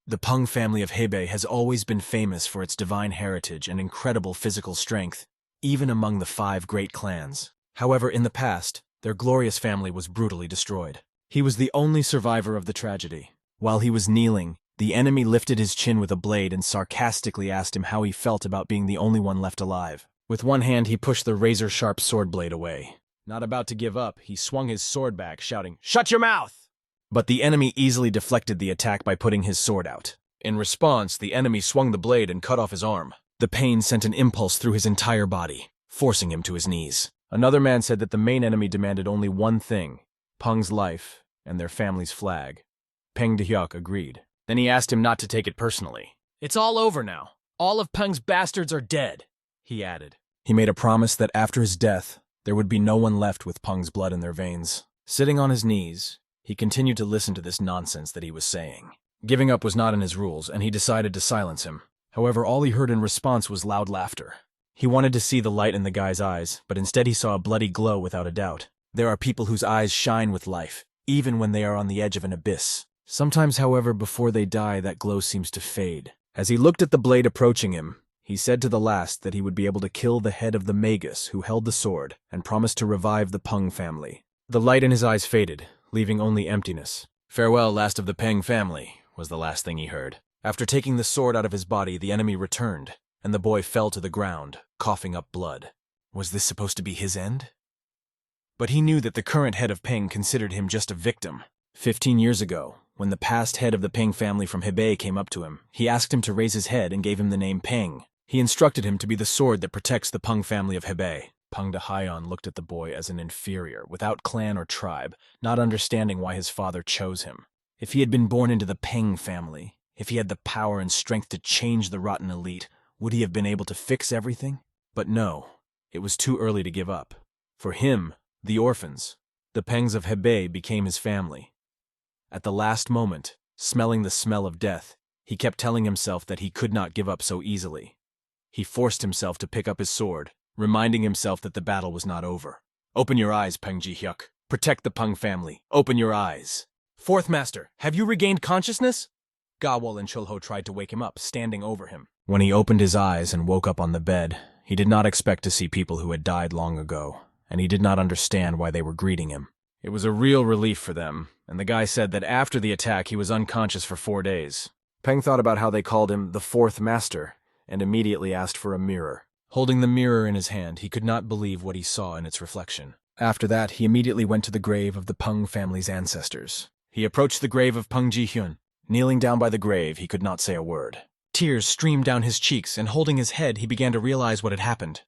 The Pung family of Hebei has always been famous for its divine heritage and incredible physical strength, even among the 5 great clans. However, in the past, their glorious family was brutally destroyed. He was the only survivor of the tragedy. While he was kneeling, the enemy lifted his chin with a blade and sarcastically asked him how he felt about being the only one left alive. With one hand, he pushed the razor-sharp sword blade away. Not about to give up, he swung his sword back, shouting, "Shut your mouth!" But the enemy easily deflected the attack by putting his sword out. In response, the enemy swung the blade and cut off his arm. The pain sent an impulse through his entire body, forcing him to his knees. Another man said that the main enemy demanded only one thing: Pung's life and their family's flag. Peng Dehyuk agreed. Then he asked him not to take it personally. "It's all over now. All of Peng's bastards are dead," he added. He made a promise that after his death, there would be no one left with Peng's blood in their veins. Sitting on his knees, he continued to listen to this nonsense that he was saying. Giving up was not in his rules, and he decided to silence him. However, all he heard in response was loud laughter. He wanted to see the light in the guy's eyes, but instead he saw a bloody glow without a doubt. There are people whose eyes shine with life, even when they are on the edge of an abyss. Sometimes, however, before they die, that glow seems to fade. As he looked at the blade approaching him, he said to the last that he would be able to kill the head of the magus who held the sword and promised to revive the Pung family. The light in his eyes faded, leaving only emptiness. "Farewell, last of the Peng family," was the last thing he heard. After taking the sword out of his body, the enemy returned, and the boy fell to the ground, coughing up blood. Was this supposed to be his end? But he knew that the current head of Peng considered him just a victim. 15 years ago, when the past head of the Peng family from Hebei came up to him, he asked him to raise his head and gave him the name Peng. He instructed him to be the sword that protects the Pung family of Hebei. Peng Dehyun looked at the boy as an inferior, without clan or tribe, not understanding why his father chose him. If he had been born into the Peng family, if he had the power and strength to change the rotten elite, would he have been able to fix everything? But no, it was too early to give up. For him, the orphans, the Pengs of Hebei, became his family. At the last moment, smelling the smell of death, he kept telling himself that he could not give up so easily. He forced himself to pick up his sword, reminding himself that the battle was not over. "Open your eyes, Peng Ji-hyuk. Protect the Pung family. Open your eyes." "Fourth Master, have you regained consciousness?" Gawol and Chulho tried to wake him up, standing over him. When he opened his eyes and woke up on the bed, he did not expect to see people who had died long ago, and he did not understand why they were greeting him. It was a real relief for them, and the guy said that after the attack he was unconscious for 4 days. Peng thought about how they called him the Fourth Master, and immediately asked for a mirror. Holding the mirror in his hand, he could not believe what he saw in its reflection. After that, he immediately went to the grave of the Pung family's ancestors. He approached the grave of Peng Ji-hyun. Kneeling down by the grave, he could not say a word. Tears streamed down his cheeks, and holding his head, he began to realize what had happened.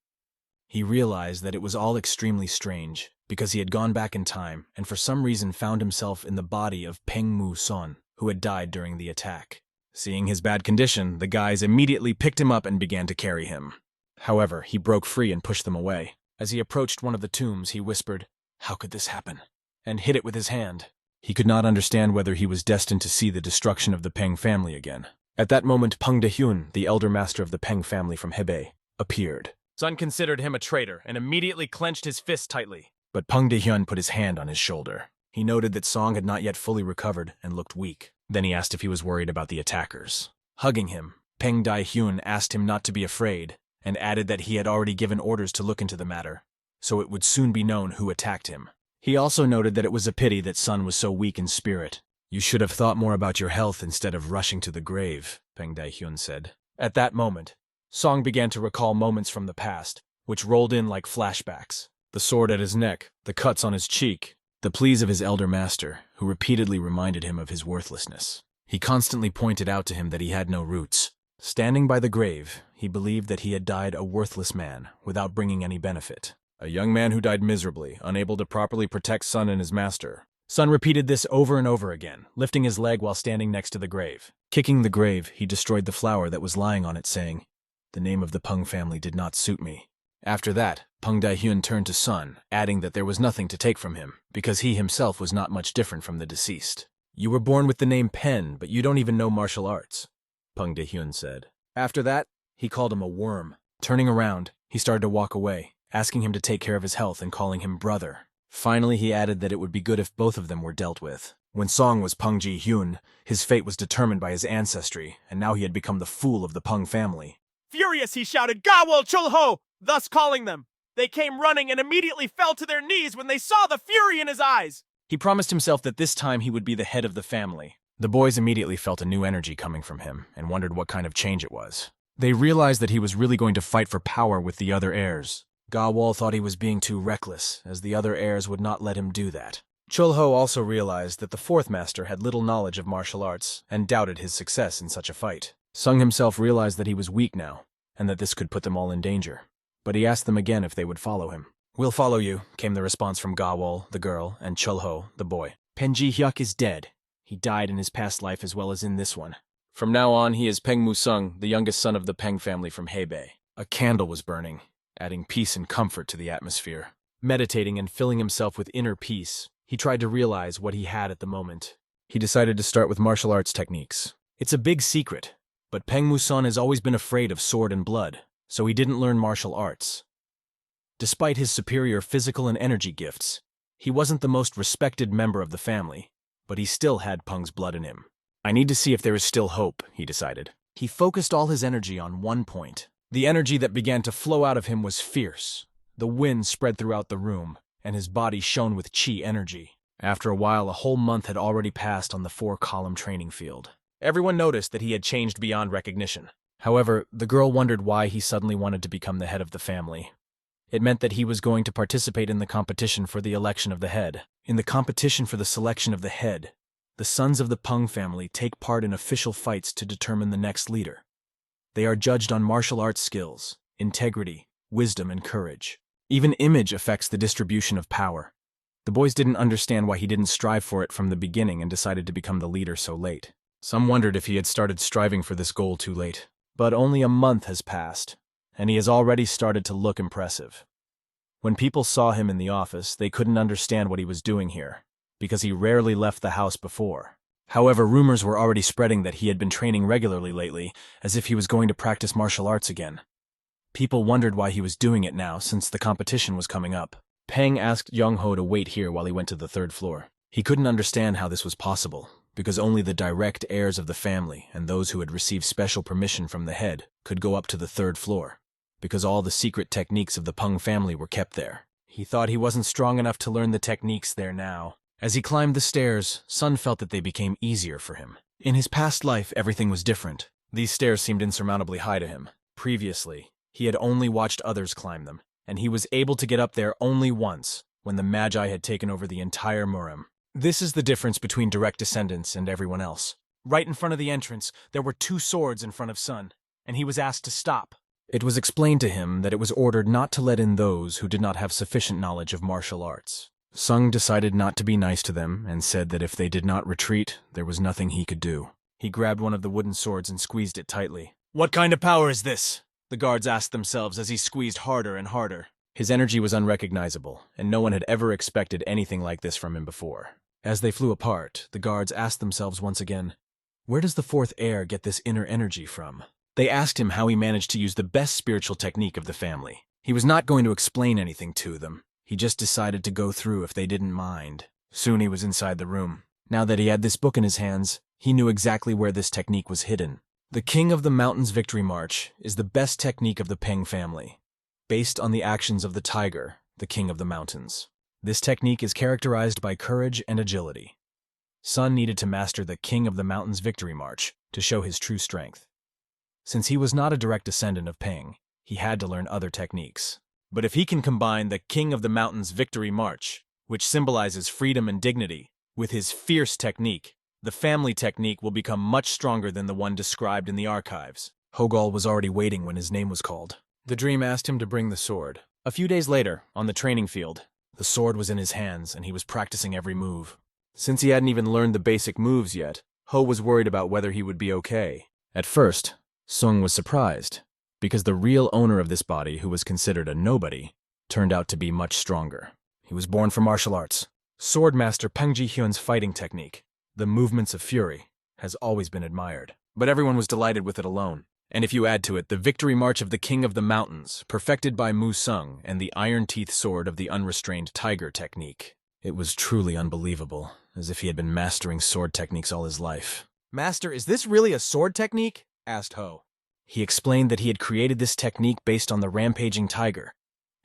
He realized that it was all extremely strange, because he had gone back in time and for some reason found himself in the body of Peng Mu-son, who had died during the attack. Seeing his bad condition, the guys immediately picked him up and began to carry him. However, he broke free and pushed them away. As he approached one of the tombs, he whispered, "How could this happen?" and hit it with his hand. He could not understand whether he was destined to see the destruction of the Peng family again. At that moment, Peng Dehyun, the elder master of the Peng family from Hebei, appeared. Sun considered him a traitor and immediately clenched his fist tightly. But Peng Dehyun put his hand on his shoulder. He noted that Song had not yet fully recovered and looked weak. Then he asked if he was worried about the attackers. Hugging him, Peng Dehyun asked him not to be afraid and added that he had already given orders to look into the matter, so it would soon be known who attacked him. He also noted that it was a pity that Sun was so weak in spirit. "You should have thought more about your health instead of rushing to the grave," Peng Dehyun said. At that moment, Song began to recall moments from the past, which rolled in like flashbacks. The sword at his neck, the cuts on his cheek, the pleas of his elder master, who repeatedly reminded him of his worthlessness. He constantly pointed out to him that he had no roots. Standing by the grave, he believed that he had died a worthless man, without bringing any benefit. "A young man who died miserably, unable to properly protect Sun and his master." Sun repeated this over and over again, lifting his leg while standing next to the grave. Kicking the grave, he destroyed the flower that was lying on it, saying, "The name of the Pung family did not suit me." After that, Peng Dehyun turned to Sun, adding that there was nothing to take from him, because he himself was not much different from the deceased. "You were born with the name Pen, but you don't even know martial arts," Peng Dehyun said. After that, he called him a worm. Turning around, he started to walk away, asking him to take care of his health and calling him brother. Finally, he added that it would be good if both of them were dealt with. When Song was Pung Ji-hyun, his fate was determined by his ancestry, and now he had become the fool of the Pung family. Furious, he shouted, "Gawol Chulho!" thus calling them. They came running and immediately fell to their knees when they saw the fury in his eyes. He promised himself that this time he would be the head of the family. The boys immediately felt a new energy coming from him and wondered what kind of change it was. They realized that he was really going to fight for power with the other heirs. Gawol thought he was being too reckless, as the other heirs would not let him do that. Chulho also realized that the fourth master had little knowledge of martial arts and doubted his success in such a fight. Sung himself realized that he was weak now, and that this could put them all in danger. But he asked them again if they would follow him. "We'll follow you," came the response from Gawol, the girl, and Chulho, the boy. "Pen Ji-hyuk is dead. He died in his past life as well as in this one. From now on, he is Peng Mu-sung, the youngest son of the Peng family from Hebei." A candle was burning, adding peace and comfort to the atmosphere. Meditating and filling himself with inner peace, he tried to realize what he had at the moment. He decided to start with martial arts techniques. It's a big secret, but Peng Mu-sung has always been afraid of sword and blood, so he didn't learn martial arts. Despite his superior physical and energy gifts, he wasn't the most respected member of the family, but he still had Peng's blood in him. "I need to see if there is still hope," he decided. He focused all his energy on one point. The energy that began to flow out of him was fierce. The wind spread throughout the room, and his body shone with chi energy. After a while, a whole month had already passed on the 4-column training field. Everyone noticed that he had changed beyond recognition. However, the girl wondered why he suddenly wanted to become the head of the family. It meant that he was going to participate in the competition for the election of the head. In the competition for the selection of the head, the sons of the Pung family take part in official fights to determine the next leader. They are judged on martial arts skills, integrity, wisdom, and courage. Even image affects the distribution of power. The boys didn't understand why he didn't strive for it from the beginning and decided to become the leader so late. Some wondered if he had started striving for this goal too late. But only a month has passed, and he has already started to look impressive. When people saw him in the office, they couldn't understand what he was doing here, because he rarely left the house before. However, rumors were already spreading that he had been training regularly lately, as if he was going to practice martial arts again. People wondered why he was doing it now, since the competition was coming up. Peng asked Young-ho to wait here while he went to the 3rd floor. He couldn't understand how this was possible, because only the direct heirs of the family and those who had received special permission from the head could go up to the 3rd floor, because all the secret techniques of the Pung family were kept there. He thought he wasn't strong enough to learn the techniques there now. As he climbed the stairs, Sun felt that they became easier for him. In his past life, everything was different. These stairs seemed insurmountably high to him. Previously, he had only watched others climb them, and he was able to get up there only once, when the Magi had taken over the entire Murem. This is the difference between direct descendants and everyone else. Right in front of the entrance, there were 2 swords in front of Sun, and he was asked to stop. It was explained to him that it was ordered not to let in those who did not have sufficient knowledge of martial arts. Sung decided not to be nice to them and said that if they did not retreat, there was nothing he could do. He grabbed one of the wooden swords and squeezed it tightly. "What kind of power is this?" the guards asked themselves as he squeezed harder and harder. His energy was unrecognizable, and no one had ever expected anything like this from him before. As they flew apart, the guards asked themselves once again, where does the 4th heir get this inner energy from? They asked him how he managed to use the best spiritual technique of the family. He was not going to explain anything to them. He just decided to go through if they didn't mind. Soon he was inside the room. Now that he had this book in his hands, he knew exactly where this technique was hidden. The King of the Mountains Victory March is the best technique of the Peng family, based on the actions of the tiger, the King of the Mountains. This technique is characterized by courage and agility. Sun needed to master the King of the Mountains Victory March to show his true strength. Since he was not a direct descendant of Peng, he had to learn other techniques. But if he can combine the King of the Mountains Victory March, which symbolizes freedom and dignity, with his fierce technique, the family technique will become much stronger than the one described in the archives. Hogol was already waiting when his name was called. The dream asked him to bring the sword. A few days later, on the training field, the sword was in his hands and he was practicing every move. Since he hadn't even learned the basic moves yet, Ho was worried about whether he would be okay. At first, Sung was surprised, because the real owner of this body, who was considered a nobody, turned out to be much stronger. He was born for martial arts. Swordmaster Peng Ji-hyun's fighting technique, the movements of fury, has always been admired. But everyone was delighted with it alone. And if you add to it the victory march of the King of the Mountains, perfected by Mu-sung, and the iron teeth sword of the unrestrained tiger technique, it was truly unbelievable, as if he had been mastering sword techniques all his life. Master, is this really a sword technique? Asked Ho. He explained that he had created this technique based on the rampaging tiger,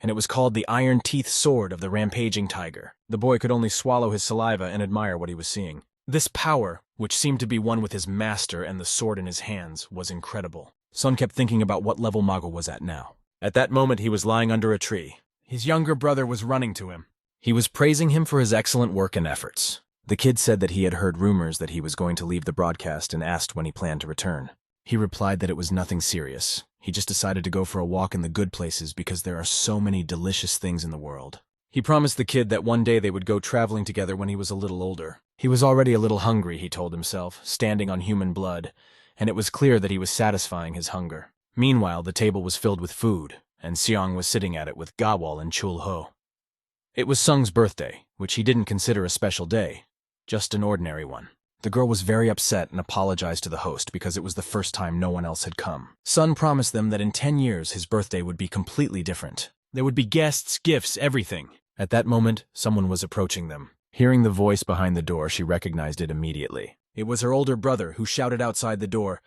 and it was called the Iron Teeth Sword of the Rampaging Tiger. The boy could only swallow his saliva and admire what he was seeing. This power, which seemed to be one with his master and the sword in his hands, was incredible. Sun kept thinking about what level Mago was at now. At that moment, he was lying under a tree. His younger brother was running to him. He was praising him for his excellent work and efforts. The kid said that he had heard rumors that he was going to leave the broadcast and asked when he planned to return. He replied that it was nothing serious. He just decided to go for a walk in the good places because there are so many delicious things in the world. He promised the kid that one day they would go traveling together when he was a little older. He was already a little hungry, he told himself, standing on human blood, and it was clear that he was satisfying his hunger. Meanwhile, the table was filled with food, and Seong was sitting at it with Gawal and Chul-ho. It was Sung's birthday, which he didn't consider a special day, just an ordinary one. The girl was very upset and apologized to the host because it was the first time no one else had come. Sun promised them that in 10 years his birthday would be completely different. There would be guests, gifts, everything. At that moment, someone was approaching them. Hearing the voice behind the door, she recognized it immediately. It was her older brother who shouted outside the door,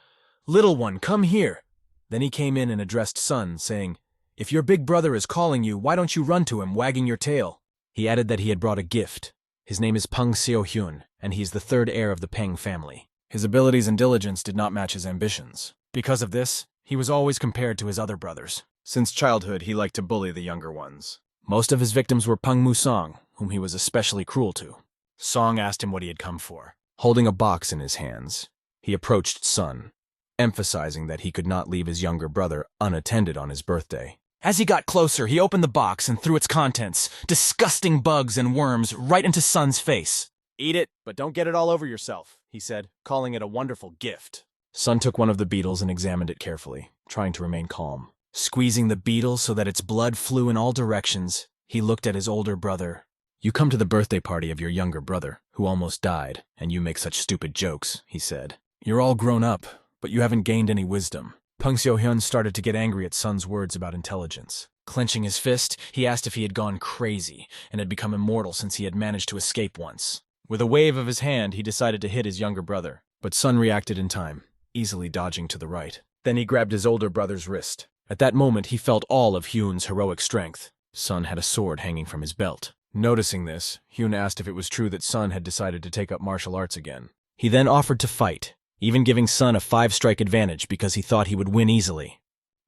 "Little one, come here!" Then he came in and addressed Sun, saying, "If your big brother is calling you, why don't you run to him, wagging your tail?" He added that he had brought a gift. His name is Pung Seo-hyun, and he is the third heir of the Peng family. His abilities and diligence did not match his ambitions. Because of this, he was always compared to his other brothers. Since childhood, he liked to bully the younger ones. Most of his victims were Pung Musong, whom he was especially cruel to. Song asked him what he had come for. Holding a box in his hands, he approached Sun, emphasizing that he could not leave his younger brother unattended on his birthday. As he got closer, he opened the box and threw its contents, disgusting bugs and worms, right into Sun's face. "Eat it, but don't get it all over yourself," he said, calling it a wonderful gift. Sun took one of the beetles and examined it carefully, trying to remain calm. Squeezing the beetle so that its blood flew in all directions, he looked at his older brother. "You come to the birthday party of your younger brother, who almost died, and you make such stupid jokes," he said. "You're all grown up, but you haven't gained any wisdom." Pung Seo-hyun started to get angry at Sun's words about intelligence. Clenching his fist, he asked if he had gone crazy and had become immortal since he had managed to escape once. With a wave of his hand, he decided to hit his younger brother, but Sun reacted in time, easily dodging to the right. Then he grabbed his older brother's wrist. At that moment, he felt all of Hyun's heroic strength. Sun had a sword hanging from his belt. Noticing this, Hyun asked if it was true that Sun had decided to take up martial arts again. He then offered to fight, even giving Sun a 5-strike advantage because he thought he would win easily.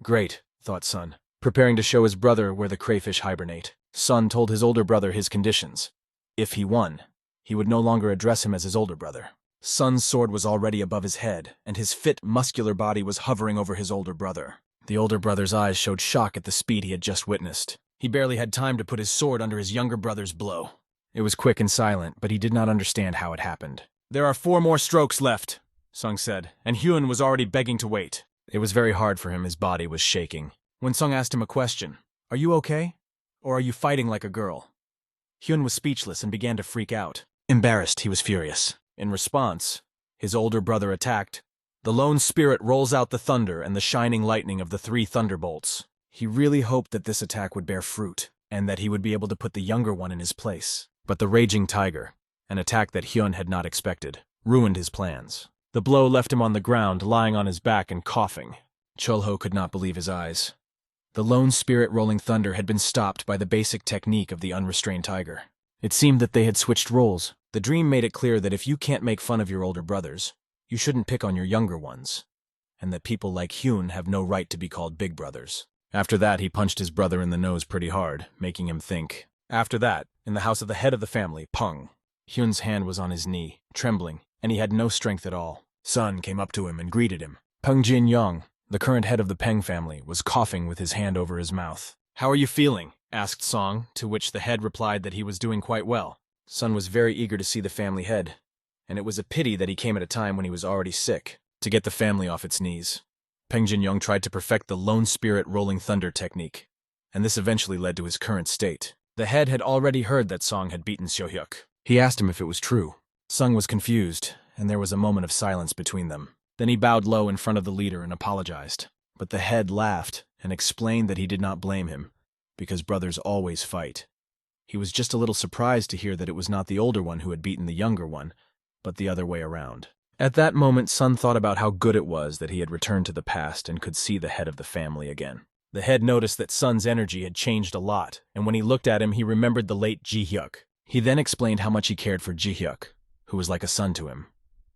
Great, thought Sun, preparing to show his brother where the crayfish hibernate. Sun told his older brother his conditions. If he won, he would no longer address him as his older brother. Sun's sword was already above his head, and his fit, muscular body was hovering over his older brother. The older brother's eyes showed shock at the speed he had just witnessed. He barely had time to put his sword under his younger brother's blow. It was quick and silent, but he did not understand how it happened. "There are 4 more strokes left," Sung said, and Hyun was already begging to wait. It was very hard for him, his body was shaking. When Sung asked him a question, "Are you okay? Or are you fighting like a girl?" Hyun was speechless and began to freak out. Embarrassed, he was furious. In response, his older brother attacked. The lone spirit rolls out the thunder and the shining lightning of the 3 thunderbolts. He really hoped that this attack would bear fruit, and that he would be able to put the younger one in his place. But the raging tiger, an attack that Hyun had not expected, ruined his plans. The blow left him on the ground, lying on his back and coughing. Chul-ho could not believe his eyes. The lone spirit rolling thunder had been stopped by the basic technique of the unrestrained tiger. It seemed that they had switched roles. The dream made it clear that if you can't make fun of your older brothers, you shouldn't pick on your younger ones, and that people like Hyun have no right to be called big brothers. After that, he punched his brother in the nose pretty hard, making him think. After that, in the house of the head of the family, Pung, Hyun's hand was on his knee, trembling, and he had no strength at all. Sun came up to him and greeted him. Pung Jin-young, the current head of the Peng family, was coughing with his hand over his mouth. "How are you feeling?" asked Song, to which the head replied that he was doing quite well. Sun was very eager to see the family head, and it was a pity that he came at a time when he was already sick, to get the family off its knees. Peng Jin-young tried to perfect the lone spirit rolling thunder technique, and this eventually led to his current state. The head had already heard that Song had beaten Seo-hyuk. He asked him if it was true. Sung was confused, and there was a moment of silence between them. Then he bowed low in front of the leader and apologized. But the head laughed and explained that he did not blame him, because brothers always fight. He was just a little surprised to hear that it was not the older one who had beaten the younger one, but the other way around. At that moment, Sun thought about how good it was that he had returned to the past and could see the head of the family again. The head noticed that Sun's energy had changed a lot, and when he looked at him, he remembered the late Ji-hyuk. He then explained how much he cared for Ji-hyuk, who was like a son to him.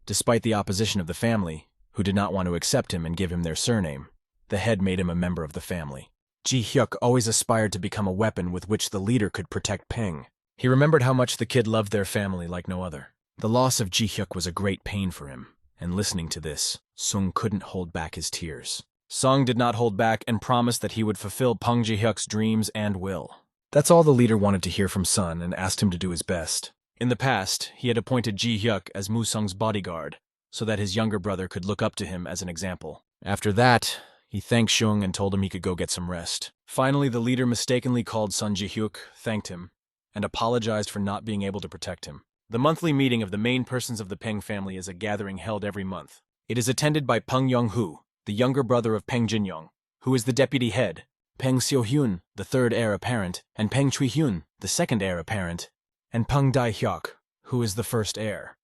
Despite the opposition of the family, who did not want to accept him and give him their surname, the head made him a member of the family. Ji-hyuk always aspired to become a weapon with which the leader could protect Peng. He remembered how much the kid loved their family like no other. The loss of Ji-hyuk was a great pain for him, and listening to this, Sung couldn't hold back his tears. Sung did not hold back and promised that he would fulfill Pung Ji-hyuk's dreams and will. That's all the leader wanted to hear from Sun and asked him to do his best. In the past, he had appointed Ji-hyuk as Musung's bodyguard, so that his younger brother could look up to him as an example. After that, he thanked Sung and told him he could go get some rest. Finally, the leader mistakenly called Sun Ji-hyuk, thanked him, and apologized for not being able to protect him. The monthly meeting of the main persons of the Peng family is a gathering held every month. It is attended by Peng Yong-hu, the younger brother of Peng Jin-young, who is the deputy head, Peng Seo-hyun, the third heir apparent, and Peng Chui-hyun, the second heir apparent, and Peng Dai-hyuk, who is the first heir.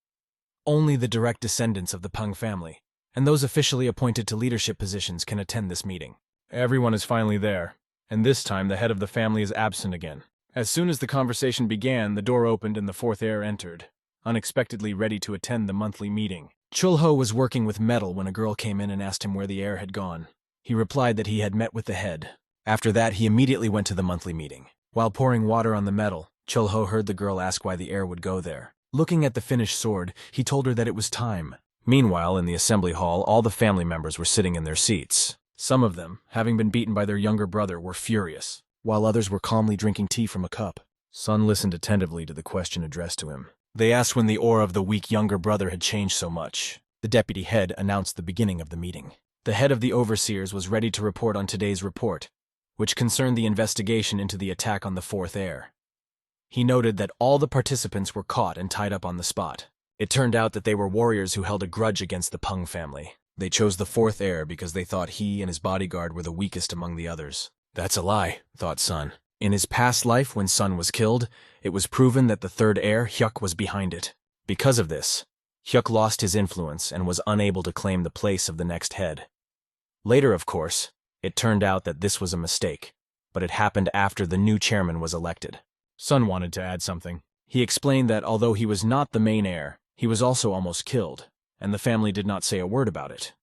Only the direct descendants of the Peng family, and those officially appointed to leadership positions can attend this meeting. Everyone is finally there, and this time the head of the family is absent again. As soon as the conversation began, the door opened and the fourth heir entered, unexpectedly ready to attend the monthly meeting. Chul-ho was working with metal when a girl came in and asked him where the heir had gone. He replied that he had met with the head. After that, he immediately went to the monthly meeting. While pouring water on the metal, Chul-ho heard the girl ask why the heir would go there. Looking at the finished sword, he told her that it was time. Meanwhile, in the assembly hall, all the family members were sitting in their seats. Some of them, having been beaten by their younger brother, were furious, while others were calmly drinking tea from a cup. Sun listened attentively to the question addressed to him. They asked when the aura of the weak younger brother had changed so much. The deputy head announced the beginning of the meeting. The head of the overseers was ready to report on today's report, which concerned the investigation into the attack on the fourth heir. He noted that all the participants were caught and tied up on the spot. It turned out that they were warriors who held a grudge against the Pung family. They chose the fourth heir because they thought he and his bodyguard were the weakest among the others. That's a lie, thought Sun. In his past life, when Sun was killed, it was proven that the third heir, Hyuk, was behind it. Because of this, Hyuk lost his influence and was unable to claim the place of the next head. Later, of course, it turned out that this was a mistake, but it happened after the new chairman was elected. Sun wanted to add something. He explained that although he was not the main heir, he was also almost killed, and the family did not say a word about it.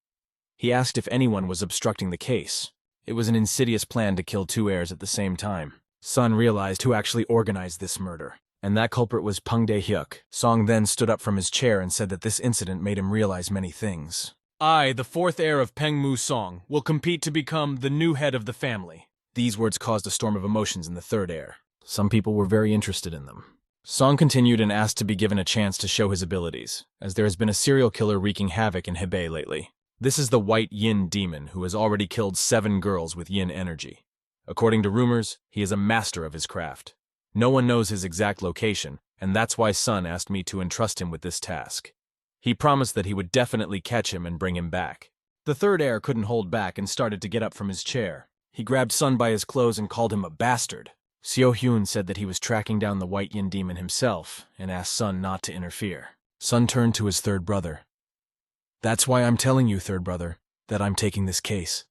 He asked if anyone was obstructing the case. It was an insidious plan to kill two heirs at the same time. Sun realized who actually organized this murder, and that culprit was Pung Dae-hyuk. Song then stood up from his chair and said that this incident made him realize many things. I, the fourth heir of Peng Mu-song, will compete to become the new head of the family. These words caused a storm of emotions in the third heir. Some people were very interested in them. Song continued and asked to be given a chance to show his abilities, as there has been a serial killer wreaking havoc in Hebei lately. This is the White Yin Demon, who has already killed 7 girls with yin energy. According to rumors, he is a master of his craft. No one knows his exact location, and that's why Sun asked me to entrust him with this task. He promised that he would definitely catch him and bring him back. The third heir couldn't hold back and started to get up from his chair. He grabbed Sun by his clothes and called him a bastard. Seo-hyun said that he was tracking down the White Yin Demon himself and asked Sun not to interfere. Sun turned to his third brother. That's why I'm telling you, third brother, that I'm taking this case.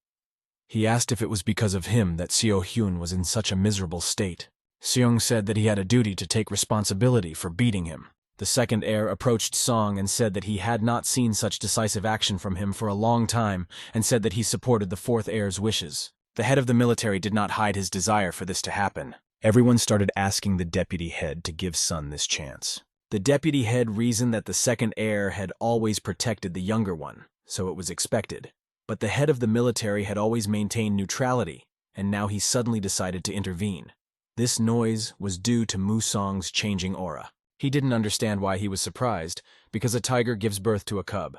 He asked if it was because of him that Seo-hyun was in such a miserable state. Seong said that he had a duty to take responsibility for beating him. The second heir approached Song and said that he had not seen such decisive action from him for a long time and said that he supported the fourth heir's wishes. The head of the military did not hide his desire for this to happen. Everyone started asking the deputy head to give Sun this chance. The deputy head reasoned that the second heir had always protected the younger one, so it was expected. But the head of the military had always maintained neutrality, and now he suddenly decided to intervene. This noise was due to Musong's changing aura. He didn't understand why he was surprised, because a tiger gives birth to a cub.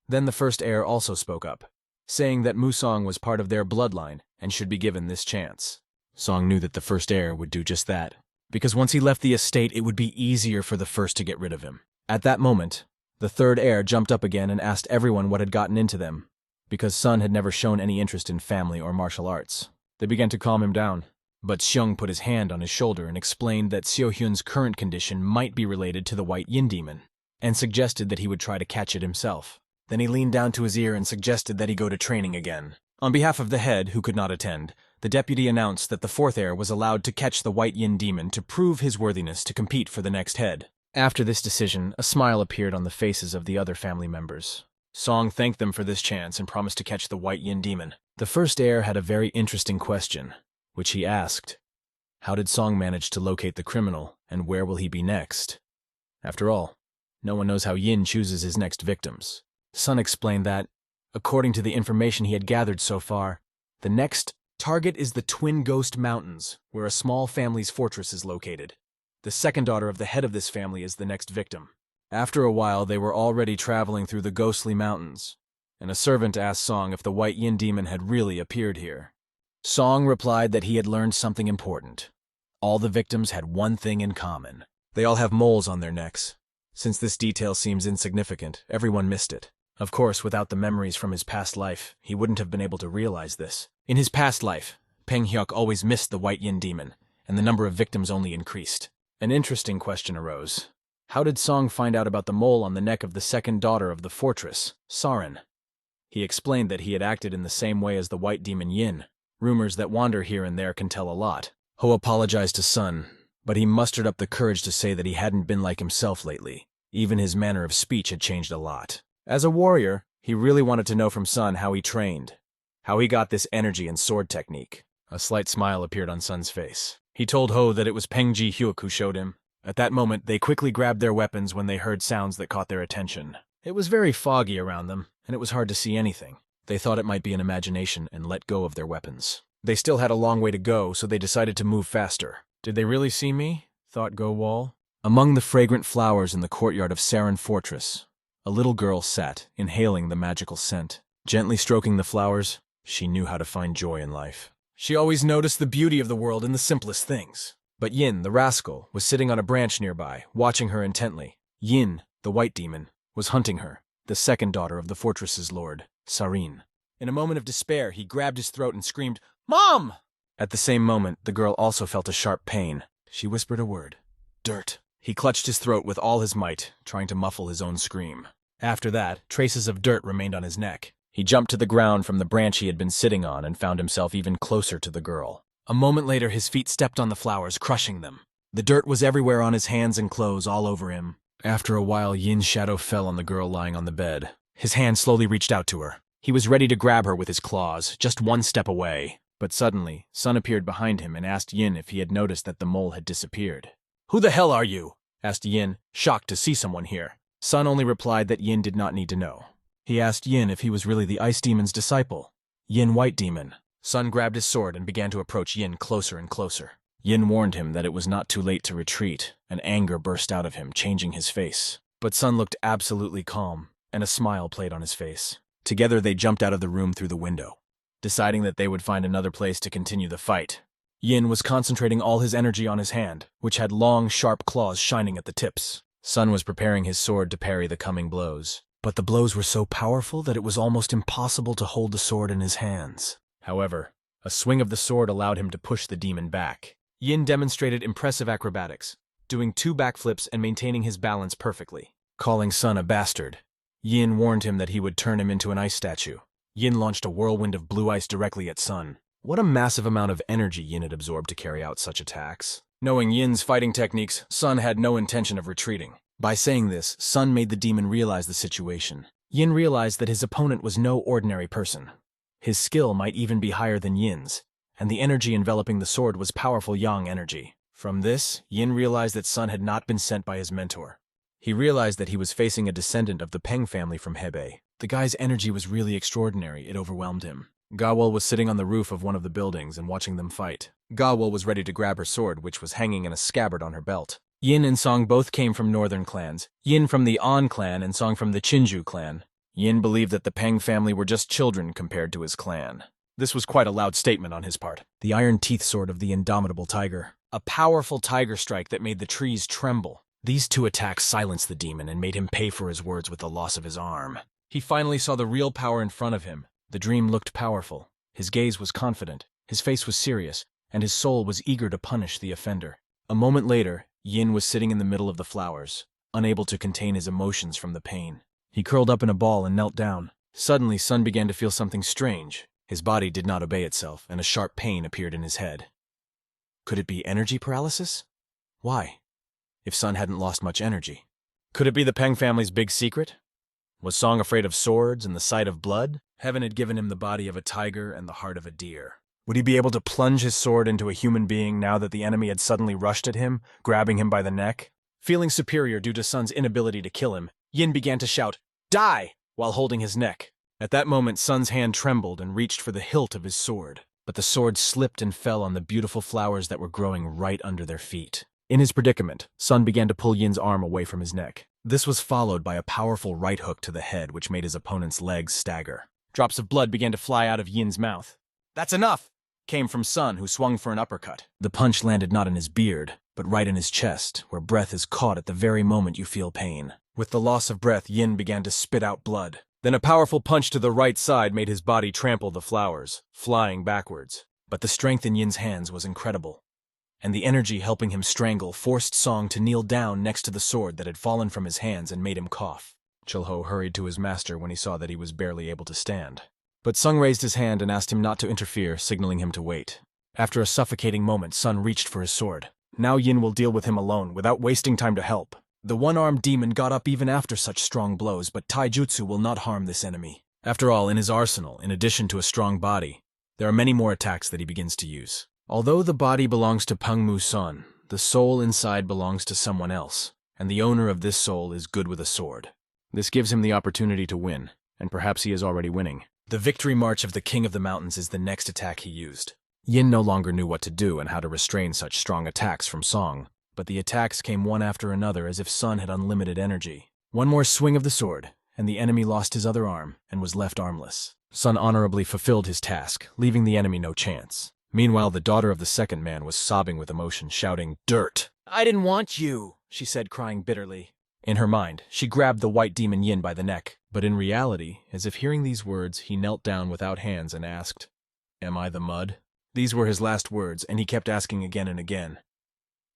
Then the first heir also spoke up, saying that Musong was part of their bloodline and should be given this chance. Song knew that the first heir would do just that, because once he left the estate, it would be easier for the first to get rid of him. At that moment, the third heir jumped up again and asked everyone what had gotten into them, because Sun had never shown any interest in family or martial arts. They began to calm him down. But Xiong put his hand on his shoulder and explained that Xiaohyun's current condition might be related to the white yin demon, and suggested that he would try to catch it himself. Then he leaned down to his ear and suggested that he go to training again. On behalf of the head, who could not attend, the deputy announced that the fourth heir was allowed to catch the white yin demon to prove his worthiness to compete for the next head. After this decision, a smile appeared on the faces of the other family members. Song thanked them for this chance and promised to catch the white yin demon. The first heir had a very interesting question, which he asked. How did Song manage to locate the criminal, and where will he be next? After all, no one knows how Yin chooses his next victims. Sun explained that, according to the information he had gathered so far, the next target is the Twin Ghost Mountains, where a small family's fortress is located. The second daughter of the head of this family is the next victim. After a while, they were already traveling through the ghostly mountains, and a servant asked Song if the white yin demon had really appeared here. Song replied that he had learned something important. All the victims had one thing in common. They all have moles on their necks. Since this detail seems insignificant, everyone missed it. Of course, without the memories from his past life, he wouldn't have been able to realize this. In his past life, Peng Hyuk always missed the white yin demon, and the number of victims only increased. An interesting question arose. How did Song find out about the mole on the neck of the second daughter of the fortress, Sarin? He explained that he had acted in the same way as the white demon Yin. Rumors that wander here and there can tell a lot. Ho apologized to Sun, but he mustered up the courage to say that he hadn't been like himself lately. Even his manner of speech had changed a lot. As a warrior, he really wanted to know from Sun how he trained, how he got this energy and sword technique. A slight smile appeared on Sun's face. He told Ho that it was Peng Ji-hyuk who showed him. At that moment, they quickly grabbed their weapons when they heard sounds that caught their attention. It was very foggy around them, and it was hard to see anything. They thought it might be an imagination and let go of their weapons. They still had a long way to go, so they decided to move faster. Did they really see me? Thought Go Wall. Among the fragrant flowers in the courtyard of Sarin Fortress, a little girl sat, inhaling the magical scent. Gently stroking the flowers, she knew how to find joy in life. She always noticed the beauty of the world in the simplest things. But Yin, the rascal, was sitting on a branch nearby, watching her intently. Yin, the white demon, was hunting her, the second daughter of the fortress's lord, Sarin. In a moment of despair, he grabbed his throat and screamed, "Mom!" At the same moment, the girl also felt a sharp pain. She whispered a word. Dirt. He clutched his throat with all his might, trying to muffle his own scream. After that, traces of dirt remained on his neck. He jumped to the ground from the branch he had been sitting on and found himself even closer to the girl. A moment later, his feet stepped on the flowers, crushing them. The dirt was everywhere on his hands and clothes, all over him. After a while, Yin's shadow fell on the girl lying on the bed. His hand slowly reached out to her. He was ready to grab her with his claws, just one step away. But suddenly, Sun appeared behind him and asked Yin if he had noticed that the mole had disappeared. "Who the hell are you?" asked Yin, shocked to see someone here. Sun only replied that Yin did not need to know. He asked Yin if he was really the Ice Demon's disciple. Yin White Demon. Sun grabbed his sword and began to approach Yin closer and closer. Yin warned him that it was not too late to retreat, and anger burst out of him, changing his face. But Sun looked absolutely calm, and a smile played on his face. Together they jumped out of the room through the window, deciding that they would find another place to continue the fight. Yin was concentrating all his energy on his hand, which had long, sharp claws shining at the tips. Sun was preparing his sword to parry the coming blows. But the blows were so powerful that it was almost impossible to hold the sword in his hands. However, a swing of the sword allowed him to push the demon back. Yin demonstrated impressive acrobatics, doing 2 backflips and maintaining his balance perfectly. Calling Sun a bastard, Yin warned him that he would turn him into an ice statue. Yin launched a whirlwind of blue ice directly at Sun. What a massive amount of energy Yin had absorbed to carry out such attacks. Knowing Yin's fighting techniques, Sun had no intention of retreating. By saying this, Sun made the demon realize the situation. Yin realized that his opponent was no ordinary person. His skill might even be higher than Yin's, and the energy enveloping the sword was powerful yang energy. From this, Yin realized that Sun had not been sent by his mentor. He realized that he was facing a descendant of the Peng family from Hebei. The guy's energy was really extraordinary, it overwhelmed him. Gawol was sitting on the roof of one of the buildings and watching them fight. Gawol was ready to grab her sword, which was hanging in a scabbard on her belt. Yin and Song both came from northern clans, Yin from the An clan and Song from the Chinju clan. Yin believed that the Peng family were just children compared to his clan. This was quite a loud statement on his part. The iron teeth sword of the indomitable tiger. A powerful tiger strike that made the trees tremble. These 2 attacks silenced the demon and made him pay for his words with the loss of his arm. He finally saw the real power in front of him. The dream looked powerful. His gaze was confident. His face was serious, and his soul was eager to punish the offender. A moment later, Yin was sitting in the middle of the flowers, unable to contain his emotions from the pain. He curled up in a ball and knelt down. Suddenly, Sun began to feel something strange. His body did not obey itself, and a sharp pain appeared in his head. Could it be energy paralysis? Why? If Sun hadn't lost much energy. Could it be the Peng family's big secret? Was Song afraid of swords and the sight of blood? Heaven had given him the body of a tiger and the heart of a deer. Would he be able to plunge his sword into a human being now that the enemy had suddenly rushed at him, grabbing him by the neck? Feeling superior due to Sun's inability to kill him, Yin began to shout, "Die!" while holding his neck. At that moment, Sun's hand trembled and reached for the hilt of his sword, but the sword slipped and fell on the beautiful flowers that were growing right under their feet. In his predicament, Sun began to pull Yin's arm away from his neck. This was followed by a powerful right hook to the head, which made his opponent's legs stagger. Drops of blood began to fly out of Yin's mouth. "That's enough!" came from Sun, who swung for an uppercut. The punch landed not in his beard, but right in his chest, where breath is caught at the very moment you feel pain. With the loss of breath, Yin began to spit out blood. Then a powerful punch to the right side made his body trample the flowers, flying backwards. But the strength in Yin's hands was incredible, and the energy helping him strangle forced Song to kneel down next to the sword that had fallen from his hands and made him cough. Chulho hurried to his master when he saw that he was barely able to stand. But Sung raised his hand and asked him not to interfere, signaling him to wait. After a suffocating moment, Sun reached for his sword. Now Yin will deal with him alone, without wasting time to help. The one-armed demon got up even after such strong blows, but taijutsu will not harm this enemy. After all, in his arsenal, in addition to a strong body, there are many more attacks that he begins to use. Although the body belongs to Peng Mu-sun, the soul inside belongs to someone else, and the owner of this soul is good with a sword. This gives him the opportunity to win, and perhaps he is already winning. The victory march of the King of the Mountains is the next attack he used. Yin no longer knew what to do and how to restrain such strong attacks from Song, but the attacks came one after another as if Sun had unlimited energy. One more swing of the sword, and the enemy lost his other arm and was left armless. Sun honorably fulfilled his task, leaving the enemy no chance. Meanwhile, the daughter of the second man was sobbing with emotion, shouting, "Dirt! I didn't want you," she said, crying bitterly. In her mind, she grabbed the white demon Yin by the neck, but in reality, as if hearing these words, he knelt down without hands and asked, "Am I the mud?" These were his last words, and he kept asking again and again,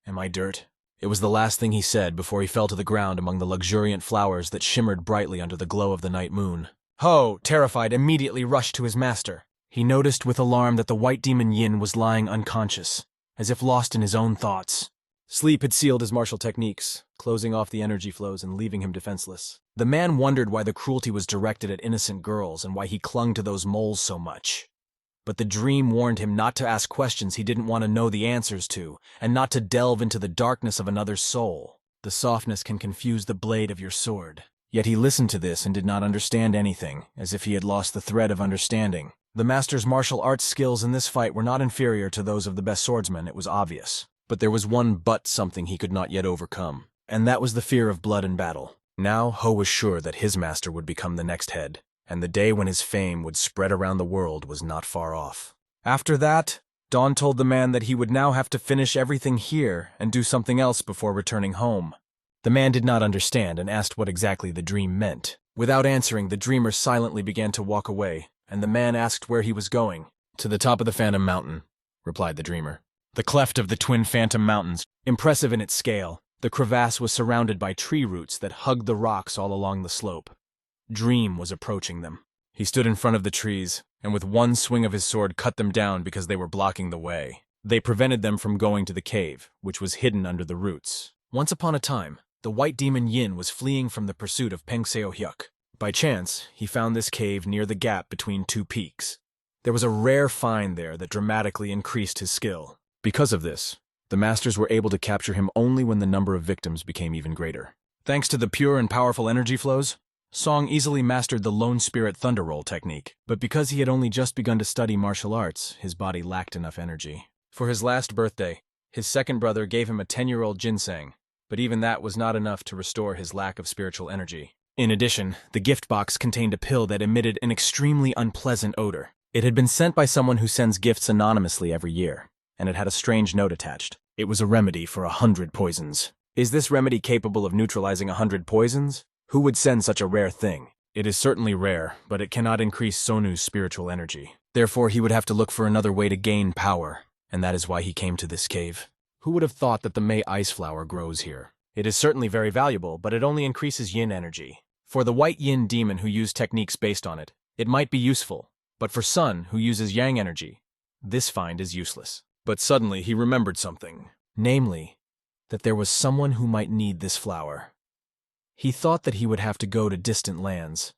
"Am I dirt?" It was the last thing he said before he fell to the ground among the luxuriant flowers that shimmered brightly under the glow of the night moon. Ho, terrified, immediately rushed to his master. He noticed with alarm that the white demon Yin was lying unconscious, as if lost in his own thoughts. Sleep had sealed his martial techniques, closing off the energy flows and leaving him defenseless. The man wondered why the cruelty was directed at innocent girls and why he clung to those moles so much. But the dream warned him not to ask questions he didn't want to know the answers to, and not to delve into the darkness of another's soul. The softness can confuse the blade of your sword. Yet he listened to this and did not understand anything, as if he had lost the thread of understanding. The master's martial arts skills in this fight were not inferior to those of the best swordsman, it was obvious. But there was one something he could not yet overcome, and that was the fear of blood and battle. Now Ho was sure that his master would become the next head, and the day when his fame would spread around the world was not far off. After that, Dawn told the man that he would now have to finish everything here and do something else before returning home. The man did not understand and asked what exactly the dream meant. Without answering, the dreamer silently began to walk away, and the man asked where he was going. "To the top of the Phantom Mountain," replied the dreamer. The cleft of the twin Phantom Mountains, impressive in its scale, the crevasse was surrounded by tree roots that hugged the rocks all along the slope. Dream was approaching them. He stood in front of the trees, and with one swing of his sword cut them down because they were blocking the way. They prevented them from going to the cave, which was hidden under the roots. Once upon a time, the white demon Yin was fleeing from the pursuit of Peng Seo-hyuk. By chance, he found this cave near the gap between two peaks. There was a rare find there that dramatically increased his skill. Because of this, the masters were able to capture him only when the number of victims became even greater. Thanks to the pure and powerful energy flows, Song easily mastered the Lone Spirit Thunder Roll technique, but because he had only just begun to study martial arts, his body lacked enough energy. For his last birthday, his second brother gave him a 10-year-old ginseng, but even that was not enough to restore his lack of spiritual energy. In addition, the gift box contained a pill that emitted an extremely unpleasant odor. It had been sent by someone who sends gifts anonymously every year, and it had a strange note attached. It was a remedy for 100 poisons. Is this remedy capable of neutralizing 100 poisons? Who would send such a rare thing? It is certainly rare, but it cannot increase Sonu's spiritual energy. Therefore, he would have to look for another way to gain power. and that is why he came to this cave. Who would have thought that the May ice flower grows here? It is certainly very valuable, but it only increases yin energy. For the white yin demon who used techniques based on it, it might be useful, but for Sun, who uses yang energy, this find is useless. But suddenly he remembered something, namely, that there was someone who might need this flower. He thought that he would have to go to distant lands,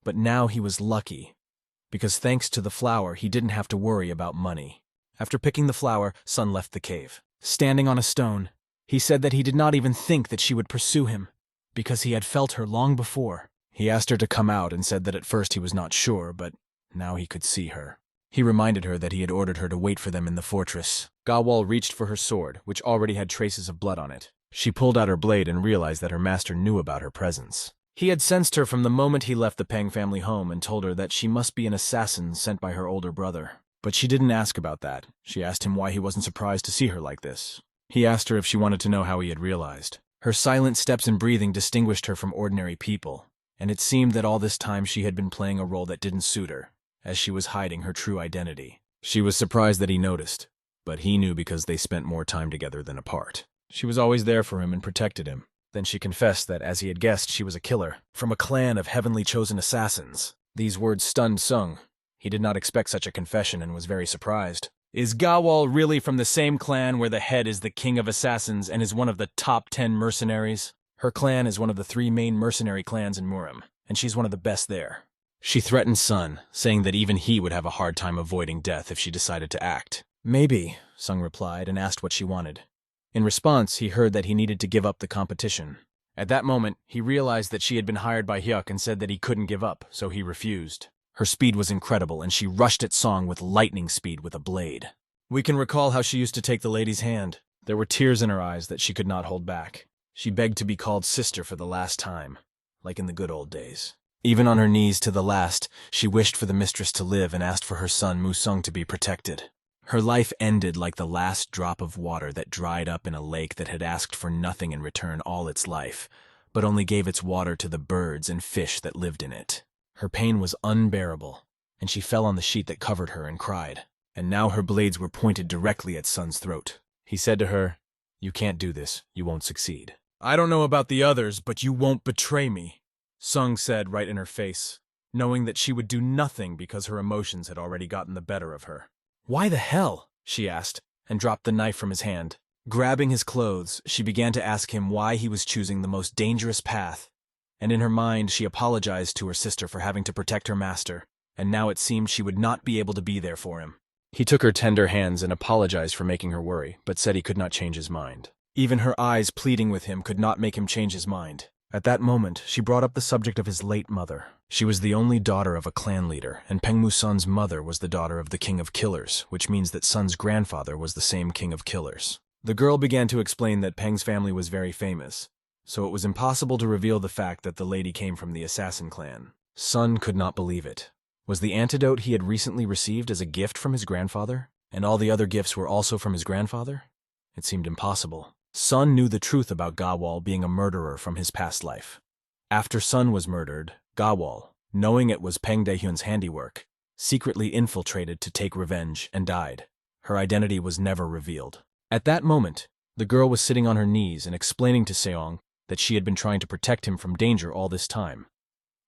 but now he was lucky, because thanks to the flower he didn't have to worry about money. After picking the flower, Sun left the cave. Standing on a stone, he said that he did not even think that she would pursue him, because he had felt her long before. He asked her to come out and said that at first he was not sure, but now he could see her. He reminded her that he had ordered her to wait for them in the fortress. Gawal reached for her sword, which already had traces of blood on it. She pulled out her blade and realized that her master knew about her presence. He had sensed her from the moment he left the Pang family home and told her that she must be an assassin sent by her older brother. But she didn't ask about that. She asked him why he wasn't surprised to see her like this. He asked her if she wanted to know how he had realized. Her silent steps and breathing distinguished her from ordinary people, and it seemed that all this time she had been playing a role that didn't suit her, as she was hiding her true identity. She was surprised that he noticed, but he knew because they spent more time together than apart. She was always there for him and protected him. Then she confessed that, as he had guessed, she was a killer, from a clan of heavenly chosen assassins. These words stunned Sung. He did not expect such a confession and was very surprised. Is Gawal really from the same clan where the head is the king of assassins and is one of the top 10 mercenaries? Her clan is one of the 3 main mercenary clans in Murim, and she's one of the best there. She threatened Sun, saying that even he would have a hard time avoiding death if she decided to act. Maybe, Sung replied and asked what she wanted. In response, he heard that he needed to give up the competition. At that moment, he realized that she had been hired by Hyuk and said that he couldn't give up, so he refused. Her speed was incredible, and she rushed at Song with lightning speed with a blade. We can recall how she used to take the lady's hand. There were tears in her eyes that she could not hold back. She begged to be called sister for the last time, like in the good old days. Even on her knees to the last, she wished for the mistress to live and asked for her son Musung to be protected. Her life ended like the last drop of water that dried up in a lake that had asked for nothing in return all its life, but only gave its water to the birds and fish that lived in it. Her pain was unbearable, and she fell on the sheet that covered her and cried. And now her blades were pointed directly at Sun's throat. He said to her, "You can't do this. You won't succeed." "I don't know about the others, but you won't betray me," Sung said right in her face, knowing that she would do nothing because her emotions had already gotten the better of her. "Why the hell?" she asked, and dropped the knife from his hand. Grabbing his clothes, she began to ask him why he was choosing the most dangerous path, and in her mind she apologized to her sister for having to protect her master, and now it seemed she would not be able to be there for him. He took her tender hands and apologized for making her worry, but said he could not change his mind. Even her eyes pleading with him could not make him change his mind. At that moment, she brought up the subject of his late mother. She was the only daughter of a clan leader, and Peng Musun's mother was the daughter of the king of killers, which means that Sun's grandfather was the same king of killers. The girl began to explain that Peng's family was very famous, so it was impossible to reveal the fact that the lady came from the assassin clan. Sun could not believe it. Was the antidote he had recently received as a gift from his grandfather, and all the other gifts were also from his grandfather? It seemed impossible. Sun knew the truth about Gawal being a murderer from his past life. After Sun was murdered, Gawal, knowing it was Peng Daehyun's handiwork, secretly infiltrated to take revenge and died. Her identity was never revealed. At that moment, the girl was sitting on her knees and explaining to Seong that she had been trying to protect him from danger all this time.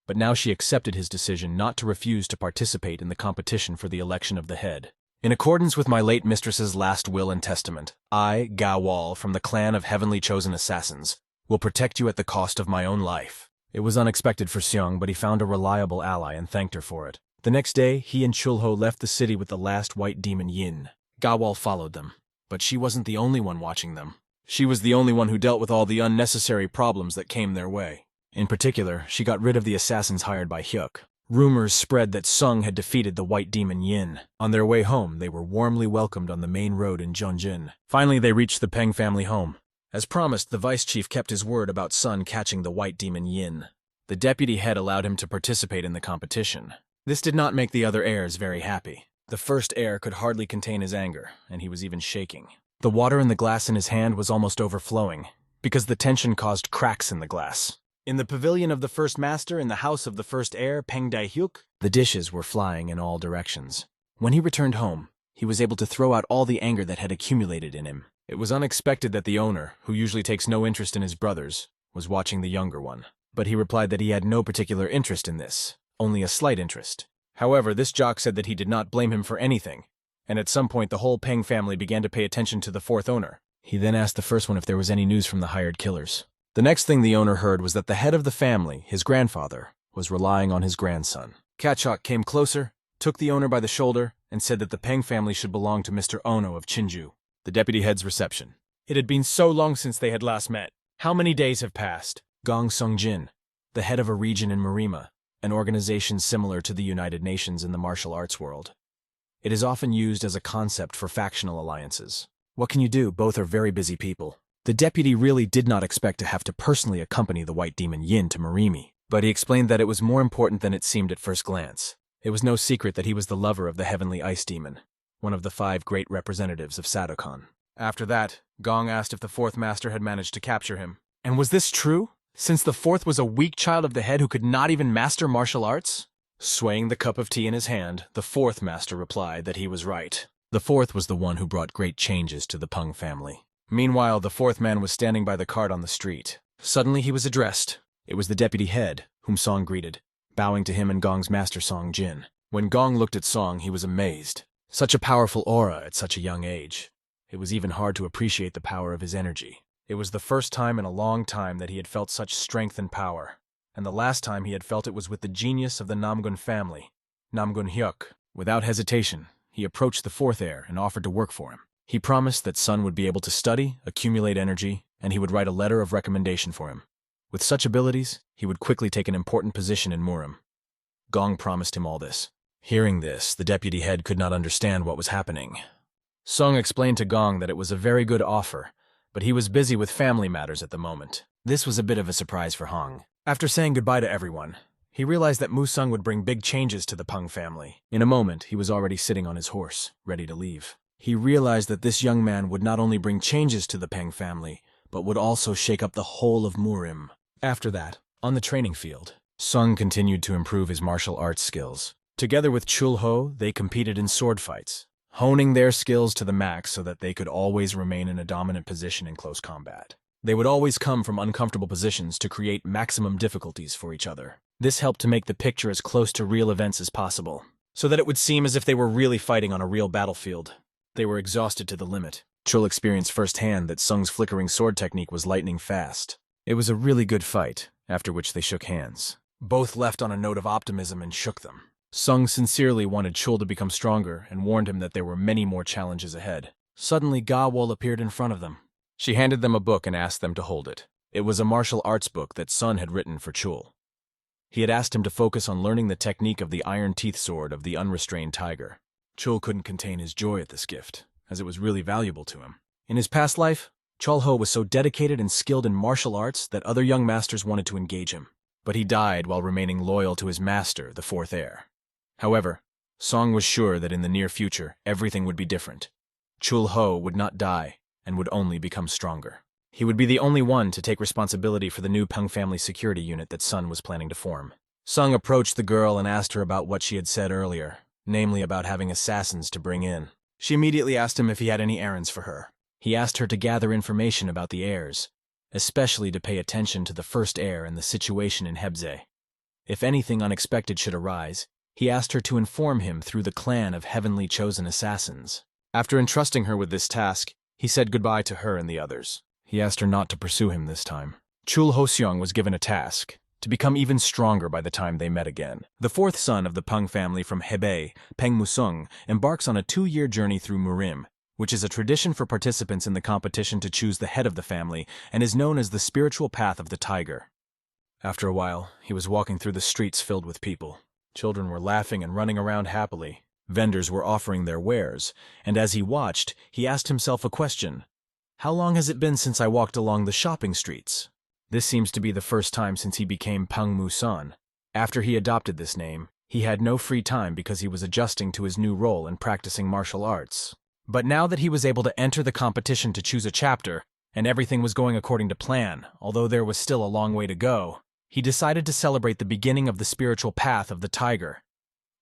But now she accepted his decision not to refuse to participate in the competition for the election of the head. In accordance with my late mistress's last will and testament, I, Gawal, from the clan of heavenly chosen assassins, will protect you at the cost of my own life. It was unexpected for Seong, but he found a reliable ally and thanked her for it. The next day, he and Chulho left the city with the last white demon Yin. Gawal followed them, but she wasn't the only one watching them. She was the only one who dealt with all the unnecessary problems that came their way. In particular, she got rid of the assassins hired by Hyuk. Rumors spread that Sung had defeated the white demon Yin. On their way home, they were warmly welcomed on the main road in Jeonjin. Finally, they reached the Peng family home. As promised, the vice chief kept his word about Sun catching the white demon Yin. The deputy head allowed him to participate in the competition. This did not make the other heirs very happy. The first heir could hardly contain his anger, and he was even shaking. The water in the glass in his hand was almost overflowing, because the tension caused cracks in the glass. In the pavilion of the first master in the house of the first heir, Peng Dae-hyuk, the dishes were flying in all directions. When he returned home, he was able to throw out all the anger that had accumulated in him. It was unexpected that the owner, who usually takes no interest in his brothers, was watching the younger one. But he replied that he had no particular interest in this, only a slight interest. However, this jock said that he did not blame him for anything, and at some point the whole Peng family began to pay attention to the fourth owner. He then asked the first one if there was any news from the hired killers. The next thing the owner heard was that the head of the family, his grandfather, was relying on his grandson. Kachok came closer, took the owner by the shoulder, and said that the Peng family should belong to Mr. Ono of Chinju. The deputy head's reception. It had been so long since they had last met. How many days have passed? Gong Songjin, the head of a region in Marima, an organization similar to the United Nations in the martial arts world. It is often used as a concept for factional alliances. What can you do? Both are very busy people. The deputy really did not expect to have to personally accompany the white demon Yin to Marimi, but he explained that it was more important than it seemed at first glance. It was no secret that he was the lover of the heavenly ice demon, one of the 5 great representatives of Sadokan. After that, Gong asked if the fourth master had managed to capture him. And was this true? Since the fourth was a weak child of the head who could not even master martial arts? Swaying the cup of tea in his hand, the fourth master replied that he was right. The fourth was the one who brought great changes to the Pung family. Meanwhile, the fourth man was standing by the cart on the street. Suddenly he was addressed. It was the deputy head, whom Song greeted, bowing to him and Gong's master Song Jin. When Gong looked at Song, he was amazed. Such a powerful aura at such a young age. It was even hard to appreciate the power of his energy. It was the first time in a long time that he had felt such strength and power, and the last time he had felt it was with the genius of the Namgun family, Namgun Hyuk. Without hesitation, he approached the fourth heir and offered to work for him. He promised that Sun would be able to study, accumulate energy, and he would write a letter of recommendation for him. With such abilities, he would quickly take an important position in Murim. Gong promised him all this. Hearing this, the deputy head could not understand what was happening. Song explained to Gong that it was a very good offer, but he was busy with family matters at the moment. This was a bit of a surprise for Hong. After saying goodbye to everyone, he realized that Musung would bring big changes to the Pung family. In a moment, he was already sitting on his horse, ready to leave. He realized that this young man would not only bring changes to the Peng family, but would also shake up the whole of Murim. After that, on the training field, Sung continued to improve his martial arts skills. Together with Chul Ho, they competed in sword fights, honing their skills to the max so that they could always remain in a dominant position in close combat. They would always come from uncomfortable positions to create maximum difficulties for each other. This helped to make the picture as close to real events as possible, so that it would seem as if they were really fighting on a real battlefield. They were exhausted to the limit. Chul experienced firsthand that Sung's flickering sword technique was lightning fast. It was a really good fight, after which they shook hands. Both left on a note of optimism and shook them. Sung sincerely wanted Chul to become stronger and warned him that there were many more challenges ahead. Suddenly, Gawol appeared in front of them. She handed them a book and asked them to hold it. It was a martial arts book that Sun had written for Chul. He had asked him to focus on learning the technique of the iron teeth sword of the unrestrained tiger. Chul couldn't contain his joy at this gift, as it was really valuable to him. In his past life, Chul Ho was so dedicated and skilled in martial arts that other young masters wanted to engage him. But he died while remaining loyal to his master, the fourth heir. However, Song was sure that in the near future, everything would be different. Chul Ho would not die and would only become stronger. He would be the only one to take responsibility for the new Pung family security unit that Sun was planning to form. Sung approached the girl and asked her about what she had said earlier, namely about having assassins to bring in. She immediately asked him if he had any errands for her. He asked her to gather information about the heirs, especially to pay attention to the first heir and the situation in Hebze. If anything unexpected should arise, he asked her to inform him through the clan of heavenly chosen assassins. After entrusting her with this task, he said goodbye to her and the others. He asked her not to pursue him this time. Chul Hoseong was given a task, to become even stronger by the time they met again. The fourth son of the Pung family from Hebei, Peng Musung, embarks on a 2-year journey through Murim, which is a tradition for participants in the competition to choose the head of the family and is known as the spiritual path of the tiger. After a while, he was walking through the streets filled with people. Children were laughing and running around happily. Vendors were offering their wares, and as he watched, he asked himself a question. How long has it been since I walked along the shopping streets? This seems to be the first time since he became Pung Musan. After he adopted this name, he had no free time because he was adjusting to his new role and practicing martial arts. But now that he was able to enter the competition to choose a chapter, and everything was going according to plan, although there was still a long way to go, he decided to celebrate the beginning of the spiritual path of the tiger.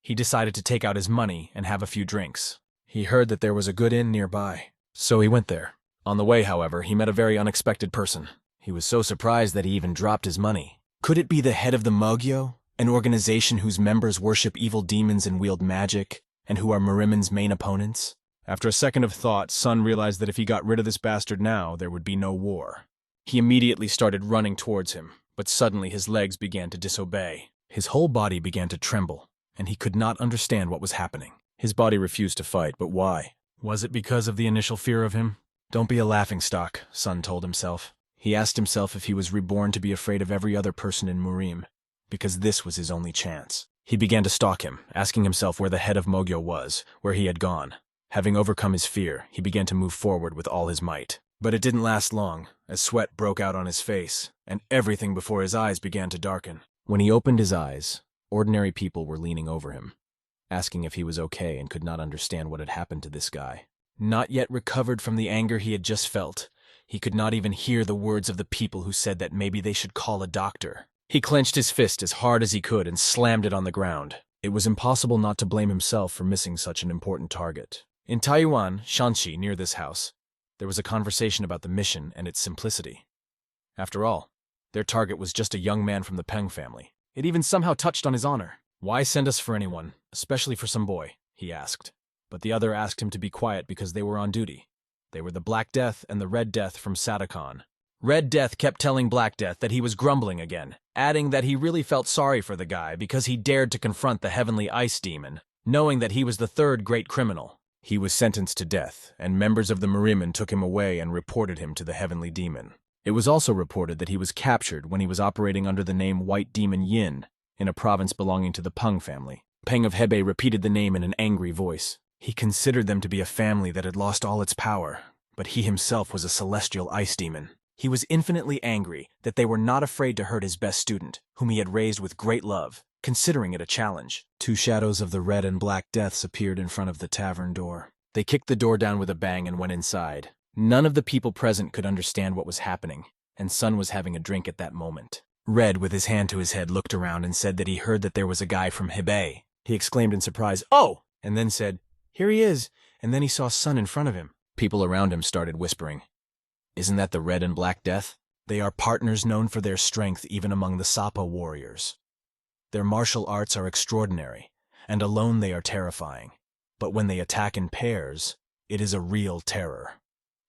He decided to take out his money and have a few drinks. He heard that there was a good inn nearby, so he went there. On the way, however, he met a very unexpected person. He was so surprised that he even dropped his money. Could it be the head of the Mogyo, an organization whose members worship evil demons and wield magic, and who are Marimin's main opponents? After a second of thought, Sun realized that if he got rid of this bastard now, there would be no war. He immediately started running towards him, but suddenly his legs began to disobey. His whole body began to tremble, and he could not understand what was happening. His body refused to fight, but why? Was it because of the initial fear of him? Don't be a laughingstock, Sun told himself. He asked himself if he was reborn to be afraid of every other person in Murim, because this was his only chance. He began to stalk him, asking himself where the head of Mogyo was, where he had gone. Having overcome his fear, he began to move forward with all his might. But it didn't last long, as sweat broke out on his face, and everything before his eyes began to darken. When he opened his eyes, ordinary people were leaning over him, asking if he was okay and could not understand what had happened to this guy. Not yet recovered from the anger he had just felt, he could not even hear the words of the people who said that maybe they should call a doctor. He clenched his fist as hard as he could and slammed it on the ground. It was impossible not to blame himself for missing such an important target. In Taiyuan, Shanxi, near this house, there was a conversation about the mission and its simplicity. After all, their target was just a young man from the Pung family. It even somehow touched on his honor. Why send us for anyone, especially for some boy? He asked. But the other asked him to be quiet because they were on duty. They were the Black Death and the Red Death from Sadakon. Red Death kept telling Black Death that he was grumbling again, adding that he really felt sorry for the guy because he dared to confront the Heavenly Ice Demon, knowing that he was the third great criminal. He was sentenced to death, and members of the Marimin took him away and reported him to the Heavenly Demon. It was also reported that he was captured when he was operating under the name White Demon Yin in a province belonging to the Pung family. Peng of Hebei repeated the name in an angry voice. He considered them to be a family that had lost all its power, but he himself was a celestial ice demon. He was infinitely angry that they were not afraid to hurt his best student, whom he had raised with great love, considering it a challenge. Two shadows of the Red and Black Deaths appeared in front of the tavern door. They kicked the door down with a bang and went inside. None of the people present could understand what was happening, and Sun was having a drink at that moment. Red, with his hand to his head, looked around and said that he heard that there was a guy from Hebei. He exclaimed in surprise, "Oh!" and then said, "Here he is," and then he saw Sun in front of him. People around him started whispering, "Isn't that the Red and Black Death? They are partners known for their strength even among the Sapa warriors. Their martial arts are extraordinary, and alone they are terrifying. But when they attack in pairs, it is a real terror.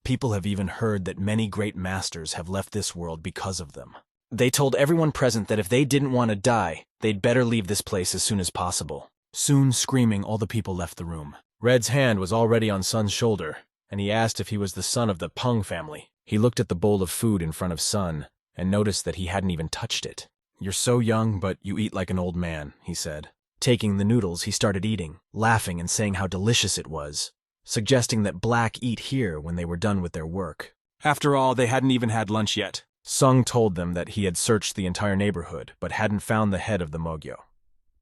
People have even heard that many great masters have left this world because of them." They told everyone present that if they didn't want to die, they'd better leave this place as soon as possible. Soon, screaming, all the people left the room. Red's hand was already on Sun's shoulder, and he asked if he was the son of the Pung family. He looked at the bowl of food in front of Sun and noticed that he hadn't even touched it. "You're so young, but you eat like an old man," he said. Taking the noodles, he started eating, laughing and saying how delicious it was, suggesting that Black eat here when they were done with their work. After all, they hadn't even had lunch yet. Sung told them that he had searched the entire neighborhood, but hadn't found the head of the Mogyo.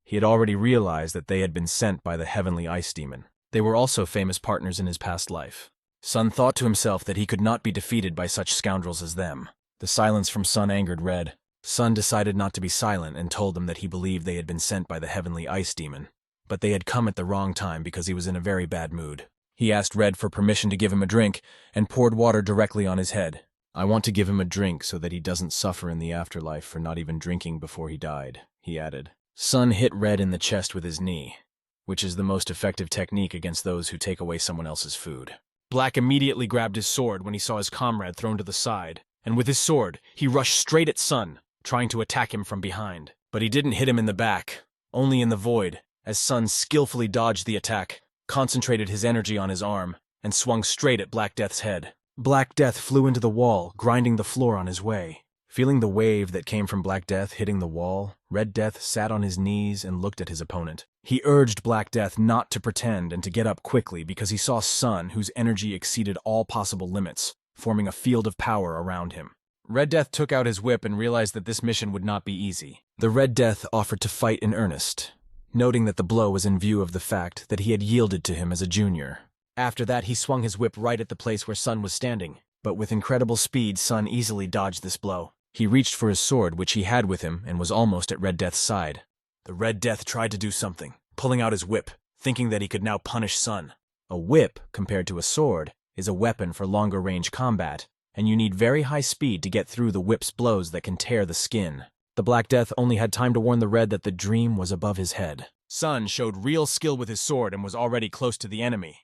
He had already realized that they had been sent by the Heavenly Ice Demon. They were also famous partners in his past life. Sun thought to himself that he could not be defeated by such scoundrels as them. The silence from Sun angered Red. Sun decided not to be silent and told them that he believed they had been sent by the Heavenly Ice Demon, but they had come at the wrong time because he was in a very bad mood. He asked Red for permission to give him a drink and poured water directly on his head. "I want to give him a drink so that he doesn't suffer in the afterlife for not even drinking before he died," he added. Sun hit Red in the chest with his knee, which is the most effective technique against those who take away someone else's food. Black immediately grabbed his sword when he saw his comrade thrown to the side, and with his sword, he rushed straight at Sun, trying to attack him from behind. But he didn't hit him in the back, only in the void, as Sun skillfully dodged the attack, concentrated his energy on his arm, and swung straight at Black Death's head. Black Death flew into the wall, grinding the floor on his way. Feeling the wave that came from Black Death hitting the wall, Red Death sat on his knees and looked at his opponent. He urged Black Death not to pretend and to get up quickly because he saw Sun, whose energy exceeded all possible limits, forming a field of power around him. Red Death took out his whip and realized that this mission would not be easy. The Red Death offered to fight in earnest, noting that the blow was in view of the fact that he had yielded to him as a junior. After that, he swung his whip right at the place where Sun was standing, but with incredible speed, Sun easily dodged this blow. He reached for his sword, which he had with him, and was almost at Red Death's side. The Red Death tried to do something, pulling out his whip, thinking that he could now punish Sun. A whip, compared to a sword, is a weapon for longer-range combat, and you need very high speed to get through the whip's blows that can tear the skin. The Black Death only had time to warn the Red that the dream was above his head. Sun showed real skill with his sword and was already close to the enemy.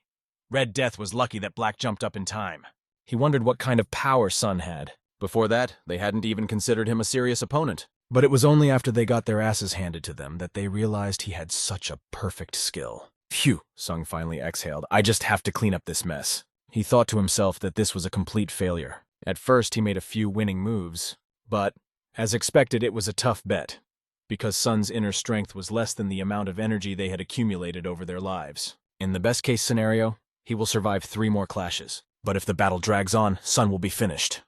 Red Death was lucky that Black jumped up in time. He wondered what kind of power Sun had. Before that, they hadn't even considered him a serious opponent. But it was only after they got their asses handed to them that they realized he had such a perfect skill. Phew, Sung finally exhaled. I just have to clean up this mess. He thought to himself that this was a complete failure. At first, he made a few winning moves, but, as expected, it was a tough bet, because Sun's inner strength was less than the amount of energy they had accumulated over their lives. In the best-case scenario, he will survive 3 more clashes. But if the battle drags on, Sun will be finished.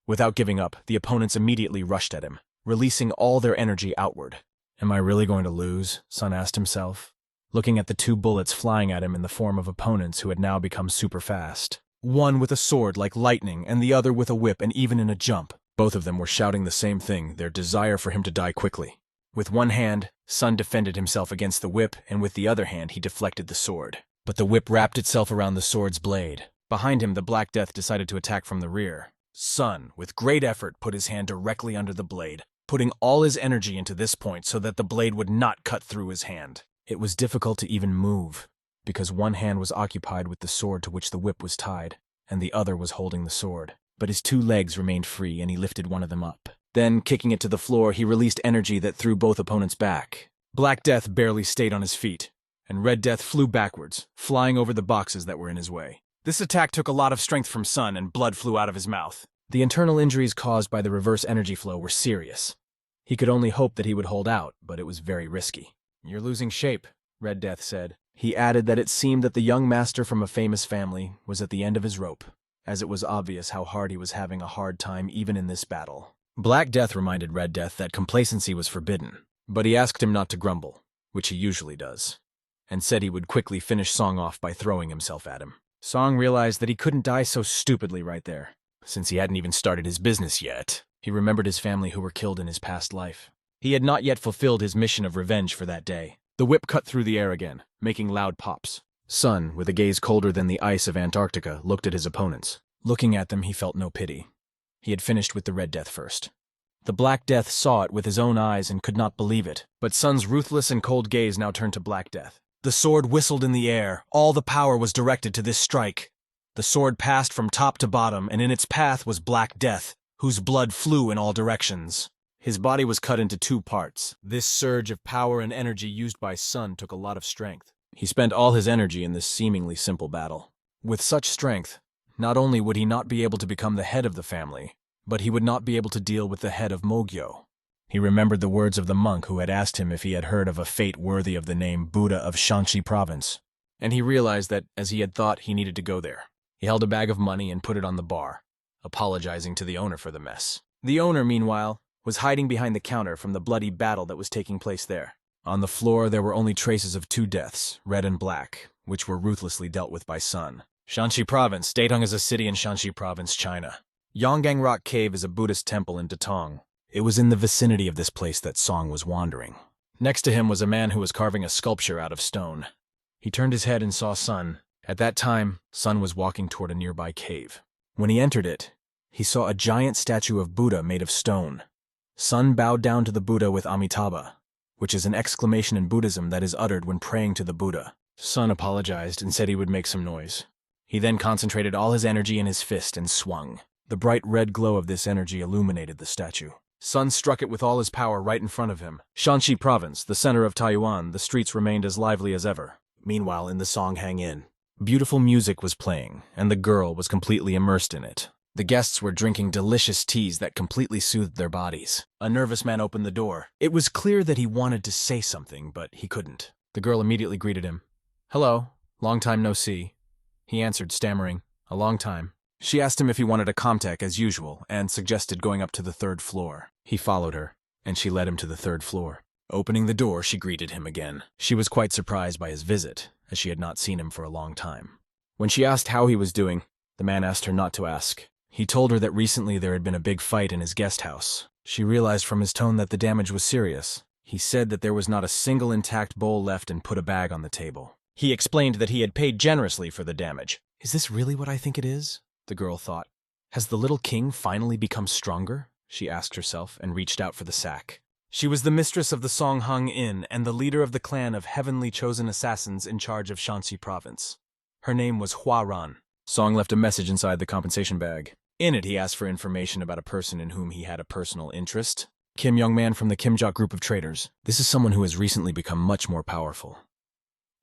Without giving up, the opponents immediately rushed at him, releasing all their energy outward. Am I really going to lose? Sun asked himself, looking at the 2 bullets flying at him in the form of opponents who had now become super fast. One with a sword like lightning, and the other with a whip and even in a jump. Both of them were shouting the same thing, their desire for him to die quickly. With one hand, Sun defended himself against the whip, and with the other hand he deflected the sword. But the whip wrapped itself around the sword's blade. Behind him, the Black Death decided to attack from the rear. Sun, with great effort, put his hand directly under the blade, putting all his energy into this point so that the blade would not cut through his hand. It was difficult to even move, because one hand was occupied with the sword to which the whip was tied, and the other was holding the sword. But his 2 legs remained free, and he lifted one of them up. Then, kicking it to the floor, he released energy that threw both opponents back. Black Death barely stayed on his feet, and Red Death flew backwards, flying over the boxes that were in his way. This attack took a lot of strength from Sun, and blood flew out of his mouth. The internal injuries caused by the reverse energy flow were serious. He could only hope that he would hold out, but it was very risky. You're losing shape, Red Death said. He added that it seemed that the young master from a famous family was at the end of his rope, as it was obvious how hard he was having a hard time even in this battle. Black Death reminded Red Death that complacency was forbidden, but he asked him not to grumble, which he usually does, and said he would quickly finish Song off by throwing himself at him. Song realized that he couldn't die so stupidly right there, since he hadn't even started his business yet. He remembered his family who were killed in his past life. He had not yet fulfilled his mission of revenge for that day. The whip cut through the air again, making loud pops. Sun, with a gaze colder than the ice of Antarctica, looked at his opponents. Looking at them, he felt no pity. He had finished with the Red Death first. The Black Death saw it with his own eyes and could not believe it, but Sun's ruthless and cold gaze now turned to Black Death. The sword whistled in the air. All the power was directed to this strike. The sword passed from top to bottom, and in its path was Black Death, whose blood flew in all directions. His body was cut into 2 parts. This surge of power and energy used by Sun took a lot of strength. He spent all his energy in this seemingly simple battle. With such strength, not only would he not be able to become the head of the family, but he would not be able to deal with the head of Mogyo. He remembered the words of the monk who had asked him if he had heard of a fate worthy of the name Buddha of Shanxi province, and he realized that, as he had thought, he needed to go there. He held a bag of money and put it on the bar, apologizing to the owner for the mess. The owner, meanwhile, was hiding behind the counter from the bloody battle that was taking place there. On the floor, there were only traces of 2 deaths, red and black, which were ruthlessly dealt with by Sun. Shanxi Province. Datong is a city in Shanxi Province, China. Yonggang Rock Cave is a Buddhist temple in Datong. It was in the vicinity of this place that Song was wandering. Next to him was a man who was carving a sculpture out of stone. He turned his head and saw Sun. At that time, Sun was walking toward a nearby cave. When he entered it, he saw a giant statue of Buddha made of stone. Sun bowed down to the Buddha with Amitabha, which is an exclamation in Buddhism that is uttered when praying to the Buddha. Sun apologized and said he would make some noise. He then concentrated all his energy in his fist and swung. The bright red glow of this energy illuminated the statue. Sun struck it with all his power right in front of him. Shanxi Province, the center of Taiwan, the streets remained as lively as ever. Meanwhile, in the Songhang Inn, beautiful music was playing, and the girl was completely immersed in it. The guests were drinking delicious teas that completely soothed their bodies. A nervous man opened the door. It was clear that he wanted to say something, but he couldn't. The girl immediately greeted him. "Hello, long time no see." He answered, stammering, "A long time." She asked him if he wanted a comtech as usual, and suggested going up to the 3rd floor. He followed her, and she led him to the 3rd floor. Opening the door, she greeted him again. She was quite surprised by his visit, as she had not seen him for a long time. When she asked how he was doing, the man asked her not to ask. He told her that recently there had been a big fight in his guest house. She realized from his tone that the damage was serious. He said that there was not a single intact bowl left and put a bag on the table. He explained that he had paid generously for the damage. Is this really what I think it is? The girl thought. Has the little king finally become stronger? She asked herself and reached out for the sack. She was the mistress of the Songhung Inn and the leader of the clan of heavenly chosen assassins in charge of Shanxi province. Her name was Hua Ran. Song left a message inside the compensation bag. In it, he asked for information about a person in whom he had a personal interest. Kim, young man from the Kimjok group of traitors. This is someone who has recently become much more powerful.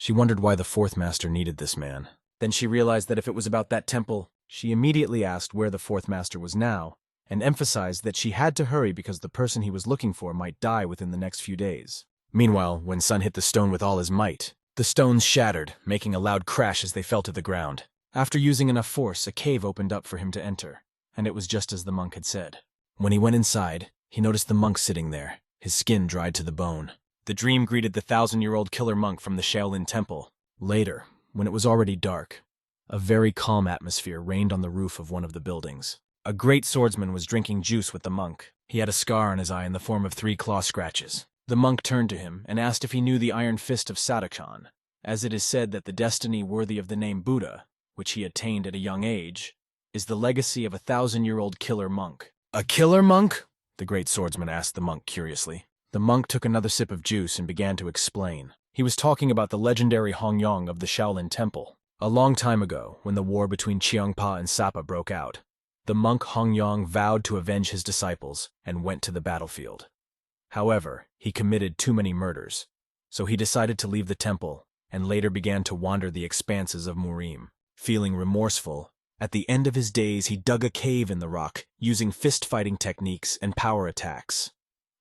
She wondered why the fourth master needed this man. Then she realized that if it was about that temple, she immediately asked where the fourth master was now, and emphasized that she had to hurry because the person he was looking for might die within the next few days. Meanwhile, when Sun hit the stone with all his might, the stones shattered, making a loud crash as they fell to the ground. After using enough force, a cave opened up for him to enter, and it was just as the monk had said. When he went inside, he noticed the monk sitting there, his skin dried to the bone. The dream greeted the 1,000-year-old killer monk from the Shaolin temple. Later, when it was already dark, a very calm atmosphere reigned on the roof of one of the buildings. A great swordsman was drinking juice with the monk. He had a scar on his eye in the form of 3 claw scratches. The monk turned to him and asked if he knew the Iron Fist of Sadakhan, as it is said that the destiny worthy of the name Buddha, which he attained at a young age, is the legacy of a 1,000-year-old killer monk. A killer monk? The great swordsman asked the monk curiously. The monk took another sip of juice and began to explain. He was talking about the legendary Hongyong of the Shaolin Temple. A long time ago, when the war between Chiangpa and Sapa broke out, the monk Hongyong vowed to avenge his disciples and went to the battlefield. However, he committed too many murders, so he decided to leave the temple and later began to wander the expanses of Murim. Feeling remorseful, at the end of his days he dug a cave in the rock using fist-fighting techniques and power attacks.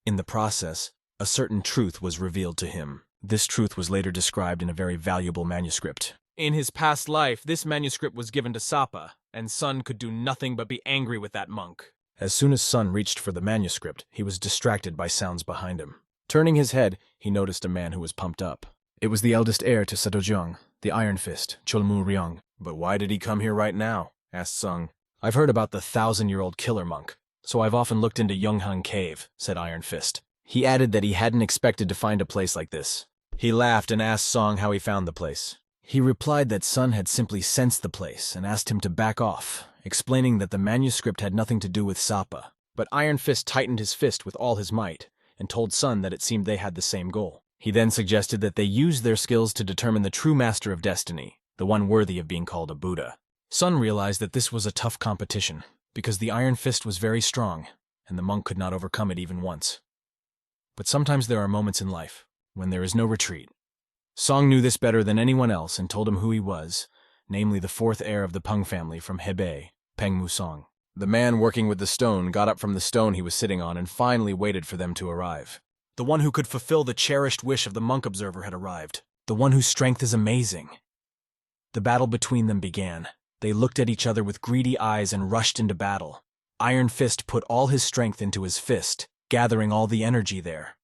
In the process, a certain truth was revealed to him. This truth was later described in a very valuable manuscript. In his past life, this manuscript was given to Sapa, and Sun could do nothing but be angry with that monk. As soon as Sun reached for the manuscript, he was distracted by sounds behind him. Turning his head, he noticed a man who was pumped up. It was the eldest heir to Sadojong, the Iron Fist, Cholmu Ryong. But why did he come here right now? Asked Sung. I've heard about the 1,000-year-old killer monk, so I've often looked into Yonghang Cave, said Iron Fist. He added that he hadn't expected to find a place like this. He laughed and asked Song how he found the place. He replied that Sun had simply sensed the place and asked him to back off, explaining that the manuscript had nothing to do with Sapa. But Iron Fist tightened his fist with all his might and told Sun that it seemed they had the same goal. He then suggested that they use their skills to determine the true master of destiny, the one worthy of being called a Buddha. Sun realized that this was a tough competition, because the Iron Fist was very strong, and the monk could not overcome it even once. But sometimes there are moments in life when there is no retreat. Song knew this better than anyone else and told him who he was, namely the 4th heir of the Pung family from Hebei, Peng Musong. The man working with the stone got up from the stone he was sitting on and finally waited for them to arrive. The one who could fulfill the cherished wish of the monk observer had arrived, the one whose strength is amazing. The battle between them began. They looked at each other with greedy eyes and rushed into battle. Iron Fist put all his strength into his fist, gathering all the energy there.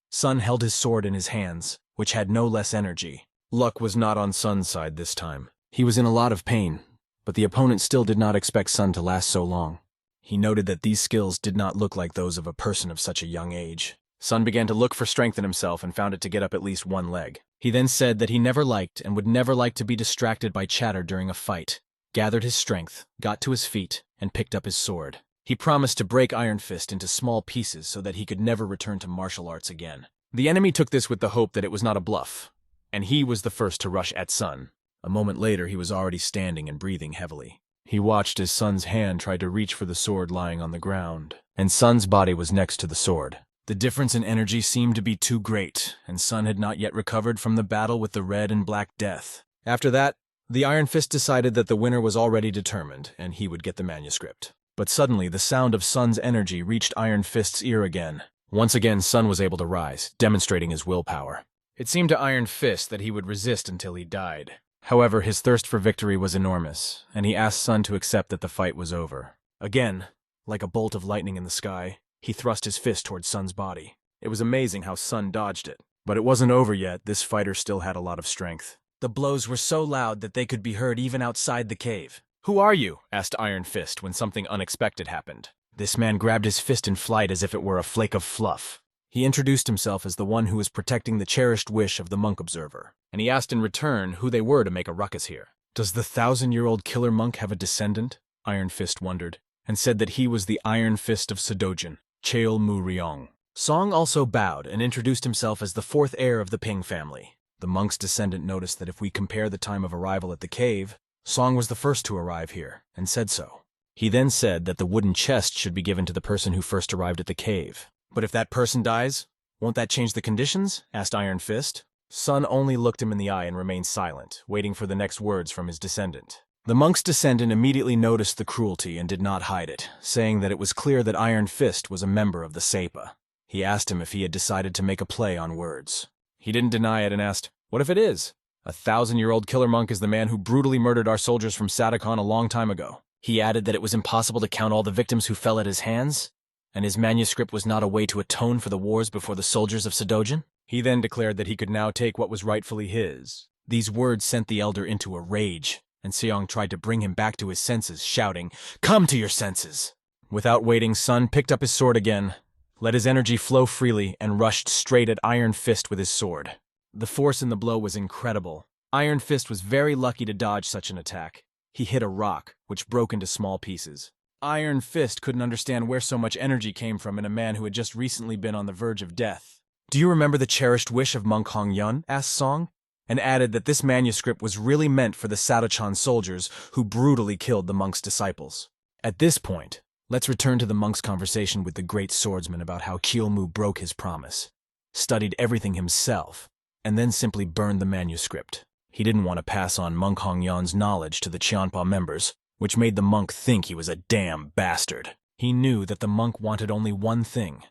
Sun held his sword in his hands, which had no less energy. Luck was not on Sun's side this time. He was in a lot of pain, but the opponent still did not expect Sun to last so long. He noted that these skills did not look like those of a person of such a young age. Sun began to look for strength in himself and found it to get up at least one leg. He then said that he never liked and would never like to be distracted by chatter during a fight, gathered his strength, got to his feet, and picked up his sword. He promised to break Iron Fist into small pieces so that he could never return to martial arts again. The enemy took this with the hope that it was not a bluff, and he was the first to rush at Sun. A moment later, he was already standing and breathing heavily. He watched as Sun's hand tried to reach for the sword lying on the ground, and Sun's body was next to the sword. The difference in energy seemed to be too great, and Sun had not yet recovered from the battle with the Red and Black Death. After that, the Iron Fist decided that the winner was already determined, and he would get the manuscript. But suddenly, the sound of Sun's energy reached Iron Fist's ear again. Once again, Sun was able to rise, demonstrating his willpower. It seemed to Iron Fist that he would resist until he died. However, his thirst for victory was enormous, and he asked Sun to accept that the fight was over. Again, like a bolt of lightning in the sky, he thrust his fist towards Sun's body. It was amazing how Sun dodged it. But it wasn't over yet. This fighter still had a lot of strength. The blows were so loud that they could be heard even outside the cave. "Who are you?" asked Iron Fist when something unexpected happened. This man grabbed his fist in flight as if it were a flake of fluff. He introduced himself as the one who was protecting the cherished wish of the monk observer, and he asked in return who they were to make a ruckus here. Does the 1,000-year-old killer monk have a descendant? Iron Fist wondered, and said that he was the Iron Fist of Sedojin, Cheol Mu Ryong. Song also bowed and introduced himself as the fourth heir of the Ping family. The monk's descendant noticed that if we compare the time of arrival at the cave, Song was the first to arrive here, and said so. He then said that the wooden chest should be given to the person who first arrived at the cave. But if that person dies, won't that change the conditions? Asked Iron Fist. Sun only looked him in the eye and remained silent, waiting for the next words from his descendant. The monk's descendant immediately noticed the cruelty and did not hide it, saying that it was clear that Iron Fist was a member of the Sapa. He asked him if he had decided to make a play on words. He didn't deny it and asked, "What if it is? A 1,000-year-old killer monk is the man who brutally murdered our soldiers from Sadakon a long time ago." He added that it was impossible to count all the victims who fell at his hands, and his manuscript was not a way to atone for the wars before the soldiers of Sedojin. He then declared that he could now take what was rightfully his. These words sent the elder into a rage, and Seong tried to bring him back to his senses, shouting, "Come to your senses!" Without waiting, Sun picked up his sword again, let his energy flow freely, and rushed straight at Iron Fist with his sword. The force in the blow was incredible. Iron Fist was very lucky to dodge such an attack. He hit a rock, which broke into small pieces. Iron Fist couldn't understand where so much energy came from in a man who had just recently been on the verge of death. "Do you remember the cherished wish of Monk Hong Yun?" asked Song, and added that this manuscript was really meant for the Sadochan soldiers who brutally killed the monk's disciples. At this point, let's return to the monk's conversation with the great swordsman about how Kiyomu broke his promise, studied everything himself, and then simply burned the manuscript. He didn't want to pass on Monk Hong Yun's knowledge to the Qianpa members, which made the monk think he was a damn bastard. He knew that the monk wanted only one thing: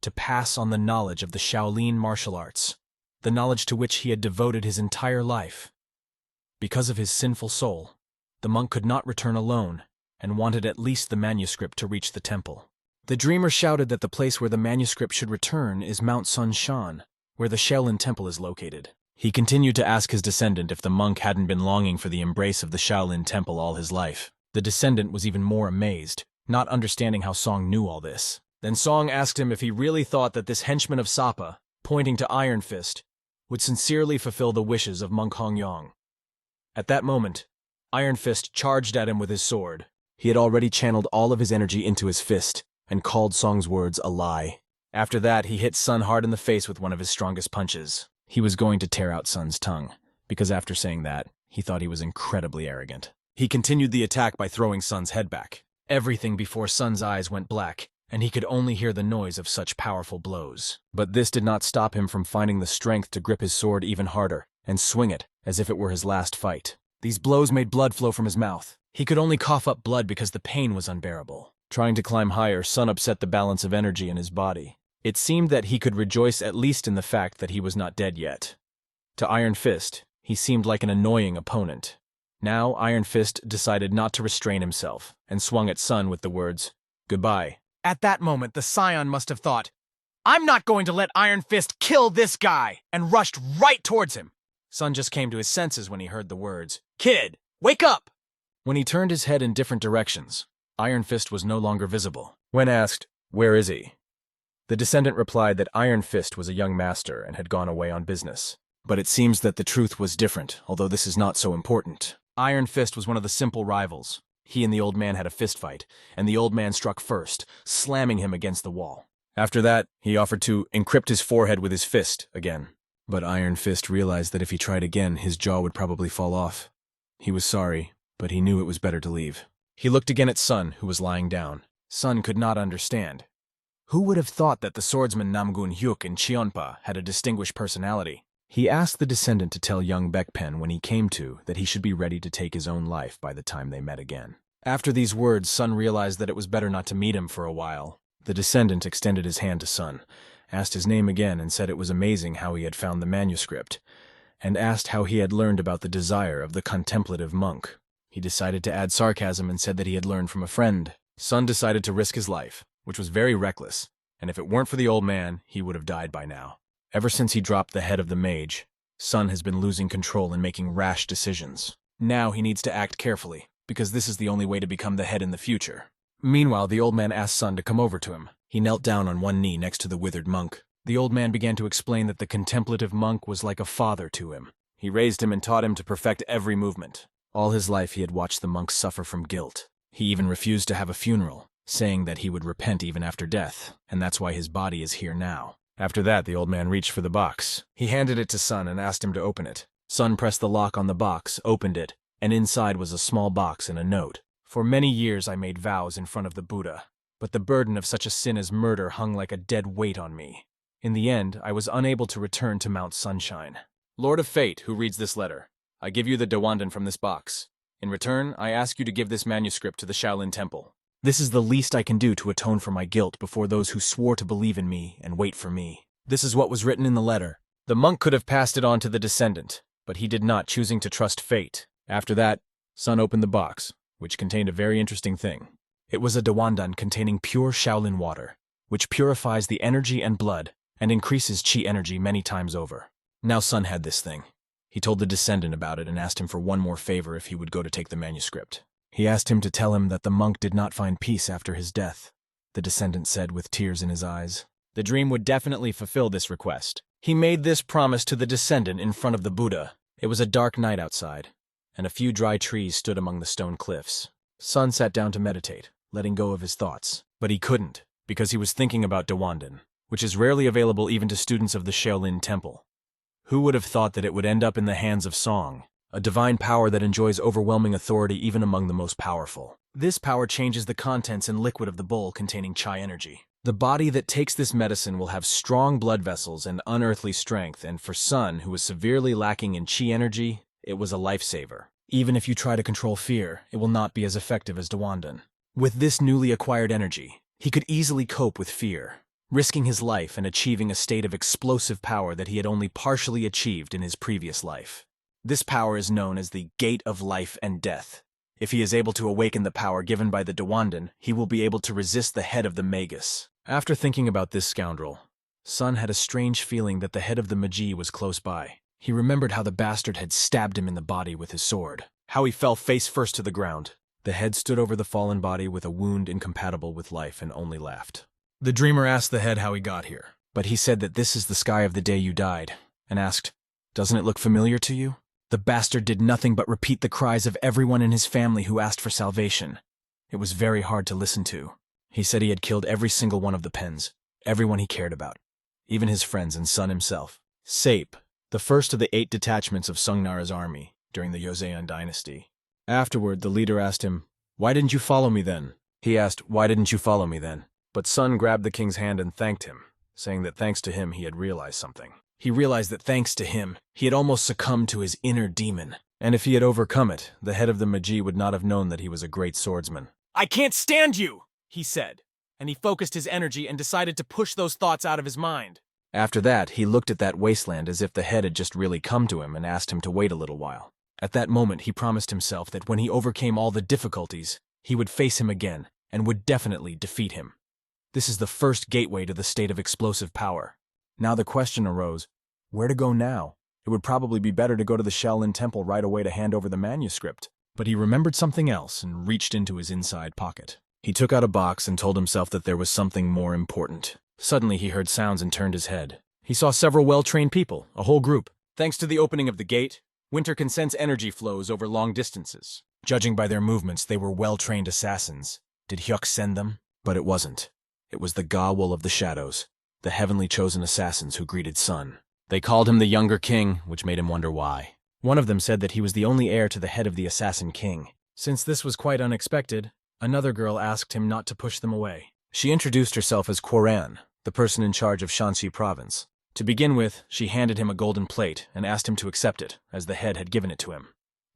to pass on the knowledge of the Shaolin martial arts, the knowledge to which he had devoted his entire life. Because of his sinful soul, the monk could not return alone, and wanted at least the manuscript to reach the temple. The dreamer shouted that the place where the manuscript should return is Mount Sun Shan, where the Shaolin temple is located. He continued to ask his descendant if the monk hadn't been longing for the embrace of the Shaolin temple all his life. The descendant was even more amazed, not understanding how Song knew all this. Then Song asked him if he really thought that this henchman of Sapa, pointing to Iron Fist, would sincerely fulfill the wishes of Monk Hong Yong. At that moment, Iron Fist charged at him with his sword. He had already channeled all of his energy into his fist, and called Song's words a lie. After that, he hit Sun hard in the face with one of his strongest punches. He was going to tear out Sun's tongue, because after saying that, he thought he was incredibly arrogant. He continued the attack by throwing Sun's head back. Everything before Sun's eyes went black, and he could only hear the noise of such powerful blows. But this did not stop him from finding the strength to grip his sword even harder, and swing it as if it were his last fight. These blows made blood flow from his mouth. He could only cough up blood because the pain was unbearable. Trying to climb higher, Sun upset the balance of energy in his body. It seemed that he could rejoice at least in the fact that he was not dead yet. To Iron Fist, he seemed like an annoying opponent. Now Iron Fist decided not to restrain himself, and swung at Sun with the words, "Goodbye." At that moment, the Scion must have thought, "I'm not going to let Iron Fist kill this guy," and rushed right towards him. Sun just came to his senses when he heard the words, "Kid, wake up!" When he turned his head in different directions, Iron Fist was no longer visible. When asked, "Where is he?" the descendant replied that Iron Fist was a young master and had gone away on business. But it seems that the truth was different, although this is not so important. Iron Fist was one of the simple rivals. He and the old man had a fist fight, and the old man struck first, slamming him against the wall. After that, he offered to encrypt his forehead with his fist again. But Iron Fist realized that if he tried again, his jaw would probably fall off. He was sorry, but he knew it was better to leave. He looked again at Sun, who was lying down. Sun could not understand. Who would have thought that the swordsman Namgun Hyuk in Cheonpa had a distinguished personality? He asked the descendant to tell young Baekpen when he came to that he should be ready to take his own life by the time they met again. After these words, Sun realized that it was better not to meet him for a while. The descendant extended his hand to Sun, asked his name again and said it was amazing how he had found the manuscript, and asked how he had learned about the desire of the contemplative monk. He decided to add sarcasm and said that he had learned from a friend. Sun decided to risk his life, which was very reckless, and if it weren't for the old man, he would have died by now. Ever since he dropped the head of the mage, Sun has been losing control and making rash decisions. Now he needs to act carefully, because this is the only way to become the head in the future. Meanwhile, the old man asked Sun to come over to him. He knelt down on one knee next to the withered monk. The old man began to explain that the contemplative monk was like a father to him. He raised him and taught him to perfect every movement. All his life he had watched the monk suffer from guilt. He even refused to have a funeral, saying that he would repent even after death, and that's why his body is here now. After that, the old man reached for the box. He handed it to Sun and asked him to open it. Sun pressed the lock on the box, opened it, and inside was a small box and a note. For many years I made vows in front of the Buddha, but the burden of such a sin as murder hung like a dead weight on me. In the end, I was unable to return to Mount Sunshine. Lord of Fate, who reads this letter, I give you the Dawandan from this box. In return, I ask you to give this manuscript to the Shaolin Temple. This is the least I can do to atone for my guilt before those who swore to believe in me and wait for me. This is what was written in the letter. The monk could have passed it on to the descendant, but he did not, choosing to trust fate. After that, Sun opened the box, which contained a very interesting thing. It was a Dawandan containing pure Shaolin water, which purifies the energy and blood and increases chi energy many times over. Now Sun had this thing. He told the descendant about it and asked him for one more favor if he would go to take the manuscript. He asked him to tell him that the monk did not find peace after his death. The descendant said with tears in his eyes. The dream would definitely fulfill this request. He made this promise to the descendant in front of the Buddha. It was a dark night outside, and a few dry trees stood among the stone cliffs. Sun sat down to meditate, letting go of his thoughts. But he couldn't, because he was thinking about Dawandan, which is rarely available even to students of the Shaolin Temple. Who would have thought that it would end up in the hands of Song, a divine power that enjoys overwhelming authority even among the most powerful? This power changes the contents and liquid of the bowl containing chi energy. The body that takes this medicine will have strong blood vessels and unearthly strength, and for Sun, who was severely lacking in chi energy, it was a lifesaver. Even if you try to control fear, it will not be as effective as Dawandan. With this newly acquired energy, he could easily cope with fear, risking his life and achieving a state of explosive power that he had only partially achieved in his previous life. This power is known as the Gate of Life and Death. If he is able to awaken the power given by the Dawandan, he will be able to resist the head of the Magus. After thinking about this scoundrel, Sun had a strange feeling that the head of the Magi was close by. He remembered how the bastard had stabbed him in the body with his sword, how he fell face first to the ground. The head stood over the fallen body with a wound incompatible with life and only laughed. The dreamer asked the head how he got here, but he said that this is the sky of the day you died, and asked, "Doesn't it look familiar to you?" The bastard did nothing but repeat the cries of everyone in his family who asked for salvation. It was very hard to listen to. He said he had killed every single one of the Pens, everyone he cared about, even his friends and Sun himself. Sape, the first of the 8 detachments of Sungnara's army during the Joseon dynasty. Afterward, the leader asked him, "Why didn't you follow me then?" He asked, "Why didn't you follow me then?" But Sun grabbed the king's hand and thanked him, saying that thanks to him he had realized something. He realized that thanks to him, he had almost succumbed to his inner demon. And if he had overcome it, the head of the Magi would not have known that he was a great swordsman. "I can't stand you," he said, and he focused his energy and decided to push those thoughts out of his mind. After that, he looked at that wasteland as if the head had just really come to him and asked him to wait a little while. At that moment, he promised himself that when he overcame all the difficulties, he would face him again and would definitely defeat him. This is the first gateway to the state of explosive power. Now the question arose, where to go now? It would probably be better to go to the Shaolin Temple right away to hand over the manuscript. But he remembered something else and reached into his inside pocket. He took out a box and told himself that there was something more important. Suddenly he heard sounds and turned his head. He saw several well-trained people, a whole group. Thanks to the opening of the gate, Winter can sense energy flows over long distances. Judging by their movements, they were well-trained assassins. Did Hyuk send them? But it wasn't. It was the Gawul of the Shadows, the heavenly chosen assassins who greeted Sun. They called him the Younger King, which made him wonder why. One of them said that he was the only heir to the head of the Assassin King. Since this was quite unexpected, another girl asked him not to push them away. She introduced herself as Quoran, the person in charge of Shanxi province. To begin with, she handed him a golden plate and asked him to accept it, as the head had given it to him.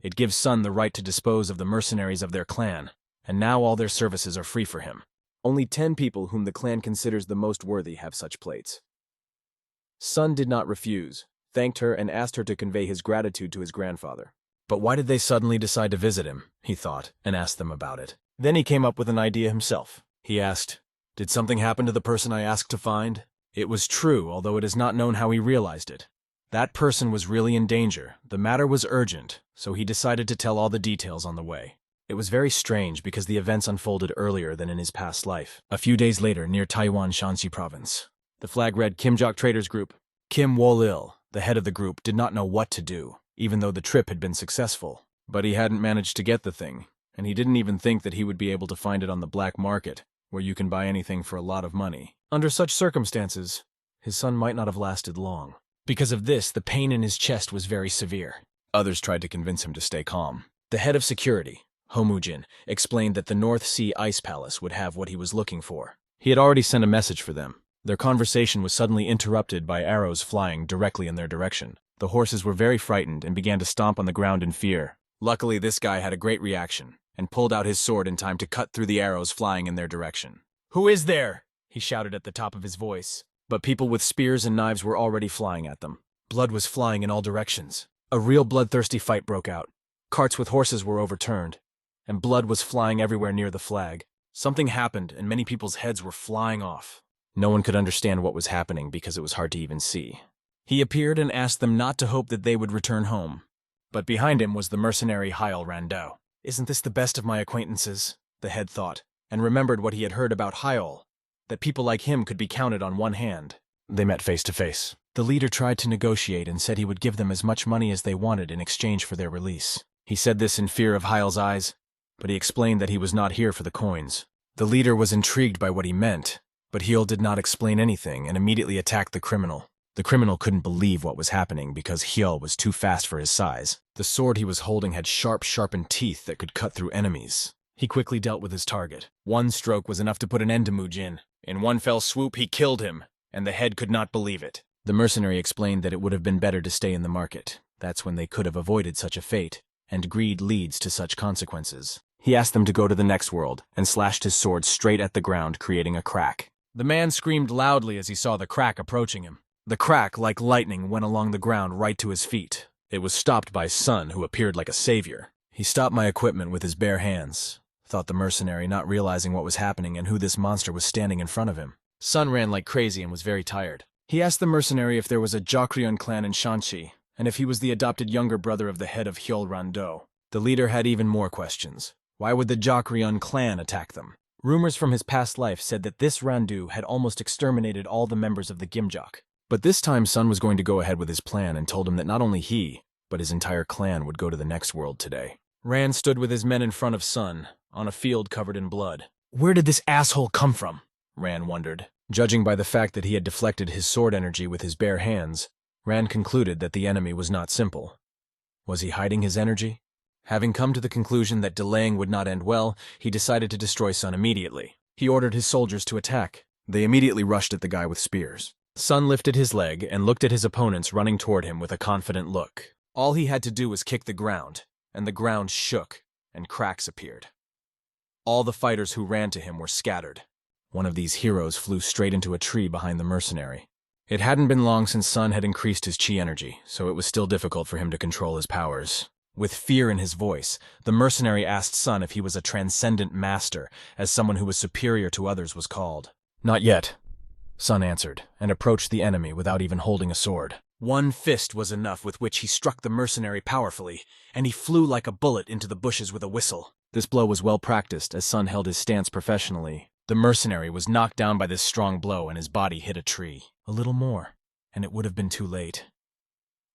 It gives Sun the right to dispose of the mercenaries of their clan, and now all their services are free for him. Only 10 people whom the clan considers the most worthy have such plates. Sun did not refuse, thanked her, and asked her to convey his gratitude to his grandfather. But why did they suddenly decide to visit him, he thought, and asked them about it. Then he came up with an idea himself. He asked, "Did something happen to the person I asked to find?" It was true, although it is not known how he realized it. That person was really in danger. The matter was urgent, so he decided to tell all the details on the way. It was very strange because the events unfolded earlier than in his past life. A few days later, near Taiwan Shanxi province. The flag read Kimjok Traders Group. Kim Wol-il, the head of the group, did not know what to do, even though the trip had been successful. But he hadn't managed to get the thing, and he didn't even think that he would be able to find it on the black market, where you can buy anything for a lot of money. Under such circumstances, his son might not have lasted long. Because of this, the pain in his chest was very severe. Others tried to convince him to stay calm. The head of security, Homujin, explained that the North Sea Ice Palace would have what he was looking for. He had already sent a message for them. Their conversation was suddenly interrupted by arrows flying directly in their direction. The horses were very frightened and began to stomp on the ground in fear. Luckily, this guy had a great reaction and pulled out his sword in time to cut through the arrows flying in their direction. "Who is there?" he shouted at the top of his voice. But people with spears and knives were already flying at them. Blood was flying in all directions. A real bloodthirsty fight broke out. Carts with horses were overturned, and blood was flying everywhere near the flag. Something happened, and many people's heads were flying off. No one could understand what was happening because it was hard to even see. He appeared and asked them not to hope that they would return home. But behind him was the mercenary Hyel Rando. "Isn't this the best of my acquaintances?" the head thought, and remembered what he had heard about Hyel, that people like him could be counted on one hand. They met face to face. The leader tried to negotiate and said he would give them as much money as they wanted in exchange for their release. He said this in fear of Hyel's eyes, but he explained that he was not here for the coins. The leader was intrigued by what he meant, but Hyel did not explain anything and immediately attacked the criminal. The criminal couldn't believe what was happening because Hyel was too fast for his size. The sword he was holding had sharpened teeth that could cut through enemies. He quickly dealt with his target. One stroke was enough to put an end to Mujin. In one fell swoop, he killed him, and the head could not believe it. The mercenary explained that it would have been better to stay in the market. That's when they could have avoided such a fate, and greed leads to such consequences. He asked them to go to the next world, and slashed his sword straight at the ground, creating a crack. The man screamed loudly as he saw the crack approaching him. The crack, like lightning, went along the ground right to his feet. It was stopped by Sun, who appeared like a savior. "He stopped my equipment with his bare hands," thought the mercenary, not realizing what was happening and who this monster was standing in front of him. Sun ran like crazy and was very tired. He asked the mercenary if there was a Jokryon clan in Shanxi, and if he was the adopted younger brother of the head of Hyel Rando. The leader had even more questions. Why would the Jokryon clan attack them? Rumors from his past life said that this Randu had almost exterminated all the members of the Gimjok. But this time Sun was going to go ahead with his plan and told him that not only he, but his entire clan would go to the next world today. Rand stood with his men in front of Sun, on a field covered in blood. Where did this asshole come from? Rand wondered. Judging by the fact that he had deflected his sword energy with his bare hands, Rand concluded that the enemy was not simple. Was he hiding his energy? Having come to the conclusion that delaying would not end well, he decided to destroy Sun immediately. He ordered his soldiers to attack. They immediately rushed at the guy with spears. Sun lifted his leg and looked at his opponents running toward him with a confident look. All he had to do was kick the ground, and the ground shook, and cracks appeared. All the fighters who ran to him were scattered. One of these heroes flew straight into a tree behind the mercenary. It hadn't been long since Sun had increased his chi energy, so it was still difficult for him to control his powers. With fear in his voice, the mercenary asked Sun if he was a transcendent master, as someone who was superior to others was called. Not yet, Sun answered, and approached the enemy without even holding a sword. One fist was enough with which he struck the mercenary powerfully, and he flew like a bullet into the bushes with a whistle. This blow was well practiced, as Sun held his stance professionally. The mercenary was knocked down by this strong blow, and his body hit a tree. A little more, and it would have been too late.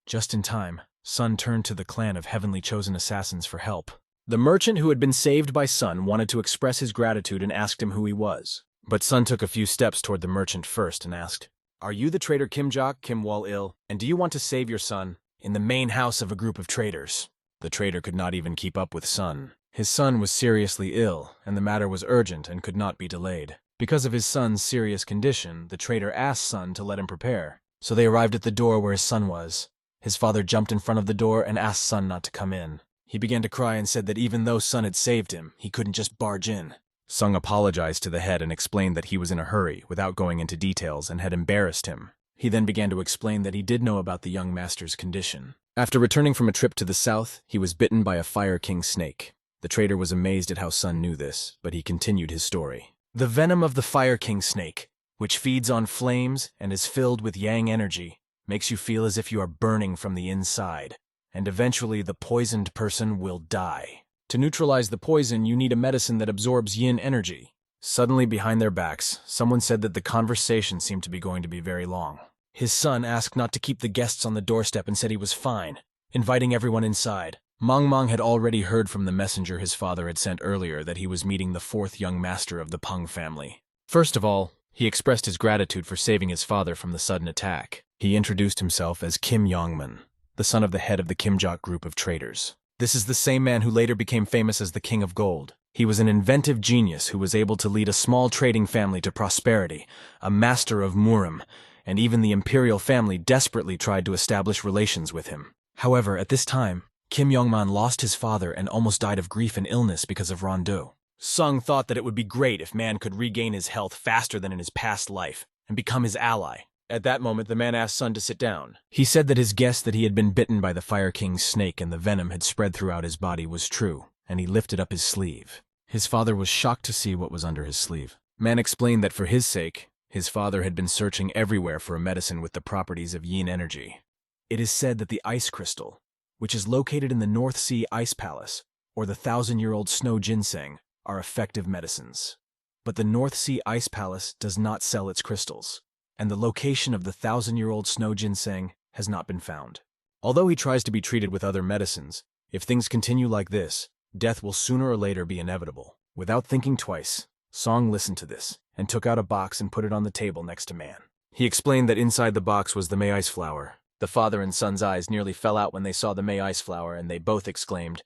Just in time, Sun turned to the clan of heavenly chosen assassins for help. The merchant who had been saved by Sun wanted to express his gratitude and asked him who he was. But Sun took a few steps toward the merchant first and asked, "Are you the traitor Kimjok, Kim Wol-il, and do you want to save your son in the main house of a group of traitors?" The traitor could not even keep up with Sun. His son was seriously ill, and the matter was urgent and could not be delayed. Because of his son's serious condition, the traitor asked Sun to let him prepare. So they arrived at the door where his son was. His father jumped in front of the door and asked Sun not to come in. He began to cry and said that even though Sun had saved him, he couldn't just barge in. Sung apologized to the head and explained that he was in a hurry, without going into details, and had embarrassed him. He then began to explain that he did know about the young master's condition. After returning from a trip to the south, he was bitten by a Fire King snake. The traitor was amazed at how Sun knew this, but he continued his story. The venom of the Fire King snake, which feeds on flames and is filled with yang energy, makes you feel as if you are burning from the inside, and eventually the poisoned person will die. To neutralize the poison, you need a medicine that absorbs yin energy. Suddenly, behind their backs, someone said that the conversation seemed to be going to be very long. His son asked not to keep the guests on the doorstep and said he was fine, inviting everyone inside. Mang had already heard from the messenger his father had sent earlier that he was meeting the fourth young master of the Pung family. First of all, he expressed his gratitude for saving his father from the sudden attack. He introduced himself as Kim Yongman, the son of the head of the Kimjok group of traitors. This is the same man who later became famous as the King of Gold. He was an inventive genius who was able to lead a small trading family to prosperity, a master of Murim, and even the imperial family desperately tried to establish relations with him. However, at this time, Kim Yongman lost his father and almost died of grief and illness because of Rondeau. Sung thought that it would be great if man could regain his health faster than in his past life and become his ally. At that moment, the man asked Sun to sit down. He said that his guess that he had been bitten by the Fire King's snake and the venom had spread throughout his body was true, and he lifted up his sleeve. His father was shocked to see what was under his sleeve. Man explained that for his sake, his father had been searching everywhere for a medicine with the properties of yin energy. It is said that the ice crystal, which is located in the North Sea Ice Palace, or the 1,000-year-old snow ginseng, are effective medicines. But the North Sea Ice Palace does not sell its crystals, and the location of the 1,000-year-old snow ginseng has not been found. Although he tries to be treated with other medicines, if things continue like this, death will sooner or later be inevitable. Without thinking twice, Song listened to this and took out a box and put it on the table next to Man. He explained that inside the box was the May Ice Flower. The father and son's eyes nearly fell out when they saw the May Ice Flower, and they both exclaimed,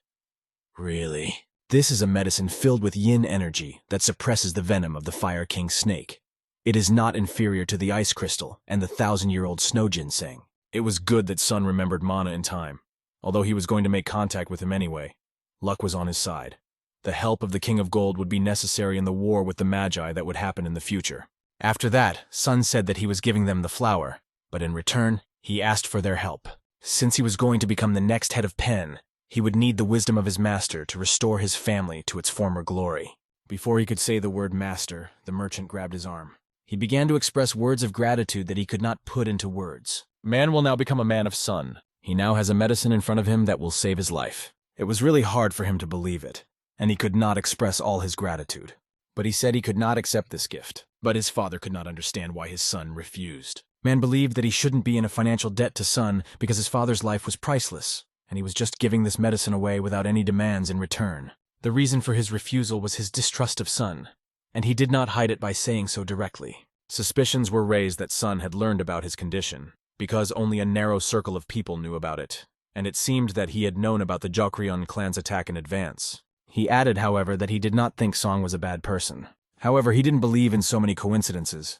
"Really? This is a medicine filled with yin energy that suppresses the venom of the Fire King snake. It is not inferior to the ice crystal and the 1,000-year-old snow ginseng." It was good that Sun remembered Mana in time. Although he was going to make contact with him anyway, luck was on his side. The help of the King of Gold would be necessary in the war with the Magi that would happen in the future. After that, Sun said that he was giving them the flower, but in return, he asked for their help. Since he was going to become the next head of Pen, he would need the wisdom of his master to restore his family to its former glory. Before he could say the word master, the merchant grabbed his arm. He began to express words of gratitude that he could not put into words. Man will now become a man of sun. He now has a medicine in front of him that will save his life. It was really hard for him to believe it, and he could not express all his gratitude. But he said he could not accept this gift. But his father could not understand why his son refused. Man believed that he shouldn't be in a financial debt to Sun because his father's life was priceless, and he was just giving this medicine away without any demands in return. The reason for his refusal was his distrust of Sun, and he did not hide it by saying so directly. Suspicions were raised that Sun had learned about his condition, because only a narrow circle of people knew about it, and it seemed that he had known about the Jokrion clan's attack in advance. He added, however, that he did not think Song was a bad person. However, he didn't believe in so many coincidences,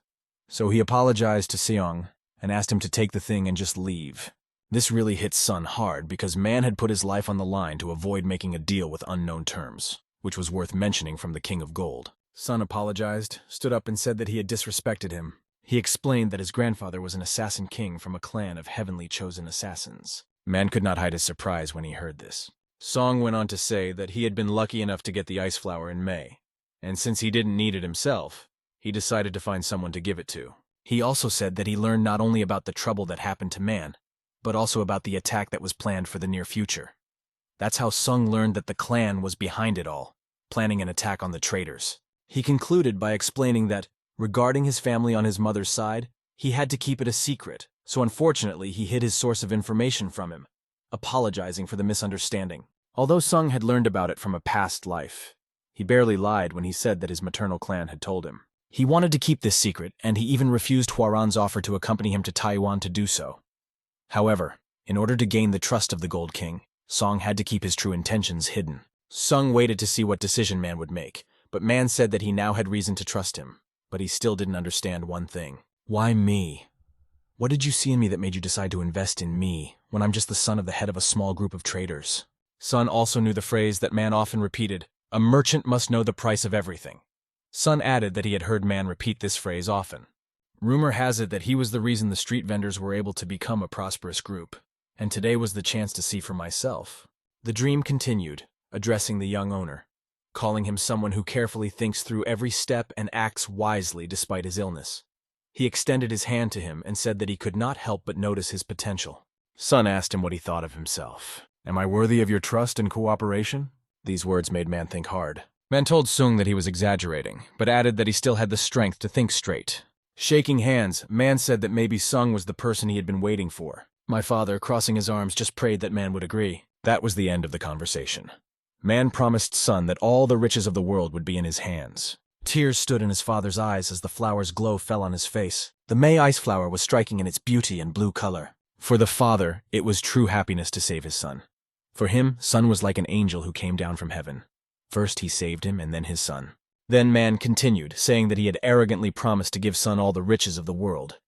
so he apologized to Seong and asked him to take the thing and just leave. This really hit Sun hard because Man had put his life on the line to avoid making a deal with unknown terms, which was worth mentioning from the King of Gold. Sun apologized, stood up and said that he had disrespected him. He explained that his grandfather was an assassin king from a clan of heavenly chosen assassins. Man could not hide his surprise when he heard this. Song went on to say that he had been lucky enough to get the ice flower in May, and since he didn't need it himself, he decided to find someone to give it to. He also said that he learned not only about the trouble that happened to Man, but also about the attack that was planned for the near future. That's how Sung learned that the clan was behind it all, planning an attack on the traitors. He concluded by explaining that, regarding his family on his mother's side, he had to keep it a secret, so unfortunately he hid his source of information from him, apologizing for the misunderstanding. Although Sung had learned about it from a past life, he barely lied when he said that his maternal clan had told him. He wanted to keep this secret, and he even refused Huaran's offer to accompany him to Taiwan to do so. However, in order to gain the trust of the Gold King, Song had to keep his true intentions hidden. Sung waited to see what decision Man would make, but Man said that he now had reason to trust him, but he still didn't understand one thing. Why me? What did you see in me that made you decide to invest in me, when I'm just the son of the head of a small group of traders? Sun also knew the phrase that Man often repeated, "A merchant must know the price of everything." Sun added that he had heard Man repeat this phrase often. Rumor has it that he was the reason the street vendors were able to become a prosperous group, and today was the chance to see for myself. The dream continued, addressing the young owner, calling him someone who carefully thinks through every step and acts wisely despite his illness. He extended his hand to him and said that he could not help but notice his potential. Sun asked him what he thought of himself. "Am I worthy of your trust and cooperation?" These words made Man think hard. Man told Sung that he was exaggerating, but added that he still had the strength to think straight. Shaking hands, Man said that maybe Sung was the person he had been waiting for. My father, crossing his arms, just prayed that Man would agree. That was the end of the conversation. Man promised Sun that all the riches of the world would be in his hands. Tears stood in his father's eyes as the flower's glow fell on his face. The May ice flower was striking in its beauty and blue color. For the father, it was true happiness to save his son. For him, Sun was like an angel who came down from heaven. First he saved him and then his son. Then Man continued, saying that he had arrogantly promised to give Sun all the riches of the world.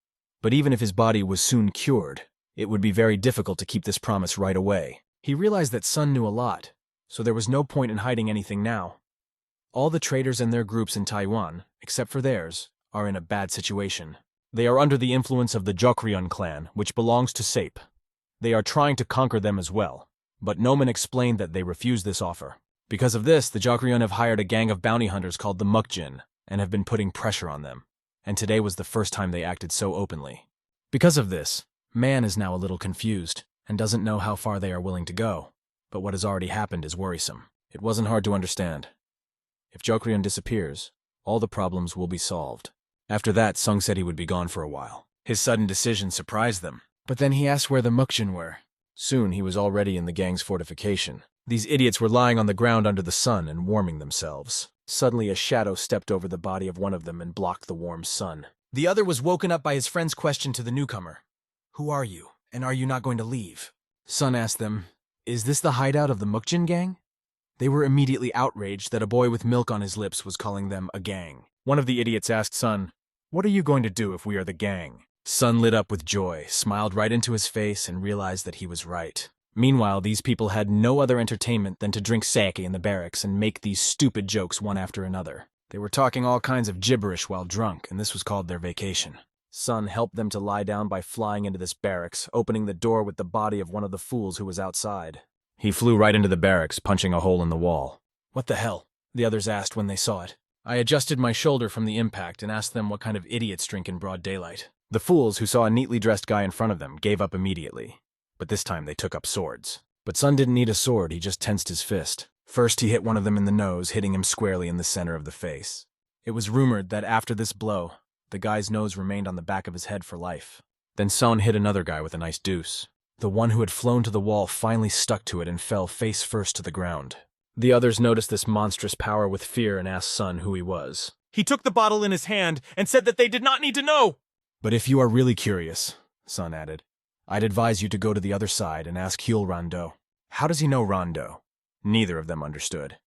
But even if his body was soon cured, it would be very difficult to keep this promise right away. He realized that Sun knew a lot, so there was no point in hiding anything now. All the traitors and their groups in Taiwan, except for theirs, are in a bad situation. They are under the influence of the Jokryon clan, which belongs to Sape. They are trying to conquer them as well, but Noman explained that they refused this offer. Because of this, the Jokryon have hired a gang of bounty hunters called the Mukjin, and have been putting pressure on them, and today was the first time they acted so openly. Because of this, Man is now a little confused, and doesn't know how far they are willing to go, but what has already happened is worrisome. It wasn't hard to understand. If Jokryon disappears, all the problems will be solved. After that, Sung said he would be gone for a while. His sudden decision surprised them, but then he asked where the Mukjin were. Soon he was already in the gang's fortification. These idiots were lying on the ground under the sun and warming themselves. Suddenly a shadow stepped over the body of one of them and blocked the warm sun. The other was woken up by his friend's question to the newcomer. "Who are you, and are you not going to leave?" Sun asked them, "Is this the hideout of the Mukjin gang?" They were immediately outraged that a boy with milk on his lips was calling them a gang. One of the idiots asked Sun, "What are you going to do if we are the gang?" Sun lit up with joy, smiled right into his face, and realized that he was right. Meanwhile, these people had no other entertainment than to drink sake in the barracks and make these stupid jokes one after another. They were talking all kinds of gibberish while drunk, and this was called their vacation. Sun helped them to lie down by flying into this barracks, opening the door with the body of one of the fools who was outside. He flew right into the barracks, punching a hole in the wall. "What the hell?" the others asked when they saw it. I adjusted my shoulder from the impact and asked them what kind of idiots drink in broad daylight. The fools, who saw a neatly dressed guy in front of them, gave up immediately. But this time they took up swords. But Sun didn't need a sword, he just tensed his fist. First he hit one of them in the nose, hitting him squarely in the center of the face. It was rumored that after this blow, the guy's nose remained on the back of his head for life. Then Sun hit another guy with a nice deuce. The one who had flown to the wall finally stuck to it and fell face first to the ground. The others noticed this monstrous power with fear and asked Sun who he was. He took the bottle in his hand and said that they did not need to know. "But if you are really curious," Sun added, "I'd advise you to go to the other side and ask Hyul Rando." How does he know Rando? Neither of them understood.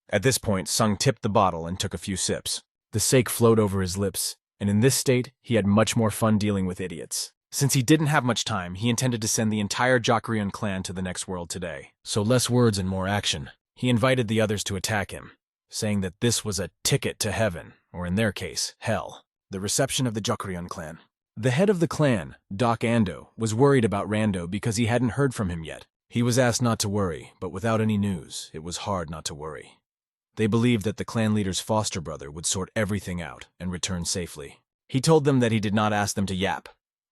At this point, Sung tipped the bottle and took a few sips. The sake flowed over his lips, and in this state, he had much more fun dealing with idiots. Since he didn't have much time, he intended to send the entire Jokryon clan to the next world today. So less words and more action. He invited the others to attack him, saying that this was a ticket to heaven, or in their case, hell. The reception of the Jokryon clan. The head of the clan, Doc Ando, was worried about Rando because he hadn't heard from him yet. He was asked not to worry, but without any news, it was hard not to worry. They believed that the clan leader's foster brother would sort everything out and return safely. He told them that he did not ask them to yap,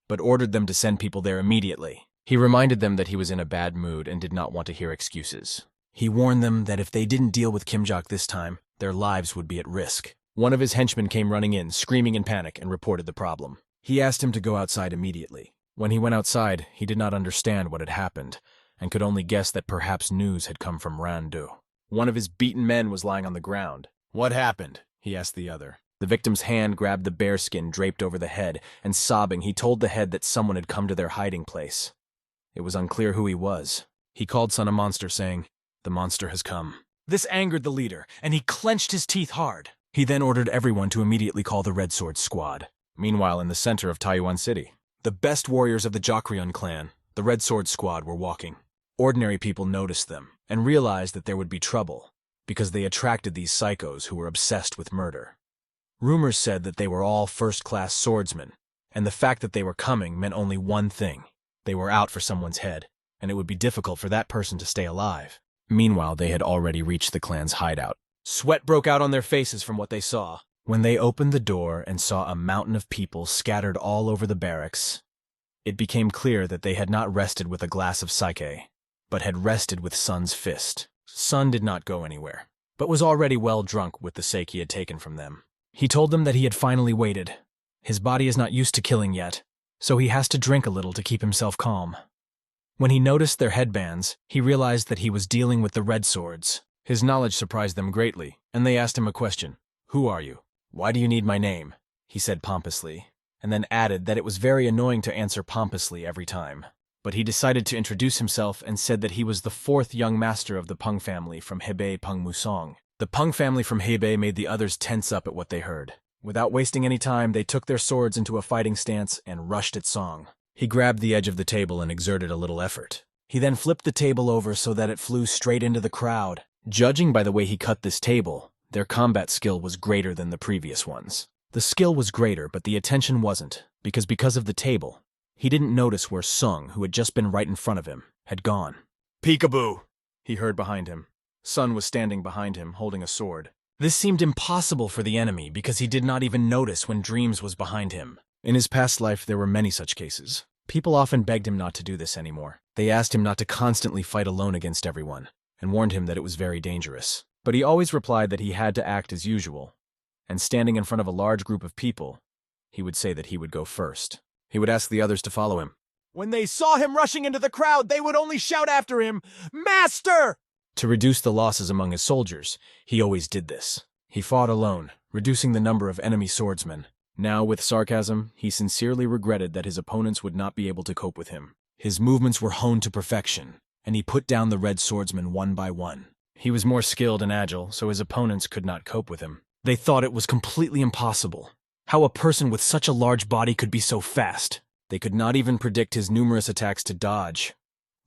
but ordered them to send people there immediately. He reminded them that he was in a bad mood and did not want to hear excuses. He warned them that if they didn't deal with Kimjok this time, their lives would be at risk. One of his henchmen came running in, screaming in panic, and reported the problem. He asked him to go outside immediately. When he went outside, he did not understand what had happened, and could only guess that perhaps news had come from Randu. One of his beaten men was lying on the ground. "What happened?" he asked the other. The victim's hand grabbed the bearskin draped over the head, and sobbing, he told the head that someone had come to their hiding place. It was unclear who he was. He called Sun a monster, saying, "The monster has come." This angered the leader, and he clenched his teeth hard. He then ordered everyone to immediately call the Red Sword Squad. Meanwhile, in the center of Taiyuan City, the best warriors of the Jokryon clan, the Red Sword Squad, were walking. Ordinary people noticed them and realized that there would be trouble because they attracted these psychos who were obsessed with murder. Rumors said that they were all first-class swordsmen, and the fact that they were coming meant only one thing. They were out for someone's head, and it would be difficult for that person to stay alive. Meanwhile, they had already reached the clan's hideout. Sweat broke out on their faces from what they saw. When they opened the door and saw a mountain of people scattered all over the barracks, it became clear that they had not rested with a glass of sake, but had rested with Sun's fist. Sun did not go anywhere. but was already well drunk with the sake he had taken from them. He told them that he had finally waited. His body is not used to killing yet, so he has to drink a little to keep himself calm. When he noticed their headbands, he realized that he was dealing with the red swords. His knowledge surprised them greatly, and they asked him a question. "Who are you? Why do you need my name?" He said pompously, and then added that it was very annoying to answer pompously every time. But he decided to introduce himself and said that he was the fourth young master of the Pung family from Hebei Pung Musong. The Pung family from Hebei made the others tense up at what they heard. Without wasting any time, they took their swords into a fighting stance and rushed at Song. He grabbed the edge of the table and exerted a little effort. He then flipped the table over so that it flew straight into the crowd. Judging by the way he cut this table, their combat skill was greater than the previous ones. The skill was greater, but the attention wasn't, because of the table. He didn't notice where Sung, who had just been right in front of him, had gone. "Peekaboo!" he heard behind him. Sun was standing behind him, holding a sword. This seemed impossible for the enemy because he did not even notice when Dreams was behind him. In his past life, there were many such cases. People often begged him not to do this anymore. They asked him not to constantly fight alone against everyone, and warned him that it was very dangerous. But he always replied that he had to act as usual, and standing in front of a large group of people, he would say that he would go first. He would ask the others to follow him. When they saw him rushing into the crowd, they would only shout after him, "Master!" To reduce the losses among his soldiers, he always did this. He fought alone, reducing the number of enemy swordsmen. Now, with sarcasm, he sincerely regretted that his opponents would not be able to cope with him. His movements were honed to perfection, and he put down the red swordsmen one by one. He was more skilled and agile, so his opponents could not cope with him. They thought it was completely impossible. How a person with such a large body could be so fast. They could not even predict his numerous attacks to dodge.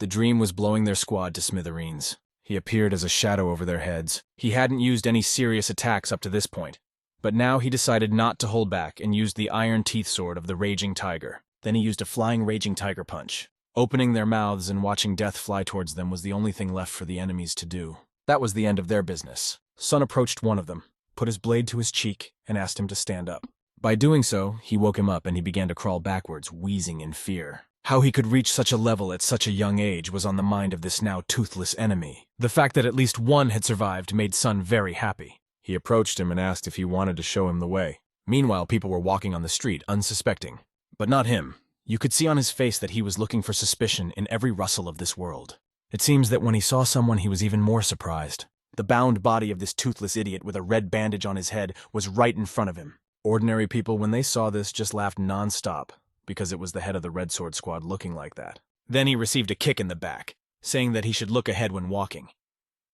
The Dream was blowing their squad to smithereens. He appeared as a shadow over their heads. He hadn't used any serious attacks up to this point, but now he decided not to hold back and used the iron teeth sword of the Raging Tiger. Then he used a flying Raging Tiger punch. Opening their mouths and watching death fly towards them was the only thing left for the enemies to do. That was the end of their business. Sun approached one of them, put his blade to his cheek, and asked him to stand up. By doing so, he woke him up and he began to crawl backwards, wheezing in fear. How he could reach such a level at such a young age was on the mind of this now toothless enemy. The fact that at least one had survived made Sun very happy. He approached him and asked if he wanted to show him the way. Meanwhile, people were walking on the street, unsuspecting. But not him. You could see on his face that he was looking for suspicion in every rustle of this world. It seems that when he saw someone, he was even more surprised. The bound body of this toothless idiot with a red bandage on his head was right in front of him. Ordinary people, when they saw this, just laughed non-stop, because it was the head of the Red Sword Squad looking like that. Then he received a kick in the back, saying that he should look ahead when walking.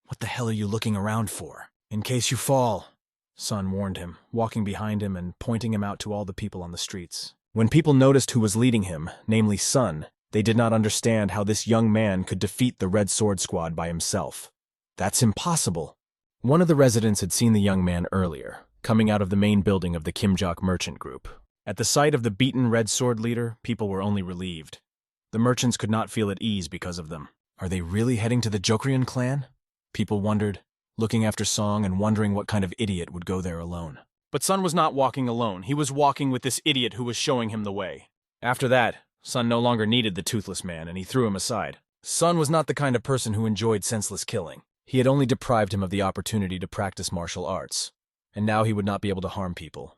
"What the hell are you looking around for? In case you fall," Sun warned him, walking behind him and pointing him out to all the people on the streets. When people noticed who was leading him, namely Sun, they did not understand how this young man could defeat the Red Sword Squad by himself. That's impossible. One of the residents had seen the young man earlier, coming out of the main building of the Kimjok merchant group. At the sight of the beaten Red Sword leader, people were only relieved. The merchants could not feel at ease because of them. Are they really heading to the Jokrian clan? People wondered, looking after Song and wondering what kind of idiot would go there alone. But Sun was not walking alone. He was walking with this idiot who was showing him the way. After that, Sun no longer needed the toothless man, and he threw him aside. Sun was not the kind of person who enjoyed senseless killing. He had only deprived him of the opportunity to practice martial arts, and now he would not be able to harm people,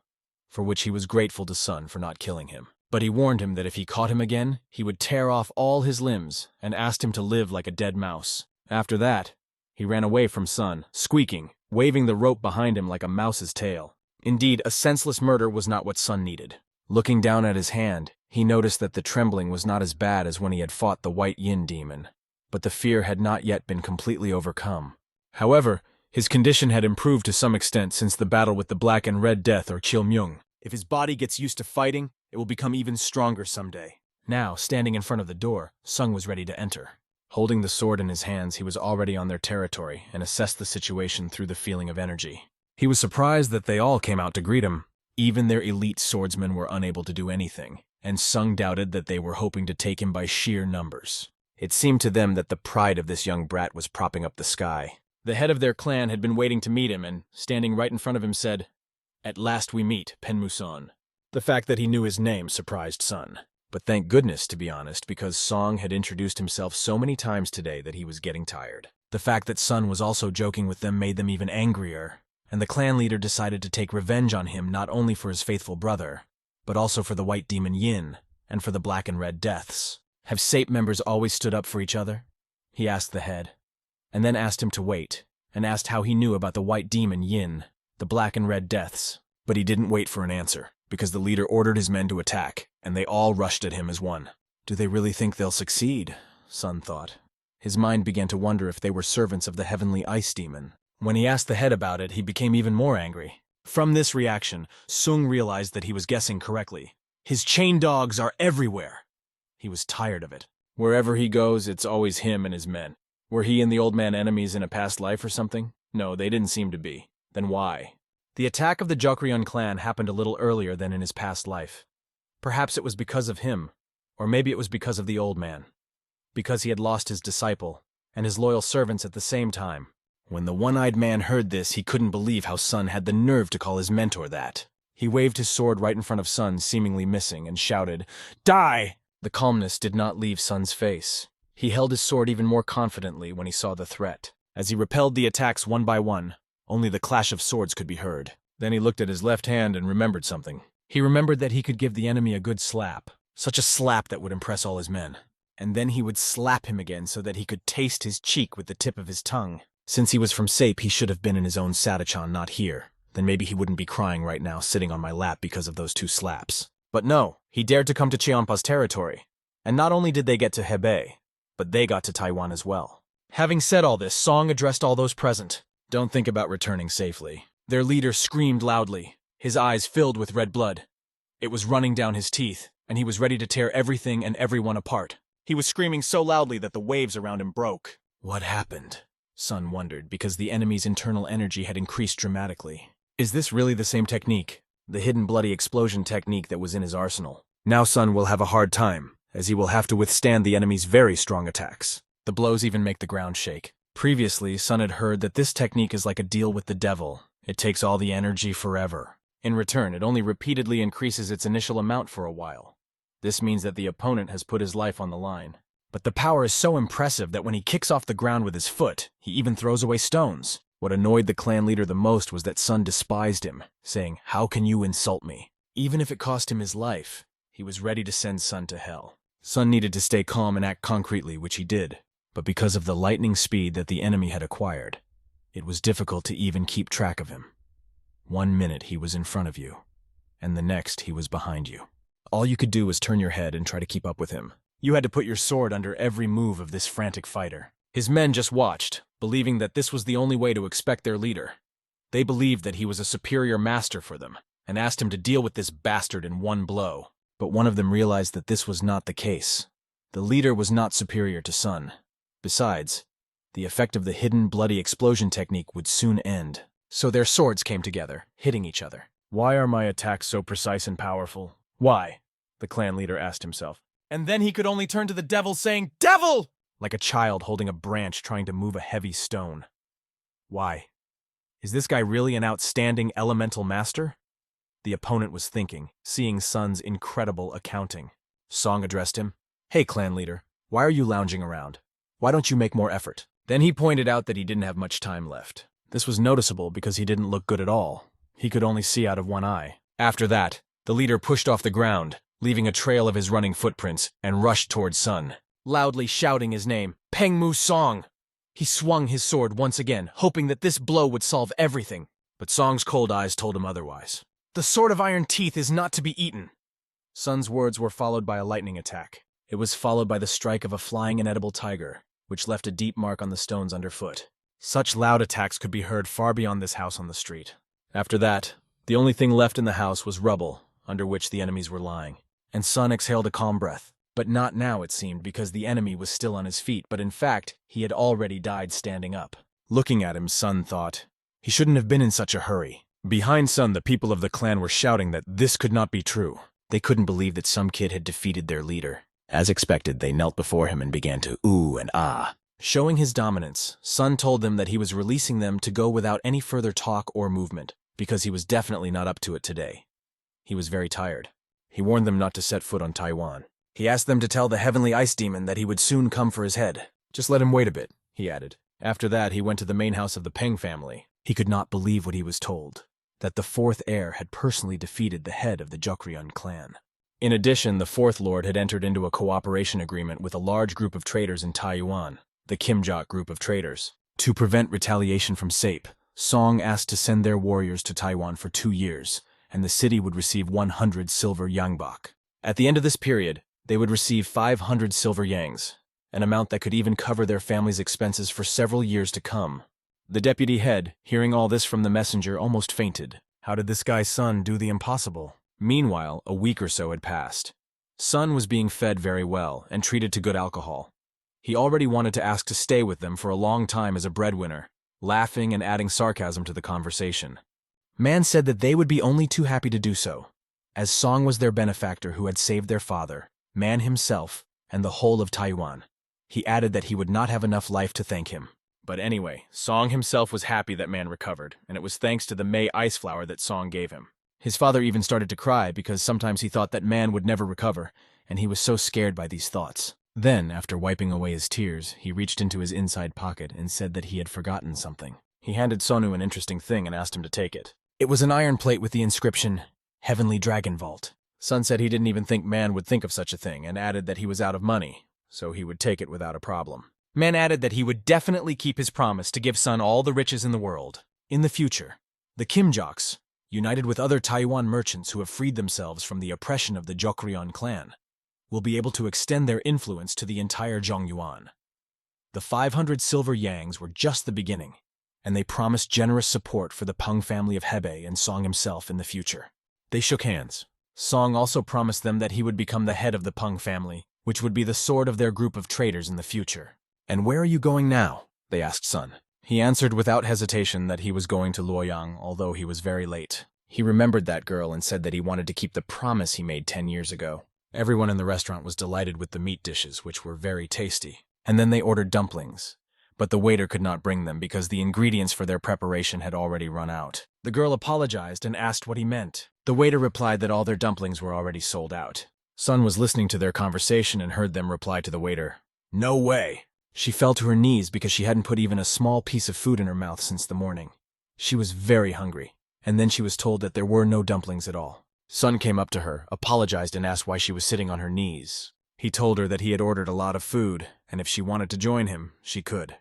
for which he was grateful to Sun for not killing him. But he warned him that if he caught him again, he would tear off all his limbs and asked him to live like a dead mouse. After that, he ran away from Sun, squeaking, waving the rope behind him like a mouse's tail. Indeed, a senseless murder was not what Sun needed. Looking down at his hand, he noticed that the trembling was not as bad as when he had fought the White Yin demon, but the fear had not yet been completely overcome. However, his condition had improved to some extent since the battle with the Black and Red Death or Chilmyung. If his body gets used to fighting, it will become even stronger someday. Now, standing in front of the door, Sung was ready to enter. Holding the sword in his hands, he was already on their territory and assessed the situation through the feeling of energy. He was surprised that they all came out to greet him. Even their elite swordsmen were unable to do anything, and Sung doubted that they were hoping to take him by sheer numbers. It seemed to them that the pride of this young brat was propping up the sky. The head of their clan had been waiting to meet him and, standing right in front of him, said, "At last we meet, Penmuson." The fact that he knew his name surprised Sun. But thank goodness, to be honest, because Song had introduced himself so many times today that he was getting tired. The fact that Sun was also joking with them made them even angrier, and the clan leader decided to take revenge on him not only for his faithful brother, but also for the white demon Yin and for the black and red deaths. Have SAPE members always stood up for each other? He asked the head, and then asked him to wait, and asked how he knew about the white demon Yin, the black and red deaths. But he didn't wait for an answer, because the leader ordered his men to attack, and they all rushed at him as one. Do they really think they'll succeed? Sun thought. His mind began to wonder if they were servants of the heavenly ice demon. When he asked the head about it, he became even more angry. From this reaction, Sung realized that he was guessing correctly. His chain dogs are everywhere. He was tired of it. Wherever he goes, it's always him and his men. Were he and the old man enemies in a past life or something? No, they didn't seem to be. Then why? The attack of the Jokryon clan happened a little earlier than in his past life. Perhaps it was because of him, or maybe it was because of the old man. Because he had lost his disciple, and his loyal servants at the same time. When the one-eyed man heard this, he couldn't believe how Sun had the nerve to call his mentor that. He waved his sword right in front of Sun, seemingly missing, and shouted, "Die!" The calmness did not leave Sun's face. He held his sword even more confidently when he saw the threat. As he repelled the attacks one by one, only the clash of swords could be heard. Then he looked at his left hand and remembered something. He remembered that he could give the enemy a good slap, such a slap that would impress all his men. And then he would slap him again so that he could taste his cheek with the tip of his tongue. Since he was from SAPE, he should have been in his own Satachan, not here. Then maybe he wouldn't be crying right now, sitting on my lap because of those 2 slaps. But no, he dared to come to Cheonpa's territory. And not only did they get to Hebei, but they got to Taiwan as well. Having said all this, Song addressed all those present. Don't think about returning safely. Their leader screamed loudly, his eyes filled with red blood. It was running down his teeth, and he was ready to tear everything and everyone apart. He was screaming so loudly that the waves around him broke. What happened? Sun wondered, because the enemy's internal energy had increased dramatically. Is this really the same technique? The hidden bloody explosion technique that was in his arsenal? Now Sun will have a hard time, as he will have to withstand the enemy's very strong attacks. The blows even make the ground shake. Previously, Sun had heard that this technique is like a deal with the devil. It takes all the energy forever. In return, it only repeatedly increases its initial amount for a while. This means that the opponent has put his life on the line. But the power is so impressive that when he kicks off the ground with his foot, he even throws away stones. What annoyed the clan leader the most was that Sun despised him, saying, "How can you insult me?" Even if it cost him his life, he was ready to send Sun to hell. Sun needed to stay calm and act concretely, which he did. But because of the lightning speed that the enemy had acquired, it was difficult to even keep track of him. 1 minute he was in front of you, and the next he was behind you. All you could do was turn your head and try to keep up with him. You had to put your sword under every move of this frantic fighter. His men just watched, believing that this was the only way to expect their leader. They believed that he was a superior master for them, and asked him to deal with this bastard in 1 blow. But one of them realized that this was not the case. The leader was not superior to Sun. Besides, the effect of the hidden bloody explosion technique would soon end. So their swords came together, hitting each other. Why are my attacks so precise and powerful? Why? The clan leader asked himself. And then he could only turn to the devil saying, "Devil!" like a child holding a branch trying to move a heavy stone. Why? Is this guy really an outstanding elemental master? The opponent was thinking, seeing Sun's incredible accounting. Song addressed him. "Hey, clan leader, why are you lounging around? Why don't you make more effort?" Then he pointed out that he didn't have much time left. This was noticeable because he didn't look good at all. He could only see out of 1 eye. After that, the leader pushed off the ground, leaving a trail of his running footprints, and rushed towards Sun, loudly shouting his name, "Pengmu Song!" He swung his sword once again, hoping that this blow would solve everything. But Song's cold eyes told him otherwise. "The sword of iron teeth is not to be eaten." Sun's words were followed by a lightning attack. It was followed by the strike of a flying inedible tiger, which left a deep mark on the stones underfoot. Such loud attacks could be heard far beyond this house on the street. After that, the only thing left in the house was rubble, under which the enemies were lying. And Sun exhaled a calm breath. But not now, it seemed, because the enemy was still on his feet, but in fact, he had already died standing up. Looking at him, Sun thought, he shouldn't have been in such a hurry. Behind Sun, the people of the clan were shouting that this could not be true. They couldn't believe that some kid had defeated their leader. As expected, they knelt before him and began to ooh and ah. Showing his dominance, Sun told them that he was releasing them to go without any further talk or movement, because he was definitely not up to it today. He was very tired. He warned them not to set foot on Taiwan. He asked them to tell the heavenly ice demon that he would soon come for his head. Just let him wait a bit, he added. After that, he went to the main house of the Peng family. He could not believe what he was told, that the fourth heir had personally defeated the head of the Jokryeon clan. In addition, the fourth lord had entered into a cooperation agreement with a large group of traitors in Taiwan, the Kimjok group of traitors. To prevent retaliation from Sape, Song asked to send their warriors to Taiwan for 2 years, and the city would receive 100 silver yangbok. At the end of this period, they would receive 500 silver yangs, an amount that could even cover their family's expenses for several years to come. The deputy head, hearing all this from the messenger, almost fainted. How did this guy's son do the impossible? Meanwhile, a week or so had passed. Sun was being fed very well and treated to good alcohol. He already wanted to ask to stay with them for a long time as a breadwinner, laughing and adding sarcasm to the conversation. Man said that they would be only too happy to do so, as Song was their benefactor who had saved their father, Man himself, and the whole of Taiwan. He added that he would not have enough life to thank him. But anyway, Song himself was happy that Man recovered, and it was thanks to the May ice flower that Song gave him. His father even started to cry because sometimes he thought that Man would never recover, and he was so scared by these thoughts. Then, after wiping away his tears, he reached into his inside pocket and said that he had forgotten something. He handed Sonu an interesting thing and asked him to take it. It was an iron plate with the inscription, Heavenly Dragon Vault. Sun said he didn't even think Man would think of such a thing, and added that he was out of money, so he would take it without a problem. Man added that he would definitely keep his promise to give Sun all the riches in the world. In the future, the Kimjoks, united with other Taiwan merchants who have freed themselves from the oppression of the Jokryeon clan, will be able to extend their influence to the entire Zhongyuan. The 500 silver yangs were just the beginning, and they promised generous support for the Pung family of Hebei and Song himself in the future. They shook hands. Song also promised them that he would become the head of the Pung family, which would be the sword of their group of traitors in the future. And where are you going now? They asked Sun. He answered without hesitation that he was going to Luoyang, although he was very late. He remembered that girl and said that he wanted to keep the promise he made 10 years ago. Everyone in the restaurant was delighted with the meat dishes, which were very tasty. And then they ordered dumplings. But the waiter could not bring them because the ingredients for their preparation had already run out. The girl apologized and asked what he meant. The waiter replied that all their dumplings were already sold out. Sun was listening to their conversation and heard them reply to the waiter, "No way!" She fell to her knees because she hadn't put even a small piece of food in her mouth since the morning. She was very hungry, and then she was told that there were no dumplings at all. Sun came up to her, apologized, and asked why she was sitting on her knees. He told her that he had ordered a lot of food, and if she wanted to join him, she could.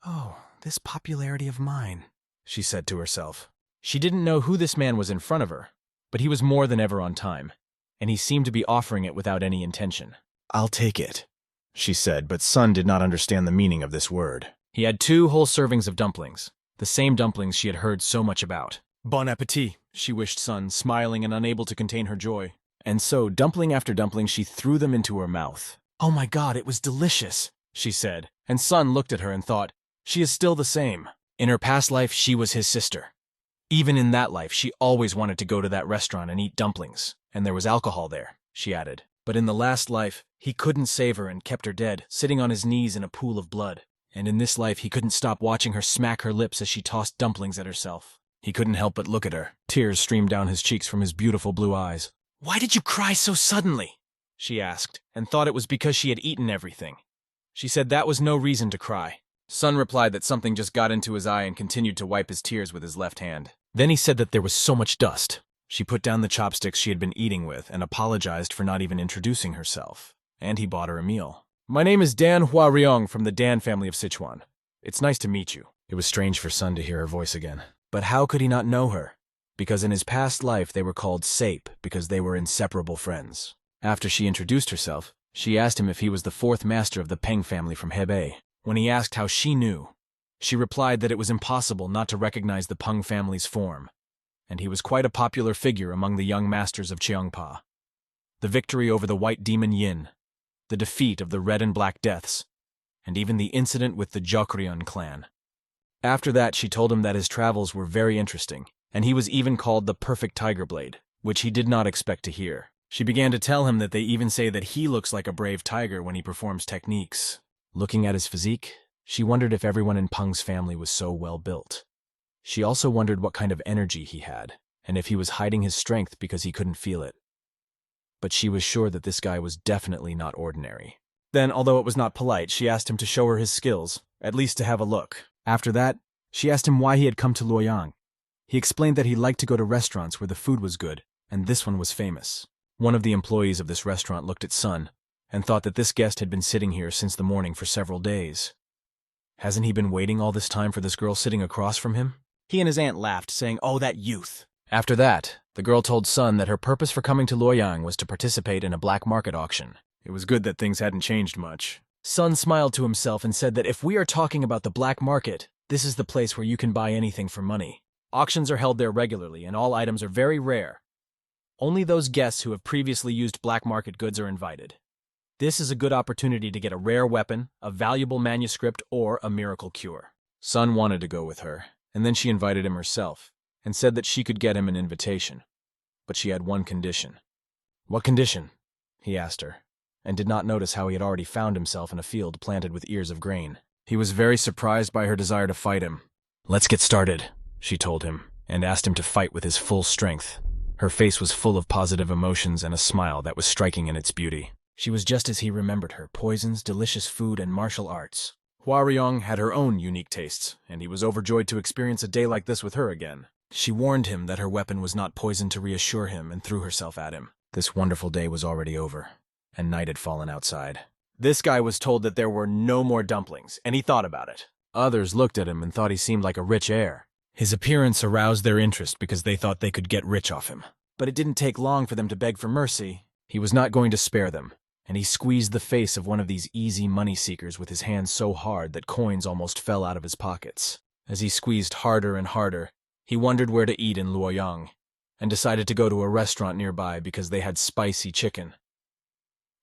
"Oh, this popularity of mine," she said to herself. She didn't know who this man was in front of her, but he was more than ever on time, and he seemed to be offering it without any intention. "I'll take it," she said, but Sun did not understand the meaning of this word. He had 2 whole servings of dumplings, the same dumplings she had heard so much about. "Bon appétit," she wished Sun, smiling and unable to contain her joy. And so, dumpling after dumpling, she threw them into her mouth. "Oh my God, it was delicious," she said, and Sun looked at her and thought, she is still the same. In her past life, she was his sister. Even in that life, she always wanted to go to that restaurant and eat dumplings, and there was alcohol there, she added. But in the last life, he couldn't save her and kept her dead, sitting on his knees in a pool of blood. And in this life, he couldn't stop watching her smack her lips as she tossed dumplings at herself. He couldn't help but look at her. Tears streamed down his cheeks from his beautiful blue eyes. "Why did you cry so suddenly?" she asked, and thought it was because she had eaten everything. She said that was no reason to cry. Sun replied that something just got into his eye and continued to wipe his tears with his left hand. Then he said that there was so much dust. She put down the chopsticks she had been eating with and apologized for not even introducing herself. And he bought her a meal. "My name is Dan Hua Ryong from the Dan family of Sichuan. It's nice to meet you." It was strange for Sun to hear her voice again. But how could he not know her? Because in his past life they were called Sape because they were inseparable friends. After she introduced herself, she asked him if he was the 4th master of the Peng family from Hebei. When he asked how she knew, she replied that it was impossible not to recognize the Pung family's form, and he was quite a popular figure among the young masters of Cheongpa. The victory over the white demon Yin, the defeat of the red and black deaths, and even the incident with the Jokryeon clan. After that, she told him that his travels were very interesting, and he was even called the perfect tiger blade, which he did not expect to hear. She began to tell him that they even say that he looks like a brave tiger when he performs techniques. Looking at his physique, she wondered if everyone in Pung's family was so well built. She also wondered what kind of energy he had, and if he was hiding his strength because he couldn't feel it. But she was sure that this guy was definitely not ordinary. Then, although it was not polite, she asked him to show her his skills. at least to have a look. After that, she asked him why he had come to Luoyang. He explained that he liked to go to restaurants where the food was good, and this one was famous. One of the employees of this restaurant looked at Sun and thought that this guest had been sitting here since the morning for several days. Hasn't he been waiting all this time for this girl sitting across from him? He and his aunt laughed, saying, "Oh, that youth." After that, the girl told Sun that her purpose for coming to Luoyang was to participate in a black market auction. It was good that things hadn't changed much. Sun smiled to himself and said that if we are talking about the black market, this is the place where you can buy anything for money. Auctions are held there regularly, and all items are very rare. Only those guests who have previously used black market goods are invited. This is a good opportunity to get a rare weapon, a valuable manuscript, or a miracle cure. Sun wanted to go with her, and then she invited him herself, and said that she could get him an invitation. But she had one condition. What condition? He asked her, and did not notice how he had already found himself in a field planted with ears of grain. He was very surprised by her desire to fight him. "Let's get started," she told him, and asked him to fight with his full strength. Her face was full of positive emotions and a smile that was striking in its beauty. She was just as he remembered her: poisons, delicious food, and martial arts. Hua-Ryong had her own unique tastes, and he was overjoyed to experience a day like this with her again. She warned him that her weapon was not poison to reassure him and threw herself at him. This wonderful day was already over, and night had fallen outside. This guy was told that there were no more dumplings, and he thought about it. Others looked at him and thought he seemed like a rich heir. His appearance aroused their interest because they thought they could get rich off him. But it didn't take long for them to beg for mercy. He was not going to spare them, and he squeezed the face of one of these easy money seekers with his hand so hard that coins almost fell out of his pockets. As he squeezed harder and harder, he wondered where to eat in Luoyang, and decided to go to a restaurant nearby because they had spicy chicken.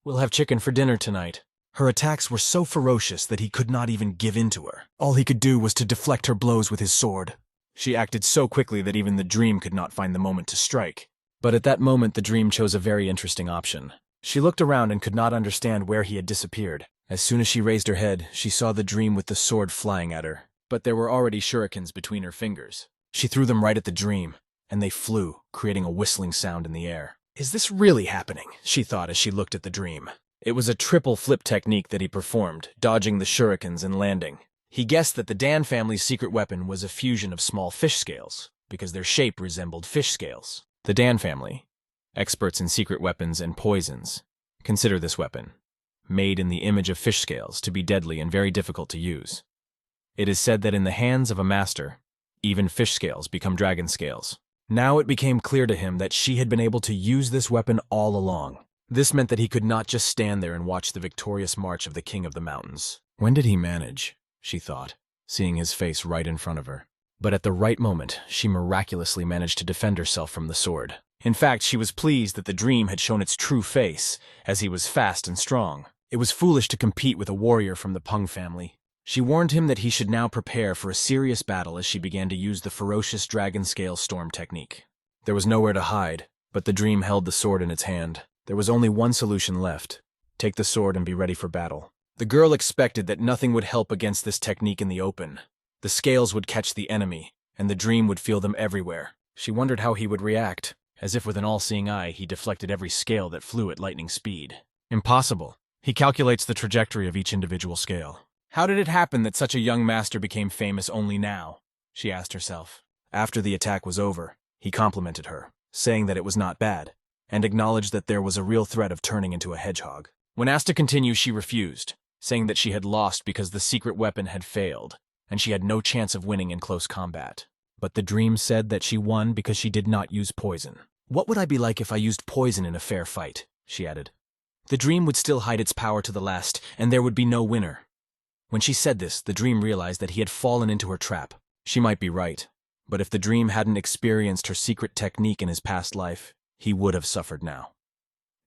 "We'll have chicken for dinner tonight." Her attacks were so ferocious that he could not even give in to her. All he could do was to deflect her blows with his sword. She acted so quickly that even the dream could not find the moment to strike. But at that moment, the dream chose a very interesting option. She looked around and could not understand where he had disappeared. As soon as she raised her head, she saw the dream with the sword flying at her. But there were already shurikens between her fingers. She threw them right at the dream, and they flew, creating a whistling sound in the air. "Is this really happening?" she thought as she looked at the dream. It was a triple flip technique that he performed, dodging the shurikens and landing. He guessed that the Dan family's secret weapon was a fusion of small fish scales, because their shape resembled fish scales. The Dan family, experts in secret weapons and poisons, consider this weapon, made in the image of fish scales, to be deadly and very difficult to use. It is said that in the hands of a master, even fish scales become dragon scales. Now it became clear to him that she had been able to use this weapon all along. This meant that he could not just stand there and watch the victorious march of the King of the Mountains. When did he manage? She thought, seeing his face right in front of her. But at the right moment, she miraculously managed to defend herself from the sword. In fact, she was pleased that the dream had shown its true face, as he was fast and strong. It was foolish to compete with a warrior from the Pung family. She warned him that he should now prepare for a serious battle as she began to use the ferocious dragon scale storm technique. There was nowhere to hide, but the dream held the sword in its hand. There was only one solution left: take the sword and be ready for battle. The girl expected that nothing would help against this technique in the open. The scales would catch the enemy, and the dream would feel them everywhere. She wondered how he would react. As if with an all-seeing eye, he deflected every scale that flew at lightning speed. Impossible. He calculates the trajectory of each individual scale. How did it happen that such a young master became famous only now? She asked herself. After the attack was over, he complimented her, saying that it was not bad, and acknowledged that there was a real threat of turning into a hedgehog. When asked to continue, she refused, saying that she had lost because the secret weapon had failed, and she had no chance of winning in close combat. But the dream said that she won because she did not use poison. "What would I be like if I used poison in a fair fight?" she added. The dream would still hide its power to the last, and there would be no winner. When she said this, the dream realized that he had fallen into her trap. She might be right, but if the dream hadn't experienced her secret technique in his past life, he would have suffered now.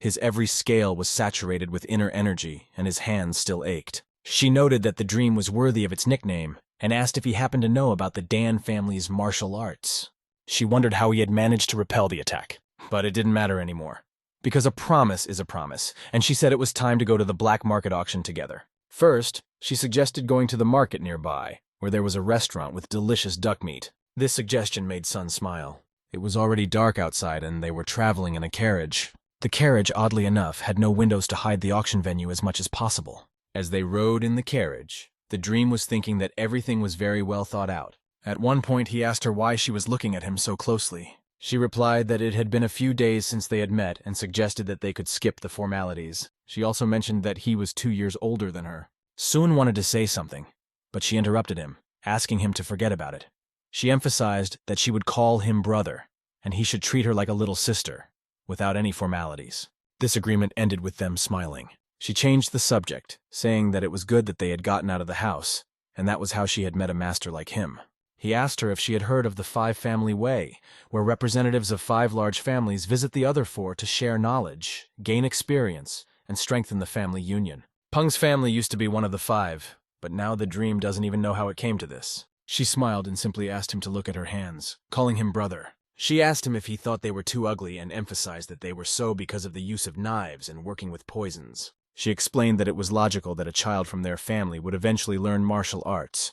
His every scale was saturated with inner energy, and his hands still ached. She noted that the dream was worthy of its nickname, and asked if he happened to know about the Dan family's martial arts. She wondered how he had managed to repel the attack, but it didn't matter anymore, because a promise is a promise, and she said it was time to go to the black market auction together. First, she suggested going to the market nearby, where there was a restaurant with delicious duck meat. This suggestion made Sun smile. It was already dark outside, and they were traveling in a carriage. The carriage, oddly enough, had no windows to hide the auction venue as much as possible. As they rode in the carriage, The dream was thinking that everything was very well thought out. At one point, he asked her why she was looking at him so closely. She replied that it had been a few days since they had met and suggested that they could skip the formalities. She also mentioned that he was 2 years older than her. Soon wanted to say something, but she interrupted him, asking him to forget about it. She emphasized that she would call him brother, and he should treat her like a little sister, without any formalities. This agreement ended with them smiling. She changed the subject, saying that it was good that they had gotten out of the house, and that was how she had met a master like him. He asked her if she had heard of the 5-family way, where representatives of 5 large families visit the other 4 to share knowledge, gain experience, and strengthen the family union. Pung's family used to be one of the 5, but now the dream doesn't even know how it came to this. She smiled and simply asked him to look at her hands, calling him brother. She asked him if he thought they were too ugly and emphasized that they were so because of the use of knives and working with poisons. She explained that it was logical that a child from their family would eventually learn martial arts,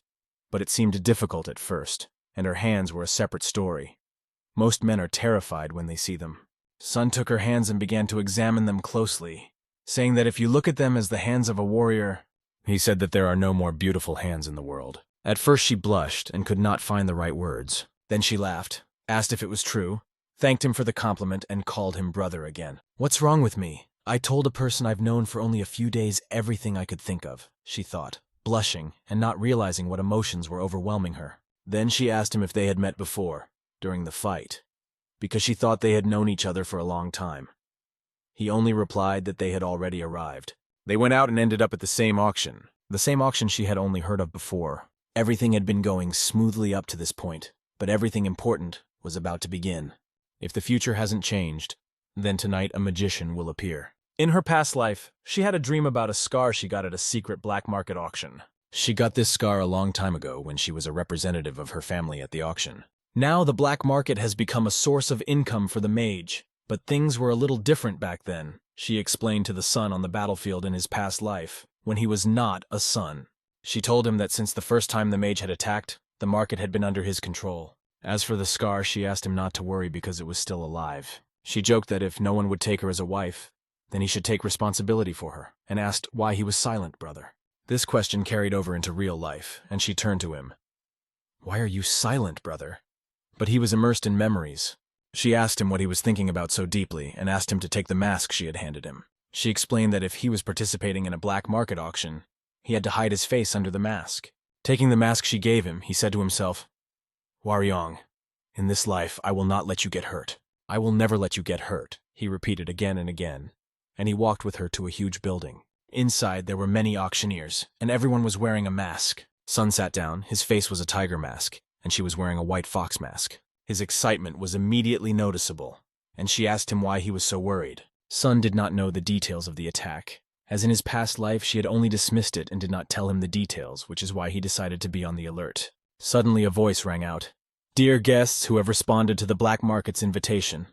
but it seemed difficult at first, and her hands were a separate story. Most men are terrified when they see them. Sun took her hands and began to examine them closely, saying that if you look at them as the hands of a warrior, he said that there are no more beautiful hands in the world. At first she blushed and could not find the right words. Then she laughed, asked if it was true, thanked him for the compliment, and called him brother again. "What's wrong with me? I told a person I've known for only a few days everything I could think of," she thought, blushing and not realizing what emotions were overwhelming her. Then she asked him if they had met before, during the fight, because she thought they had known each other for a long time. He only replied that they had already arrived. They went out and ended up at the same auction she had only heard of before. Everything had been going smoothly up to this point, but everything important was about to begin. If the future hasn't changed, then tonight a magician will appear. In her past life, she had a dream about a scar she got at a secret black market auction. She got this scar a long time ago when she was a representative of her family at the auction. Now the black market has become a source of income for the mage, but things were a little different back then, she explained to the son on the battlefield in his past life, when he was not a son. She told him that since the first time the mage had attacked, the market had been under his control. As for the scar, she asked him not to worry because it was still alive. She joked that if no one would take her as a wife, then he should take responsibility for her, and asked why he was silent, brother. This question carried over into real life, and she turned to him. "Why are you silent, brother?" But he was immersed in memories. She asked him what he was thinking about so deeply, and asked him to take the mask she had handed him. She explained that if he was participating in a black market auction, he had to hide his face under the mask. Taking the mask she gave him, he said to himself, "Waryong, in this life I will not let you get hurt. I will never let you get hurt," he repeated again and again, and he walked with her to a huge building. Inside there were many auctioneers, and everyone was wearing a mask. Sun sat down, his face was a tiger mask, and she was wearing a white fox mask. His excitement was immediately noticeable, and she asked him why he was so worried. Sun did not know the details of the attack, as in his past life she had only dismissed it and did not tell him the details, which is why he decided to be on the alert. Suddenly a voice rang out, "Dear guests who have responded to the black market's invitation."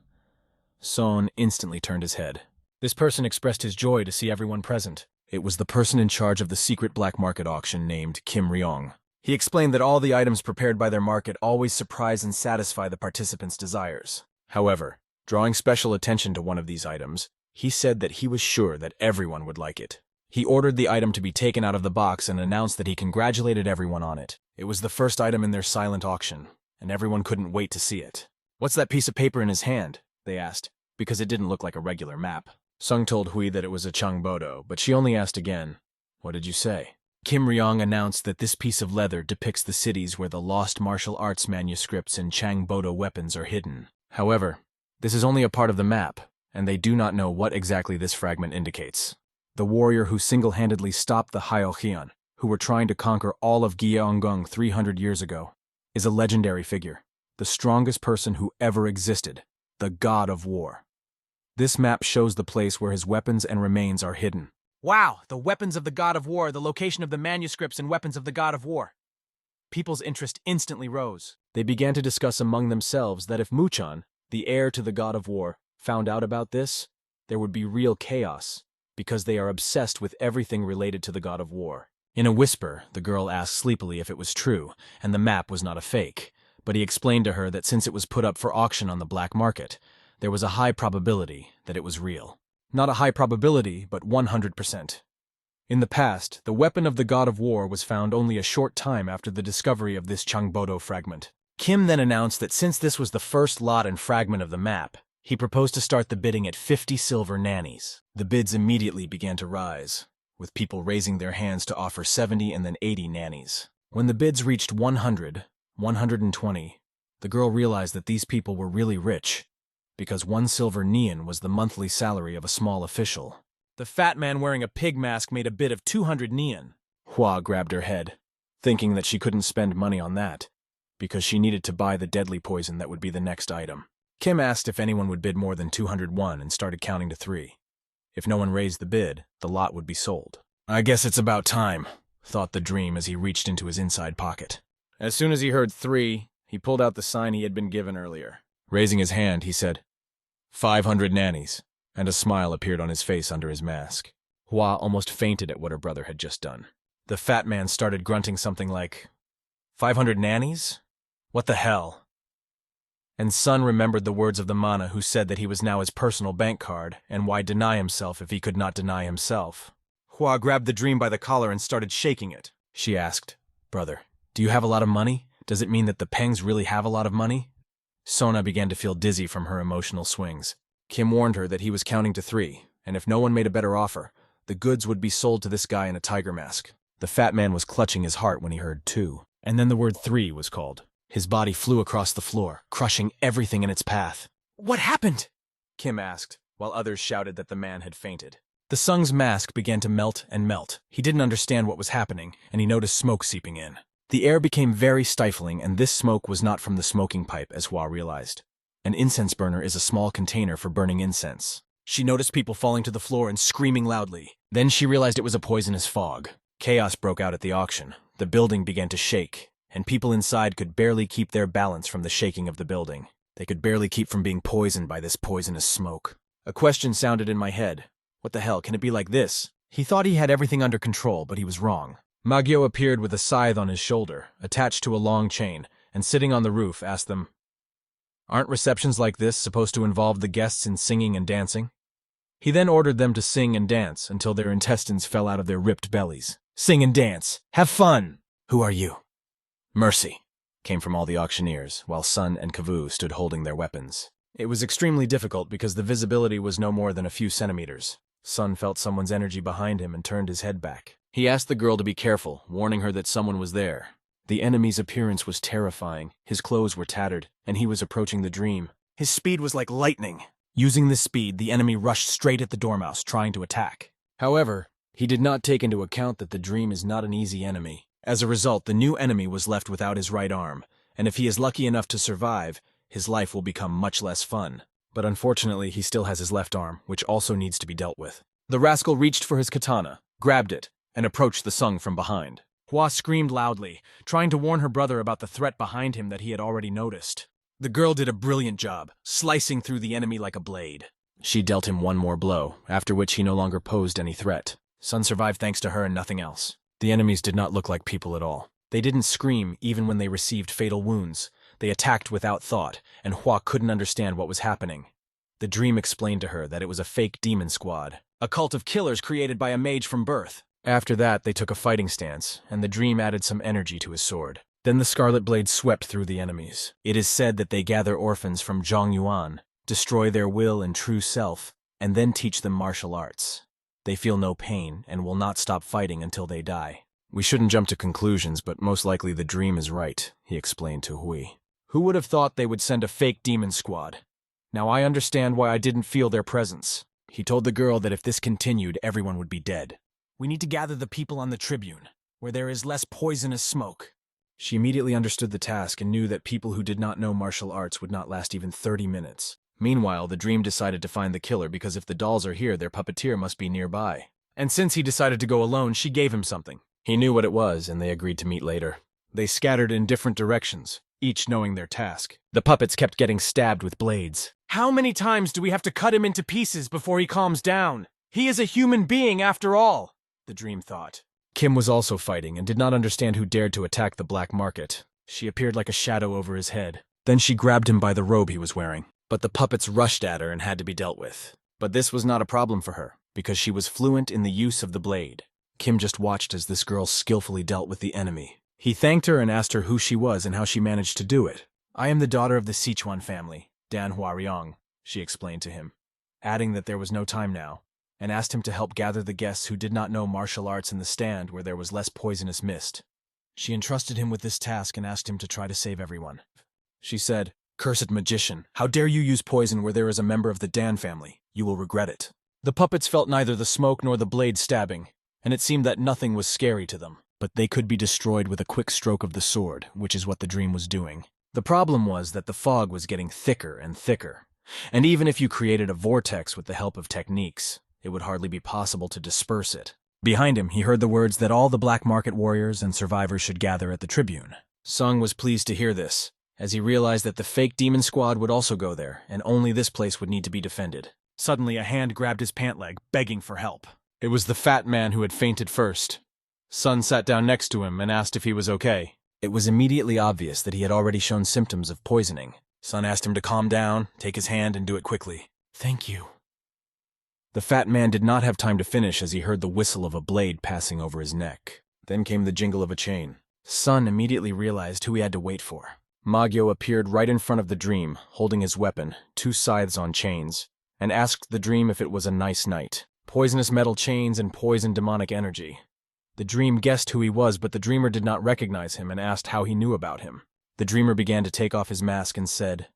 Son instantly turned his head. This person expressed his joy to see everyone present. It was the person in charge of the secret black market auction named Kim Ryong. He explained that all the items prepared by their market always surprise and satisfy the participants' desires. However, drawing special attention to one of these items, he said that he was sure that everyone would like it. He ordered the item to be taken out of the box and announced that he congratulated everyone on it. It was the first item in their silent auction, and everyone couldn't wait to see it. "What's that piece of paper in his hand?" they asked, because it didn't look like a regular map. Sung told Hui that it was a Changbodo, but she only asked again, "What did you say?" Kim Ryong announced that this piece of leather depicts the cities where the lost martial arts manuscripts and Changbodo weapons are hidden. However, this is only a part of the map, and they do not know what exactly this fragment indicates. The warrior who single-handedly stopped the Hyohian, who were trying to conquer all of Gyeongung 300 years ago, is a legendary figure, the strongest person who ever existed, the God of War. This map shows the place where his weapons and remains are hidden. "Wow, the weapons of the God of War, the location of the manuscripts and weapons of the God of War." People's interest instantly rose. They began to discuss among themselves that if Muchan, the heir to the God of War, found out about this, there would be real chaos, because they are obsessed with everything related to the God of War. In a whisper, the girl asked sleepily if it was true, and the map was not a fake, but he explained to her that since it was put up for auction on the black market, there was a high probability that it was real. Not a high probability, but 100%. In the past, the weapon of the god of war was found only a short time after the discovery of this Changbodo fragment. Kim then announced that since this was the first lot and fragment of the map, he proposed to start the bidding at 50 silver nannies. The bids immediately began to rise, with people raising their hands to offer 70 and then 80 nannies. When the bids reached 100, 120, the girl realized that these people were really rich, because 1 silver neon was the monthly salary of a small official. The fat man wearing a pig mask made a bid of 200 neon. Hua grabbed her head, thinking that she couldn't spend money on that, because she needed to buy the deadly poison that would be the next item. Kim asked if anyone would bid more than 201 and started counting to 3. If no one raised the bid, the lot would be sold. I guess it's about time, thought the dream as he reached into his inside pocket. As soon as he heard 3, he pulled out the sign he had been given earlier. Raising his hand, he said, 500 nannies, and a smile appeared on his face under his mask. Hua almost fainted at what her brother had just done. The fat man started grunting something like, 500 nannies? What the hell? And Sun remembered the words of the mana who said that he was now his personal bank card, and why deny himself if he could not deny himself. Hua grabbed the dream by the collar and started shaking it. She asked, Brother, do you have a lot of money? Does it mean that the Pengs really have a lot of money? Sona began to feel dizzy from her emotional swings. Kim warned her that he was counting to 3, and if no one made a better offer, the goods would be sold to this guy in a tiger mask. The fat man was clutching his heart when he heard 2, and then the word 3 was called. His body flew across the floor, crushing everything in its path. What happened? Kim asked, while others shouted that the man had fainted. The Sung's mask began to melt and melt. He didn't understand what was happening, and he noticed smoke seeping in. The air became very stifling, and this smoke was not from the smoking pipe, as Hua realized. An incense burner is a small container for burning incense. She noticed people falling to the floor and screaming loudly. Then she realized it was a poisonous fog. Chaos broke out at the auction. The building began to shake, and people inside could barely keep their balance from the shaking of the building. They could barely keep from being poisoned by this poisonous smoke. A question sounded in my head. What the hell, can it be like this? He thought he had everything under control, but he was wrong. Magyo appeared with a scythe on his shoulder, attached to a long chain, and sitting on the roof asked them, Aren't receptions like this supposed to involve the guests in singing and dancing? He then ordered them to sing and dance until their intestines fell out of their ripped bellies. Sing and dance! Have fun! Who are you? Mercy, came from all the auctioneers, while Sun and Kavu stood holding their weapons. It was extremely difficult because the visibility was no more than a few centimeters. Sun felt someone's energy behind him and turned his head back. He asked the girl to be careful, warning her that someone was there. The enemy's appearance was terrifying, his clothes were tattered, and he was approaching the dream. His speed was like lightning. Using this speed, the enemy rushed straight at the dormouse, trying to attack. However, he did not take into account that the dream is not an easy enemy. As a result, the new enemy was left without his right arm, and if he is lucky enough to survive, his life will become much less fun. But unfortunately, he still has his left arm, which also needs to be dealt with. The rascal reached for his katana, grabbed it, and approached the Sung from behind. Hua screamed loudly, trying to warn her brother about the threat behind him that he had already noticed. The girl did a brilliant job, slicing through the enemy like a blade. She dealt him one more blow, after which he no longer posed any threat. Sun survived thanks to her and nothing else. The enemies did not look like people at all. They didn't scream even when they received fatal wounds. They attacked without thought, and Hua couldn't understand what was happening. The dream explained to her that it was a fake demon squad, a cult of killers created by a mage from birth. After that, they took a fighting stance, and the dream added some energy to his sword. Then the Scarlet Blade swept through the enemies. It is said that they gather orphans from Zhongyuan, destroy their will and true self, and then teach them martial arts. They feel no pain and will not stop fighting until they die. We shouldn't jump to conclusions, but most likely the dream is right, he explained to Hui. Who would have thought they would send a fake demon squad? Now I understand why I didn't feel their presence. He told the girl that if this continued, everyone would be dead. We need to gather the people on the tribune, where there is less poisonous smoke. She immediately understood the task and knew that people who did not know martial arts would not last even 30 minutes. Meanwhile, the dream decided to find the killer because if the dolls are here, their puppeteer must be nearby. And since he decided to go alone, she gave him something. He knew what it was, and they agreed to meet later. They scattered in different directions, each knowing their task. The puppets kept getting stabbed with blades. How many times do we have to cut him into pieces before he calms down? He is a human being after all, the dream thought. Kim was also fighting and did not understand who dared to attack the black market. She appeared like a shadow over his head. Then she grabbed him by the robe he was wearing. But the puppets rushed at her and had to be dealt with. But this was not a problem for her, because she was fluent in the use of the blade. Kim just watched as this girl skillfully dealt with the enemy. He thanked her and asked her who she was and how she managed to do it. "I am the daughter of the Sichuan family, Manhwa Recapa," she explained to him, adding that there was no time now, and asked him to help gather the guests who did not know martial arts in the stand where there was less poisonous mist. She entrusted him with this task and asked him to try to save everyone. She said, "Cursed magician, how dare you use poison where there is a member of the Dan family? You will regret it." The puppets felt neither the smoke nor the blade stabbing, and it seemed that nothing was scary to them, but they could be destroyed with a quick stroke of the sword, which is what the dream was doing. The problem was that the fog was getting thicker and thicker, and even if you created a vortex with the help of techniques, it would hardly be possible to disperse it. Behind him, he heard the words that all the black market warriors and survivors should gather at the Tribune. Sung was pleased to hear this, as he realized that the fake demon squad would also go there, and only this place would need to be defended. Suddenly, a hand grabbed his pant leg, begging for help. It was the fat man who had fainted first. Sun sat down next to him and asked if he was okay. It was immediately obvious that he had already shown symptoms of poisoning. Sun asked him to calm down, take his hand, and do it quickly. "Thank you." The fat man did not have time to finish as he heard the whistle of a blade passing over his neck. Then came the jingle of a chain. Sun immediately realized who he had to wait for. Magyo appeared right in front of the dream, holding his weapon, 2 scythes on chains, and asked the dream if it was a nice night. Poisonous metal chains and poison demonic energy. The dream guessed who he was, but the dreamer did not recognize him and asked how he knew about him. The dreamer began to take off his mask and said,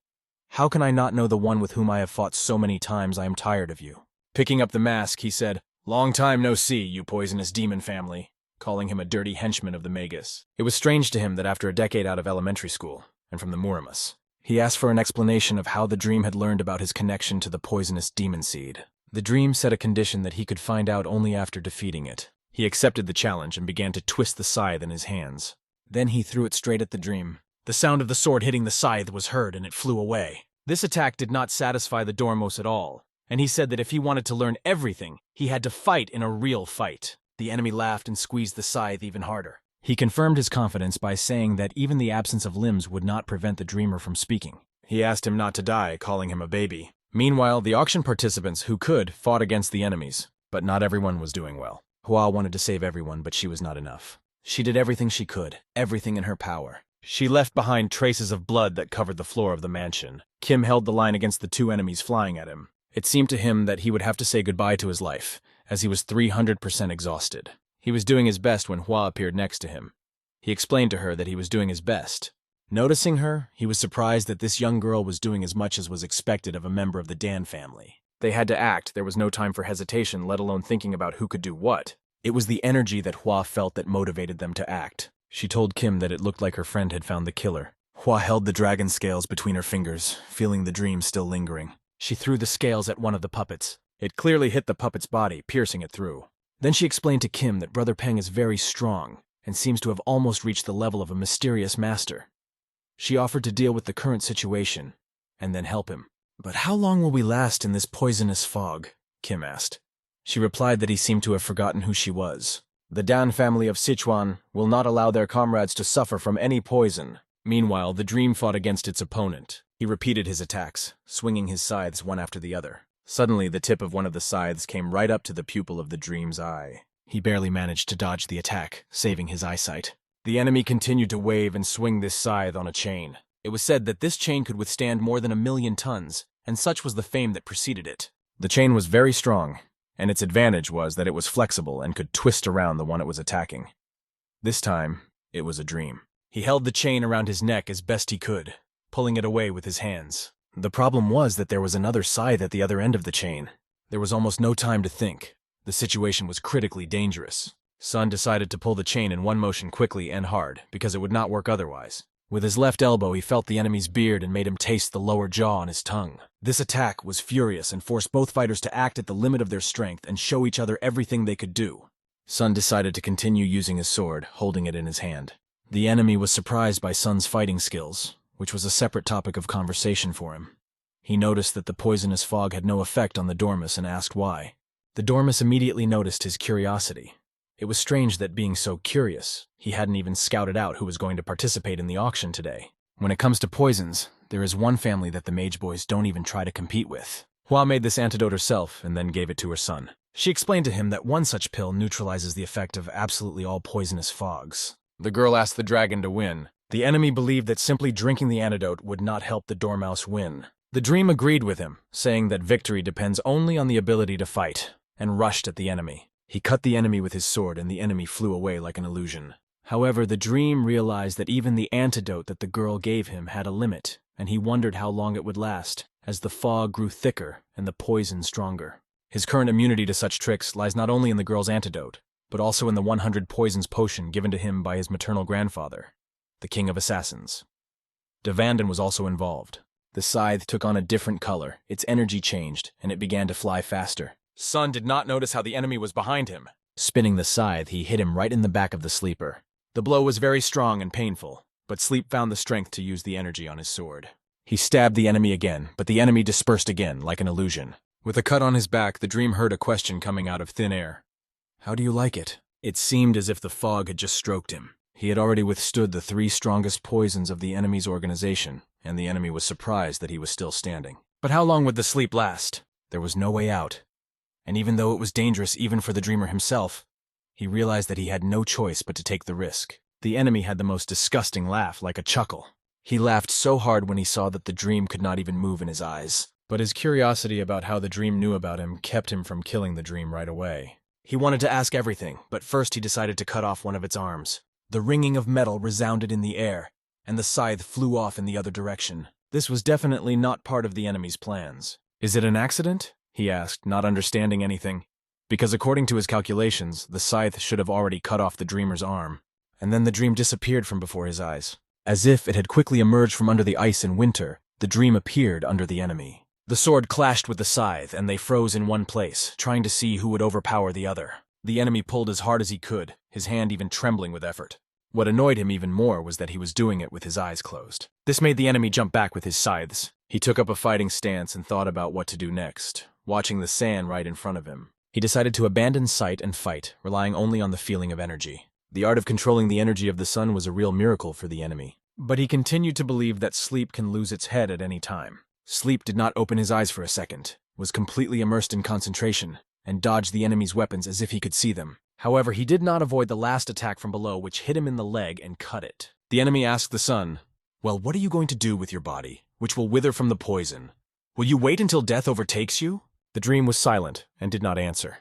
"How can I not know the one with whom I have fought so many times? I am tired of you." Picking up the mask, he said, "Long time no see, you poisonous demon family," calling him a dirty henchman of the Magus. It was strange to him that after a decade out of elementary school, and from the Muramus, he asked for an explanation of how the dream had learned about his connection to the poisonous demon seed. The dream set a condition that he could find out only after defeating it. He accepted the challenge and began to twist the scythe in his hands. Then he threw it straight at the dream. The sound of the sword hitting the scythe was heard and it flew away. This attack did not satisfy the Dormos at all, and he said that if he wanted to learn everything, he had to fight in a real fight. The enemy laughed and squeezed the scythe even harder. He confirmed his confidence by saying that even the absence of limbs would not prevent the dreamer from speaking. He asked him not to die, calling him a baby. Meanwhile, the auction participants who could fought against the enemies, but not everyone was doing well. Hua wanted to save everyone, but she was not enough. She did everything she could, everything in her power. She left behind traces of blood that covered the floor of the mansion. Kim held the line against the 2 enemies flying at him. It seemed to him that he would have to say goodbye to his life, as he was 300% exhausted. He was doing his best when Hua appeared next to him. He explained to her that he was doing his best. Noticing her, he was surprised that this young girl was doing as much as was expected of a member of the Dan family. They had to act. There was no time for hesitation, let alone thinking about who could do what. It was the energy that Hua felt that motivated them to act. She told Kim that it looked like her friend had found the killer. Hua held the dragon scales between her fingers, feeling the dream still lingering. She threw the scales at one of the puppets. It clearly hit the puppet's body, piercing it through. Then she explained to Kim that Brother Peng is very strong and seems to have almost reached the level of a mysterious master. She offered to deal with the current situation and then help him. "But how long will we last in this poisonous fog?" Kim asked. She replied that he seemed to have forgotten who she was. "The Dan family of Sichuan will not allow their comrades to suffer from any poison." Meanwhile, the dream fought against its opponent. He repeated his attacks, swinging his scythes one after the other. Suddenly, the tip of one of the scythes came right up to the pupil of the dream's eye. He barely managed to dodge the attack, saving his eyesight. The enemy continued to wave and swing this scythe on a chain. It was said that this chain could withstand more than 1,000,000 tons, and such was the fame that preceded it. The chain was very strong, and its advantage was that it was flexible and could twist around the one it was attacking. This time, it was a dream. He held the chain around his neck as best he could, pulling it away with his hands. The problem was that there was another scythe at the other end of the chain. There was almost no time to think. The situation was critically dangerous. Sun decided to pull the chain in one motion quickly and hard, because it would not work otherwise. With his left elbow, he felt the enemy's beard and made him taste the lower jaw on his tongue. This attack was furious and forced both fighters to act at the limit of their strength and show each other everything they could do. Sun decided to continue using his sword, holding it in his hand. The enemy was surprised by Sun's fighting skills, which was a separate topic of conversation for him. He noticed that the poisonous fog had no effect on the Dormus and asked why. The Dormus immediately noticed his curiosity. It was strange that being so curious, he hadn't even scouted out who was going to participate in the auction today. When it comes to poisons, there is one family that the mage boys don't even try to compete with. Hua made this antidote herself and then gave it to her son. She explained to him that one such pill neutralizes the effect of absolutely all poisonous fogs. The girl asked the dragon to win. The enemy believed that simply drinking the antidote would not help the dormouse win. The dream agreed with him, saying that victory depends only on the ability to fight, and rushed at the enemy. He cut the enemy with his sword, and the enemy flew away like an illusion. However, the dream realized that even the antidote that the girl gave him had a limit, and he wondered how long it would last, as the fog grew thicker and the poison stronger. His current immunity to such tricks lies not only in the girl's antidote, but also in the 100 poisons potion given to him by his maternal grandfather, the King of Assassins. Devandon was also involved. The scythe took on a different color, its energy changed, and it began to fly faster. Sun did not notice how the enemy was behind him. Spinning the scythe, he hit him right in the back of the sleeper. The blow was very strong and painful, but Sleep found the strength to use the energy on his sword. He stabbed the enemy again, but the enemy dispersed again, like an illusion. With a cut on his back, the dream heard a question coming out of thin air. "How do you like it?" It seemed as if the fog had just stroked him. He had already withstood the 3 strongest poisons of the enemy's organization, and the enemy was surprised that he was still standing. But how long would the sleep last? There was no way out. And even though it was dangerous even for the dreamer himself, he realized that he had no choice but to take the risk. The enemy had the most disgusting laugh, like a chuckle. He laughed so hard when he saw that the dream could not even move in his eyes. But his curiosity about how the dream knew about him kept him from killing the dream right away. He wanted to ask everything, but first he decided to cut off one of its arms. The ringing of metal resounded in the air, and the scythe flew off in the other direction. This was definitely not part of the enemy's plans. "Is it an accident?" he asked, not understanding anything. Because according to his calculations, the scythe should have already cut off the dreamer's arm. And then the dream disappeared from before his eyes. As if it had quickly emerged from under the ice in winter, the dream appeared under the enemy. The sword clashed with the scythe, and they froze in one place, trying to see who would overpower the other. The enemy pulled as hard as he could, his hand even trembling with effort. What annoyed him even more was that he was doing it with his eyes closed. This made the enemy jump back with his scythes. He took up a fighting stance and thought about what to do next, watching the sand right in front of him. He decided to abandon sight and fight, relying only on the feeling of energy. The art of controlling the energy of the sun was a real miracle for the enemy. But he continued to believe that Sleep can lose its head at any time. Sleep did not open his eyes for a second, was completely immersed in concentration, and dodged the enemy's weapons as if he could see them. However, he did not avoid the last attack from below, which hit him in the leg and cut it. The enemy asked the sun, "Well, what are you going to do with your body, which will wither from the poison? Will you wait until death overtakes you?" The dream was silent and did not answer.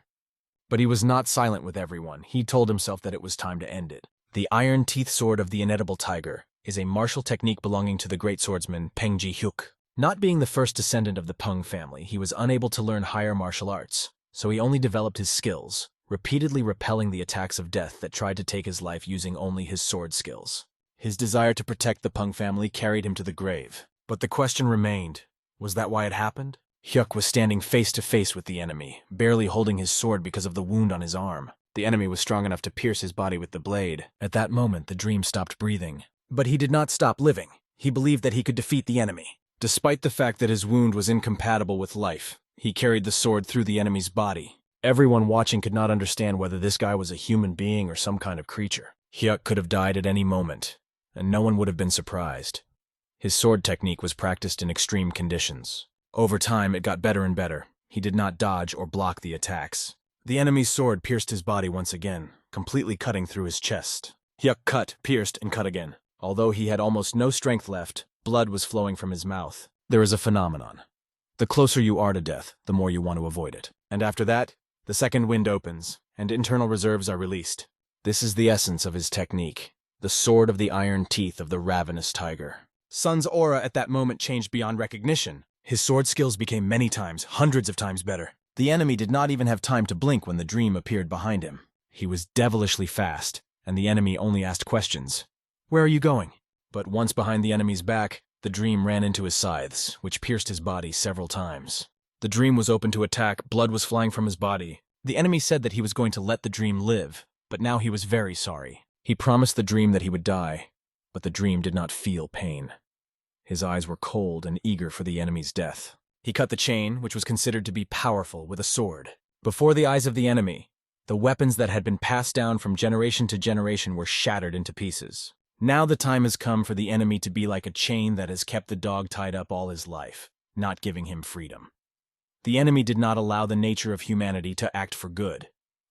But he was not silent with everyone. He told himself that it was time to end it. The iron teeth sword of the inedible tiger is a martial technique belonging to the great swordsman Peng Ji-hyuk. Not being the first descendant of the Pung family, he was unable to learn higher martial arts, so he only developed his skills, repeatedly repelling the attacks of death that tried to take his life using only his sword skills. His desire to protect the Pung family carried him to the grave. But the question remained, was that why it happened? Hyuk was standing face to face with the enemy, barely holding his sword because of the wound on his arm. The enemy was strong enough to pierce his body with the blade. At that moment, the dream stopped breathing. But he did not stop living. He believed that he could defeat the enemy. Despite the fact that his wound was incompatible with life, he carried the sword through the enemy's body. Everyone watching could not understand whether this guy was a human being or some kind of creature. Hyuk could have died at any moment, and no one would have been surprised. His sword technique was practiced in extreme conditions. Over time, it got better and better. He did not dodge or block the attacks. The enemy's sword pierced his body once again, completely cutting through his chest. Hyuk cut, pierced, and cut again. Although he had almost no strength left, blood was flowing from his mouth. There is a phenomenon. The closer you are to death, the more you want to avoid it. And after that, the second wind opens, and internal reserves are released. This is the essence of his technique, the sword of the iron teeth of the ravenous tiger. Sun's aura at that moment changed beyond recognition. His sword skills became many times, hundreds of times better. The enemy did not even have time to blink when the dream appeared behind him. He was devilishly fast, and the enemy only asked questions. "Where are you going?" But once behind the enemy's back, the dream ran into his scythes, which pierced his body several times. The dream was open to attack, blood was flying from his body. The enemy said that he was going to let the dream live, but now he was very sorry. He promised the dream that he would die, but the dream did not feel pain. His eyes were cold and eager for the enemy's death. He cut the chain, which was considered to be powerful, with a sword. Before the eyes of the enemy, the weapons that had been passed down from generation to generation were shattered into pieces. Now the time has come for the enemy to be like a chain that has kept the dog tied up all his life, not giving him freedom. The enemy did not allow the nature of humanity to act for good.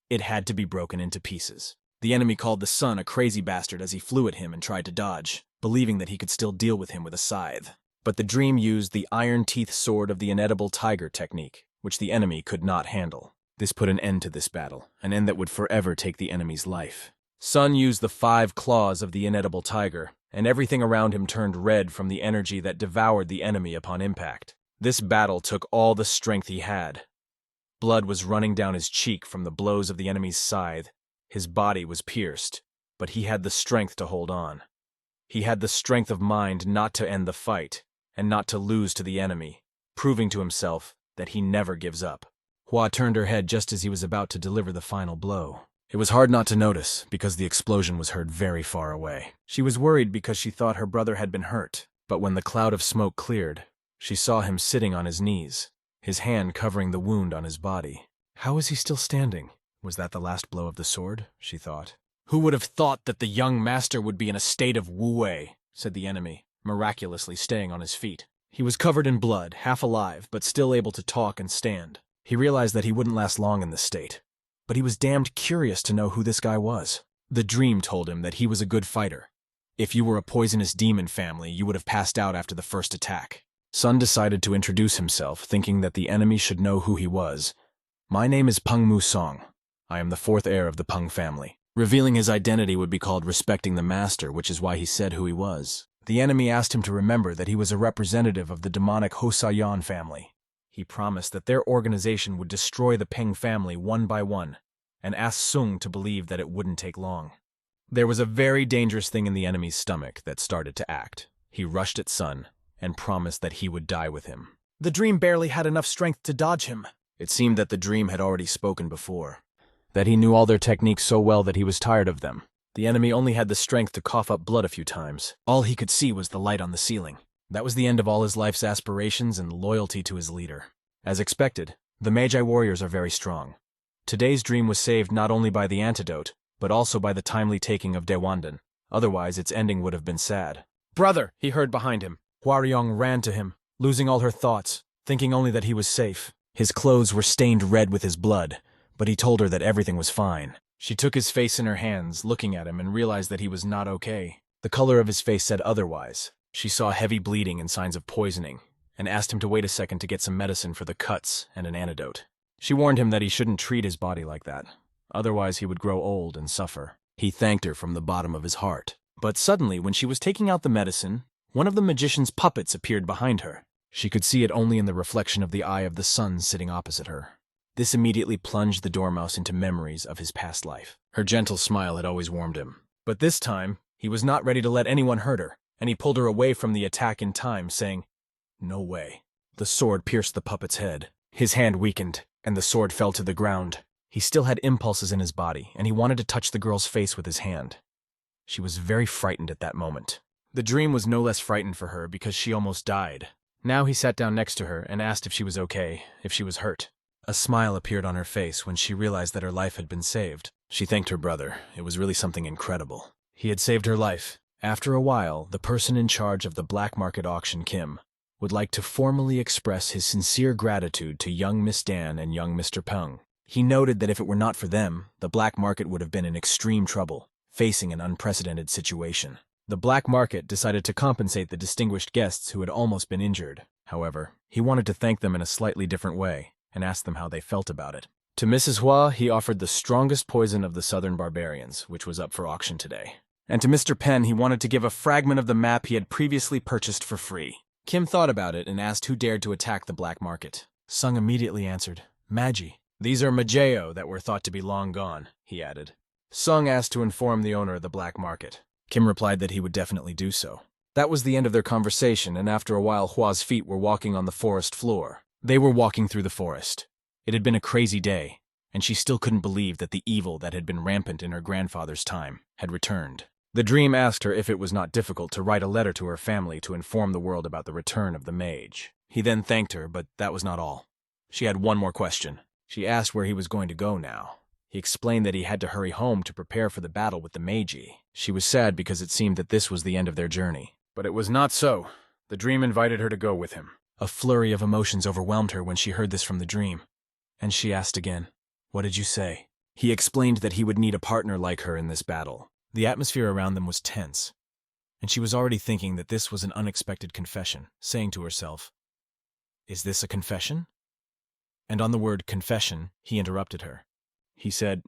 It had to be broken into pieces. The enemy called the sun a crazy bastard as he flew at him and tried to dodge, believing that he could still deal with him with a scythe. But the dream used the iron teeth sword of the inedible tiger technique, which the enemy could not handle. This put an end to this battle, an end that would forever take the enemy's life. Sun used the 5 claws of the inedible tiger, and everything around him turned red from the energy that devoured the enemy upon impact. This battle took all the strength he had. Blood was running down his cheek from the blows of the enemy's scythe. His body was pierced, but he had the strength to hold on. He had the strength of mind not to end the fight, and not to lose to the enemy, proving to himself that he never gives up. Hua turned her head just as he was about to deliver the final blow. It was hard not to notice, because the explosion was heard very far away. She was worried because she thought her brother had been hurt, but when the cloud of smoke cleared, she saw him sitting on his knees, his hand covering the wound on his body. How is he still standing? Was that the last blow of the sword? She thought. Who would have thought that the young master would be in a state of wu-wei, said the enemy, miraculously staying on his feet. He was covered in blood, half alive, but still able to talk and stand. He realized that he wouldn't last long in this state. But he was damned curious to know who this guy was. The dream told him that he was a good fighter. If you were a poisonous demon family, you would have passed out after the first attack. Sun decided to introduce himself, thinking that the enemy should know who he was. My name is Pung Musong. I am the 4th heir of the Pung family. Revealing his identity would be called respecting the master, which is why he said who he was. The enemy asked him to remember that he was a representative of the demonic Hosayan family. He promised that their organization would destroy the Peng family one by one, and asked Sung to believe that it wouldn't take long. There was a very dangerous thing in the enemy's stomach that started to act. He rushed at Sun and promised that he would die with him. The dream barely had enough strength to dodge him. It seemed that the dream had already spoken before, that he knew all their techniques so well that he was tired of them. The enemy only had the strength to cough up blood a few times. All he could see was the light on the ceiling. That was the end of all his life's aspirations and loyalty to his leader. As expected, the Magi warriors are very strong. Today's dream was saved not only by the antidote, but also by the timely taking of Daewondan. Otherwise, its ending would have been sad. "Brother!" he heard behind him. Hwaryong ran to him, losing all her thoughts, thinking only that he was safe. His clothes were stained red with his blood, but he told her that everything was fine. She took his face in her hands, looking at him, and realized that he was not okay. The color of his face said otherwise. She saw heavy bleeding and signs of poisoning, and asked him to wait a second to get some medicine for the cuts and an antidote. She warned him that he shouldn't treat his body like that, otherwise he would grow old and suffer. He thanked her from the bottom of his heart. But suddenly, when she was taking out the medicine, one of the magician's puppets appeared behind her. She could see it only in the reflection of the eye of the sun sitting opposite her. This immediately plunged the Dormouse into memories of his past life. Her gentle smile had always warmed him. But this time, he was not ready to let anyone hurt her, and he pulled her away from the attack in time, saying, "No way." The sword pierced the puppet's head. His hand weakened, and the sword fell to the ground. He still had impulses in his body, and he wanted to touch the girl's face with his hand. She was very frightened at that moment. The dream was no less frightened for her because she almost died. Now he sat down next to her and asked if she was okay, if she was hurt. A smile appeared on her face when she realized that her life had been saved. She thanked her brother. It was really something incredible. He had saved her life. After a while, the person in charge of the black market auction, Kim, would like to formally express his sincere gratitude to young Miss Dan and young Mr. Pung. He noted that if it were not for them, the black market would have been in extreme trouble, facing an unprecedented situation. The black market decided to compensate the distinguished guests who had almost been injured. However, he wanted to thank them in a slightly different way, and asked them how they felt about it. To Mrs. Hua, he offered the strongest poison of the southern barbarians, which was up for auction today. And to Mr. Penn, he wanted to give a fragment of the map he had previously purchased for free. Kim thought about it and asked who dared to attack the black market. Sung immediately answered, "Magi." "These are Mageo that were thought to be long gone," he added. Sung asked to inform the owner of the black market. Kim replied that he would definitely do so. That was the end of their conversation, and after a while Hua's feet were walking on the forest floor. They were walking through the forest. It had been a crazy day, and she still couldn't believe that the evil that had been rampant in her grandfather's time had returned. The dream asked her if it was not difficult to write a letter to her family to inform the world about the return of the mage. He then thanked her, but that was not all. She had one more question. She asked where he was going to go now. He explained that he had to hurry home to prepare for the battle with the magi. She was sad because it seemed that this was the end of their journey. But it was not so. The dream invited her to go with him. A flurry of emotions overwhelmed her when she heard this from the dream. And she asked again, "What did you say?" He explained that he would need a partner like her in this battle. The atmosphere around them was tense, and she was already thinking that this was an unexpected confession, saying to herself, "Is this a confession?" And on the word confession, he interrupted her. He said,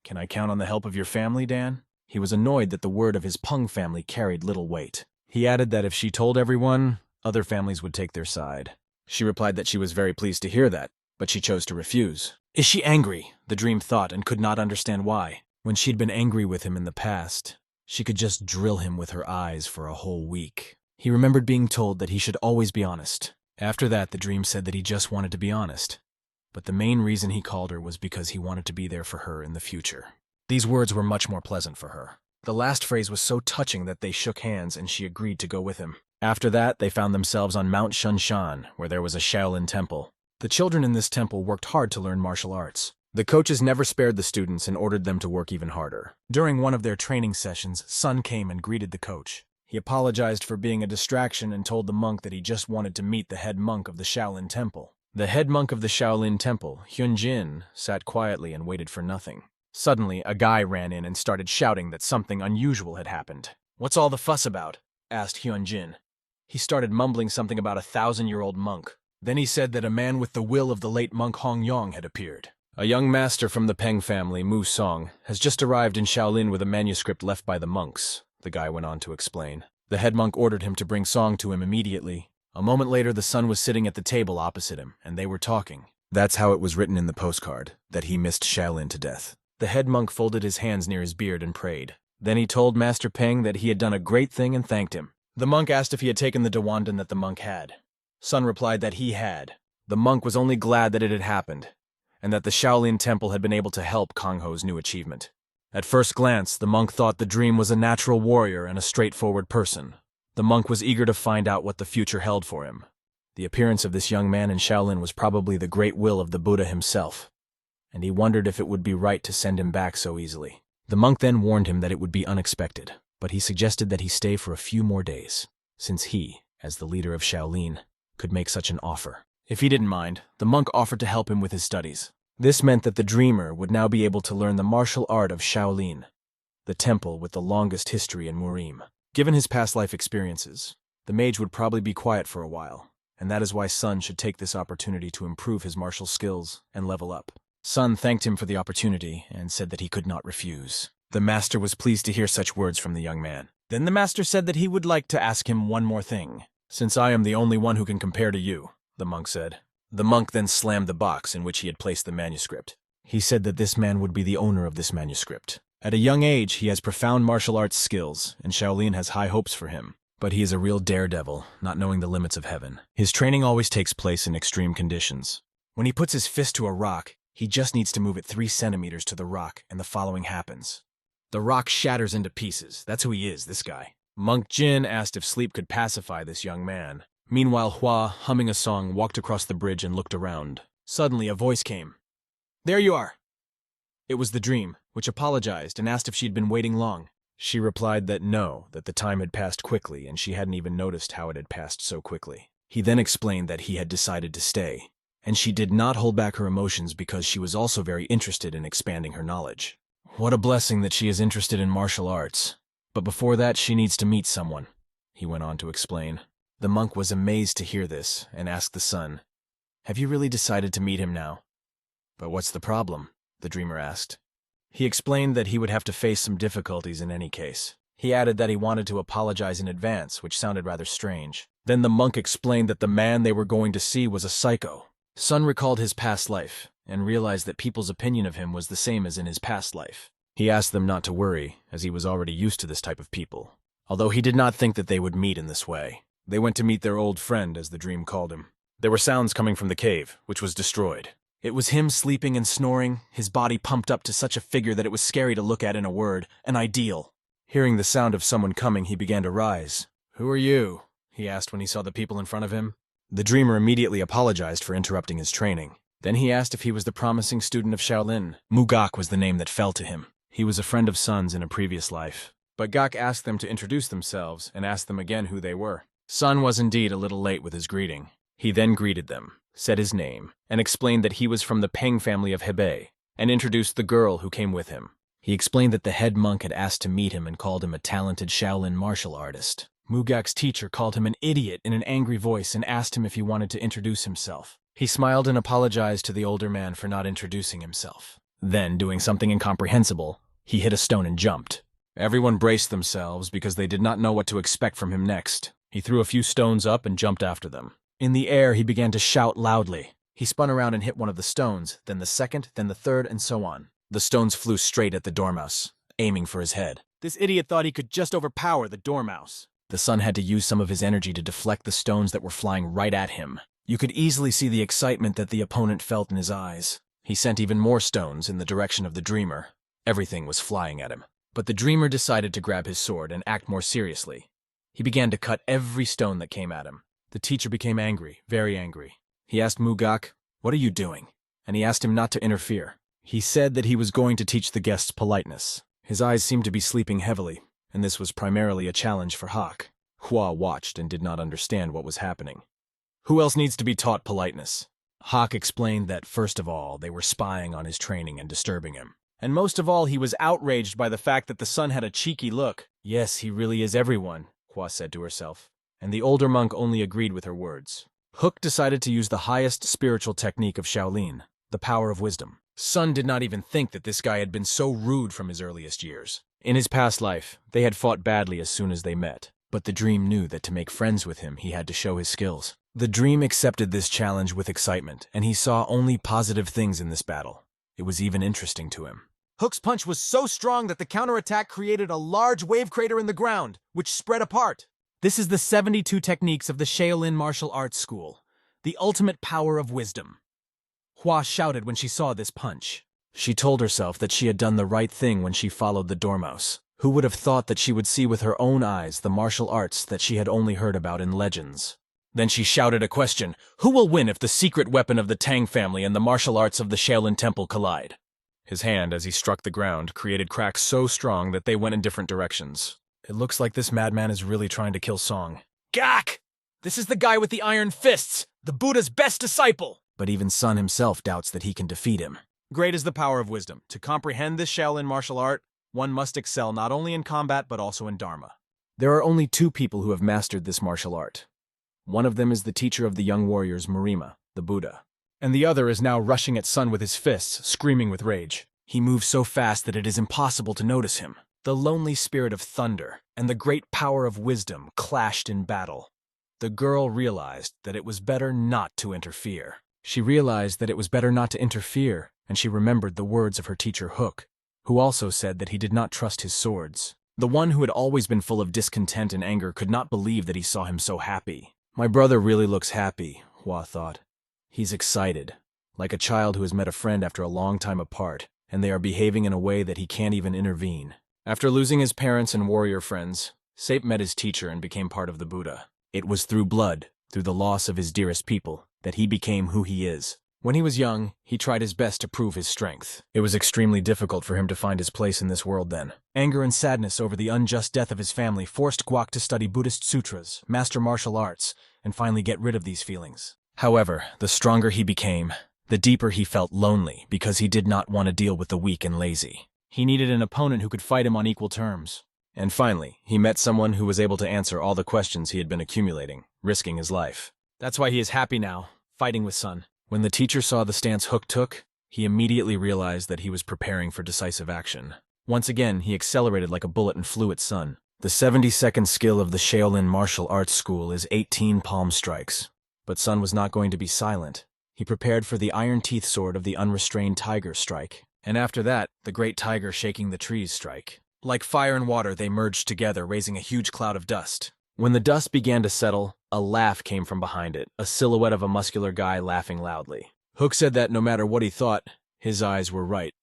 "Can I count on the help of your family, Dan?" He was annoyed that the word of his Pung family carried little weight. He added that if she told everyone, other families would take their side. She replied that she was very pleased to hear that, but she chose to refuse. Is she angry? The dream thought, and could not understand why. When she'd been angry with him in the past, she could just drill him with her eyes for a whole week. He remembered being told that he should always be honest. After that, the dream said that he just wanted to be honest. But the main reason he called her was because he wanted to be there for her in the future. These words were much more pleasant for her. The last phrase was so touching that they shook hands and she agreed to go with him. After that, they found themselves on Mount Shunshan, where there was a Shaolin temple. The children in this temple worked hard to learn martial arts. The coaches never spared the students and ordered them to work even harder. During one of their training sessions, Sun came and greeted the coach. He apologized for being a distraction and told the monk that he just wanted to meet the head monk of the Shaolin temple. The head monk of the Shaolin temple, Hyunjin, sat quietly and waited for nothing. Suddenly, a guy ran in and started shouting that something unusual had happened. "What's all the fuss about?" asked Hyunjin. He started mumbling something about a 1,000-year-old monk. Then he said that a man with the will of the late monk Hong Yong had appeared. A young master from the Peng family, Mu Song, has just arrived in Shaolin with a manuscript left by the monks, the guy went on to explain. The head monk ordered him to bring Song to him immediately. A moment later, the son was sitting at the table opposite him, and they were talking. That's how it was written in the postcard, that he missed Shaolin to death. The head monk folded his hands near his beard and prayed. Then he told Master Peng that he had done a great thing and thanked him. The monk asked if he had taken the Dawandan that the monk had. Sun replied that he had. The monk was only glad that it had happened, and that the Shaolin temple had been able to help Kang Ho's new achievement. At first glance, the monk thought the dream was a natural warrior and a straightforward person. The monk was eager to find out what the future held for him. The appearance of this young man in Shaolin was probably the great will of the Buddha himself, and he wondered if it would be right to send him back so easily. The monk then warned him that it would be unexpected, but he suggested that he stay for a few more days, since he, as the leader of Shaolin, could make such an offer. If he didn't mind, the monk offered to help him with his studies. This meant that the dreamer would now be able to learn the martial art of Shaolin, the temple with the longest history in Murim. Given his past life experiences, the mage would probably be quiet for a while, and that is why Sun should take this opportunity to improve his martial skills and level up. Sun thanked him for the opportunity and said that he could not refuse. The master was pleased to hear such words from the young man. Then the master said that he would like to ask him one more thing. "Since I am the only one who can compare to you," the monk said. The monk then slammed the box in which he had placed the manuscript. He said that this man would be the owner of this manuscript. At a young age, he has profound martial arts skills, and Shaolin has high hopes for him. But he is a real daredevil, not knowing the limits of heaven. His training always takes place in extreme conditions. When he puts his fist to a rock, he just needs to move it 3 centimeters to the rock, and the following happens. The rock shatters into pieces. That's who he is, this guy. Monk Jin asked if sleep could pacify this young man. Meanwhile, Hua, humming a song, walked across the bridge and looked around. Suddenly, a voice came. "There you are!" It was the dream, which apologized and asked if she'd been waiting long. She replied that no, that the time had passed quickly and she hadn't even noticed how it had passed so quickly. He then explained that he had decided to stay, and she did not hold back her emotions because she was also very interested in expanding her knowledge. What a blessing that she is interested in martial arts. But before that, she needs to meet someone, he went on to explain. The monk was amazed to hear this and asked the son, "Have you really decided to meet him now?" "But what's the problem?" the dreamer asked. He explained that he would have to face some difficulties in any case. He added that he wanted to apologize in advance, which sounded rather strange. Then the monk explained that the man they were going to see was a psycho. Sun recalled his past life and realized that people's opinion of him was the same as in his past life. He asked them not to worry, as he was already used to this type of people, although he did not think that they would meet in this way. They went to meet their old friend, as the dream called him. There were sounds coming from the cave, which was destroyed. It was him sleeping and snoring, his body pumped up to such a figure that it was scary to look at in a word, an ideal. Hearing the sound of someone coming, he began to rise. "Who are you?" he asked when he saw the people in front of him. The dreamer immediately apologized for interrupting his training. Then he asked if he was the promising student of Shaolin. Mugak was the name that fell to him. He was a friend of Sun's in a previous life. But Gak asked them to introduce themselves and asked them again who they were. Sun was indeed a little late with his greeting. He then greeted them, said his name, and explained that he was from the Peng family of Hebei, and introduced the girl who came with him. He explained that the head monk had asked to meet him and called him a talented Shaolin martial artist. Mugak's teacher called him an idiot in an angry voice and asked him if he wanted to introduce himself. He smiled and apologized to the older man for not introducing himself. Then, doing something incomprehensible, he hit a stone and jumped. Everyone braced themselves because they did not know what to expect from him next. He threw a few stones up and jumped after them. In the air, he began to shout loudly. He spun around and hit one of the stones, then the second, then the third, and so on. The stones flew straight at the dormouse, aiming for his head. This idiot thought he could just overpower the dormouse. The son had to use some of his energy to deflect the stones that were flying right at him. You could easily see the excitement that the opponent felt in his eyes. He sent even more stones in the direction of the dreamer. Everything was flying at him. But the dreamer decided to grab his sword and act more seriously. He began to cut every stone that came at him. The teacher became angry, very angry. He asked Mugak, "What are you doing?" And he asked him not to interfere. He said that he was going to teach the guests politeness. His eyes seemed to be sleeping heavily, and this was primarily a challenge for Hawk. Hua watched and did not understand what was happening. Who else needs to be taught politeness? Hawk explained that, first of all, they were spying on his training and disturbing him. And most of all, he was outraged by the fact that the son had a cheeky look. Yes, he really is everyone, Hua said to herself. And the older monk only agreed with her words. Hook decided to use the highest spiritual technique of Shaolin, the power of wisdom. Sun did not even think that this guy had been so rude from his earliest years. In his past life, they had fought badly as soon as they met. But the dream knew that to make friends with him, he had to show his skills. The dream accepted this challenge with excitement, and he saw only positive things in this battle. It was even interesting to him. Hook's punch was so strong that the counterattack created a large wave crater in the ground, which spread apart. This is the 72 techniques of the Shaolin martial arts school, the ultimate power of wisdom. Hua shouted when she saw this punch. She told herself that she had done the right thing when she followed the dormouse. Who would have thought that she would see with her own eyes the martial arts that she had only heard about in legends? Then she shouted a question: who will win if the secret weapon of the Tang family and the martial arts of the Shaolin temple collide? His hand, as he struck the ground, created cracks so strong that they went in different directions. It looks like this madman is really trying to kill Song. Gak! This is the guy with the iron fists, the Buddha's best disciple! But even Sun himself doubts that he can defeat him. Great is the power of wisdom. To comprehend this Shaolin martial art, one must excel not only in combat but also in Dharma. There are only two people who have mastered this martial art. One of them is the teacher of the young warriors, Marima, the Buddha. And the other is now rushing at Sun with his fists, screaming with rage. He moves so fast that it is impossible to notice him. The lonely spirit of thunder and the great power of wisdom clashed in battle. The girl realized that it was better not to interfere. She realized that it was better not to interfere, and she remembered the words of her teacher Hook, who also said that he did not trust his swords. The one who had always been full of discontent and anger could not believe that he saw him so happy. My brother really looks happy, Hua thought. He's excited, like a child who has met a friend after a long time apart, and they are behaving in a way that he can't even intervene. After losing his parents and warrior friends, Sape met his teacher and became part of the Buddha. It was through blood, through the loss of his dearest people, that he became who he is. When he was young, he tried his best to prove his strength. It was extremely difficult for him to find his place in this world then. Anger and sadness over the unjust death of his family forced Guak to study Buddhist sutras, master martial arts, and finally get rid of these feelings. However, the stronger he became, the deeper he felt lonely because he did not want to deal with the weak and lazy. He needed an opponent who could fight him on equal terms. And finally, he met someone who was able to answer all the questions he had been accumulating, risking his life. That's why he is happy now, fighting with Sun. When the teacher saw the stance Hook took, he immediately realized that he was preparing for decisive action. Once again, he accelerated like a bullet and flew at Sun. The 72nd skill of the Shaolin martial arts school is 18 palm strikes. But Sun was not going to be silent. He prepared for the iron teeth sword of the unrestrained tiger strike. And after that, the great tiger shaking the trees strike. Like fire and water, they merged together, raising a huge cloud of dust. When the dust began to settle, a laugh came from behind it, a silhouette of a muscular guy laughing loudly. Hook said that no matter what he thought, his eyes were right.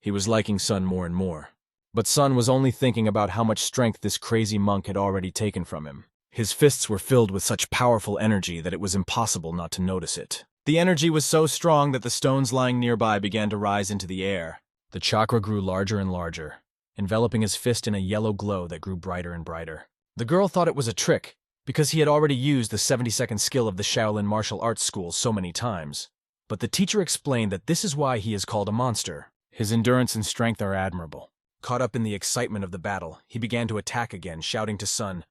He was liking Sun more and more. But Sun was only thinking about how much strength this crazy monk had already taken from him. His fists were filled with such powerful energy that it was impossible not to notice it. The energy was so strong that the stones lying nearby began to rise into the air. The chakra grew larger and larger, enveloping his fist in a yellow glow that grew brighter and brighter. The girl thought it was a trick, because he had already used the 70-second skill of the Shaolin martial arts school so many times. But the teacher explained that this is why he is called a monster. His endurance and strength are admirable. Caught up in the excitement of the battle, he began to attack again, shouting to Sun,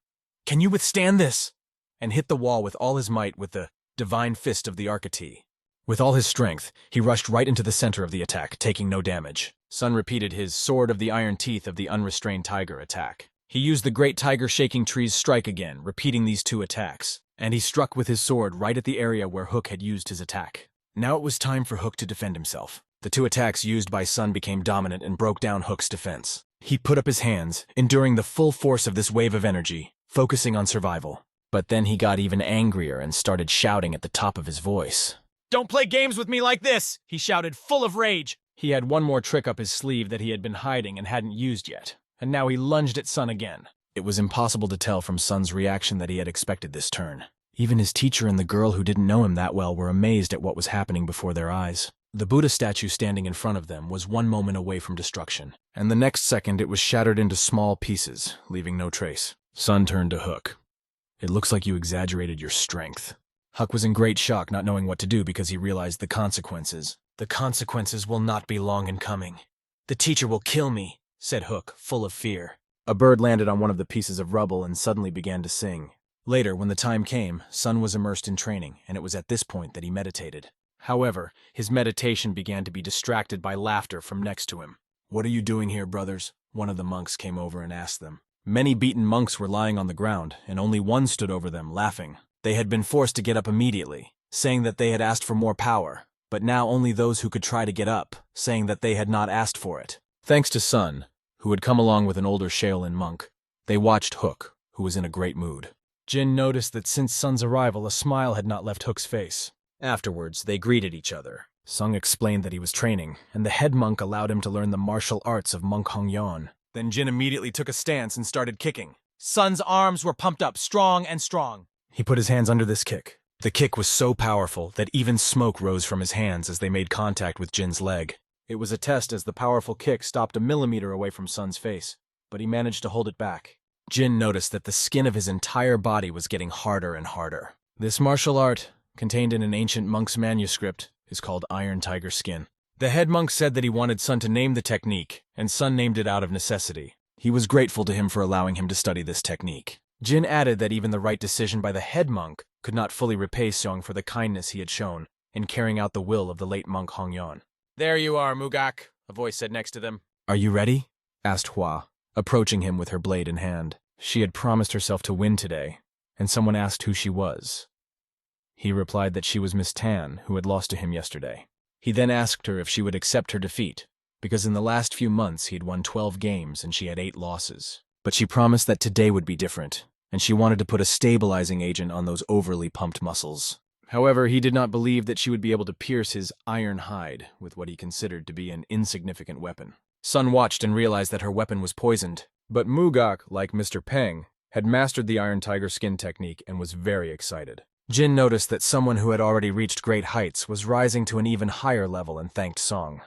"Can you withstand this?" and hit the wall with all his might with the divine fist of the Archete. With all his strength, he rushed right into the center of the attack, taking no damage. Sun repeated his sword of the iron teeth of the unrestrained tiger attack. He used the great tiger shaking trees strike again, repeating these two attacks, and he struck with his sword right at the area where Hook had used his attack. Now it was time for Hook to defend himself. The two attacks used by Sun became dominant and broke down Hook's defense. He put up his hands, enduring the full force of this wave of energy, focusing on survival. But then he got even angrier and started shouting at the top of his voice. "Don't play games with me like this!" he shouted, full of rage. He had one more trick up his sleeve that he had been hiding and hadn't used yet, and now he lunged at Sun again. It was impossible to tell from Sun's reaction that he had expected this turn. Even his teacher and the girl who didn't know him that well were amazed at what was happening before their eyes. The Buddha statue standing in front of them was one moment away from destruction, and the next second it was shattered into small pieces, leaving no trace. Sun turned to Hook. "It looks like you exaggerated your strength." Huck was in great shock, not knowing what to do because he realized the consequences. "The consequences will not be long in coming. The teacher will kill me," said Hook, full of fear. A bird landed on one of the pieces of rubble and suddenly began to sing. Later, when the time came, Sun was immersed in training, and it was at this point that he meditated. However, his meditation began to be distracted by laughter from next to him. "What are you doing here, brothers?" One of the monks came over and asked them. Many beaten monks were lying on the ground, and only one stood over them, laughing. They had been forced to get up immediately, saying that they had asked for more power, but now only those who could try to get up, saying that they had not asked for it. Thanks to Sun, who had come along with an older Shaolin monk, they watched Hook, who was in a great mood. Jin noticed that since Sun's arrival, a smile had not left Hook's face. Afterwards, they greeted each other. Sung explained that he was training, and the head monk allowed him to learn the martial arts of Monk Hongyan. Then Jin immediately took a stance and started kicking. Sun's arms were pumped up, strong and strong. He put his hands under this kick. The kick was so powerful that even smoke rose from his hands as they made contact with Jin's leg. It was a test as the powerful kick stopped a millimeter away from Sun's face, but he managed to hold it back. Jin noticed that the skin of his entire body was getting harder and harder. This martial art, contained in an ancient monk's manuscript, is called Iron Tiger Skin. The head monk said that he wanted Sun to name the technique, and Sun named it out of necessity. He was grateful to him for allowing him to study this technique. Jin added that even the right decision by the head monk could not fully repay Seong for the kindness he had shown in carrying out the will of the late monk Hongyan. "There you are, Mugak," a voice said next to them. "Are you ready?" asked Hua, approaching him with her blade in hand. She had promised herself to win today, and someone asked who she was. He replied that she was Miss Tan, who had lost to him yesterday. He then asked her if she would accept her defeat, because in the last few months he had won 12 games and she had 8 losses. But she promised that today would be different, and she wanted to put a stabilizing agent on those overly pumped muscles. However, he did not believe that she would be able to pierce his iron hide with what he considered to be an insignificant weapon. Sun watched and realized that her weapon was poisoned, but Mugak, like Mr. Peng, had mastered the Iron Tiger Skin technique and was very excited. Jin noticed that someone who had already reached great heights was rising to an even higher level and thanked Song,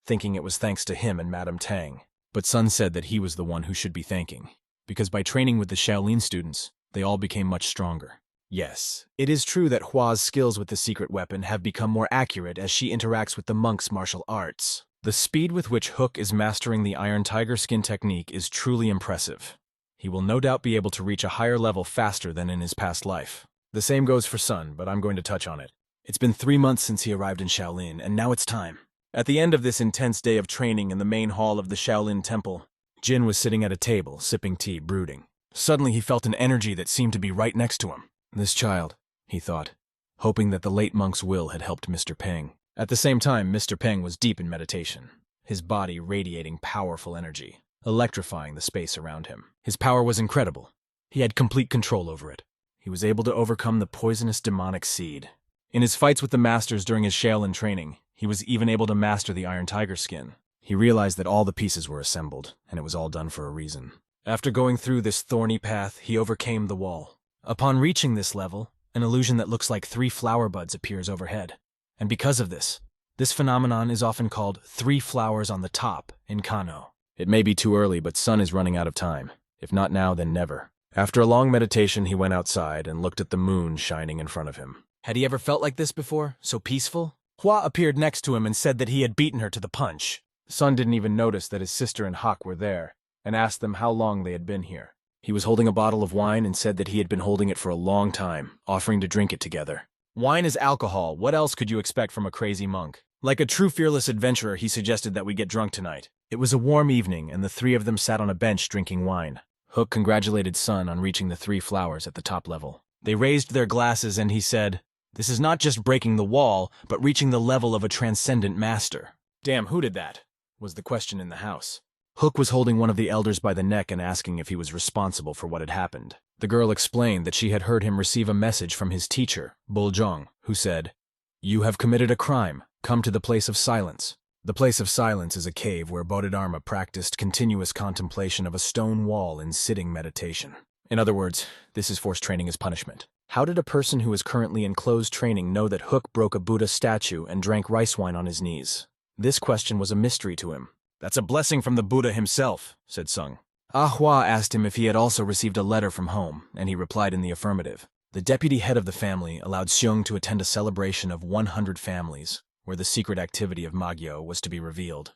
thinking it was thanks to him and Madame Tang. But Sun said that he was the one who should be thanking, because by training with the Shaolin students, they all became much stronger. Yes, it is true that Hua's skills with the secret weapon have become more accurate as she interacts with the monk's martial arts. The speed with which Hook is mastering the Iron Tiger Skin technique is truly impressive. He will no doubt be able to reach a higher level faster than in his past life. The same goes for Sun, but I'm going to touch on it. It's been 3 months since he arrived in Shaolin, and now it's time. At the end of this intense day of training in the main hall of the Shaolin Temple, Jin was sitting at a table, sipping tea, brooding. Suddenly he felt an energy that seemed to be right next to him. This child, he thought, hoping that the late monk's will had helped Mr. Peng. At the same time, Mr. Peng was deep in meditation, his body radiating powerful energy, electrifying the space around him. His power was incredible. He had complete control over it. He was able to overcome the poisonous demonic seed. In his fights with the masters during his Shaolin training, he was even able to master the Iron Tiger Skin. He realized that all the pieces were assembled, and it was all done for a reason. After going through this thorny path, he overcame the wall. Upon reaching this level, an illusion that looks like 3 flower buds appears overhead. And because of this phenomenon is often called 3 flowers on the top in Kano. It may be too early, but Sun is running out of time. If not now, then never. After a long meditation, he went outside and looked at the moon shining in front of him. Had he ever felt like this before? So peaceful? Hua appeared next to him and said that he had beaten her to the punch. Sun didn't even notice that his sister and Hak were there, and asked them how long they had been here. He was holding a bottle of wine and said that he had been holding it for a long time, offering to drink it together. Wine is alcohol. What else could you expect from a crazy monk? Like a true fearless adventurer, he suggested that we get drunk tonight. It was a warm evening, and the three of them sat on a bench drinking wine. Hook congratulated Sun on reaching the 3 flowers at the top level. They raised their glasses and he said, "This is not just breaking the wall, but reaching the level of a transcendent master." Damn, who did that? Was the question in the house. Hook was holding one of the elders by the neck and asking if he was responsible for what had happened. The girl explained that she had heard him receive a message from his teacher, Buljong, who said, "You have committed a crime. Come to the place of silence." The place of silence is a cave where Bodhidharma practiced continuous contemplation of a stone wall in sitting meditation. In other words, this is forced training as punishment. How did a person who is currently in closed training know that Hook broke a Buddha statue and drank rice wine on his knees? This question was a mystery to him. "That's a blessing from the Buddha himself," said Sung. Hua asked him if he had also received a letter from home, and he replied in the affirmative. The deputy head of the family allowed Seung to attend a celebration of 100 families, where the secret activity of Magyo was to be revealed,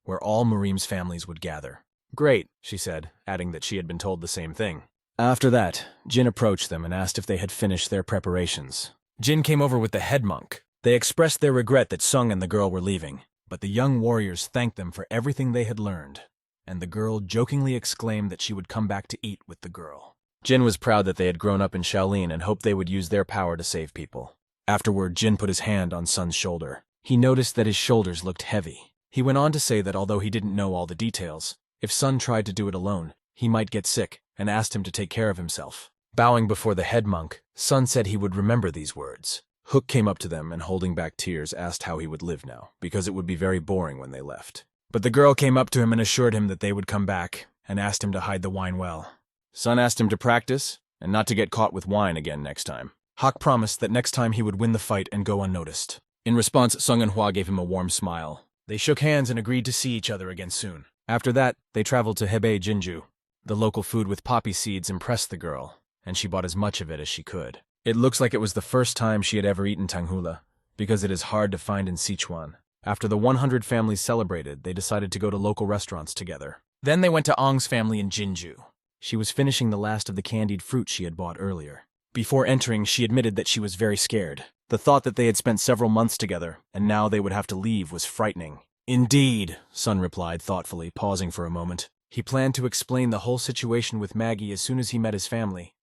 where all Marim's families would gather. "Great," she said, adding that she had been told the same thing. After that, Jin approached them and asked if they had finished their preparations. Jin came over with the head monk. They expressed their regret that Sung and the girl were leaving, but the young warriors thanked them for everything they had learned, and the girl jokingly exclaimed that she would come back to eat with the girl. Jin was proud that they had grown up in Shaolin and hoped they would use their power to save people. Afterward, Jin put his hand on Sun's shoulder. He noticed that his shoulders looked heavy. He went on to say that although he didn't know all the details, if Sun tried to do it alone, he might get sick, and asked him to take care of himself. Bowing before the head monk, Sun said he would remember these words. Hook came up to them and, holding back tears, asked how he would live now, because it would be very boring when they left. But the girl came up to him and assured him that they would come back, and asked him to hide the wine well. Sun asked him to practice, and not to get caught with wine again next time. Hak promised that next time he would win the fight and go unnoticed. In response, Sung and Hua gave him a warm smile. They shook hands and agreed to see each other again soon. After that, they traveled to Hebei Jinju. The local food with poppy seeds impressed the girl, and she bought as much of it as she could. It looks like it was the first time she had ever eaten tanghula, because it is hard to find in Sichuan. After the 100 families celebrated, they decided to go to local restaurants together. Then they went to Ong's family in Jinju. She was finishing the last of the candied fruit she had bought earlier. Before entering, she admitted that she was very scared. The thought that they had spent several months together, and now they would have to leave, was frightening. "Indeed," Sun replied thoughtfully, pausing for a moment. He planned to explain the whole situation with Maggie as soon as he met his family,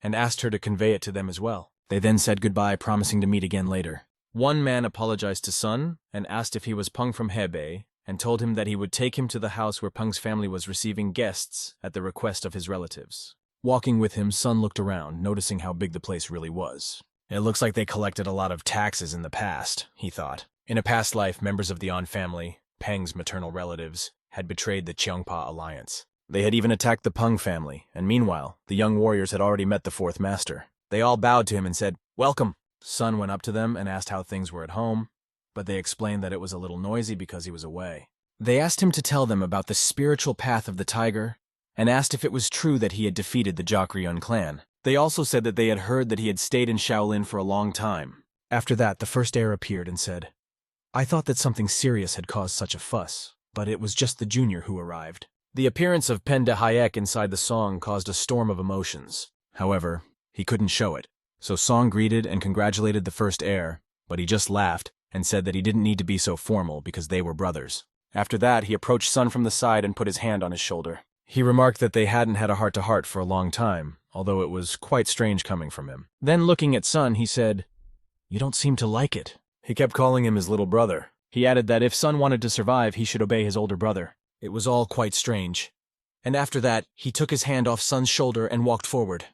and asked her to convey it to them as well. They then said goodbye, promising to meet again later. One man apologized to Sun and asked if he was Pung from Hebei, and told him that he would take him to the house where Pung's family was receiving guests at the request of his relatives. Walking with him, Sun looked around, noticing how big the place really was. It looks like they collected a lot of taxes in the past, he thought. In a past life, members of the An family, Peng's maternal relatives, had betrayed the Cheongpa alliance. They had even attacked the Pung family, and meanwhile, the young warriors had already met the fourth master. They all bowed to him and said, "Welcome." Sun went up to them and asked how things were at home, but they explained that it was a little noisy because he was away. They asked him to tell them about the spiritual path of the tiger, and asked if it was true that he had defeated the Jokryun clan. They also said that they had heard that he had stayed in Shaolin for a long time. After that, the first heir appeared and said, "I thought that something serious had caused such a fuss, but it was just the junior who arrived." The appearance of Pen de Hayek inside the song caused a storm of emotions. However, he couldn't show it. So Song greeted and congratulated the first heir, but he just laughed and said that he didn't need to be so formal because they were brothers. After that, he approached Sun from the side and put his hand on his shoulder. He remarked that they hadn't had a heart-to-heart for a long time, although it was quite strange coming from him. Then looking at Sun, he said, "You don't seem to like it." He kept calling him his little brother. He added that if Sun wanted to survive, he should obey his older brother. It was all quite strange. And after that, he took his hand off Sun's shoulder and walked forward.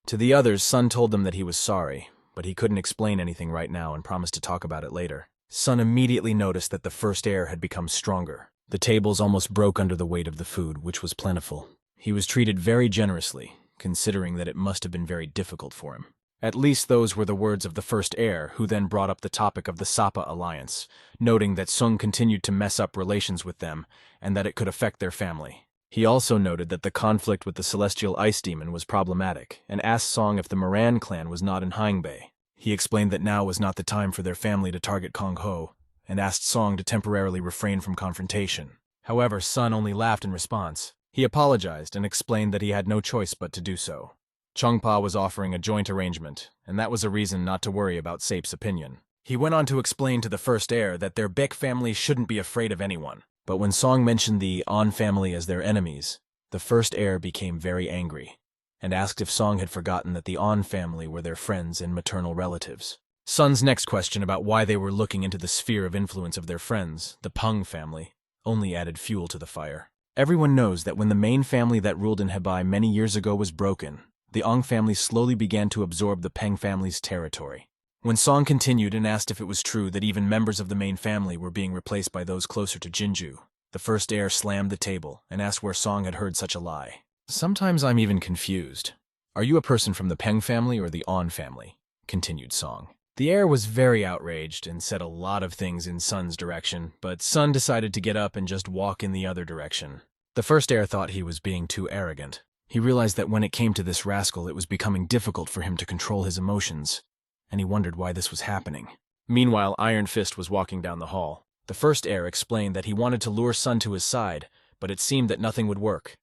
To the others, Sun told them that he was sorry, but he couldn't explain anything right now and promised to talk about it later. Sun immediately noticed that the first heir had become stronger. The tables almost broke under the weight of the food, which was plentiful. He was treated very generously, considering that it must have been very difficult for him. At least those were the words of the first heir, who then brought up the topic of the Sapa alliance, noting that Sung continued to mess up relations with them and that it could affect their family. He also noted that the conflict with the celestial ice demon was problematic and asked Song if the Moran clan was not in Hangbei. He explained that now was not the time for their family to target Kong Ho and asked Song to temporarily refrain from confrontation. However, Sun only laughed in response. He apologized and explained that he had no choice but to do so. Chongpa was offering a joint arrangement, and that was a reason not to worry about Sape's opinion. He went on to explain to the first heir that their Baek family shouldn't be afraid of anyone. But when Song mentioned the An family as their enemies, the first heir became very angry and asked if Song had forgotten that the An family were their friends and maternal relatives. Sun's next question about why they were looking into the sphere of influence of their friends, the Pung family, only added fuel to the fire. Everyone knows that when the main family that ruled in Hebei many years ago was broken, the Ong family slowly began to absorb the Peng family's territory. When Song continued and asked if it was true that even members of the main family were being replaced by those closer to Jinju, the first heir slammed the table and asked where Song had heard such a lie. Sometimes I'm even confused. Are you a person from the Peng family or the An family? Continued Song. The heir was very outraged and said a lot of things in Sun's direction, but Sun decided to get up and just walk in the other direction. The first heir thought he was being too arrogant. He realized that when it came to this rascal, it was becoming difficult for him to control his emotions, and he wondered why this was happening. Meanwhile, Iron Fist was walking down the hall. The first heir explained that he wanted to lure Sun to his side, but it seemed that nothing would work.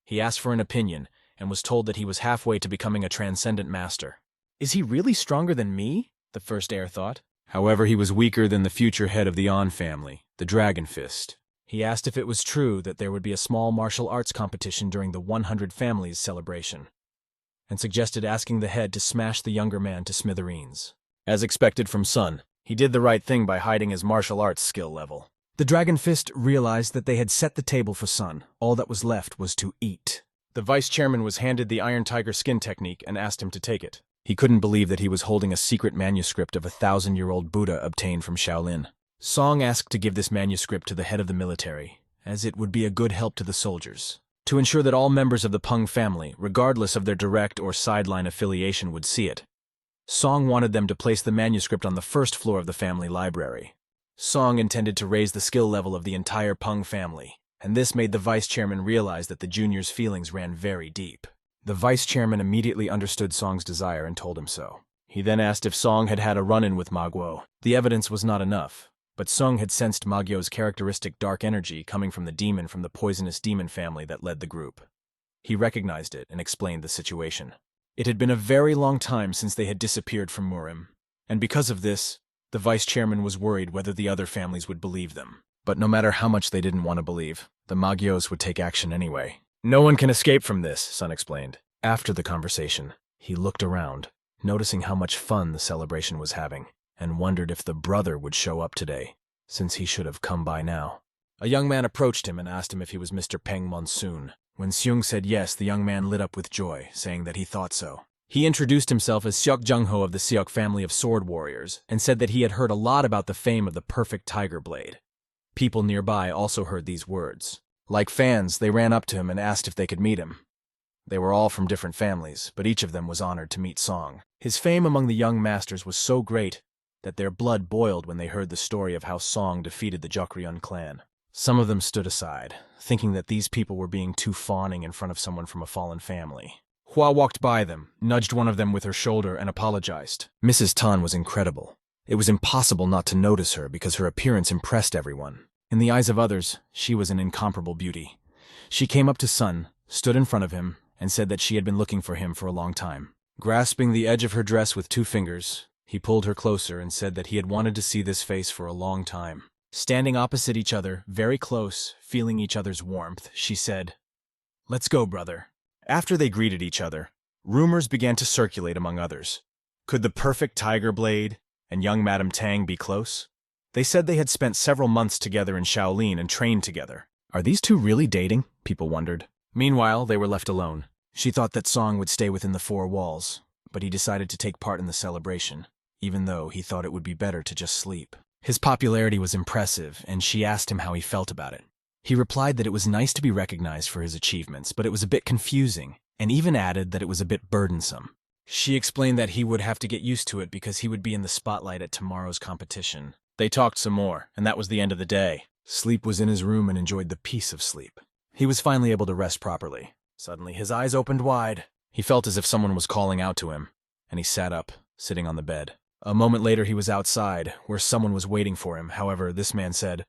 He asked for an opinion, and was told that he was halfway to becoming a transcendent master. Is he really stronger than me? The first heir thought. However, he was weaker than the future head of the An family, the Dragon Fist. He asked if it was true that there would be a small martial arts competition during the 100 Families celebration, and suggested asking the head to smash the younger man to smithereens. As expected from Sun, he did the right thing by hiding his martial arts skill level. The Dragon Fist realized that they had set the table for Sun. All that was left was to eat. The vice chairman was handed the Iron Tiger skin technique and asked him to take it. He couldn't believe that he was holding a secret manuscript of a 1,000-year-old Buddha obtained from Shaolin. Song asked to give this manuscript to the head of the military, as it would be a good help to the soldiers, to ensure that all members of the Pung family, regardless of their direct or sideline affiliation, would see it. Song wanted them to place the manuscript on the first floor of the family library. Song intended to raise the skill level of the entire Pung family, and this made the vice chairman realize that the junior's feelings ran very deep. The vice chairman immediately understood Song's desire and told him so. He then asked if Song had had a run-in with Ma Guo. The evidence was not enough, but Song had sensed Ma Guo's characteristic dark energy coming from the demon from the poisonous demon family that led the group. He recognized it and explained the situation. It had been a very long time since they had disappeared from Murim, and because of this, the vice chairman was worried whether the other families would believe them. But no matter how much they didn't want to believe, the Magyos would take action anyway. No one can escape from this, Sun explained. After the conversation, he looked around, noticing how much fun the celebration was having, and wondered if the brother would show up today, since he should have come by now. A young man approached him and asked him if he was Mr. Peng Monsoon. When Seung said yes, the young man lit up with joy, saying that he thought so. He introduced himself as Seok Jung-ho of the Seok family of sword warriors, and said that he had heard a lot about the fame of the perfect tiger blade. People nearby also heard these words. Like fans, they ran up to him and asked if they could meet him. They were all from different families, but each of them was honored to meet Song. His fame among the young masters was so great that their blood boiled when they heard the story of how Song defeated the Jokryun clan. Some of them stood aside, thinking that these people were being too fawning in front of someone from a fallen family. Hua walked by them, nudged one of them with her shoulder, and apologized. Mrs. Tan was incredible. It was impossible not to notice her because her appearance impressed everyone. In the eyes of others, she was an incomparable beauty. She came up to Sun, stood in front of him, and said that she had been looking for him for a long time. Grasping the edge of her dress with 2 fingers, he pulled her closer and said that he had wanted to see this face for a long time. Standing opposite each other, very close, feeling each other's warmth, she said, "Let's go, brother." After they greeted each other, rumors began to circulate among others. Could the perfect tiger blade and young Madame Tang be close? They said they had spent several months together in Shaolin and trained together. Are these two really dating? People wondered. Meanwhile, they were left alone. She thought that Song would stay within the 4 walls, but he decided to take part in the celebration, even though he thought it would be better to just sleep. His popularity was impressive, and she asked him how he felt about it. He replied that it was nice to be recognized for his achievements, but it was a bit confusing, and even added that it was a bit burdensome. She explained that he would have to get used to it because he would be in the spotlight at tomorrow's competition. They talked some more, and that was the end of the day. Sleep was in his room and enjoyed the peace of sleep. He was finally able to rest properly. Suddenly, his eyes opened wide. He felt as if someone was calling out to him, and he sat up, sitting on the bed. A moment later, he was outside, where someone was waiting for him. However, this man said,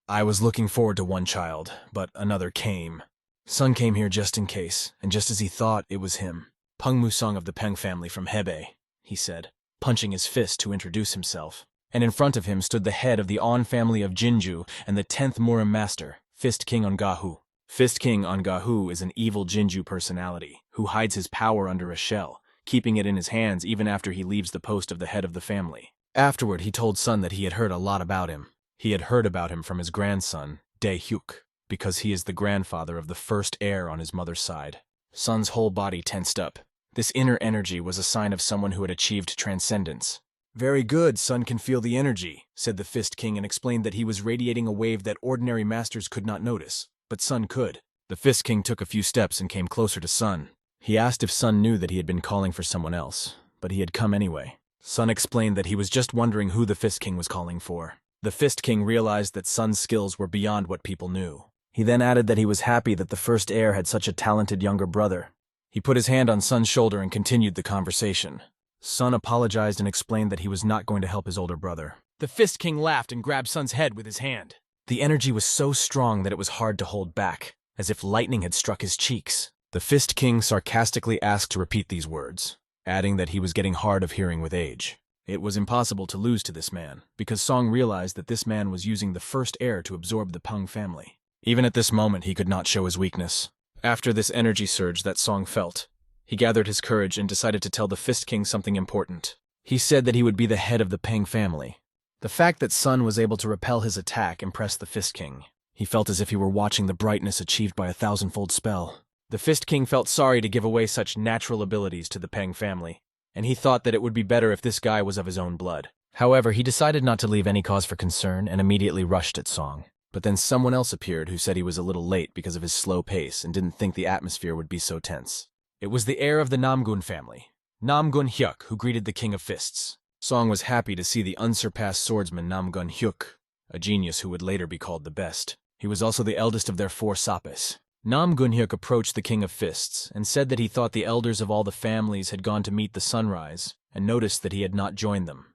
"I was looking forward to one child, but another came. Son came here just in case, and just as he thought, it was him. Pung Musong of the Peng family from Hebei," he said, punching his fist to introduce himself. And in front of him stood the head of the On family of Jinju and the 10th Murim Master, Fist King Ongahu. Fist King Ongahu is an evil Jinju personality who hides his power under a shell, keeping it in his hands even after he leaves the post of the head of the family. Afterward, he told Sun that he had heard a lot about him. He had heard about him from his grandson, Dae Hyuk, because he is the grandfather of the first heir on his mother's side. Sun's whole body tensed up. This inner energy was a sign of someone who had achieved transcendence. "Very good, Sun can feel the energy," said the Fist King, and explained that he was radiating a wave that ordinary masters could not notice, but Sun could. The Fist King took a few steps and came closer to Sun. He asked if Sun knew that he had been calling for someone else, but he had come anyway. Sun explained that he was just wondering who the Fist King was calling for. The Fist King realized that Sun's skills were beyond what people knew. He then added that he was happy that the first heir had such a talented younger brother. He put his hand on Sun's shoulder and continued the conversation. Sun apologized and explained that he was not going to help his older brother. The Fist King laughed and grabbed Sun's head with his hand. The energy was so strong that it was hard to hold back, as if lightning had struck his cheeks. The Fist King sarcastically asked to repeat these words, adding that he was getting hard of hearing with age. It was impossible to lose to this man, because Song realized that this man was using the first heir to absorb the Pung family. Even at this moment, he could not show his weakness. After this energy surge that Song felt, he gathered his courage and decided to tell the Fist King something important. He said that he would be the head of the Peng family. The fact that Sun was able to repel his attack impressed the Fist King. He felt as if he were watching the brightness achieved by a thousandfold spell. The Fist King felt sorry to give away such natural abilities to the Peng family, and he thought that it would be better if this guy was of his own blood. However, he decided not to leave any cause for concern and immediately rushed at Song. But then someone else appeared who said he was a little late because of his slow pace and didn't think the atmosphere would be so tense. It was the heir of the Namgun family, Namgun Hyuk, who greeted the King of Fists. Song was happy to see the unsurpassed swordsman Namgun Hyuk, a genius who would later be called the best. He was also the eldest of their 4 Sapes. Namgun Hyuk approached the King of Fists and said that he thought the elders of all the families had gone to meet the sunrise and noticed that he had not joined them.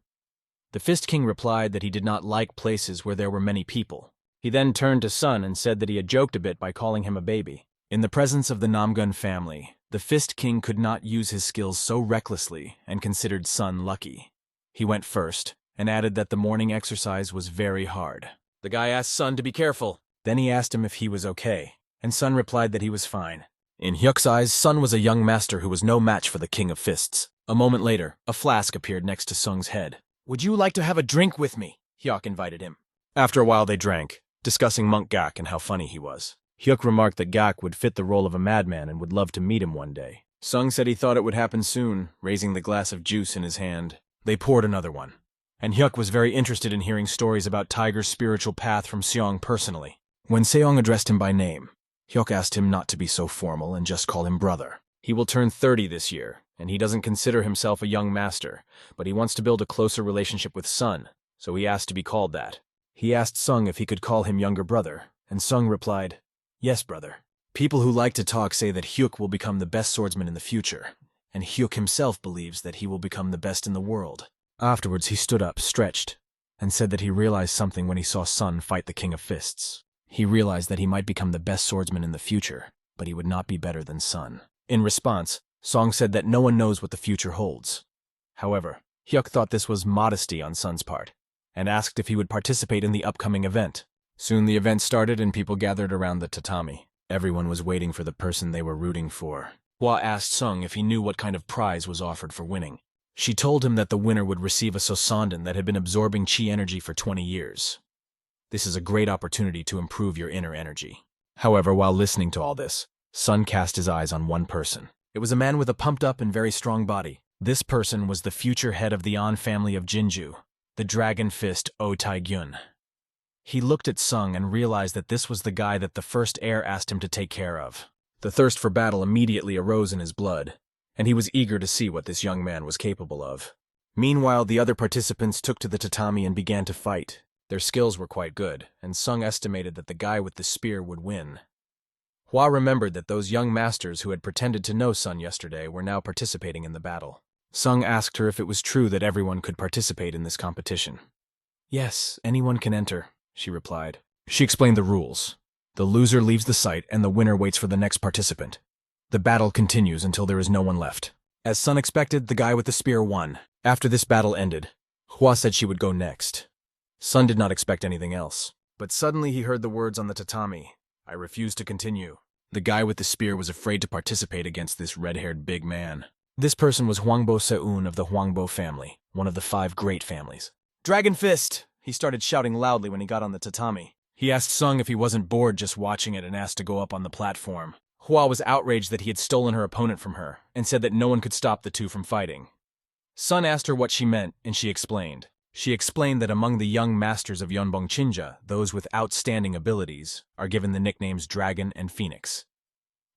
The Fist King replied that he did not like places where there were many people. He then turned to Sun and said that he had joked a bit by calling him a baby. In the presence of the Namgun family, the Fist King could not use his skills so recklessly and considered Sun lucky. He went first and added that the morning exercise was very hard. The guy asked Sun to be careful. Then he asked him if he was okay, and Sun replied that he was fine. In Hyuk's eyes, Sun was a young master who was no match for the King of Fists. A moment later, a flask appeared next to Sung's head. "Would you like to have a drink with me?" Hyuk invited him. After a while, they drank, discussing Monk Gak and how funny he was. Hyuk remarked that Gak would fit the role of a madman and would love to meet him one day. Sung said he thought it would happen soon, raising the glass of juice in his hand. They poured another one. And Hyuk was very interested in hearing stories about Tiger's spiritual path from Seong personally. When Seong addressed him by name, Hyuk asked him not to be so formal and just call him brother. He will turn 30 this year, and he doesn't consider himself a young master, but he wants to build a closer relationship with Sun, so he asked to be called that. He asked Sung if he could call him younger brother, and Sung replied, "Yes, brother." People who like to talk say that Hyuk will become the best swordsman in the future, and Hyuk himself believes that he will become the best in the world. Afterwards, he stood up, stretched, and said that he realized something when he saw Sun fight the King of Fists. He realized that he might become the best swordsman in the future, but he would not be better than Sun. In response, Song said that no one knows what the future holds. However, Hyuk thought this was modesty on Sun's part, and asked if he would participate in the upcoming event. Soon the event started and people gathered around the tatami. Everyone was waiting for the person they were rooting for. Hua asked Sung if he knew what kind of prize was offered for winning. She told him that the winner would receive a Sosondan that had been absorbing chi energy for 20 years. This is a great opportunity to improve your inner energy. However, while listening to all this, Sun cast his eyes on one person. It was a man with a pumped-up and very strong body. This person was the future head of the An family of Jinju, the Dragon Fist O Tai-gyun. He looked at Sung and realized that this was the guy that the first heir asked him to take care of. The thirst for battle immediately arose in his blood, and he was eager to see what this young man was capable of. Meanwhile, the other participants took to the tatami and began to fight. Their skills were quite good, and Sung estimated that the guy with the spear would win. Hua remembered that those young masters who had pretended to know Sun yesterday were now participating in the battle. Sung asked her if it was true that everyone could participate in this competition. Yes, anyone can enter, she replied. She explained the rules. The loser leaves the site and the winner waits for the next participant. The battle continues until there is no one left. As Sun expected, the guy with the spear won. After this battle ended, Hua said she would go next. Sun did not expect anything else. But suddenly he heard the words on the tatami. I refuse to continue. The guy with the spear was afraid to participate against this red-haired big man. This person was Huangbo Seun of the Huangbo family, one of the 5 great families. Dragon Fist! He started shouting loudly when he got on the tatami. He asked Sung if he wasn't bored just watching it and asked to go up on the platform. Hua was outraged that he had stolen her opponent from her and said that no one could stop the two from fighting. Sun asked her what she meant, and she explained. She explained that among the young masters of Yonbong Chinja, those with outstanding abilities are given the nicknames Dragon and Phoenix.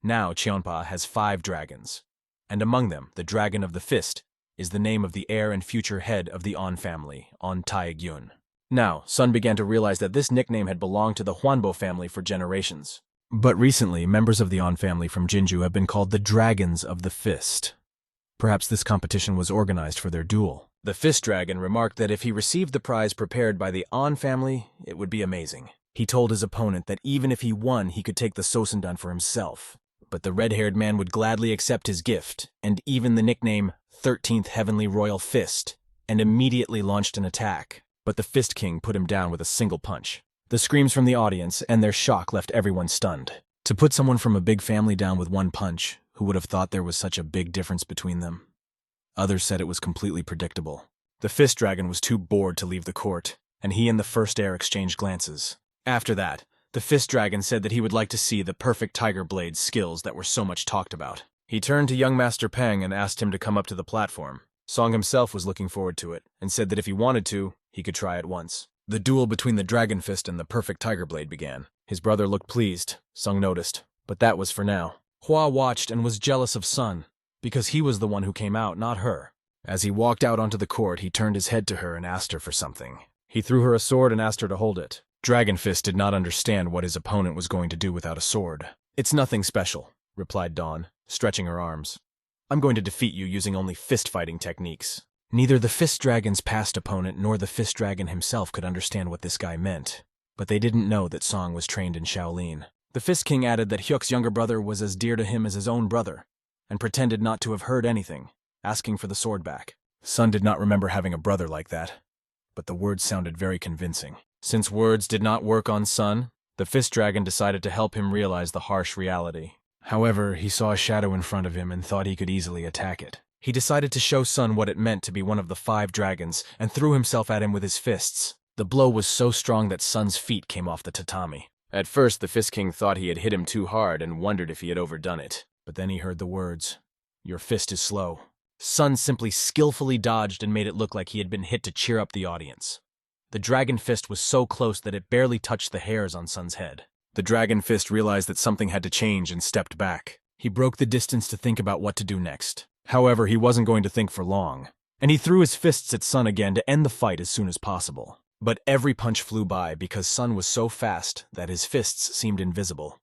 Now Cheonpa has 5 dragons, and among them, the Dragon of the Fist is the name of the heir and future head of the On family, On Taegyun. Now, Sun began to realize that this nickname had belonged to the Huanbo family for generations. But recently, members of the On family from Jinju have been called the Dragons of the Fist. Perhaps this competition was organized for their duel. The Fist Dragon remarked that if he received the prize prepared by the On family, it would be amazing. He told his opponent that even if he won, he could take the Sosendan for himself. But the red-haired man would gladly accept his gift, and even the nickname 13th Heavenly Royal Fist, and immediately launched an attack. But the Fist King put him down with a single punch. The screams from the audience and their shock left everyone stunned. To put someone from a big family down with one punch, who would have thought there was such a big difference between them? Others said it was completely predictable. The Fist Dragon was too bored to leave the court, and he and the first heir exchanged glances. After that, the Fist Dragon said that he would like to see the perfect Tiger Blade skills that were so much talked about. He turned to young Master Peng and asked him to come up to the platform. Song himself was looking forward to it, and said that if he wanted to, he could try it once. The duel between the Dragon Fist and the perfect Tiger Blade began. His brother looked pleased, Sung noticed, but that was for now. Hua watched and was jealous of Sun, because he was the one who came out, not her. As he walked out onto the court, he turned his head to her and asked her for something. He threw her a sword and asked her to hold it. Dragon Fist did not understand what his opponent was going to do without a sword. It's nothing special, replied Dawn, stretching her arms. I'm going to defeat you using only fist-fighting techniques. Neither the Fist Dragon's past opponent nor the Fist Dragon himself could understand what this guy meant, but they didn't know that Song was trained in Shaolin. The Fist King added that Hyuk's younger brother was as dear to him as his own brother, and pretended not to have heard anything, asking for the sword back. Sun did not remember having a brother like that, but the words sounded very convincing. Since words did not work on Sun, the Fist Dragon decided to help him realize the harsh reality. However, he saw a shadow in front of him and thought he could easily attack it. He decided to show Sun what it meant to be one of the 5 dragons and threw himself at him with his fists. The blow was so strong that Sun's feet came off the tatami. At first, the Fist King thought he had hit him too hard and wondered if he had overdone it. But then he heard the words, "Your fist is slow." Sun simply skillfully dodged and made it look like he had been hit to cheer up the audience. The Dragon Fist was so close that it barely touched the hairs on Sun's head. The Dragon Fist realized that something had to change and stepped back. He broke the distance to think about what to do next. However, he wasn't going to think for long, and he threw his fists at Sun again to end the fight as soon as possible. But every punch flew by because Sun was so fast that his fists seemed invisible.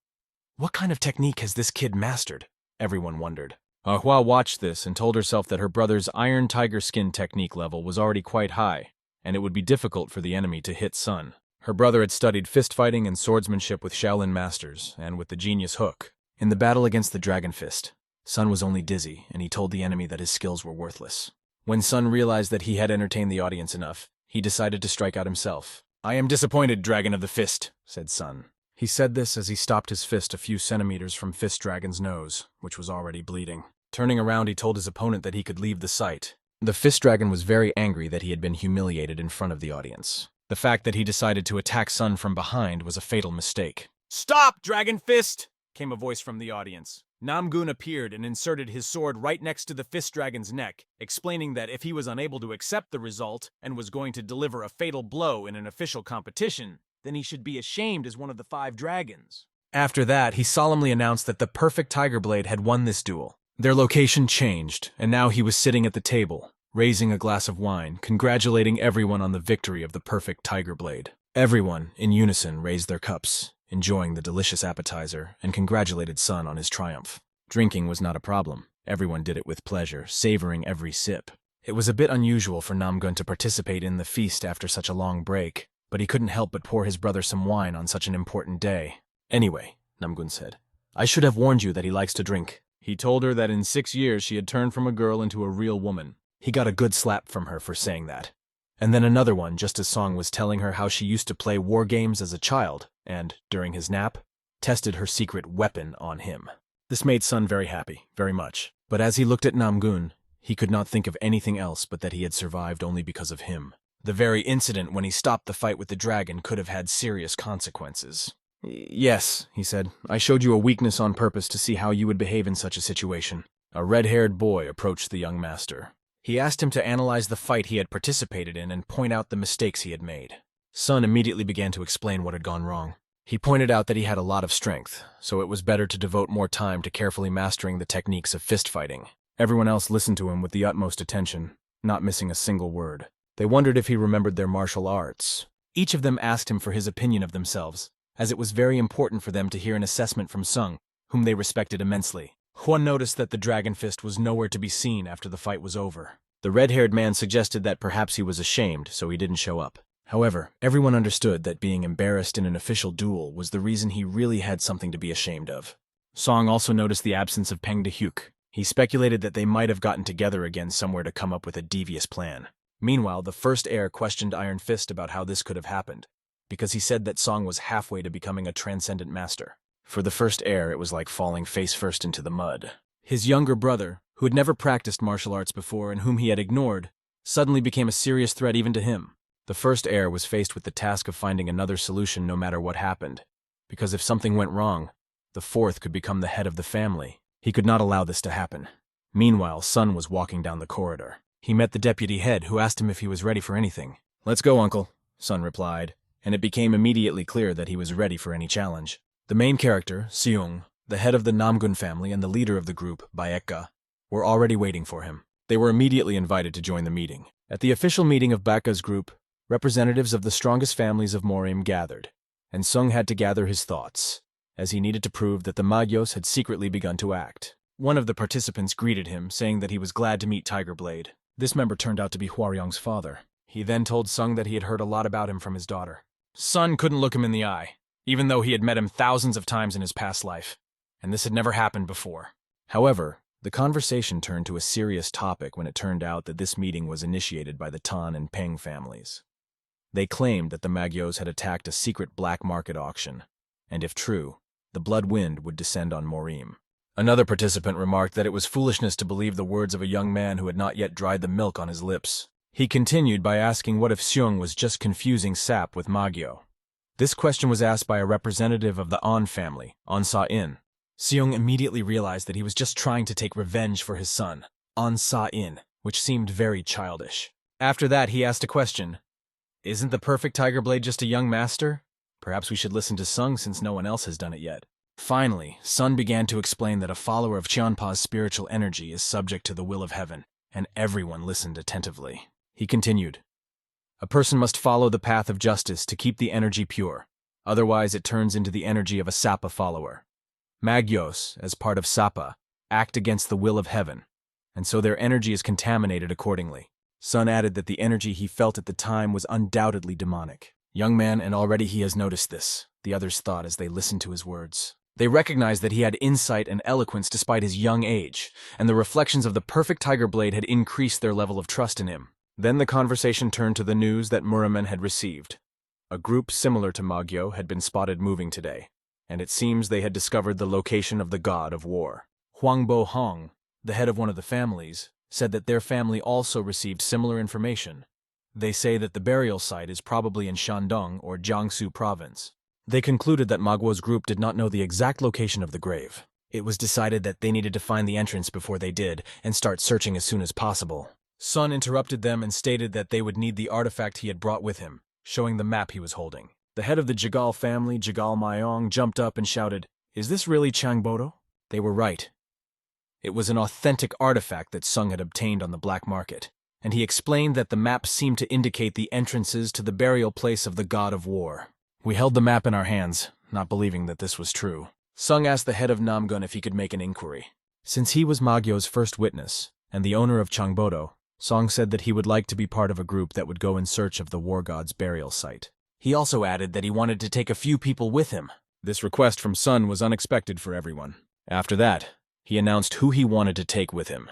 What kind of technique has this kid mastered? Everyone wondered. Hua watched this and told herself that her brother's Iron Tiger Skin technique level was already quite high, and it would be difficult for the enemy to hit Sun. Her brother had studied fist fighting and swordsmanship with Shaolin masters, and with the genius hook. In the battle against the Dragon Fist, Sun was only dizzy, and he told the enemy that his skills were worthless. When Sun realized that he had entertained the audience enough, he decided to strike out himself. "I am disappointed, Dragon of the Fist," said Sun. He said this as he stopped his fist a few centimeters from Fist Dragon's nose, which was already bleeding. Turning around, he told his opponent that he could leave the site. The Fist Dragon was very angry that he had been humiliated in front of the audience. The fact that he decided to attack Sun from behind was a fatal mistake. "Stop, Dragon Fist!" came a voice from the audience. Namgun appeared and inserted his sword right next to the Fist Dragon's neck, explaining that if he was unable to accept the result and was going to deliver a fatal blow in an official competition, then he should be ashamed as one of the 5 dragons. After that, he solemnly announced that the perfect Tiger Blade had won this duel. Their location changed, and now he was sitting at the table, raising a glass of wine, congratulating everyone on the victory of the perfect Tiger Blade. Everyone, in unison, raised their cups, enjoying the delicious appetizer, and congratulated Sun on his triumph. Drinking was not a problem. Everyone did it with pleasure, savoring every sip. It was a bit unusual for Namgun to participate in the feast after such a long break, but he couldn't help but pour his brother some wine on such an important day. Anyway, Namgun said, I should have warned you that he likes to drink. He told her that in 6 years she had turned from a girl into a real woman. He got a good slap from her for saying that. And then another one just as Song was telling her how she used to play war games as a child and, during his nap, tested her secret weapon on him. This made Sun very happy, very much. But as he looked at Namgun, he could not think of anything else but that he had survived only because of him. The very incident when he stopped the fight with the dragon could have had serious consequences. Yes, he said, I showed you a weakness on purpose to see how you would behave in such a situation. A red-haired boy approached the young master. He asked him to analyze the fight he had participated in and point out the mistakes he had made. Sun immediately began to explain what had gone wrong. He pointed out that he had a lot of strength, so it was better to devote more time to carefully mastering the techniques of fist fighting. Everyone else listened to him with the utmost attention, not missing a single word. They wondered if he remembered their martial arts. Each of them asked him for his opinion of themselves, as it was very important for them to hear an assessment from Sung, whom they respected immensely. Huan noticed that the dragon fist was nowhere to be seen after the fight was over. The red-haired man suggested that perhaps he was ashamed, so he didn't show up. However, everyone understood that being embarrassed in an official duel was the reason he really had something to be ashamed of. Song also noticed the absence of Peng De-hyuk. He speculated that they might have gotten together again somewhere to come up with a devious plan. Meanwhile, the first heir questioned Iron Fist about how this could have happened, because he said that Song was halfway to becoming a transcendent master. For the first heir, it was like falling face first into the mud. His younger brother, who had never practiced martial arts before and whom he had ignored, suddenly became a serious threat even to him. The first heir was faced with the task of finding another solution no matter what happened, because if something went wrong, the fourth could become the head of the family. He could not allow this to happen. Meanwhile, Sun was walking down the corridor. He met the deputy head, who asked him if he was ready for anything. Let's go, uncle, Sun replied, and it became immediately clear that he was ready for any challenge. The main character, Seung, the head of the Namgun family and the leader of the group, Baekka, were already waiting for him. They were immediately invited to join the meeting. At the official meeting of Baekka's group, representatives of the strongest families of Morim gathered, and Sung had to gather his thoughts, as he needed to prove that the Magyos had secretly begun to act. One of the participants greeted him, saying that he was glad to meet Tiger Blade. This member turned out to be Hwaryong's father. He then told Sung that he had heard a lot about him from his daughter. Sun couldn't look him in the eye, even though he had met him thousands of times in his past life, and this had never happened before. However, the conversation turned to a serious topic when it turned out that this meeting was initiated by the Tan and Peng families. They claimed that the Magyos had attacked a secret black market auction, and if true, the blood wind would descend on Morim. Another participant remarked that it was foolishness to believe the words of a young man who had not yet dried the milk on his lips. He continued by asking what if Seung was just confusing sap with Magyo. This question was asked by a representative of the An family, An Sa-in. Seung immediately realized that he was just trying to take revenge for his son, An Sa-in, which seemed very childish. After that, he asked a question. Isn't the perfect Tiger Blade just a young master? Perhaps we should listen to Sung since no one else has done it yet. Finally, Sun began to explain that a follower of Qianpa's spiritual energy is subject to the will of heaven, and everyone listened attentively. He continued, a person must follow the path of justice to keep the energy pure, otherwise it turns into the energy of a Sapa follower. Magyos, as part of Sapa, act against the will of heaven, and so their energy is contaminated accordingly. Sun added that the energy he felt at the time was undoubtedly demonic. Young man, and already he has noticed this, the others thought as they listened to his words. They recognized that he had insight and eloquence despite his young age, and the reflections of the perfect Tiger Blade had increased their level of trust in him. Then the conversation turned to the news that Muramen had received. A group similar to Magyo had been spotted moving today, and it seems they had discovered the location of the god of war. Huang Bo Hong, the head of one of the families, said that their family also received similar information. They say that the burial site is probably in Shandong or Jiangsu province. They concluded that Magwo's group did not know the exact location of the grave. It was decided that they needed to find the entrance before they did, and start searching as soon as possible. Sun interrupted them and stated that they would need the artifact he had brought with him, showing the map he was holding. The head of the Jigal family, Jigal Mayong, jumped up and shouted, "Is this really Changbodo?" They were right. It was an authentic artifact that Sung had obtained on the black market, and he explained that the map seemed to indicate the entrances to the burial place of the god of war. We held the map in our hands, not believing that this was true. Sung asked the head of Namgun if he could make an inquiry. Since he was Magyo's first witness, and the owner of Changbodo, Song said that he would like to be part of a group that would go in search of the war god's burial site. He also added that he wanted to take a few people with him. This request from Sun was unexpected for everyone. After that, he announced who he wanted to take with him: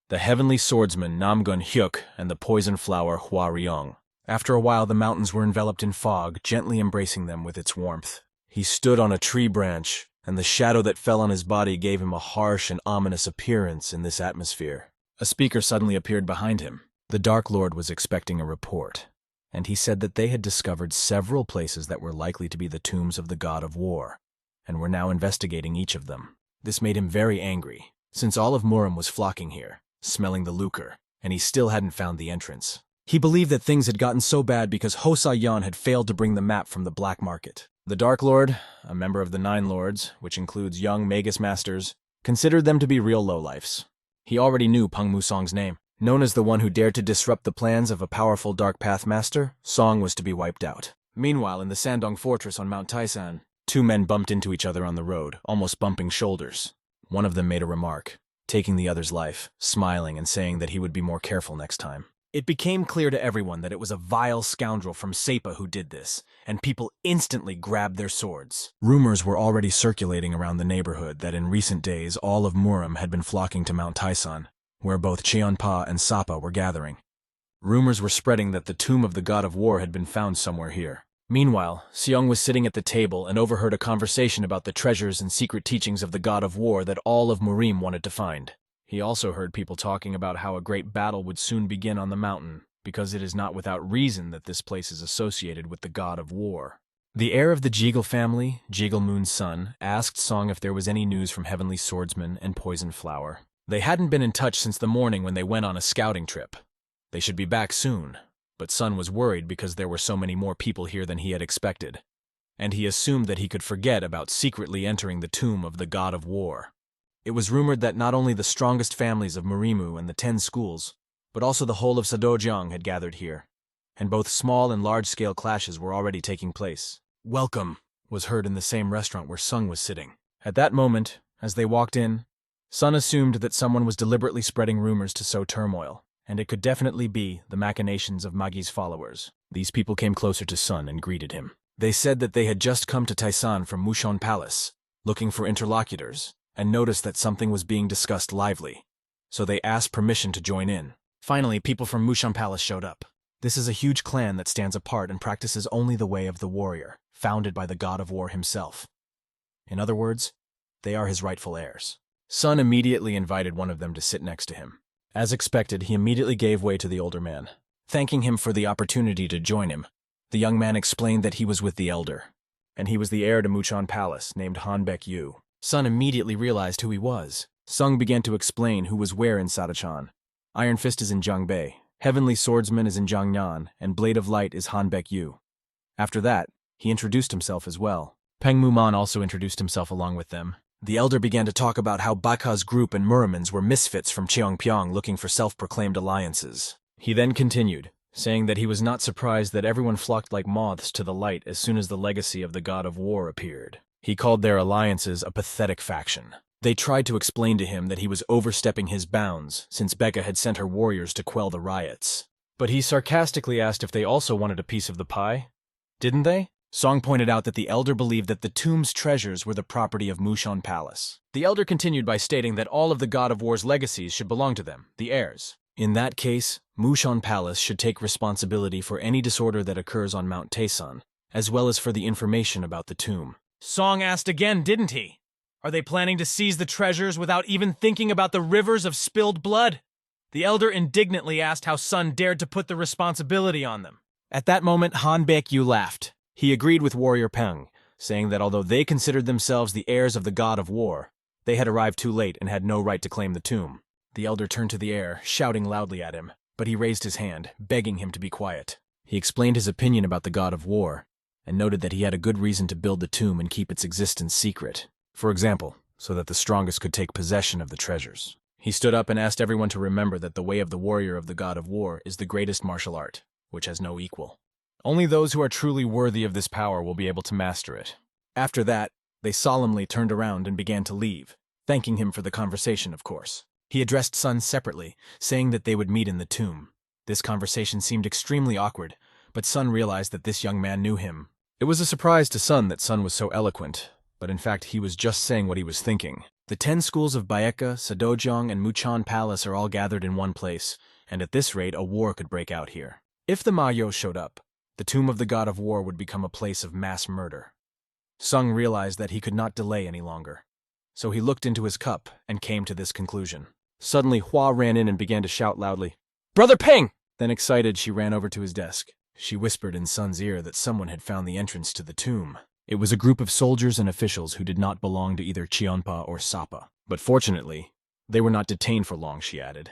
the heavenly swordsman Namgun Hyuk and the poison flower Hua Ryong. After a while, the mountains were enveloped in fog, gently embracing them with its warmth. He stood on a tree branch, and the shadow that fell on his body gave him a harsh and ominous appearance in this atmosphere. A speaker suddenly appeared behind him. The Dark Lord was expecting a report, and he said that they had discovered several places that were likely to be the tombs of the god of war, and were now investigating each of them. This made him very angry, since all of Murim was flocking here, smelling the lucre, and he still hadn't found the entrance. He believed that things had gotten so bad because Hosa Yan had failed to bring the map from the black market. The Dark Lord, a member of the Nine Lords, which includes young Magus Masters, considered them to be real lowlifes. He already knew Pung Musong's name. Known as the one who dared to disrupt the plans of a powerful Dark Path Master, Song was to be wiped out. Meanwhile, in the Sandong Fortress on Mount Taisan, two men bumped into each other on the road, almost bumping shoulders. One of them made a remark, taking the other's life, smiling and saying that he would be more careful next time. It became clear to everyone that it was a vile scoundrel from Sepa who did this, and people instantly grabbed their swords. Rumors were already circulating around the neighborhood that in recent days all of Murim had been flocking to Mount Taisan, where both Cheonpa and Sapa were gathering. Rumors were spreading that the tomb of the god of war had been found somewhere here. Meanwhile, Seong was sitting at the table and overheard a conversation about the treasures and secret teachings of the god of war that all of Murim wanted to find. He also heard people talking about how a great battle would soon begin on the mountain, because it is not without reason that this place is associated with the god of war. The heir of the Jeagle family, Jeagle Moon's son, asked Song if there was any news from Heavenly Swordsman and Poison Flower. They hadn't been in touch since the morning when they went on a scouting trip. They should be back soon, but Sun was worried because there were so many more people here than he had expected, and he assumed that he could forget about secretly entering the tomb of the god of war. It was rumored that not only the strongest families of Murimu and the 10 schools, but also the whole of Sadojiang had gathered here, and both small and large-scale clashes were already taking place. "Welcome," was heard in the same restaurant where Sung was sitting. At that moment, as they walked in, Sun assumed that someone was deliberately spreading rumors to sow turmoil, and it could definitely be the machinations of Magi's followers. These people came closer to Sun and greeted him. They said that they had just come to Taisan from Mushon Palace, looking for interlocutors, and noticed that something was being discussed lively, so they asked permission to join in. Finally, people from Mushon Palace showed up. This is a huge clan that stands apart and practices only the way of the warrior, founded by the god of war himself. In other words, they are his rightful heirs. Sun immediately invited one of them to sit next to him. As expected, he immediately gave way to the older man. Thanking him for the opportunity to join him, the young man explained that he was with the elder, and he was the heir to Mushon Palace, named Hanbaek Yu. Sun immediately realized who he was. Sung began to explain who was where in Sadachan. Iron Fist is in Jiangbei, Heavenly Swordsman is in Jiangnan, and Blade of Light is Hanbaek Yu. After that, he introduced himself as well. Peng Muman also introduced himself along with them. The elder began to talk about how Baka's group and Murimans were misfits from Cheongpyeong looking for self-proclaimed alliances. He then continued, saying that he was not surprised that everyone flocked like moths to the light as soon as the legacy of the god of war appeared. He called their alliances a pathetic faction. They tried to explain to him that he was overstepping his bounds since Becca had sent her warriors to quell the riots. But he sarcastically asked if they also wanted a piece of the pie. Didn't they? Song pointed out that the elder believed that the tomb's treasures were the property of Mushon Palace. The elder continued by stating that all of the god of war's legacies should belong to them, the heirs. In that case, Mushon Palace should take responsibility for any disorder that occurs on Mount Taesan, as well as for the information about the tomb. Song asked again, didn't he? Are they planning to seize the treasures without even thinking about the rivers of spilled blood? The elder indignantly asked how Sun dared to put the responsibility on them. At that moment, Hanbaek Yu laughed. He agreed with warrior Peng, saying that although they considered themselves the heirs of the god of war, they had arrived too late and had no right to claim the tomb. The elder turned to the heir, shouting loudly at him, but he raised his hand, begging him to be quiet. He explained his opinion about the god of war, and noted that he had a good reason to build the tomb and keep its existence secret. For example, so that the strongest could take possession of the treasures. He stood up and asked everyone to remember that the way of the warrior of the god of war is the greatest martial art, which has no equal. Only those who are truly worthy of this power will be able to master it. After that, they solemnly turned around and began to leave, thanking him for the conversation, of course. He addressed Sun separately, saying that they would meet in the tomb. This conversation seemed extremely awkward, but Sun realized that this young man knew him. It was a surprise to Sun that Sun was so eloquent, but in fact he was just saying what he was thinking. The 10 schools of Baeka, Sadojong, and Muchan Palace are all gathered in one place, and at this rate a war could break out here. If the Mayo showed up, the tomb of the god of war would become a place of mass murder. Sung realized that he could not delay any longer, so he looked into his cup and came to this conclusion. Suddenly Hua ran in and began to shout loudly, "Brother Ping!" Then excited she ran over to his desk. She whispered in Sun's ear that someone had found the entrance to the tomb. It was a group of soldiers and officials who did not belong to either Chionpa or Sapa. But fortunately, they were not detained for long, she added,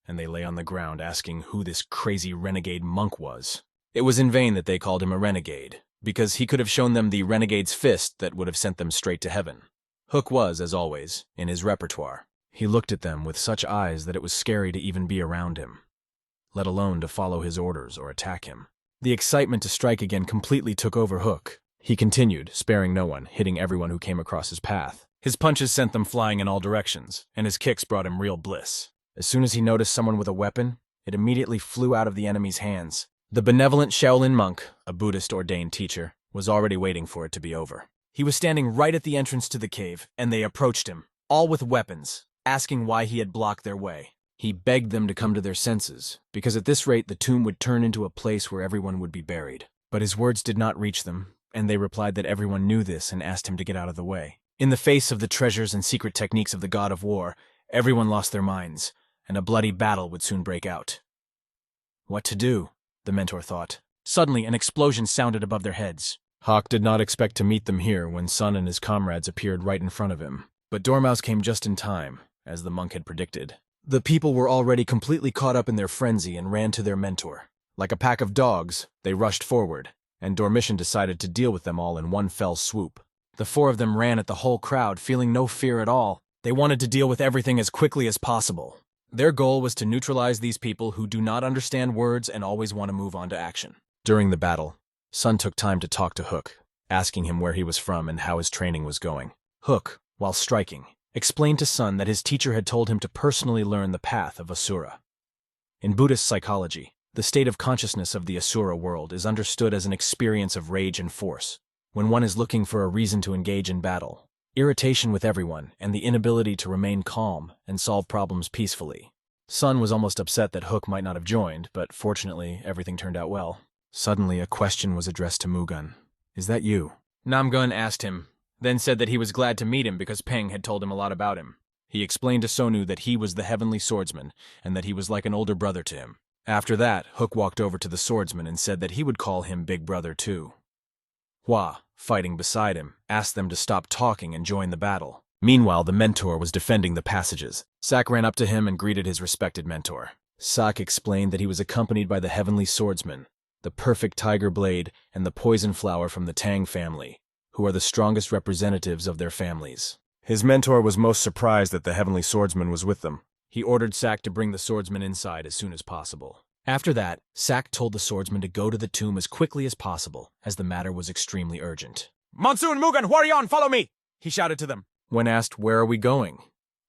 and they lay on the ground asking who this crazy renegade monk was. It was in vain that they called him a renegade, because he could have shown them the renegade's fist that would have sent them straight to heaven. Hook was, as always, in his repertoire. He looked at them with such eyes that it was scary to even be around him, let alone to follow his orders or attack him. The excitement to strike again completely took over Hook. He continued, sparing no one, hitting everyone who came across his path. His punches sent them flying in all directions, and his kicks brought him real bliss. As soon as he noticed someone with a weapon, it immediately flew out of the enemy's hands. The benevolent Shaolin monk, a Buddhist ordained teacher, was already waiting for it to be over. He was standing right at the entrance to the cave, and they approached him, all with weapons, asking why he had blocked their way. He begged them to come to their senses, because at this rate the tomb would turn into a place where everyone would be buried. But his words did not reach them, and they replied that everyone knew this and asked him to get out of the way. In the face of the treasures and secret techniques of the god of war, everyone lost their minds, and a bloody battle would soon break out. What to do? The mentor thought. Suddenly, an explosion sounded above their heads. Hawk did not expect to meet them here when Sun and his comrades appeared right in front of him. But Dormouse came just in time, as the monk had predicted. The people were already completely caught up in their frenzy and ran to their mentor. Like a pack of dogs, they rushed forward, and Dormition decided to deal with them all in one fell swoop. The 4 of them ran at the whole crowd, feeling no fear at all. They wanted to deal with everything as quickly as possible. Their goal was to neutralize these people who do not understand words and always want to move on to action. During the battle, Sun took time to talk to Hook, asking him where he was from and how his training was going. Hook, while striking, explained to Sun that his teacher had told him to personally learn the path of Asura. In Buddhist psychology, the state of consciousness of the Asura world is understood as an experience of rage and force, when one is looking for a reason to engage in battle, irritation with everyone, and the inability to remain calm and solve problems peacefully. Sun was almost upset that Hook might not have joined, but fortunately everything turned out well. Suddenly a question was addressed to Mugun. "Is that you?" Namgun asked him, then said that he was glad to meet him because Peng had told him a lot about him. He explained to Sonu that he was the heavenly swordsman and that he was like an older brother to him. After that, Hook walked over to the swordsman and said that he would call him Big Brother too. Hua, fighting beside him, asked them to stop talking and join the battle. Meanwhile, the mentor was defending the passages. Sak ran up to him and greeted his respected mentor. Sak explained that he was accompanied by the heavenly swordsman, the perfect tiger blade, and the poison flower from the Tang family, who are the strongest representatives of their families. His mentor was most surprised that the heavenly swordsman was with them. He ordered Sak to bring the swordsman inside as soon as possible. After that, Sak told the swordsman to go to the tomb as quickly as possible, as the matter was extremely urgent. "Monsoon, Mugen, Hwaryon, follow me!" he shouted to them. When asked, "Where are we going?"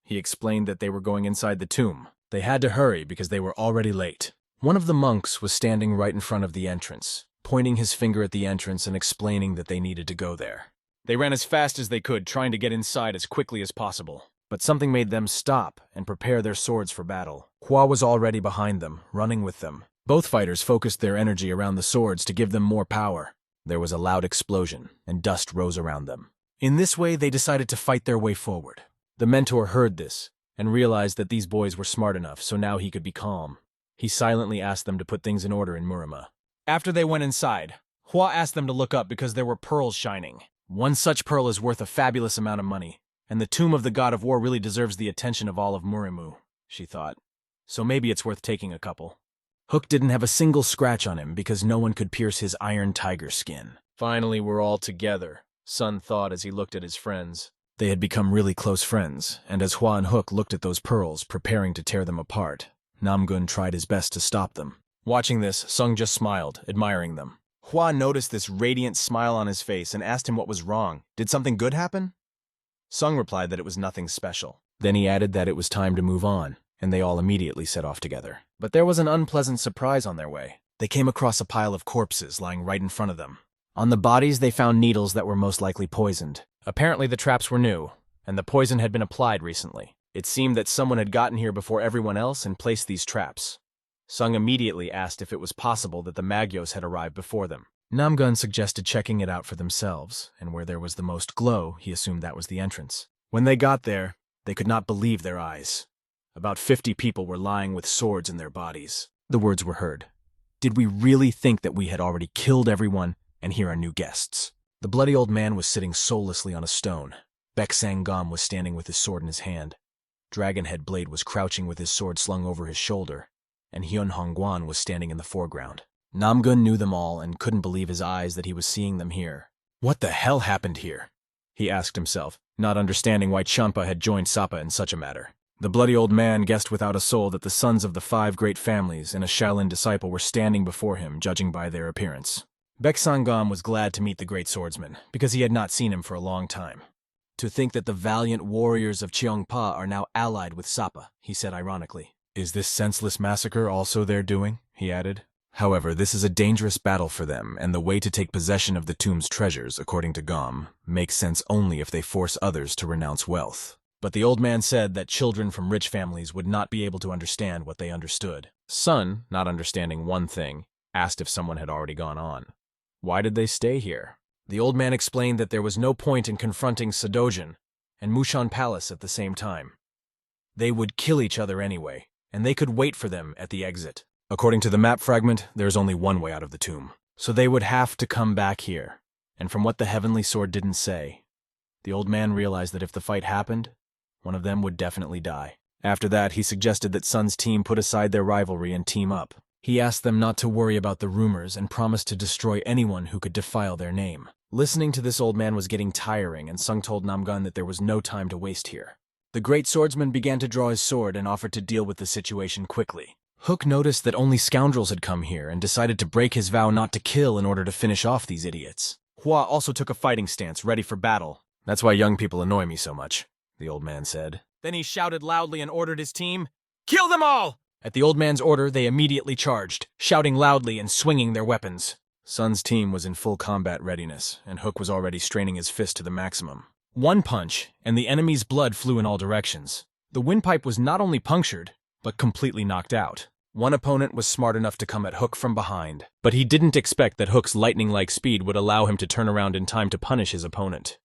he explained that they were going inside the tomb. They had to hurry because they were already late. One of the monks was standing right in front of the entrance, pointing his finger at the entrance and explaining that they needed to go there. They ran as fast as they could, trying to get inside as quickly as possible. But something made them stop and prepare their swords for battle. Hua was already behind them, running with them. Both fighters focused their energy around the swords to give them more power. There was a loud explosion, and dust rose around them. In this way, they decided to fight their way forward. The mentor heard this, and realized that these boys were smart enough, so now he could be calm. He silently asked them to put things in order in Murama. After they went inside, Hua asked them to look up because there were pearls shining. One such pearl is worth a fabulous amount of money, and the tomb of the god of war really deserves the attention of all of Murimu, she thought. So maybe it's worth taking a couple. Hook didn't have a single scratch on him because no one could pierce his iron tiger skin. Finally, we're all together, Sun thought as he looked at his friends. They had become really close friends, and as Hua and Hook looked at those pearls, preparing to tear them apart, Namgun tried his best to stop them. Watching this, Sung just smiled, admiring them. Hua noticed this radiant smile on his face and asked him what was wrong. Did something good happen? Sung replied that it was nothing special. Then he added that it was time to move on, and they all immediately set off together. But there was an unpleasant surprise on their way. They came across a pile of corpses lying right in front of them. On the bodies, they found needles that were most likely poisoned. Apparently, the traps were new, and the poison had been applied recently. It seemed that someone had gotten here before everyone else and placed these traps. Sung immediately asked if it was possible that the Magyos had arrived before them. Namgun suggested checking it out for themselves, and where there was the most glow, he assumed that was the entrance. When they got there, they could not believe their eyes. About 50 people were lying with swords in their bodies. The words were heard. Did we really think that we had already killed everyone, and here are new guests? The bloody old man was sitting soullessly on a stone. Baek Sang-gom was standing with his sword in his hand. Dragonhead Blade was crouching with his sword slung over his shoulder, and Hyun Hongguan was standing in the foreground. Namgun knew them all and couldn't believe his eyes that he was seeing them here. What the hell happened here? He asked himself, not understanding why Champa had joined Sapa in such a matter. The bloody old man guessed without a soul that the sons of the 5 great families and a Shaolin disciple were standing before him, judging by their appearance. Baek Sang-gom was glad to meet the great swordsman, because he had not seen him for a long time. To think that the valiant warriors of Cheongpa are now allied with Sapa, he said ironically. Is this senseless massacre also their doing? He added. However, this is a dangerous battle for them, and the way to take possession of the tomb's treasures, according to Gom, makes sense only if they force others to renounce wealth. But the old man said that children from rich families would not be able to understand what they understood. Sun, not understanding one thing, asked if someone had already gone on. Why did they stay here? The old man explained that there was no point in confronting Sadojin and Mushan Palace at the same time. They would kill each other anyway, and they could wait for them at the exit. According to the map fragment, there is only one way out of the tomb. So they would have to come back here. And from what the Heavenly Sword didn't say, the old man realized that if the fight happened, one of them would definitely die. After that, he suggested that Sun's team put aside their rivalry and team up. He asked them not to worry about the rumors and promised to destroy anyone who could defile their name. Listening to this old man was getting tiring, and Sung told Namgun that there was no time to waste here. The great swordsman began to draw his sword and offered to deal with the situation quickly. Hook noticed that only scoundrels had come here and decided to break his vow not to kill in order to finish off these idiots. Hua also took a fighting stance, ready for battle. That's why young people annoy me so much, the old man said. Then he shouted loudly and ordered his team, "Kill them all!" At the old man's order, they immediately charged, shouting loudly and swinging their weapons. Sun's team was in full combat readiness, and Hook was already straining his fist to the maximum. One punch, and the enemy's blood flew in all directions. The windpipe was not only punctured, but completely knocked out. One opponent was smart enough to come at Hook from behind, but he didn't expect that Hook's lightning-like speed would allow him to turn around in time to punish his opponent.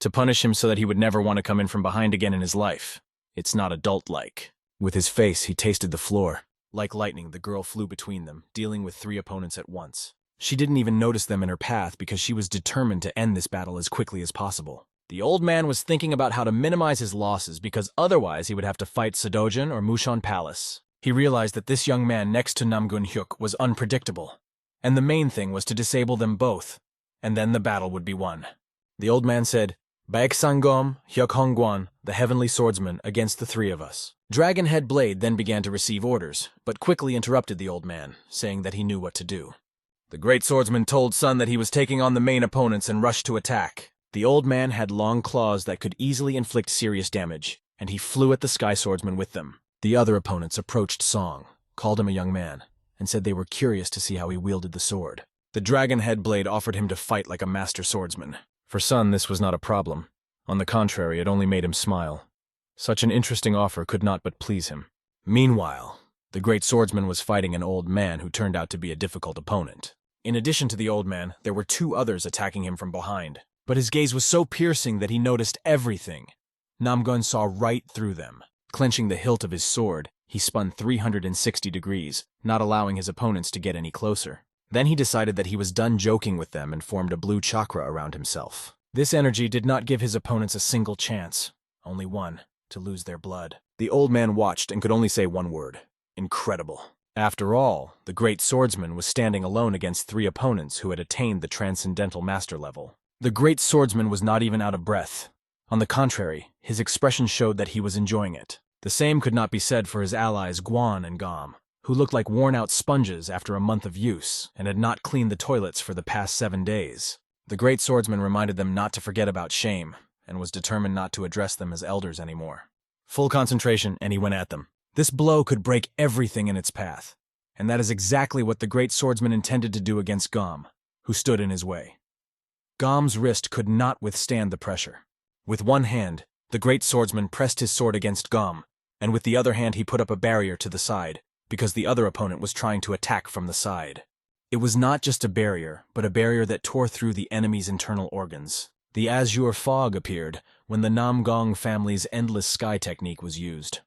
To punish him so that he would never want to come in from behind again in his life. It's not adult-like. With his face, he tasted the floor. Like lightning, the girl flew between them, dealing with 3 opponents at once. She didn't even notice them in her path because she was determined to end this battle as quickly as possible. The old man was thinking about how to minimize his losses because otherwise he would have to fight Sadojin or Mushan Palace. He realized that this young man next to Namgun Hyuk was unpredictable, and the main thing was to disable them both, and then the battle would be won. The old man said, Baek Sang-gom, Hyuk Hongguan, the heavenly swordsman, against the 3 of us. Dragonhead Blade then began to receive orders, but quickly interrupted the old man, saying that he knew what to do. The great swordsman told Sun that he was taking on the main opponents and rushed to attack. The old man had long claws that could easily inflict serious damage, and he flew at the sky swordsman with them. The other opponents approached Song, called him a young man, and said they were curious to see how he wielded the sword. The Dragonhead Blade offered him to fight like a master swordsman. For Sun, this was not a problem. On the contrary, it only made him smile. Such an interesting offer could not but please him. Meanwhile, the great swordsman was fighting an old man who turned out to be a difficult opponent. In addition to the old man, there were 2 others attacking him from behind, but his gaze was so piercing that he noticed everything. Namgun saw right through them. Clenching the hilt of his sword, he spun 360 degrees, not allowing his opponents to get any closer. Then he decided that he was done joking with them and formed a blue chakra around himself. This energy did not give his opponents a single chance, only one, to lose their blood. The old man watched and could only say one word: incredible. After all, the great swordsman was standing alone against 3 opponents who had attained the transcendental master level. The great swordsman was not even out of breath. On the contrary, his expression showed that he was enjoying it. The same could not be said for his allies Guan and Gom, who looked like worn-out sponges after a month of use and had not cleaned the toilets for the past 7 days. The great swordsman reminded them not to forget about shame and was determined not to address them as elders anymore. Full concentration, and he went at them. This blow could break everything in its path, and that is exactly what the great swordsman intended to do against Gom, who stood in his way. Gom's wrist could not withstand the pressure. With one hand, the great swordsman pressed his sword against Gom, and with the other hand he put up a barrier to the side, because the other opponent was trying to attack from the side. It was not just a barrier, but a barrier that tore through the enemy's internal organs. The azure fog appeared when the Namgong family's endless sky technique was used.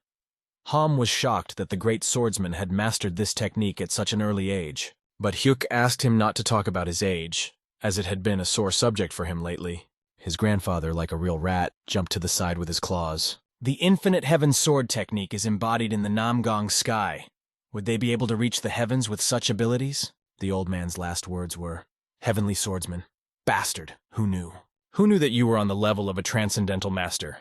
Ham was shocked that the great swordsman had mastered this technique at such an early age, but Hyuk asked him not to talk about his age, as it had been a sore subject for him lately. His grandfather, like a real rat, jumped to the side with his claws. The infinite heaven sword technique is embodied in the Namgong sky. Would they be able to reach the heavens with such abilities? The old man's last words were, "Heavenly swordsman. Bastard, who knew? Who knew that you were on the level of a transcendental master?"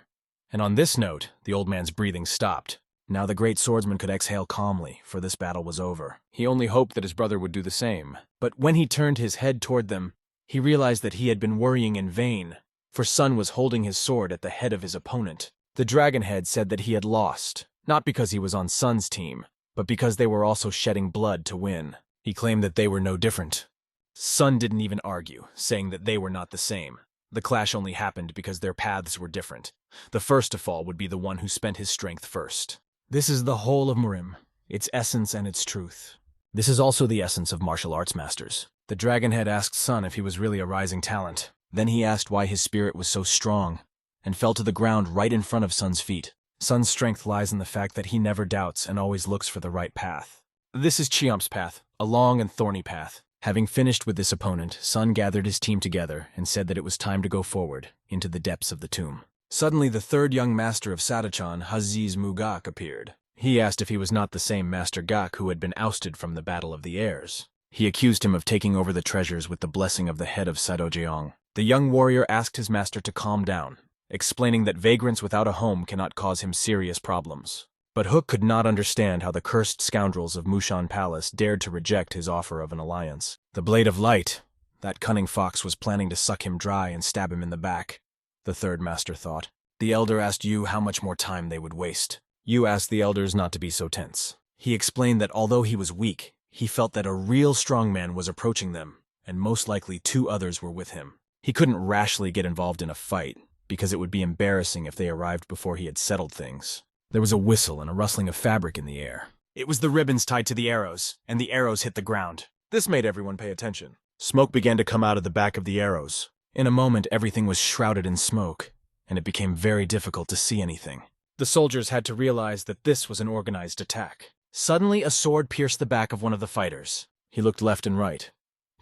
And on this note, the old man's breathing stopped. Now the great swordsman could exhale calmly, for this battle was over. He only hoped that his brother would do the same. But when he turned his head toward them, he realized that he had been worrying in vain, for Sun was holding his sword at the head of his opponent. The Dragonhead said that he had lost, not because he was on Sun's team, but because they were also shedding blood to win. He claimed that they were no different. Sun didn't even argue, saying that they were not the same. The clash only happened because their paths were different. The first to fall would be the one who spent his strength first. This is the whole of Murim, its essence and its truth. This is also the essence of martial arts masters. The Dragonhead asked Sun if he was really a rising talent. Then he asked why his spirit was so strong, and fell to the ground right in front of Sun's feet. Sun's strength lies in the fact that he never doubts and always looks for the right path. This is Cheomp's path, a long and thorny path. Having finished with this opponent, Sun gathered his team together and said that it was time to go forward, into the depths of the tomb. Suddenly the third young master of Satachan, Haziz Mugak, appeared. He asked if he was not the same Master Gak who had been ousted from the Battle of the Heirs. He accused him of taking over the treasures with the blessing of the head of Sadojeong. The young warrior asked his master to calm down, explaining that vagrants without a home cannot cause him serious problems. But Hook could not understand how the cursed scoundrels of Mushan Palace dared to reject his offer of an alliance. The Blade of Light! That cunning fox was planning to suck him dry and stab him in the back, the third master thought. The elder asked Yu how much more time they would waste. Yu asked the elders not to be so tense. He explained that although he was weak, he felt that a real strong man was approaching them, and most likely 2 others were with him. He couldn't rashly get involved in a fight, because it would be embarrassing if they arrived before he had settled things. There was a whistle and a rustling of fabric in the air. It was the ribbons tied to the arrows, and the arrows hit the ground. This made everyone pay attention. Smoke began to come out of the back of the arrows. In a moment, everything was shrouded in smoke, and it became very difficult to see anything. The soldiers had to realize that this was an organized attack. Suddenly, a sword pierced the back of one of the fighters. He looked left and right,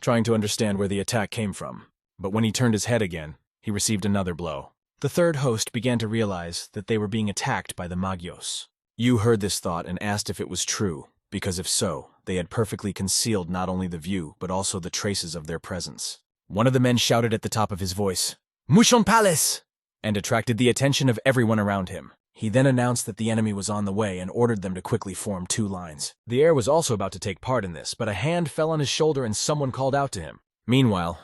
trying to understand where the attack came from. But when he turned his head again, he received another blow. The third host began to realize that they were being attacked by the Magyos. Yu heard this thought and asked if it was true, because if so, they had perfectly concealed not only the view, but also the traces of their presence. One of the men shouted at the top of his voice, "Mushon Palace!" and attracted the attention of everyone around him. He then announced that the enemy was on the way and ordered them to quickly form 2 lines. The heir was also about to take part in this, but a hand fell on his shoulder and someone called out to him. Meanwhile,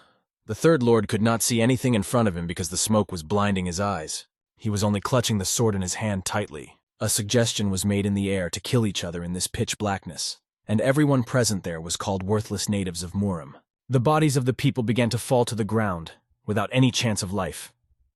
the third lord could not see anything in front of him because the smoke was blinding his eyes. He was only clutching the sword in his hand tightly. A suggestion was made in the air to kill each other in this pitch blackness, and everyone present there was called worthless natives of Murim. The bodies of the people began to fall to the ground, without any chance of life.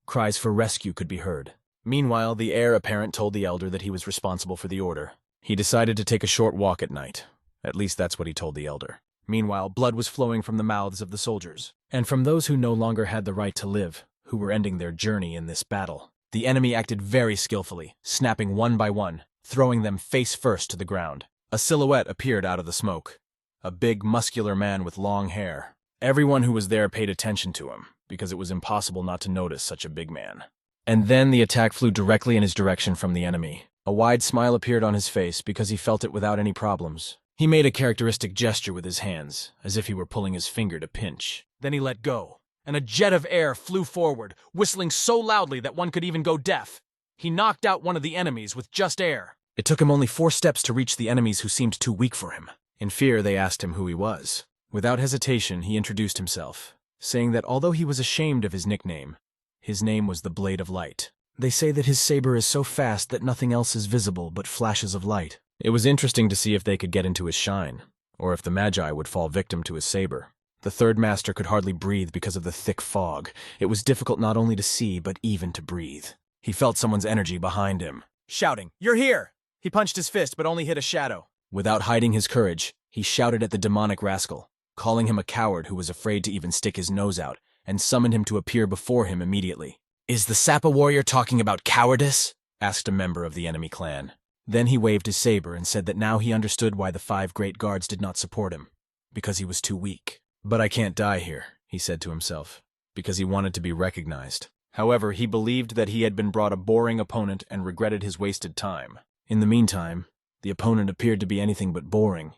Cries for rescue could be heard. Meanwhile, the heir apparent told the elder that he was responsible for the order. He decided to take a short walk at night. At least that's what he told the elder. Meanwhile, blood was flowing from the mouths of the soldiers, and from those who no longer had the right to live, who were ending their journey in this battle. The enemy acted very skillfully, snapping one by one, throwing them face first to the ground. A silhouette appeared out of the smoke. A big, muscular man with long hair. Everyone who was there paid attention to him, because it was impossible not to notice such a big man. And then the attack flew directly in his direction from the enemy. A wide smile appeared on his face because he felt it without any problems. He made a characteristic gesture with his hands, as if he were pulling his finger to pinch. Then he let go, and a jet of air flew forward, whistling so loudly that one could even go deaf. He knocked out one of the enemies with just air. It took him only 4 steps to reach the enemies who seemed too weak for him. In fear, they asked him who he was. Without hesitation, he introduced himself, saying that although he was ashamed of his nickname, his name was the Blade of Light. They say that his saber is so fast that nothing else is visible but flashes of light. It was interesting to see if they could get into his shine, or if the Magi would fall victim to his saber. The third master could hardly breathe because of the thick fog. It was difficult not only to see, but even to breathe. He felt someone's energy behind him, shouting, "You're here!" He punched his fist, but only hit a shadow. Without hiding his courage, he shouted at the demonic rascal, calling him a coward who was afraid to even stick his nose out, and summoned him to appear before him immediately. "Is the Sapa warrior talking about cowardice?" asked a member of the enemy clan. Then he waved his saber and said that now he understood why the 5 great guards did not support him, because he was too weak. "But I can't die here," he said to himself, because he wanted to be recognized. However, he believed that he had been brought a boring opponent and regretted his wasted time. In the meantime, the opponent appeared to be anything but boring.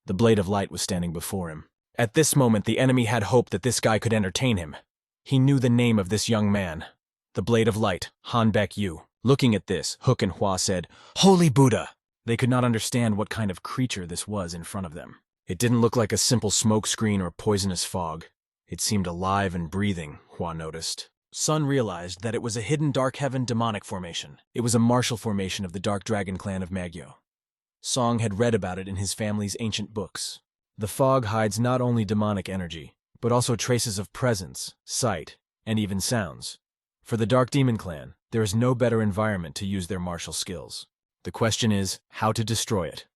The Blade of Light was standing before him. At this moment, the enemy had hope that this guy could entertain him. He knew the name of this young man, the Blade of Light, Han Baek-yu. Looking at this, Hook and Hua said, "Holy Buddha!" They could not understand what kind of creature this was in front of them. It didn't look like a simple smoke screen or poisonous fog. It seemed alive and breathing, Hua noticed. Sun realized that it was a hidden Dark Heaven demonic formation. It was a martial formation of the Dark Dragon clan of Magyo. Song had read about it in his family's ancient books. The fog hides not only demonic energy, but also traces of presence, sight, and even sounds. For the Dark Demon clan, there is no better environment to use their martial skills. The question is, how to destroy it.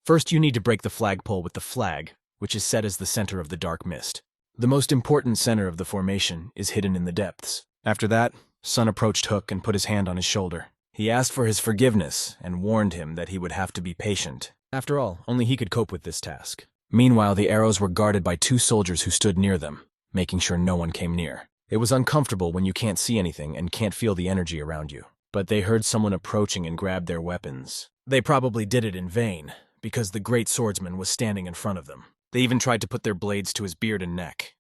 First, you need to break the flagpole with the flag, which is set as the center of the dark mist. The most important center of the formation is hidden in the depths. After that, Sun approached Hook and put his hand on his shoulder. He asked for his forgiveness and warned him that he would have to be patient. After all, only he could cope with this task. Meanwhile, the arrows were guarded by 2 soldiers who stood near them, making sure no one came near. It was uncomfortable when you can't see anything and can't feel the energy around you. But they heard someone approaching and grabbed their weapons. They probably did it in vain, because the great swordsman was standing in front of them. They even tried to put their blades to his beard and neck.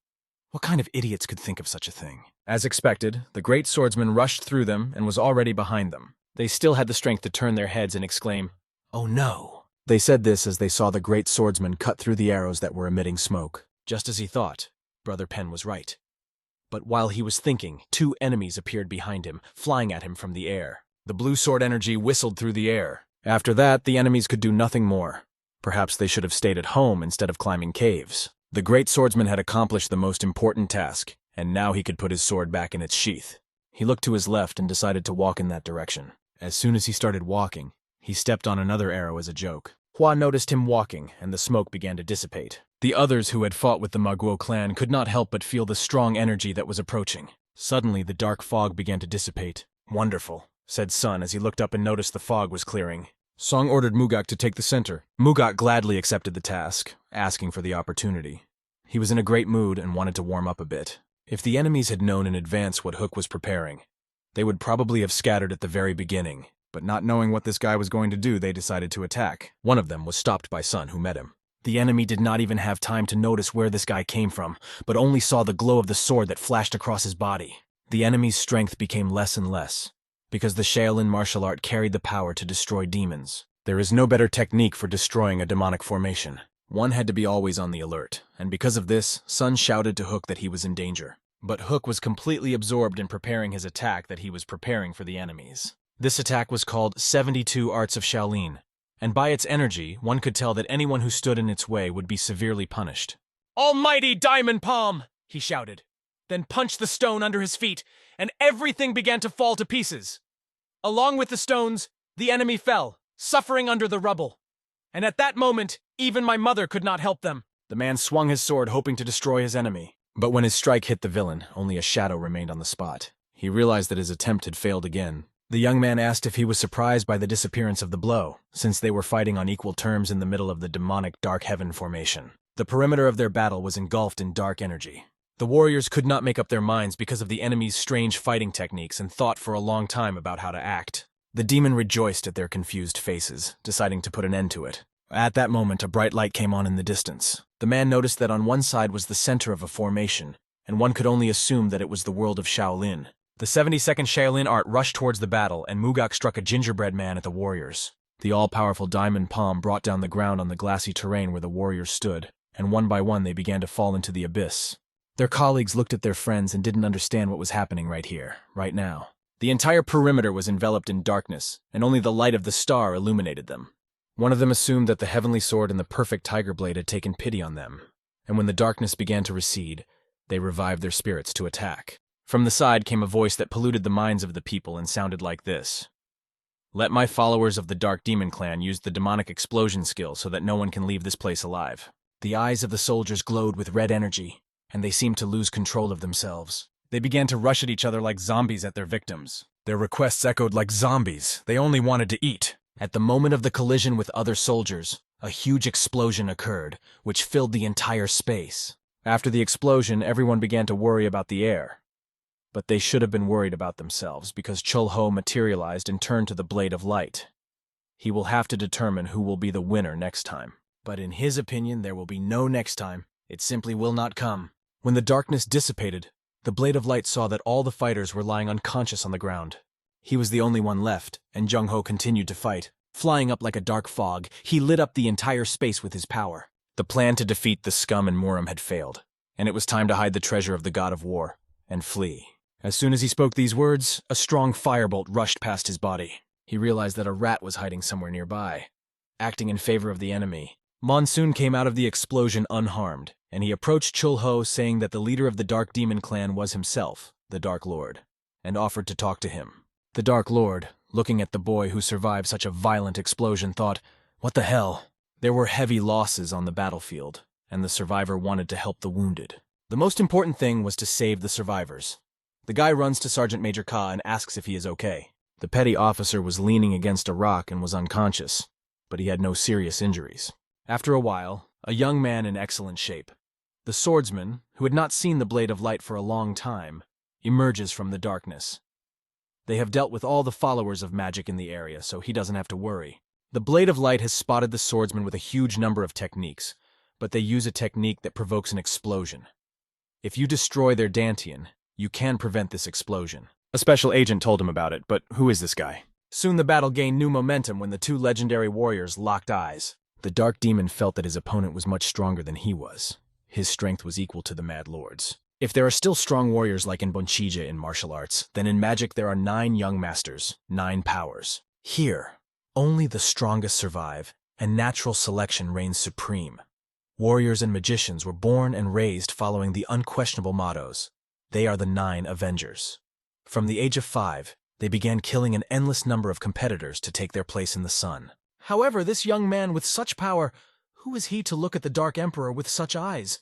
What kind of idiots could think of such a thing? As expected, the great swordsman rushed through them and was already behind them. They still had the strength to turn their heads and exclaim, "Oh no!" They said this as they saw the great swordsman cut through the arrows that were emitting smoke. Just as he thought, Brother Pen was right. But while he was thinking, 2 enemies appeared behind him, flying at him from the air. The blue sword energy whistled through the air. After that, the enemies could do nothing more. Perhaps they should have stayed at home instead of climbing caves. The great swordsman had accomplished the most important task, and now he could put his sword back in its sheath. He looked to his left and decided to walk in that direction. As soon as he started walking, he stepped on another arrow as a joke. Hua noticed him walking, and the smoke began to dissipate. The others who had fought with the Manhwa clan could not help but feel the strong energy that was approaching. Suddenly, the dark fog began to dissipate. "Wonderful," said Sun as he looked up and noticed the fog was clearing. Song ordered Mugak to take the center. Mugak gladly accepted the task, asking for the opportunity. He was in a great mood and wanted to warm up a bit. If the enemies had known in advance what Hook was preparing, they would probably have scattered at the very beginning. But not knowing what this guy was going to do, they decided to attack. One of them was stopped by Sun, who met him. The enemy did not even have time to notice where this guy came from, but only saw the glow of the sword that flashed across his body. The enemy's strength became less and less, because the Shaolin martial art carried the power to destroy demons. There is no better technique for destroying a demonic formation. One had to be always on the alert, and because of this, Sun shouted to Hook that he was in danger. But Hook was completely absorbed in preparing his attack that he was preparing for the enemies. This attack was called 72 Arts of Shaolin, and by its energy, one could tell that anyone who stood in its way would be severely punished. "Almighty Diamond Palm!" he shouted, then punched the stone under his feet, and everything began to fall to pieces. Along with the stones, the enemy fell, suffering under the rubble. And at that moment, even my mother could not help them. The man swung his sword, hoping to destroy his enemy. But when his strike hit the villain, only a shadow remained on the spot. He realized that his attempt had failed again. The young man asked if he was surprised by the disappearance of the blow, since they were fighting on equal terms in the middle of the demonic Dark Heaven formation. The perimeter of their battle was engulfed in dark energy. The warriors could not make up their minds because of the enemy's strange fighting techniques and thought for a long time about how to act. The demon rejoiced at their confused faces, deciding to put an end to it. At that moment, a bright light came on in the distance. The man noticed that on one side was the center of a formation, and one could only assume that it was the world of Shaolin. The 72nd Shaolin art rushed towards the battle, and Mugak struck a gingerbread man at the warriors. The all-powerful diamond palm brought down the ground on the glassy terrain where the warriors stood, and one by one they began to fall into the abyss. Their colleagues looked at their friends and didn't understand what was happening right here, right now. The entire perimeter was enveloped in darkness, and only the light of the star illuminated them. One of them assumed that the heavenly sword and the perfect tiger blade had taken pity on them, and when the darkness began to recede, they revived their spirits to attack. From the side came a voice that polluted the minds of the people and sounded like this. Let my followers of the Dark Demon Clan use the demonic explosion skill so that no one can leave this place alive. The eyes of the soldiers glowed with red energy, and they seemed to lose control of themselves. They began to rush at each other like zombies at their victims. Their requests echoed like zombies. They only wanted to eat. At the moment of the collision with other soldiers, a huge explosion occurred, which filled the entire space. After the explosion, everyone began to worry about the air. But they should have been worried about themselves, because Chul-Ho materialized and turned to the Blade of Light. He will have to determine who will be the winner next time. But in his opinion, there will be no next time. It simply will not come. When the darkness dissipated, the Blade of Light saw that all the fighters were lying unconscious on the ground. He was the only one left, and Jung-Ho continued to fight. Flying up like a dark fog, he lit up the entire space with his power. The plan to defeat the scum and Muram had failed, and it was time to hide the treasure of the God of War and flee. As soon as he spoke these words, a strong firebolt rushed past his body. He realized that a rat was hiding somewhere nearby. Acting in favor of the enemy, Monsoon came out of the explosion unharmed, and he approached Chul-Ho saying that the leader of the Dark Demon Clan was himself, the Dark Lord, and offered to talk to him. The Dark Lord, looking at the boy who survived such a violent explosion, thought, "What the hell?" There were heavy losses on the battlefield, and the survivor wanted to help the wounded. The most important thing was to save the survivors. The guy runs to Sergeant Major Ka and asks if he is okay. The petty officer was leaning against a rock and was unconscious, but he had no serious injuries. After a while, a young man in excellent shape, the swordsman, who had not seen the Blade of Light for a long time, emerges from the darkness. They have dealt with all the followers of magic in the area, so he doesn't have to worry. The Blade of Light has spotted the swordsman with a huge number of techniques, but they use a technique that provokes an explosion. If you destroy their Dantian, you can prevent this explosion. A special agent told him about it, but who is this guy? Soon the battle gained new momentum when the two legendary warriors locked eyes. The Dark Demon felt that his opponent was much stronger than he was. His strength was equal to the Mad Lord's. If there are still strong warriors like in Bonchija in martial arts, then in magic there are 9 young masters, 9 powers. Here, only the strongest survive, and natural selection reigns supreme. Warriors and magicians were born and raised following the unquestionable mottos. They are the 9 Avengers. From the age of 5, they began killing an endless number of competitors to take their place in the sun. However, this young man with such power, who is he to look at the Dark Emperor with such eyes?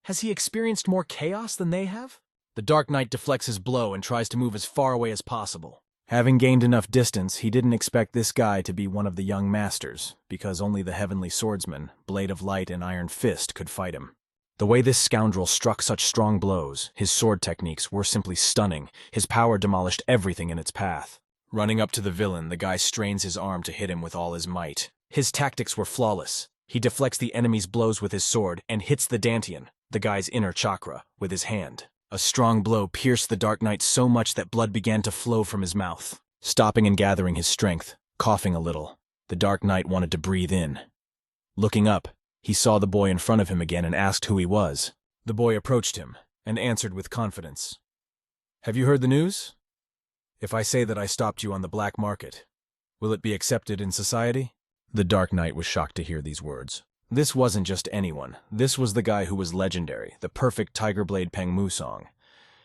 Has he experienced more chaos than they have? The Dark Knight deflects his blow and tries to move as far away as possible. Having gained enough distance, he didn't expect this guy to be one of the young masters, because only the Heavenly Swordsman, Blade of Light, and Iron Fist could fight him. The way this scoundrel struck such strong blows, his sword techniques, were simply stunning. His power demolished everything in its path. Running up to the villain, the guy strains his arm to hit him with all his might. His tactics were flawless. He deflects the enemy's blows with his sword and hits the Dantian, the guy's inner chakra, with his hand. A strong blow pierced the Dark Knight so much that blood began to flow from his mouth. Stopping and gathering his strength, coughing a little, the Dark Knight wanted to breathe in. Looking up, he saw the boy in front of him again and asked who he was. The boy approached him and answered with confidence. "Have you heard the news? If I say that I stopped you on the black market, will it be accepted in society?" The Dark Knight was shocked to hear these words. This wasn't just anyone. This was the guy who was legendary, the perfect Tiger Blade Peng Musong.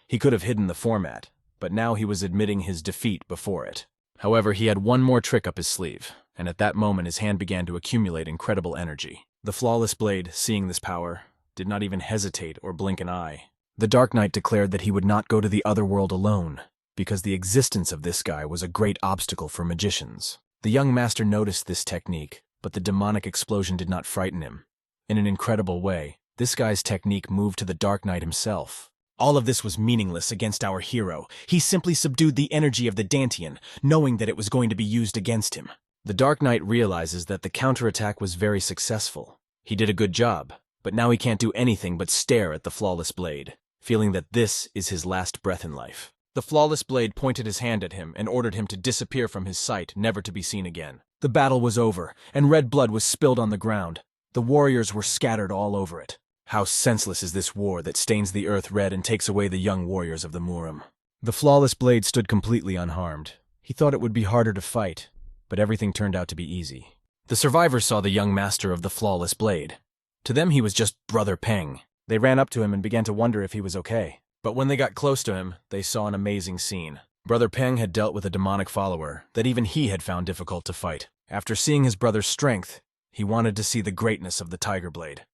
He could have hidden the format, but now he was admitting his defeat before it. However, he had one more trick up his sleeve, and at that moment his hand began to accumulate incredible energy. The flawless blade, seeing this power, did not even hesitate or blink an eye. The Dark Knight declared that he would not go to the other world alone, because the existence of this guy was a great obstacle for magicians. The young master noticed this technique, but the demonic explosion did not frighten him. In an incredible way, this guy's technique moved to the Dark Knight himself. All of this was meaningless against our hero. He simply subdued the energy of the Dantian, knowing that it was going to be used against him. The Dark Knight realizes that the counterattack was very successful. He did a good job, but now he can't do anything but stare at the flawless blade, feeling that this is his last breath in life. The flawless blade pointed his hand at him and ordered him to disappear from his sight, never to be seen again. The battle was over, and red blood was spilled on the ground. The warriors were scattered all over it. How senseless is this war that stains the earth red and takes away the young warriors of the Murim. The flawless blade stood completely unharmed. He thought it would be harder to fight, but everything turned out to be easy. The survivors saw the young master of the flawless blade. To them he was just Brother Peng. They ran up to him and began to wonder if he was okay. But when they got close to him, they saw an amazing scene. Brother Peng had dealt with a demonic follower that even he had found difficult to fight. After seeing his brother's strength, he wanted to see the greatness of the Tiger Blade.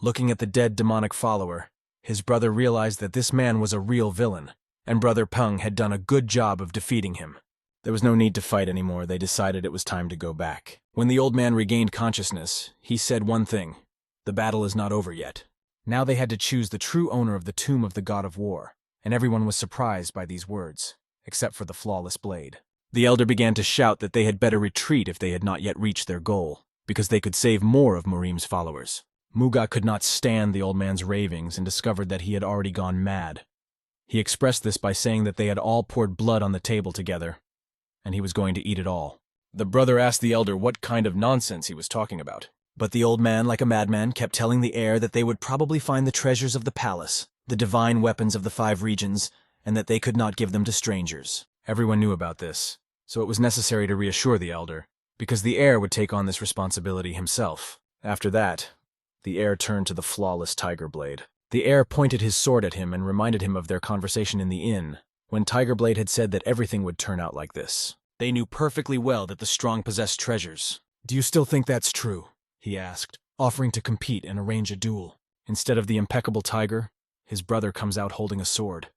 Looking at the dead demonic follower, his brother realized that this man was a real villain, and Brother Peng had done a good job of defeating him. There was no need to fight anymore. They decided it was time to go back. When the old man regained consciousness, he said one thing: "The battle is not over yet." Now they had to choose the true owner of the tomb of the god of war, and everyone was surprised by these words, except for the flawless blade. The elder began to shout that they had better retreat if they had not yet reached their goal, because they could save more of Murim's followers. Muga could not stand the old man's ravings and discovered that he had already gone mad. He expressed this by saying that they had all poured blood on the table together, and he was going to eat it all. The brother asked the elder what kind of nonsense he was talking about. But the old man, like a madman, kept telling the heir that they would probably find the treasures of the palace, the divine weapons of the 5 regions, and that they could not give them to strangers. Everyone knew about this, so it was necessary to reassure the elder, because the heir would take on this responsibility himself. After that, the heir turned to the flawless Tiger Blade. The heir pointed his sword at him and reminded him of their conversation in the inn, when Tiger Blade had said that everything would turn out like this. They knew perfectly well that the strong possessed treasures. "Do you still think that's true?" he asked, offering to compete and arrange a duel. Instead of the impeccable tiger, his brother comes out holding a sword.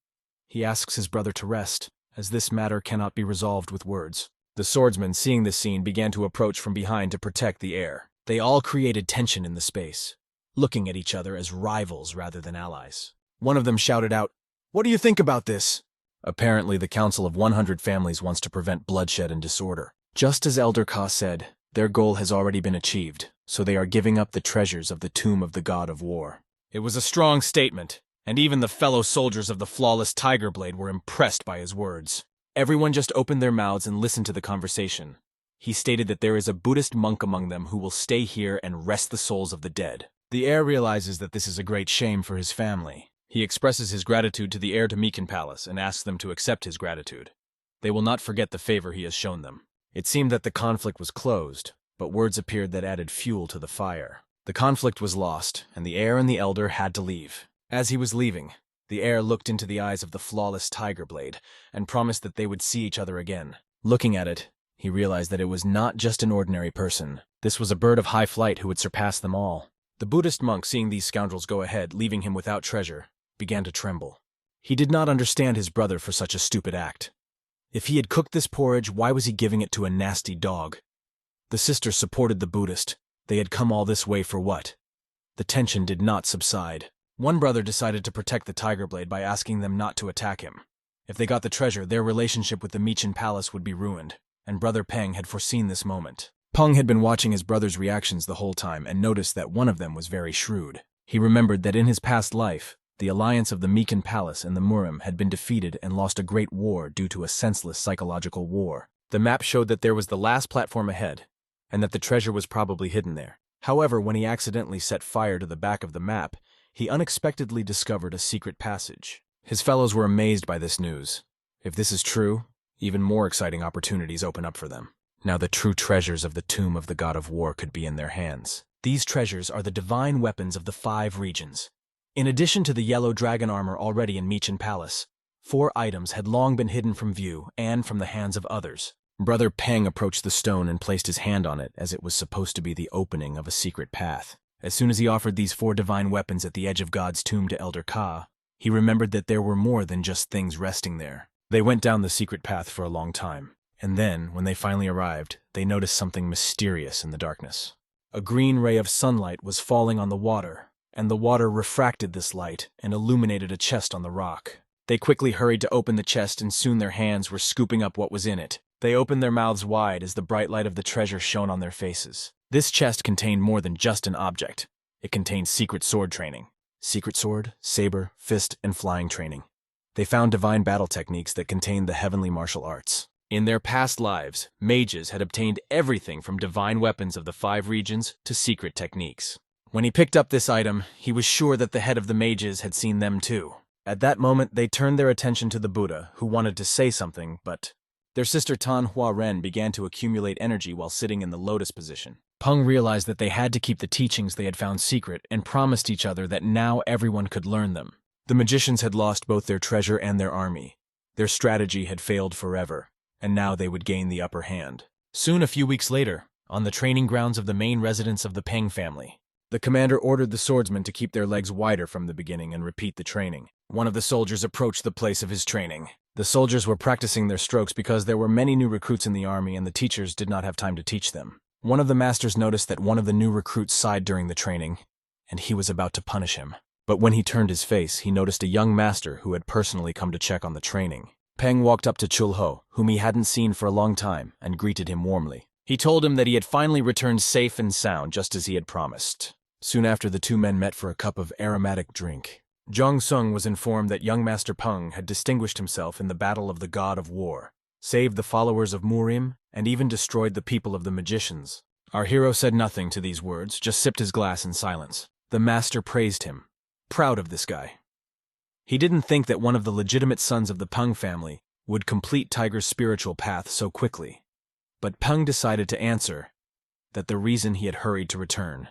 He asks his brother to rest, as this matter cannot be resolved with words. The swordsmen, seeing this scene, began to approach from behind to protect the heir. They all created tension in the space, looking at each other as rivals rather than allies. One of them shouted out, "What do you think about this?" Apparently, the Council of 100 Families wants to prevent bloodshed and disorder. Just as Elder Ka said, their goal has already been achieved, so they are giving up the treasures of the tomb of the god of war. It was a strong statement, and even the fellow soldiers of the flawless Tiger Blade were impressed by his words. Everyone just opened their mouths and listened to the conversation. He stated that there is a Buddhist monk among them who will stay here and rest the souls of the dead. The heir realizes that this is a great shame for his family. He expresses his gratitude to the heir to Meekin Palace and asks them to accept his gratitude. They will not forget the favor he has shown them. It seemed that the conflict was closed, but words appeared that added fuel to the fire. The conflict was lost, and the heir and the elder had to leave. As he was leaving, the heir looked into the eyes of the flawless Tiger Blade and promised that they would see each other again. Looking at it, he realized that it was not just an ordinary person. This was a bird of high flight who would surpass them all. The Buddhist monk, seeing these scoundrels go ahead, leaving him without treasure, began to tremble. He did not understand his brother for such a stupid act. If he had cooked this porridge, why was he giving it to a nasty dog? The sisters supported the Buddhist. They had come all this way for what? The tension did not subside. One brother decided to protect the Tiger Blade by asking them not to attack him. If they got the treasure, their relationship with the Meekin Palace would be ruined, and Brother Peng had foreseen this moment. Pung had been watching his brother's reactions the whole time and noticed that one of them was very shrewd. He remembered that in his past life, the alliance of the Meekin Palace and the Murim had been defeated and lost a great war due to a senseless psychological war. The map showed that there was the last platform ahead, and that the treasure was probably hidden there. However, when he accidentally set fire to the back of the map, he unexpectedly discovered a secret passage. His fellows were amazed by this news. If this is true, even more exciting opportunities open up for them. Now the true treasures of the tomb of the god of war could be in their hands. These treasures are the divine weapons of the 5 regions. In addition to the yellow dragon armor already in Meekin Palace, 4 items had long been hidden from view and from the hands of others. Brother Peng approached the stone and placed his hand on it as it was supposed to be the opening of a secret path. As soon as he offered these 4 divine weapons at the edge of God's tomb to Elder Ka, he remembered that there were more than just things resting there. They went down the secret path for a long time, and then, when they finally arrived, they noticed something mysterious in the darkness. A green ray of sunlight was falling on the water, and the water refracted this light and illuminated a chest on the rock. They quickly hurried to open the chest, and soon their hands were scooping up what was in it. They opened their mouths wide as the bright light of the treasure shone on their faces. This chest contained more than just an object. It contained secret sword training. Secret sword, saber, fist, and flying training. They found divine battle techniques that contained the heavenly martial arts. In their past lives, mages had obtained everything from divine weapons of the 5 regions to secret techniques. When he picked up this item, he was sure that the head of the mages had seen them too. At that moment, they turned their attention to the Buddha, who wanted to say something, but their sister Tan Hua Ren began to accumulate energy while sitting in the lotus position. Pung realized that they had to keep the teachings they had found secret and promised each other that now everyone could learn them. The magicians had lost both their treasure and their army. Their strategy had failed forever, and now they would gain the upper hand. Soon, a few weeks later, on the training grounds of the main residence of the Peng family, the commander ordered the swordsmen to keep their legs wider from the beginning and repeat the training. One of the soldiers approached the place of his training. The soldiers were practicing their strokes because there were many new recruits in the army and the teachers did not have time to teach them. One of the masters noticed that one of the new recruits sighed during the training, and he was about to punish him. But when he turned his face, he noticed a young master who had personally come to check on the training. Peng walked up to Chulho, whom he hadn't seen for a long time, and greeted him warmly. He told him that he had finally returned safe and sound, just as he had promised. Soon after, the two men met for a cup of aromatic drink. Zhang Sung was informed that young Master Peng had distinguished himself in the battle of the God of War, saved the followers of Murim, and even destroyed the people of the magicians. Our hero said nothing to these words, just sipped his glass in silence. The master praised him, proud of this guy. He didn't think that one of the legitimate sons of the Pung family would complete Tiger's spiritual path so quickly. But Peng decided to answer that the reason he had hurried to return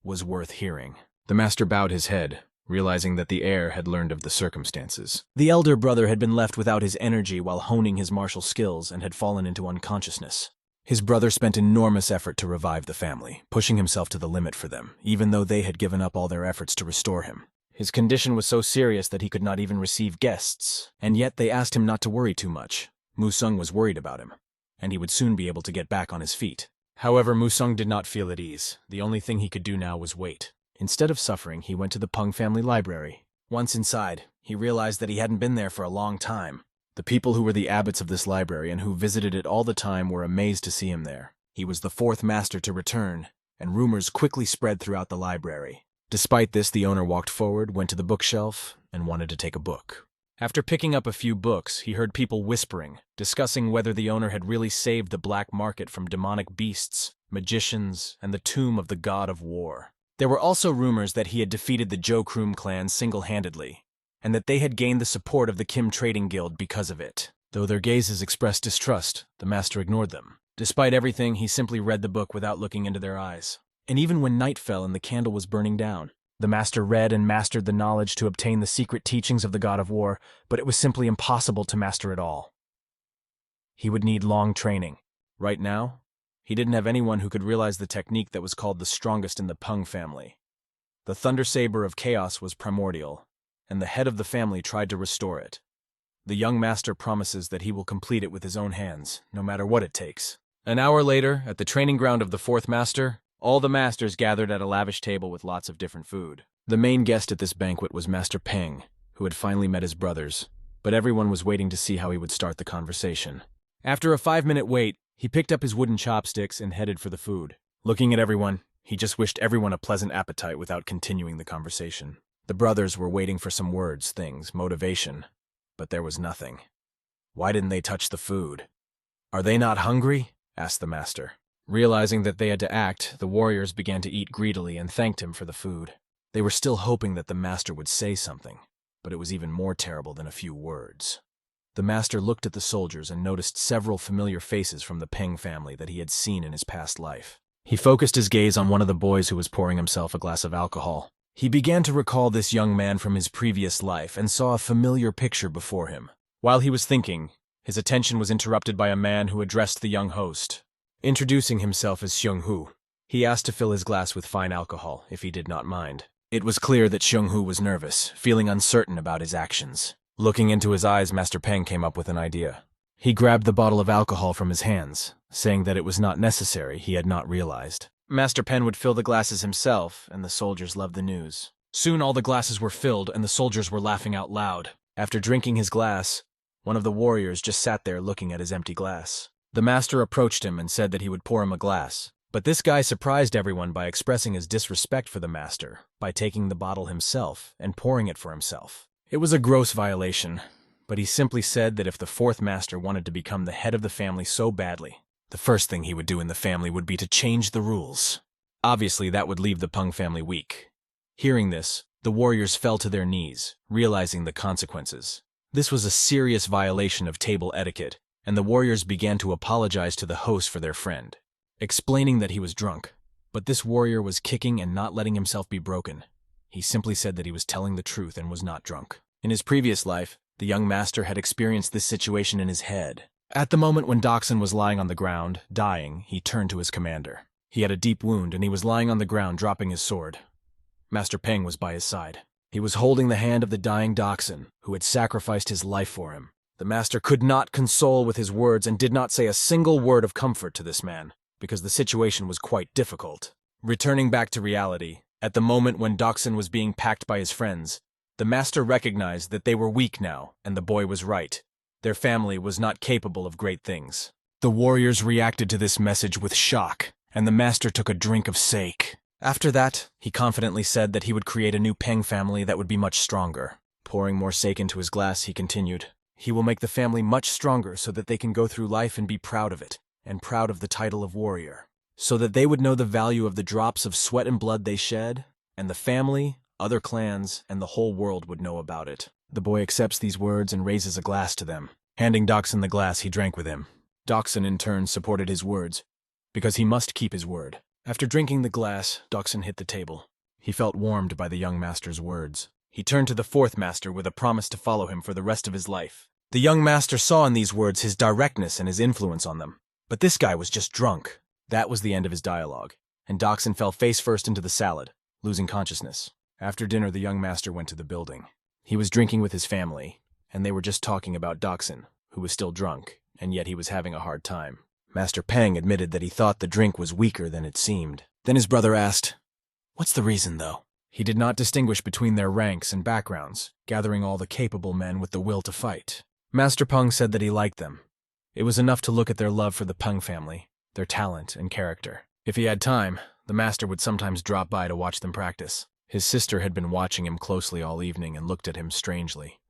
was worth hearing. The master bowed his head, realizing that the heir had learned of the circumstances. The elder brother had been left without his energy while honing his martial skills and had fallen into unconsciousness. His brother spent enormous effort to revive the family, pushing himself to the limit for them, even though they had given up all their efforts to restore him. His condition was so serious that he could not even receive guests, and yet they asked him not to worry too much. Musung was worried about him, and he would soon be able to get back on his feet. However, Musung did not feel at ease. The only thing he could do now was wait. Instead of suffering, he went to the Pung family library. Once inside, he realized that he hadn't been there for a long time. The people who were the abbots of this library and who visited it all the time were amazed to see him there. He was the 4th master to return, and rumors quickly spread throughout the library. Despite this, the owner walked forward, went to the bookshelf, and wanted to take a book. After picking up a few books, he heard people whispering, discussing whether the owner had really saved the black market from demonic beasts, magicians, and the tomb of the God of War. There were also rumors that he had defeated the Jokrum clan single-handedly, and that they had gained the support of the Kim Trading Guild because of it. Though their gazes expressed distrust, the master ignored them. Despite everything, he simply read the book without looking into their eyes. And even when night fell and the candle was burning down, the master read and mastered the knowledge to obtain the secret teachings of the God of War, but it was simply impossible to master it all. He would need long training. Right now, he didn't have anyone who could realize the technique that was called the strongest in the Pung family. The Thunder Saber of Chaos was primordial, and the head of the family tried to restore it. The young master promises that he will complete it with his own hands, no matter what it takes. An hour later, at the training ground of the 4th master, all the masters gathered at a lavish table with lots of different food. The main guest at this banquet was Master Peng, who had finally met his brothers, but everyone was waiting to see how he would start the conversation. After a 5-minute wait, he picked up his wooden chopsticks and headed for the food. Looking at everyone, he just wished everyone a pleasant appetite without continuing the conversation. The brothers were waiting for some words, things, motivation, but there was nothing. Why didn't they touch the food? Are they not hungry? Asked the master. Realizing that they had to act, the warriors began to eat greedily and thanked him for the food. They were still hoping that the master would say something, but it was even more terrible than a few words. The master looked at the soldiers and noticed several familiar faces from the Peng family that he had seen in his past life. He focused his gaze on one of the boys who was pouring himself a glass of alcohol. He began to recall this young man from his previous life and saw a familiar picture before him. While he was thinking, his attention was interrupted by a man who addressed the young host. Introducing himself as Xionghu, he asked to fill his glass with fine alcohol, if he did not mind. It was clear that Xionghu was nervous, feeling uncertain about his actions. Looking into his eyes, Master Peng came up with an idea. He grabbed the bottle of alcohol from his hands, saying that it was not necessary, he had not realized. Master Peng would fill the glasses himself, and the soldiers loved the news. Soon all the glasses were filled, and the soldiers were laughing out loud. After drinking his glass, one of the warriors just sat there looking at his empty glass. The master approached him and said that he would pour him a glass. But this guy surprised everyone by expressing his disrespect for the master, by taking the bottle himself and pouring it for himself. It was a gross violation, but he simply said that if the fourth master wanted to become the head of the family so badly, the first thing he would do in the family would be to change the rules. Obviously, that would leave the Pung family weak. Hearing this, the warriors fell to their knees, realizing the consequences. This was a serious violation of table etiquette, and the warriors began to apologize to the host for their friend, explaining that he was drunk. But this warrior was kicking and not letting himself be broken. He simply said that he was telling the truth and was not drunk. In his previous life, the young master had experienced this situation in his head. At the moment when Doksun was lying on the ground, dying, he turned to his commander. He had a deep wound and he was lying on the ground dropping his sword. Master Peng was by his side. He was holding the hand of the dying Doksun, who had sacrificed his life for him. The master could not console with his words and did not say a single word of comfort to this man, because the situation was quite difficult. Returning back to reality, at the moment when Doksun was being packed by his friends, the master recognized that they were weak now, and the boy was right. Their family was not capable of great things. The warriors reacted to this message with shock, and the master took a drink of sake. After that, he confidently said that he would create a new Peng family that would be much stronger. Pouring more sake into his glass, he continued, "He will make the family much stronger so that they can go through life and be proud of it, and proud of the title of warrior. So that they would know the value of the drops of sweat and blood they shed, and the family, other clans, and the whole world would know about it." The boy accepts these words and raises a glass to them. Handing Doksun the glass, he drank with him. Doksun in turn supported his words, because he must keep his word. After drinking the glass, Doksun hit the table. He felt warmed by the young master's words. He turned to the fourth master with a promise to follow him for the rest of his life. The young master saw in these words his directness and his influence on them. But this guy was just drunk. That was the end of his dialogue, and Doksun fell face first into the salad, losing consciousness. After dinner, the young master went to the building. He was drinking with his family, and they were just talking about Doksun, who was still drunk, and yet he was having a hard time. Master Peng admitted that he thought the drink was weaker than it seemed. Then his brother asked, "What's the reason, though?" He did not distinguish between their ranks and backgrounds, gathering all the capable men with the will to fight. Master Peng said that he liked them. It was enough to look at their love for the Peng family, their talent and character. If he had time, the master would sometimes drop by to watch them practice. His sister had been watching him closely all evening and looked at him strangely.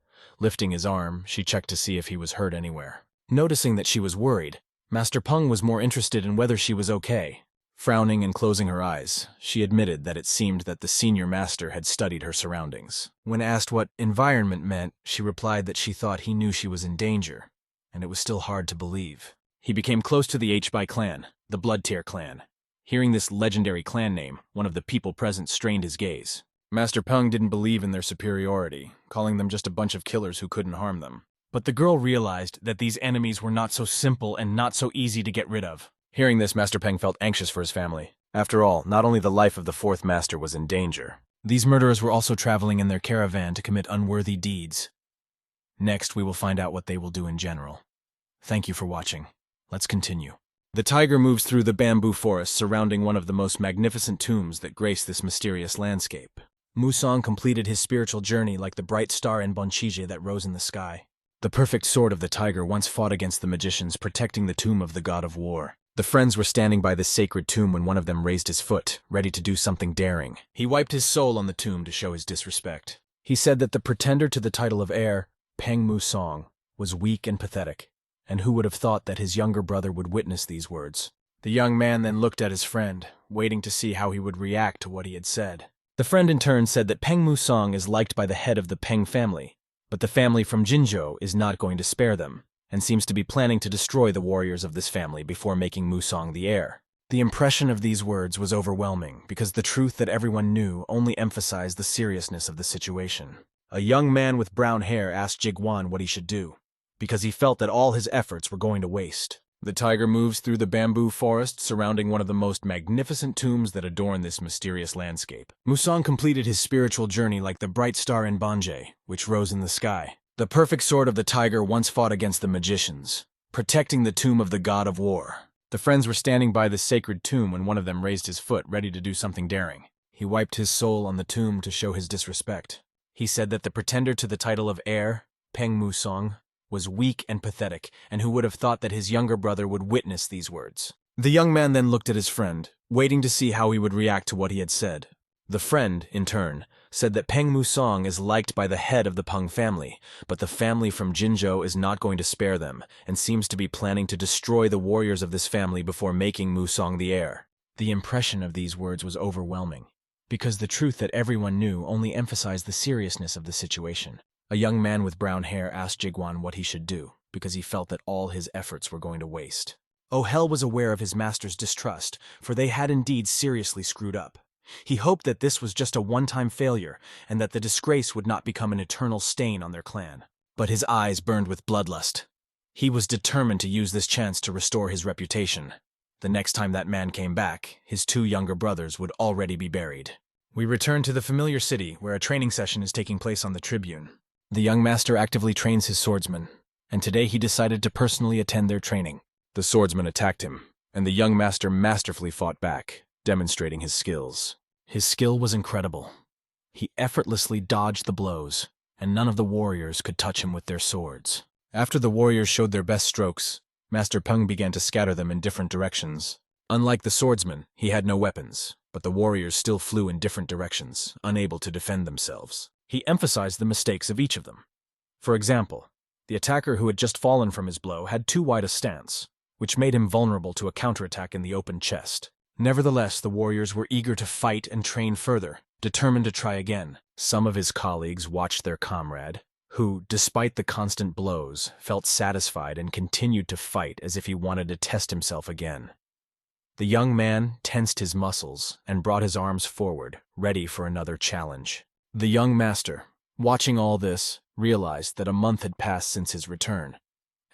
Lifting his arm, she checked to see if he was hurt anywhere. Noticing that she was worried, Master Peng was more interested in whether she was okay. Frowning and closing her eyes, she admitted that it seemed that the senior master had studied her surroundings. When asked what environment meant, she replied that she thought he knew she was in danger, and it was still hard to believe. He became close to the H-Bai clan, the Blood Tier clan. Hearing this legendary clan name, one of the people present strained his gaze. Master Peng didn't believe in their superiority, calling them just a bunch of killers who couldn't harm them. But the girl realized that these enemies were not so simple and not so easy to get rid of. Hearing this, Master Peng felt anxious for his family. After all, not only the life of the fourth master was in danger. These murderers were also traveling in their caravan to commit unworthy deeds. Next, we will find out what they will do in general. Thank you for watching. Let's continue. The tiger moves through the bamboo forest surrounding one of the most magnificent tombs that grace this mysterious landscape. Musang completed his spiritual journey like the bright star in Bonchije that rose in the sky. The perfect sword of the tiger once fought against the magicians, protecting the tomb of the god of war. The friends were standing by this sacred tomb when one of them raised his foot, ready to do something daring. He wiped his soul on the tomb to show his disrespect. He said that the pretender to the title of heir, Peng Musang, was weak and pathetic, and who would have thought that his younger brother would witness these words? The young man then looked at his friend, waiting to see how he would react to what he had said. The friend in turn said that Peng Musang is liked by the head of the Peng family, but the family from Jinzhou is not going to spare them, and seems to be planning to destroy the warriors of this family before making Musang the heir. The impression of these words was overwhelming, because the truth that everyone knew only emphasized the seriousness of the situation. A young man with brown hair asked Jiguan what he should do, because he felt that all his efforts were going to waste. The tiger moves through the bamboo forest surrounding one of the most magnificent tombs that adorn this mysterious landscape. Musang completed his spiritual journey like the bright star in Banje, which rose in the sky. The perfect sword of the tiger once fought against the magicians, protecting the tomb of the god of war. The friends were standing by the sacred tomb when one of them raised his foot, ready to do something daring. He wiped his soul on the tomb to show his disrespect. He said that the pretender to the title of heir, Peng Musang, was weak and pathetic, and who would have thought that his younger brother would witness these words. The young man then looked at his friend, waiting to see how he would react to what he had said. The friend, in turn, said that Peng Musong is liked by the head of the Pung family, but the family from Jinzhou is not going to spare them and seems to be planning to destroy the warriors of this family before making Musong the heir. The impression of these words was overwhelming, because the truth that everyone knew only emphasized the seriousness of the situation. A young man with brown hair asked Jiguan what he should do, because he felt that all his efforts were going to waste. Oh Hell was aware of his master's distrust, for they had indeed seriously screwed up. He hoped that this was just a one-time failure, and that the disgrace would not become an eternal stain on their clan. But his eyes burned with bloodlust. He was determined to use this chance to restore his reputation. The next time that man came back, his 2 younger brothers would already be buried. We return to the familiar city, where a training session is taking place on the tribune. The young master actively trains his swordsmen, and today he decided to personally attend their training. The swordsman attacked him, and the young master masterfully fought back, demonstrating his skills. His skill was incredible. He effortlessly dodged the blows, and none of the warriors could touch him with their swords. After the warriors showed their best strokes, Master Pung began to scatter them in different directions. Unlike the swordsman, he had no weapons, but the warriors still flew in different directions, unable to defend themselves. He emphasized the mistakes of each of them. For example, the attacker who had just fallen from his blow had too wide a stance, which made him vulnerable to a counterattack in the open chest. Nevertheless, the warriors were eager to fight and train further, determined to try again. Some of his colleagues watched their comrade, who, despite the constant blows, felt satisfied and continued to fight as if he wanted to test himself again. The young man tensed his muscles and brought his arms forward, ready for another challenge. The young master, watching all this, realized that a month had passed since his return,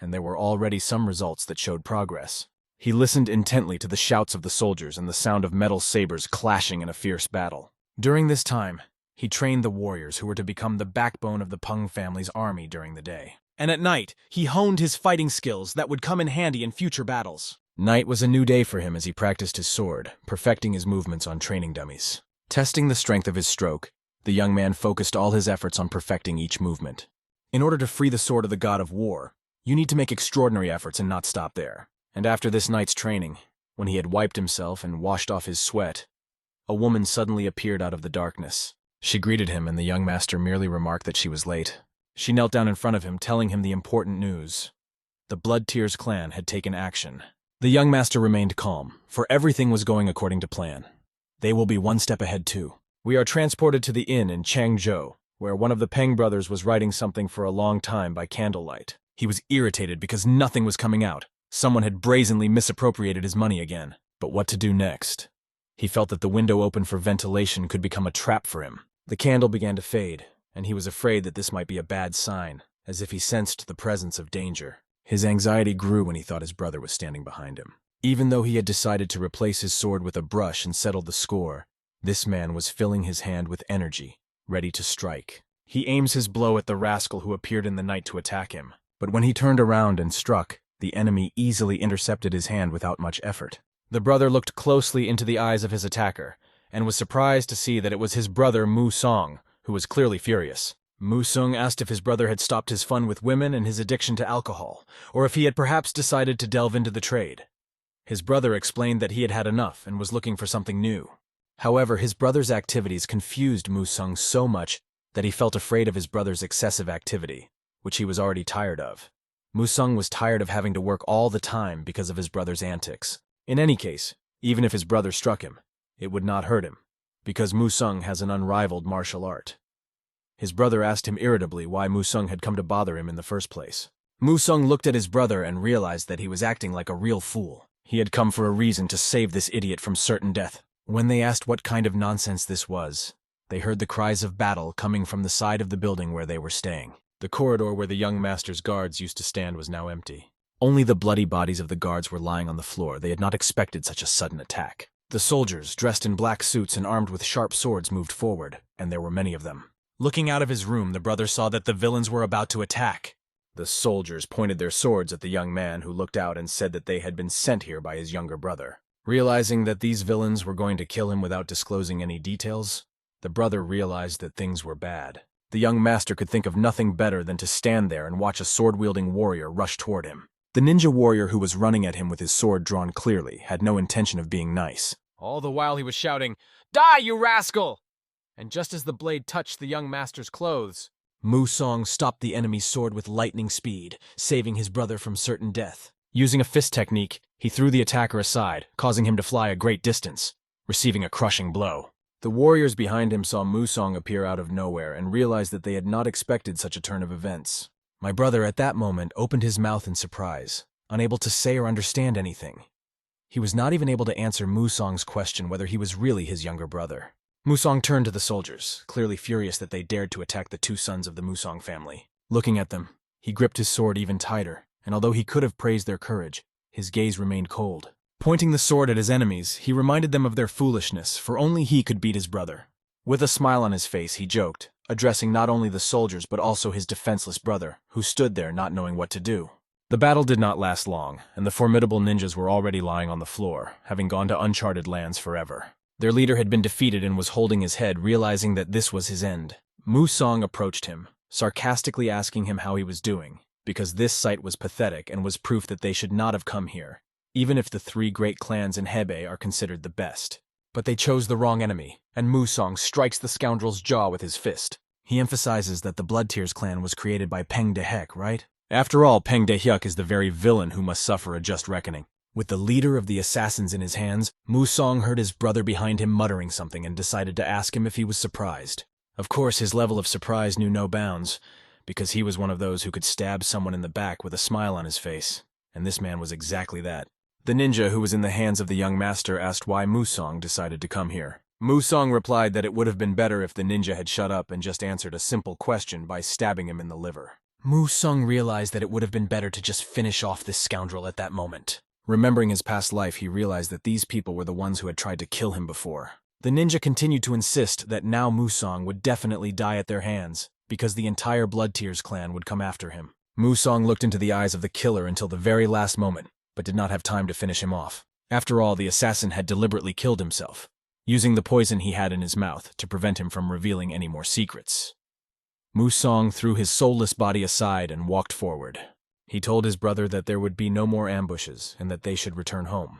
and there were already some results that showed progress. He listened intently to the shouts of the soldiers and the sound of metal sabers clashing in a fierce battle. During this time, he trained the warriors who were to become the backbone of the Pung family's army during the day. And at night, he honed his fighting skills that would come in handy in future battles. Night was a new day for him as he practiced his sword, perfecting his movements on training dummies. Testing the strength of his stroke, the young man focused all his efforts on perfecting each movement. In order to free the sword of the god of war, you need to make extraordinary efforts and not stop there. And after this night's training, when he had wiped himself and washed off his sweat, a woman suddenly appeared out of the darkness. She greeted him, and the young master merely remarked that she was late. She knelt down in front of him, telling him the important news. The Blood Tears clan had taken action. The young master remained calm, for everything was going according to plan. They will be one step ahead too. We are transported to the inn in Changzhou, where one of the Peng brothers was writing something for a long time by candlelight. He was irritated because nothing was coming out. Someone had brazenly misappropriated his money again. But what to do next? He felt that the window open for ventilation could become a trap for him. The candle began to fade, and he was afraid that this might be a bad sign, as if he sensed the presence of danger. His anxiety grew when he thought his brother was standing behind him. Even though he had decided to replace his sword with a brush and settle the score, this man was filling his hand with energy, ready to strike. He aims his blow at the rascal who appeared in the night to attack him, but when he turned around and struck, the enemy easily intercepted his hand without much effort. The brother looked closely into the eyes of his attacker, and was surprised to see that it was his brother Musong, who was clearly furious. Musong asked if his brother had stopped his fun with women and his addiction to alcohol, or if he had perhaps decided to delve into the trade. His brother explained that he had had enough and was looking for something new. However, his brother's activities confused Musong so much that he felt afraid of his brother's excessive activity, which he was already tired of. Musong was tired of having to work all the time because of his brother's antics. In any case, even if his brother struck him, it would not hurt him, because Musong has an unrivaled martial art. His brother asked him irritably why Musong had come to bother him in the first place. Musong looked at his brother and realized that he was acting like a real fool. He had come for a reason to save this idiot from certain death. When they asked what kind of nonsense this was, they heard the cries of battle coming from the side of the building where they were staying. The corridor where the young master's guards used to stand was now empty. Only the bloody bodies of the guards were lying on the floor. They had not expected such a sudden attack. The soldiers, dressed in black suits and armed with sharp swords, moved forward, and there were many of them. Looking out of his room, the brother saw that the villains were about to attack. The soldiers pointed their swords at the young man, who looked out and said that they had been sent here by his younger brother. Realizing that these villains were going to kill him without disclosing any details, the brother realized that things were bad. The young master could think of nothing better than to stand there and watch a sword-wielding warrior rush toward him. The ninja warrior who was running at him with his sword drawn clearly had no intention of being nice. All the while he was shouting, "Die, you rascal!" and just as the blade touched the young master's clothes, Musong stopped the enemy's sword with lightning speed, saving his brother from certain death. Using a fist technique, he threw the attacker aside, causing him to fly a great distance, receiving a crushing blow. The warriors behind him saw Musong appear out of nowhere and realized that they had not expected such a turn of events. My brother at that moment opened his mouth in surprise, unable to say or understand anything. He was not even able to answer Musong's question whether he was really his younger brother. Musong turned to the soldiers, clearly furious that they dared to attack the two sons of the Musong family. Looking at them, he gripped his sword even tighter, and although he could have praised their courage, his gaze remained cold. Pointing the sword at his enemies, he reminded them of their foolishness, for only he could beat his brother. With a smile on his face, he joked, addressing not only the soldiers but also his defenseless brother, who stood there not knowing what to do. The battle did not last long, and the formidable ninjas were already lying on the floor, having gone to uncharted lands forever. Their leader had been defeated and was holding his head, realizing that this was his end. Musong approached him, sarcastically asking him how he was doing, because this sight was pathetic and was proof that they should not have come here, even if the three great clans in Hebei are considered the best. But they chose the wrong enemy, and Musong strikes the scoundrel's jaw with his fist. He emphasizes that the Blood Tears clan was created by Peng Dehek, right? After all, Peng Dehyuk is the very villain who must suffer a just reckoning. With the leader of the assassins in his hands, Musong heard his brother behind him muttering something and decided to ask him if he was surprised. Of course, his level of surprise knew no bounds, because he was one of those who could stab someone in the back with a smile on his face, and this man was exactly that. The ninja who was in the hands of the young master asked why Musong decided to come here. Musong replied that it would have been better if the ninja had shut up and just answered a simple question by stabbing him in the liver. Musong realized that it would have been better to just finish off this scoundrel at that moment. Remembering his past life, he realized that these people were the ones who had tried to kill him before. The ninja continued to insist that now Musong would definitely die at their hands, because the entire Blood Tears clan would come after him. Musong looked into the eyes of the killer until the very last moment, but did not have time to finish him off. After all, the assassin had deliberately killed himself, using the poison he had in his mouth to prevent him from revealing any more secrets. Musong threw his soulless body aside and walked forward. He told his brother that there would be no more ambushes and that they should return home.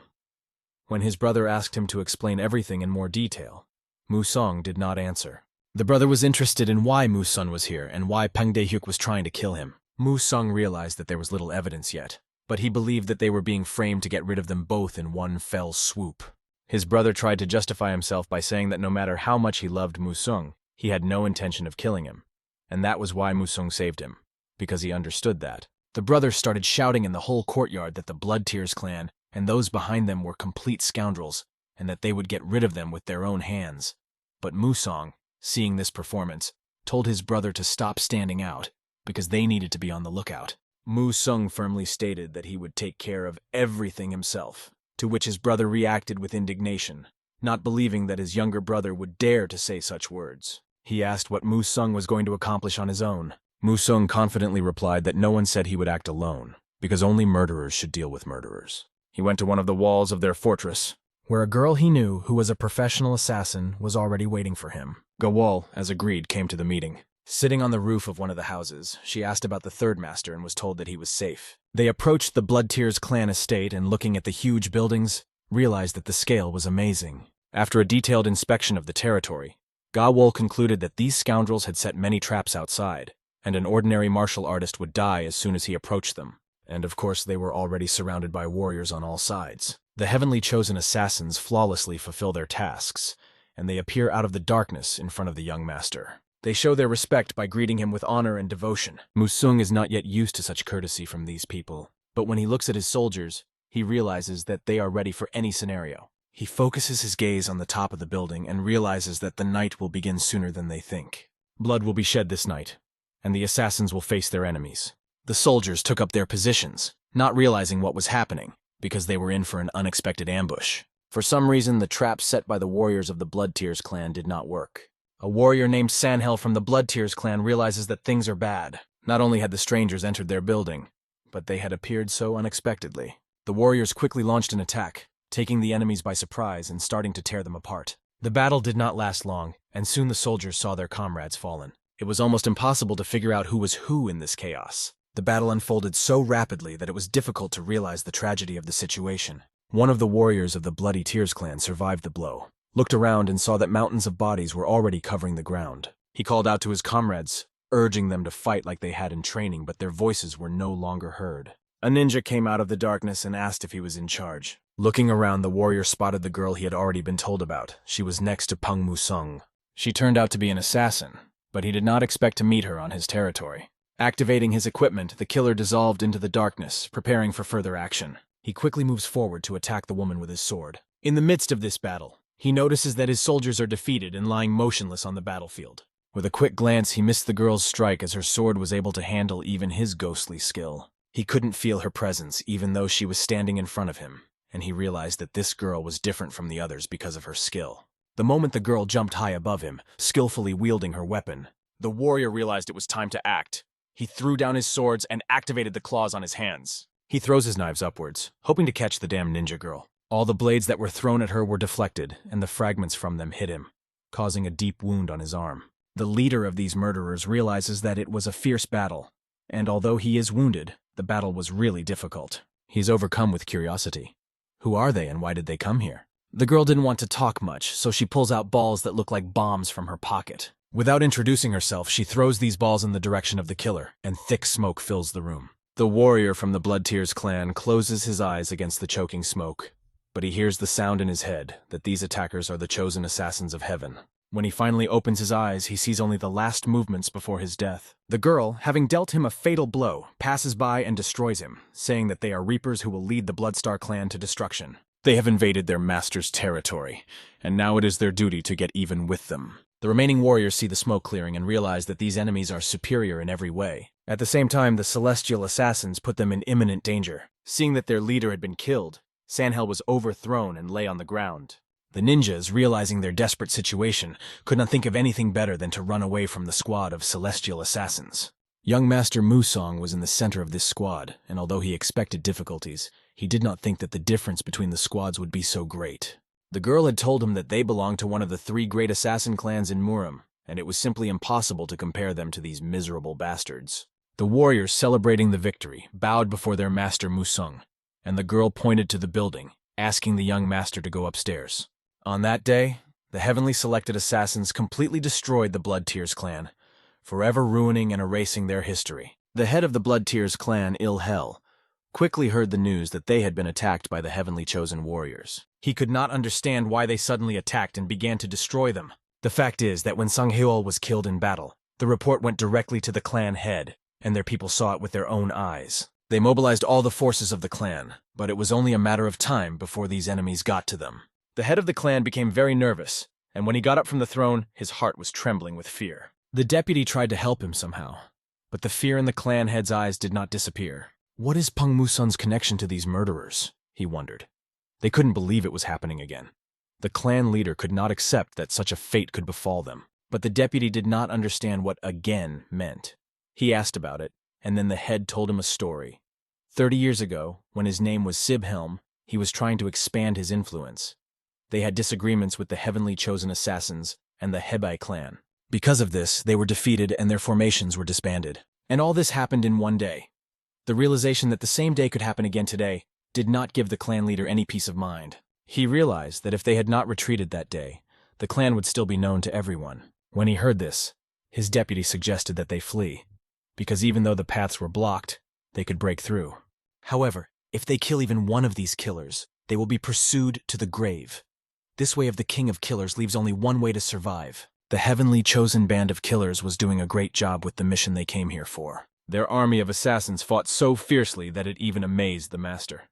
When his brother asked him to explain everything in more detail, Musong did not answer. The brother was interested in why Musong was here and why Peng Dehyuk was trying to kill him. Musong realized that there was little evidence yet, but he believed that they were being framed to get rid of them both in one fell swoop. His brother tried to justify himself by saying that no matter how much he loved Musong, he had no intention of killing him, and that was why Musong saved him, because he understood that. The brothers started shouting in the whole courtyard that the Blood Tears clan and those behind them were complete scoundrels, and that they would get rid of them with their own hands. But Musong, seeing this performance, told his brother to stop standing out, because they needed to be on the lookout. Musong firmly stated that he would take care of everything himself, to which his brother reacted with indignation, not believing that his younger brother would dare to say such words. He asked what Musong was going to accomplish on his own. Musong confidently replied that no one said he would act alone, because only murderers should deal with murderers. He went to one of the walls of their fortress, where a girl he knew who was a professional assassin was already waiting for him. Gawal, as agreed, came to the meeting. Sitting on the roof of one of the houses, she asked about the third master and was told that he was safe. They approached the Blood Tears clan estate and, looking at the huge buildings, realized that the scale was amazing. After a detailed inspection of the territory, Gawal concluded that these scoundrels had set many traps outside, and an ordinary martial artist would die as soon as he approached them. And of course they were already surrounded by warriors on all sides. The heavenly chosen assassins flawlessly fulfill their tasks, and they appear out of the darkness in front of the young master. They show their respect by greeting him with honor and devotion. Musong is not yet used to such courtesy from these people, but when he looks at his soldiers, he realizes that they are ready for any scenario. He focuses his gaze on the top of the building and realizes that the night will begin sooner than they think. Blood will be shed this night, and the assassins will face their enemies. The soldiers took up their positions, not realizing what was happening, because they were in for an unexpected ambush. For some reason, the traps set by the warriors of the Blood Tears clan did not work. A warrior named Sanhel from the Blood Tears clan realizes that things are bad. Not only had the strangers entered their building, but they had appeared so unexpectedly. The warriors quickly launched an attack, taking the enemies by surprise and starting to tear them apart. The battle did not last long, and soon the soldiers saw their comrades fallen. It was almost impossible to figure out who was who in this chaos. The battle unfolded so rapidly that it was difficult to realize the tragedy of the situation. One of the warriors of the Bloody Tears clan survived the blow, looked around and saw that mountains of bodies were already covering the ground. He called out to his comrades, urging them to fight like they had in training, but their voices were no longer heard. A ninja came out of the darkness and asked if he was in charge. Looking around, the warrior spotted the girl he had already been told about. She was next to Pung Musung. She turned out to be an assassin, but he did not expect to meet her on his territory. Activating his equipment, the killer dissolved into the darkness, preparing for further action. He quickly moves forward to attack the woman with his sword. In the midst of this battle, he notices that his soldiers are defeated and lying motionless on the battlefield. With a quick glance, he missed the girl's strike as her sword was able to handle even his ghostly skill. He couldn't feel her presence, even though she was standing in front of him, and he realized that this girl was different from the others because of her skill. The moment the girl jumped high above him, skillfully wielding her weapon, the warrior realized it was time to act. He threw down his swords and activated the claws on his hands. He throws his knives upwards, hoping to catch the damn ninja girl. All the blades that were thrown at her were deflected, and the fragments from them hit him, causing a deep wound on his arm. The leader of these murderers realizes that it was a fierce battle, and although he is wounded, the battle was really difficult. He's overcome with curiosity. Who are they and why did they come here? The girl didn't want to talk much, so she pulls out balls that look like bombs from her pocket. Without introducing herself, she throws these balls in the direction of the killer, and thick smoke fills the room. The warrior from the Blood Tears clan closes his eyes against the choking smoke, but he hears the sound in his head that these attackers are the chosen assassins of heaven. When he finally opens his eyes, he sees only the last movements before his death. The girl, having dealt him a fatal blow, passes by and destroys him, saying that they are reapers who will lead the Bloodstar clan to destruction. They have invaded their master's territory, and now it is their duty to get even with them. The remaining warriors see the smoke clearing and realize that these enemies are superior in every way. At the same time, the celestial assassins put them in imminent danger. Seeing that their leader had been killed, Sanhel was overthrown and lay on the ground. The ninjas, realizing their desperate situation, could not think of anything better than to run away from the squad of celestial assassins. Young Master Musong was in the center of this squad, and although he expected difficulties, he did not think that the difference between the squads would be so great. The girl had told him that they belonged to one of the 3 great assassin clans in Murim, and it was simply impossible to compare them to these miserable bastards. The warriors, celebrating the victory, bowed before their master Musung, and the girl pointed to the building, asking the young master to go upstairs. On that day, the heavenly selected assassins completely destroyed the Blood Tears clan, forever ruining and erasing their history. The head of the Blood Tears clan, Il-Hel, quickly heard the news that they had been attacked by the heavenly chosen warriors. He could not understand why they suddenly attacked and began to destroy them. The fact is that when Sangheol was killed in battle, the report went directly to the clan head, and their people saw it with their own eyes. They mobilized all the forces of the clan, but it was only a matter of time before these enemies got to them. The head of the clan became very nervous, and when he got up from the throne, his heart was trembling with fear. The deputy tried to help him somehow, but the fear in the clan head's eyes did not disappear. What is Pung Muson's connection to these murderers? He wondered. They couldn't believe it was happening again. The clan leader could not accept that such a fate could befall them, but the deputy did not understand what again meant. He asked about it, and then the head told him a story. 30 years ago, when his name was Sibhelm, he was trying to expand his influence. They had disagreements with the heavenly chosen assassins and the Hebai clan. Because of this, they were defeated and their formations were disbanded. And all this happened in one day. The realization that the same day could happen again today did not give the clan leader any peace of mind. He realized that if they had not retreated that day, the clan would still be known to everyone. When he heard this, his deputy suggested that they flee, because even though the paths were blocked, they could break through. However, if they kill even one of these killers, they will be pursued to the grave. This way of the king of killers leaves only one way to survive. The heavenly chosen band of killers was doing a great job with the mission they came here for. Their army of assassins fought so fiercely that it even amazed the master.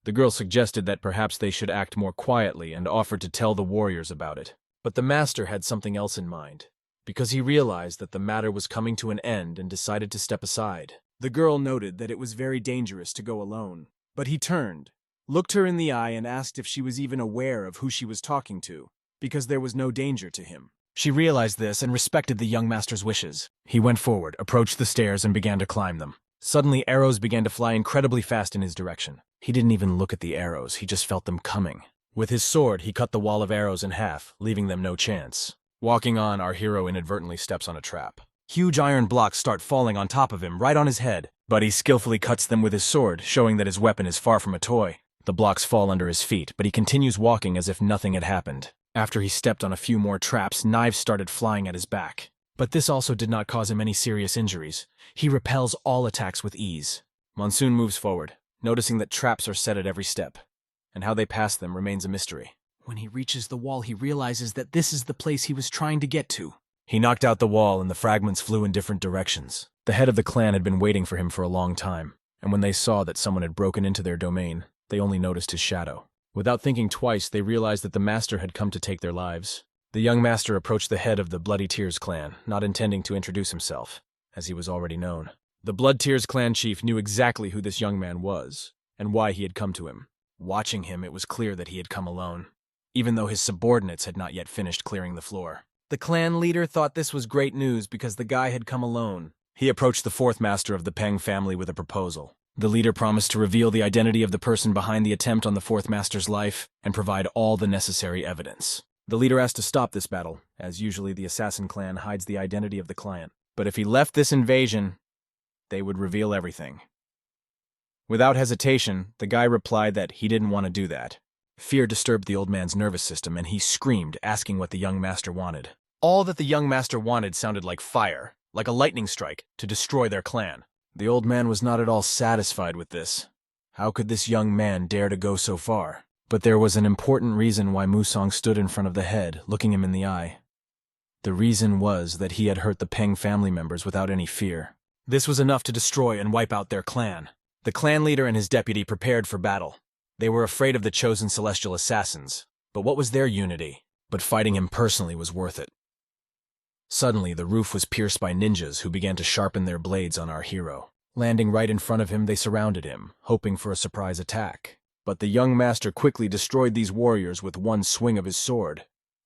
The girl suggested that perhaps they should act more quietly and offered to tell the warriors about it. But the master had something else in mind, because he realized that the matter was coming to an end and decided to step aside. The girl noted that it was very dangerous to go alone, but he turned, looked her in the eye and asked if she was even aware of who she was talking to, because there was no danger to him. She realized this and respected the young master's wishes. He went forward, approached the stairs, and began to climb them. Suddenly, arrows began to fly incredibly fast in his direction. He didn't even look at the arrows, he just felt them coming. With his sword, he cut the wall of arrows in half, leaving them no chance. Walking on, our hero inadvertently steps on a trap. Huge iron blocks start falling on top of him, right on his head, but he skillfully cuts them with his sword, showing that his weapon is far from a toy. The blocks fall under his feet, but he continues walking as if nothing had happened. After he stepped on a few more traps, knives started flying at his back. But this also did not cause him any serious injuries. He repels all attacks with ease. Monsoon moves forward, noticing that traps are set at every step, and how they pass them remains a mystery. When he reaches the wall, he realizes that this is the place he was trying to get to. He knocked out the wall and the fragments flew in different directions. The head of the clan had been waiting for him for a long time, and when they saw that someone had broken into their domain, they only noticed his shadow. Without thinking twice, they realized that the master had come to take their lives. The young master approached the head of the Bloody Tears clan, not intending to introduce himself, as he was already known. The Blood Tears clan chief knew exactly who this young man was, and why he had come to him. Watching him, it was clear that he had come alone, even though his subordinates had not yet finished clearing the floor. The clan leader thought this was great news because the guy had come alone. He approached the fourth master of the Peng family with a proposal. The leader promised to reveal the identity of the person behind the attempt on the fourth master's life and provide all the necessary evidence. The leader asked to stop this battle, as usually the assassin clan hides the identity of the client. But if he left this invasion, they would reveal everything. Without hesitation, the guy replied that he didn't want to do that. Fear disturbed the old man's nervous system, and he screamed, asking what the young master wanted. All that the young master wanted sounded like fire, like a lightning strike, to destroy their clan. The old man was not at all satisfied with this. How could this young man dare to go so far? But there was an important reason why Musong stood in front of the head, looking him in the eye. The reason was that he had hurt the Peng family members without any fear. This was enough to destroy and wipe out their clan. The clan leader and his deputy prepared for battle. They were afraid of the chosen celestial assassins, but what was their unity? But fighting him personally was worth it. Suddenly, the roof was pierced by ninjas who began to sharpen their blades on our hero. Landing right in front of him, they surrounded him, hoping for a surprise attack. But the young master quickly destroyed these warriors with one swing of his sword,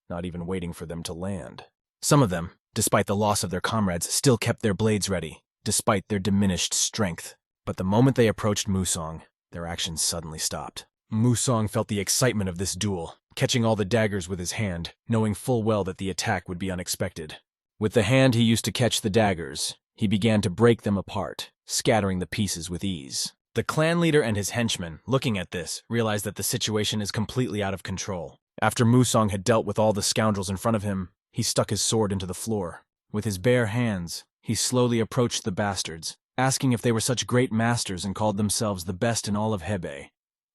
not even waiting for them to land. Some of them, despite the loss of their comrades, still kept their blades ready, despite their diminished strength. But the moment they approached Musong, their actions suddenly stopped. Musong felt the excitement of this duel, catching all the daggers with his hand, knowing full well that the attack would be unexpected. With the hand he used to catch the daggers, he began to break them apart, scattering the pieces with ease. The clan leader and his henchmen, looking at this, realized that the situation is completely out of control. After Musong had dealt with all the scoundrels in front of him, he stuck his sword into the floor. With his bare hands, he slowly approached the bastards, asking if they were such great masters and called themselves the best in all of Hebei.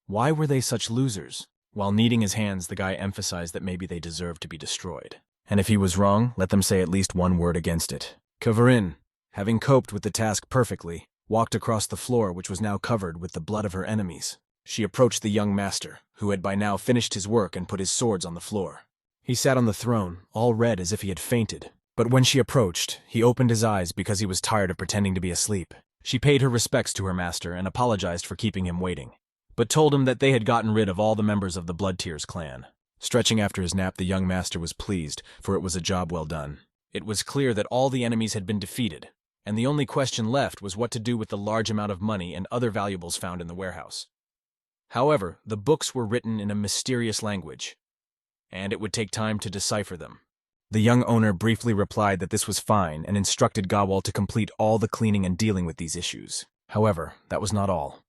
Why were they such losers? While kneading his hands, the guy emphasized that maybe they deserved to be destroyed. And if he was wrong, let them say at least one word against it. Kavarin, having coped with the task perfectly, walked across the floor, which was now covered with the blood of her enemies. She approached the young master, who had by now finished his work and put his swords on the floor. He sat on the throne, all red as if he had fainted. But when she approached, he opened his eyes because he was tired of pretending to be asleep. She paid her respects to her master and apologized for keeping him waiting, but told him that they had gotten rid of all the members of the Blood Tears clan. Stretching after his nap, the young master was pleased, for it was a job well done. It was clear that all the enemies had been defeated, and the only question left was what to do with the large amount of money and other valuables found in the warehouse. However, the books were written in a mysterious language, and it would take time to decipher them. The young owner briefly replied that this was fine and instructed Gawal to complete all the cleaning and dealing with these issues. However, that was not all.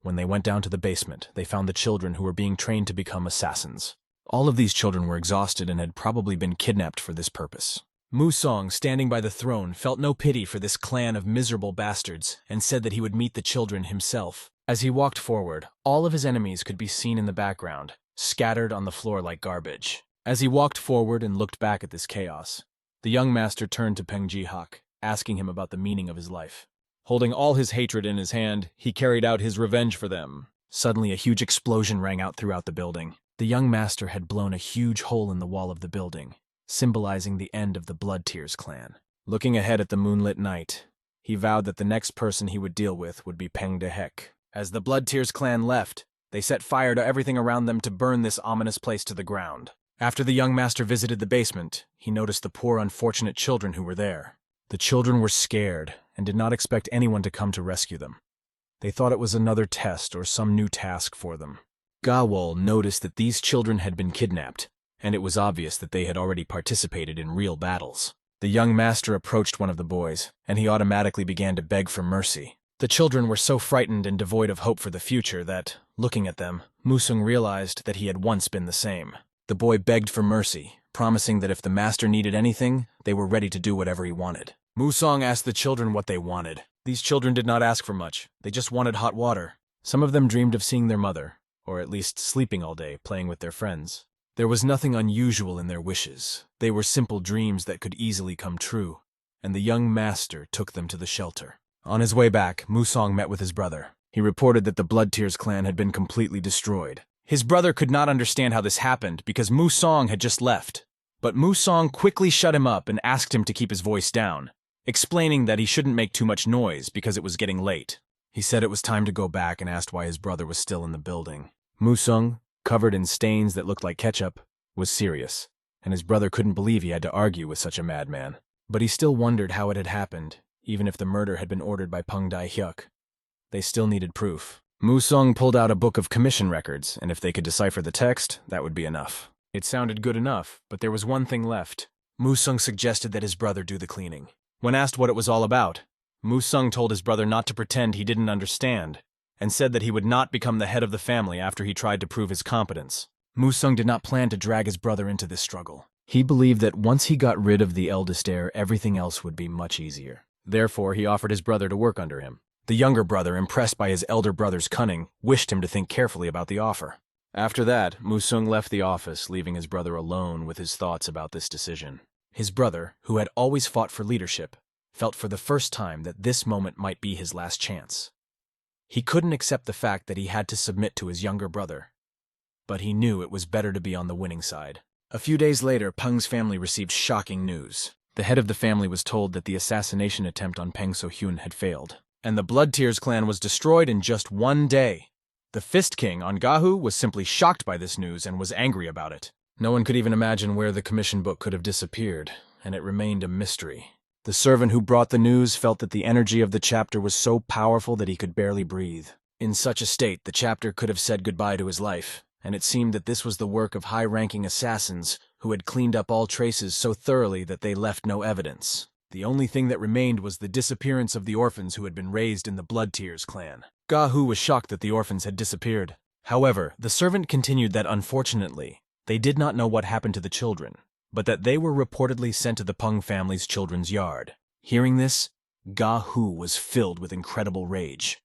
When they went down to the basement, they found the children who were being trained to become assassins. All of these children were exhausted and had probably been kidnapped for this purpose. Musong, standing by the throne, felt no pity for this clan of miserable bastards and said that he would meet the children himself. As he walked forward, all of his enemies could be seen in the background, scattered on the floor like garbage. As he walked forward and looked back at this chaos, the young master turned to Peng Jihak, asking him about the meaning of his life. Holding all his hatred in his hand, he carried out his revenge for them. Suddenly, a huge explosion rang out throughout the building. The young master had blown a huge hole in the wall of the building, symbolizing the end of the Blood Tears clan. Looking ahead at the moonlit night, he vowed that the next person he would deal with would be Peng Dehek. As the Blood Tears clan left, they set fire to everything around them to burn this ominous place to the ground. After the young master visited the basement, he noticed the poor unfortunate children who were there. The children were scared and did not expect anyone to come to rescue them. They thought it was another test or some new task for them. Gawal noticed that these children had been kidnapped, and it was obvious that they had already participated in real battles. The young master approached one of the boys, and he automatically began to beg for mercy. The children were so frightened and devoid of hope for the future that, looking at them, Musung realized that he had once been the same. The boy begged for mercy, promising that if the master needed anything, they were ready to do whatever he wanted. Musong asked the children what they wanted. These children did not ask for much. They just wanted hot water. Some of them dreamed of seeing their mother, or at least sleeping all day, playing with their friends. There was nothing unusual in their wishes. They were simple dreams that could easily come true, and the young master took them to the shelter. On his way back, Musong met with his brother. He reported that the Blood Tears clan had been completely destroyed. His brother could not understand how this happened because Musong had just left. But Musong quickly shut him up and asked him to keep his voice down, explaining that he shouldn't make too much noise because it was getting late. He said it was time to go back and asked why his brother was still in the building. Musong, covered in stains that looked like ketchup, was serious, and his brother couldn't believe he had to argue with such a madman. But he still wondered how it had happened, even if the murder had been ordered by Pung Dai-hyuk. They still needed proof. Musong pulled out a book of commission records, and if they could decipher the text, that would be enough. It sounded good enough, but there was one thing left. Musong suggested that his brother do the cleaning. When asked what it was all about, Musong told his brother not to pretend he didn't understand, and said that he would not become the head of the family after he tried to prove his competence. Musong did not plan to drag his brother into this struggle. He believed that once he got rid of the eldest heir, everything else would be much easier. Therefore, he offered his brother to work under him. The younger brother, impressed by his elder brother's cunning, wished him to think carefully about the offer. After that, Musong left the office, leaving his brother alone with his thoughts about this decision. His brother, who had always fought for leadership, felt for the first time that this moment might be his last chance. He couldn't accept the fact that he had to submit to his younger brother, but he knew it was better to be on the winning side. A few days later, Peng's family received shocking news. The head of the family was told that the assassination attempt on Peng So-hyun had failed, and the Blood Tears clan was destroyed in just one day. The Fist King, Ongahu, was simply shocked by this news and was angry about it. No one could even imagine where the commission book could have disappeared, and it remained a mystery. The servant who brought the news felt that the energy of the chapter was so powerful that he could barely breathe. In such a state, the chapter could have said goodbye to his life, and it seemed that this was the work of high-ranking assassins who had cleaned up all traces so thoroughly that they left no evidence. The only thing that remained was the disappearance of the orphans who had been raised in the Blood Tears clan. Gahu was shocked that the orphans had disappeared. However, the servant continued that unfortunately, they did not know what happened to the children, but that they were reportedly sent to the Pung family's children's yard. Hearing this, Gahu was filled with incredible rage.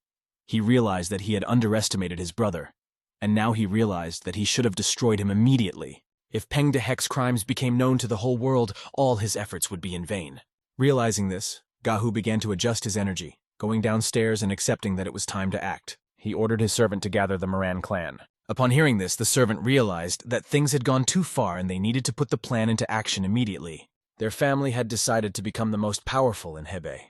He realized that he had underestimated his brother, and now he realized that he should have destroyed him immediately. If Peng Dehek's crimes became known to the whole world, all his efforts would be in vain. Realizing this, Gahu began to adjust his energy, going downstairs and accepting that it was time to act. He ordered his servant to gather the Moran clan. Upon hearing this, the servant realized that things had gone too far and they needed to put the plan into action immediately. Their family had decided to become the most powerful in Hebei,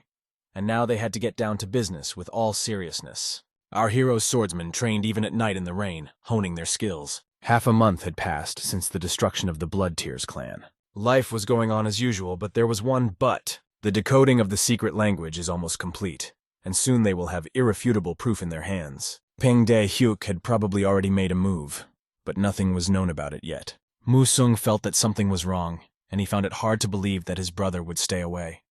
and now they had to get down to business with all seriousness. Our hero's swordsmen trained even at night in the rain, honing their skills. Half a month had passed since the destruction of the Blood Tears clan. Life was going on as usual, but there was one but. The decoding of the secret language is almost complete, and soon they will have irrefutable proof in their hands. Peng Dai-hyuk had probably already made a move, but nothing was known about it yet. Musung felt that something was wrong, and he found it hard to believe that his brother would stay away.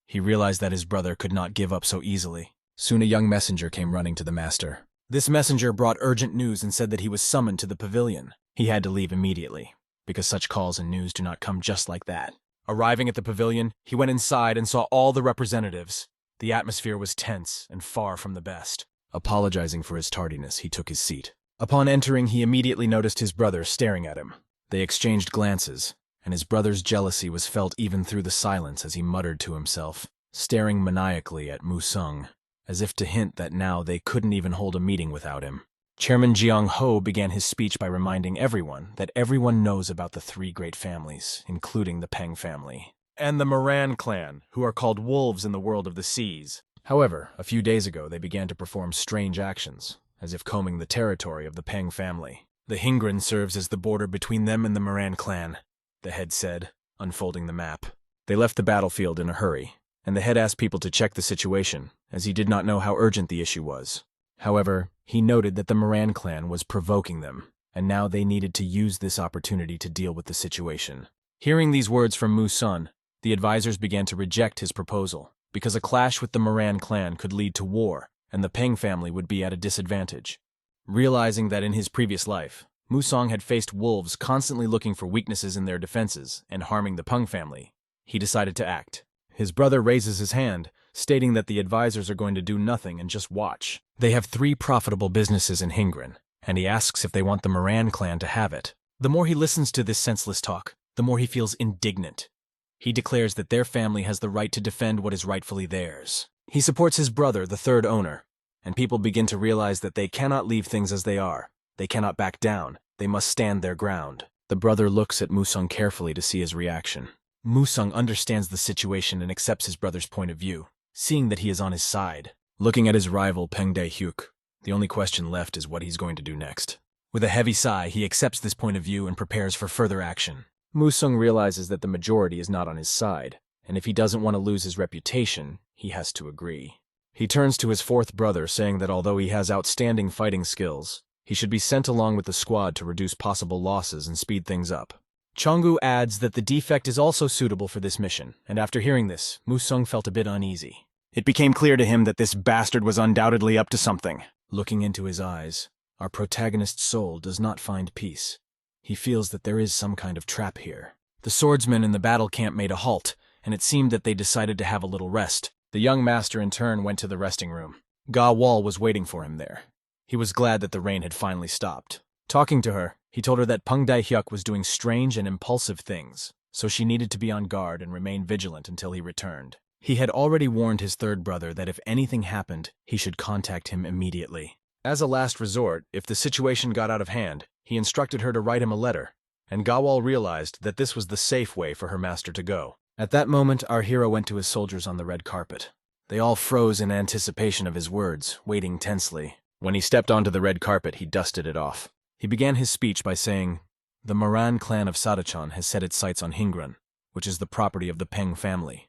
He realized that his brother could not give up so easily. Soon a young messenger came running to the master. This messenger brought urgent news and said that he was summoned to the pavilion. He had to leave immediately, because such calls and news do not come just like that. Arriving at the pavilion, he went inside and saw all the representatives. The atmosphere was tense and far from the best. Apologizing for his tardiness, he took his seat. Upon entering, he immediately noticed his brother staring at him. They exchanged glances, and his brother's jealousy was felt even through the silence as he muttered to himself, staring maniacally at Musung, as if to hint that now they couldn't even hold a meeting without him. Chairman Jiang Ho began his speech by reminding everyone that everyone knows about the three great families, including the Peng family, and the Moran clan, who are called wolves in the world of the seas. However, a few days ago they began to perform strange actions, as if combing the territory of the Peng family. The Hingren serves as the border between them and the Moran clan, the head said, unfolding the map. They left the battlefield in a hurry, and the head asked people to check the situation, as he did not know how urgent the issue was. However, he noted that the Moran clan was provoking them, and now they needed to use this opportunity to deal with the situation. Hearing these words from Musun, the advisors began to reject his proposal, because a clash with the Moran clan could lead to war, and the Peng family would be at a disadvantage. Realizing that in his previous life, Musong had faced wolves constantly looking for weaknesses in their defenses and harming the Pung family. He decided to act. His brother raises his hand, stating that the advisors are going to do nothing and just watch. They have 3 profitable businesses in Hingren, and he asks if they want the Moran clan to have it. The more he listens to this senseless talk, the more he feels indignant. He declares that their family has the right to defend what is rightfully theirs. He supports his brother, the 3rd owner, and people begin to realize that they cannot leave things as they are. They cannot back down. They must stand their ground. The brother looks at Musong carefully to see his reaction. Musong understands the situation and accepts his brother's point of view, seeing that he is on his side. Looking at his rival Peng Dae-hyuk, the only question left is what he's going to do next. With a heavy sigh, he accepts this point of view and prepares for further action. Musong realizes that the majority is not on his side, and if he doesn't want to lose his reputation, he has to agree. He turns to his 4th brother, saying that although he has outstanding fighting skills, he should be sent along with the squad to reduce possible losses and speed things up. Chonggu adds that the defect is also suitable for this mission, and after hearing this, Musong felt a bit uneasy. It became clear to him that this bastard was undoubtedly up to something. Looking into his eyes, our protagonist's soul does not find peace. He feels that there is some kind of trap here. The swordsmen in the battle camp made a halt, and it seemed that they decided to have a little rest. The young master in turn went to the resting room. Ga Wall was waiting for him there. He was glad that the rain had finally stopped. Talking to her, he told her that Peng Dae-hyuk was doing strange and impulsive things, so she needed to be on guard and remain vigilant until he returned. He had already warned his 3rd brother that if anything happened, he should contact him immediately. As a last resort, if the situation got out of hand, he instructed her to write him a letter, and Gawal realized that this was the safe way for her master to go. At that moment, our hero went to his soldiers on the red carpet. They all froze in anticipation of his words, waiting tensely. When he stepped onto the red carpet, he dusted it off. He began his speech by saying, "The Moran clan of Sadachan has set its sights on Hingren, which is the property of the Peng family.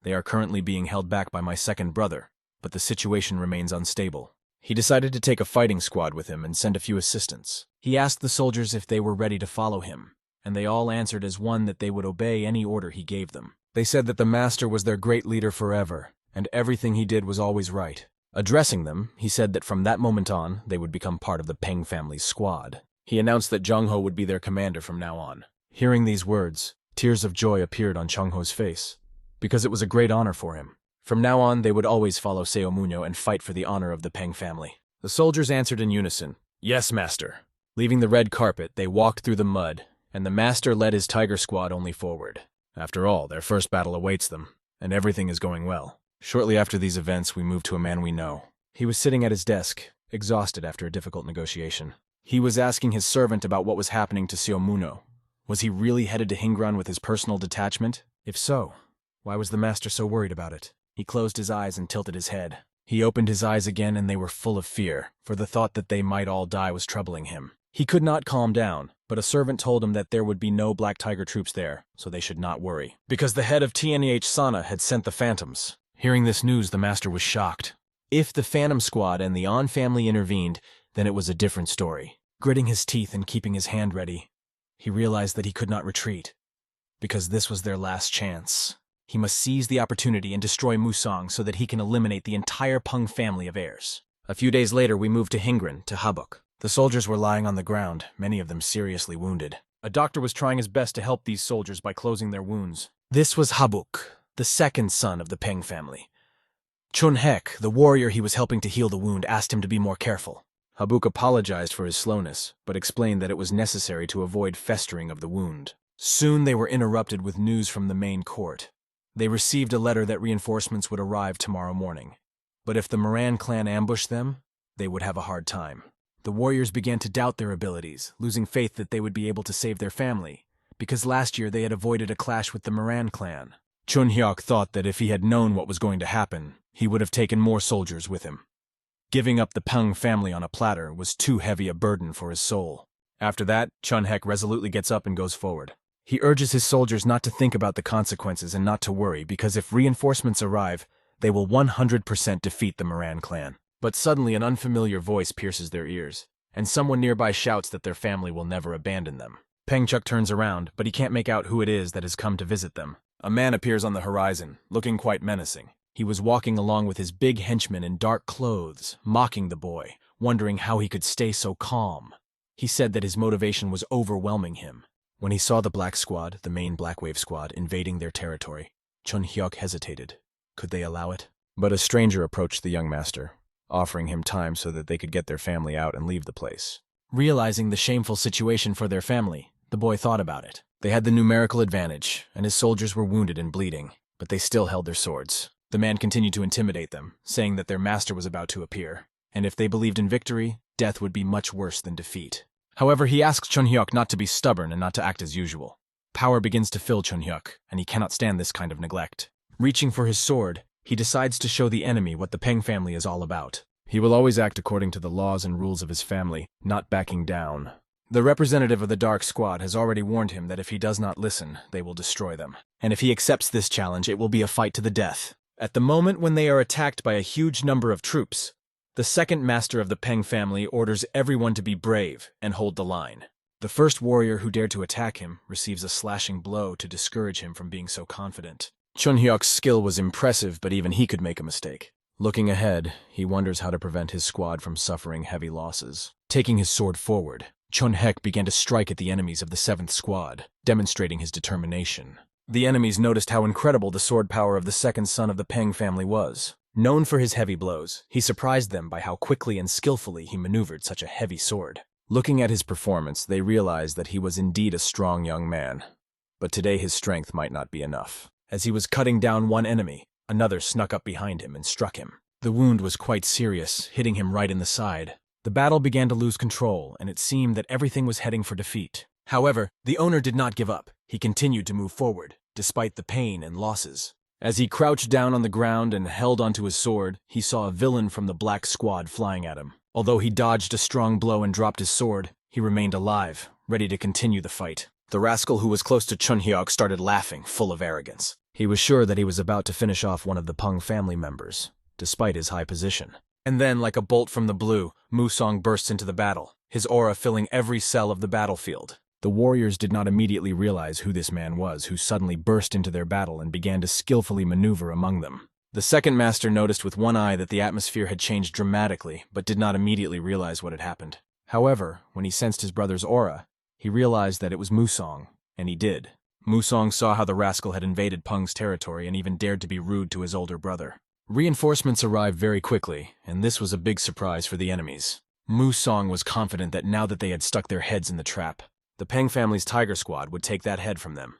They are currently being held back by my 2nd brother, but the situation remains unstable." He decided to take a fighting squad with him and send a few assistants. He asked the soldiers if they were ready to follow him, and they all answered as one that they would obey any order he gave them. They said that the master was their great leader forever, and everything he did was always right. Addressing them, he said that from that moment on, they would become part of the Peng family's squad. He announced that Jung Ho would be their commander from now on. Hearing these words, tears of joy appeared on Chung Ho's face, because it was a great honor for him. From now on, they would always follow Seo Munyo and fight for the honor of the Peng family. The soldiers answered in unison, "Yes, master." Leaving the red carpet, they walked through the mud, and the master led his tiger squad only forward. After all, their first battle awaits them, and everything is going well. Shortly after these events, we moved to a man we know. He was sitting at his desk, exhausted after a difficult negotiation. He was asking his servant about what was happening to Seo Munyo. Was he really headed to Hingran with his personal detachment? If so, why was the master so worried about it? He closed his eyes and tilted his head. He opened his eyes again and they were full of fear, for the thought that they might all die was troubling him. He could not calm down, but a servant told him that there would be no Black Tiger troops there, so they should not worry, because the head of TNEH Sana had sent the Phantoms. Hearing this news, the master was shocked. If the Phantom Squad and the An family intervened, then it was a different story. Gritting his teeth and keeping his hand ready, he realized that he could not retreat, because this was their last chance. He must seize the opportunity and destroy Musong so that he can eliminate the entire Pung family of heirs. A few days later, we moved to Hingren, to Habuk. The soldiers were lying on the ground, many of them seriously wounded. A doctor was trying his best to help these soldiers by closing their wounds. This was Habuk, the 2nd son of the Peng family. Chun Hek, the warrior he was helping to heal the wound, asked him to be more careful. Habuk apologized for his slowness, but explained that it was necessary to avoid festering of the wound. Soon they were interrupted with news from the main court. They received a letter that reinforcements would arrive tomorrow morning. But if the Moran clan ambushed them, they would have a hard time. The warriors began to doubt their abilities, losing faith that they would be able to save their family, because last year they had avoided a clash with the Moran clan. Chun Hyuk thought that if he had known what was going to happen, he would have taken more soldiers with him. Giving up the Pung family on a platter was too heavy a burden for his soul. After that, Chun Hek resolutely gets up and goes forward. He urges his soldiers not to think about the consequences and not to worry, because if reinforcements arrive, they will 100% defeat the Moran clan. But suddenly an unfamiliar voice pierces their ears, and someone nearby shouts that their family will never abandon them. Pengchuk turns around, but he can't make out who it is that has come to visit them. A man appears on the horizon, looking quite menacing. He was walking along with his big henchman in dark clothes, mocking the boy, wondering how he could stay so calm. He said that his motivation was overwhelming him. When he saw the Black Squad, the main Black Wave Squad, invading their territory, Chun Hyuk hesitated. Could they allow it? But a stranger approached the young master, offering him time so that they could get their family out and leave the place. Realizing the shameful situation for their family, the boy thought about it. They had the numerical advantage, and his soldiers were wounded and bleeding, but they still held their swords. The man continued to intimidate them, saying that their master was about to appear, and if they believed in victory, death would be much worse than defeat. However, he asks Chun Hyuk not to be stubborn and not to act as usual. Power begins to fill Chun Hyuk, and he cannot stand this kind of neglect. Reaching for his sword, he decides to show the enemy what the Peng family is all about. He will always act according to the laws and rules of his family, not backing down. The representative of the Dark Squad has already warned him that if he does not listen, they will destroy them. And if he accepts this challenge, it will be a fight to the death. At the moment when they are attacked by a huge number of troops, the second master of the Peng family orders everyone to be brave and hold the line. The first warrior who dared to attack him receives a slashing blow to discourage him from being so confident. Chun Hyuk's skill was impressive, but even he could make a mistake. Looking ahead, he wonders how to prevent his squad from suffering heavy losses. Taking his sword forward, Chun Hyuk began to strike at the enemies of the 7th Squad, demonstrating his determination. The enemies noticed how incredible the sword power of the second son of the Peng family was. Known for his heavy blows, he surprised them by how quickly and skillfully he maneuvered such a heavy sword. Looking at his performance, they realized that he was indeed a strong young man. But today his strength might not be enough. As he was cutting down one enemy, another snuck up behind him and struck him. The wound was quite serious, hitting him right in the side. The battle began to lose control, and it seemed that everything was heading for defeat. However, the owner did not give up. He continued to move forward, despite the pain and losses. As he crouched down on the ground and held onto his sword, he saw a villain from the Black Squad flying at him. Although he dodged a strong blow and dropped his sword, he remained alive, ready to continue the fight. The rascal who was close to Chun Hyuk started laughing, full of arrogance. He was sure that he was about to finish off one of the Pung family members, despite his high position. And then, like a bolt from the blue, Musong bursts into the battle, his aura filling every cell of the battlefield. The warriors did not immediately realize who this man was, who suddenly burst into their battle and began to skillfully maneuver among them. The second master noticed with one eye that the atmosphere had changed dramatically, but did not immediately realize what had happened. However, when he sensed his brother's aura, he realized that it was Musong, and he did. Musong saw how the rascal had invaded Pung's territory and even dared to be rude to his older brother. Reinforcements arrived very quickly, and this was a big surprise for the enemies. Musong was confident that now that they had stuck their heads in the trap, the Peng family's Tiger Squad would take that head from them.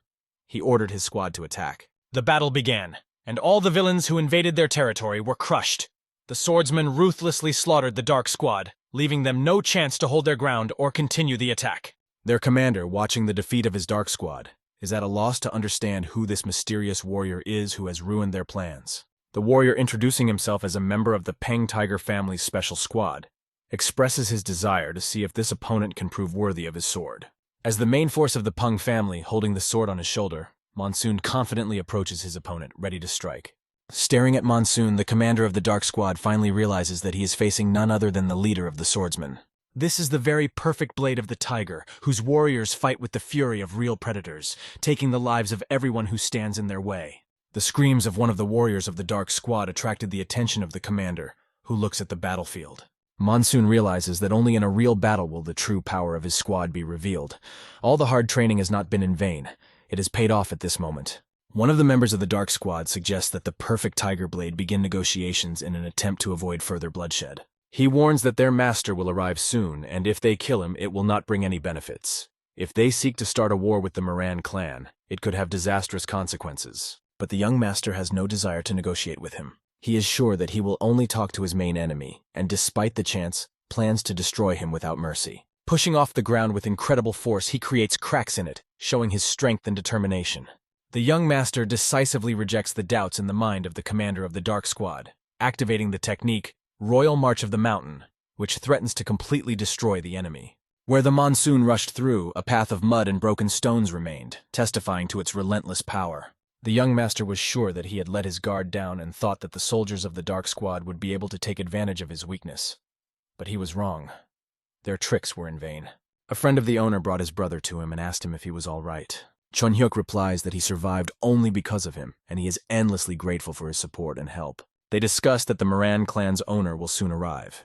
He ordered his squad to attack. The battle began, and all the villains who invaded their territory were crushed. The swordsmen ruthlessly slaughtered the Dark Squad, leaving them no chance to hold their ground or continue the attack. Their commander, watching the defeat of his Dark Squad, is at a loss to understand who this mysterious warrior is who has ruined their plans. The warrior, introducing himself as a member of the Peng Tiger family's special squad, expresses his desire to see if this opponent can prove worthy of his sword. As the main force of the Pung family, holding the sword on his shoulder, Monsoon confidently approaches his opponent, ready to strike. Staring at Monsoon, the commander of the Dark Squad finally realizes that he is facing none other than the leader of the swordsmen. This is the very perfect blade of the tiger, whose warriors fight with the fury of real predators, taking the lives of everyone who stands in their way. The screams of one of the warriors of the Dark Squad attracted the attention of the commander, who looks at the battlefield. Monsoon realizes that only in a real battle will the true power of his squad be revealed. All the hard training has not been in vain. It has paid off at this moment. One of the members of the Dark Squad suggests that the perfect tiger blade begin negotiations in an attempt to avoid further bloodshed. He warns that their master will arrive soon, and if they kill him, it will not bring any benefits. If they seek to start a war with the Moran clan, it could have disastrous consequences. But the young master has no desire to negotiate with him. He is sure that he will only talk to his main enemy, and despite the chance, plans to destroy him without mercy. Pushing off the ground with incredible force, he creates cracks in it, showing his strength and determination. The young master decisively rejects the doubts in the mind of the commander of the Dark Squad, activating the technique, Royal March of the Mountain, which threatens to completely destroy the enemy. Where the monsoon rushed through, a path of mud and broken stones remained, testifying to its relentless power. The young master was sure that he had let his guard down and thought that the soldiers of the Dark Squad would be able to take advantage of his weakness. But he was wrong. Their tricks were in vain. A friend of the owner brought his brother to him and asked him if he was all right. Chun Hyuk replies that he survived only because of him, and he is endlessly grateful for his support and help. They discuss that the Moran clan's owner will soon arrive.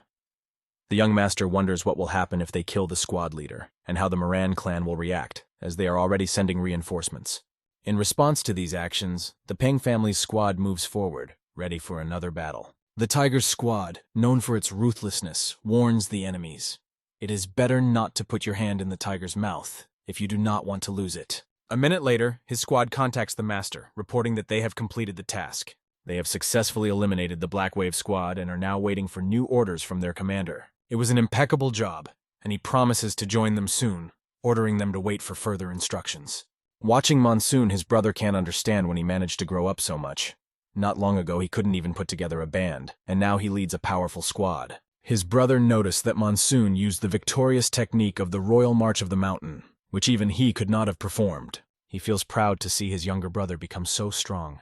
The young master wonders what will happen if they kill the squad leader, and how the Moran clan will react, as they are already sending reinforcements. In response to these actions, the Peng family's squad moves forward, ready for another battle. The Tiger's squad, known for its ruthlessness, warns the enemies. It is better not to put your hand in the tiger's mouth if you do not want to lose it. A minute later, his squad contacts the master, reporting that they have completed the task. They have successfully eliminated the Black Wave squad and are now waiting for new orders from their commander. It was an impeccable job, and he promises to join them soon, ordering them to wait for further instructions. Watching Monsoon, his brother can't understand when he managed to grow up so much. Not long ago, he couldn't even put together a band, and now he leads a powerful squad. His brother noticed that Monsoon used the victorious technique of the Royal March of the Mountain, which even he could not have performed. He feels proud to see his younger brother become so strong.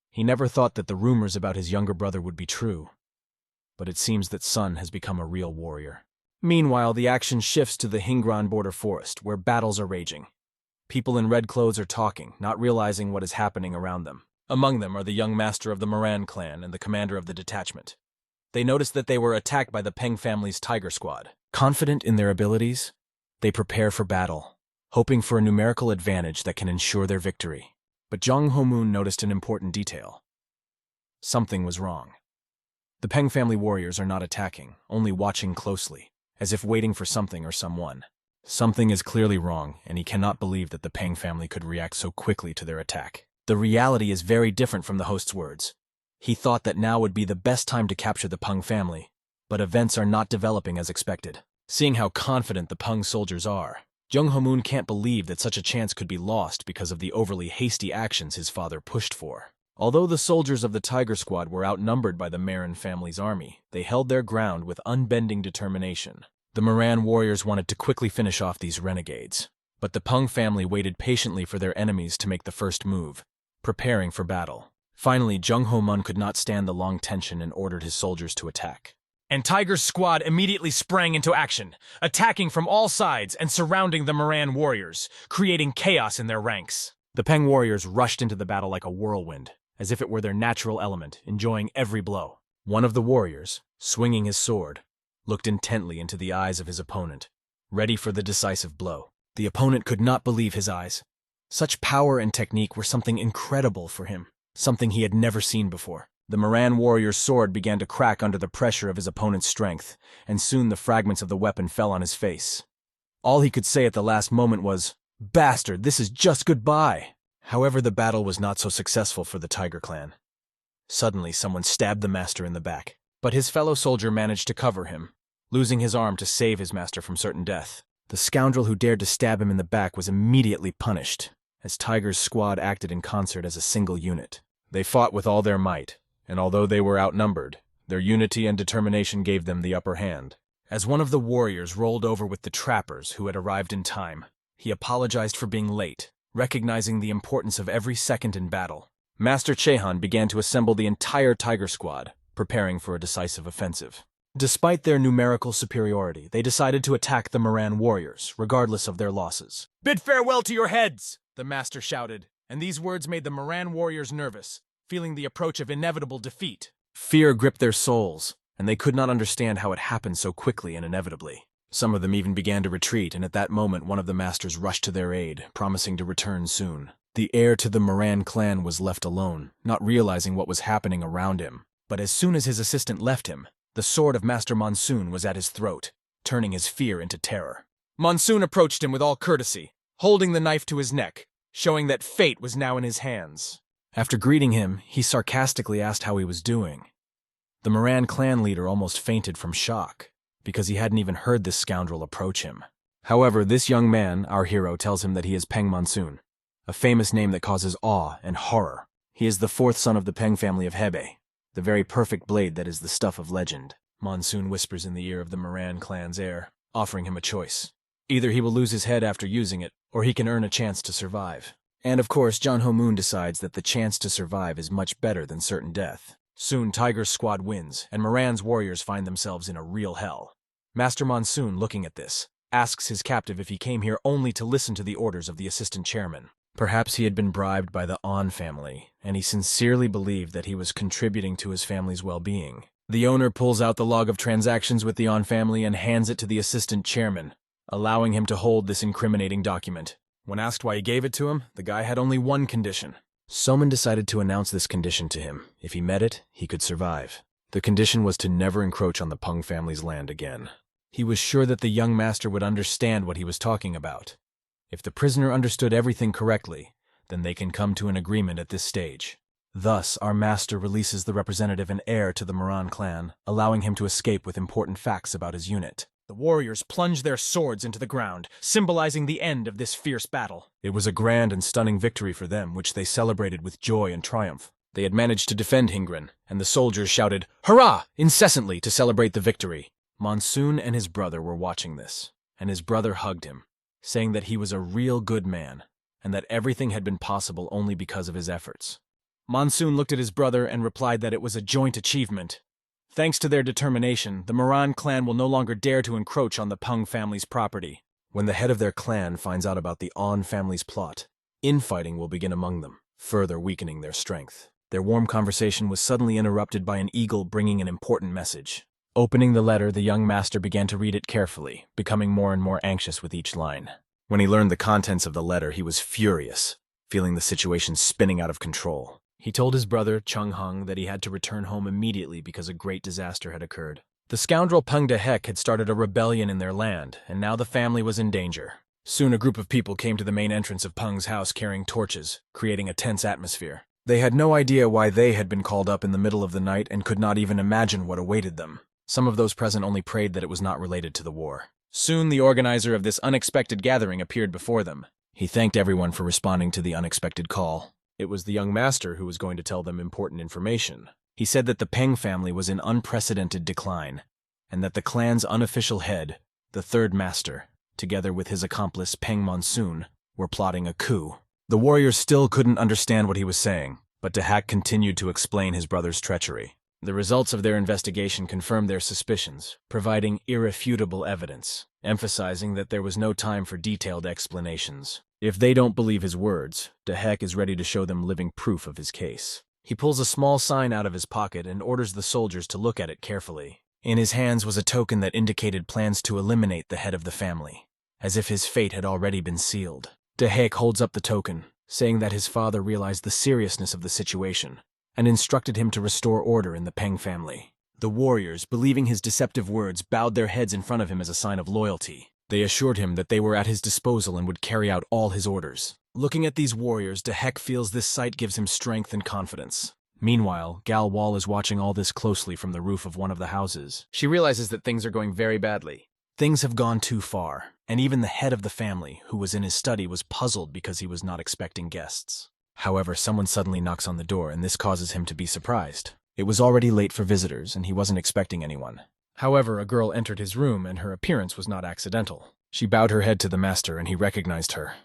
He never thought that the rumors about his younger brother would be true, but it seems that Sun has become a real warrior. Meanwhile, the action shifts to the Hingran border forest, where battles are raging. People in red clothes are talking, not realizing what is happening around them. Among them are the young master of the Moran clan and the commander of the detachment. They notice that they were attacked by the Peng family's tiger squad. Confident in their abilities, they prepare for battle, hoping for a numerical advantage that can ensure their victory. But Jong Ho-moon noticed an important detail. Something was wrong. The Peng family warriors are not attacking, only watching closely, as if waiting for something or someone. Something is clearly wrong, and he cannot believe that the Peng family could react so quickly to their attack. The reality is very different from the host's words. He thought that now would be the best time to capture the Pung family, but events are not developing as expected. Seeing how confident the Pung soldiers are, Jung Ho-moon can't believe that such a chance could be lost because of the overly hasty actions his father pushed for. Although the soldiers of the Tiger Squad were outnumbered by the Marin family's army, they held their ground with unbending determination. The Moran warriors wanted to quickly finish off these renegades, but the Pung family waited patiently for their enemies to make the first move, preparing for battle. Finally, Jung Ho-moon could not stand the long tension and ordered his soldiers to attack. And Tiger's squad immediately sprang into action, attacking from all sides and surrounding the Moran warriors, creating chaos in their ranks. The Peng warriors rushed into the battle like a whirlwind, as if it were their natural element, enjoying every blow. One of the warriors, swinging his sword, looked intently into the eyes of his opponent, ready for the decisive blow. The opponent could not believe his eyes. Such power and technique were something incredible for him, something he had never seen before. The Moran warrior's sword began to crack under the pressure of his opponent's strength, and soon the fragments of the weapon fell on his face. All he could say at the last moment was, "Bastard, this is just goodbye." However, the battle was not so successful for the Tiger clan. Suddenly, someone stabbed the master in the back, but his fellow soldier managed to cover him, losing his arm to save his master from certain death. The scoundrel who dared to stab him in the back was immediately punished, as Tiger's squad acted in concert as a single unit. They fought with all their might, and although they were outnumbered, their unity and determination gave them the upper hand. As one of the warriors rolled over with the trappers who had arrived in time, he apologized for being late, recognizing the importance of every second in battle. Master Chehan began to assemble the entire Tiger squad, preparing for a decisive offensive. Despite their numerical superiority, they decided to attack the Moran warriors, regardless of their losses. "Bid farewell to your heads!" the master shouted, and these words made the Moran warriors nervous, feeling the approach of inevitable defeat. Fear gripped their souls, and they could not understand how it happened so quickly and inevitably. Some of them even began to retreat, and at that moment one of the masters rushed to their aid, promising to return soon. The heir to the Moran clan was left alone, not realizing what was happening around him. But as soon as his assistant left him, the sword of Master Monsoon was at his throat, turning his fear into terror. Monsoon approached him with all courtesy, holding the knife to his neck, showing that fate was now in his hands. After greeting him, he sarcastically asked how he was doing. The Moran clan leader almost fainted from shock, because he hadn't even heard this scoundrel approach him. However, this young man, our hero, tells him that he is Peng Monsoon, a famous name that causes awe and horror. He is the fourth son of the Peng family of Hebei, the very perfect blade that is the stuff of legend. Monsoon whispers in the ear of the Moran clan's heir, offering him a choice. Either he will lose his head after using it, or he can earn a chance to survive. And of course, Jung Ho-moon decides that the chance to survive is much better than certain death. Soon, Tiger's squad wins, and Moran's warriors find themselves in a real hell. Master Monsoon, looking at this, asks his captive if he came here only to listen to the orders of the assistant chairman. Perhaps he had been bribed by the An family, and he sincerely believed that he was contributing to his family's well-being. The owner pulls out the log of transactions with the On family and hands it to the assistant chairman, allowing him to hold this incriminating document. When asked why he gave it to him, the guy had only one condition. Soman decided to announce this condition to him. If he met it, he could survive. The condition was to never encroach on the Pung family's land again. He was sure that the young master would understand what he was talking about. If the prisoner understood everything correctly, then they can come to an agreement at this stage. Thus, our master releases the representative and heir to the Moran clan, allowing him to escape with important facts about his unit. The warriors plunged their swords into the ground, symbolizing the end of this fierce battle. It was a grand and stunning victory for them, which they celebrated with joy and triumph. They had managed to defend Hingren, and the soldiers shouted, "Hurrah!" incessantly to celebrate the victory. Monsoon and his brother were watching this, and his brother hugged him, saying that he was a real good man, and that everything had been possible only because of his efforts. Monsoon looked at his brother and replied that it was a joint achievement. Thanks to their determination, the Moran clan will no longer dare to encroach on the Pung family's property. When the head of their clan finds out about the On family's plot, infighting will begin among them, further weakening their strength. Their warm conversation was suddenly interrupted by an eagle bringing an important message. Opening the letter, the young master began to read it carefully, becoming more and more anxious with each line. When he learned the contents of the letter, he was furious, feeling the situation spinning out of control. He told his brother, Chung Hung, that he had to return home immediately because a great disaster had occurred. The scoundrel Pung Dehek had started a rebellion in their land, and now the family was in danger. Soon a group of people came to the main entrance of Pung's house carrying torches, creating a tense atmosphere. They had no idea why they had been called up in the middle of the night and could not even imagine what awaited them. Some of those present only prayed that it was not related to the war. Soon the organizer of this unexpected gathering appeared before them. He thanked everyone for responding to the unexpected call. It was the young master who was going to tell them important information. He said that the Peng family was in unprecedented decline, and that the clan's unofficial head, the third master, together with his accomplice Peng Monsoon, were plotting a coup. The warriors still couldn't understand what he was saying, but Dehak continued to explain his brother's treachery. The results of their investigation confirmed their suspicions, providing irrefutable evidence, emphasizing that there was no time for detailed explanations. If they don't believe his words, Dehek is ready to show them living proof of his case. He pulls a small sign out of his pocket and orders the soldiers to look at it carefully. In his hands was a token that indicated plans to eliminate the head of the family, as if his fate had already been sealed. Dehek holds up the token, saying that his father realized the seriousness of the situation and instructed him to restore order in the Peng family. The warriors, believing his deceptive words, bowed their heads in front of him as a sign of loyalty. They assured him that they were at his disposal and would carry out all his orders. Looking at these warriors, Dehek feels this sight gives him strength and confidence. Meanwhile, Gal Wall is watching all this closely from the roof of one of the houses. She realizes that things are going very badly. Things have gone too far, and even the head of the family, who was in his study, was puzzled because he was not expecting guests. However, someone suddenly knocks on the door, and this causes him to be surprised. It was already late for visitors, and he wasn't expecting anyone. However, a girl entered his room, and her appearance was not accidental. She bowed her head to the master, and he recognized her.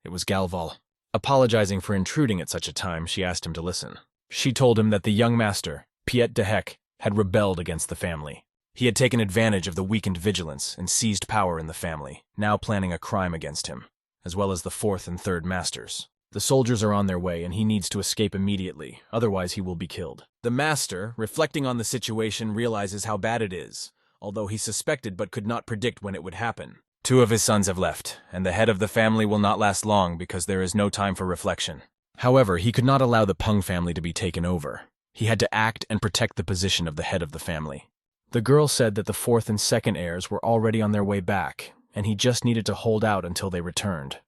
It was Galval. Apologizing for intruding at such a time, she asked him to listen. She told him that the young master, Piet Dehek, had rebelled against the family. He had taken advantage of the weakened vigilance and seized power in the family, now planning a crime against him, as well as the fourth and third masters. The soldiers are on their way, and he needs to escape immediately, otherwise he will be killed. The master, reflecting on the situation, realizes how bad it is, although he suspected but could not predict when it would happen. 2 of his sons have left, and the head of the family will not last long because there is no time for reflection. However, he could not allow the Pung family to be taken over. He had to act and protect the position of the head of the family. The girl said that the fourth and second heirs were already on their way back, and he just needed to hold out until they returned.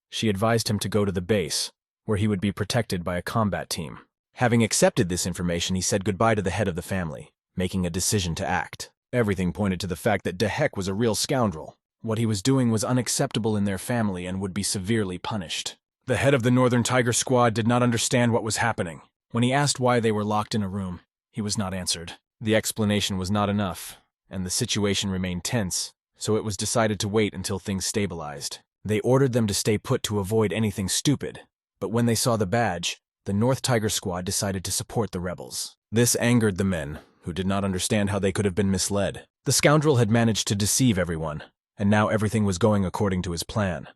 She advised him to go to the base, where he would be protected by a combat team. Having accepted this information, he said goodbye to the head of the family, making a decision to act. Everything pointed to the fact that Dehek was a real scoundrel. What he was doing was unacceptable in their family and would be severely punished. The head of the Northern Tiger Squad did not understand what was happening. When he asked why they were locked in a room, he was not answered. The explanation was not enough, and the situation remained tense, so it was decided to wait until things stabilized. They ordered them to stay put to avoid anything stupid, but when they saw the badge, the North Tiger Squad decided to support the rebels. This angered the men, who did not understand how they could have been misled. The scoundrel had managed to deceive everyone, and now everything was going according to his plan.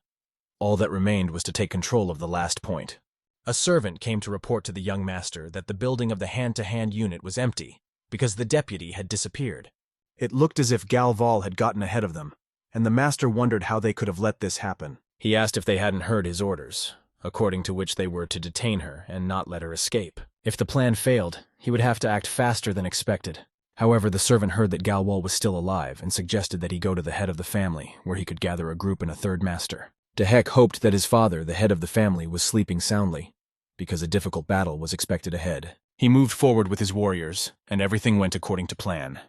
All that remained was to take control of the last point. A servant came to report to the young master that the building of the hand-to-hand unit was empty, because the deputy had disappeared. It looked as if Galval had gotten ahead of them, and the master wondered how they could have let this happen. He asked if they hadn't heard his orders, according to which they were to detain her and not let her escape. If the plan failed, he would have to act faster than expected. However, the servant heard that Galwal was still alive and suggested that he go to the head of the family, where he could gather a group and a third master. Dehek hoped that his father, the head of the family, was sleeping soundly, because a difficult battle was expected ahead. He moved forward with his warriors, and everything went according to plan.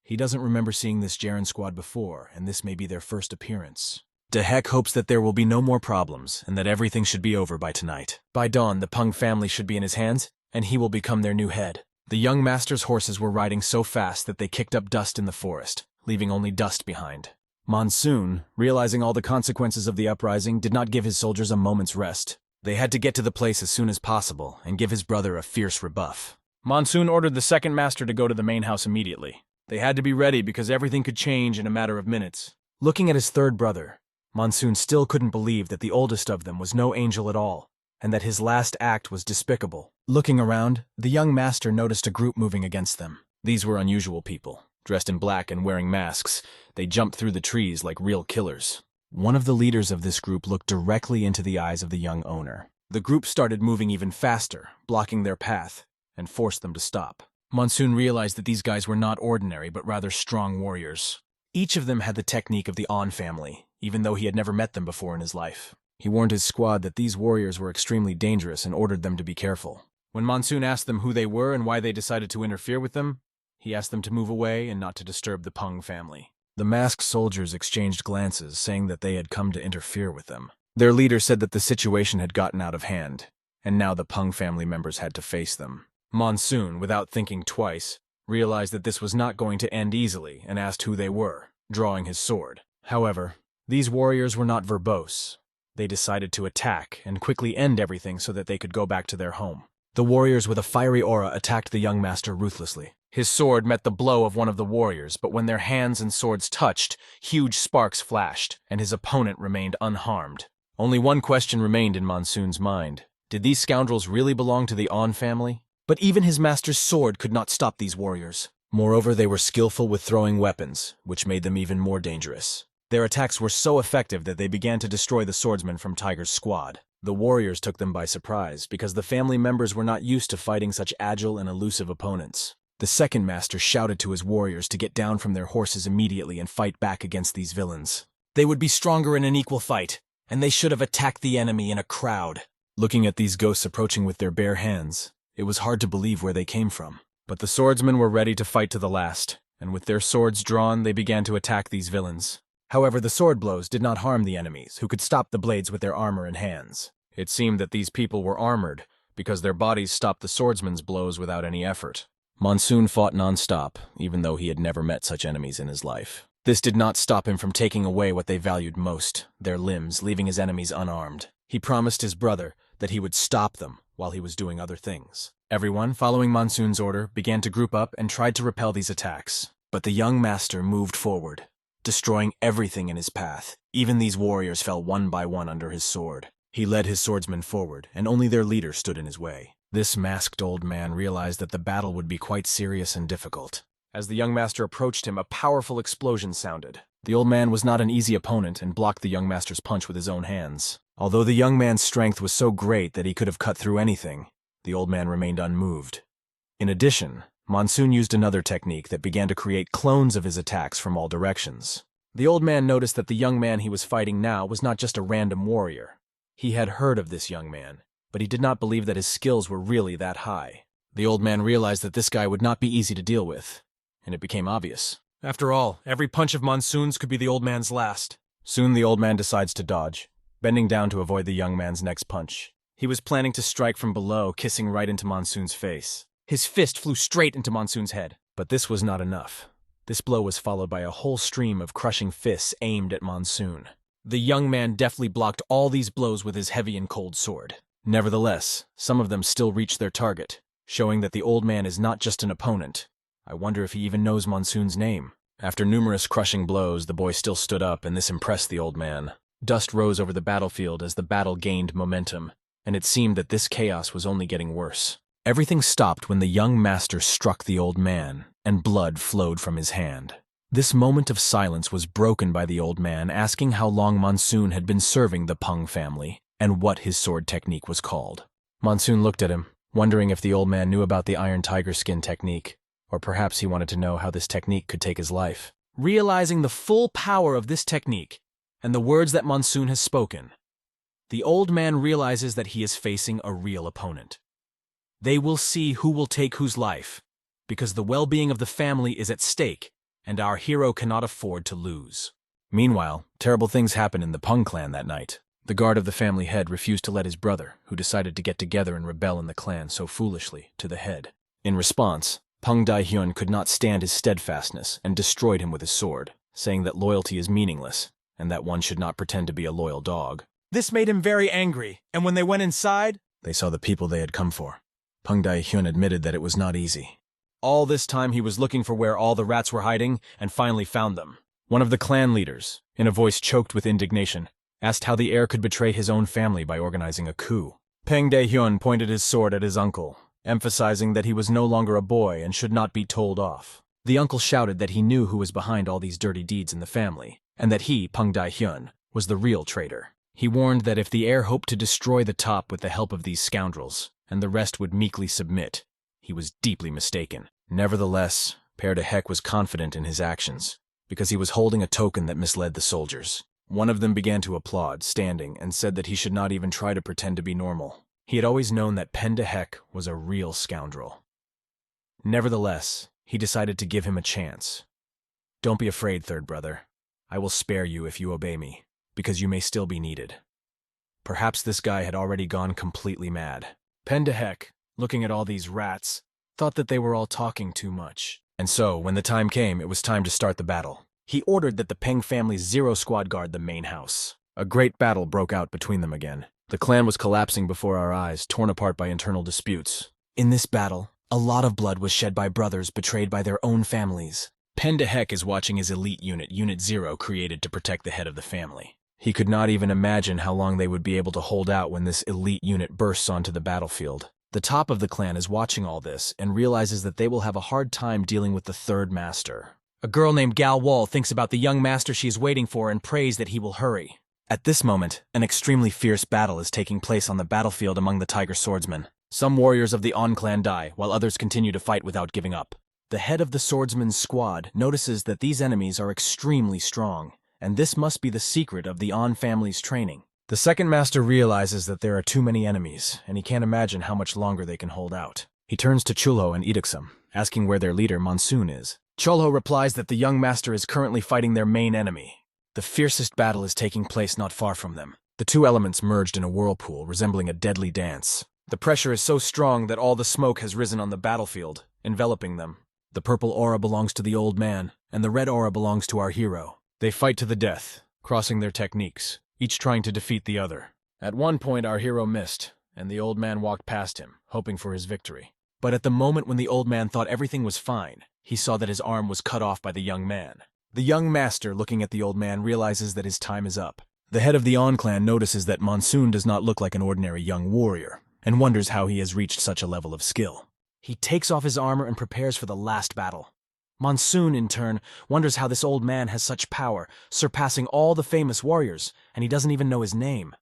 He doesn't remember seeing this Jaren squad before, and this may be their first appearance. Dehek hopes that there will be no more problems, and that everything should be over by tonight. By dawn, the Pung family should be in his hands, and he will become their new head. The young master's horses were riding so fast that they kicked up dust in the forest, leaving only dust behind. Monsoon, realizing all the consequences of the uprising, did not give his soldiers a moment's rest. They had to get to the place as soon as possible and give his brother a fierce rebuff. Monsoon ordered the second master to go to the main house immediately. They had to be ready because everything could change in a matter of minutes. Looking at his third brother, Monsoon still couldn't believe that the oldest of them was no angel at all, and that his last act was despicable. Looking around, the young master noticed a group moving against them. These were unusual people. Dressed in black and wearing masks, they jumped through the trees like real killers. One of the leaders of this group looked directly into the eyes of the young owner. The group started moving even faster, blocking their path, and forced them to stop. Monsoon realized that these guys were not ordinary, but rather strong warriors. Each of them had the technique of the On family, even though he had never met them before in his life. He warned his squad that these warriors were extremely dangerous and ordered them to be careful. When Monsoon asked them who they were and why they decided to interfere with them, he asked them to move away and not to disturb the Pung family. The masked soldiers exchanged glances, saying that they had come to interfere with them. Their leader said that the situation had gotten out of hand, and now the Pung family members had to face them. Monsoon, without thinking twice, realized that this was not going to end easily and asked who they were, drawing his sword. However, these warriors were not verbose. They decided to attack and quickly end everything so that they could go back to their home. The warriors with a fiery aura attacked the young master ruthlessly. His sword met the blow of one of the warriors, but when their hands and swords touched, huge sparks flashed, and his opponent remained unharmed. Only one question remained in Monsoon's mind. Did these scoundrels really belong to the On family? But even his master's sword could not stop these warriors. Moreover, they were skillful with throwing weapons, which made them even more dangerous. Their attacks were so effective that they began to destroy the swordsmen from Tiger's squad. The warriors took them by surprise, because the family members were not used to fighting such agile and elusive opponents. The second master shouted to his warriors to get down from their horses immediately and fight back against these villains. They would be stronger in an equal fight, and they should have attacked the enemy in a crowd. Looking at these ghosts approaching with their bare hands, it was hard to believe where they came from. But the swordsmen were ready to fight to the last, and with their swords drawn, they began to attack these villains. However, the sword blows did not harm the enemies, who could stop the blades with their armor and hands. It seemed that these people were armored, because their bodies stopped the swordsmen's blows without any effort. Monsoon fought non-stop, even though he had never met such enemies in his life. This did not stop him from taking away what they valued most, their limbs, leaving his enemies unarmed. He promised his brother that he would stop them while he was doing other things. Everyone, following Monsoon's order, began to group up and tried to repel these attacks. But the young master moved forward, destroying everything in his path. Even these warriors fell one by one under his sword. He led his swordsmen forward, and only their leader stood in his way. This masked old man realized that the battle would be quite serious and difficult. As the young master approached him, a powerful explosion sounded. The old man was not an easy opponent and blocked the young master's punch with his own hands. Although the young man's strength was so great that he could have cut through anything, the old man remained unmoved. In addition, Monsoon used another technique that began to create clones of his attacks from all directions. The old man noticed that the young man he was fighting now was not just a random warrior. He had heard of this young man, but he did not believe that his skills were really that high. The old man realized that this guy would not be easy to deal with, and it became obvious. After all, every punch of Monsoon's could be the old man's last. Soon the old man decides to dodge, bending down to avoid the young man's next punch. He was planning to strike from below, kissing right into Monsoon's face. His fist flew straight into Monsoon's head. But this was not enough. This blow was followed by a whole stream of crushing fists aimed at Monsoon. The young man deftly blocked all these blows with his heavy and cold sword. Nevertheless, some of them still reached their target, showing that the old man is not just an opponent. I wonder if he even knows Monsoon's name. After numerous crushing blows, the boy still stood up, and this impressed the old man. Dust rose over the battlefield as the battle gained momentum, and it seemed that this chaos was only getting worse. Everything stopped when the young master struck the old man, and blood flowed from his hand. This moment of silence was broken by the old man asking how long Monsoon had been serving the Pung family, and what his sword technique was called. Monsoon looked at him, wondering if the old man knew about the iron tiger skin technique, or perhaps he wanted to know how this technique could take his life. Realizing the full power of this technique, and the words that Monsoon has spoken, the old man realizes that he is facing a real opponent. They will see who will take whose life, because the well-being of the family is at stake, and our hero cannot afford to lose. Meanwhile, terrible things happened in the Pung clan that night. The guard of the family head refused to let his brother, who decided to get together and rebel in the clan so foolishly, to the head. In response, Pung Dae-hyun could not stand his steadfastness and destroyed him with his sword, saying that loyalty is meaningless, and that one should not pretend to be a loyal dog. This made him very angry, and when they went inside, they saw the people they had come for. Pung Dae-hyun admitted that it was not easy. All this time he was looking for where all the rats were hiding, and finally found them. One of the clan leaders, in a voice choked with indignation, asked how the heir could betray his own family by organizing a coup. Pung Dae-hyun pointed his sword at his uncle, emphasizing that he was no longer a boy and should not be told off. The uncle shouted that he knew who was behind all these dirty deeds in the family, and that he, Pung Dae-hyun, was the real traitor. He warned that if the heir hoped to destroy the top with the help of these scoundrels, and the rest would meekly submit, he was deeply mistaken. Nevertheless, Père de Heck was confident in his actions, because he was holding a token that misled the soldiers. One of them began to applaud, standing, and said that he should not even try to pretend to be normal. He had always known that Père de Heck was a real scoundrel. Nevertheless, he decided to give him a chance. Don't be afraid, third brother. I will spare you if you obey me, because you may still be needed. Perhaps this guy had already gone completely mad. Père de Heck, looking at all these rats, thought that they were all talking too much. And so, when the time came, it was time to start the battle. He ordered that the Peng family's 0 squad guard the main house. A great battle broke out between them again. The clan was collapsing before our eyes, torn apart by internal disputes. In this battle, a lot of blood was shed by brothers betrayed by their own families. Père de Heck is watching his elite unit, Unit 0, created to protect the head of the family. He could not even imagine how long they would be able to hold out when this elite unit bursts onto the battlefield. The top of the clan is watching all this and realizes that they will have a hard time dealing with the third master. A girl named Gal Wall thinks about the young master she is waiting for and prays that he will hurry. At this moment, an extremely fierce battle is taking place on the battlefield among the Tiger Swordsmen. Some warriors of the On clan die, while others continue to fight without giving up. The head of the swordsman's squad notices that these enemies are extremely strong, and this must be the secret of the On family's training. The second master realizes that there are too many enemies, and he can't imagine how much longer they can hold out. He turns to Chulho and Idaksum, asking where their leader, Monsoon, is. Chulho replies that the young master is currently fighting their main enemy. The fiercest battle is taking place not far from them. The two elements merged in a whirlpool, resembling a deadly dance. The pressure is so strong that all the smoke has risen on the battlefield, enveloping them. The purple aura belongs to the old man, and the red aura belongs to our hero. They fight to the death, crossing their techniques, each trying to defeat the other. At one point, our hero missed, and the old man walked past him, hoping for his victory. But at the moment when the old man thought everything was fine, he saw that his arm was cut off by the young man. The young master, looking at the old man, realizes that his time is up. The head of the On clan notices that Monsoon does not look like an ordinary young warrior, and wonders how he has reached such a level of skill. He takes off his armor and prepares for the last battle. Monsoon, in turn, wonders how this old man has such power, surpassing all the famous warriors, and he doesn't even know his name.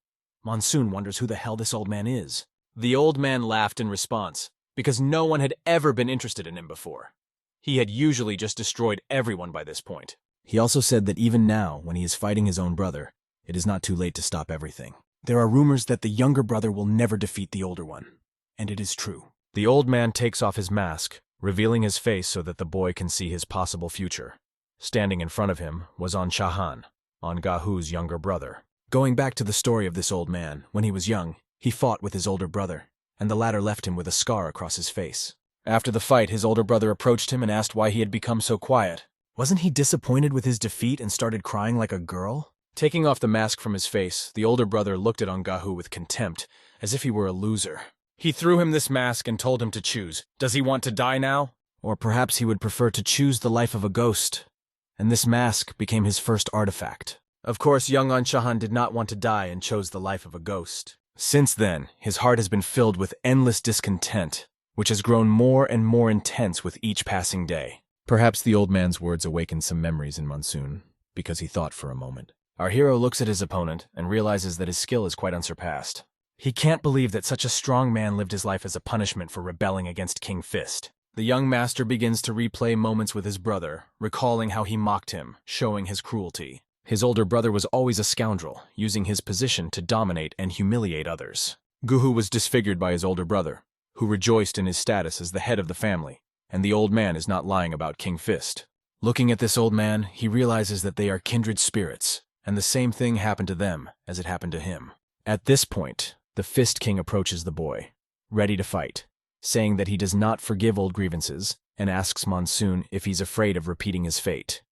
Monsoon wonders who the hell this old man is. The old man laughed in response, because no one had ever been interested in him before. He had usually just destroyed everyone by this point. He also said that even now, when he is fighting his own brother, it is not too late to stop everything. There are rumors that the younger brother will never defeat the older one, and it is true. The old man takes off his mask, revealing his face so that the boy can see his possible future. Standing in front of him was On Shahan, On Gahu's younger brother. Going back to the story of this old man, when he was young, he fought with his older brother, and the latter left him with a scar across his face. After the fight, his older brother approached him and asked why he had become so quiet. Wasn't he disappointed with his defeat and started crying like a girl? Taking off the mask from his face, the older brother looked at On Gahu with contempt, as if he were a loser. He threw him this mask and told him to choose. Does he want to die now? Or perhaps he would prefer to choose the life of a ghost. And this mask became his first artifact. Of course, young On Shahan did not want to die and chose the life of a ghost. Since then, his heart has been filled with endless discontent, which has grown more and more intense with each passing day. Perhaps the old man's words awakened some memories in Monsoon, because he thought for a moment. Our hero looks at his opponent and realizes that his skill is quite unsurpassed. He can't believe that such a strong man lived his life as a punishment for rebelling against King Fist. The young master begins to replay moments with his brother, recalling how he mocked him, showing his cruelty. His older brother was always a scoundrel, using his position to dominate and humiliate others. Guhu was disfigured by his older brother, who rejoiced in his status as the head of the family, and the old man is not lying about King Fist. Looking at this old man, he realizes that they are kindred spirits, and the same thing happened to them as it happened to him. At this point, the Fist King approaches the boy, ready to fight, saying that he does not forgive old grievances, and asks Monsoon if he's afraid of repeating his fate.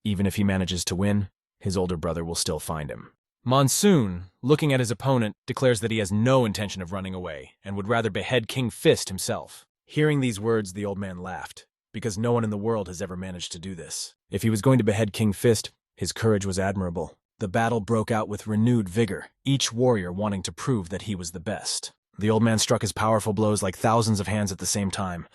Even if he manages to win, his older brother will still find him. Monsoon, looking at his opponent, declares that he has no intention of running away, and would rather behead King Fist himself. Hearing these words, the old man laughed, because no one in the world has ever managed to do this. If he was going to behead King Fist, his courage was admirable. The battle broke out with renewed vigor, each warrior wanting to prove that he was the best. The old man struck his powerful blows like thousands of hands at the same time,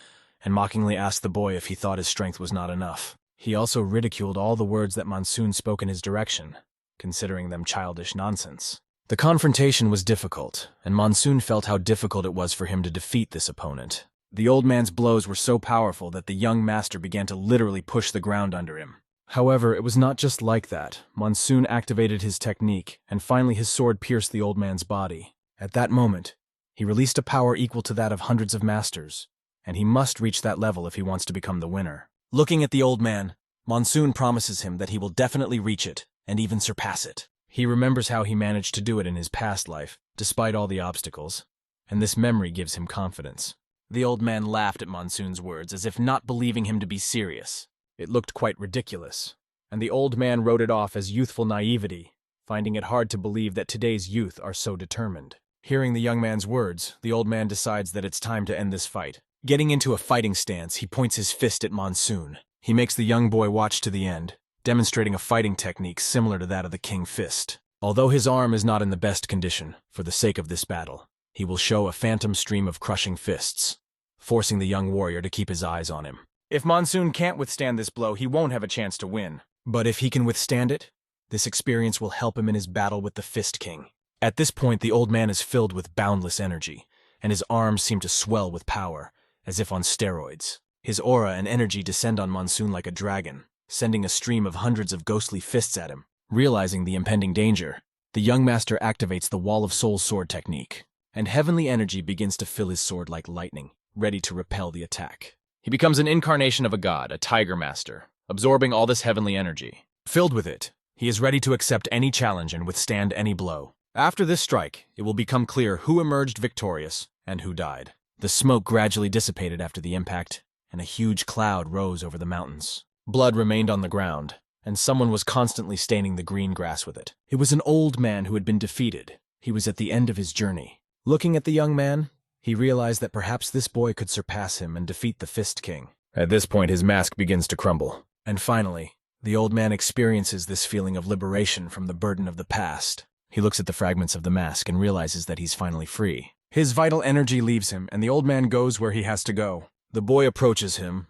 and mockingly asked the boy if he thought his strength was not enough. He also ridiculed all the words that Monsoon spoke in his direction, considering them childish nonsense. The confrontation was difficult, and Monsoon felt how difficult it was for him to defeat this opponent. The old man's blows were so powerful that the young master began to literally push the ground under him. However, it was not just like that. Monsoon activated his technique, and finally his sword pierced the old man's body. At that moment, he released a power equal to that of hundreds of masters, and he must reach that level if he wants to become the winner. Looking at the old man, Monsoon promises him that he will definitely reach it, and even surpass it. He remembers how he managed to do it in his past life, despite all the obstacles, and this memory gives him confidence. The old man laughed at Monsoon's words as if not believing him to be serious. It looked quite ridiculous, and the old man wrote it off as youthful naivety, finding it hard to believe that today's youth are so determined. Hearing the young man's words, the old man decides that it's time to end this fight. Getting into a fighting stance, he points his fist at Monsoon. He makes the young boy watch to the end, demonstrating a fighting technique similar to that of the King Fist. Although his arm is not in the best condition, for the sake of this battle, he will show a phantom stream of crushing fists, forcing the young warrior to keep his eyes on him. If Monsoon can't withstand this blow, he won't have a chance to win. But if he can withstand it, this experience will help him in his battle with the Fist King. At this point, the old man is filled with boundless energy, and his arms seem to swell with power, as if on steroids. His aura and energy descend on Monsoon like a dragon, sending a stream of hundreds of ghostly fists at him. Realizing the impending danger, the young master activates the Wall of Soul sword technique, and heavenly energy begins to fill his sword like lightning, ready to repel the attack. He becomes an incarnation of a god, a tiger master, absorbing all this heavenly energy. Filled with it, he is ready to accept any challenge and withstand any blow. After this strike, it will become clear who emerged victorious and who died. The smoke gradually dissipated after the impact, and a huge cloud rose over the mountains. Blood remained on the ground, and someone was constantly staining the green grass with it. It was an old man who had been defeated. He was at the end of his journey. Looking at the young man, he realized that perhaps this boy could surpass him and defeat the Fist King. At this point, his mask begins to crumble. And finally, the old man experiences this feeling of liberation from the burden of the past. He looks at the fragments of the mask and realizes that he's finally free. His vital energy leaves him, and the old man goes where he has to go. The boy approaches him,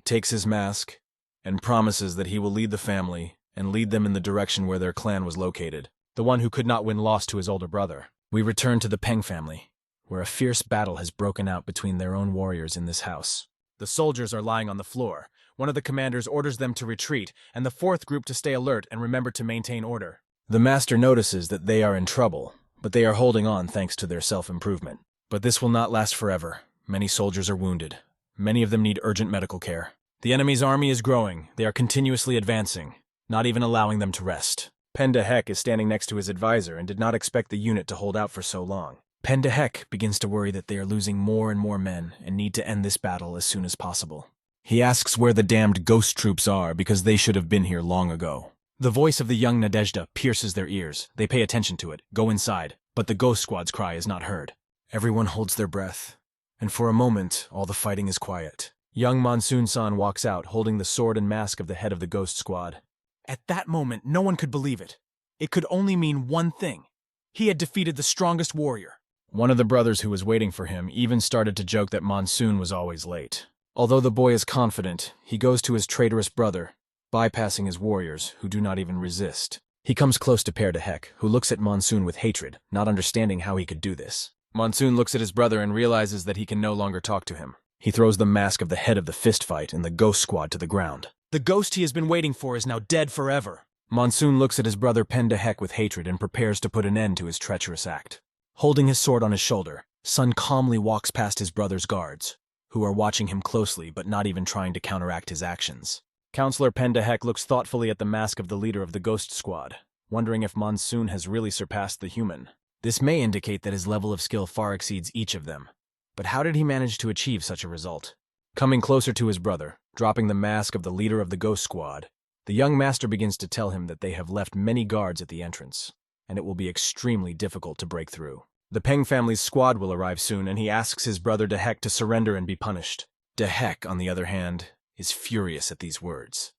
takes his mask, and promises that he will lead the family and lead them in the direction where their clan was located. The one who could not win lost to his older brother. We return to the Peng family, where a fierce battle has broken out between their own warriors in this house. The soldiers are lying on the floor. One of the commanders orders them to retreat, and the fourth group to stay alert and remember to maintain order. The master notices that they are in trouble, but they are holding on thanks to their self-improvement. But this will not last forever. Many soldiers are wounded. Many of them need urgent medical care. The enemy's army is growing. They are continuously advancing, not even allowing them to rest. Pendahek is standing next to his advisor and did not expect the unit to hold out for so long. Pendahek begins to worry that they are losing more and more men and need to end this battle as soon as possible. He asks where the damned ghost troops are because they should have been here long ago. The voice of the young Nadezhda pierces their ears. They pay attention to it, go inside, but the ghost squad's cry is not heard. Everyone holds their breath, and for a moment, all the fighting is quiet. Young Monsoon-san walks out, holding the sword and mask of the head of the ghost squad. At that moment, no one could believe it. It could only mean one thing. He had defeated the strongest warrior, One of the brothers who was waiting for him even started to joke that Monsoon was always late. Although the boy is confident, he goes to his traitorous brother, bypassing his warriors, who do not even resist. He comes close to Père de Hec, who looks at Monsoon with hatred, not understanding how he could do this. Monsoon looks at his brother and realizes that he can no longer talk to him. He throws the mask of the head of the fist fight and the ghost squad to the ground. The ghost he has been waiting for is now dead forever. Monsoon looks at his brother Père de Hec with hatred and prepares to put an end to his treacherous act. Holding his sword on his shoulder, Sun calmly walks past his brother's guards, who are watching him closely but not even trying to counteract his actions. Counselor Père de Hec looks thoughtfully at the mask of the leader of the ghost squad, wondering if Monsoon has really surpassed the human. This may indicate that his level of skill far exceeds each of them. But how did he manage to achieve such a result? Coming closer to his brother, dropping the mask of the leader of the ghost squad, the young master begins to tell him that they have left many guards at the entrance, and it will be extremely difficult to break through. The Peng family's squad will arrive soon, and he asks his brother De Hec to surrender and be punished. De Hec, on the other hand, is furious at these words.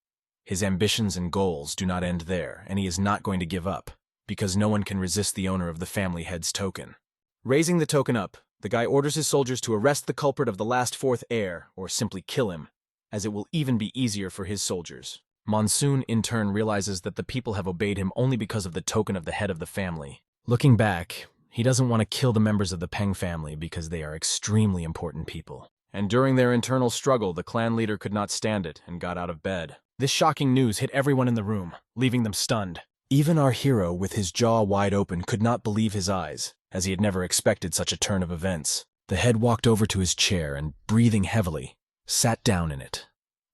His ambitions and goals do not end there, and he is not going to give up, because no one can resist the owner of the family head's token. Raising the token up, the guy orders his soldiers to arrest the culprit of the last fourth heir, or simply kill him, as it will even be easier for his soldiers. Monsoon, in turn, realizes that the people have obeyed him only because of the token of the head of the family. Looking back, he doesn't want to kill the members of the Peng family because they are extremely important people. And during their internal struggle, the clan leader could not stand it and got out of bed. This shocking news hit everyone in the room, leaving them stunned. Even our hero, with his jaw wide open, could not believe his eyes, as he had never expected such a turn of events. The head walked over to his chair and, breathing heavily, sat down in it,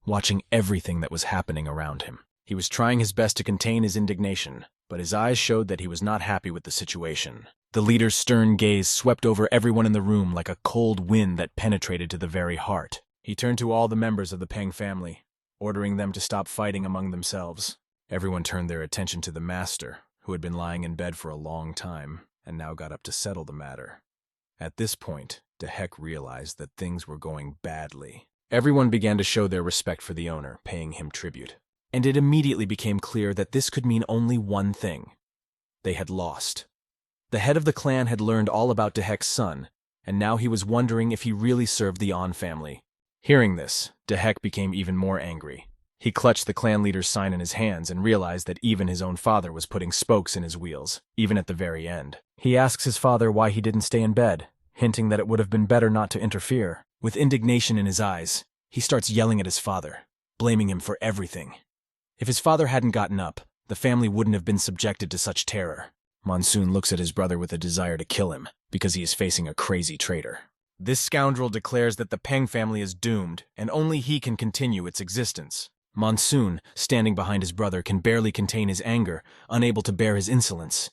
watching everything that was happening around him. He was trying his best to contain his indignation, but his eyes showed that he was not happy with the situation. The leader's stern gaze swept over everyone in the room like a cold wind that penetrated to the very heart. He turned to all the members of the Peng family, ordering them to stop fighting among themselves. Everyone turned their attention to the master, who had been lying in bed for a long time, and now got up to settle the matter. At this point, De Hec realized that things were going badly. Everyone began to show their respect for the owner, paying him tribute. And it immediately became clear that this could mean only one thing. They had lost. The head of the clan had learned all about De Hec's son, and now he was wondering if he really served the An family. Hearing this, De Hec became even more angry. He clutched the clan leader's sign in his hands and realized that even his own father was putting spokes in his wheels, even at the very end. He asks his father why he didn't stay in bed, hinting that it would have been better not to interfere. With indignation in his eyes, he starts yelling at his father, blaming him for everything. If his father hadn't gotten up, the family wouldn't have been subjected to such terror. Monsoon looks at his brother with a desire to kill him, because he is facing a crazy traitor. This scoundrel declares that the Peng family is doomed, and only he can continue its existence. Monsoon, standing behind his brother, can barely contain his anger, unable to bear his insolence.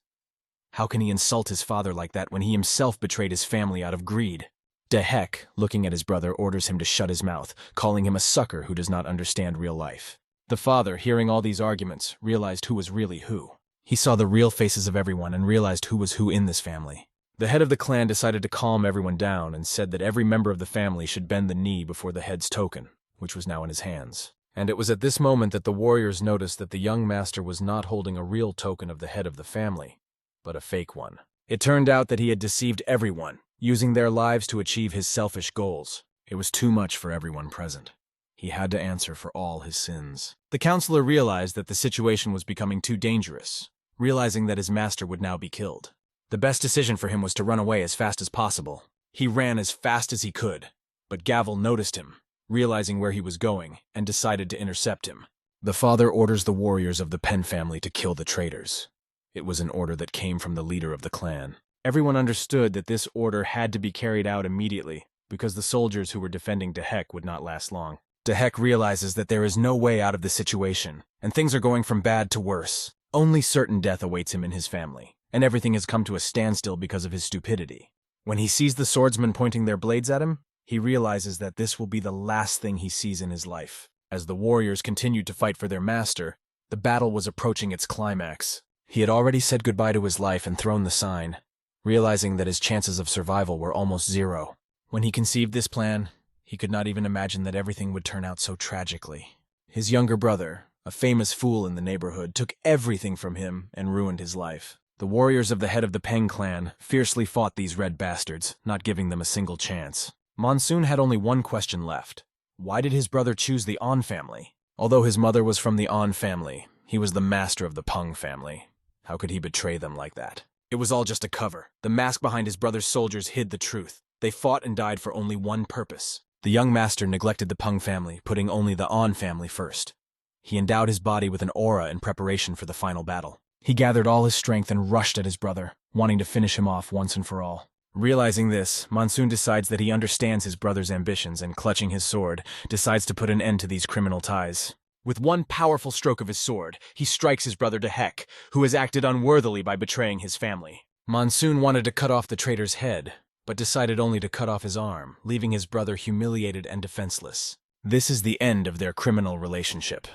How can he insult his father like that when he himself betrayed his family out of greed? De Hec, looking at his brother, orders him to shut his mouth, calling him a sucker who does not understand real life. The father, hearing all these arguments, realized who was really who. He saw the real faces of everyone and realized who was who in this family. The head of the clan decided to calm everyone down and said that every member of the family should bend the knee before the head's token, which was now in his hands. And it was at this moment that the warriors noticed that the young master was not holding a real token of the head of the family, but a fake one. It turned out that he had deceived everyone, using their lives to achieve his selfish goals. It was too much for everyone present. He had to answer for all his sins. The counselor realized that the situation was becoming too dangerous, realizing that his master would now be killed. The best decision for him was to run away as fast as possible. He ran as fast as he could, but Gavel noticed him, realizing where he was going, and decided to intercept him. The father orders the warriors of the Pen family to kill the traitors. It was an order that came from the leader of the clan. Everyone understood that this order had to be carried out immediately, because the soldiers who were defending De Hec would not last long. De Hec realizes that there is no way out of the situation, and things are going from bad to worse. Only certain death awaits him and his family, and everything has come to a standstill because of his stupidity. When he sees the swordsmen pointing their blades at him, he realizes that this will be the last thing he sees in his life. As the warriors continued to fight for their master, the battle was approaching its climax. He had already said goodbye to his life and thrown the sign, realizing that his chances of survival were almost zero. When he conceived this plan, he could not even imagine that everything would turn out so tragically. His younger brother, a famous fool in the neighborhood, took everything from him and ruined his life. The warriors of the head of the Peng clan fiercely fought these red bastards, not giving them a single chance. Monsoon had only one question left. Why did his brother choose the An family? Although his mother was from the An family, he was the master of the Pung family. How could he betray them like that? It was all just a cover. The mask behind his brother's soldiers hid the truth. They fought and died for only one purpose. The young master neglected the Pung family, putting only the An family first. He endowed his body with an aura in preparation for the final battle. He gathered all his strength and rushed at his brother, wanting to finish him off once and for all. Realizing this, Monsoon decides that he understands his brother's ambitions and, clutching his sword, decides to put an end to these criminal ties. With one powerful stroke of his sword, he strikes his brother Dehek, who has acted unworthily by betraying his family. Monsoon wanted to cut off the traitor's head, but decided only to cut off his arm, leaving his brother humiliated and defenseless. This is the end of their criminal relationship.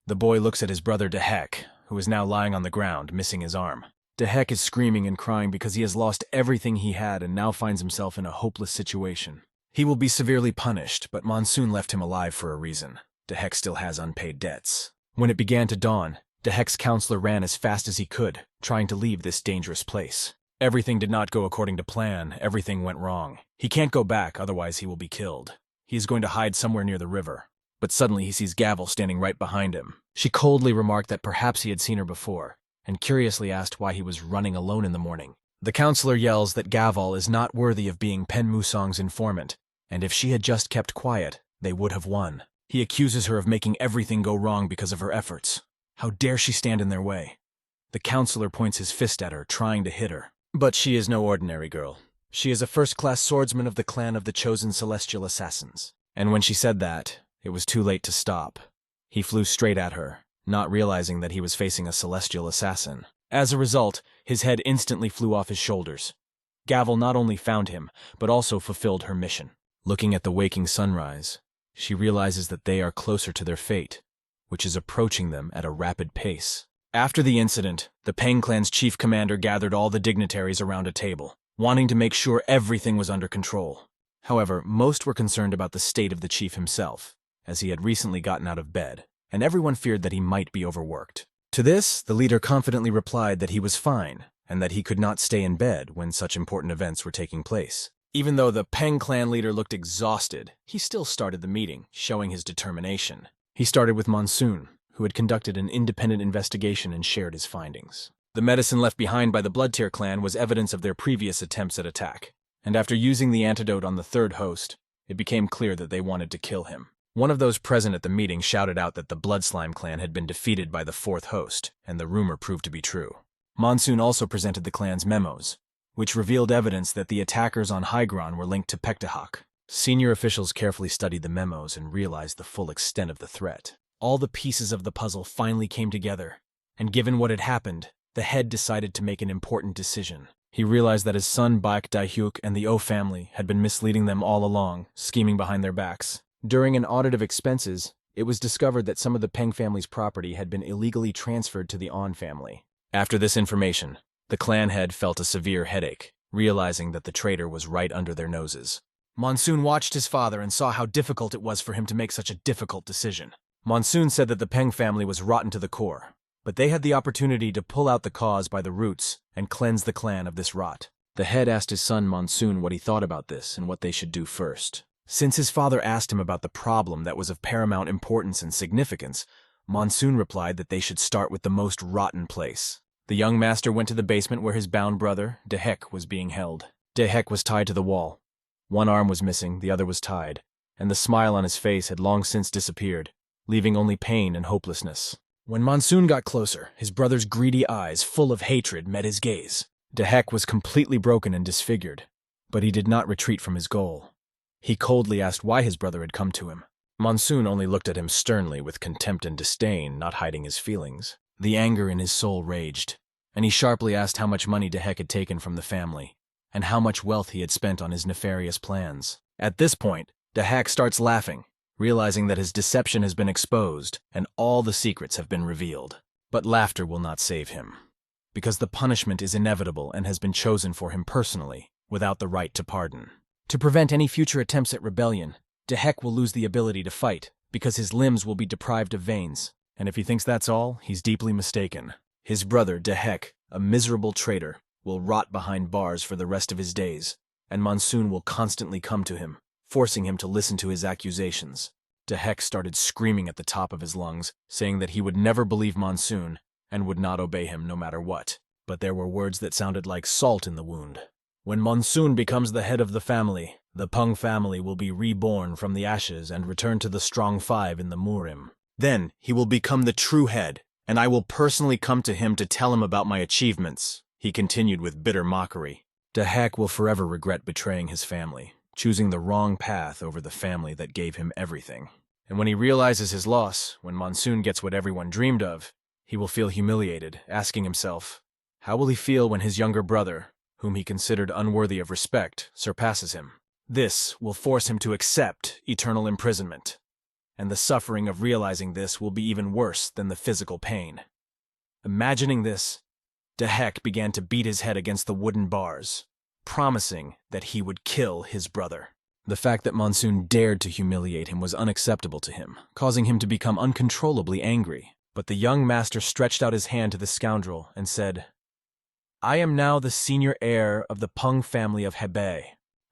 The boy looks at his brother Dehek, who is now lying on the ground, missing his arm. Dehek is screaming and crying because he has lost everything he had and now finds himself in a hopeless situation. He will be severely punished, but Monsoon left him alive for a reason. Dehek still has unpaid debts. When it began to dawn, Dehek's counselor ran as fast as he could, trying to leave this dangerous place. Everything did not go according to plan. Everything went wrong. He can't go back, otherwise he will be killed. He is going to hide somewhere near the river. But suddenly he sees Gavel standing right behind him. She coldly remarked that perhaps he had seen her before, and curiously asked why he was running alone in the morning. The counselor yells that Gavel is not worthy of being Pen Musong's informant, and if she had just kept quiet, they would have won. He accuses her of making everything go wrong because of her efforts. How dare she stand in their way? The counselor points his fist at her, trying to hit her. But she is no ordinary girl. She is a first-class swordsman of the clan of the Chosen Celestial Assassins. And when she said that, it was too late to stop. He flew straight at her, not realizing that he was facing a celestial assassin. As a result, his head instantly flew off his shoulders. Gavel not only found him, but also fulfilled her mission. Looking at the waking sunrise, she realizes that they are closer to their fate, which is approaching them at a rapid pace. After the incident, the Peng clan's chief commander gathered all the dignitaries around a table, wanting to make sure everything was under control. However, most were concerned about the state of the chief himself, as he had recently gotten out of bed, and everyone feared that he might be overworked. To this, the leader confidently replied that he was fine, and that he could not stay in bed when such important events were taking place. Even though the Peng clan leader looked exhausted, he still started the meeting, showing his determination. He started with Monsoon, who had conducted an independent investigation and shared his findings. The medicine left behind by the Bloodtear clan was evidence of their previous attempts at attack, and after using the antidote on the third host, it became clear that they wanted to kill him. One of those present at the meeting shouted out that the Bloodslime clan had been defeated by the fourth host, and the rumor proved to be true. Monsoon also presented the clan's memos, which revealed evidence that the attackers on Hygron were linked to Pektahak. Senior officials carefully studied the memos and realized the full extent of the threat. All the pieces of the puzzle finally came together, and given what had happened, the head decided to make an important decision. He realized that his son Baek Daehyuk and the O family had been misleading them all along, scheming behind their backs. During an audit of expenses, it was discovered that some of the Peng family's property had been illegally transferred to the An family. After this information, the clan head felt a severe headache, realizing that the traitor was right under their noses. Monsoon watched his father and saw how difficult it was for him to make such a difficult decision. Monsoon said that the Peng family was rotten to the core, but they had the opportunity to pull out the cause by the roots and cleanse the clan of this rot. The head asked his son Monsoon what he thought about this and what they should do first. Since his father asked him about the problem that was of paramount importance and significance, Monsoon replied that they should start with the most rotten place. The young master went to the basement where his bound brother, Dehek, was being held. Dehek was tied to the wall. One arm was missing, the other was tied, and the smile on his face had long since disappeared, leaving only pain and hopelessness. When Monsoon got closer, his brother's greedy eyes, full of hatred, met his gaze. Dehek was completely broken and disfigured, but he did not retreat from his goal. He coldly asked why his brother had come to him. Monsoon only looked at him sternly with contempt and disdain, not hiding his feelings. The anger in his soul raged, and he sharply asked how much money Dehek had taken from the family, and how much wealth he had spent on his nefarious plans. At this point, Dehek starts laughing, realizing that his deception has been exposed and all the secrets have been revealed. But laughter will not save him, because the punishment is inevitable and has been chosen for him personally, without the right to pardon. To prevent any future attempts at rebellion, Dehek will lose the ability to fight, because his limbs will be deprived of veins. And if he thinks that's all, he's deeply mistaken. His brother, Dehek, a miserable traitor, will rot behind bars for the rest of his days, and Monsoon will constantly come to him, forcing him to listen to his accusations. Dehek started screaming at the top of his lungs, saying that he would never believe Monsoon and would not obey him no matter what. But there were words that sounded like salt in the wound. When Monsoon becomes the head of the family, the Pung family will be reborn from the ashes and return to the strong five in the Murim. Then he will become the true head, and I will personally come to him to tell him about my achievements, he continued with bitter mockery. Dehek will forever regret betraying his family, choosing the wrong path over the family that gave him everything. And when he realizes his loss, when Monsoon gets what everyone dreamed of, he will feel humiliated, asking himself, how will he feel when his younger brother, whom he considered unworthy of respect, surpasses him? This will force him to accept eternal imprisonment, and the suffering of realizing this will be even worse than the physical pain. Imagining this, Dehek began to beat his head against the wooden bars, promising that he would kill his brother. The fact that Monsoon dared to humiliate him was unacceptable to him, causing him to become uncontrollably angry. But the young master stretched out his hand to the scoundrel and said, I am now the senior heir of the Pung family of Hebei.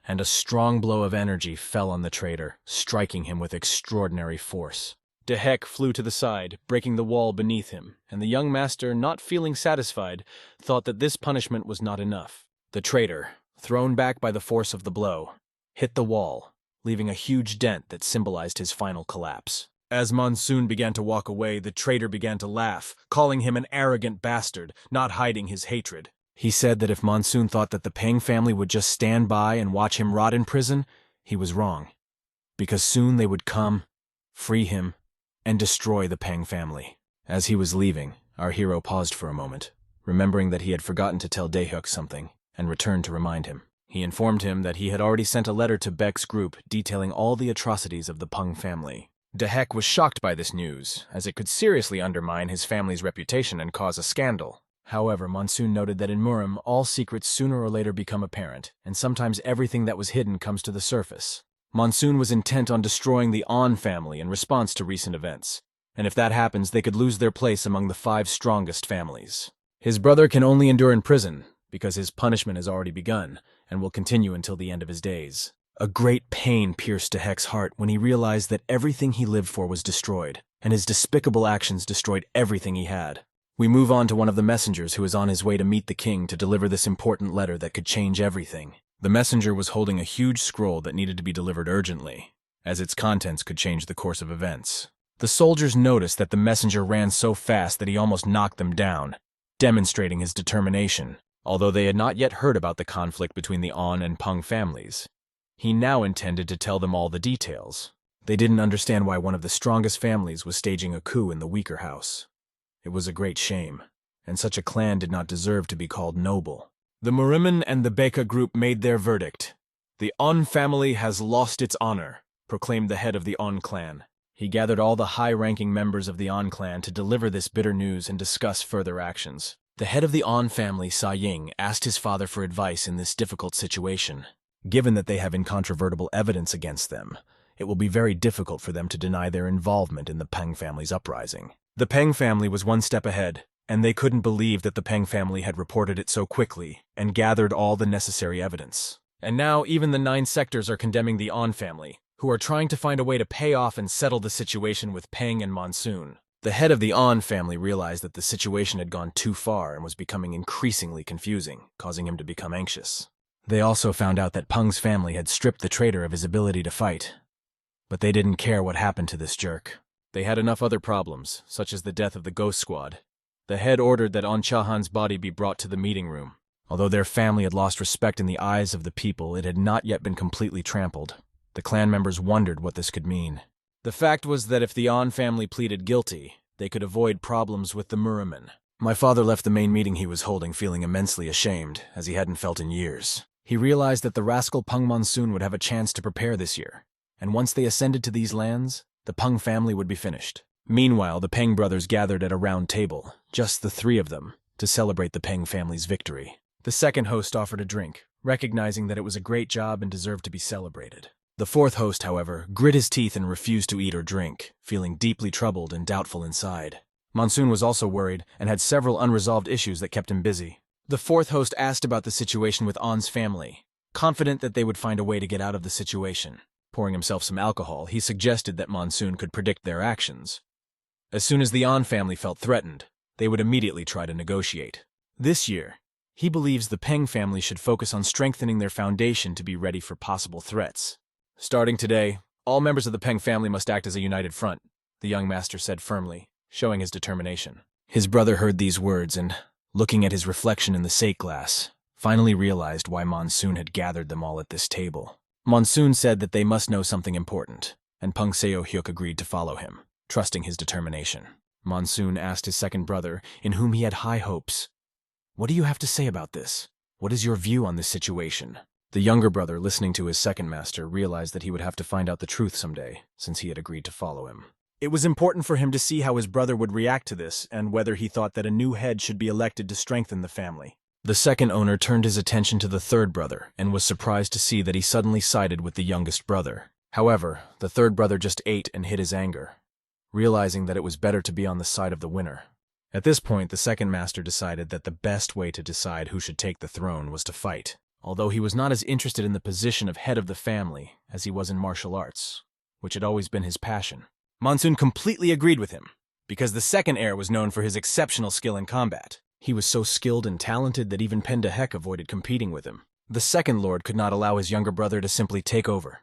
And a strong blow of energy fell on the traitor, striking him with extraordinary force. Dehek flew to the side, breaking the wall beneath him, and the young master, not feeling satisfied, thought that this punishment was not enough. The traitor, thrown back by the force of the blow, hit the wall, leaving a huge dent that symbolized his final collapse. As Monsoon began to walk away, the traitor began to laugh, calling him an arrogant bastard, not hiding his hatred. He said that if Monsoon thought that the Pang family would just stand by and watch him rot in prison, he was wrong. Because soon they would come, free him, and destroy the Pang family. As he was leaving, our hero paused for a moment, remembering that he had forgotten to tell Daehyuk something, and returned to remind him. He informed him that he had already sent a letter to Beck's group detailing all the atrocities of the Pung family. Dehek was shocked by this news, as it could seriously undermine his family's reputation and cause a scandal. However, Monsoon noted that in Murim, all secrets sooner or later become apparent, and sometimes everything that was hidden comes to the surface. Monsoon was intent on destroying the On family in response to recent events, and if that happens, they could lose their place among the 5 strongest families. His brother can only endure in prison, because his punishment has already begun, and will continue until the end of his days. A great pain pierced Dehek's heart when he realized that everything he lived for was destroyed, and his despicable actions destroyed everything he had. We move on to one of the messengers who is on his way to meet the king to deliver this important letter that could change everything. The messenger was holding a huge scroll that needed to be delivered urgently, as its contents could change the course of events. The soldiers noticed that the messenger ran so fast that he almost knocked them down, demonstrating his determination. Although they had not yet heard about the conflict between the On and Pung families, he now intended to tell them all the details. They didn't understand why one of the strongest families was staging a coup in the weaker house. It was a great shame, and such a clan did not deserve to be called noble. The Muriman and the Beka group made their verdict. The On family has lost its honor, proclaimed the head of the On clan. He gathered all the high-ranking members of the On clan to deliver this bitter news and discuss further actions. The head of the On family, Sa Ying, asked his father for advice in this difficult situation. Given that they have incontrovertible evidence against them, it will be very difficult for them to deny their involvement in the Peng family's uprising. The Peng family was one step ahead, and they couldn't believe that the Peng family had reported it so quickly and gathered all the necessary evidence. And now even the 9 sectors are condemning the On family, who are trying to find a way to pay off and settle the situation with Peng and Monsoon. The head of the On family realized that the situation had gone too far and was becoming increasingly confusing, causing him to become anxious. They also found out that Peng's family had stripped the traitor of his ability to fight. But they didn't care what happened to this jerk. They had enough other problems, such as the death of the Ghost Squad. The head ordered that On Chahan's body be brought to the meeting room. Although their family had lost respect in the eyes of the people, it had not yet been completely trampled. The clan members wondered what this could mean. The fact was that if the On family pleaded guilty, they could avoid problems with the Muriman. My father left the main meeting he was holding feeling immensely ashamed, as he hadn't felt in years. He realized that the rascal Peng Monsoon would have a chance to prepare this year, and once they ascended to these lands, the Peng family would be finished. Meanwhile, the Peng brothers gathered at a round table, just the 3 of them, to celebrate the Peng family's victory. The second host offered a drink, recognizing that it was a great job and deserved to be celebrated. The 4th host, however, grit his teeth and refused to eat or drink, feeling deeply troubled and doubtful inside. Monsoon was also worried and had several unresolved issues that kept him busy. The fourth host asked about the situation with On's family, confident that they would find a way to get out of the situation. Pouring himself some alcohol, he suggested that Monsoon could predict their actions. As soon as the On family felt threatened, they would immediately try to negotiate. This year, he believes the Peng family should focus on strengthening their foundation to be ready for possible threats. Starting today, all members of the Peng family must act as a united front, the young master said firmly, showing his determination. His brother heard these words and, looking at his reflection in the sake glass, finally realized why Monsoon had gathered them all at this table. Monsoon said that they must know something important, and Pung Seo-hyuk agreed to follow him, trusting his determination. Monsoon asked his second brother, in whom he had high hopes, "What do you have to say about this? What is your view on this situation?" The younger brother, listening to his second master, realized that he would have to find out the truth someday, since he had agreed to follow him. It was important for him to see how his brother would react to this and whether he thought that a new head should be elected to strengthen the family. The second owner turned his attention to the third brother and was surprised to see that he suddenly sided with the youngest brother. However, the third brother just ate and hid his anger, realizing that it was better to be on the side of the winner. At this point, the second master decided that the best way to decide who should take the throne was to fight, although he was not as interested in the position of head of the family as he was in martial arts, which had always been his passion. Monsoon completely agreed with him, because the second heir was known for his exceptional skill in combat. He was so skilled and talented that even Pendahek avoided competing with him. The second lord could not allow his younger brother to simply take over,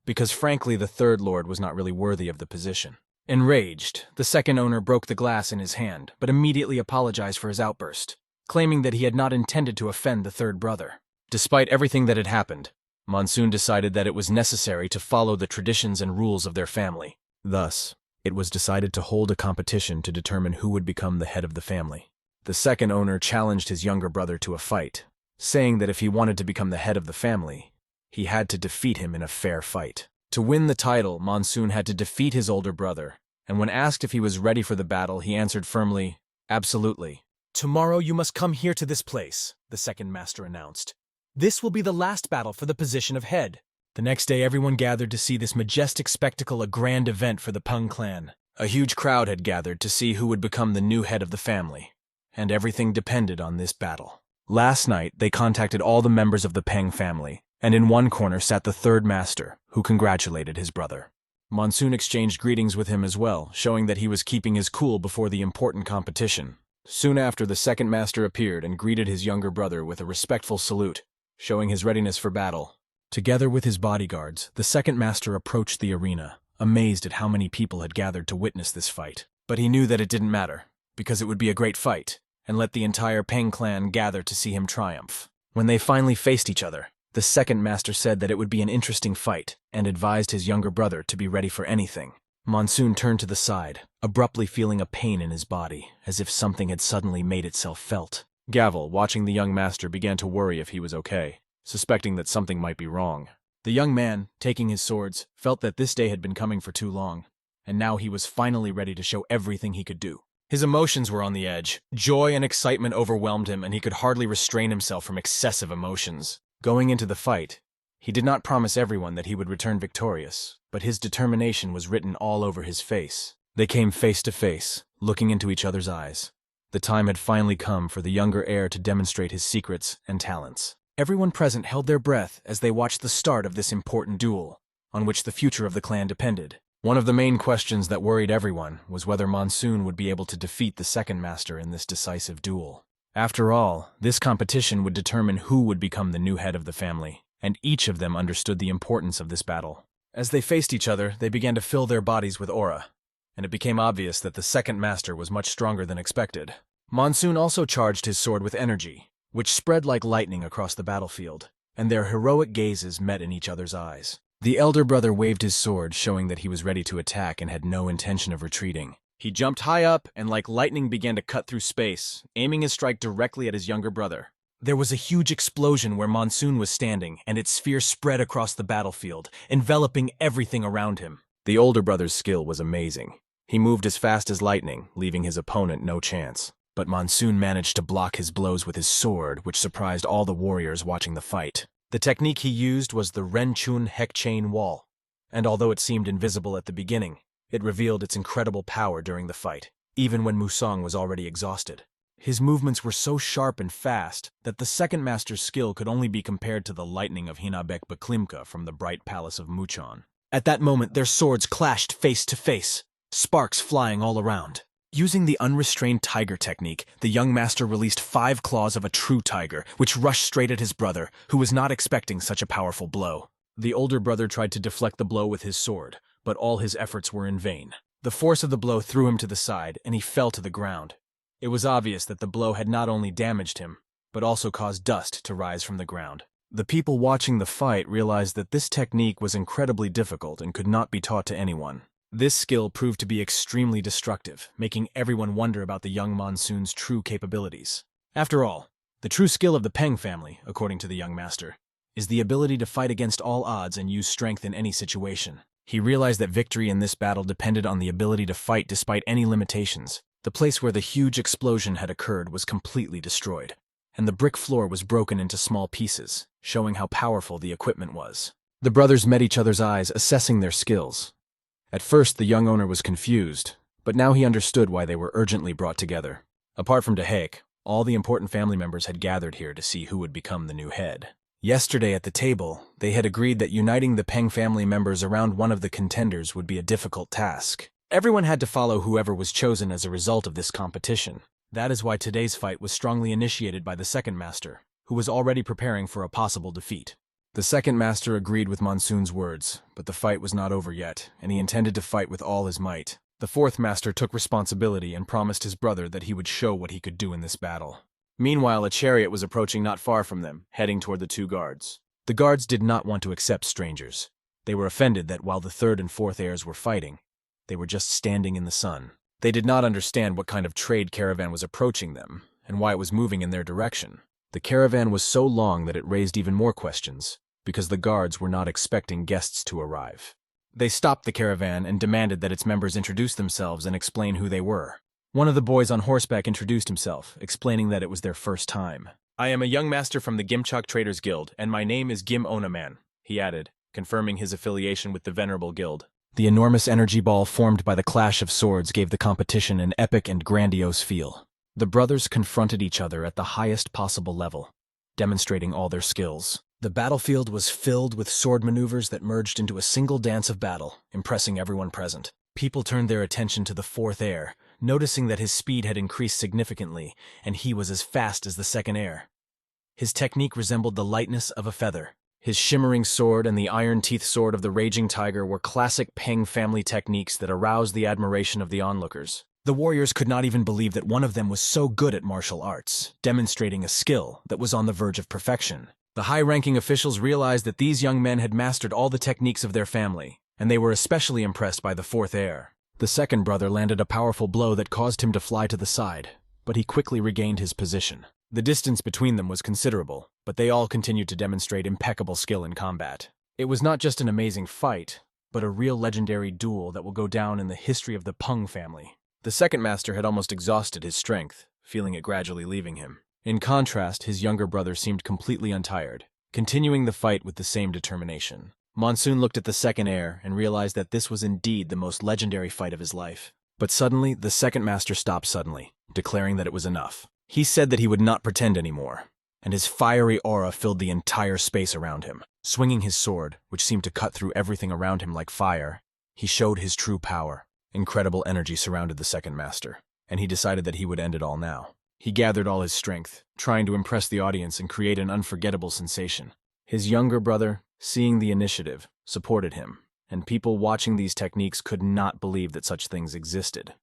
because frankly the third lord was not really worthy of the position. Enraged, the second owner broke the glass in his hand, but immediately apologized for his outburst, claiming that he had not intended to offend the third brother. Despite everything that had happened, Monsoon decided that it was necessary to follow the traditions and rules of their family. Thus, it was decided to hold a competition to determine who would become the head of the family. The second owner challenged his younger brother to a fight, saying that if he wanted to become the head of the family, he had to defeat him in a fair fight. To win the title, Monsoon had to defeat his older brother, and when asked if he was ready for the battle, he answered firmly, "Absolutely." "Tomorrow you must come here to this place," the second master announced. "This will be the last battle for the position of head." The next day everyone gathered to see this majestic spectacle, a grand event for the Pung clan. A huge crowd had gathered to see who would become the new head of the family, and everything depended on this battle. Last night, they contacted all the members of the Peng family, and in one corner sat the third master, who congratulated his brother. Monsoon exchanged greetings with him as well, showing that he was keeping his cool before the important competition. Soon after, the second master appeared and greeted his younger brother with a respectful salute, showing his readiness for battle. Together with his bodyguards, the second master approached the arena, amazed at how many people had gathered to witness this fight. But he knew that it didn't matter, because it would be a great fight, and let the entire Peng clan gather to see him triumph. When they finally faced each other, the second master said that it would be an interesting fight, and advised his younger brother to be ready for anything. Monsoon turned to the side, abruptly feeling a pain in his body, as if something had suddenly made itself felt. Gavel, watching the young master, began to worry if he was okay, suspecting that something might be wrong. The young man, taking his swords, felt that this day had been coming for too long, and now he was finally ready to show everything he could do. His emotions were on the edge. Joy and excitement overwhelmed him, and he could hardly restrain himself from excessive emotions. Going into the fight, he did not promise everyone that he would return victorious, but his determination was written all over his face. They came face to face, looking into each other's eyes. The time had finally come for the younger heir to demonstrate his secrets and talents. Everyone present held their breath as they watched the start of this important duel, on which the future of the clan depended. One of the main questions that worried everyone was whether Monsoon would be able to defeat the second master in this decisive duel. After all, this competition would determine who would become the new head of the family, and each of them understood the importance of this battle. As they faced each other, they began to fill their bodies with aura, and it became obvious that the second master was much stronger than expected. Monsoon also charged his sword with energy, which spread like lightning across the battlefield, and their heroic gazes met in each other's eyes. The elder brother waved his sword, showing that he was ready to attack and had no intention of retreating. He jumped high up and like lightning began to cut through space, aiming his strike directly at his younger brother. There was a huge explosion where Monsoon was standing, and its sphere spread across the battlefield, enveloping everything around him. The older brother's skill was amazing. He moved as fast as lightning, leaving his opponent no chance. But Monsoon managed to block his blows with his sword, which surprised all the warriors watching the fight. The technique he used was the Renchun Heck-Chain Wall, and although it seemed invisible at the beginning, it revealed its incredible power during the fight. even when Musang was already exhausted. His movements were so sharp and fast that the second master's skill could only be compared to the lightning of Hinabek Baklimka from the bright palace of Muchon. At that moment, their swords clashed face to face, sparks flying all around. Using the unrestrained tiger technique, the young master released 5 claws of a true tiger, which rushed straight at his brother, who was not expecting such a powerful blow. The older brother tried to deflect the blow with his sword, but all his efforts were in vain. The force of the blow threw him to the side, and he fell to the ground. It was obvious that the blow had not only damaged him, but also caused dust to rise from the ground. The people watching the fight realized that this technique was incredibly difficult and could not be taught to anyone. This skill proved to be extremely destructive, making everyone wonder about the young monsoon's true capabilities. After all, the true skill of the Peng family, according to the young master, is the ability to fight against all odds and use strength in any situation. He realized that victory in this battle depended on the ability to fight despite any limitations. The place where the huge explosion had occurred was completely destroyed, and the brick floor was broken into small pieces, showing how powerful the equipment was. The brothers met each other's eyes, assessing their skills. At first, the young owner was confused, but now he understood why they were urgently brought together. Apart from Dehek, all the important family members had gathered here to see who would become the new head. Yesterday at the table, they had agreed that uniting the Peng family members around one of the contenders would be a difficult task. Everyone had to follow whoever was chosen as a result of this competition. That is why today's fight was strongly initiated by the second master, who was already preparing for a possible defeat. The second master agreed with Monsoon's words, but the fight was not over yet, and he intended to fight with all his might. The fourth master took responsibility and promised his brother that he would show what he could do in this battle. Meanwhile, a chariot was approaching not far from them, heading toward the 2 guards. The guards did not want to accept strangers. They were offended that while the third and fourth heirs were fighting, they were just standing in the sun. They did not understand what kind of trade caravan was approaching them, and why it was moving in their direction. The caravan was so long that it raised even more questions, because the guards were not expecting guests to arrive. They stopped the caravan and demanded that its members introduce themselves and explain who they were. One of the boys on horseback introduced himself, explaining that it was their first time. "I am a young master from the Gimchok Traders Guild, and my name is Gim Onaman," he added, confirming his affiliation with the Venerable Guild. The enormous energy ball formed by the clash of swords gave the competition an epic and grandiose feel. The brothers confronted each other at the highest possible level, demonstrating all their skills. The battlefield was filled with sword maneuvers that merged into a single dance of battle, impressing everyone present. People turned their attention to the fourth heir, noticing that his speed had increased significantly, and he was as fast as the second heir. His technique resembled the lightness of a feather. His shimmering sword and the iron-teeth sword of the Raging Tiger were classic Peng family techniques that aroused the admiration of the onlookers. The warriors could not even believe that one of them was so good at martial arts, demonstrating a skill that was on the verge of perfection. The high-ranking officials realized that these young men had mastered all the techniques of their family, and they were especially impressed by the fourth heir. The second brother landed a powerful blow that caused him to fly to the side, but he quickly regained his position. The distance between them was considerable, but they all continued to demonstrate impeccable skill in combat. It was not just an amazing fight, but a real legendary duel that will go down in the history of the Pung family. The second master had almost exhausted his strength, feeling it gradually leaving him. In contrast, his younger brother seemed completely untired, continuing the fight with the same determination. Monsoon looked at the second heir and realized that this was indeed the most legendary fight of his life. But suddenly, the second master stopped suddenly, declaring that it was enough. He said that he would not pretend anymore, and his fiery aura filled the entire space around him. Swinging his sword, which seemed to cut through everything around him like fire, he showed his true power. Incredible energy surrounded the second master, and he decided that he would end it all now. He gathered all his strength, trying to impress the audience and create an unforgettable sensation. His younger brother, seeing the initiative, supported him, and people watching these techniques could not believe that such things existed.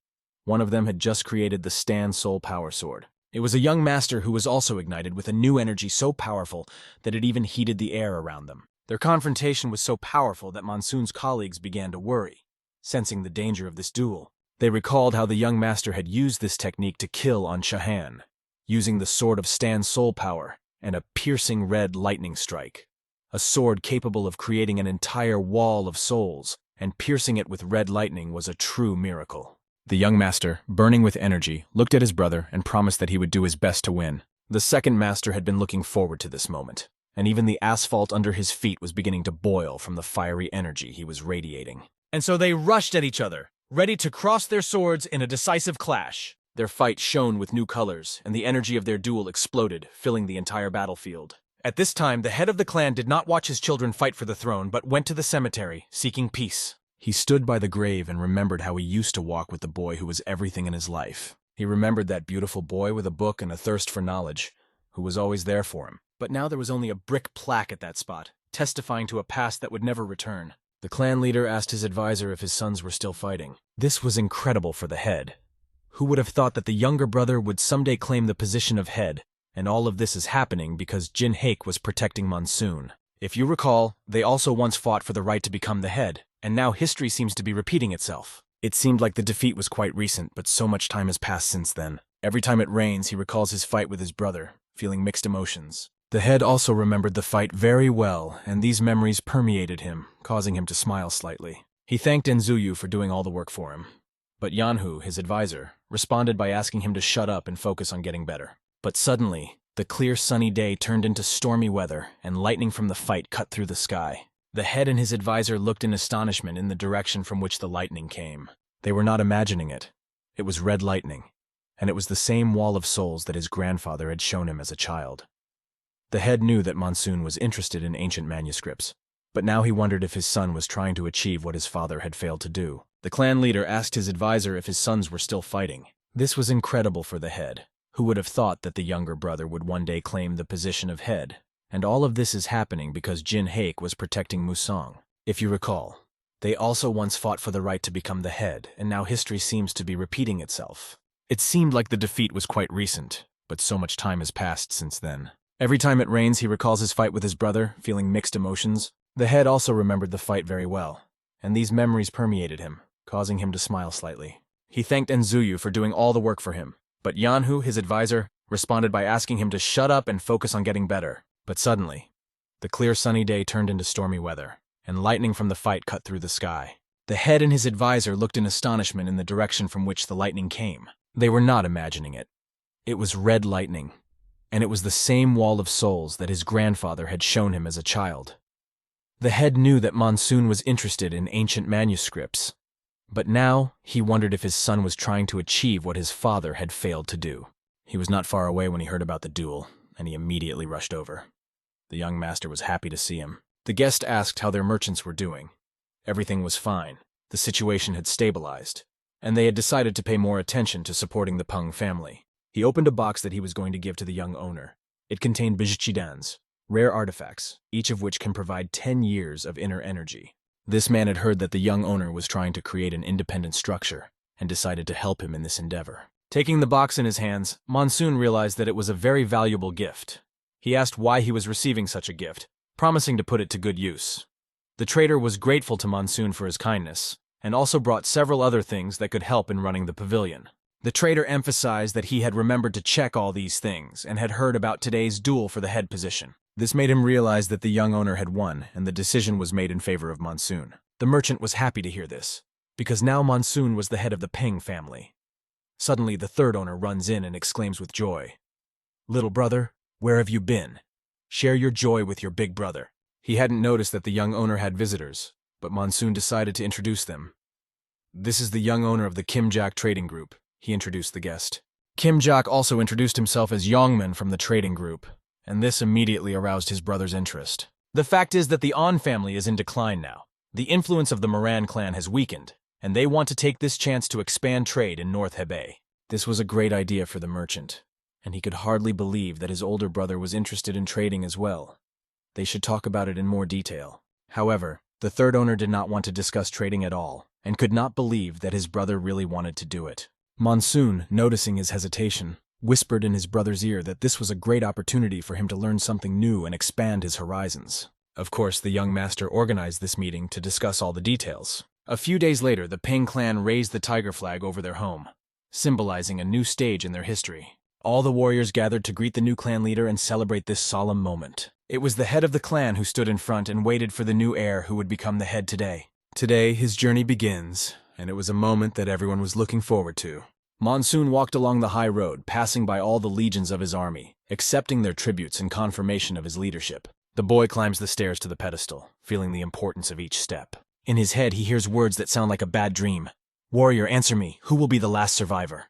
One of them had just created the Stan Soul Power Sword. It was a young master who was also ignited with a new energy so powerful that it even heated the air around them. Their confrontation was so powerful that Monsoon's colleagues began to worry, sensing the danger of this duel. They recalled how the young master had used this technique to kill on Shahan, using the sword of Stan's soul power and a piercing red lightning strike. A sword capable of creating an entire wall of souls, and piercing it with red lightning was a true miracle. The young master, burning with energy, looked at his brother and promised that he would do his best to win. The second master had been looking forward to this moment, and even the asphalt under his feet was beginning to boil from the fiery energy he was radiating. And so they rushed at each other, ready to cross their swords in a decisive clash. Their fight shone with new colors, and the energy of their duel exploded, filling the entire battlefield. At this time, the head of the clan did not watch his children fight for the throne, but went to the cemetery, seeking peace. He stood by the grave and remembered how he used to walk with the boy who was everything in his life. He remembered that beautiful boy with a book and a thirst for knowledge, who was always there for him. But now there was only a brick plaque at that spot, testifying to a past that would never return. The clan leader asked his advisor if his sons were still fighting. This was incredible for the head. Who would have thought that the younger brother would someday claim the position of head? And all of this is happening because Jin Haek was protecting Monsoon. If you recall, they also once fought for the right to become the head, and now history seems to be repeating itself. It seemed like the defeat was quite recent, but so much time has passed since then. Every time it rains, he recalls his fight with his brother, feeling mixed emotions. The head also remembered the fight very well, and these memories permeated him, causing him to smile slightly. He thanked Enzuyu for doing all the work for him. But Yanhu, his advisor, responded by asking him to shut up and focus on getting better. But suddenly, the clear sunny day turned into stormy weather, and lightning from the fight cut through the sky. The head and his advisor looked in astonishment in the direction from which the lightning came. They were not imagining it. It was red lightning, and it was the same wall of souls that his grandfather had shown him as a child. The head knew that Monsoon was interested in ancient manuscripts, but now he wondered if his son was trying to achieve what his father had failed to do. The clan leader asked his advisor if his sons were still fighting. This was incredible for the head. Who would have thought that the younger brother would one day claim the position of head? And all of this is happening because Jin Haek was protecting Musang. If you recall, they also once fought for the right to become the head, and now history seems to be repeating itself. It seemed like the defeat was quite recent, but so much time has passed since then. Every time it rains, he recalls his fight with his brother, feeling mixed emotions. The head also remembered the fight very well, and these memories permeated him, causing him to smile slightly. He thanked Enzuyu for doing all the work for him. But Yanhu, his advisor, responded by asking him to shut up and focus on getting better. But suddenly, the clear sunny day turned into stormy weather, and lightning from the fight cut through the sky. The head and his advisor looked in astonishment in the direction from which the lightning came. They were not imagining it. It was red lightning, and it was the same wall of souls that his grandfather had shown him as a child. The head knew that Monsoon was interested in ancient manuscripts, but now he wondered if his son was trying to achieve what his father had failed to do. He was not far away when he heard about the duel, and he immediately rushed over. The young master was happy to see him. The guest asked how their merchants were doing. Everything was fine. The situation had stabilized, and they had decided to pay more attention to supporting the Pung family. He opened a box that he was going to give to the young owner. It contained bijchidans, rare artifacts, each of which can provide 10 years of inner energy. This man had heard that the young owner was trying to create an independent structure and decided to help him in this endeavor. Taking the box in his hands, Monsoon realized that it was a very valuable gift. He asked why he was receiving such a gift, promising to put it to good use. The traitor was grateful to Monsoon for his kindness, and also brought several other things that could help in running the pavilion. The traitor emphasized that he had remembered to check all these things and had heard about today's duel for the head position. This made him realize that the young owner had won, and the decision was made in favor of Monsoon. The merchant was happy to hear this, because now Monsoon was the head of the Ping family. Suddenly, the third owner runs in and exclaims with joy, "Little brother, where have you been? Share your joy with your big brother." He hadn't noticed that the young owner had visitors, but Monsoon decided to introduce them. "This is the young owner of the Kimjak Trading Group," he introduced the guest. Kimjak also introduced himself as Yongman from the trading group, and this immediately aroused his brother's interest. The fact is that the On family is in decline now. The influence of the Moran clan has weakened, and they want to take this chance to expand trade in North Hebei. This was a great idea for the merchant, and he could hardly believe that his older brother was interested in trading as well. They should talk about it in more detail. However, the third owner did not want to discuss trading at all, and could not believe that his brother really wanted to do it. Monsoon, noticing his hesitation, whispered in his brother's ear that this was a great opportunity for him to learn something new and expand his horizons. Of course, the young master organized this meeting to discuss all the details. A few days later, the Ping clan raised the tiger flag over their home, symbolizing a new stage in their history. All the warriors gathered to greet the new clan leader and celebrate this solemn moment. It was the head of the clan who stood in front and waited for the new heir who would become the head today. Today, his journey begins, and it was a moment that everyone was looking forward to. Monsoon walked along the high road, passing by all the legions of his army, accepting their tributes in confirmation of his leadership. The boy climbs the stairs to the pedestal, feeling the importance of each step. In his head, he hears words that sound like a bad dream. Warrior, answer me, who will be the last survivor?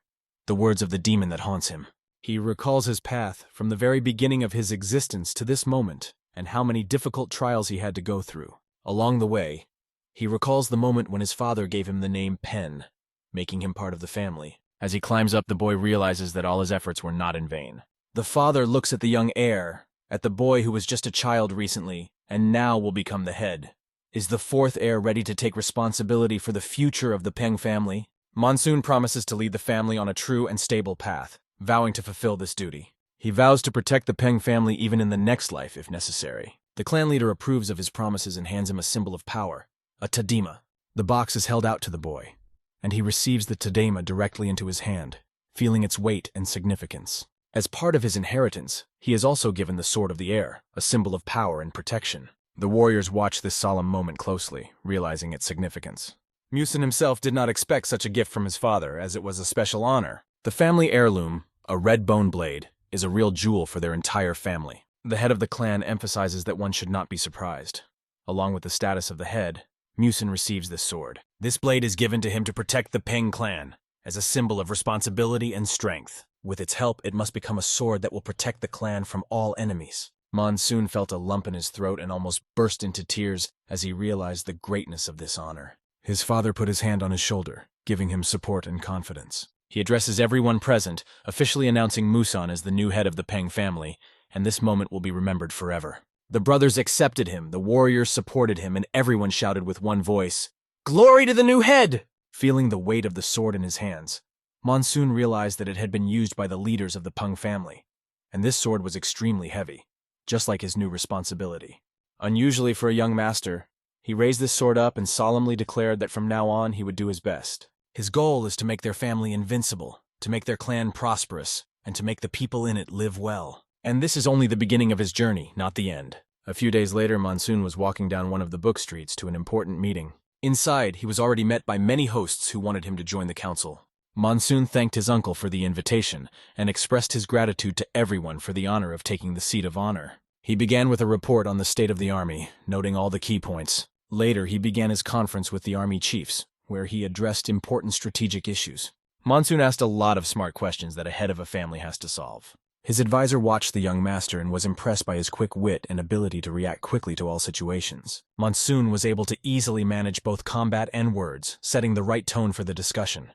The words of the demon that haunts him. He recalls his path from the very beginning of his existence to this moment, and how many difficult trials he had to go through. Along the way, he recalls the moment when his father gave him the name Pen, making him part of the family. As he climbs up, the boy realizes that all his efforts were not in vain. The father looks at the young heir, at the boy who was just a child recently, and now will become the head. Is the fourth heir ready to take responsibility for the future of the Peng family? Monsoon promises to lead the family on a true and stable path, vowing to fulfill this duty. He vows to protect the Peng family even in the next life if necessary. The clan leader approves of his promises and hands him a symbol of power, a tadema. The box is held out to the boy, and he receives the tadema directly into his hand, feeling its weight and significance. As part of his inheritance, he is also given the Sword of the Air, a symbol of power and protection. The warriors watch this solemn moment closely, realizing its significance. Musin himself did not expect such a gift from his father, as it was a special honor. The family heirloom, a red bone blade, is a real jewel for their entire family. The head of the clan emphasizes that one should not be surprised. Along with the status of the head, Musin receives this sword. This blade is given to him to protect the Peng clan, as a symbol of responsibility and strength. With its help, it must become a sword that will protect the clan from all enemies. Monsoon felt a lump in his throat and almost burst into tears as he realized the greatness of this honor. His father put his hand on his shoulder, giving him support and confidence. He addresses everyone present, officially announcing Musan as the new head of the Peng family, and this moment will be remembered forever. The brothers accepted him, the warriors supported him, and everyone shouted with one voice, "Glory to the new head!" Feeling the weight of the sword in his hands, Monsoon realized that it had been used by the leaders of the Pung family, and this sword was extremely heavy, just like his new responsibility. Unusually for a young master, he raised this sword up and solemnly declared that from now on he would do his best. His goal is to make their family invincible, to make their clan prosperous, and to make the people in it live well. And this is only the beginning of his journey, not the end. A few days later, Monsoon was walking down one of the book streets to an important meeting. Inside, he was already met by many hosts who wanted him to join the council. Monsoon thanked his uncle for the invitation and expressed his gratitude to everyone for the honor of taking the seat of honor. He began with a report on the state of the army, noting all the key points. Later, he began his conference with the army chiefs, where he addressed important strategic issues. Monsoon asked a lot of smart questions that a head of a family has to solve. His advisor watched the young master and was impressed by his quick wit and ability to react quickly to all situations. Monsoon was able to easily manage both combat and words, setting the right tone for the discussion.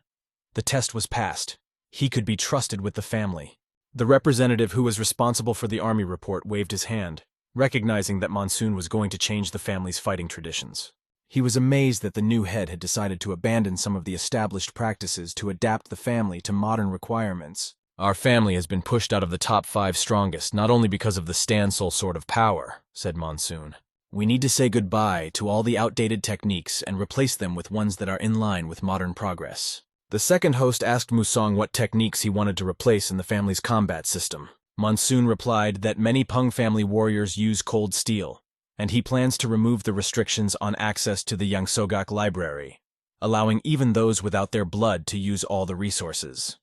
The test was passed. He could be trusted with the family. The representative who was responsible for the army report waved his hand, recognizing that Monsoon was going to change the family's fighting traditions. He was amazed that the new head had decided to abandon some of the established practices to adapt the family to modern requirements. "Our family has been pushed out of the top 5 strongest, not only because of the Stand-Soul Sword of Power," said Monsoon. "We need to say goodbye to all the outdated techniques and replace them with ones that are in line with modern progress." The second host asked Musang what techniques he wanted to replace in the family's combat system. Monsoon replied that many Pung family warriors use cold steel, and he plans to remove the restrictions on access to the Yangsogak library, allowing even those without their blood to use all the resources.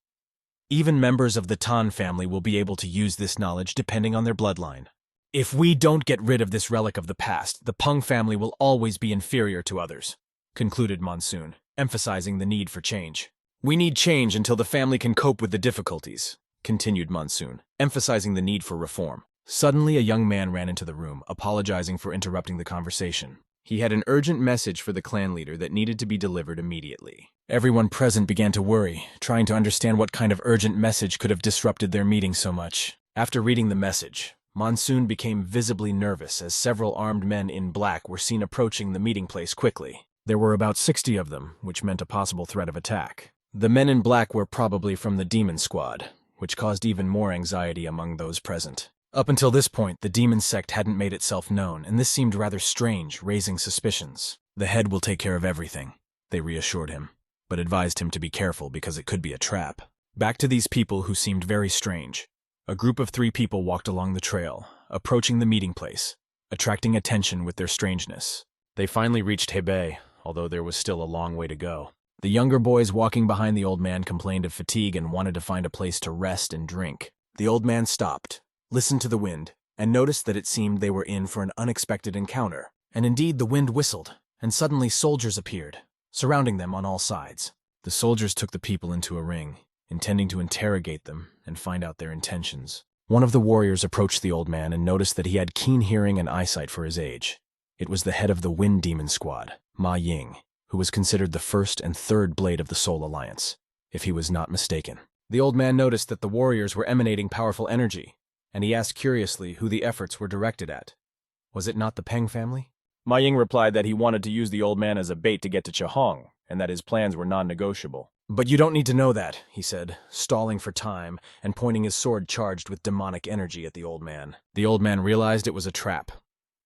Even members of the Tan family will be able to use this knowledge depending on their bloodline. "If we don't get rid of this relic of the past, the Pung family will always be inferior to others," concluded Monsoon, emphasizing the need for change. "We need change until the family can cope with the difficulties," continued Monsoon, emphasizing the need for reform. Suddenly, a young man ran into the room, apologizing for interrupting the conversation. He had an urgent message for the clan leader that needed to be delivered immediately. Everyone present began to worry, trying to understand what kind of urgent message could have disrupted their meeting so much. After reading the message, Monsoon became visibly nervous as several armed men in black were seen approaching the meeting place quickly. There were about 60 of them, which meant a possible threat of attack. The men in black were probably from the Demon Squad, which caused even more anxiety among those present. Up until this point, the demon sect hadn't made itself known, and this seemed rather strange, raising suspicions. "The head will take care of everything," they reassured him, but advised him to be careful because it could be a trap. Back to these people who seemed very strange. A group of 3 people walked along the trail, approaching the meeting place, attracting attention with their strangeness. They finally reached Hebei, although there was still a long way to go. The younger boys walking behind the old man complained of fatigue and wanted to find a place to rest and drink. The old man stopped, listened to the wind, and noticed that it seemed they were in for an unexpected encounter. And indeed, the wind whistled, and suddenly soldiers appeared, surrounding them on all sides. The soldiers took the people into a ring, intending to interrogate them and find out their intentions. One of the warriors approached the old man and noticed that he had keen hearing and eyesight for his age. It was the head of the Wind Demon Squad, Ma Ying, who was considered the first and third blade of the Soul Alliance, if he was not mistaken. The old man noticed that the warriors were emanating powerful energy, and he asked curiously who the efforts were directed at. Was it not the Peng family? Ma Ying replied that he wanted to use the old man as a bait to get to Chihong, and that his plans were non-negotiable. But you don't need to know that, he said, stalling for time and pointing his sword charged with demonic energy at the old man. The old man realized it was a trap.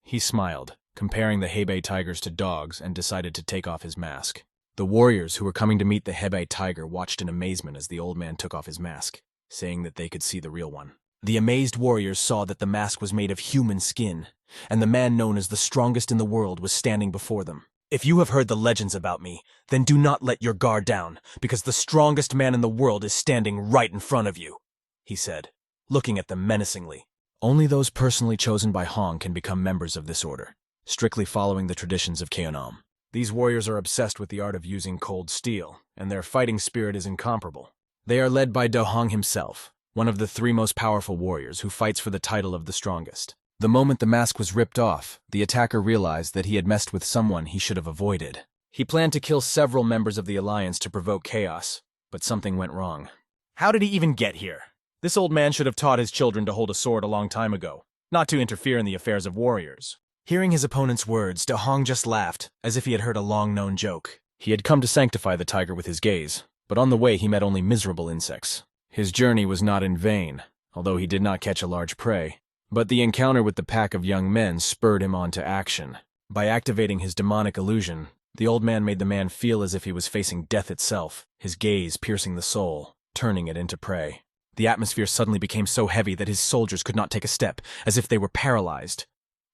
He smiled, comparing the Hebei tigers to dogs, and decided to take off his mask. The warriors who were coming to meet the Hebei tiger watched in amazement as the old man took off his mask, saying that they could see the real one. The amazed warriors saw that the mask was made of human skin, and the man known as the strongest in the world was standing before them. If you have heard the legends about me, then do not let your guard down, because the strongest man in the world is standing right in front of you, he said, looking at them menacingly. Only those personally chosen by Hong can become members of this order, strictly following the traditions of Keonam. These warriors are obsessed with the art of using cold steel, and their fighting spirit is incomparable. They are led by Do Hong himself, one of the 3 most powerful warriors who fights for the title of the strongest. The moment the mask was ripped off, the attacker realized that he had messed with someone he should have avoided. He planned to kill several members of the Alliance to provoke chaos, but something went wrong. How did he even get here? This old man should have taught his children to hold a sword a long time ago, not to interfere in the affairs of warriors. Hearing his opponent's words, De Hong just laughed, as if he had heard a long-known joke. He had come to sanctify the tiger with his gaze, but on the way he met only miserable insects. His journey was not in vain, although he did not catch a large prey. But the encounter with the pack of young men spurred him on to action. By activating his demonic illusion, the old man made the man feel as if he was facing death itself, his gaze piercing the soul, turning it into prey. The atmosphere suddenly became so heavy that his soldiers could not take a step, as if they were paralyzed.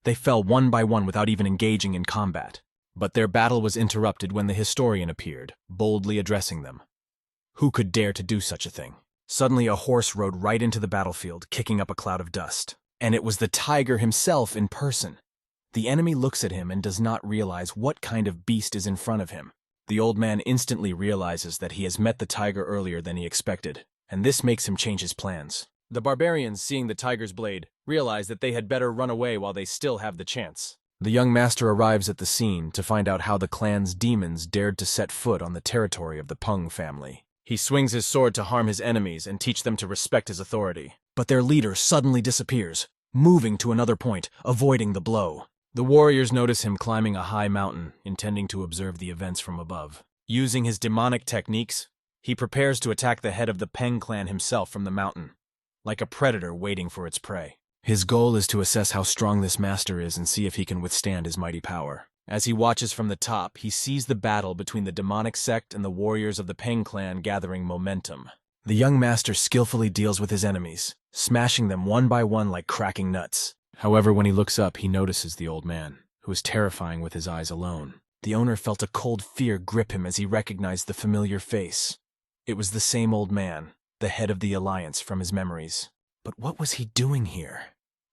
They fell one by one without even engaging in combat. But their battle was interrupted when the historian appeared, boldly addressing them. Who could dare to do such a thing? Suddenly a horse rode right into the battlefield, kicking up a cloud of dust. And it was the tiger himself in person. The enemy looks at him and does not realize what kind of beast is in front of him. The old man instantly realizes that he has met the tiger earlier than he expected, and this makes him change his plans. The barbarians, seeing the tiger's blade, realize that they had better run away while they still have the chance. The young master arrives at the scene to find out how the clan's demons dared to set foot on the territory of the Pung family. He swings his sword to harm his enemies and teach them to respect his authority. But their leader suddenly disappears, moving to another point, avoiding the blow. The warriors notice him climbing a high mountain, intending to observe the events from above. Using his demonic techniques, he prepares to attack the head of the Peng clan himself from the mountain, like a predator waiting for its prey. His goal is to assess how strong this master is and see if he can withstand his mighty power. As he watches from the top, he sees the battle between the demonic sect and the warriors of the Peng clan gathering momentum. The young master skillfully deals with his enemies, smashing them one by one like cracking nuts. However, when he looks up, he notices the old man, who is terrifying with his eyes alone. The owner felt a cold fear grip him as he recognized the familiar face. It was the same old man, the head of the Alliance, from his memories. But what was he doing here?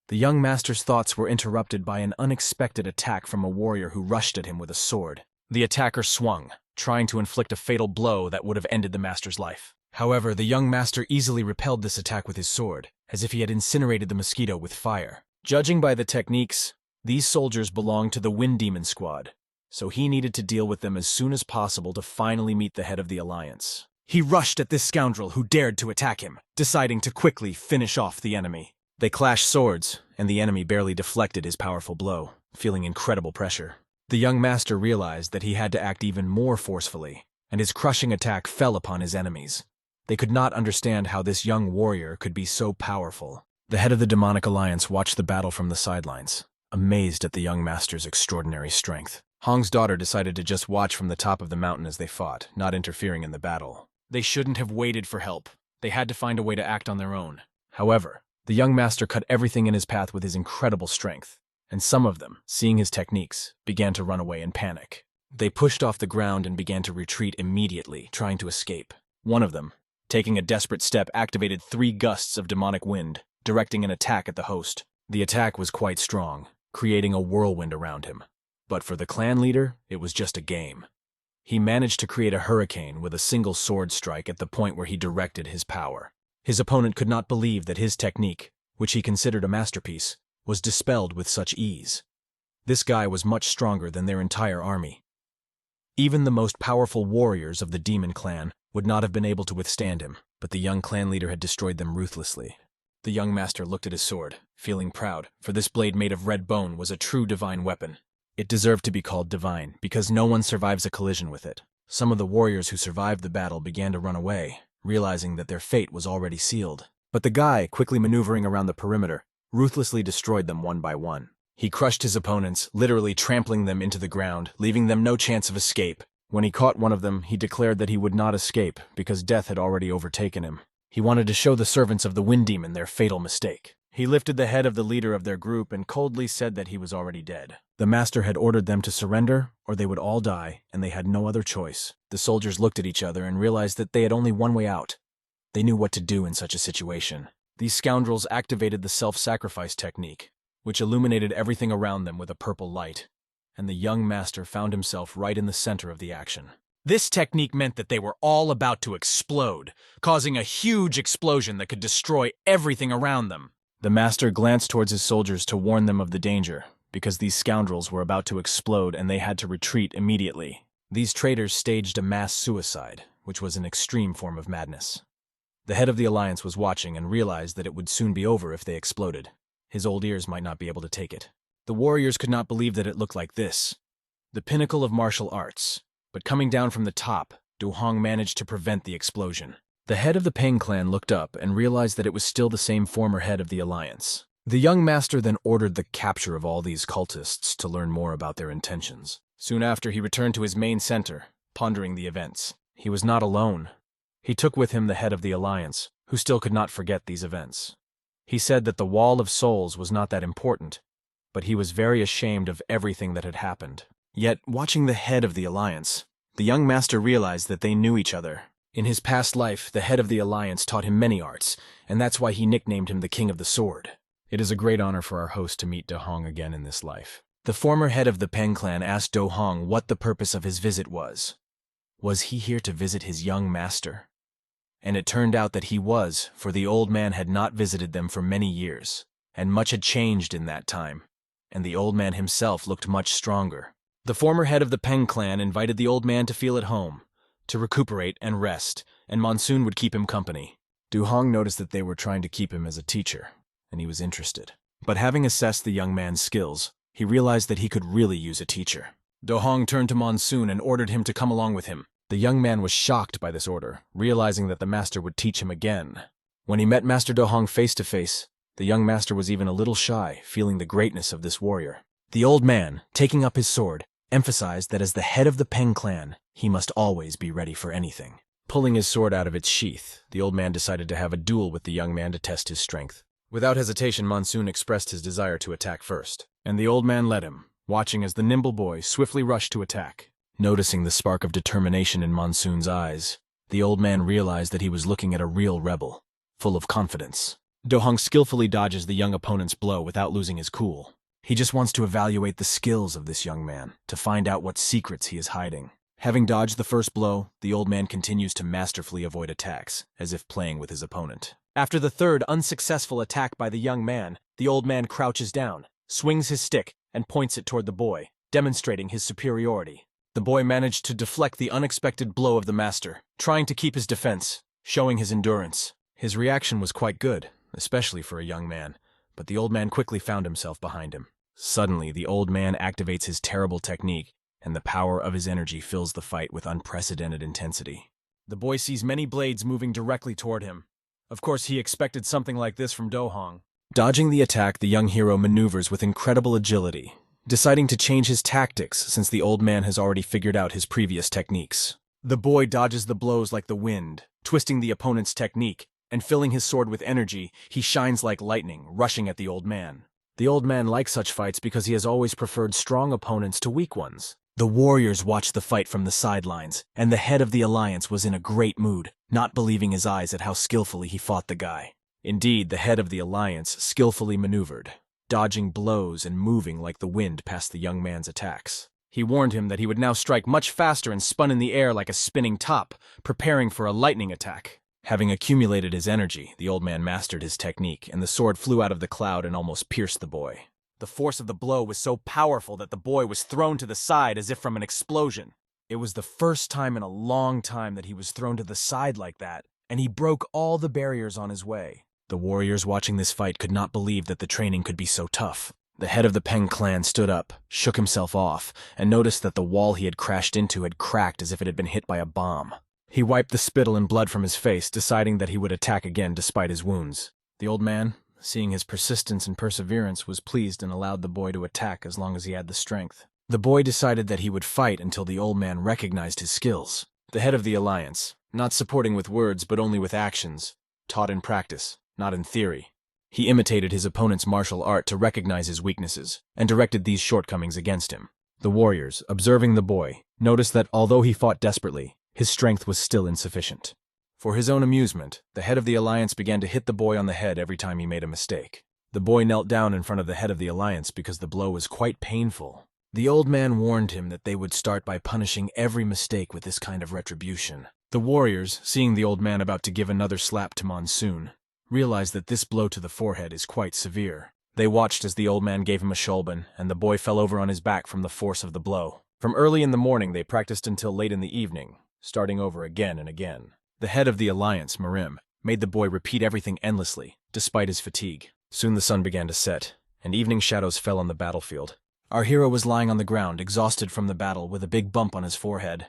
The young master's thoughts were interrupted by an unexpected attack from a warrior who rushed at him with a sword. The attacker swung, trying to inflict a fatal blow that would have ended the master's life. However, the young master easily repelled this attack with his sword, as if he had incinerated the mosquito with fire. Judging by the techniques, these soldiers belonged to the Wind Demon Squad, so he needed to deal with them as soon as possible to finally meet the head of the Alliance. He rushed at this scoundrel who dared to attack him, deciding to quickly finish off the enemy. They clashed swords, and the enemy barely deflected his powerful blow, feeling incredible pressure. The young master realized that he had to act even more forcefully, and his crushing attack fell upon his enemies. They could not understand how this young warrior could be so powerful. The head of the demonic alliance watched the battle from the sidelines, amazed at the young master's extraordinary strength. Hong's daughter decided to just watch from the top of the mountain as they fought, not interfering in the battle. They shouldn't have waited for help. They had to find a way to act on their own. However, the young master cut everything in his path with his incredible strength, and some of them, seeing his techniques, began to run away in panic. They pushed off the ground and began to retreat immediately, trying to escape. One of them, taking a desperate step, activated 3 gusts of demonic wind, directing an attack at the host. The attack was quite strong, creating a whirlwind around him. But for the clan leader, it was just a game. He managed to create a hurricane with a single sword strike at the point where he directed his power. His opponent could not believe that his technique, which he considered a masterpiece, was dispelled with such ease. This guy was much stronger than their entire army. Even the most powerful warriors of the demon clan would not have been able to withstand him, but the young clan leader had destroyed them ruthlessly. The young master looked at his sword, feeling proud, for this blade made of red bone was a true divine weapon. It deserved to be called divine, because no one survives a collision with it. Some of the warriors who survived the battle began to run away, realizing that their fate was already sealed. But the guy, quickly maneuvering around the perimeter, ruthlessly destroyed them one by one. He crushed his opponents, literally trampling them into the ground, leaving them no chance of escape. When he caught one of them, he declared that he would not escape, because death had already overtaken him. He wanted to show the servants of the Wind Demon their fatal mistake. He lifted the head of the leader of their group and coldly said that he was already dead. The master had ordered them to surrender, or they would all die, and they had no other choice. The soldiers looked at each other and realized that they had only one way out. They knew what to do in such a situation. These scoundrels activated the self-sacrifice technique, which illuminated everything around them with a purple light, and the young master found himself right in the center of the action. This technique meant that they were all about to explode, causing a huge explosion that could destroy everything around them. The master glanced towards his soldiers to warn them of the danger, because these scoundrels were about to explode and they had to retreat immediately. These traitors staged a mass suicide, which was an extreme form of madness. The head of the alliance was watching and realized that it would soon be over if they exploded. His old ears might not be able to take it. The warriors could not believe that it looked like this. The pinnacle of martial arts. But coming down from the top, Du Hong managed to prevent the explosion. The head of the Peng clan looked up and realized that it was still the same former head of the alliance. The young master then ordered the capture of all these cultists to learn more about their intentions. Soon after, he returned to his main center, pondering the events. He was not alone. He took with him the head of the alliance, who still could not forget these events. He said that the Wall of Souls was not that important, but he was very ashamed of everything that had happened. Yet, watching the head of the alliance, the young master realized that they knew each other. In his past life, the head of the alliance taught him many arts, and that's why he nicknamed him the King of the Sword. It is a great honor for our host to meet Do Hong again in this life. The former head of the Peng clan asked Do Hong what the purpose of his visit was. Was he here to visit his young master? And it turned out that he was, for the old man had not visited them for many years, and much had changed in that time, and the old man himself looked much stronger. The former head of the Peng clan invited the old man to feel at home, to recuperate and rest, and Monsoon would keep him company. Du Hong noticed that they were trying to keep him as a teacher, and he was interested. But having assessed the young man's skills, he realized that he could really use a teacher. Do Hong turned to Monsoon and ordered him to come along with him. The young man was shocked by this order, realizing that the master would teach him again. When he met Master Do Hong face to face, the young master was even a little shy, feeling the greatness of this warrior. The old man, taking up his sword, emphasized that as the head of the Peng clan, he must always be ready for anything. Pulling his sword out of its sheath, the old man decided to have a duel with the young man to test his strength. Without hesitation, Monsoon expressed his desire to attack first, and the old man led him, watching as the nimble boy swiftly rushed to attack. Noticing the spark of determination in Monsoon's eyes, the old man realized that he was looking at a real rebel, full of confidence. Do Hong skillfully dodges the young opponent's blow without losing his cool. He just wants to evaluate the skills of this young man, to find out what secrets he is hiding. Having dodged the first blow, the old man continues to masterfully avoid attacks, as if playing with his opponent. After the third unsuccessful attack by the young man, the old man crouches down, swings his stick, and points it toward the boy, demonstrating his superiority. The boy managed to deflect the unexpected blow of the master, trying to keep his defense, showing his endurance. His reaction was quite good, especially for a young man, but the old man quickly found himself behind him. Suddenly, the old man activates his terrible technique, and the power of his energy fills the fight with unprecedented intensity. The boy sees many blades moving directly toward him. Of course, he expected something like this from Do Hong. Dodging the attack, the young hero maneuvers with incredible agility, deciding to change his tactics since the old man has already figured out his previous techniques. The boy dodges the blows like the wind, twisting the opponent's technique, and filling his sword with energy, he shines like lightning, rushing at the old man. The old man likes such fights because he has always preferred strong opponents to weak ones. The warriors watched the fight from the sidelines, and the head of the alliance was in a great mood, not believing his eyes at how skillfully he fought the guy. Indeed, the head of the alliance skillfully maneuvered, dodging blows and moving like the wind past the young man's attacks. He warned him that he would now strike much faster and spun in the air like a spinning top, preparing for a lightning attack. Having accumulated his energy, the old man mastered his technique, and the sword flew out of the cloud and almost pierced the boy. The force of the blow was so powerful that the boy was thrown to the side as if from an explosion. It was the first time in a long time that he was thrown to the side like that, and he broke all the barriers on his way. The warriors watching this fight could not believe that the training could be so tough. The head of the Peng clan stood up, shook himself off, and noticed that the wall he had crashed into had cracked as if it had been hit by a bomb. He wiped the spittle and blood from his face, deciding that he would attack again despite his wounds. The old man, seeing his persistence and perseverance, was pleased and allowed the boy to attack as long as he had the strength. The boy decided that he would fight until the old man recognized his skills. The head of the alliance, not supporting with words but only with actions, taught in practice, not in theory. He imitated his opponent's martial art to recognize his weaknesses, and directed these shortcomings against him. The warriors, observing the boy, noticed that although he fought desperately, his strength was still insufficient. For his own amusement, the head of the alliance began to hit the boy on the head every time he made a mistake. The boy knelt down in front of the head of the alliance because the blow was quite painful. The old man warned him that they would start by punishing every mistake with this kind of retribution. The warriors, seeing the old man about to give another slap to Monsoon, realized that this blow to the forehead is quite severe. They watched as the old man gave him a shulban, and the boy fell over on his back from the force of the blow. From early in the morning they practiced until late in the evening, starting over again and again. The head of the alliance, Marim, made the boy repeat everything endlessly, despite his fatigue. Soon the sun began to set, and evening shadows fell on the battlefield. Our hero was lying on the ground, exhausted from the battle, with a big bump on his forehead.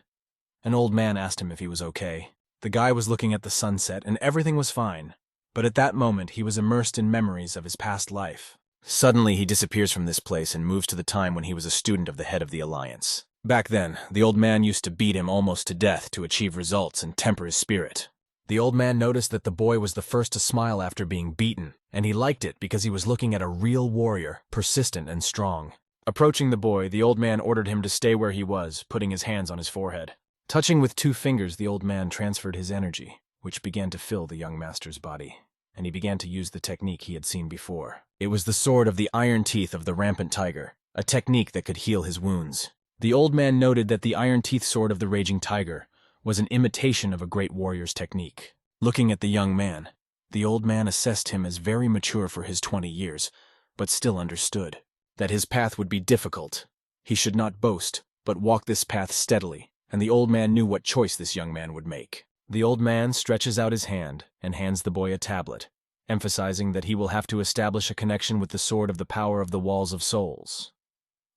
An old man asked him if he was okay. The guy was looking at the sunset, and everything was fine. But at that moment, he was immersed in memories of his past life. Suddenly, he disappears from this place and moves to the time when he was a student of the head of the alliance. Back then, the old man used to beat him almost to death to achieve results and temper his spirit. The old man noticed that the boy was the first to smile after being beaten, and he liked it because he was looking at a real warrior, persistent and strong. Approaching the boy, the old man ordered him to stay where he was, putting his hands on his forehead. Touching with 2 fingers, the old man transferred his energy, which began to fill the young master's body, and he began to use the technique he had seen before. It was the sword of the iron teeth of the rampant tiger, a technique that could heal his wounds. The old man noted that the iron teeth sword of the raging tiger was an imitation of a great warrior's technique. Looking at the young man, the old man assessed him as very mature for his 20 years, but still understood that his path would be difficult. He should not boast, but walk this path steadily, and the old man knew what choice this young man would make. The old man stretches out his hand and hands the boy a tablet, emphasizing that he will have to establish a connection with the sword of the power of the walls of souls.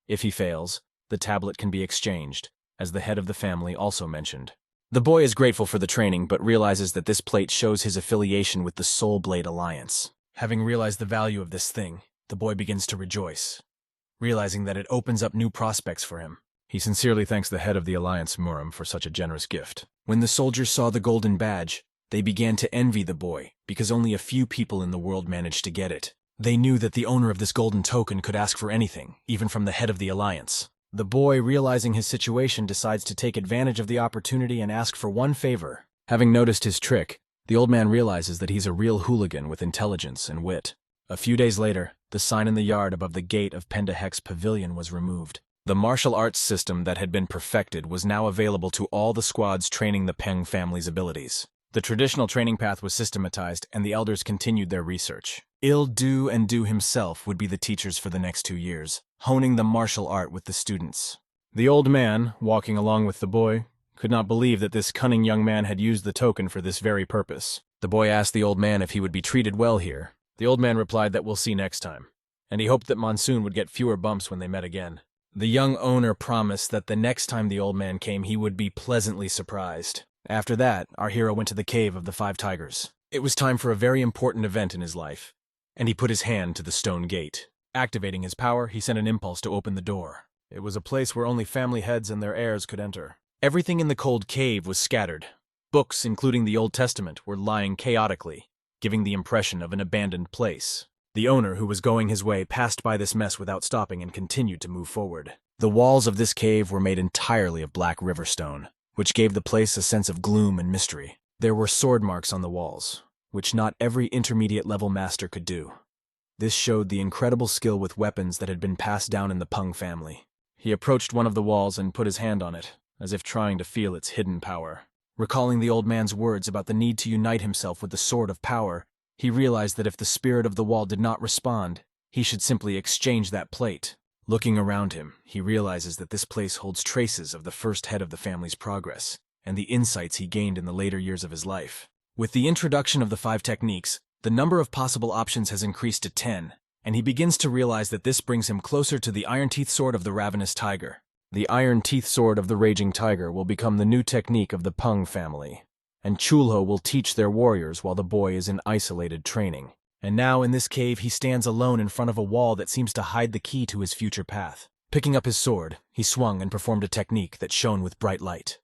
If he fails, the tablet can be exchanged, as the head of the family also mentioned. The boy is grateful for the training, but realizes that this plate shows his affiliation with the Soul Blade Alliance. Having realized the value of this thing, the boy begins to rejoice, realizing that it opens up new prospects for him. He sincerely thanks the head of the Alliance, Muram, for such a generous gift. When the soldiers saw the golden badge, they began to envy the boy, because only a few people in the world managed to get it. They knew that the owner of this golden token could ask for anything, even from the head of the Alliance. The boy, realizing his situation, decides to take advantage of the opportunity and ask for one favor. Having noticed his trick, the old man realizes that he's a real hooligan with intelligence and wit. A few days later, the sign in the yard above the gate of Pendahek's pavilion was removed. The martial arts system that had been perfected was now available to all the squads training the Peng family's abilities. The traditional training path was systematized, and the elders continued their research. Il-Du and Du himself would be the teachers for the next 2 years, honing the martial art with the students. The old man, walking along with the boy, could not believe that this cunning young man had used the token for this very purpose. The boy asked the old man if he would be treated well here. The old man replied that we'll see next time, and he hoped that Monsoon would get fewer bumps when they met again. The young owner promised that the next time the old man came, he would be pleasantly surprised. After that, our hero went to the cave of the 5 tigers. It was time for a very important event in his life, and he put his hand to the stone gate. Activating his power, he sent an impulse to open the door. It was a place where only family heads and their heirs could enter. Everything in the cold cave was scattered. Books, including the Old Testament, were lying chaotically, giving the impression of an abandoned place. The owner, who was going his way, passed by this mess without stopping and continued to move forward. The walls of this cave were made entirely of black river stone, which gave the place a sense of gloom and mystery. There were sword marks on the walls, which not every intermediate-level master could do. This showed the incredible skill with weapons that had been passed down in the Pung family. He approached one of the walls and put his hand on it, as if trying to feel its hidden power. Recalling the old man's words about the need to unite himself with the sword of power, he realized that if the spirit of the wall did not respond, he should simply exchange that plate. Looking around him, he realizes that this place holds traces of the first head of the family's progress, and the insights he gained in the later years of his life. With the introduction of the 5 techniques, the number of possible options has increased to 10, and he begins to realize that this brings him closer to the Iron Teeth Sword of the Ravenous Tiger. The Iron Teeth Sword of the Raging Tiger will become the new technique of the Pung family, and Chulho will teach their warriors while the boy is in isolated training. And now in this cave he stands alone in front of a wall that seems to hide the key to his future path. Picking up his sword, he swung and performed a technique that shone with bright light.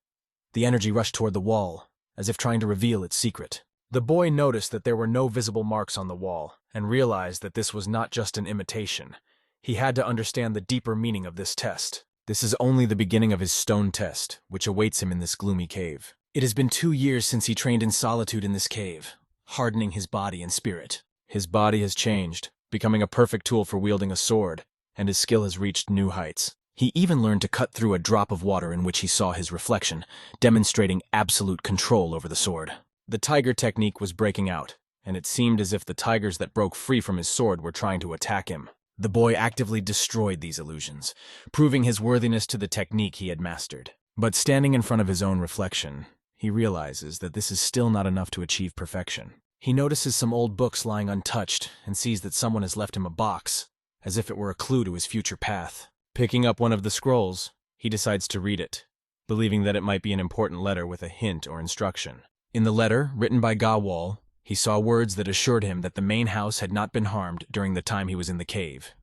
The energy rushed toward the wall, as if trying to reveal its secret. The boy noticed that there were no visible marks on the wall, and realized that this was not just an imitation. He had to understand the deeper meaning of this test. This is only the beginning of his stone test, which awaits him in this gloomy cave. It has been 2 years since he trained in solitude in this cave, hardening his body and spirit. His body has changed, becoming a perfect tool for wielding a sword, and his skill has reached new heights. He even learned to cut through a drop of water in which he saw his reflection, demonstrating absolute control over the sword. The tiger technique was breaking out, and it seemed as if the tigers that broke free from his sword were trying to attack him. The boy actively destroyed these illusions, proving his worthiness to the technique he had mastered. But standing in front of his own reflection, he realizes that this is still not enough to achieve perfection. He notices some old books lying untouched and sees that someone has left him a box, as if it were a clue to his future path. Picking up one of the scrolls, he decides to read it, believing that it might be an important letter with a hint or instruction. In the letter, written by Gawal, he saw words that assured him that the main house had not been harmed during the time he was in the cave.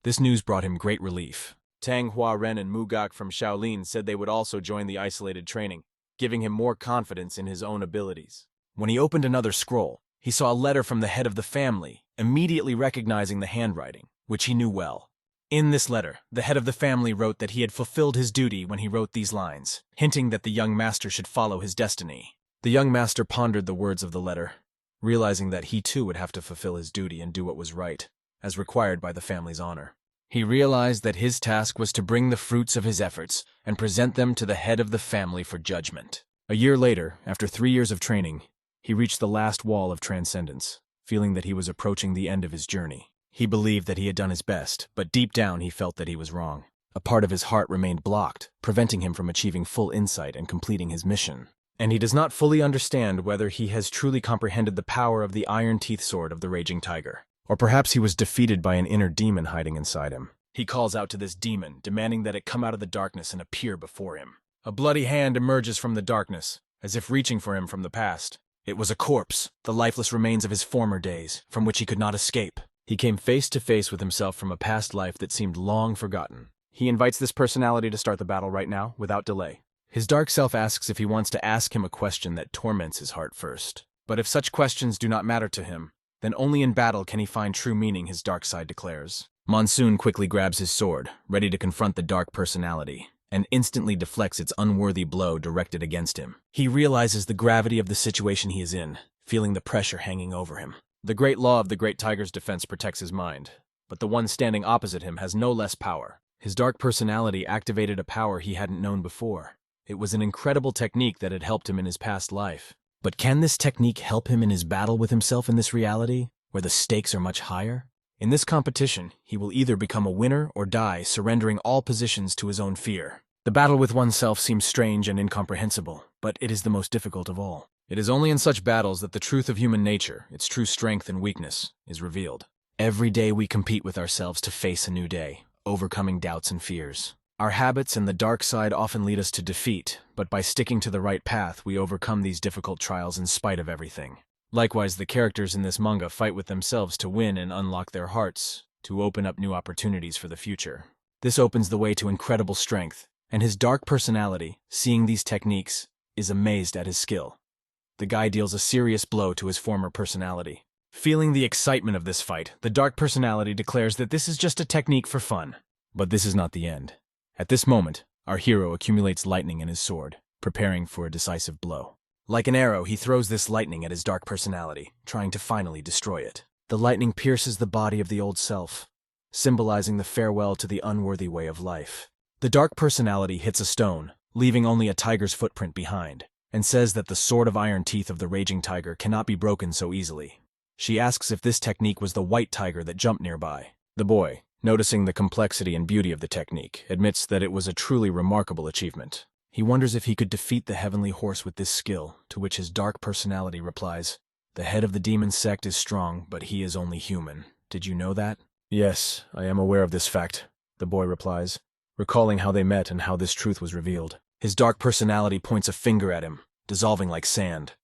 This news brought him great relief. Tang Hua Ren and Mugak from Shaolin said they would also join the isolated training, giving him more confidence in his own abilities. When he opened another scroll, he saw a letter from the head of the family, immediately recognizing the handwriting, which he knew well. In this letter, the head of the family wrote that he had fulfilled his duty when he wrote these lines, hinting that the young master should follow his destiny. The young master pondered the words of the letter, realizing that he too would have to fulfill his duty and do what was right, as required by the family's honor. He realized that his task was to bring the fruits of his efforts and present them to the head of the family for judgment. A year later, after 3 years of training, he reached the last wall of transcendence, feeling that he was approaching the end of his journey. He believed that he had done his best, but deep down he felt that he was wrong. A part of his heart remained blocked, preventing him from achieving full insight and completing his mission. And he does not fully understand whether he has truly comprehended the power of the Iron Teeth Sword of the Raging Tiger. Or perhaps he was defeated by an inner demon hiding inside him. He calls out to this demon, demanding that it come out of the darkness and appear before him. A bloody hand emerges from the darkness, as if reaching for him from the past. It was a corpse, the lifeless remains of his former days, from which he could not escape. He came face to face with himself from a past life that seemed long forgotten. He invites this personality to start the battle right now, without delay. His dark self asks if he wants to ask him a question that torments his heart first. But if such questions do not matter to him, then only in battle can he find true meaning, his dark side declares. Monsoon quickly grabs his sword, ready to confront the dark personality, and instantly deflects its unworthy blow directed against him. He realizes the gravity of the situation he is in, feeling the pressure hanging over him. The great law of the Great Tiger's defense protects his mind, but the one standing opposite him has no less power. His dark personality activated a power he hadn't known before. It was an incredible technique that had helped him in his past life. But can this technique help him in his battle with himself in this reality, where the stakes are much higher? In this competition, he will either become a winner or die, surrendering all positions to his own fear. The battle with oneself seems strange and incomprehensible, but it is the most difficult of all. It is only in such battles that the truth of human nature, its true strength and weakness, is revealed. Every day we compete with ourselves to face a new day, overcoming doubts and fears. Our habits and the dark side often lead us to defeat, but by sticking to the right path, we overcome these difficult trials in spite of everything. Likewise, the characters in this manga fight with themselves to win and unlock their hearts, to open up new opportunities for the future. This opens the way to incredible strength, and his dark personality, seeing these techniques, is amazed at his skill. The guy deals a serious blow to his former personality. Feeling the excitement of this fight, the dark personality declares that this is just a technique for fun. But this is not the end. At this moment, our hero accumulates lightning in his sword, preparing for a decisive blow. Like an arrow, he throws this lightning at his dark personality, trying to finally destroy it. The lightning pierces the body of the old self, symbolizing the farewell to the unworthy way of life. The dark personality hits a stone, leaving only a tiger's footprint behind, and says that the sword of iron teeth of the raging tiger cannot be broken so easily. She asks if this technique was the white tiger that jumped nearby. The boy, noticing the complexity and beauty of the technique, admits that it was a truly remarkable achievement. He wonders if he could defeat the heavenly horse with this skill, to which his dark personality replies, "The head of the demon sect is strong, but he is only human. Did you know that?" "Yes, I am aware of this fact," the boy replies, recalling how they met and how this truth was revealed. His dark personality points a finger at him, dissolving like sand.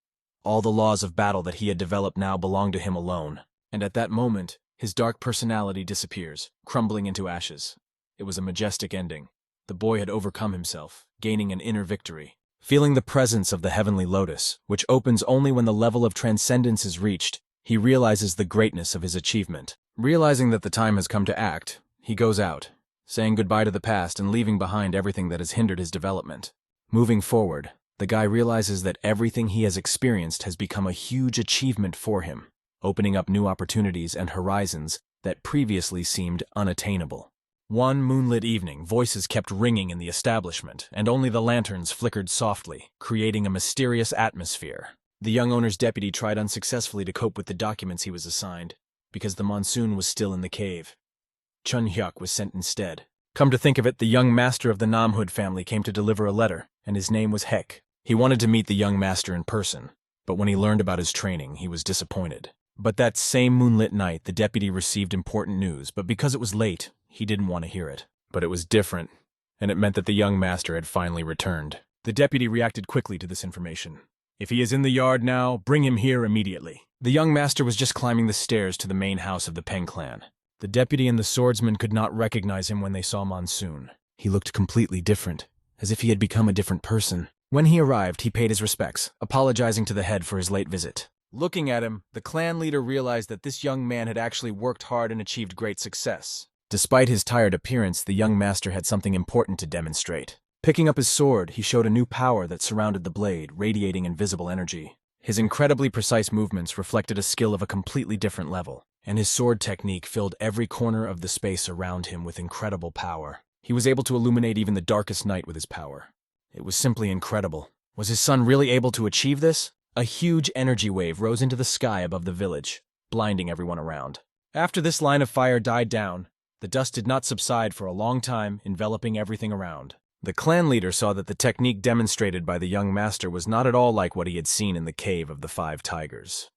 All the laws of battle that he had developed now belong to him alone, and at that moment, his dark personality disappears, crumbling into ashes. It was a majestic ending. The boy had overcome himself, gaining an inner victory. Feeling the presence of the heavenly lotus, which opens only when the level of transcendence is reached, he realizes the greatness of his achievement. Realizing that the time has come to act, he goes out, saying goodbye to the past and leaving behind everything that has hindered his development. Moving forward, the guy realizes that everything he has experienced has become a huge achievement for him, opening up new opportunities and horizons that previously seemed unattainable. One moonlit evening, voices kept ringing in the establishment, and only the lanterns flickered softly, creating a mysterious atmosphere. The young owner's deputy tried unsuccessfully to cope with the documents he was assigned, because the monsoon was still in the cave. Chun Hyuk was sent instead. Come to think of it, the young master of the Namhood family came to deliver a letter, and his name was Hek. He wanted to meet the young master in person, but when he learned about his training, he was disappointed. But that same moonlit night, the deputy received important news, but because it was late, he didn't want to hear it. But it was different, and it meant that the young master had finally returned. The deputy reacted quickly to this information. "If he is in the yard now, bring him here immediately." The young master was just climbing the stairs to the main house of the Peng clan. The deputy and the swordsman could not recognize him when they saw Monsoon. He looked completely different, as if he had become a different person. When he arrived, he paid his respects, apologizing to the head for his late visit. Looking at him, the clan leader realized that this young man had actually worked hard and achieved great success. Despite his tired appearance, the young master had something important to demonstrate. Picking up his sword, he showed a new power that surrounded the blade, radiating invisible energy. His incredibly precise movements reflected a skill of a completely different level, and his sword technique filled every corner of the space around him with incredible power. He was able to illuminate even the darkest night with his power. It was simply incredible. Was his son really able to achieve this? A huge energy wave rose into the sky above the village, blinding everyone around. After this line of fire died down, the dust did not subside for a long time, enveloping everything around. The clan leader saw that the technique demonstrated by the young master was not at all like what he had seen in the cave of the 5 tigers.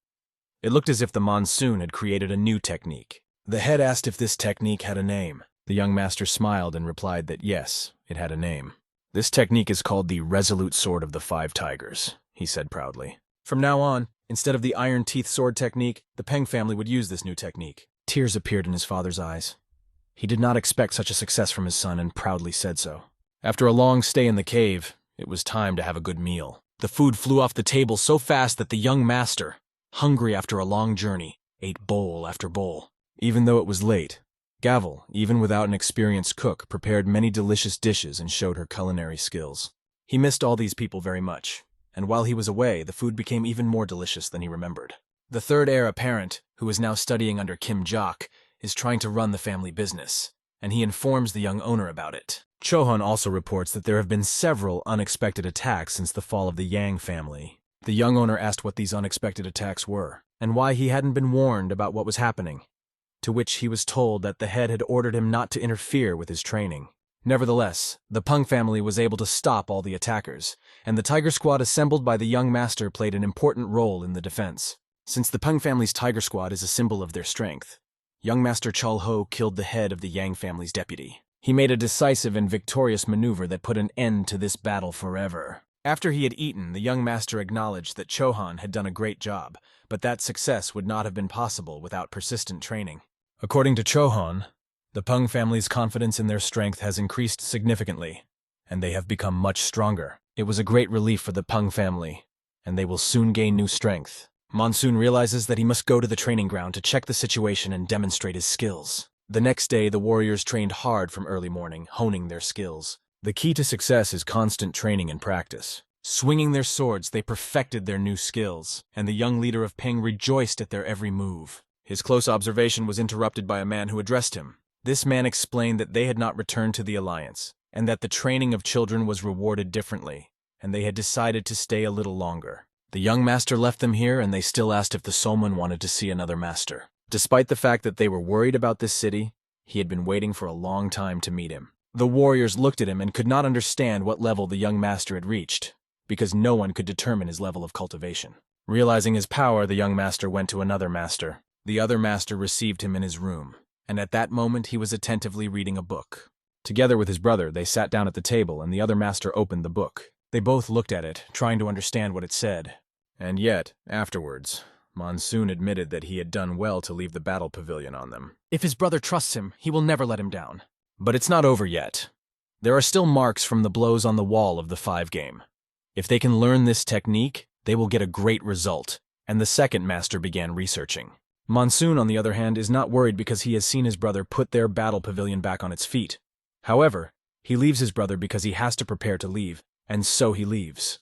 It looked as if the monsoon had created a new technique. The head asked if this technique had a name. The young master smiled and replied that yes, it had a name. "This technique is called the Resolute Sword of the 5 Tigers," he said proudly. From now on, instead of the iron teeth sword technique, the Peng family would use this new technique. Tears appeared in his father's eyes. He did not expect such a success from his son and proudly said so. After a long stay in the cave, it was time to have a good meal. The food flew off the table so fast that the young master, hungry after a long journey, ate bowl after bowl. Even though it was late, Gavel, even without an experienced cook, prepared many delicious dishes and showed her culinary skills. He missed all these people very much, and while he was away, the food became even more delicious than he remembered. The third heir apparent, who is now studying under Kim Jok, is trying to run the family business, and he informs the young owner about it. Chohun also reports that there have been several unexpected attacks since the fall of the Yang family. The young owner asked what these unexpected attacks were, and why he hadn't been warned about what was happening, to which he was told that the head had ordered him not to interfere with his training. Nevertheless, the Pung family was able to stop all the attackers, and the tiger squad assembled by the young master played an important role in the defense. Since the Pung family's tiger squad is a symbol of their strength, young master Chol Ho killed the head of the Yang family's deputy. He made a decisive and victorious maneuver that put an end to this battle forever. After he had eaten, the young master acknowledged that Chohan had done a great job, but that success would not have been possible without persistent training. According to Chohan, the Pung family's confidence in their strength has increased significantly, and they have become much stronger. It was a great relief for the Pung family, and they will soon gain new strength. Monsoon realizes that he must go to the training ground to check the situation and demonstrate his skills. The next day, the warriors trained hard from early morning, honing their skills. The key to success is constant training and practice. Swinging their swords, they perfected their new skills, and the young leader of Ping rejoiced at their every move. His close observation was interrupted by a man who addressed him. This man explained that they had not returned to the alliance, and that the training of children was rewarded differently, and they had decided to stay a little longer. The young master left them here, and they still asked if the soulman wanted to see another master. Despite the fact that they were worried about this city, he had been waiting for a long time to meet him. The warriors looked at him and could not understand what level the young master had reached, because no one could determine his level of cultivation. Realizing his power, the young master went to another master. The other master received him in his room, and at that moment he was attentively reading a book. Together with his brother, they sat down at the table, and the other master opened the book. They both looked at it, trying to understand what it said. And yet, afterwards, Monsoon admitted that he had done well to leave the battle pavilion on them. If his brother trusts him, he will never let him down. But it's not over yet. There are still marks from the blows on the wall of the 5 game. If they can learn this technique, they will get a great result, and the second master began researching. Monsoon, on the other hand, is not worried because he has seen his brother put their battle pavilion back on its feet. However, he leaves his brother because he has to prepare to leave, and so he leaves.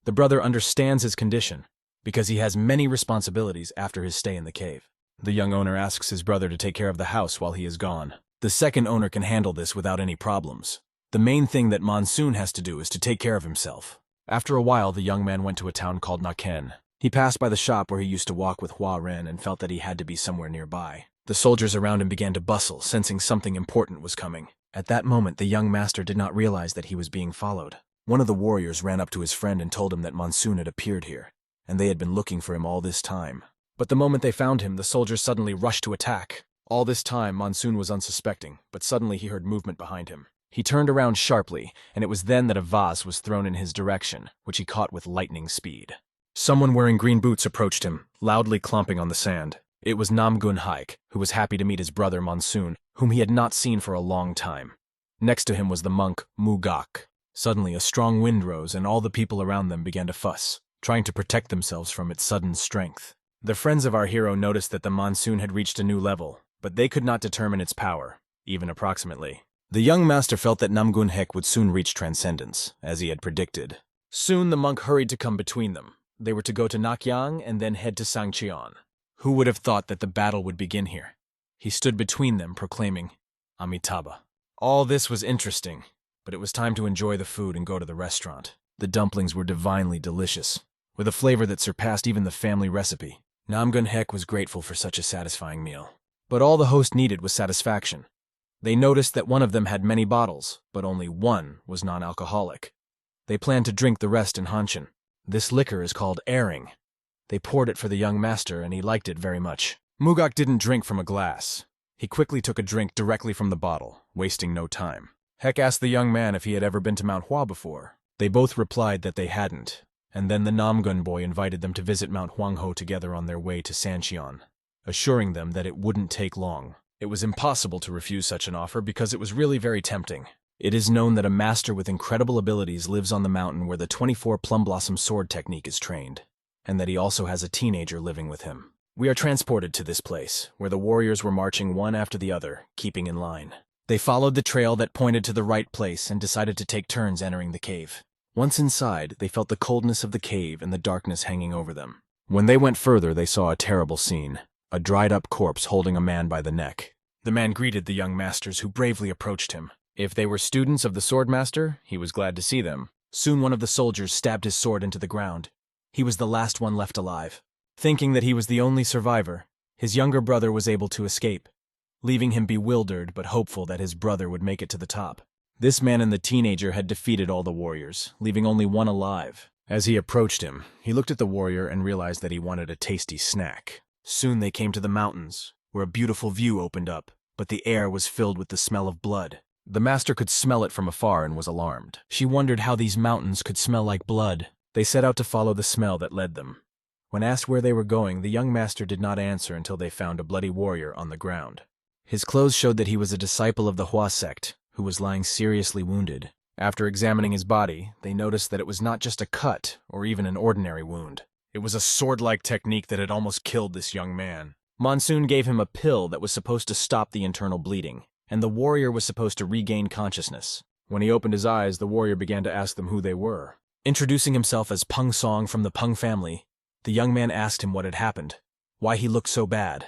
The brother understands his condition, because he has many responsibilities after his stay in the cave. The young owner asks his brother to take care of the house while he is gone. The second owner can handle this without any problems. The main thing that Monsoon has to do is to take care of himself. After a while, the young man went to a town called Naken. He passed by the shop where he used to walk with Hua Ren and felt that he had to be somewhere nearby. The soldiers around him began to bustle, sensing something important was coming. At that moment, the young master did not realize that he was being followed. One of the warriors ran up to his friend and told him that Monsoon had appeared here, and they had been looking for him all this time. But the moment they found him, the soldiers suddenly rushed to attack. All this time, Monsoon was unsuspecting, but suddenly he heard movement behind him. He turned around sharply, and it was then that a vase was thrown in his direction, which he caught with lightning speed. Someone wearing green boots approached him, loudly clomping on the sand. It was Namgun Haik, who was happy to meet his brother Monsoon, whom he had not seen for a long time. Next to him was the monk Mugak. Suddenly, a strong wind rose, and all the people around them began to fuss, trying to protect themselves from its sudden strength. The friends of our hero noticed that the monsoon had reached a new level, but they could not determine its power, even approximately. The young master felt that Namgun Hek would soon reach transcendence, as he had predicted. Soon the monk hurried to come between them. They were to go to Nakyang and then head to Sangcheon. Who would have thought that the battle would begin here? He stood between them, proclaiming, Amitabha. All this was interesting, but it was time to enjoy the food and go to the restaurant. The dumplings were divinely delicious, with a flavor that surpassed even the family recipe. Namgun Hek was grateful for such a satisfying meal. But all the host needed was satisfaction. They noticed that one of them had many bottles, but only one was non-alcoholic. They planned to drink the rest in Hanshin. This liquor is called airing. They poured it for the young master, and he liked it very much. Mugak didn't drink from a glass. He quickly took a drink directly from the bottle, wasting no time. Hek asked the young man if he had ever been to Mount Hua before. They both replied that they hadn't, and then the Namgun boy invited them to visit Mount Huangho together on their way to Sancheon, assuring them that it wouldn't take long. It was impossible to refuse such an offer because it was really very tempting. It is known that a master with incredible abilities lives on the mountain where the 24 Plum Blossom sword technique is trained, and that he also has a teenager living with him. We are transported to this place, where the warriors were marching one after the other, keeping in line. They followed the trail that pointed to the right place and decided to take turns entering the cave. Once inside, they felt the coldness of the cave and the darkness hanging over them. When they went further, they saw a terrible scene. A dried-up corpse holding a man by the neck. The man greeted the young masters, who bravely approached him. If they were students of the swordmaster, he was glad to see them. Soon one of the soldiers stabbed his sword into the ground. He was the last one left alive. Thinking that he was the only survivor, his younger brother was able to escape, leaving him bewildered but hopeful that his brother would make it to the top. This man and the teenager had defeated all the warriors, leaving only one alive. As he approached him, he looked at the warrior and realized that he wanted a tasty snack. Soon they came to the mountains, where a beautiful view opened up, but the air was filled with the smell of blood. The master could smell it from afar and was alarmed. She wondered how these mountains could smell like blood. They set out to follow the smell that led them. When asked where they were going, the young master did not answer until they found a bloody warrior on the ground. His clothes showed that he was a disciple of the Hua sect, who was lying seriously wounded. After examining his body, they noticed that it was not just a cut or even an ordinary wound. It was a sword-like technique that had almost killed this young man. Monsoon gave him a pill that was supposed to stop the internal bleeding, and the warrior was supposed to regain consciousness. When he opened his eyes, the warrior began to ask them who they were. Introducing himself as Pung Song from the Pung family, the young man asked him what had happened, why he looked so bad.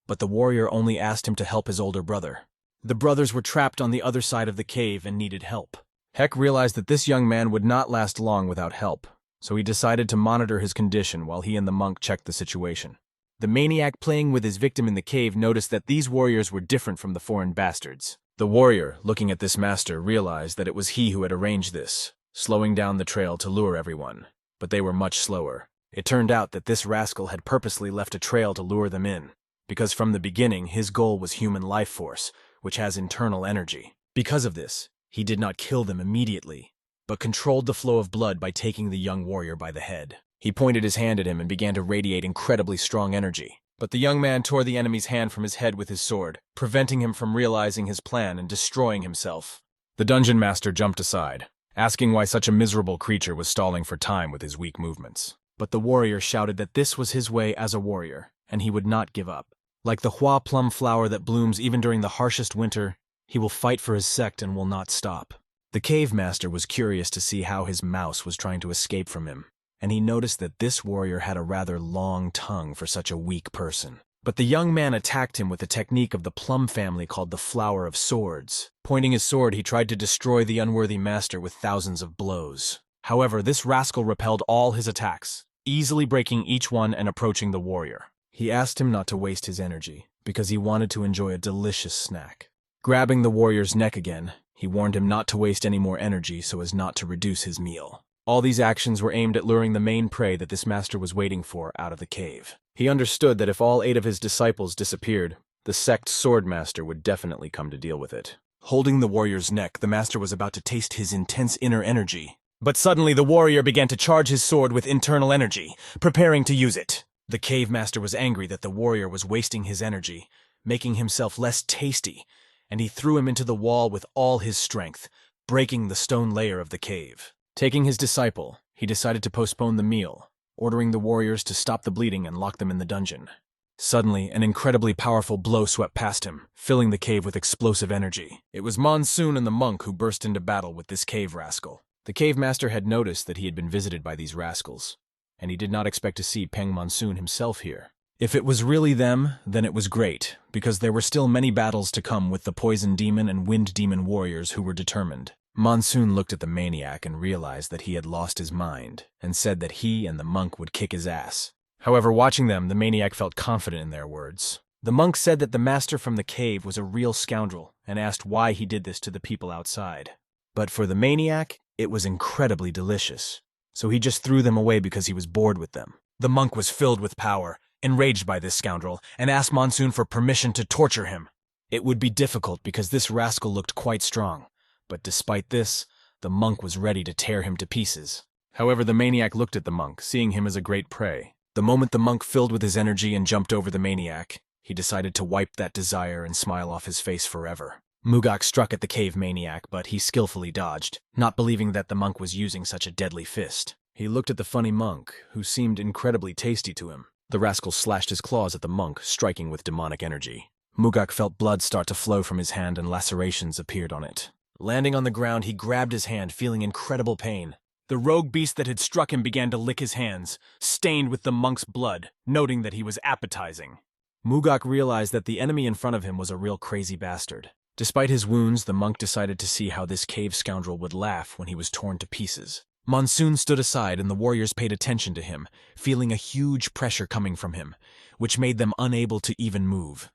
But the warrior only asked him to help his older brother. The brothers were trapped on the other side of the cave and needed help. Heck realized that this young man would not last long without help, so he decided to monitor his condition while he and the monk checked the situation. The maniac playing with his victim in the cave noticed that these warriors were different from the foreign bastards. The warrior, looking at this master, realized that it was he who had arranged this, slowing down the trail to lure everyone. But they were much slower. It turned out that this rascal had purposely left a trail to lure them in, because from the beginning his goal was human life force, which has internal energy. Because of this, he did not kill them immediately, but controlled the flow of blood by taking the young warrior by the head. He pointed his hand at him and began to radiate incredibly strong energy. But the young man tore the enemy's hand from his head with his sword, preventing him from realizing his plan and destroying himself. The dungeon master jumped aside, asking why such a miserable creature was stalling for time with his weak movements. But the warrior shouted that this was his way as a warrior, and he would not give up. Like the hua plum flower that blooms even during the harshest winter, he will fight for his sect and will not stop. The cave master was curious to see how his mouse was trying to escape from him, and he noticed that this warrior had a rather long tongue for such a weak person. But the young man attacked him with a technique of the plum family called the Flower of Swords. Pointing his sword, he tried to destroy the unworthy master with thousands of blows. However, this rascal repelled all his attacks, easily breaking each one and approaching the warrior. He asked him not to waste his energy, because he wanted to enjoy a delicious snack. Grabbing the warrior's neck again, he warned him not to waste any more energy so as not to reduce his meal. All these actions were aimed at luring the main prey that this master was waiting for out of the cave. He understood that if all 8 of his disciples disappeared, the sect's sword master would definitely come to deal with it. Holding the warrior's neck, the master was about to taste his intense inner energy. But suddenly the warrior began to charge his sword with internal energy, preparing to use it. The cave master was angry that the warrior was wasting his energy, making himself less tasty, and he threw him into the wall with all his strength, breaking the stone layer of the cave. Taking his disciple, he decided to postpone the meal, ordering the warriors to stop the bleeding and lock them in the dungeon. Suddenly, an incredibly powerful blow swept past him, filling the cave with explosive energy. It was Monsoon and the monk who burst into battle with this cave rascal. The cave master had noticed that he had been visited by these rascals, and he did not expect to see Peng Monsoon himself here. If it was really them, then it was great, because there were still many battles to come with the Poison Demon and Wind Demon warriors who were determined. Monsoon looked at the maniac and realized that he had lost his mind, and said that he and the monk would kick his ass. However, watching them, the maniac felt confident in their words. The monk said that the master from the cave was a real scoundrel, and asked why he did this to the people outside. But for the maniac, it was incredibly delicious, so he just threw them away because he was bored with them. The monk was filled with power, enraged by this scoundrel, and asked Monsoon for permission to torture him. It would be difficult because this rascal looked quite strong. But despite this, the monk was ready to tear him to pieces. However, the maniac looked at the monk, seeing him as a great prey. The moment the monk filled with his energy and jumped over the maniac, he decided to wipe that desire and smile off his face forever. Mugak struck at the cave maniac, but he skillfully dodged, not believing that the monk was using such a deadly fist. He looked at the funny monk, who seemed incredibly tasty to him. The rascal slashed his claws at the monk, striking with demonic energy. Mugak felt blood start to flow from his hand and lacerations appeared on it. Landing on the ground, he grabbed his hand, feeling incredible pain. The rogue beast that had struck him began to lick his hands, stained with the monk's blood, noting that he was appetizing. Mugak realized that the enemy in front of him was a real crazy bastard. Despite his wounds, the monk decided to see how this cave scoundrel would laugh when he was torn to pieces. Monsoon stood aside and the warriors paid attention to him, feeling a huge pressure coming from him, which made them unable to even move.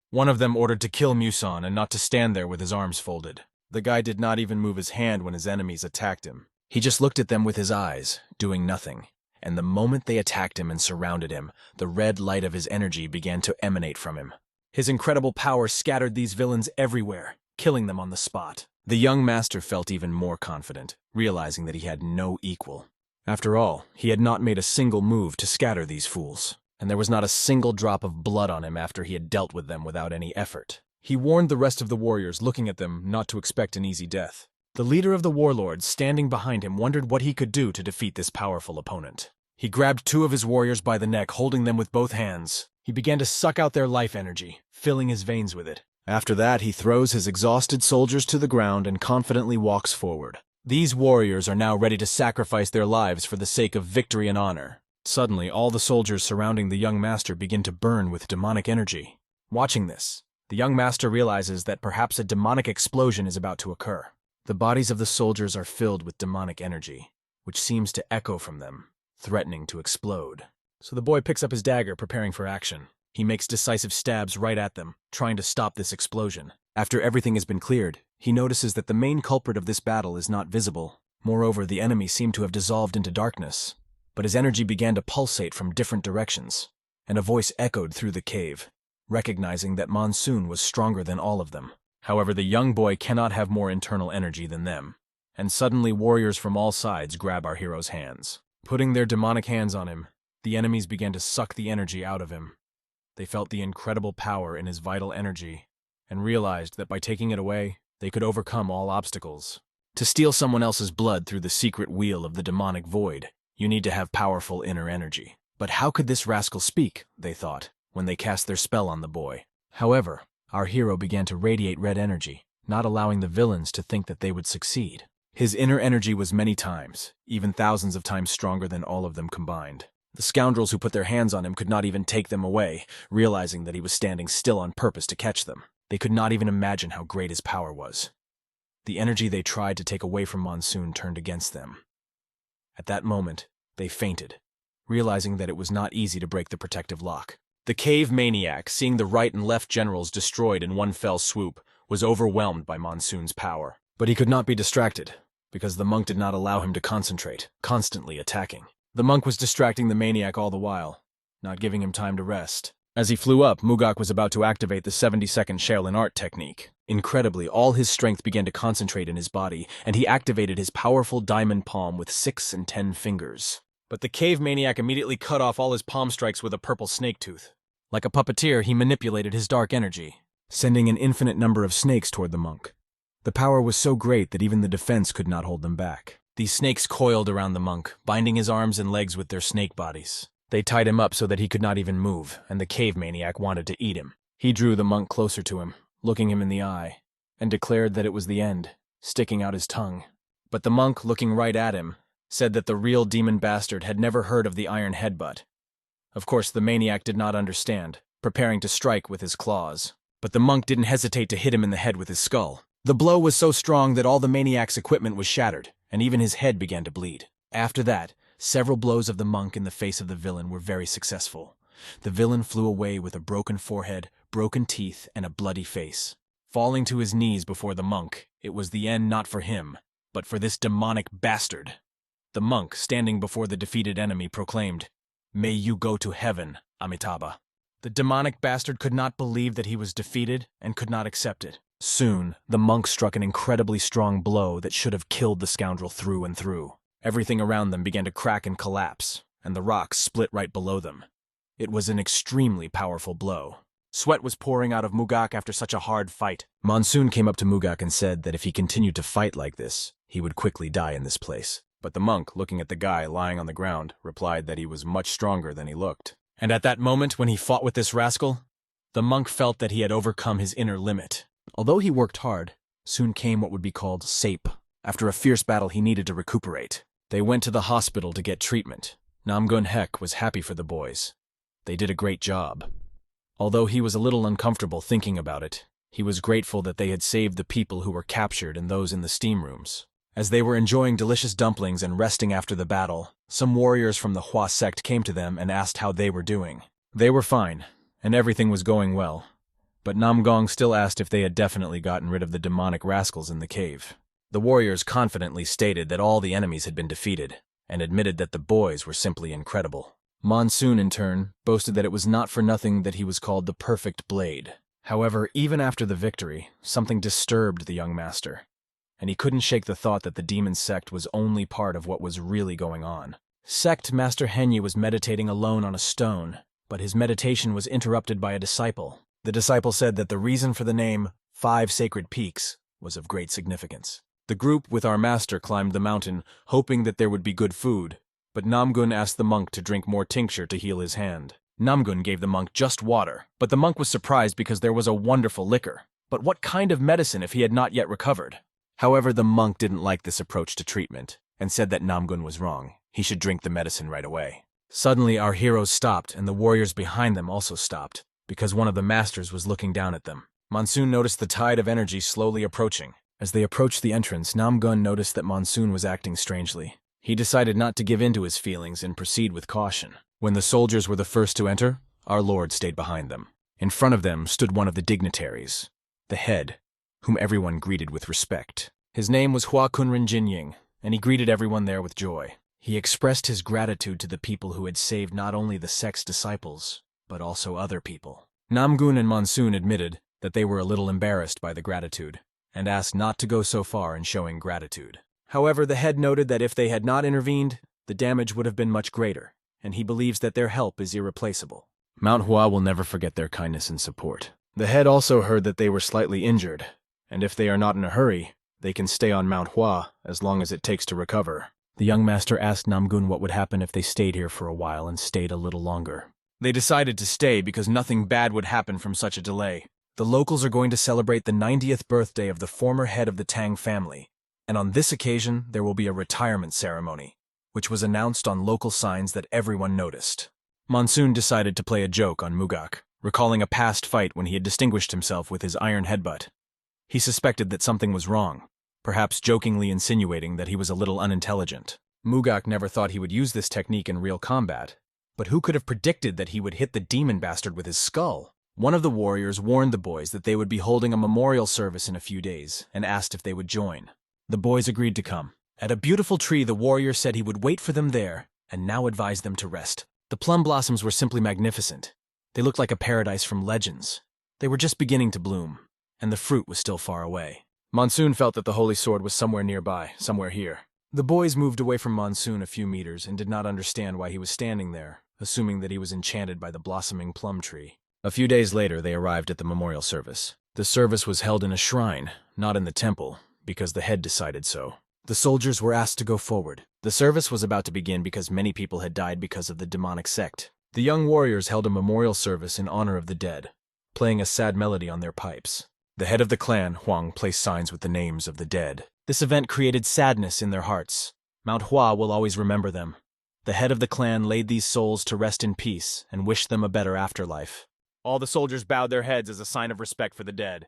One of them ordered to kill Muson and not to stand there with his arms folded. The guy did not even move his hand when his enemies attacked him. He just looked at them with his eyes, doing nothing. And the moment they attacked him and surrounded him, the red light of his energy began to emanate from him. His incredible power scattered these villains everywhere, killing them on the spot. The young master felt even more confident, realizing that he had no equal. After all, he had not made a single move to scatter these fools, and there was not a single drop of blood on him after he had dealt with them without any effort. He warned the rest of the warriors looking at them not to expect an easy death. The leader of the warlords, standing behind him, wondered what he could do to defeat this powerful opponent. He grabbed 2 of his warriors by the neck, holding them with both hands. He began to suck out their life energy, filling his veins with it. After that, he throws his exhausted soldiers to the ground and confidently walks forward. These warriors are now ready to sacrifice their lives for the sake of victory and honor. Suddenly, all the soldiers surrounding the young master begin to burn with demonic energy. Watching this, The young master realizes that perhaps a demonic explosion is about to occur. The bodies of the soldiers are filled with demonic energy, which seems to echo from them, threatening to explode. So the boy picks up his dagger, preparing for action. He makes decisive stabs right at them, trying to stop this explosion. After everything has been cleared, he notices that the main culprit of this battle is not visible. Moreover, the enemy seemed to have dissolved into darkness. But his energy began to pulsate from different directions, and a voice echoed through the cave, recognizing that Monsoon was stronger than all of them. However, the young boy cannot have more internal energy than them, and suddenly warriors from all sides grab our hero's hands. Putting their demonic hands on him, the enemies began to suck the energy out of him. They felt the incredible power in his vital energy, and realized that by taking it away, they could overcome all obstacles. To steal someone else's blood through the secret wheel of the demonic void, you need to have powerful inner energy. But how could this rascal speak, they thought, when they cast their spell on the boy? However, our hero began to radiate red energy, not allowing the villains to think that they would succeed. His inner energy was many times, even thousands of times stronger than all of them combined. The scoundrels who put their hands on him could not even take them away, realizing that he was standing still on purpose to catch them. They could not even imagine how great his power was. The energy they tried to take away from Monsoon turned against them. At that moment, they fainted, realizing that it was not easy to break the protective lock. The cave maniac, seeing the right and left generals destroyed in one fell swoop, was overwhelmed by Monsoon's power. But he could not be distracted, because the monk did not allow him to concentrate, constantly attacking. The monk was distracting the maniac all the while, not giving him time to rest. As he flew up, Mugak was about to activate the 70-second Shaolin art technique. Incredibly, all his strength began to concentrate in his body, and he activated his powerful diamond palm with 6 and 10 fingers. But the cave maniac immediately cut off all his palm strikes with a purple snake tooth. Like a puppeteer, he manipulated his dark energy, sending an infinite number of snakes toward the monk. The power was so great that even the defense could not hold them back. These snakes coiled around the monk, binding his arms and legs with their snake bodies. They tied him up so that he could not even move, and the cave maniac wanted to eat him. He drew the monk closer to him, looking him in the eye, and declared that it was the end, sticking out his tongue. But the monk, looking right at him, said that the real demon bastard had never heard of the iron headbutt. Of course, the maniac did not understand, preparing to strike with his claws. But the monk didn't hesitate to hit him in the head with his skull. The blow was so strong that all the maniac's equipment was shattered, and even his head began to bleed. After that, several blows of the monk in the face of the villain were very successful. The villain flew away with a broken forehead, broken teeth, and a bloody face. Falling to his knees before the monk, it was the end not for him, but for this demonic bastard. The monk, standing before the defeated enemy, proclaimed, "May you go to heaven, Amitabha." The demonic bastard could not believe that he was defeated and could not accept it. Soon, the monk struck an incredibly strong blow that should have killed the scoundrel through and through. Everything around them began to crack and collapse, and the rocks split right below them. It was an extremely powerful blow. Sweat was pouring out of Mugak after such a hard fight. Monsoon came up to Mugak and said that if he continued to fight like this, he would quickly die in this place. But the monk, looking at the guy lying on the ground, replied that he was much stronger than he looked. And at that moment, when he fought with this rascal, the monk felt that he had overcome his inner limit. Although he worked hard, soon came what would be called sape. After a fierce battle, he needed to recuperate. They went to the hospital to get treatment. Namgun Hek was happy for the boys. They did a great job. Although he was a little uncomfortable thinking about it, he was grateful that they had saved the people who were captured and those in the steam rooms. As they were enjoying delicious dumplings and resting after the battle, some warriors from the Hua sect came to them and asked how they were doing. They were fine, and everything was going well. But Namgong still asked if they had definitely gotten rid of the demonic rascals in the cave. The warriors confidently stated that all the enemies had been defeated, and admitted that the boys were simply incredible. Monsoon, in turn, boasted that it was not for nothing that he was called the perfect blade. However, even after the victory, something disturbed the young master, and he couldn't shake the thought that the demon sect was only part of what was really going on. Sect Master Henyi was meditating alone on a stone, but his meditation was interrupted by a disciple. The disciple said that the reason for the name 5 Sacred Peaks was of great significance. The group with our master climbed the mountain, hoping that there would be good food, but Namgun asked the monk to drink more tincture to heal his hand. Namgun gave the monk just water, but the monk was surprised because there was a wonderful liquor. But what kind of medicine if he had not yet recovered? However, the monk didn't like this approach to treatment, and said that Namgun was wrong. He should drink the medicine right away. Suddenly, our heroes stopped, and the warriors behind them also stopped, because one of the masters was looking down at them. Monsoon noticed the tide of energy slowly approaching. As they approached the entrance, Namgun noticed that Monsoon was acting strangely. He decided not to give in to his feelings and proceed with caution. When the soldiers were the first to enter, our lord stayed behind them. In front of them stood one of the dignitaries, the head, whom everyone greeted with respect. His name was Hua Kunrin Jinying, and he greeted everyone there with joy. He expressed his gratitude to the people who had saved not only the sect's disciples, but also other people. Namgun and Monsoon admitted that they were a little embarrassed by the gratitude, and asked not to go so far in showing gratitude. However, the head noted that if they had not intervened, the damage would have been much greater, and he believes that their help is irreplaceable. MANHUA will never forget their kindness and support. The head also heard that they were slightly injured, and if they are not in a hurry, they can stay on MANHUA as long as it takes to recover. The young master asked Namgun what would happen if they stayed here for a while and stayed a little longer. They decided to stay because nothing bad would happen from such a delay. The locals are going to celebrate the 90th birthday of the former head of the Tang family, and on this occasion there will be a retirement ceremony, which was announced on local signs that everyone noticed. Monsoon decided to play a joke on Mugak, recalling a past fight when he had distinguished himself with his iron headbutt. He suspected that something was wrong, perhaps jokingly insinuating that he was a little unintelligent. Mugak never thought he would use this technique in real combat, but who could have predicted that he would hit the demon bastard with his skull? One of the warriors warned the boys that they would be holding a memorial service in a few days and asked if they would join. The boys agreed to come. At a beautiful tree, the warrior said he would wait for them there and now advised them to rest. The plum blossoms were simply magnificent. They looked like a paradise from legends. They were just beginning to bloom, and the fruit was still far away. Monsoon felt that the holy sword was somewhere nearby, somewhere here. The boys moved away from Monsoon a few meters and did not understand why he was standing there, assuming that he was enchanted by the blossoming plum tree. A few days later, they arrived at the memorial service. The service was held in a shrine, not in the temple, because the head decided so. The soldiers were asked to go forward. The service was about to begin because many people had died because of the demonic sect. The young warriors held a memorial service in honor of the dead, playing a sad melody on their pipes. The head of the clan, Huang, placed signs with the names of the dead. This event created sadness in their hearts. MANHUA will always remember them. The head of the clan laid these souls to rest in peace and wished them a better afterlife. All the soldiers bowed their heads as a sign of respect for the dead.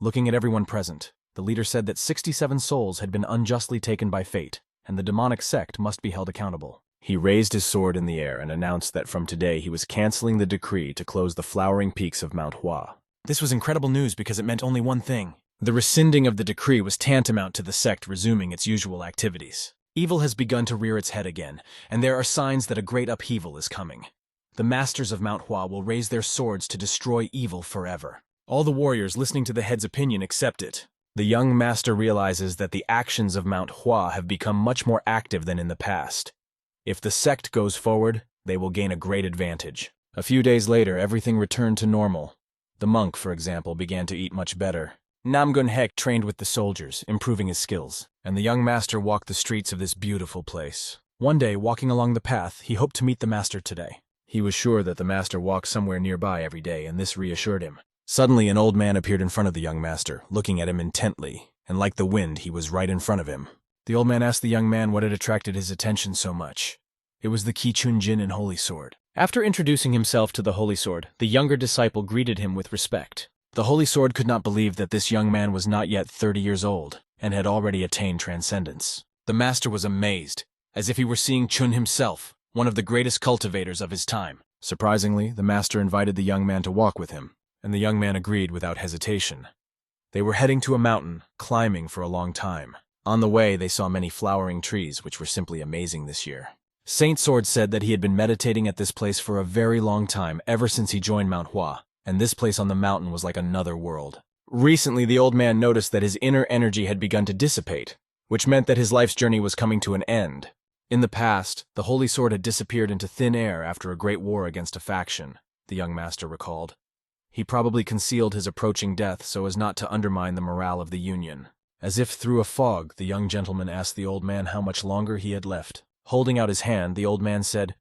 Looking at everyone present, the leader said that 67 souls had been unjustly taken by fate, and the demonic sect must be held accountable. He raised his sword in the air and announced that from today he was canceling the decree to close the flowering peaks of Mount Hua. This was incredible news because it meant only one thing. The rescinding of the decree was tantamount to the sect resuming its usual activities. Evil has begun to rear its head again, and there are signs that a great upheaval is coming. The masters of Mount Hua will raise their swords to destroy evil forever. All the warriors listening to the head's opinion accept it. The young master realizes that the actions of Mount Hua have become much more active than in the past. If the sect goes forward, they will gain a great advantage. A few days later, everything returned to normal. The monk, for example, began to eat much better. Namgun Hek trained with the soldiers, improving his skills, and the young master walked the streets of this beautiful place. One day, walking along the path, he hoped to meet the master today. He was sure that the master walked somewhere nearby every day, and this reassured him. Suddenly, an old man appeared in front of the young master, looking at him intently, and like the wind, he was right in front of him. The old man asked the young man what had attracted his attention so much. It was the Qichun Jin and Holy Sword. After introducing himself to the Holy Sword, the younger disciple greeted him with respect. The Holy Sword could not believe that this young man was not yet 30 years old, and had already attained transcendence. The master was amazed, as if he were seeing Chun himself, one of the greatest cultivators of his time. Surprisingly, the master invited the young man to walk with him, and the young man agreed without hesitation. They were heading to a mountain, climbing for a long time. On the way, they saw many flowering trees, which were simply amazing this year. Saint Sword said that he had been meditating at this place for a very long time, ever since he joined Mount Hua, and this place on the mountain was like another world. Recently, the old man noticed that his inner energy had begun to dissipate, which meant that his life's journey was coming to an end. In the past, the Holy Sword had disappeared into thin air after a great war against a faction, the young master recalled. He probably concealed his approaching death so as not to undermine the morale of the Union. As if through a fog, the young gentleman asked the old man how much longer he had left. Holding out his hand, the old man said,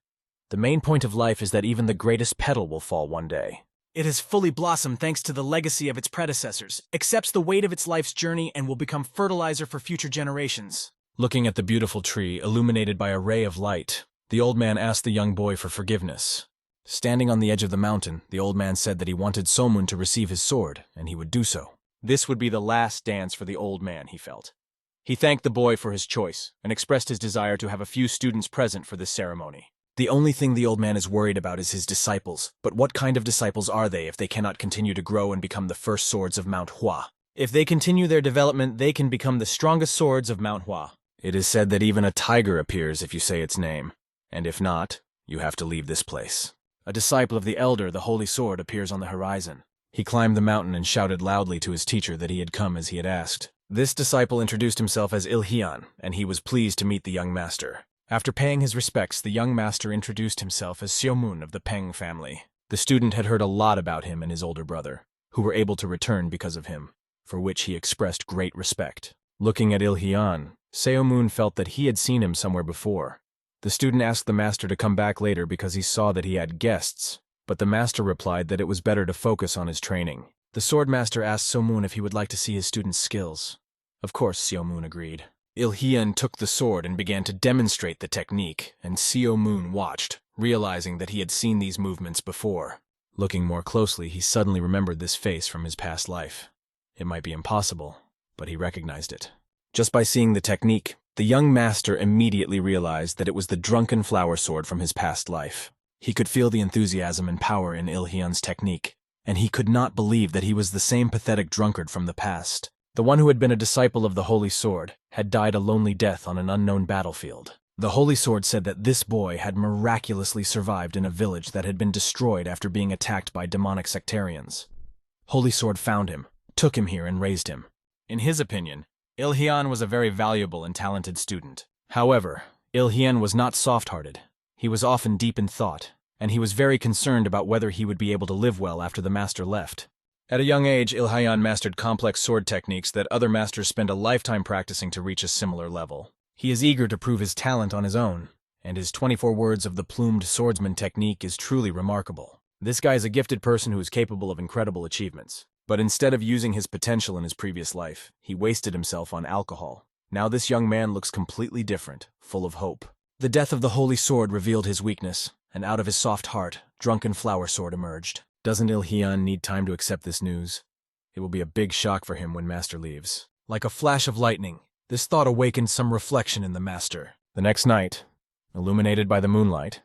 "The main point of life is that even the greatest petal will fall one day." It has fully blossomed thanks to the legacy of its predecessors, accepts the weight of its life's journey, and will become fertilizer for future generations. Looking at the beautiful tree, illuminated by a ray of light, the old man asked the young boy for forgiveness. Standing on the edge of the mountain, the old man said that he wanted So-moon to receive his sword, and he would do so. This would be the last dance for the old man, he felt. He thanked the boy for his choice, and expressed his desire to have a few students present for this ceremony. The only thing the old man is worried about is his disciples, but what kind of disciples are they if they cannot continue to grow and become the first swords of MANHUA? If they continue their development, they can become the strongest swords of MANHUA. It is said that even a tiger appears if you say its name, and if not, you have to leave this place. A disciple of the elder, the holy sword, appears on the horizon. He climbed the mountain and shouted loudly to his teacher that he had come as he had asked. This disciple introduced himself as Il-Hyun, and he was pleased to meet the young master. After paying his respects, the young master introduced himself as Xiaomun of the Pung family. The student had heard a lot about him and his older brother, who were able to return because of him, for which he expressed great respect. Looking at Il-Hyun, Xiaomun felt that he had seen him somewhere before. The student asked the master to come back later because he saw that he had guests, but the master replied that it was better to focus on his training. The sword master asked So-moon if he would like to see his student's skills. Of course, Xiaomun agreed. Il-Hyun took the sword and began to demonstrate the technique, and Xiaomun watched, realizing that he had seen these movements before. Looking more closely, he suddenly remembered this face from his past life. It might be impossible, but he recognized it. Just by seeing the technique, the young master immediately realized that it was the drunken flower sword from his past life. He could feel the enthusiasm and power in Il-Hyun's technique, and he could not believe that he was the same pathetic drunkard from the past. The one who had been a disciple of the Holy Sword had died a lonely death on an unknown battlefield. The Holy Sword said that this boy had miraculously survived in a village that had been destroyed after being attacked by demonic sectarians. Holy Sword found him, took him here, and raised him. In his opinion, Il-Hyun was a very valuable and talented student. However, Il-Hyun was not soft-hearted. He was often deep in thought, and he was very concerned about whether he would be able to live well after the master left. At a young age, Il-Hyun mastered complex sword techniques that other masters spend a lifetime practicing to reach a similar level. He is eager to prove his talent on his own, and his 24 words of the plumed swordsman technique is truly remarkable. This guy is a gifted person who is capable of incredible achievements. But instead of using his potential in his previous life, he wasted himself on alcohol. Now this young man looks completely different, full of hope. The death of the Holy Sword revealed his weakness, and out of his soft heart, drunken flower sword emerged. Doesn't Il-Hyun need time to accept this news? It will be a big shock for him when Master leaves. Like a flash of lightning, this thought awakened some reflection in the Master. The next night, illuminated by the moonlight,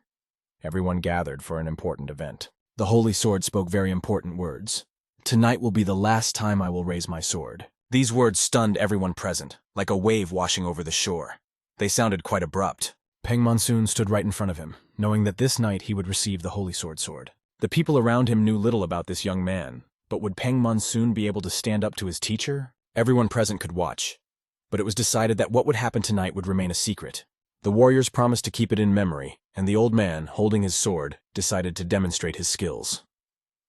everyone gathered for an important event. The Holy Sword spoke very important words. Tonight will be the last time I will raise my sword. These words stunned everyone present, like a wave washing over the shore. They sounded quite abrupt. Peng Monsoon stood right in front of him, knowing that this night he would receive the Holy Sword. The people around him knew little about this young man, but would Peng Monsoon be able to stand up to his teacher? Everyone present could watch, but it was decided that what would happen tonight would remain a secret. The warriors promised to keep it in memory, and the old man, holding his sword, decided to demonstrate his skills.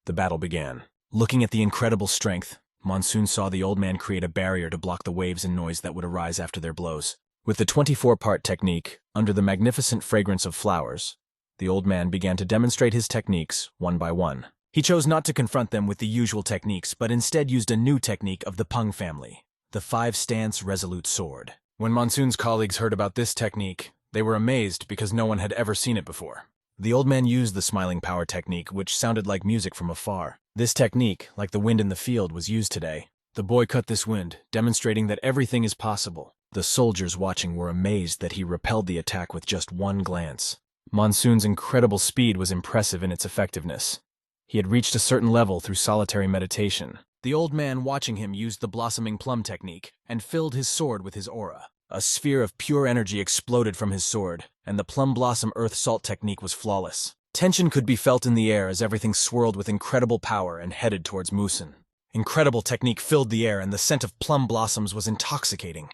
The battle began. Looking at the incredible strength, Monsoon saw the old man create a barrier to block the waves and noise that would arise after their blows. With the 24-part technique, under the magnificent fragrance of flowers, the old man began to demonstrate his techniques one by one. He chose not to confront them with the usual techniques, but instead used a new technique of the Pung family, the 5-stance resolute sword. When Monsoon's colleagues heard about this technique, they were amazed because no one had ever seen it before. The old man used the smiling power technique, which sounded like music from afar. This technique, like the wind in the field, was used today. The boy cut this wind, demonstrating that everything is possible. The soldiers watching were amazed that he repelled the attack with just one glance. Monsoon's incredible speed was impressive in its effectiveness. He had reached a certain level through solitary meditation. The old man watching him used the blossoming plum technique and filled his sword with his aura. A sphere of pure energy exploded from his sword, and the plum blossom earth salt technique was flawless. Tension could be felt in the air as everything swirled with incredible power and headed towards Musen. Incredible technique filled the air, and the scent of plum blossoms was intoxicating.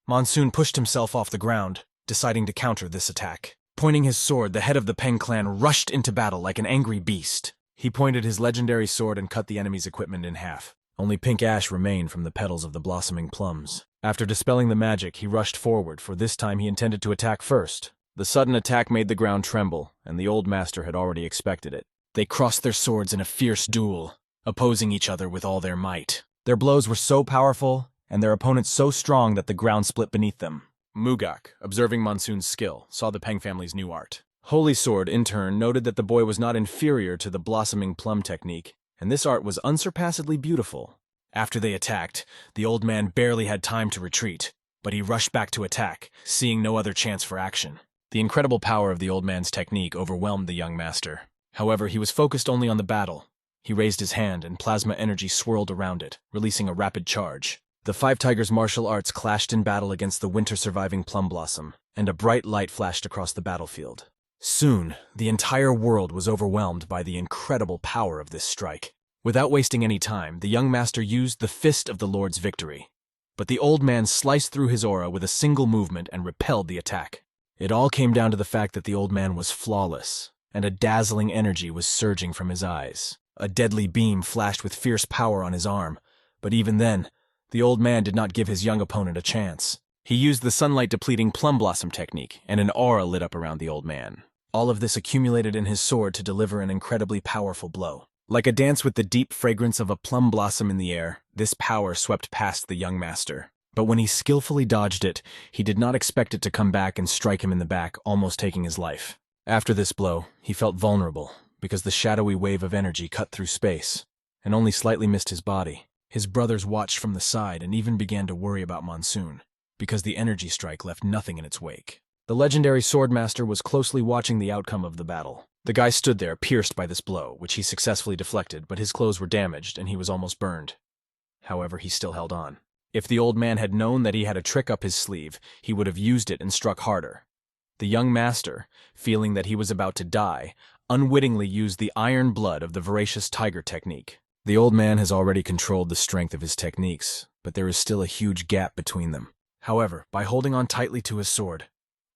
Monsoon pushed himself off the ground, deciding to counter this attack. Pointing his sword, the head of the Peng clan rushed into battle like an angry beast. He pointed his legendary sword and cut the enemy's equipment in half. Only pink ash remained from the petals of the blossoming plums. After dispelling the magic, he rushed forward, for this time he intended to attack first. The sudden attack made the ground tremble, and the old master had already expected it. They crossed their swords in a fierce duel, opposing each other with all their might. Their blows were so powerful, and their opponents so strong that the ground split beneath them. Mugak, observing Monsoon's skill, saw the Peng family's new art. Holy Sword, in turn, noted that the boy was not inferior to the blossoming plum technique, and this art was unsurpassedly beautiful. After they attacked, the old man barely had time to retreat, but he rushed back to attack, seeing no other chance for action. The incredible power of the old man's technique overwhelmed the young master. However, he was focused only on the battle. He raised his hand, and plasma energy swirled around it, releasing a rapid charge. The five tigers' martial arts clashed in battle against the winter-surviving plum blossom, and a bright light flashed across the battlefield. Soon, the entire world was overwhelmed by the incredible power of this strike. Without wasting any time, the young master used the Fist of the Lord's Victory. But the old man sliced through his aura with a single movement and repelled the attack. It all came down to the fact that the old man was flawless, and a dazzling energy was surging from his eyes. A deadly beam flashed with fierce power on his arm, but even then, the old man did not give his young opponent a chance. He used the sunlight-depleting plum blossom technique, and an aura lit up around the old man. All of this accumulated in his sword to deliver an incredibly powerful blow. Like a dance with the deep fragrance of a plum blossom in the air, this power swept past the young master. But when he skillfully dodged it, he did not expect it to come back and strike him in the back, almost taking his life. After this blow, he felt vulnerable, because the shadowy wave of energy cut through space, and only slightly missed his body. His brothers watched from the side and even began to worry about Monsoon, because the energy strike left nothing in its wake. The legendary swordmaster was closely watching the outcome of the battle. The guy stood there, pierced by this blow, which he successfully deflected, but his clothes were damaged and he was almost burned. However, he still held on. If the old man had known that he had a trick up his sleeve, he would have used it and struck harder. The young master, feeling that he was about to die, unwittingly used the iron blood of the voracious tiger technique. The old man has already controlled the strength of his techniques, but there is still a huge gap between them. However, by holding on tightly to his sword,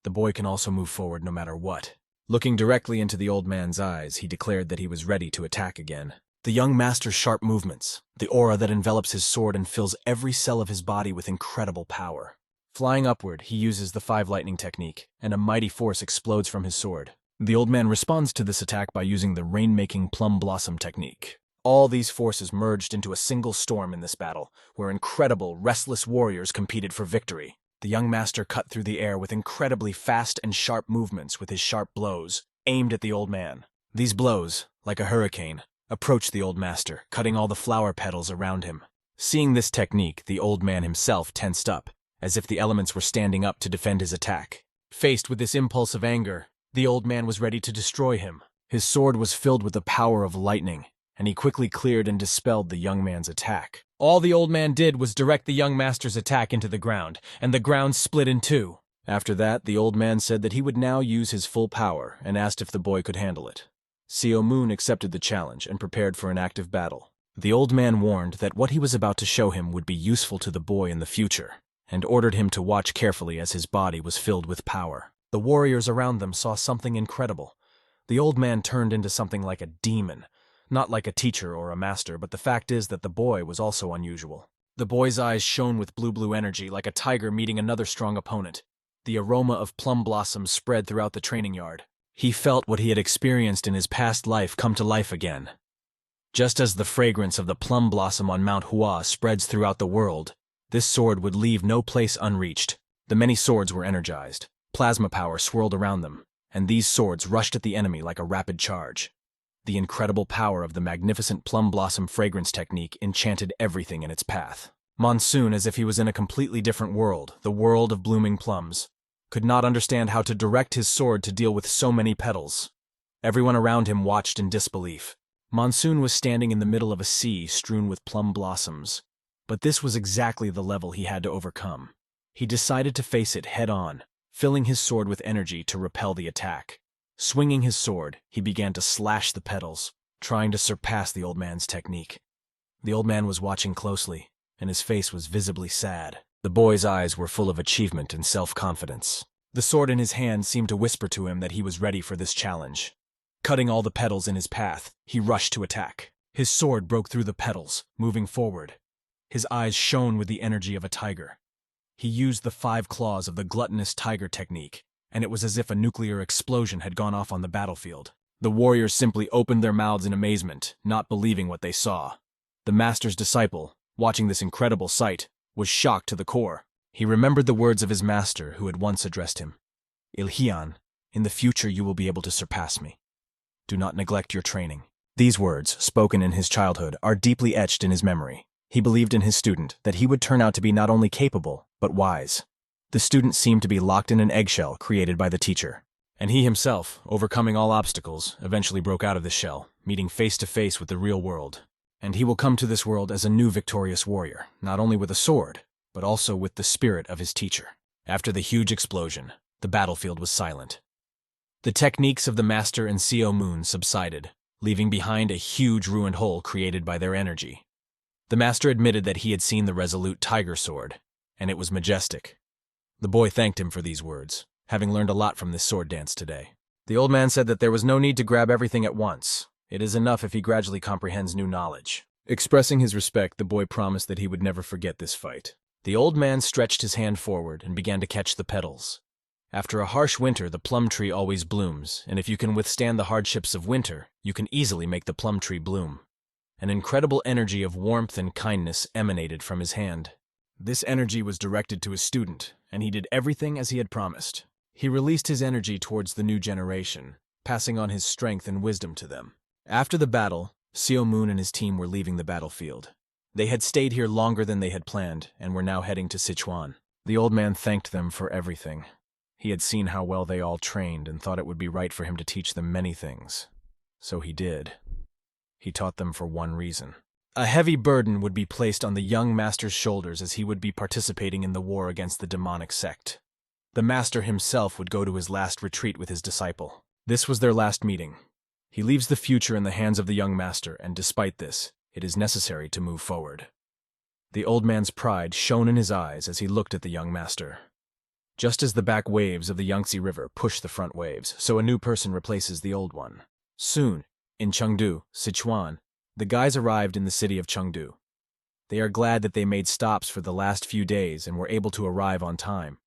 the boy can also move forward no matter what. Looking directly into the old man's eyes, he declared that he was ready to attack again. The young master's sharp movements, the aura that envelops his sword and fills every cell of his body with incredible power. Flying upward, he uses the five lightning technique, and a mighty force explodes from his sword. The old man responds to this attack by using the rain-making plum blossom technique. All these forces merged into a single storm in this battle, where incredible, restless warriors competed for victory. The young master cut through the air with incredibly fast and sharp movements with his sharp blows, aimed at the old man. These blows, like a hurricane, approached the old master, cutting all the flower petals around him. Seeing this technique, the old man himself tensed up, as if the elements were standing up to defend his attack. Faced with this impulse of anger, the old man was ready to destroy him. His sword was filled with the power of lightning, and he quickly cleared and dispelled the young man's attack. All the old man did was direct the young master's attack into the ground, and the ground split in two. After that, the old man said that he would now use his full power and asked if the boy could handle it. Seo Moon accepted the challenge and prepared for an active battle. The old man warned that what he was about to show him would be useful to the boy in the future, and ordered him to watch carefully as his body was filled with power. The warriors around them saw something incredible. The old man turned into something like a demon. Not like a teacher or a master, but the fact is that the boy was also unusual. The boy's eyes shone with blue energy like a tiger meeting another strong opponent. The aroma of plum blossoms spread throughout the training yard. He felt what he had experienced in his past life come to life again. Just as the fragrance of the plum blossom on Mount Hua spreads throughout the world, this sword would leave no place unreached. The many swords were energized. Plasma power swirled around them, and these swords rushed at the enemy like a rapid charge. The incredible power of the magnificent plum blossom fragrance technique enchanted everything in its path. Monsoon, as if he was in a completely different world, the world of blooming plums, could not understand how to direct his sword to deal with so many petals. Everyone around him watched in disbelief. Monsoon was standing in the middle of a sea strewn with plum blossoms, but this was exactly the level he had to overcome. He decided to face it head-on, filling his sword with energy to repel the attack. Swinging his sword, he began to slash the petals, trying to surpass the old man's technique. The old man was watching closely, and his face was visibly sad. The boy's eyes were full of achievement and self-confidence. The sword in his hand seemed to whisper to him that he was ready for this challenge. Cutting all the petals in his path, he rushed to attack. His sword broke through the petals, moving forward. His eyes shone with the energy of a tiger. He used the 5 claws of the gluttonous tiger technique, and it was as if a nuclear explosion had gone off on the battlefield. The warriors simply opened their mouths in amazement, not believing what they saw. The master's disciple, watching this incredible sight, was shocked to the core. He remembered the words of his master who had once addressed him. Ilhian, In the future you will be able to surpass me. Do not neglect your training. These words, spoken in his childhood, are deeply etched in his memory. He believed in his student that he would turn out to be not only capable, but wise. The student seemed to be locked in an eggshell created by the teacher. And he himself, overcoming all obstacles, eventually broke out of the shell, meeting face to face with the real world. And he will come to this world as a new victorious warrior, not only with a sword, but also with the spirit of his teacher. After the huge explosion, the battlefield was silent. The techniques of the Master and Seo Moon subsided, leaving behind a huge ruined hole created by their energy. The Master admitted that he had seen the resolute tiger sword, and it was majestic. The boy thanked him for these words, having learned a lot from this sword dance today. The old man said that there was no need to grab everything at once. It is enough if he gradually comprehends new knowledge. Expressing his respect, the boy promised that he would never forget this fight. The old man stretched his hand forward and began to catch the petals. After a harsh winter, the plum tree always blooms, and if you can withstand the hardships of winter, you can easily make the plum tree bloom. An incredible energy of warmth and kindness emanated from his hand. This energy was directed to his student, and he did everything as he had promised. He released his energy towards the new generation, passing on his strength and wisdom to them. After the battle, Seo Moon and his team were leaving the battlefield. They had stayed here longer than they had planned, and were now heading to Sichuan. The old man thanked them for everything. He had seen how well they all trained and thought it would be right for him to teach them many things. So he did. He taught them for one reason. A heavy burden would be placed on the young master's shoulders as he would be participating in the war against the demonic sect. The master himself would go to his last retreat with his disciple. This was their last meeting. He leaves the future in the hands of the young master, and despite this, it is necessary to move forward. The old man's pride shone in his eyes as he looked at the young master. Just as the back waves of the Yangtze River push the front waves, so a new person replaces the old one. Soon, in Chengdu, Sichuan, the guys arrived in the city of Chengdu. They are glad that they made stops for the last few days and were able to arrive on time.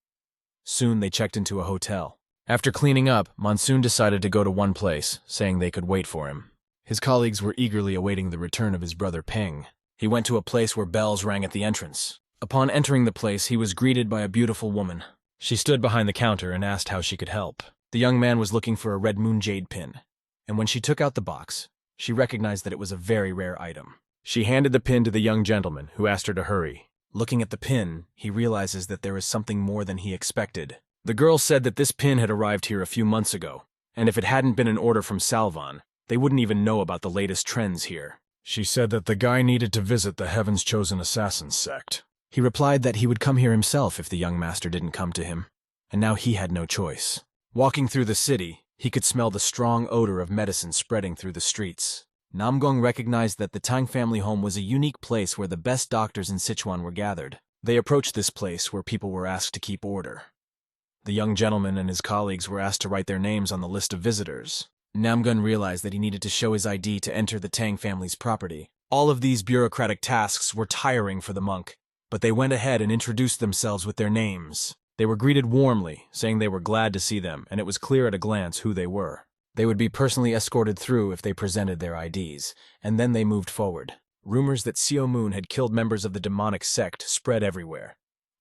Soon they checked into a hotel. After cleaning up, Monsoon decided to go to one place, saying they could wait for him. His colleagues were eagerly awaiting the return of his brother Ping. He went to a place where bells rang at the entrance. Upon entering the place, he was greeted by a beautiful woman. She stood behind the counter and asked how she could help. The young man was looking for a red moon jade pin, and when she took out the box, she recognized that it was a very rare item. She handed the pin to the young gentleman, who asked her to hurry. Looking at the pin, he realizes that there is something more than he expected. The girl said that this pin had arrived here a few months ago, and if it hadn't been an order from Salvan, they wouldn't even know about the latest trends here. She said that the guy needed to visit the Heaven's Chosen Assassins sect. He replied that he would come here himself if the young master didn't come to him, and now he had no choice. Walking through the city, he could smell the strong odor of medicine spreading through the streets. Namgong recognized that the Tang family home was a unique place where the best doctors in Sichuan were gathered. They approached this place where people were asked to keep order. The young gentleman and his colleagues were asked to write their names on the list of visitors. Namgun realized that he needed to show his ID to enter the Tang family's property. All of these bureaucratic tasks were tiring for the monk, but they went ahead and introduced themselves with their names. They were greeted warmly, saying they were glad to see them, and it was clear at a glance who they were. They would be personally escorted through if they presented their IDs, and then they moved forward. Rumors that Seo Moon had killed members of the demonic sect spread everywhere.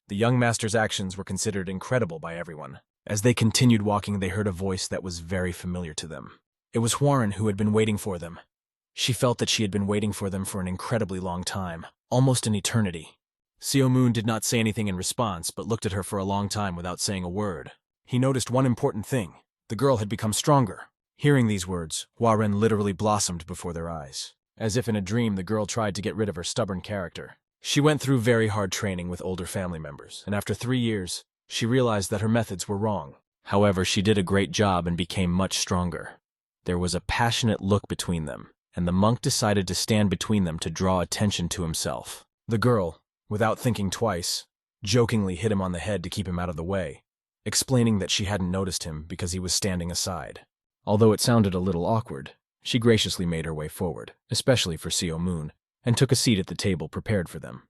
The young master's actions were considered incredible by everyone. As they continued walking, they heard a voice that was very familiar to them. It was Huaren who had been waiting for them. She felt that she had been waiting for them for an incredibly long time, almost an eternity. Seo Moon did not say anything in response, but looked at her for a long time without saying a word. He noticed one important thing. The girl had become stronger. Hearing these words, Huaren literally blossomed before their eyes. As if in a dream, the girl tried to get rid of her stubborn character. She went through very hard training with older family members, and after 3 years, she realized that her methods were wrong. However, she did a great job and became much stronger. There was a passionate look between them, and the monk decided to stand between them to draw attention to himself. The girl, without thinking twice, jokingly hit him on the head to keep him out of the way, explaining that she hadn't noticed him because he was standing aside. Although it sounded a little awkward, she graciously made her way forward, especially for Seo Moon, and took a seat at the table prepared for them.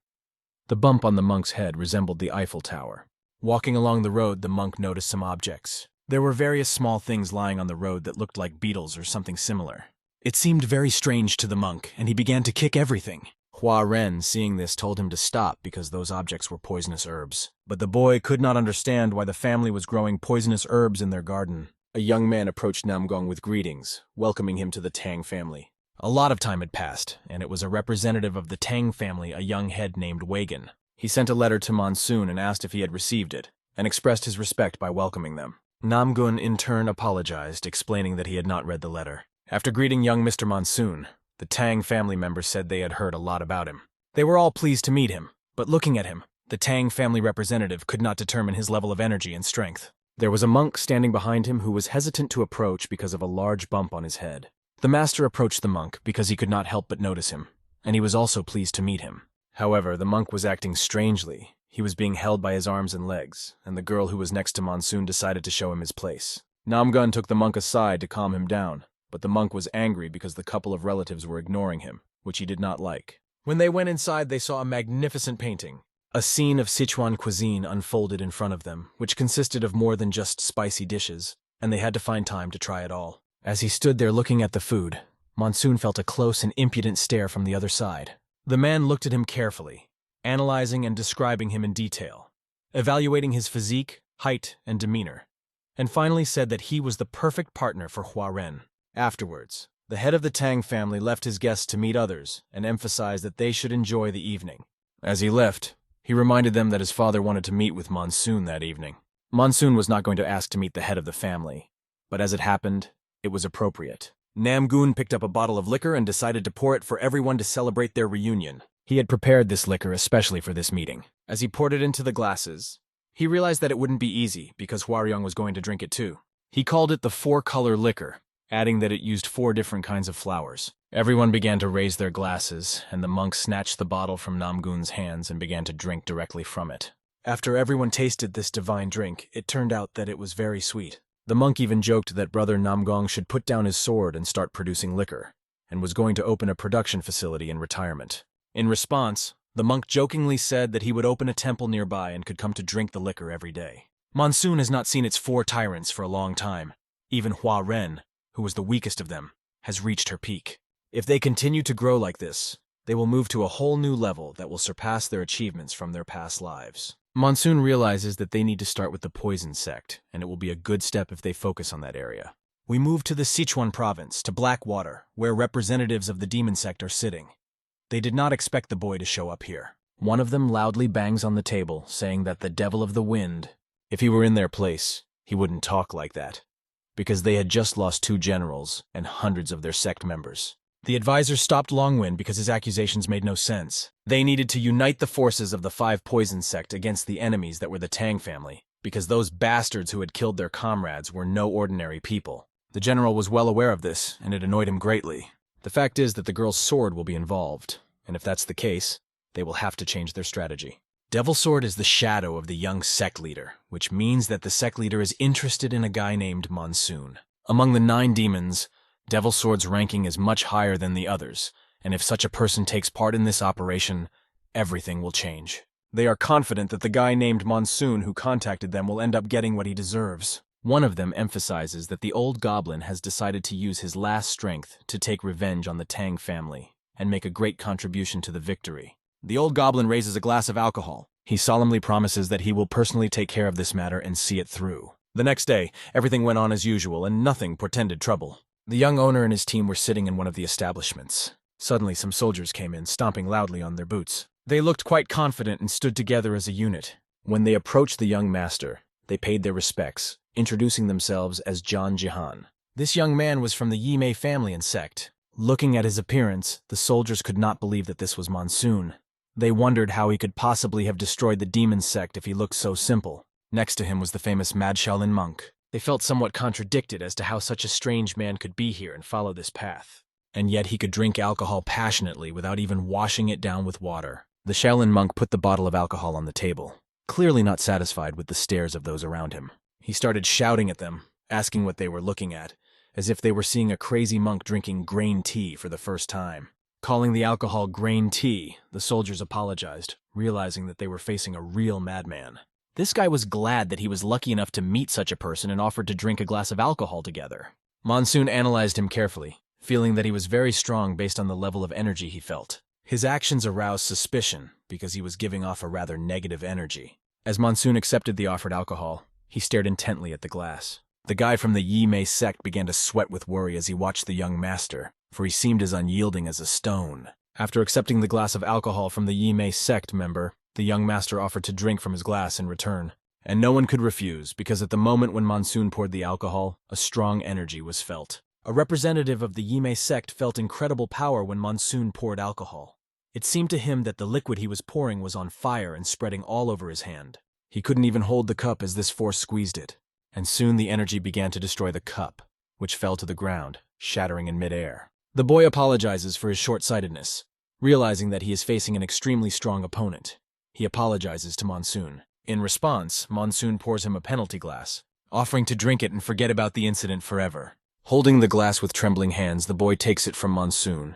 The bump on the monk's head resembled the Eiffel Tower. Walking along the road, the monk noticed some objects. There were various small things lying on the road that looked like beetles or something similar. It seemed very strange to the monk, and he began to kick everything. Huaren, seeing this, told him to stop because those objects were poisonous herbs. But the boy could not understand why the family was growing poisonous herbs in their garden. a young man approached Namgong with greetings, welcoming him to the Tang family. A lot of time had passed, and it was a representative of the Tang family, a young head named Wagan. He sent a letter to Monsoon and asked if he had received it, and expressed his respect by welcoming them. Namgun in turn apologized, explaining that he had not read the letter. After greeting young Mr. Monsoon, the Tang family members said they had heard a lot about him. They were all pleased to meet him, but looking at him, the Tang family representative could not determine his level of energy and strength. There was a monk standing behind him who was hesitant to approach because of a large bump on his head. The master approached the monk because he could not help but notice him, and he was also pleased to meet him. However, the monk was acting strangely. He was being held by his arms and legs, and the girl who was next to Monsoon decided to show him his place. Namgun took the monk aside to calm him down, but the monk was angry because the couple of relatives were ignoring him, which he did not like. When they went inside, they saw a magnificent painting. A scene of Sichuan cuisine unfolded in front of them, which consisted of more than just spicy dishes, and they had to find time to try it all. As he stood there looking at the food, Monsoon felt a close and impudent stare from the other side. The man looked at him carefully, analyzing and describing him in detail, evaluating his physique, height, and demeanor, and finally said that he was the perfect partner for Hua Ren. Afterwards, the head of the Tang family left his guests to meet others and emphasized that they should enjoy the evening. As he left, he reminded them that his father wanted to meet with Monsoon that evening. Monsoon was not going to ask to meet the head of the family, but as it happened, it was appropriate. Namgun picked up a bottle of liquor and decided to pour it for everyone to celebrate their reunion. He had prepared this liquor especially for this meeting. As he poured it into the glasses, he realized that it wouldn't be easy because Huaryong was going to drink it too. He called it the four-color liquor, adding that it used 4 different kinds of flowers. Everyone began to raise their glasses, and the monk snatched the bottle from Namgun's hands and began to drink directly from it. After everyone tasted this divine drink, it turned out that it was very sweet. The monk even joked that brother Namgong should put down his sword and start producing liquor, and was going to open a production facility in retirement. In response, the monk jokingly said that he would open a temple nearby and could come to drink the liquor every day. Monsoon has not seen its 4 tyrants for a long time. Even Hua Ren, who was the weakest of them, has reached her peak. If they continue to grow like this, they will move to a whole new level that will surpass their achievements from their past lives. Monsoon realizes that they need to start with the poison sect, and it will be a good step if they focus on that area. We move to the Sichuan province, to Blackwater, where representatives of the demon sect are sitting. They did not expect the boy to show up here. One of them loudly bangs on the table, saying that the devil of the wind, if he were in their place, he wouldn't talk like that, because they had just lost 2 generals and hundreds of their sect members. The advisor stopped Longwind because his accusations made no sense. They needed to unite the forces of the 5 poison sect against the enemies that were the Tang family, because those bastards who had killed their comrades were no ordinary people. The general was well aware of this, and it annoyed him greatly. The fact is that the girl's sword will be involved, and if that's the case, they will have to change their strategy. Devil Sword is the shadow of the young sect leader, which means that the sect leader is interested in a guy named Monsoon. Among the 9 demons, Devil Sword's ranking is much higher than the others, and if such a person takes part in this operation, everything will change. They are confident that the guy named Monsoon who contacted them will end up getting what he deserves. One of them emphasizes that the old goblin has decided to use his last strength to take revenge on the Tang family and make a great contribution to the victory. The old goblin raises a glass of alcohol. He solemnly promises that he will personally take care of this matter and see it through. The next day, everything went on as usual and nothing portended trouble. The young owner and his team were sitting in one of the establishments. Suddenly, some soldiers came in, stomping loudly on their boots. They looked quite confident and stood together as a unit. When they approached the young master, they paid their respects, introducing themselves as John Jihan. This young man was from the Yimei family and sect. Looking at his appearance, the soldiers could not believe that this was Monsoon. They wondered how he could possibly have destroyed the demon sect if he looked so simple. Next to him was the famous Mad Shaolin monk. They felt somewhat contradicted as to how such a strange man could be here and follow this path. And yet he could drink alcohol passionately without even washing it down with water. The Shaolin monk put the bottle of alcohol on the table, clearly not satisfied with the stares of those around him. He started shouting at them, asking what they were looking at, as if they were seeing a crazy monk drinking grain tea for the first time. Calling the alcohol grain tea, the soldiers apologized, realizing that they were facing a real madman. This guy was glad that he was lucky enough to meet such a person and offered to drink a glass of alcohol together. Monsoon analyzed him carefully, feeling that he was very strong based on the level of energy he felt. His actions aroused suspicion because he was giving off a rather negative energy. As Monsoon accepted the offered alcohol, he stared intently at the glass. The guy from the Yi Mei sect began to sweat with worry as he watched the young master, for he seemed as unyielding as a stone. After accepting the glass of alcohol from the Yi Mei sect member, the young master offered to drink from his glass in return. And no one could refuse, because at the moment when Monsoon poured the alcohol, a strong energy was felt. A representative of the Yi Mei sect felt incredible power when Monsoon poured alcohol. It seemed to him that the liquid he was pouring was on fire and spreading all over his hand. He couldn't even hold the cup as this force squeezed it, and soon the energy began to destroy the cup, which fell to the ground, shattering in midair. The boy apologizes for his short-sightedness, realizing that he is facing an extremely strong opponent. He apologizes to Monsoon. In response, Monsoon pours him a penalty glass, offering to drink it and forget about the incident forever. Holding the glass with trembling hands, the boy takes it from Monsoon,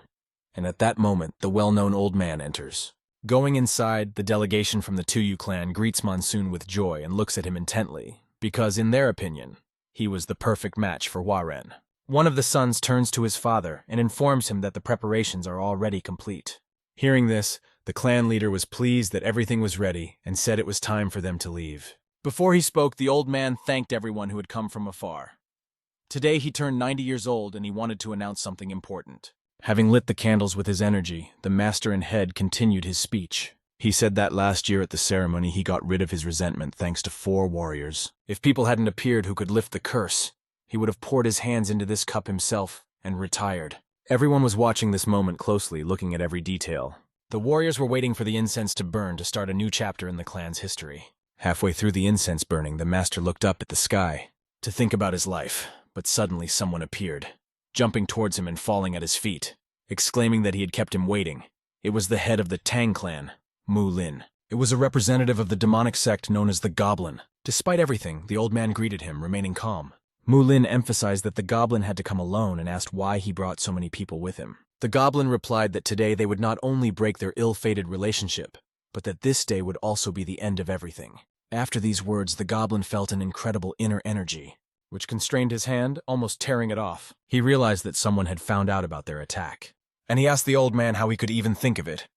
and at that moment, the well-known old man enters. Going inside, the delegation from the Tuyu clan greets Monsoon with joy and looks at him intently, because, in their opinion, he was the perfect match for Waren. One of the sons turns to his father and informs him that the preparations are already complete. Hearing this, the clan leader was pleased that everything was ready and said it was time for them to leave. Before he spoke, the old man thanked everyone who had come from afar. Today he turned 90 years old and he wanted to announce something important. Having lit the candles with his energy, the master and head continued his speech. He said that last year at the ceremony he got rid of his resentment thanks to 4 warriors. If people hadn't appeared who could lift the curse, he would have poured his hands into this cup himself and retired. Everyone was watching this moment closely, looking at every detail. The warriors were waiting for the incense to burn to start a new chapter in the clan's history. Halfway through the incense burning, the master looked up at the sky to think about his life, but suddenly someone appeared, jumping towards him and falling at his feet, exclaiming that he had kept him waiting. It was the head of the Tang clan, Mu Lin. It was a representative of the demonic sect known as the Goblin. Despite everything, the old man greeted him, remaining calm. Mu Lin emphasized that the Goblin had to come alone and asked why he brought so many people with him. The Goblin replied that today they would not only break their ill-fated relationship, but that this day would also be the end of everything. After these words, the Goblin felt an incredible inner energy, which constrained his hand, almost tearing it off. He realized that someone had found out about their attack, and he asked the old man how he could even think of it.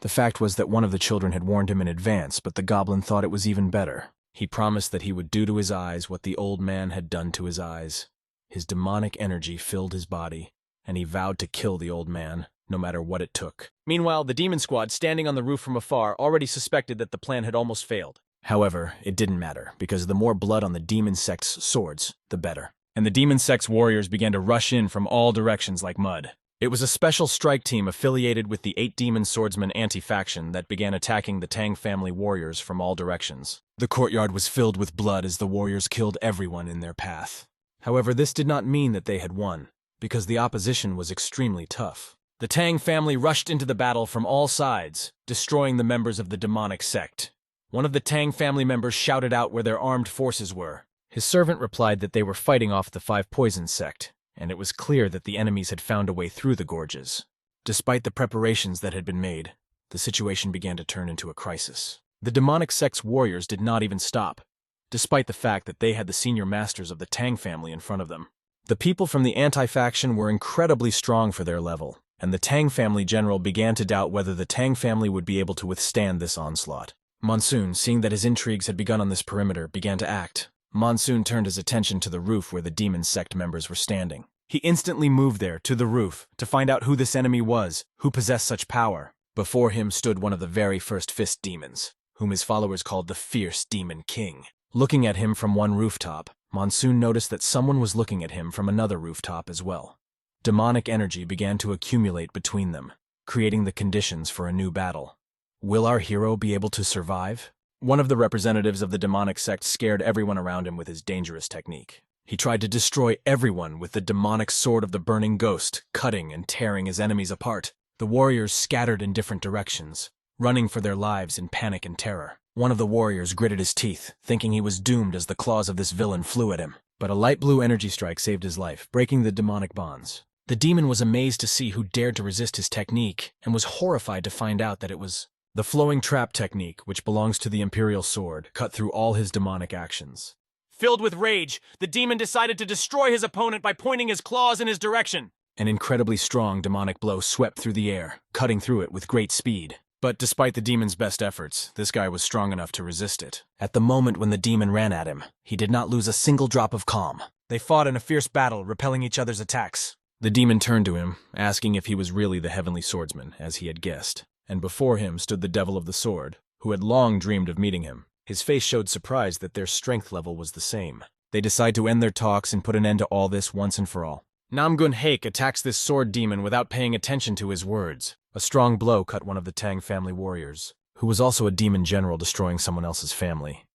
The fact was that one of the children had warned him in advance, but the Goblin thought it was even better. He promised that he would do to his eyes what the old man had done to his eyes. His demonic energy filled his body, and he vowed to kill the old man, no matter what it took. Meanwhile, the demon squad, standing on the roof from afar, already suspected that the plan had almost failed. However, it didn't matter, because the more blood on the demon sect's swords, the better. And the demon sect's warriors began to rush in from all directions like mud. It was a special strike team affiliated with the 8 demon swordsmen anti-faction that began attacking the Tang family warriors from all directions. The courtyard was filled with blood as the warriors killed everyone in their path. However, this did not mean that they had won, because the opposition was extremely tough. The Tang family rushed into the battle from all sides, destroying the members of the demonic sect. One of the Tang family members shouted out where their armed forces were. His servant replied that they were fighting off the 5 Poison sect, and it was clear that the enemies had found a way through the gorges. Despite the preparations that had been made, the situation began to turn into a crisis. The demonic sect's warriors did not even stop, despite the fact that they had the senior masters of the Tang family in front of them. The people from the anti-faction were incredibly strong for their level, and the Tang family general began to doubt whether the Tang family would be able to withstand this onslaught. Monsoon, seeing that his intrigues had begun on this perimeter, began to act. Monsoon turned his attention to the roof where the demon sect members were standing. He instantly moved there, to the roof, to find out who this enemy was, who possessed such power. Before him stood one of the very first fist demons, whom his followers called the Fierce Demon King. Looking at him from one rooftop, Monsoon noticed that someone was looking at him from another rooftop as well. Demonic energy began to accumulate between them, creating the conditions for a new battle. Will our hero be able to survive? One of the representatives of the demonic sect scared everyone around him with his dangerous technique. He tried to destroy everyone with the demonic sword of the burning ghost, cutting and tearing his enemies apart. The warriors scattered in different directions, running for their lives in panic and terror. One of the warriors gritted his teeth, thinking he was doomed as the claws of this villain flew at him. But a light blue energy strike saved his life, breaking the demonic bonds. The demon was amazed to see who dared to resist his technique, and was horrified to find out that it was the flowing trap technique, which belongs to the Imperial Sword, cut through all his demonic actions. Filled with rage, the demon decided to destroy his opponent by pointing his claws in his direction. An incredibly strong demonic blow swept through the air, cutting through it with great speed. But despite the demon's best efforts, this guy was strong enough to resist it. At the moment when the demon ran at him, he did not lose a single drop of calm. They fought in a fierce battle, repelling each other's attacks. The demon turned to him, asking if he was really the heavenly swordsman, as he had guessed. And before him stood the devil of the sword, who had long dreamed of meeting him. His face showed surprise that their strength level was the same. They decide to end their talks and put an end to all this once and for all. Namgun-haek attacks this sword demon without paying attention to his words. A strong blow cut one of the Tang family warriors, who was also a demon general destroying someone else's family,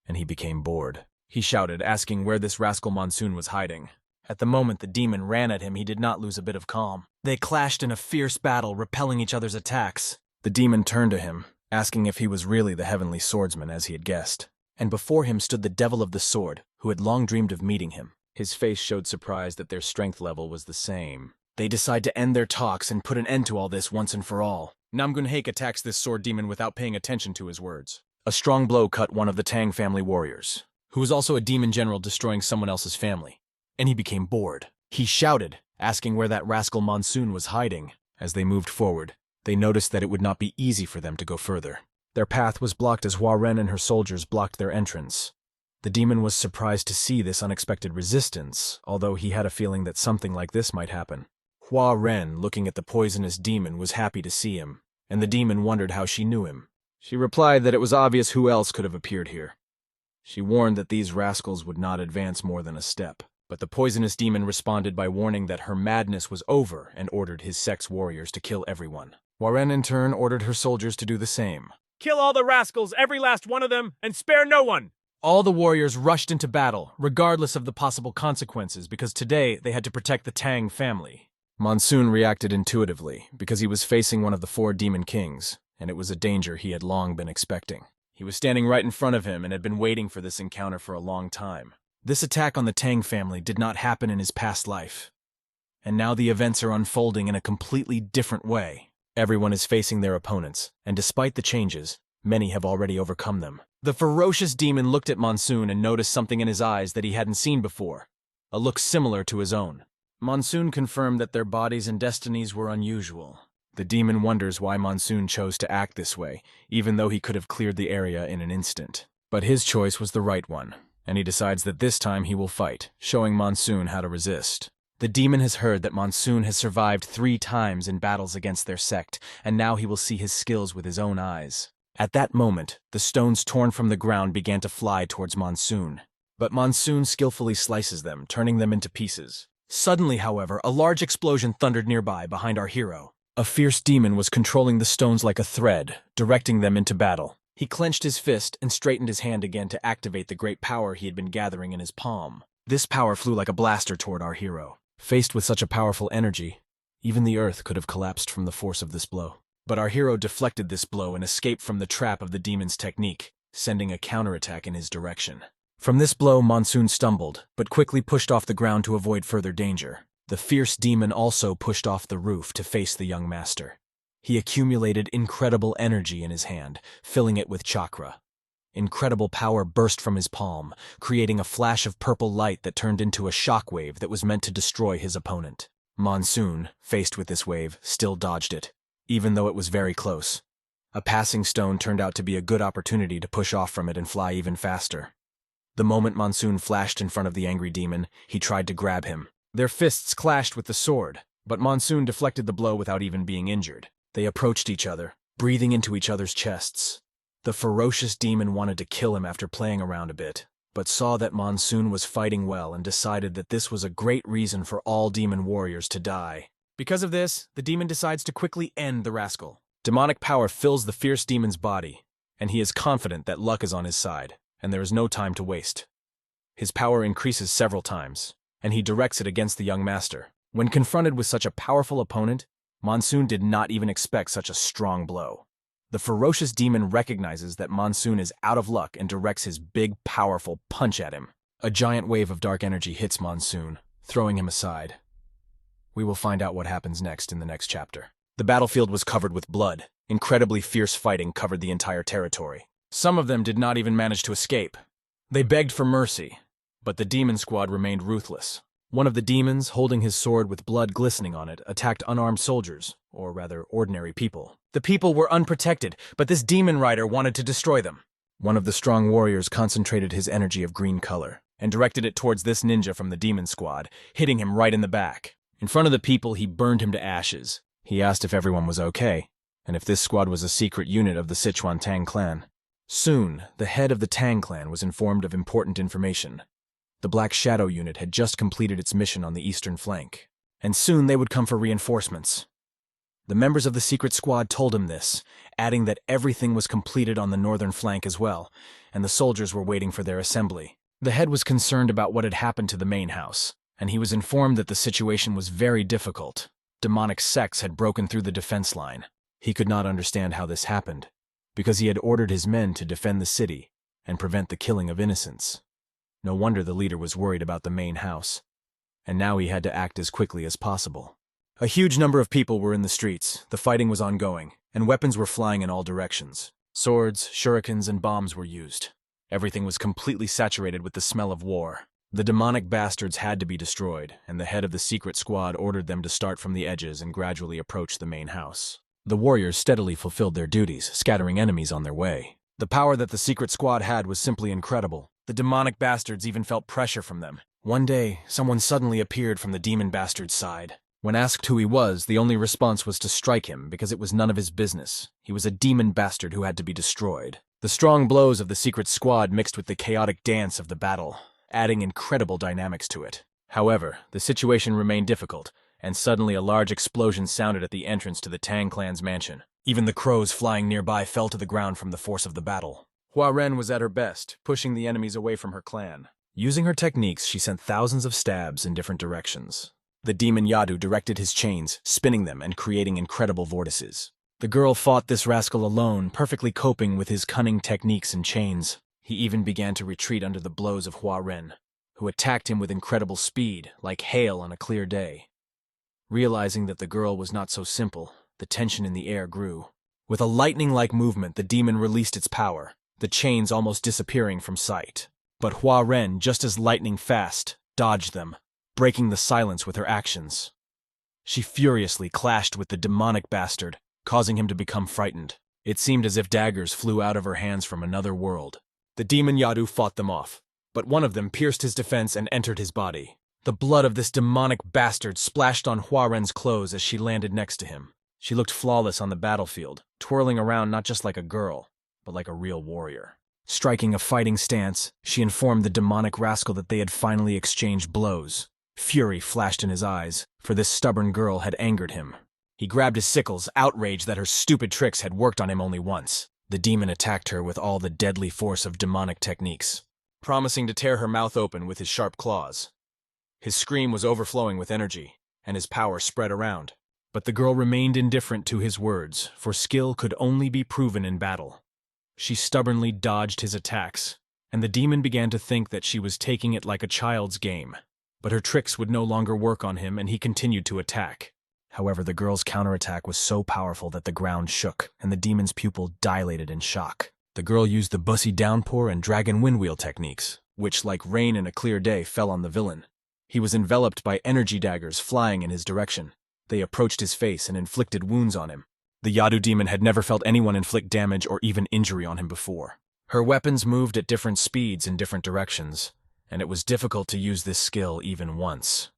and he became bored. He shouted, asking where this rascal Monsoon was hiding. At the moment the demon ran at him, he did not lose a bit of calm. They clashed in a fierce battle, repelling each other's attacks. The demon turned to him, asking if he was really the heavenly swordsman, as he had guessed. And before him stood the devil of the sword, who had long dreamed of meeting him. His face showed surprise that their strength level was the same. They decide to end their talks and put an end to all this once and for all. Namgun-haek attacks this sword demon without paying attention to his words. A strong blow cut one of the Tang family warriors, who was also a demon general destroying someone else's family, and he became bored. He shouted, asking where that rascal Monsoon was hiding. As they moved forward, they noticed that it would not be easy for them to go further. Their path was blocked as Hua Ren and her soldiers blocked their entrance. The demon was surprised to see this unexpected resistance, although he had a feeling that something like this might happen. Hua Ren, looking at the poisonous demon, was happy to see him, and the demon wondered how she knew him. She replied that it was obvious who else could have appeared here. She warned that these rascals would not advance more than a step, but the poisonous demon responded by warning that her madness was over and ordered his sex warriors to kill everyone. Hua Ren in turn ordered her soldiers to do the same. Kill all the rascals, every last one of them, and spare no one! All the warriors rushed into battle, regardless of the possible consequences, because today they had to protect the Tang family. Monsoon reacted intuitively, because he was facing one of the 4 demon kings, and it was a danger he had long been expecting. He was standing right in front of him and had been waiting for this encounter for a long time. This attack on the Tang family did not happen in his past life, and now the events are unfolding in a completely different way. Everyone is facing their opponents, and despite the changes, many have already overcome them. The ferocious demon looked at Monsoon and noticed something in his eyes that he hadn't seen before, a look similar to his own. Monsoon confirmed that their bodies and destinies were unusual. The demon wonders why Monsoon chose to act this way, even though he could have cleared the area in an instant. But his choice was the right one, and he decides that this time he will fight, showing Monsoon how to resist. The demon has heard that Monsoon has survived 3 times in battles against their sect, and now he will see his skills with his own eyes. At that moment, the stones torn from the ground began to fly towards Monsoon. But Monsoon skillfully slices them, turning them into pieces. Suddenly, however, a large explosion thundered nearby behind our hero. A fierce demon was controlling the stones like a thread, directing them into battle. He clenched his fist and straightened his hand again to activate the great power he had been gathering in his palm. This power flew like a blaster toward our hero. Faced with such a powerful energy, even the earth could have collapsed from the force of this blow. But our hero deflected this blow and escaped from the trap of the demon's technique, sending a counterattack in his direction. From this blow, Monsoon stumbled, but quickly pushed off the ground to avoid further danger. The fierce demon also pushed off the roof to face the young master. He accumulated incredible energy in his hand, filling it with chakra. Incredible power burst from his palm, creating a flash of purple light that turned into a shockwave that was meant to destroy his opponent. Monsoon, faced with this wave, still dodged it, even though it was very close. A passing stone turned out to be a good opportunity to push off from it and fly even faster. The moment Monsoon flashed in front of the angry demon, he tried to grab him. Their fists clashed with the sword, but Monsoon deflected the blow without even being injured. They approached each other, breathing into each other's chests. The ferocious demon wanted to kill him after playing around a bit, but saw that Monsoon was fighting well and decided that this was a great reason for all demon warriors to die. Because of this, the demon decides to quickly end the rascal. Demonic power fills the fierce demon's body, and he is confident that luck is on his side, and there is no time to waste. His power increases several times, and he directs it against the young master. When confronted with such a powerful opponent, Monsoon did not even expect such a strong blow. The ferocious demon recognizes that Monsoon is out of luck and directs his big, powerful punch at him. A giant wave of dark energy hits Monsoon, throwing him aside. We will find out what happens next in the next chapter. The battlefield was covered with blood. Incredibly fierce fighting covered the entire territory. Some of them did not even manage to escape. They begged for mercy, but the demon squad remained ruthless. One of the demons, holding his sword with blood glistening on it, attacked unarmed soldiers, or rather ordinary people. The people were unprotected, but this demon rider wanted to destroy them. One of the strong warriors concentrated his energy of green color and directed it towards this ninja from the demon squad, hitting him right in the back. In front of the people, he burned him to ashes. He asked if everyone was okay, and if this squad was a secret unit of the Sichuan Tang clan. Soon, the head of the Tang clan was informed of important information. The Black Shadow unit had just completed its mission on the eastern flank, and soon they would come for reinforcements. The members of the secret squad told him this, adding that everything was completed on the northern flank as well, and the soldiers were waiting for their assembly. The head was concerned about what had happened to the main house, and he was informed that the situation was very difficult. Demonic sects had broken through the defense line. He could not understand how this happened, because he had ordered his men to defend the city and prevent the killing of innocents. No wonder the leader was worried about the main house, and now he had to act as quickly as possible. A huge number of people were in the streets, the fighting was ongoing, and weapons were flying in all directions. Swords, shurikens, and bombs were used. Everything was completely saturated with the smell of war. The demonic bastards had to be destroyed, and the head of the secret squad ordered them to start from the edges and gradually approach the main house. The warriors steadily fulfilled their duties, scattering enemies on their way. The power that the secret squad had was simply incredible. The demonic bastards even felt pressure from them. One day, someone suddenly appeared from the demon bastard's side. When asked who he was, the only response was to strike him because it was none of his business. He was a demon bastard who had to be destroyed. The strong blows of the secret squad mixed with the chaotic dance of the battle, adding incredible dynamics to it. However, the situation remained difficult, and suddenly a large explosion sounded at the entrance to the Tang clan's mansion. Even the crows flying nearby fell to the ground from the force of the battle. Hua Ren was at her best, pushing the enemies away from her clan. Using her techniques, she sent thousands of stabs in different directions. The demon Yadu directed his chains, spinning them and creating incredible vortices. The girl fought this rascal alone, perfectly coping with his cunning techniques and chains. He even began to retreat under the blows of Hua Ren, who attacked him with incredible speed, like hail on a clear day. Realizing that the girl was not so simple, the tension in the air grew. With a lightning-like movement, the demon released its power, the chains almost disappearing from sight. But Hua Ren, just as lightning fast, dodged them, breaking the silence with her actions. She furiously clashed with the demonic bastard, causing him to become frightened. It seemed as if daggers flew out of her hands from another world. The demon Yadu fought them off, but one of them pierced his defense and entered his body. The blood of this demonic bastard splashed on Hua Ren's clothes as she landed next to him. She looked flawless on the battlefield, twirling around not just like a girl, but like a real warrior. Striking a fighting stance, she informed the demonic rascal that they had finally exchanged blows. Fury flashed in his eyes, for this stubborn girl had angered him. He grabbed his sickles, outraged that her stupid tricks had worked on him only once. The demon attacked her with all the deadly force of demonic techniques, promising to tear her mouth open with his sharp claws. His scream was overflowing with energy, and his power spread around. But the girl remained indifferent to his words, for skill could only be proven in battle. She stubbornly dodged his attacks, and the demon began to think that she was taking it like a child's game. But her tricks would no longer work on him, and he continued to attack. However, the girl's counterattack was so powerful that the ground shook, and the demon's pupil dilated in shock. The girl used the bussy downpour and dragon windwheel techniques, which, like rain in a clear day, fell on the villain. He was enveloped by energy daggers flying in his direction. They approached his face and inflicted wounds on him. The Yadu demon had never felt anyone inflict damage or even injury on him before. Her weapons moved at different speeds in different directions, and it was difficult to use this skill even once.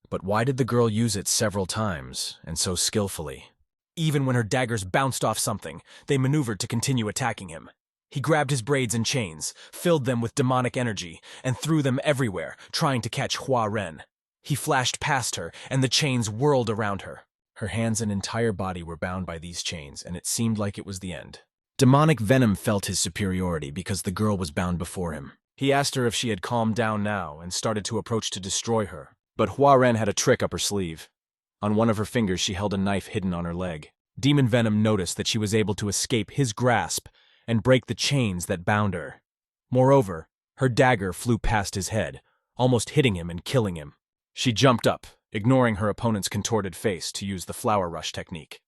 But why did the girl use it several times, and so skillfully? Even when her daggers bounced off something, they maneuvered to continue attacking him. He grabbed his braids and chains, filled them with demonic energy, and threw them everywhere, trying to catch Hua Ren. He flashed past her, and the chains whirled around her. Her hands and entire body were bound by these chains, and it seemed like it was the end. Demonic venom felt his superiority because the girl was bound before him. He asked her if she had calmed down now and started to approach to destroy her. But Hua Ren had a trick up her sleeve. On one of her fingers she held a knife hidden on her leg. Demon Venom noticed that she was able to escape his grasp and break the chains that bound her. Moreover, her dagger flew past his head, almost hitting him and killing him. She jumped up, ignoring her opponent's contorted face to use the flower rush technique.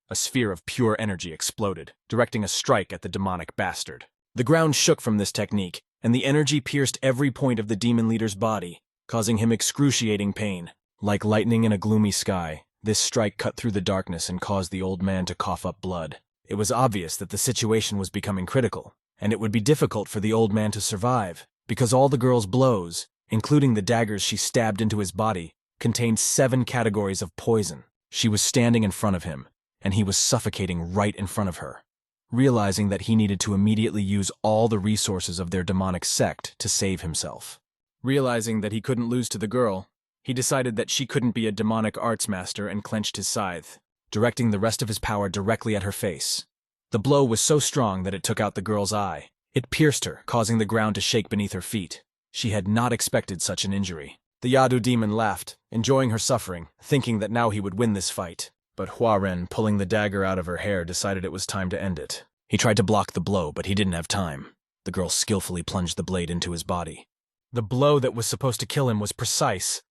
A sphere of pure energy exploded, directing a strike at the demonic bastard. The ground shook from this technique, and the energy pierced every point of the demon leader's body. causing him excruciating pain. Like lightning in a gloomy sky, this strike cut through the darkness and caused the old man to cough up blood. It was obvious that the situation was becoming critical, and it would be difficult for the old man to survive, because all the girl's blows, including the daggers she stabbed into his body, contained 7 categories of poison. She was standing in front of him, and he was suffocating right in front of her. Realizing that he needed to immediately use all the resources of their demonic sect to save himself. Realizing that he couldn't lose to the girl, he decided that she couldn't be a demonic arts master and clenched his scythe, directing the rest of his power directly at her face. The blow was so strong that it took out the girl's eye. It pierced her, causing the ground to shake beneath her feet. She had not expected such an injury. The Yadu demon laughed, enjoying her suffering, thinking that now he would win this fight. But Huaren, pulling the dagger out of her hair, decided it was time to end it. He tried to block the blow, but he didn't have time. The girl skillfully plunged the blade into his body. The blow that was supposed to kill him was precise.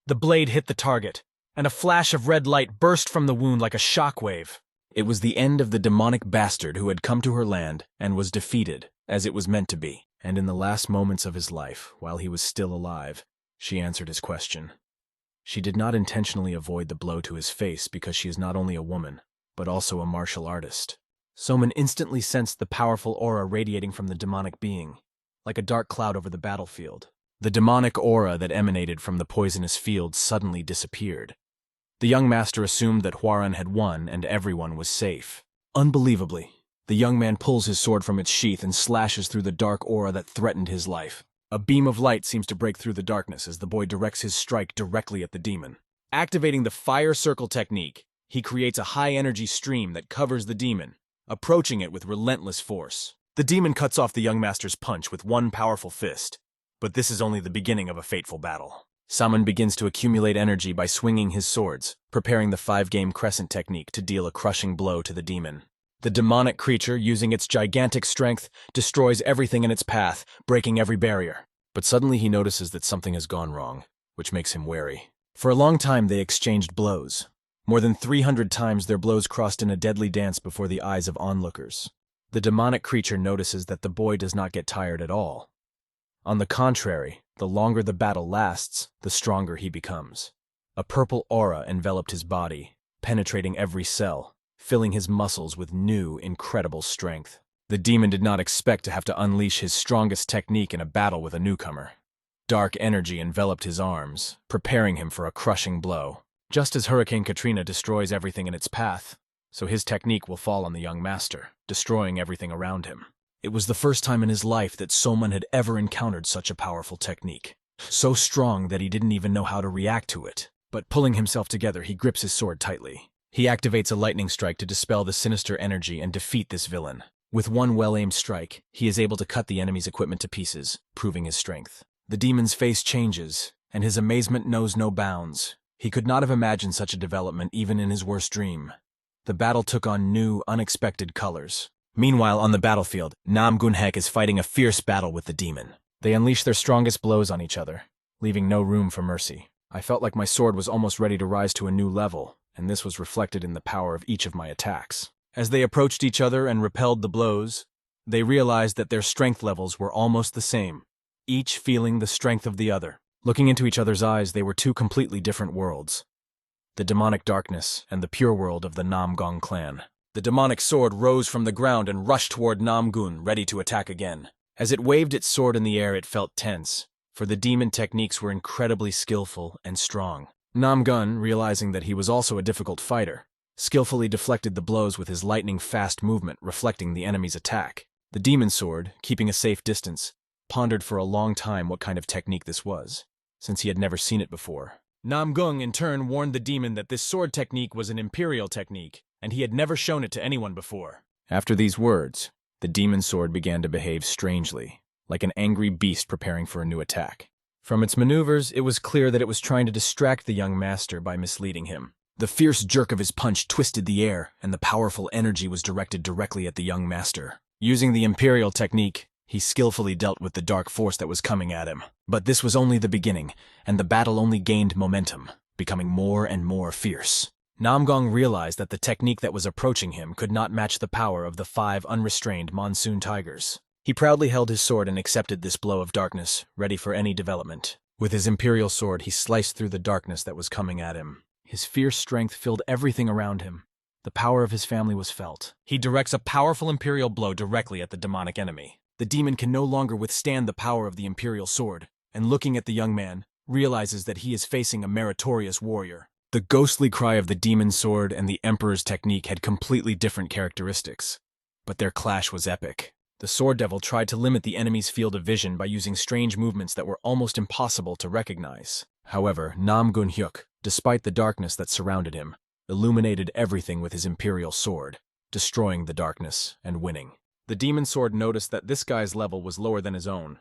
The blade hit the target, and a flash of red light burst from the wound like a shockwave. It was the end of the demonic bastard who had come to her land and was defeated, as it was meant to be. And in the last moments of his life, while he was still alive, she answered his question. She did not intentionally avoid the blow to his face because she is not only a woman, but also a martial artist. Soman instantly sensed the powerful aura radiating from the demonic being, like a dark cloud over the battlefield. The demonic aura that emanated from the poisonous field suddenly disappeared. The young master assumed that Huaren had won and everyone was safe. Unbelievably, the young man pulls his sword from its sheath and slashes through the dark aura that threatened his life. A beam of light seems to break through the darkness as the boy directs his strike directly at the demon. Activating the fire circle technique, he creates a high-energy stream that covers the demon, approaching it with relentless force. The demon cuts off the young master's punch with one powerful fist. But this is only the beginning of a fateful battle. Saman begins to accumulate energy by swinging his swords, preparing the 5-game crescent technique to deal a crushing blow to the demon. The demonic creature, using its gigantic strength, destroys everything in its path, breaking every barrier. But suddenly he notices that something has gone wrong, which makes him wary. For a long time they exchanged blows. More than 300 times their blows crossed in a deadly dance before the eyes of onlookers. The demonic creature notices that the boy does not get tired at all. On the contrary, the longer the battle lasts, the stronger he becomes. A purple aura enveloped his body, penetrating every cell, filling his muscles with new, incredible strength. The demon did not expect to have to unleash his strongest technique in a battle with a newcomer. Dark energy enveloped his arms, preparing him for a crushing blow. Just as Hurricane Katrina destroys everything in its path, so his technique will fall on the young master, destroying everything around him. It was the first time in his life that Soman had ever encountered such a powerful technique. So strong that he didn't even know how to react to it. But pulling himself together, he grips his sword tightly. He activates a lightning strike to dispel the sinister energy and defeat this villain. With one well-aimed strike, he is able to cut the enemy's equipment to pieces, proving his strength. The demon's face changes, and his amazement knows no bounds. He could not have imagined such a development even in his worst dream. The battle took on new, unexpected colors. Meanwhile, on the battlefield, Nam Gunhek is fighting a fierce battle with the demon. They unleash their strongest blows on each other, leaving no room for mercy. I felt like my sword was almost ready to rise to a new level, and this was reflected in the power of each of my attacks. As they approached each other and repelled the blows, they realized that their strength levels were almost the same, each feeling the strength of the other. Looking into each other's eyes, they were two completely different worlds. The demonic darkness and the pure world of the Namgong clan. The demonic sword rose from the ground and rushed toward Namgun, ready to attack again. As it waved its sword in the air, it felt tense, for the demon techniques were incredibly skillful and strong. Namgun, realizing that he was also a difficult fighter, skillfully deflected the blows with his lightning-fast movement, reflecting the enemy's attack. The demon sword, keeping a safe distance, pondered for a long time what kind of technique this was, since he had never seen it before. Namgung, in turn, warned the demon that this sword technique was an imperial technique, and he had never shown it to anyone before. After these words, the demon sword began to behave strangely, like an angry beast preparing for a new attack. From its maneuvers, it was clear that it was trying to distract the young master by misleading him. The fierce jerk of his punch twisted the air, and the powerful energy was directed directly at the young master. Using the imperial technique, he skillfully dealt with the dark force that was coming at him. But this was only the beginning, and the battle only gained momentum, becoming more and more fierce. Namgong realized that the technique that was approaching him could not match the power of the 5 unrestrained monsoon tigers. He proudly held his sword and accepted this blow of darkness, ready for any development. With his imperial sword, he sliced through the darkness that was coming at him. His fierce strength filled everything around him. The power of his family was felt. He directs a powerful imperial blow directly at the demonic enemy. The demon can no longer withstand the power of the imperial sword, and looking at the young man, realizes that he is facing a meritorious warrior. The ghostly cry of the demon's sword and the emperor's technique had completely different characteristics, but their clash was epic. The sword devil tried to limit the enemy's field of vision by using strange movements that were almost impossible to recognize. However, Nam Gun Hyuk, despite the darkness that surrounded him, illuminated everything with his imperial sword, destroying the darkness and winning. The demon sword noticed that this guy's level was lower than his own,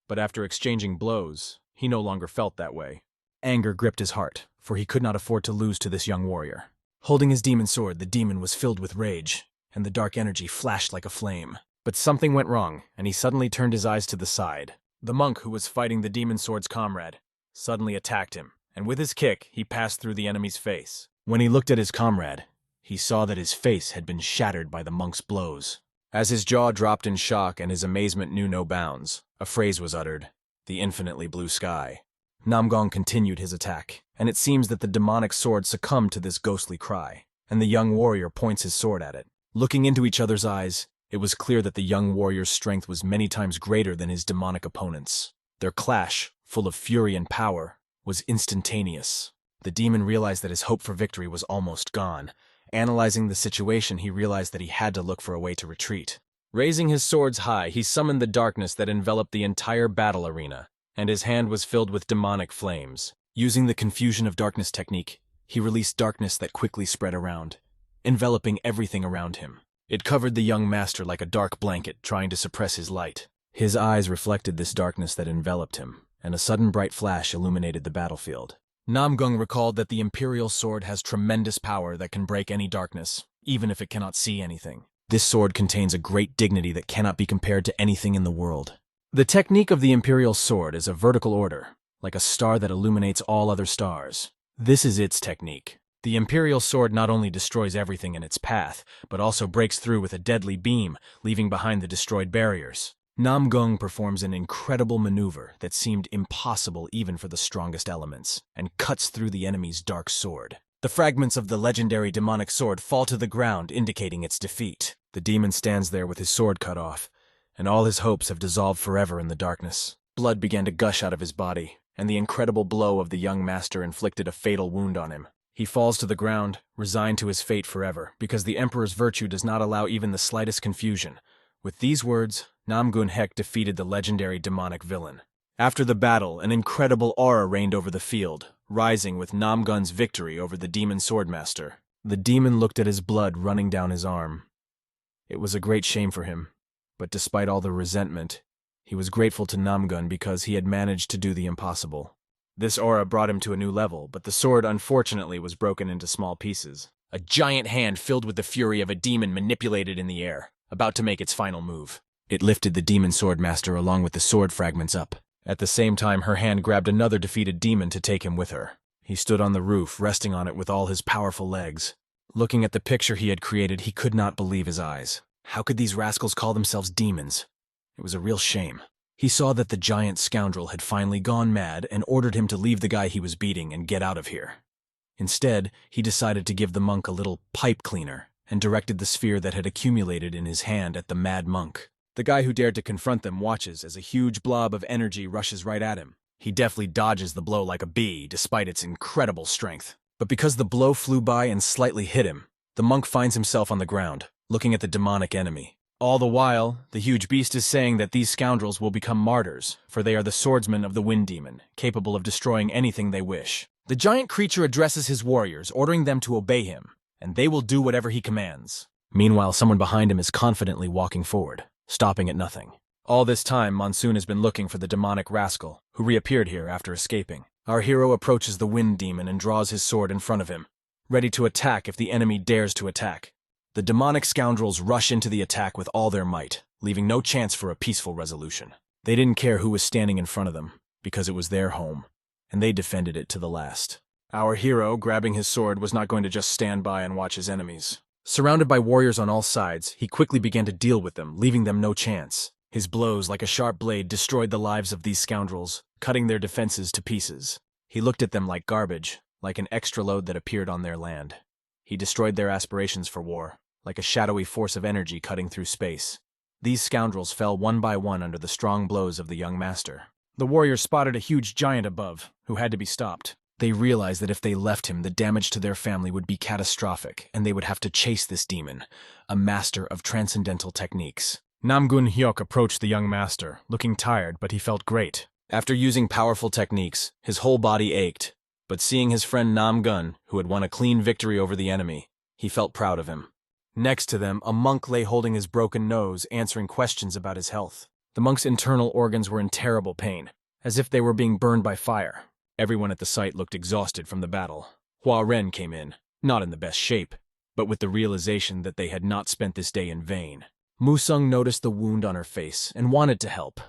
but after exchanging blows, he no longer felt that way. Anger gripped his heart, for he could not afford to lose to this young warrior. Holding his demon sword, the demon was filled with rage, and the dark energy flashed like a flame. But something went wrong, and he suddenly turned his eyes to the side. The monk who was fighting the demon sword's comrade suddenly attacked him, and with his kick, he passed through the enemy's face. When he looked at his comrade, he saw that his face had been shattered by the monk's blows. As his jaw dropped in shock and his amazement knew no bounds, a phrase was uttered, the infinitely blue sky. Namgong continued his attack, and it seems that the demonic sword succumbed to this ghostly cry, and the young warrior points his sword at it. Looking into each other's eyes, it was clear that the young warrior's strength was many times greater than his demonic opponent's. Their clash, full of fury and power, was instantaneous. The demon realized that his hope for victory was almost gone. Analyzing the situation, he realized that he had to look for a way to retreat. Raising his swords high, he summoned the darkness that enveloped the entire battle arena, and his hand was filled with demonic flames. Using the confusion of darkness technique, he released darkness that quickly spread around, enveloping everything around him. It covered the young master like a dark blanket, trying to suppress his light. His eyes reflected this darkness that enveloped him, and a sudden bright flash illuminated the battlefield. Namgung recalled that the imperial sword has tremendous power that can break any darkness, even if it cannot see anything. This sword contains a great dignity that cannot be compared to anything in the world. The technique of the imperial sword is a vertical order, like a star that illuminates all other stars. This is its technique. The imperial sword not only destroys everything in its path, but also breaks through with a deadly beam, leaving behind the destroyed barriers. Namgung performs an incredible maneuver that seemed impossible even for the strongest elements, and cuts through the enemy's dark sword. The fragments of the legendary demonic sword fall to the ground, indicating its defeat. The demon stands there with his sword cut off, and all his hopes have dissolved forever in the darkness. Blood began to gush out of his body, and the incredible blow of the young master inflicted a fatal wound on him. He falls to the ground, resigned to his fate forever, because the Emperor's virtue does not allow even the slightest confusion. With these words, Namgun Hek defeated the legendary demonic villain. After the battle, an incredible aura reigned over the field, rising with Namgun's victory over the demon swordmaster. The demon looked at his blood running down his arm. It was a great shame for him, but despite all the resentment, he was grateful to Namgun because he had managed to do the impossible. This aura brought him to a new level, but the sword unfortunately was broken into small pieces. A giant hand filled with the fury of a demon manipulated in the air, about to make its final move. It lifted the demon swordmaster along with the sword fragments up. At the same time, her hand grabbed another defeated demon to take him with her. He stood on the roof, resting on it with all his powerful legs. Looking at the picture he had created, he could not believe his eyes. How could these rascals call themselves demons? It was a real shame. He saw that the giant scoundrel had finally gone mad and ordered him to leave the guy he was beating and get out of here. Instead, he decided to give the monk a little pipe cleaner and directed the sphere that had accumulated in his hand at the mad monk. The guy who dared to confront them watches as a huge blob of energy rushes right at him. He deftly dodges the blow like a bee, despite its incredible strength. But because the blow flew by and slightly hit him, the monk finds himself on the ground, looking at the demonic enemy. All the while, the huge beast is saying that these scoundrels will become martyrs, for they are the swordsmen of the wind demon, capable of destroying anything they wish. The giant creature addresses his warriors, ordering them to obey him, and they will do whatever he commands. Meanwhile, someone behind him is confidently walking forward, stopping at nothing. All this time, Monsoon has been looking for the demonic rascal, who reappeared here after escaping. Our hero approaches the wind demon and draws his sword in front of him, ready to attack if the enemy dares to attack. The demonic scoundrels rush into the attack with all their might, leaving no chance for a peaceful resolution. They didn't care who was standing in front of them, because it was their home, and they defended it to the last. Our hero, grabbing his sword, was not going to just stand by and watch his enemies. Surrounded by warriors on all sides, he quickly began to deal with them, leaving them no chance. His blows, like a sharp blade, destroyed the lives of these scoundrels, cutting their defenses to pieces. He looked at them like garbage, like an extra load that appeared on their land. He destroyed their aspirations for war, like a shadowy force of energy cutting through space. These scoundrels fell one by one under the strong blows of the young master. The warriors spotted a huge giant above, who had to be stopped. They realized that if they left him, the damage to their family would be catastrophic, and they would have to chase this demon, a master of transcendental techniques. Namgun Hyuk approached the young master, looking tired, but he felt great. After using powerful techniques, his whole body ached, but seeing his friend Namgun, who had won a clean victory over the enemy, he felt proud of him. Next to them, a monk lay holding his broken nose, answering questions about his health. The monk's internal organs were in terrible pain, as if they were being burned by fire. Everyone at the site looked exhausted from the battle. Hua Ren came in, not in the best shape, but with the realization that they had not spent this day in vain. Musung noticed the wound on her face and wanted to help,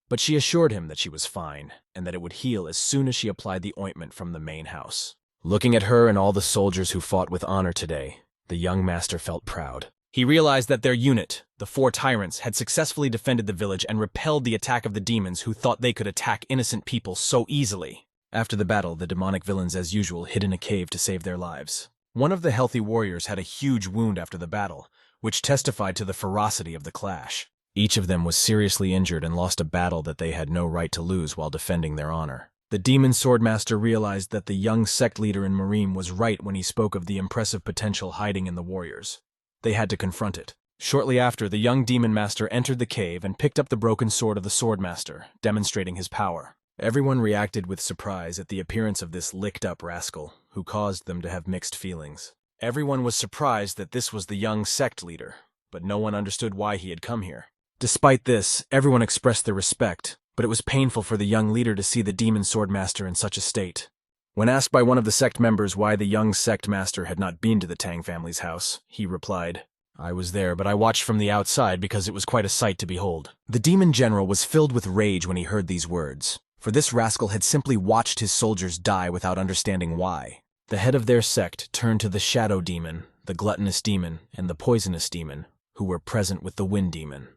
but she assured him that she was fine and that it would heal as soon as she applied the ointment from the main house. Looking at her and all the soldiers who fought with honor today, the young master felt proud. He realized that their unit, the 4 tyrants, had successfully defended the village and repelled the attack of the demons who thought they could attack innocent people so easily. After the battle, the demonic villains as usual hid in a cave to save their lives. One of the healthy warriors had a huge wound after the battle, which testified to the ferocity of the clash. Each of them was seriously injured and lost a battle that they had no right to lose while defending their honor. The demon swordmaster realized that the young sect leader in Marim was right when he spoke of the impressive potential hiding in the warriors. They had to confront it. Shortly after, the young demon master entered the cave and picked up the broken sword of the swordmaster, demonstrating his power. Everyone reacted with surprise at the appearance of this licked-up rascal, who caused them to have mixed feelings. Everyone was surprised that this was the young sect leader, but no one understood why he had come here. Despite this, everyone expressed their respect, but it was painful for the young leader to see the demon swordmaster in such a state. When asked by one of the sect members why the young sect master had not been to the Tang family's house, he replied, "I was there, but I watched from the outside because it was quite a sight to behold." The demon general was filled with rage when he heard these words, for this rascal had simply watched his soldiers die without understanding why. The head of their sect turned to the shadow demon, the gluttonous demon, and the poisonous demon, who were present with the wind demon.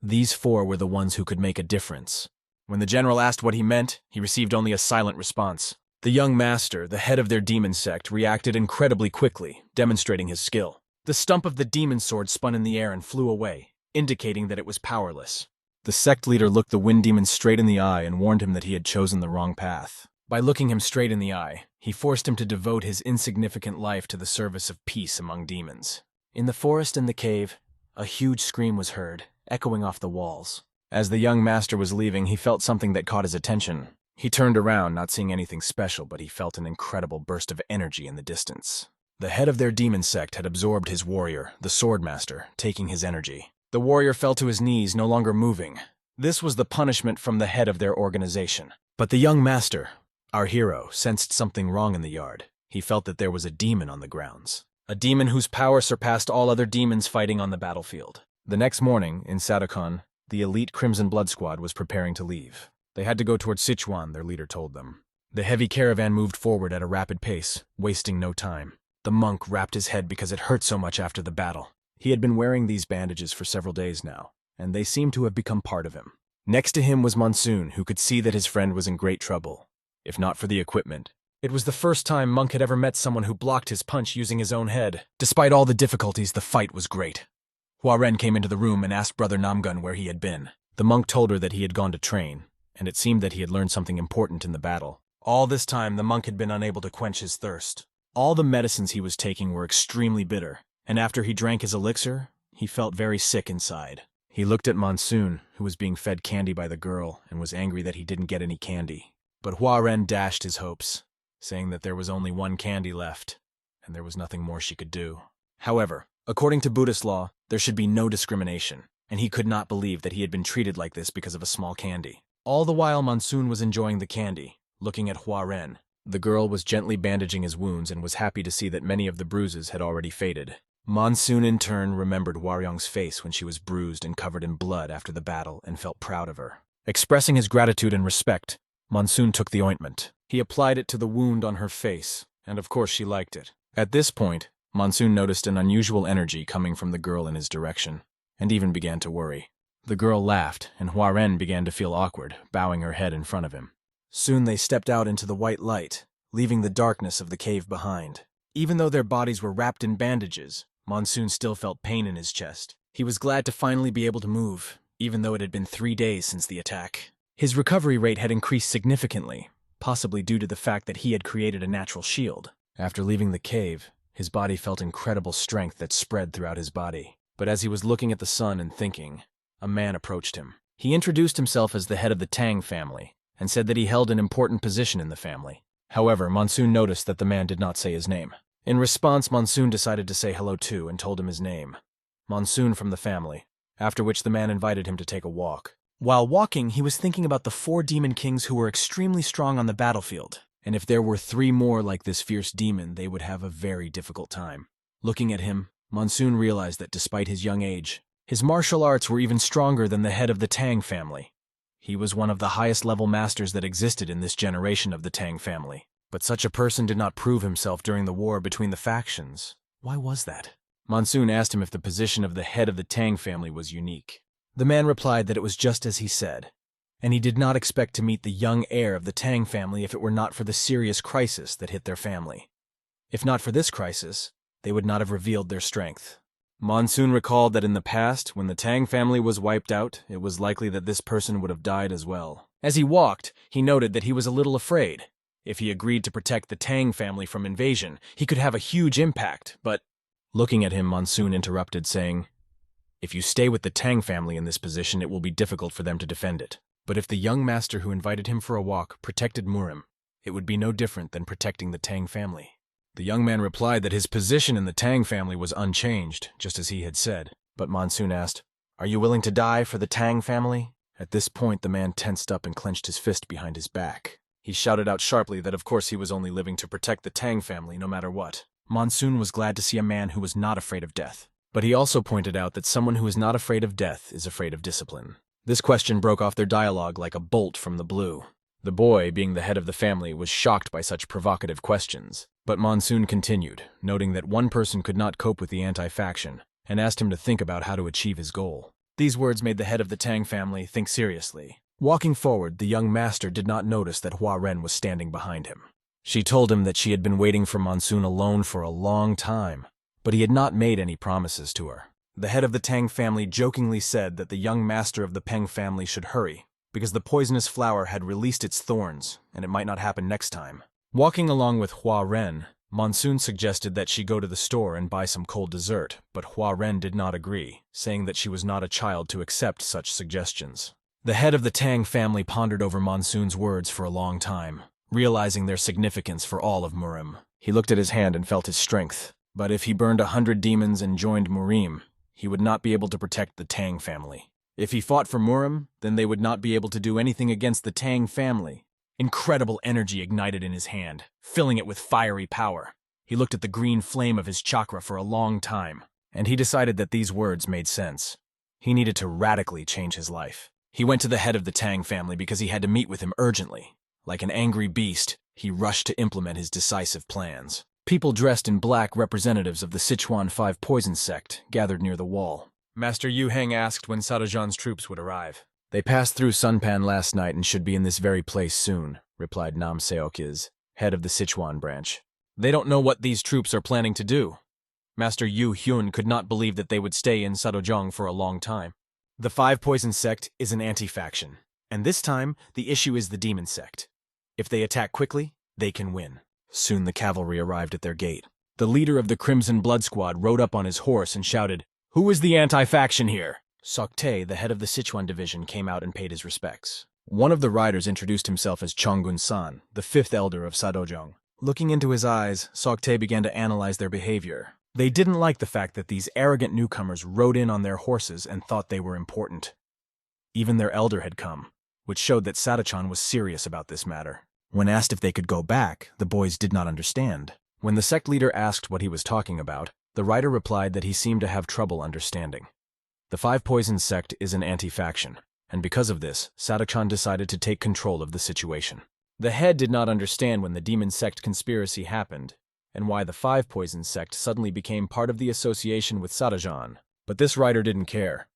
These 4 were the ones who could make a difference. When the general asked what he meant, he received only a silent response. The young master, the head of their demon sect, reacted incredibly quickly, demonstrating his skill. The stump of the demon sword spun in the air and flew away, indicating that it was powerless. The sect leader looked the wind demon straight in the eye and warned him that he had chosen the wrong path. By looking him straight in the eye, he forced him to devote his insignificant life to the service of peace among demons. In the forest and the cave, a huge scream was heard, echoing off the walls. As the young master was leaving, he felt something that caught his attention. He turned around, not seeing anything special, but he felt an incredible burst of energy in the distance. The head of their demon sect had absorbed his warrior, the swordmaster, taking his energy. The warrior fell to his knees, no longer moving. This was the punishment from the head of their organization. But the young master, our hero, sensed something wrong in the yard. He felt that there was a demon on the grounds. A demon whose power surpassed all other demons fighting on the battlefield. The next morning, in Sadokon, the elite Crimson Blood Squad was preparing to leave. They had to go towards Sichuan, their leader told them. The heavy caravan moved forward at a rapid pace, wasting no time. The monk wrapped his head because it hurt so much after the battle. He had been wearing these bandages for several days now, and they seemed to have become part of him. Next to him was Monsoon, who could see that his friend was in great trouble. If not for the equipment, it was the first time Monk had ever met someone who blocked his punch using his own head. Despite all the difficulties, the fight was great. Hua Ren came into the room and asked Brother Namgun where he had been. The monk told her that he had gone to train, and it seemed that he had learned something important in the battle. All this time, the monk had been unable to quench his thirst. All the medicines he was taking were extremely bitter, and after he drank his elixir, he felt very sick inside. He looked at Monsoon, who was being fed candy by the girl, and was angry that he didn't get any candy. But Hua Ren dashed his hopes, saying that there was only one candy left, and there was nothing more she could do. However, according to Buddhist law, there should be no discrimination, and he could not believe that he had been treated like this because of a small candy. All the while Monsoon was enjoying the candy, looking at Hua Ren. The girl was gently bandaging his wounds and was happy to see that many of the bruises had already faded. Monsoon in turn remembered Waryong's face when she was bruised and covered in blood after the battle and felt proud of her. Expressing his gratitude and respect, Monsoon took the ointment. He applied it to the wound on her face, and of course she liked it. At this point, Monsoon noticed an unusual energy coming from the girl in his direction, and even began to worry. The girl laughed, and Hua Ren began to feel awkward, bowing her head in front of him. Soon they stepped out into the white light, leaving the darkness of the cave behind. Even though their bodies were wrapped in bandages, Monsoon still felt pain in his chest. He was glad to finally be able to move, even though it had been 3 days since the attack. His recovery rate had increased significantly, possibly due to the fact that he had created a natural shield. After leaving the cave, his body felt incredible strength that spread throughout his body. But as he was looking at the sun and thinking, a man approached him. He introduced himself as the head of the Tang family, and said that he held an important position in the family. However, Monsoon noticed that the man did not say his name. In response, Monsoon decided to say hello too and told him his name. Monsoon from the family, after which the man invited him to take a walk. While walking, he was thinking about the 4 demon kings who were extremely strong on the battlefield, and if there were 3 more like this fierce demon, they would have a very difficult time. Looking at him, Monsoon realized that despite his young age, his martial arts were even stronger than the head of the Tang family. He was one of the highest level masters that existed in this generation of the Tang family. But such a person did not prove himself during the war between the factions. Why was that? Monsoon asked him if the position of the head of the Tang family was unique. The man replied that it was just as he said, and he did not expect to meet the young heir of the Tang family if it were not for the serious crisis that hit their family. If not for this crisis, they would not have revealed their strength. Monsoon recalled that in the past, when the Tang family was wiped out, it was likely that this person would have died as well. As he walked, he noted that he was a little afraid. If he agreed to protect the Tang family from invasion, he could have a huge impact, but... Looking at him, Monsoon interrupted, saying, "If you stay with the Tang family in this position, it will be difficult for them to defend it. But if the young master who invited him for a walk protected Murim, it would be no different than protecting the Tang family." The young man replied that his position in the Tang family was unchanged, just as he had said. But Monsoon asked, "Are you willing to die for the Tang family?" At this point, the man tensed up and clenched his fist behind his back. He shouted out sharply that of course he was only living to protect the Tang family no matter what. Monsoon was glad to see a man who was not afraid of death. But he also pointed out that someone who is not afraid of death is afraid of discipline. This question broke off their dialogue like a bolt from the blue. The boy, being the head of the family, was shocked by such provocative questions. But Monsoon continued, noting that one person could not cope with the anti-faction, and asked him to think about how to achieve his goal. These words made the head of the Tang family think seriously. Walking forward, the young master did not notice that Hua Ren was standing behind him. She told him that she had been waiting for Monsoon alone for a long time, but he had not made any promises to her. The head of the Tang family jokingly said that the young master of the Peng family should hurry, because the poisonous flower had released its thorns, and it might not happen next time. Walking along with Hua Ren, Monsoon suggested that she go to the store and buy some cold dessert, but Hua Ren did not agree, saying that she was not a child to accept such suggestions. The head of the Tang family pondered over Monsoon's words for a long time, realizing their significance for all of Murim. He looked at his hand and felt his strength, but if he burned 100 demons and joined Murim, he would not be able to protect the Tang family. If he fought for Murim, then they would not be able to do anything against the Tang family. Incredible energy ignited in his hand, filling it with fiery power. He looked at the green flame of his chakra for a long time, and he decided that these words made sense. He needed to radically change his life. He went to the head of the Tang family because he had to meet with him urgently. Like an angry beast, he rushed to implement his decisive plans. People dressed in black, representatives of the Sichuan 5 Poison sect, gathered near the wall. Master Yu Heng asked when Sadajan's troops would arrive. "They passed through Sunpan last night and should be in this very place soon," replied Nam Seokiz, head of the Sichuan branch. "They don't know what these troops are planning to do." Master Yu Hyun could not believe that they would stay in Sadojong for a long time. The 5 Poison sect is an anti-faction, and this time the issue is the demon sect. If they attack quickly, they can win. Soon the cavalry arrived at their gate. The leader of the Crimson Blood Squad rode up on his horse and shouted, "Who is the anti-faction here?" Soktae, the head of the Sichuan division, came out and paid his respects. One of the riders introduced himself as Chonggun-san, the 5th elder of Sadojong. Looking into his eyes, Soktae began to analyze their behavior. They didn't like the fact that these arrogant newcomers rode in on their horses and thought they were important. Even their elder had come, which showed that Sadachan was serious about this matter. When asked if they could go back, the boys did not understand. When the sect leader asked what he was talking about, the rider replied that he seemed to have trouble understanding. The 5 Poison sect is an anti-faction, and because of this, Sadachan decided to take control of the situation. The head did not understand when the demon sect conspiracy happened, and why the 5 Poison sect suddenly became part of the association with Sadajan. But this rider didn't care.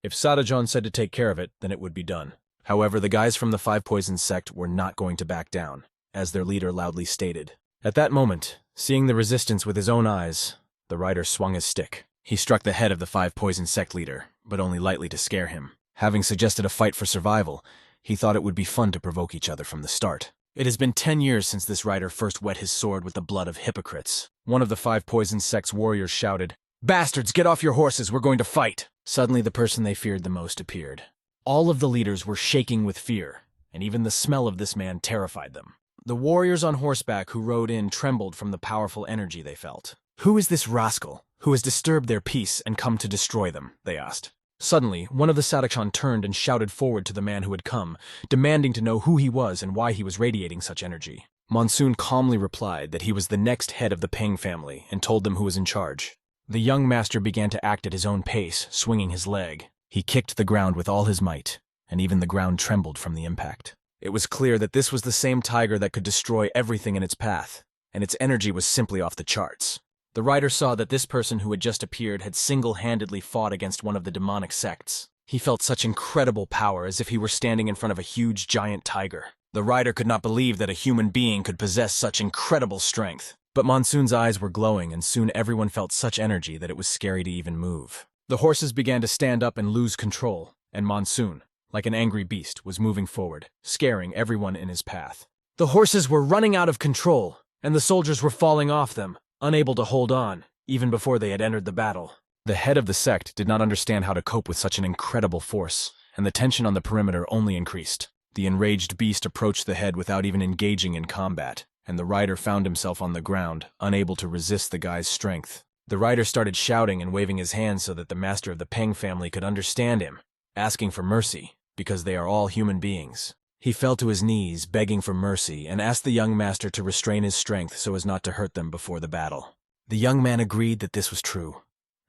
If Sadajon said to take care of it, then it would be done. However, the guys from the Five Poisons sect were not going to back down, as their leader loudly stated. At that moment, seeing the resistance with his own eyes, the rider swung his stick. He struck the head of the Five Poisons sect leader, but only lightly to scare him. Having suggested a fight for survival, he thought it would be fun to provoke each other from the start. It has been 10 years since this rider first wet his sword with the blood of hypocrites. One of the Five Poisons sect's warriors shouted, "Bastards, get off your horses, we're going to fight!" Suddenly the person they feared the most appeared. All of the leaders were shaking with fear, and even the smell of this man terrified them. The warriors on horseback who rode in trembled from the powerful energy they felt. "Who is this rascal who has disturbed their peace and come to destroy them?" they asked. Suddenly, one of the Sadakhan turned and shouted forward to the man who had come, demanding to know who he was and why he was radiating such energy. Monsoon calmly replied that he was the next head of the Pung family and told them who was in charge. The young master began to act at his own pace, swinging his leg. He kicked the ground with all his might, and even the ground trembled from the impact. It was clear that this was the same tiger that could destroy everything in its path, and its energy was simply off the charts. The rider saw that this person who had just appeared had single-handedly fought against one of the demonic sects. He felt such incredible power as if he were standing in front of a huge giant tiger. The rider could not believe that a human being could possess such incredible strength. But Monsoon's eyes were glowing, and soon everyone felt such energy that it was scary to even move. The horses began to stand up and lose control, and Monsoon, like an angry beast, was moving forward, scaring everyone in his path. The horses were running out of control, and the soldiers were falling off them, unable to hold on, even before they had entered the battle. The head of the sect did not understand how to cope with such an incredible force, and the tension on the perimeter only increased. The enraged beast approached the head without even engaging in combat, and the rider found himself on the ground, unable to resist the guy's strength. The rider started shouting and waving his hands so that the master of the Pung family could understand him, asking for mercy, because they are all human beings. He fell to his knees, begging for mercy, and asked the young master to restrain his strength so as not to hurt them before the battle. The young man agreed that this was true,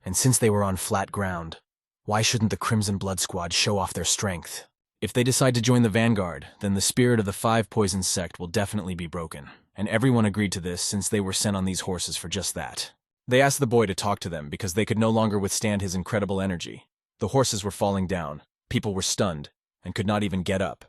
and since they were on flat ground, why shouldn't the Crimson Blood Squad show off their strength? If they decide to join the vanguard, then the spirit of the Five Poisons sect will definitely be broken, and everyone agreed to this since they were sent on these horses for just that. They asked the boy to talk to them because they could no longer withstand his incredible energy. The horses were falling down, people were stunned, and could not even get up.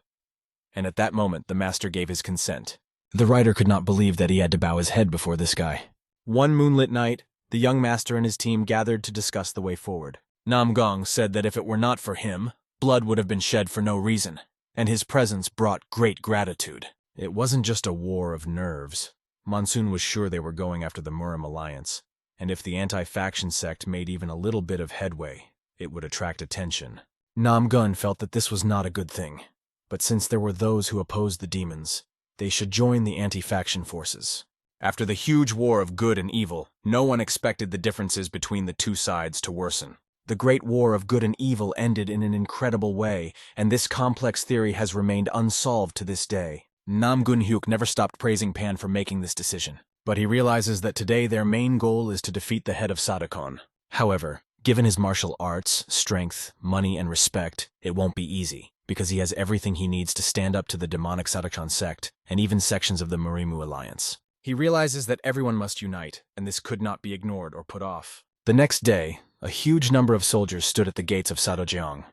And at that moment, the master gave his consent. The rider could not believe that he had to bow his head before this guy. One moonlit night, the young master and his team gathered to discuss the way forward. Namgong said that if it were not for him, blood would have been shed for no reason, and his presence brought great gratitude. It wasn't just a war of nerves. Monsoon was sure they were going after the Murim Alliance, and if the anti-faction sect made even a little bit of headway, it would attract attention. Namgun felt that this was not a good thing, but since there were those who opposed the demons, they should join the anti-faction forces. After the huge war of good and evil, no one expected the differences between the two sides to worsen. The great war of good and evil ended in an incredible way, and this complex theory has remained unsolved to this day. Nam Gun-hyuk never stopped praising Pan for making this decision, but he realizes that today their main goal is to defeat the head of Sadakhan. However, given his martial arts, strength, money, and respect, it won't be easy, because he has everything he needs to stand up to the demonic Sadakhan sect, and even sections of the Murimu Alliance. He realizes that everyone must unite, and this could not be ignored or put off. The next day, a huge number of soldiers stood at the gates of Sadojeong,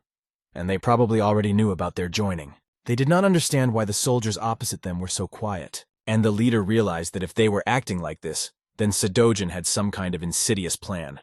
and they probably already knew about their joining. They did not understand why the soldiers opposite them were so quiet, and the leader realized that if they were acting like this, then Sadojin had some kind of insidious plan.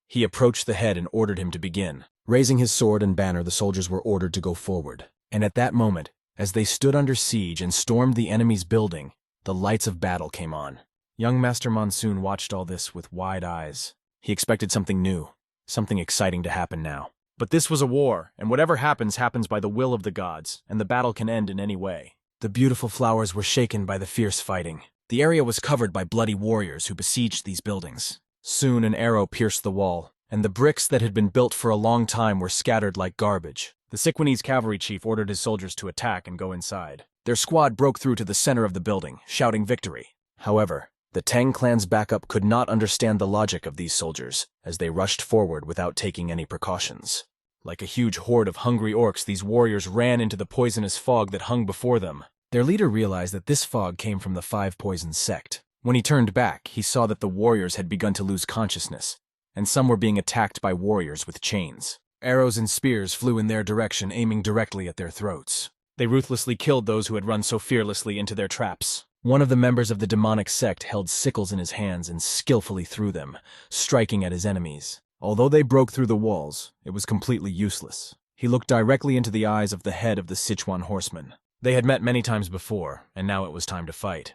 He approached the head and ordered him to begin. Raising his sword and banner, the soldiers were ordered to go forward, and at that moment, as they stood under siege and stormed the enemy's building, the lights of battle came on. Young Master Monsoon watched all this with wide eyes. He expected something new, something exciting to happen now. But this was a war, and whatever happens happens by the will of the gods, and the battle can end in any way. The beautiful flowers were shaken by the fierce fighting. The area was covered by bloody warriors who besieged these buildings. Soon an arrow pierced the wall, and the bricks that had been built for a long time were scattered like garbage. The Sikwinese cavalry chief ordered his soldiers to attack and go inside. Their squad broke through to the center of the building, shouting victory. However, the Tang clan's backup could not understand the logic of these soldiers, as they rushed forward without taking any precautions. Like a huge horde of hungry orcs, these warriors ran into the poisonous fog that hung before them. Their leader realized that this fog came from the Five Poisons sect. When he turned back, he saw that the warriors had begun to lose consciousness, and some were being attacked by warriors with chains. Arrows and spears flew in their direction, aiming directly at their throats. They ruthlessly killed those who had run so fearlessly into their traps. One of the members of the demonic sect held sickles in his hands and skillfully threw them, striking at his enemies. Although they broke through the walls, it was completely useless. He looked directly into the eyes of the head of the Sichuan horseman. They had met many times before, and now it was time to fight.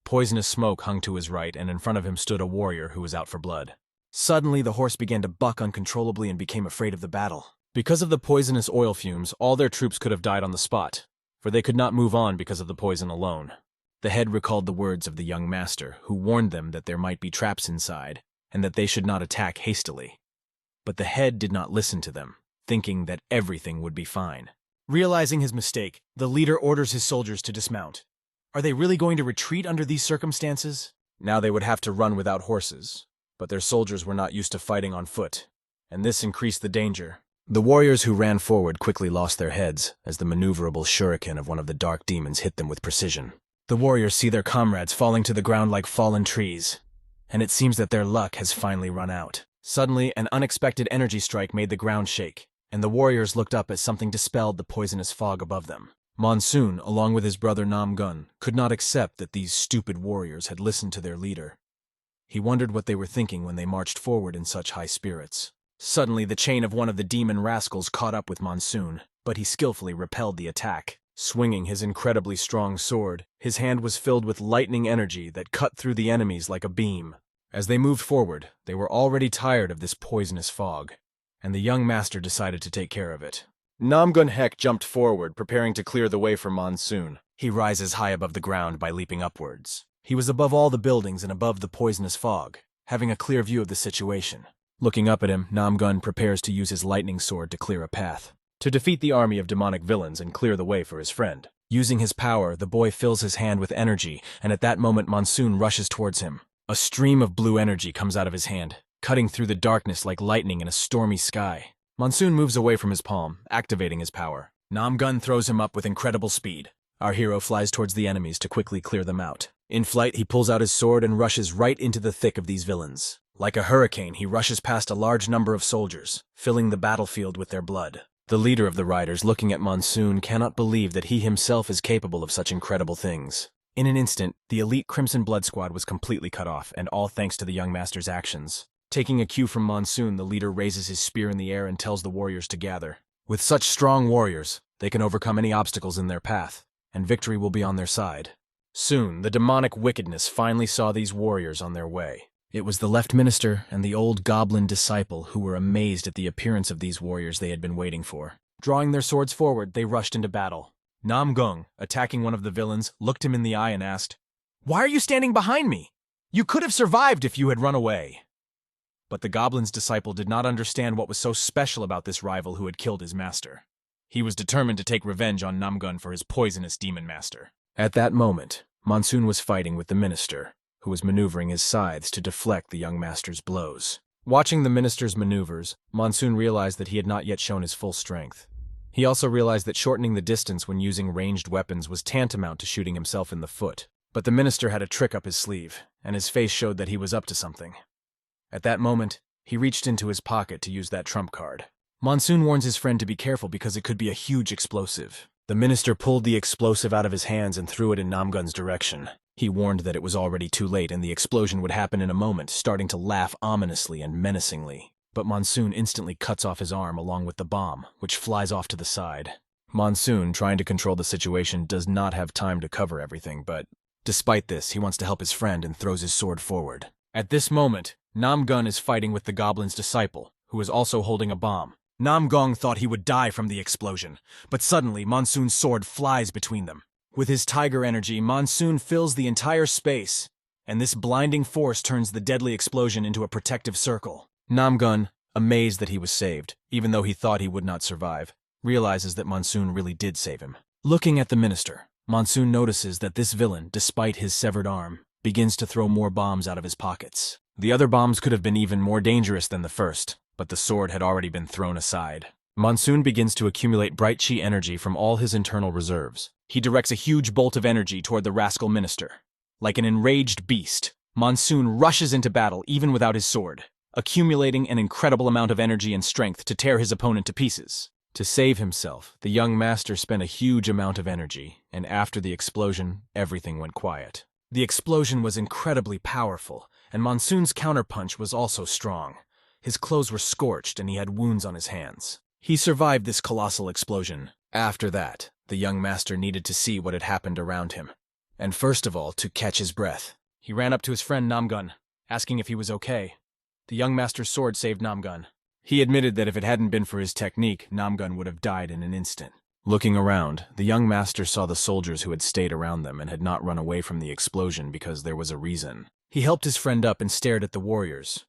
Poisonous smoke hung to his right, and in front of him stood a warrior who was out for blood. Suddenly, the horse began to buck uncontrollably and became afraid of the battle. Because of the poisonous oil fumes, all their troops could have died on the spot, for they could not move on because of the poison alone. The head recalled the words of the young master, who warned them that there might be traps inside, and that they should not attack hastily. But the head did not listen to them, thinking that everything would be fine. Realizing his mistake, the leader orders his soldiers to dismount. Are they really going to retreat under these circumstances? Now they would have to run without horses, but their soldiers were not used to fighting on foot, and this increased the danger. The warriors who ran forward quickly lost their heads as the maneuverable shuriken of one of the dark demons hit them with precision. The warriors see their comrades falling to the ground like fallen trees, and it seems that their luck has finally run out. Suddenly, an unexpected energy strike made the ground shake, and the warriors looked up as something dispelled the poisonous fog above them. Monsoon, along with his brother Namgun, could not accept that these stupid warriors had listened to their leader. He wondered what they were thinking when they marched forward in such high spirits. Suddenly, the chain of one of the demon rascals caught up with Monsoon, but he skillfully repelled the attack. Swinging his incredibly strong sword, his hand was filled with lightning energy that cut through the enemies like a beam. As they moved forward, they were already tired of this poisonous fog, and the young master decided to take care of it. Namgun Hek jumped forward, preparing to clear the way for Monsoon. He rises high above the ground by leaping upwards. He was above all the buildings and above the poisonous fog, having a clear view of the situation. Looking up at him, Namgun prepares to use his lightning sword to clear a path, to defeat the army of demonic villains and clear the way for his friend. Using his power, the boy fills his hand with energy, and at that moment Monsoon rushes towards him. A stream of blue energy comes out of his hand, cutting through the darkness like lightning in a stormy sky. Monsoon moves away from his palm, activating his power. Namgun throws him up with incredible speed. Our hero flies towards the enemies to quickly clear them out. In flight, he pulls out his sword and rushes right into the thick of these villains. Like a hurricane, he rushes past a large number of soldiers, filling the battlefield with their blood. The leader of the riders, looking at Monsoon, cannot believe that he himself is capable of such incredible things. In an instant, the elite Crimson Blood Squad was completely cut off, and all thanks to the young master's actions. Taking a cue from Monsoon, the leader raises his spear in the air and tells the warriors to gather. With such strong warriors, they can overcome any obstacles in their path, and victory will be on their side. Soon, the demonic wickedness finally saw these warriors on their way. It was the left minister and the old goblin disciple who were amazed at the appearance of these warriors they had been waiting for. Drawing their swords forward, they rushed into battle. Namgung, attacking one of the villains, looked him in the eye and asked, "Why are you standing behind me? You could have survived if you had run away." But the goblin's disciple did not understand what was so special about this rival who had killed his master. He was determined to take revenge on Namgun for his poisonous demon master. At that moment, Monsoon was fighting with the minister, who was maneuvering his scythes to deflect the young master's blows. Watching the minister's maneuvers, Monsoon realized that he had not yet shown his full strength. He also realized that shortening the distance when using ranged weapons was tantamount to shooting himself in the foot. But the minister had a trick up his sleeve, and his face showed that he was up to something. At that moment, he reached into his pocket to use that trump card. Monsoon warns his friend to be careful because it could be a huge explosive. The minister pulled the explosive out of his hands and threw it in Namgun's direction. He warned that it was already too late and the explosion would happen in a moment, starting to laugh ominously and menacingly. But Monsoon instantly cuts off his arm along with the bomb, which flies off to the side. Monsoon, trying to control the situation, does not have time to cover everything, but despite this, he wants to help his friend and throws his sword forward. At this moment, Namgun is fighting with the goblin's disciple, who is also holding a bomb. Namgung thought he would die from the explosion, but suddenly Monsoon's sword flies between them. With his tiger energy, Monsoon fills the entire space, and this blinding force turns the deadly explosion into a protective circle. Namgun, amazed that he was saved, even though he thought he would not survive, realizes that Monsoon really did save him. Looking at the minister, Monsoon notices that this villain, despite his severed arm, begins to throw more bombs out of his pockets. The other bombs could have been even more dangerous than the first, but the sword had already been thrown aside. Monsoon begins to accumulate bright chi energy from all his internal reserves. He directs a huge bolt of energy toward the rascal minister. Like an enraged beast, Monsoon rushes into battle even without his sword. accumulating an incredible amount of energy and strength to tear his opponent to pieces. To save himself, the young master spent a huge amount of energy, and after the explosion, everything went quiet. The explosion was incredibly powerful, and Monsoon's counterpunch was also strong. His clothes were scorched and he had wounds on his hands. He survived this colossal explosion. After that, the young master needed to see what had happened around him, and first of all, to catch his breath. He ran up to his friend Namgun, asking if he was okay. The young master's sword saved Namgun. He admitted that if it hadn't been for his technique, Namgun would have died in an instant. Looking around, the young master saw the soldiers who had stayed around them and had not run away from the explosion because there was a reason. He helped his friend up and stared at the warriors.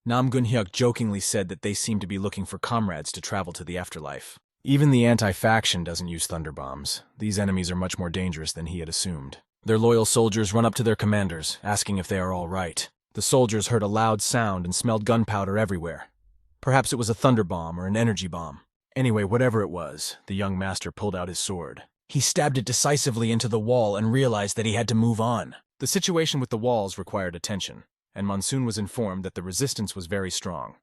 Namgun Hyuk jokingly said that they seemed to be looking for comrades to travel to the afterlife. Even the anti-faction doesn't use thunder bombs. These enemies are much more dangerous than he had assumed. Their loyal soldiers run up to their commanders, asking if they are all right. The soldiers heard a loud sound and smelled gunpowder everywhere. Perhaps it was a thunder bomb or an energy bomb. Anyway, whatever it was, the young master pulled out his sword. He stabbed it decisively into the wall and realized that he had to move on. The situation with the walls required attention, and Monsoon was informed that the resistance was very strong.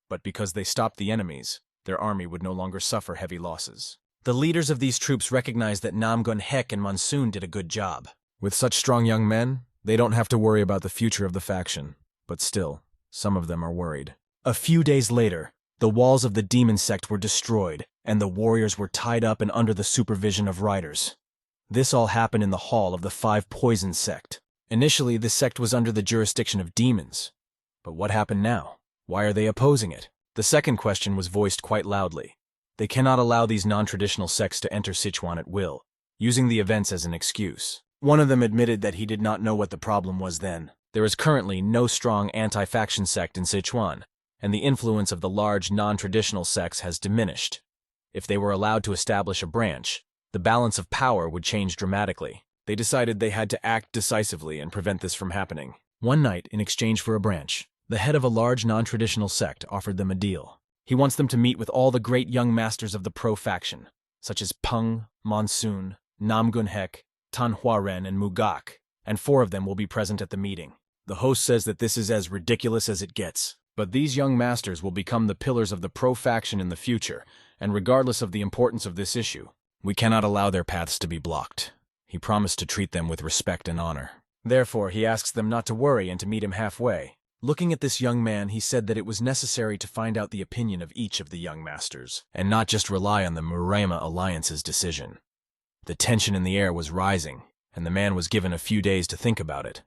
But because they stopped the enemies, their army would no longer suffer heavy losses. The leaders of these troops recognized that Namgun Hek and Monsoon did a good job. With such strong young men, they don't have to worry about the future of the faction. But still, some of them are worried. A few days later, the walls of the demon sect were destroyed, and the warriors were tied up and under the supervision of riders. This all happened in the hall of the Five Poison sect. Initially, this sect was under the jurisdiction of demons. But what happened now? Why are they opposing it? The second question was voiced quite loudly. They cannot allow these non-traditional sects to enter Sichuan at will, using the events as an excuse. One of them admitted that he did not know what the problem was then. There is currently no strong anti-faction sect in Sichuan, and the influence of the large non-traditional sects has diminished. If they were allowed to establish a branch, the balance of power would change dramatically. They decided they had to act decisively and prevent this from happening. One night, in exchange for a branch, the head of a large non-traditional sect offered them a deal. He wants them to meet with all the great young masters of the pro-faction, such as Pung, Monsoon, Namgun Hek, Tan Huaren, and Mugak, and 4 of them will be present at the meeting. The host says that this is as ridiculous as it gets. But these young masters will become the pillars of the pro-faction in the future, and regardless of the importance of this issue, we cannot allow their paths to be blocked. He promised to treat them with respect and honor. Therefore, he asks them not to worry and to meet him halfway. Looking at this young man, he said that it was necessary to find out the opinion of each of the young masters, and not just rely on the Murayama Alliance's decision. The tension in the air was rising, and the man was given a few days to think about it.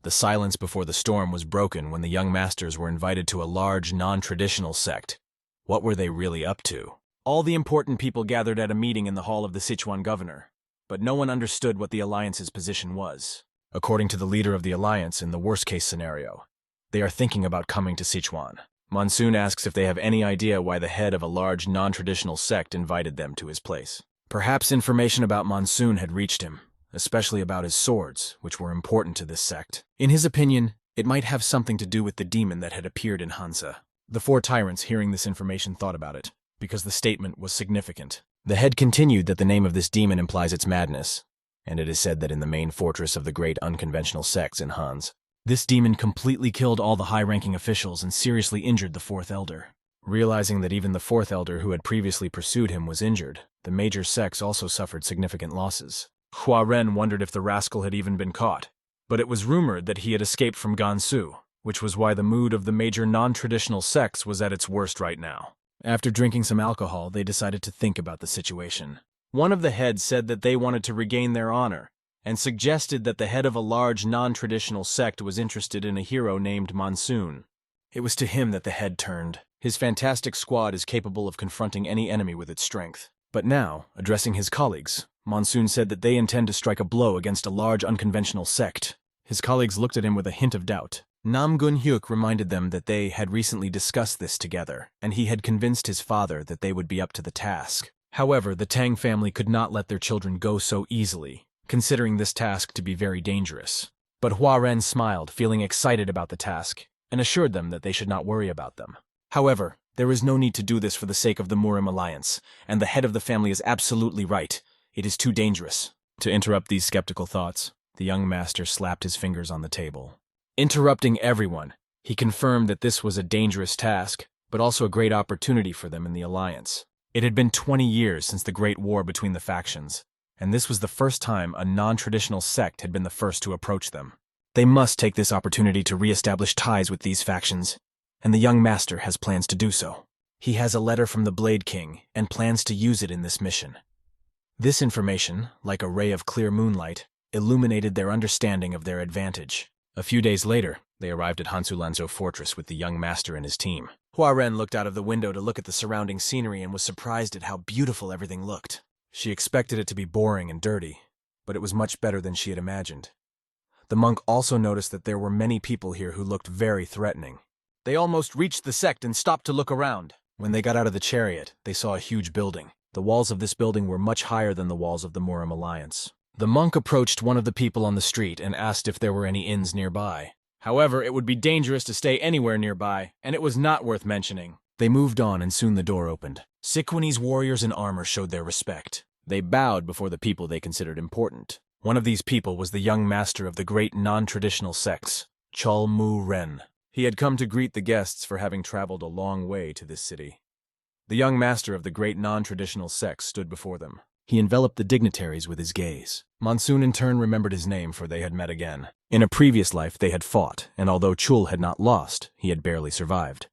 The silence before the storm was broken when the young masters were invited to a large, non-traditional sect. What were they really up to? All the important people gathered at a meeting in the hall of the Sichuan governor, but no one understood what the alliance's position was. According to the leader of the alliance, in the worst-case scenario, they are thinking about coming to Sichuan. Monsoon asks if they have any idea why the head of a large, non-traditional sect invited them to his place. Perhaps information about Monsoon had reached him, especially about his swords, which were important to this sect. In his opinion, it might have something to do with the demon that had appeared in Hansa. The 4 tyrants, hearing this information, thought about it, because the statement was significant. The head continued that the name of this demon implies its madness, and it is said that in the main fortress of the great unconventional sects in Hans, this demon completely killed all the high-ranking officials and seriously injured the 4th elder. Realizing that even the 4th elder who had previously pursued him was injured, the major sects also suffered significant losses. Huaren wondered if the rascal had even been caught, but it was rumored that he had escaped from Gansu, which was why the mood of the major non-traditional sects was at its worst right now. After drinking some alcohol, they decided to think about the situation. One of the heads said that they wanted to regain their honor, and suggested that the head of a large non-traditional sect was interested in a hero named Monsoon. It was to him that the head turned. His fantastic squad is capable of confronting any enemy with its strength. But now, addressing his colleagues, Monsoon said that they intend to strike a blow against a large unconventional sect. His colleagues looked at him with a hint of doubt. Namgun Hyuk reminded them that they had recently discussed this together, and he had convinced his father that they would be up to the task. However, the Tang family could not let their children go so easily, considering this task to be very dangerous. But Huaren smiled, feeling excited about the task, and assured them that they should not worry about them. However, there is no need to do this for the sake of the Murim alliance, and the head of the family is absolutely right. It is too dangerous. To interrupt these skeptical thoughts, the young master slapped his fingers on the table. Interrupting everyone, He confirmed that this was a dangerous task, but also a great opportunity for them in the alliance. It had been 20 years since the Great War between the factions, and this was the first time a non-traditional sect had been the first to approach them. They must take this opportunity to re-establish ties with these factions, and the young master has plans to do so. He has a letter from the Blade King and plans to use it in this mission. This information, like a ray of clear moonlight, illuminated their understanding of their advantage. A few days later, they arrived at Hansulanzo Fortress with the young master and his team. Hua Ren looked out of the window to look at the surrounding scenery and was surprised at how beautiful everything looked. She expected it to be boring and dirty, but it was much better than she had imagined. The monk also noticed that there were many people here who looked very threatening. They almost reached the sect and stopped to look around. When they got out of the chariot, they saw a huge building. The walls of this building were much higher than the walls of the Muram Alliance. The monk approached one of the people on the street and asked if there were any inns nearby. However, it would be dangerous to stay anywhere nearby, and it was not worth mentioning. They moved on and soon the door opened. Sikwani's warriors in armor showed their respect. They bowed before the people they considered important. One of these people was the young master of the great non-traditional sects, Chul Mu Ren. He had come to greet the guests for having traveled a long way to this city. The young master of the great non-traditional sects stood before them. He enveloped the dignitaries with his gaze. Monsoon in turn remembered his name, for they had met again. In a previous life they had fought, and although Chul had not lost, he had barely survived.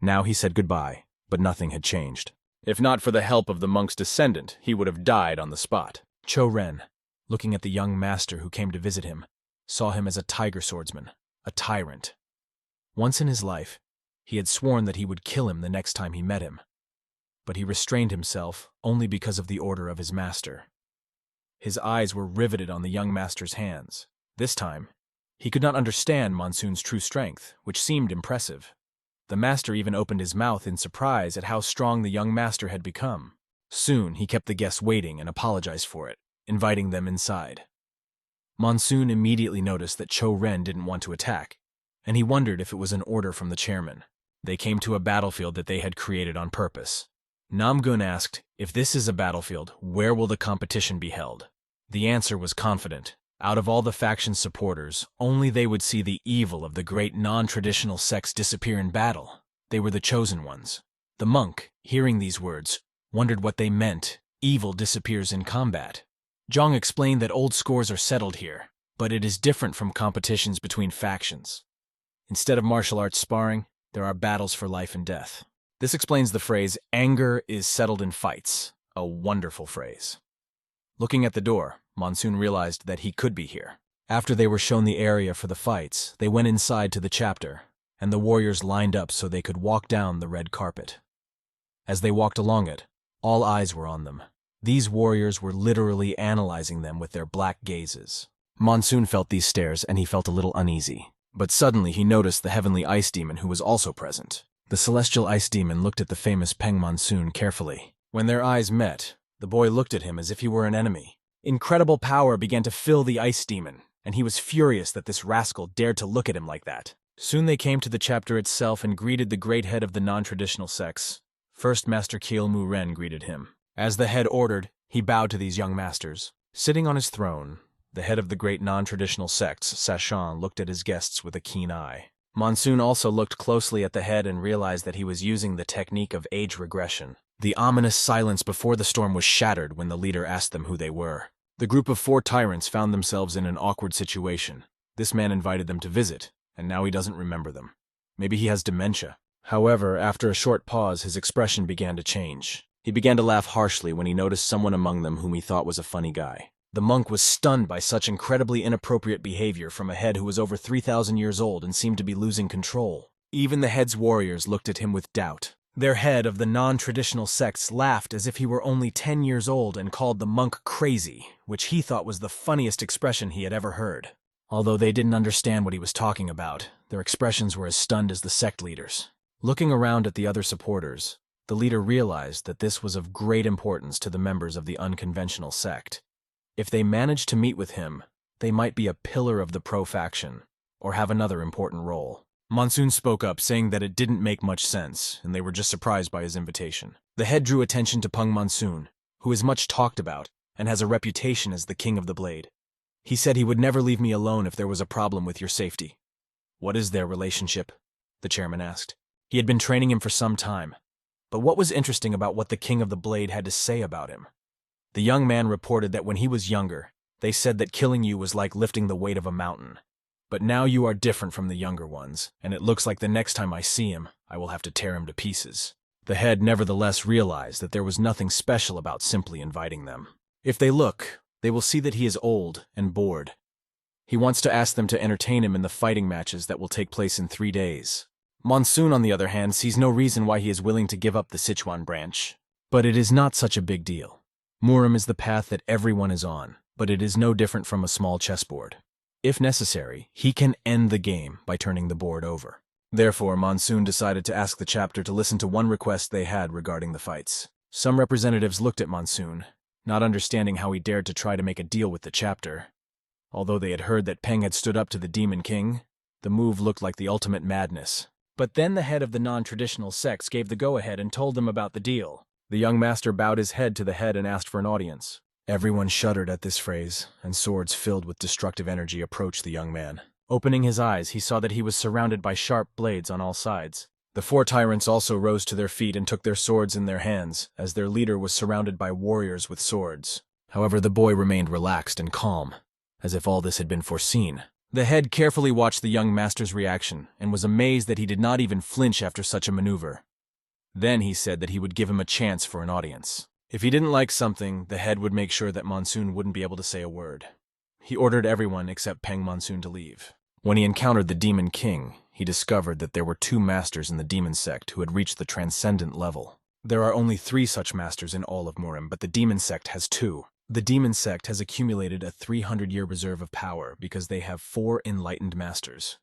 Now he said goodbye, but nothing had changed. If not for the help of the monk's descendant, he would have died on the spot. Cho Ren, looking at the young master who came to visit him, saw him as a tiger swordsman, a tyrant. Once in his life, he had sworn that he would kill him the next time he met him. But he restrained himself only because of the order of his master. His eyes were riveted on the young master's hands. This time, he could not understand Monsoon's true strength, which seemed impressive. The master even opened his mouth in surprise at how strong the young master had become. Soon, he kept the guests waiting and apologized for it, inviting them inside. Monsoon immediately noticed that Cho Ren didn't want to attack, and he wondered if it was an order from the chairman. They came to a battlefield that they had created on purpose. Namgun asked, if this is a battlefield, where will the competition be held? The answer was confident. Out of all the faction's supporters, only they would see the evil of the great non-traditional sects disappear in battle. They were the chosen ones. The monk, hearing these words, wondered what they meant. Evil disappears in combat. Zhang explained that old scores are settled here, but it is different from competitions between factions. Instead of martial arts sparring, there are battles for life and death. This explains the phrase, anger is settled in fights, a wonderful phrase. Looking at the door, Monsoon realized that he could be here. After they were shown the area for the fights, they went inside to the chapter, and the warriors lined up so they could walk down the red carpet. As they walked along it, all eyes were on them. These warriors were literally analyzing them with their black gazes. Monsoon felt these stares, and he felt a little uneasy. But suddenly he noticed the heavenly ice demon who was also present. The celestial ice demon looked at the famous Peng Monsoon carefully. When their eyes met, the boy looked at him as if he were an enemy. Incredible power began to fill the ice demon, and he was furious that this rascal dared to look at him like that. Soon they came to the chapter itself and greeted the great head of the non-traditional sects. First Master Kielmu Ren greeted him. As the head ordered, he bowed to these young masters. Sitting on his throne, the head of the great non-traditional sects, Sashan, looked at his guests with a keen eye. Monsoon also looked closely at the head and realized that he was using the technique of age regression. The ominous silence before the storm was shattered when the leader asked them who they were. The group of 4 tyrants found themselves in an awkward situation. This man invited them to visit, and now he doesn't remember them. Maybe he has dementia. However, after a short pause, his expression began to change. He began to laugh harshly when he noticed someone among them whom he thought was a funny guy. The monk was stunned by such incredibly inappropriate behavior from a head who was over 3,000 years old and seemed to be losing control. Even the head's warriors looked at him with doubt. Their head of the non-traditional sects laughed as if he were only 10 years old and called the monk crazy, which he thought was the funniest expression he had ever heard. Although they didn't understand what he was talking about, their expressions were as stunned as the sect leaders. Looking around at the other supporters, the leader realized that this was of great importance to the members of the unconventional sect. If they managed to meet with him, they might be a pillar of the pro-faction, or have another important role. Monsoon spoke up, saying that it didn't make much sense, and they were just surprised by his invitation. The head drew attention to Pung Monsoon, who is much talked about, and has a reputation as the king of the blade. He said he would never leave me alone if there was a problem with your safety. What is their relationship? The chairman asked. He had been training him for some time. But what was interesting about what the King of the Blade had to say about him? The young man reported that when he was younger, they said that killing you was like lifting the weight of a mountain. But now you are different from the younger ones, and it looks like the next time I see him, I will have to tear him to pieces. The head nevertheless realized that there was nothing special about simply inviting them. If they look, they will see that he is old and bored. He wants to ask them to entertain him in the fighting matches that will take place in 3 days. Monsoon, on the other hand, sees no reason why he is willing to give up the Sichuan branch. But it is not such a big deal. Murim is the path that everyone is on, but it is no different from a small chessboard. If necessary, he can end the game by turning the board over. Therefore, Monsoon decided to ask the chapter to listen to one request they had regarding the fights. Some representatives looked at Monsoon, not understanding how he dared to try to make a deal with the chapter. Although they had heard that Peng had stood up to the Demon King, the move looked like the ultimate madness. But then the head of the non-traditional sects gave the go-ahead and told them about the deal. The young master bowed his head to the head and asked for an audience. Everyone shuddered at this phrase, and swords filled with destructive energy approached the young man. Opening his eyes, he saw that he was surrounded by sharp blades on all sides. The 4 tyrants also rose to their feet and took their swords in their hands, as their leader was surrounded by warriors with swords. However, the boy remained relaxed and calm, as if all this had been foreseen. The head carefully watched the young master's reaction and was amazed that he did not even flinch after such a maneuver. Then he said that he would give him a chance for an audience. If he didn't like something, the head would make sure that Monsoon wouldn't be able to say a word. He ordered everyone except Peng Monsoon to leave. When he encountered the Demon King, he discovered that there were 2 masters in the demon sect who had reached the transcendent level. There are only 3 such masters in all of Murim, but the demon sect has 2. The demon sect has accumulated a 300-year reserve of power because they have 4 enlightened masters.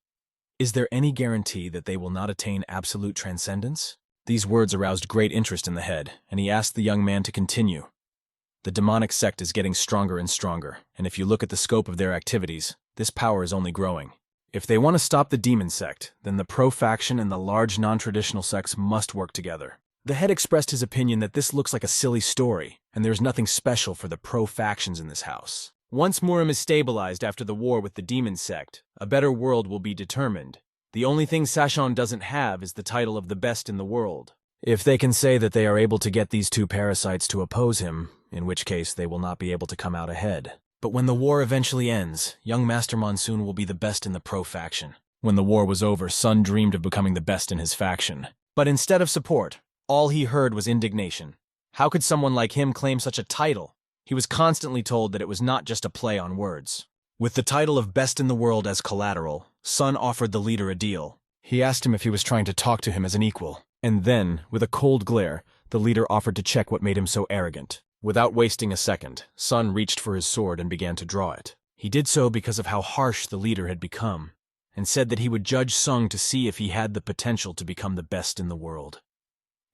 Is there any guarantee that they will not attain absolute transcendence? These words aroused great interest in the head, and he asked the young man to continue. The demonic sect is getting stronger and stronger, and if you look at the scope of their activities, this power is only growing. If they want to stop the demon sect, then the pro-faction and the large non-traditional sects must work together. The head expressed his opinion that this looks like a silly story, and there's nothing special for the pro-factions in this house. Once Murim is stabilized after the war with the demon sect, a better world will be determined. The only thing Sashon doesn't have is the title of the best in the world. If they can say that they are able to get these 2 parasites to oppose him, in which case they will not be able to come out ahead. But when the war eventually ends, young Master Monsoon will be the best in the pro-faction. When the war was over, Sun dreamed of becoming the best in his faction. But instead of support, all he heard was indignation. How could someone like him claim such a title? He was constantly told that it was not just a play on words. With the title of Best in the World as collateral, Sun offered the leader a deal. He asked him if he was trying to talk to him as an equal. And then, with a cold glare, the leader offered to check what made him so arrogant. Without wasting a second, Sun reached for his sword and began to draw it. He did so because of how harsh the leader had become, and said that he would judge Sung to see if he had the potential to become the best in the world.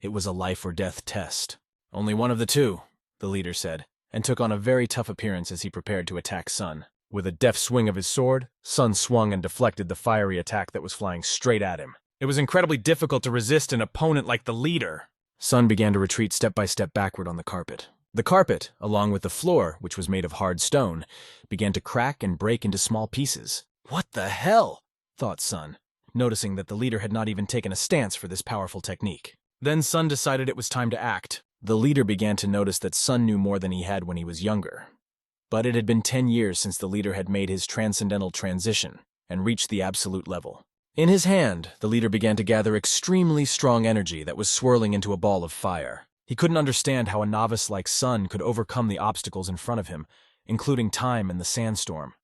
It was a life-or-death test. Only one of the 2, the leader said, and took on a very tough appearance as he prepared to attack Sun. With a deft swing of his sword, Sun swung and deflected the fiery attack that was flying straight at him. It was incredibly difficult to resist an opponent like the leader. Sun began to retreat step by step backward on the carpet. The carpet, along with the floor, which was made of hard stone, began to crack and break into small pieces. What the hell? Thought Sun, noticing that the leader had not even taken a stance for this powerful technique. Then Sun decided it was time to act. The leader began to notice that Sun knew more than he had when he was younger. But it had been 10 years since the leader had made his transcendental transition and reached the absolute level. In his hand, the leader began to gather extremely strong energy that was swirling into a ball of fire. He couldn't understand how a novice like Sun could overcome the obstacles in front of him, including time and the sandstorm.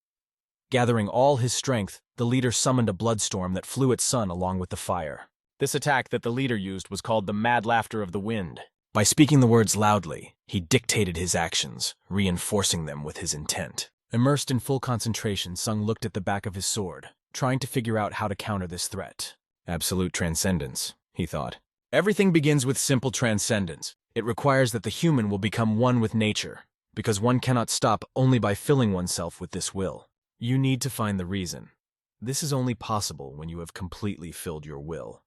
Gathering all his strength, the leader summoned a bloodstorm that flew at Sun along with the fire. This attack that the leader used was called the Mad Laughter of the Wind. By speaking the words loudly, he dictated his actions, reinforcing them with his intent. Immersed in full concentration, Sung looked at the back of his sword, trying to figure out how to counter this threat. Absolute transcendence, he thought. Everything begins with simple transcendence. It requires that the human will become one with nature, because one cannot stop only by filling oneself with this will. You need to find the reason. This is only possible when you have completely filled your will.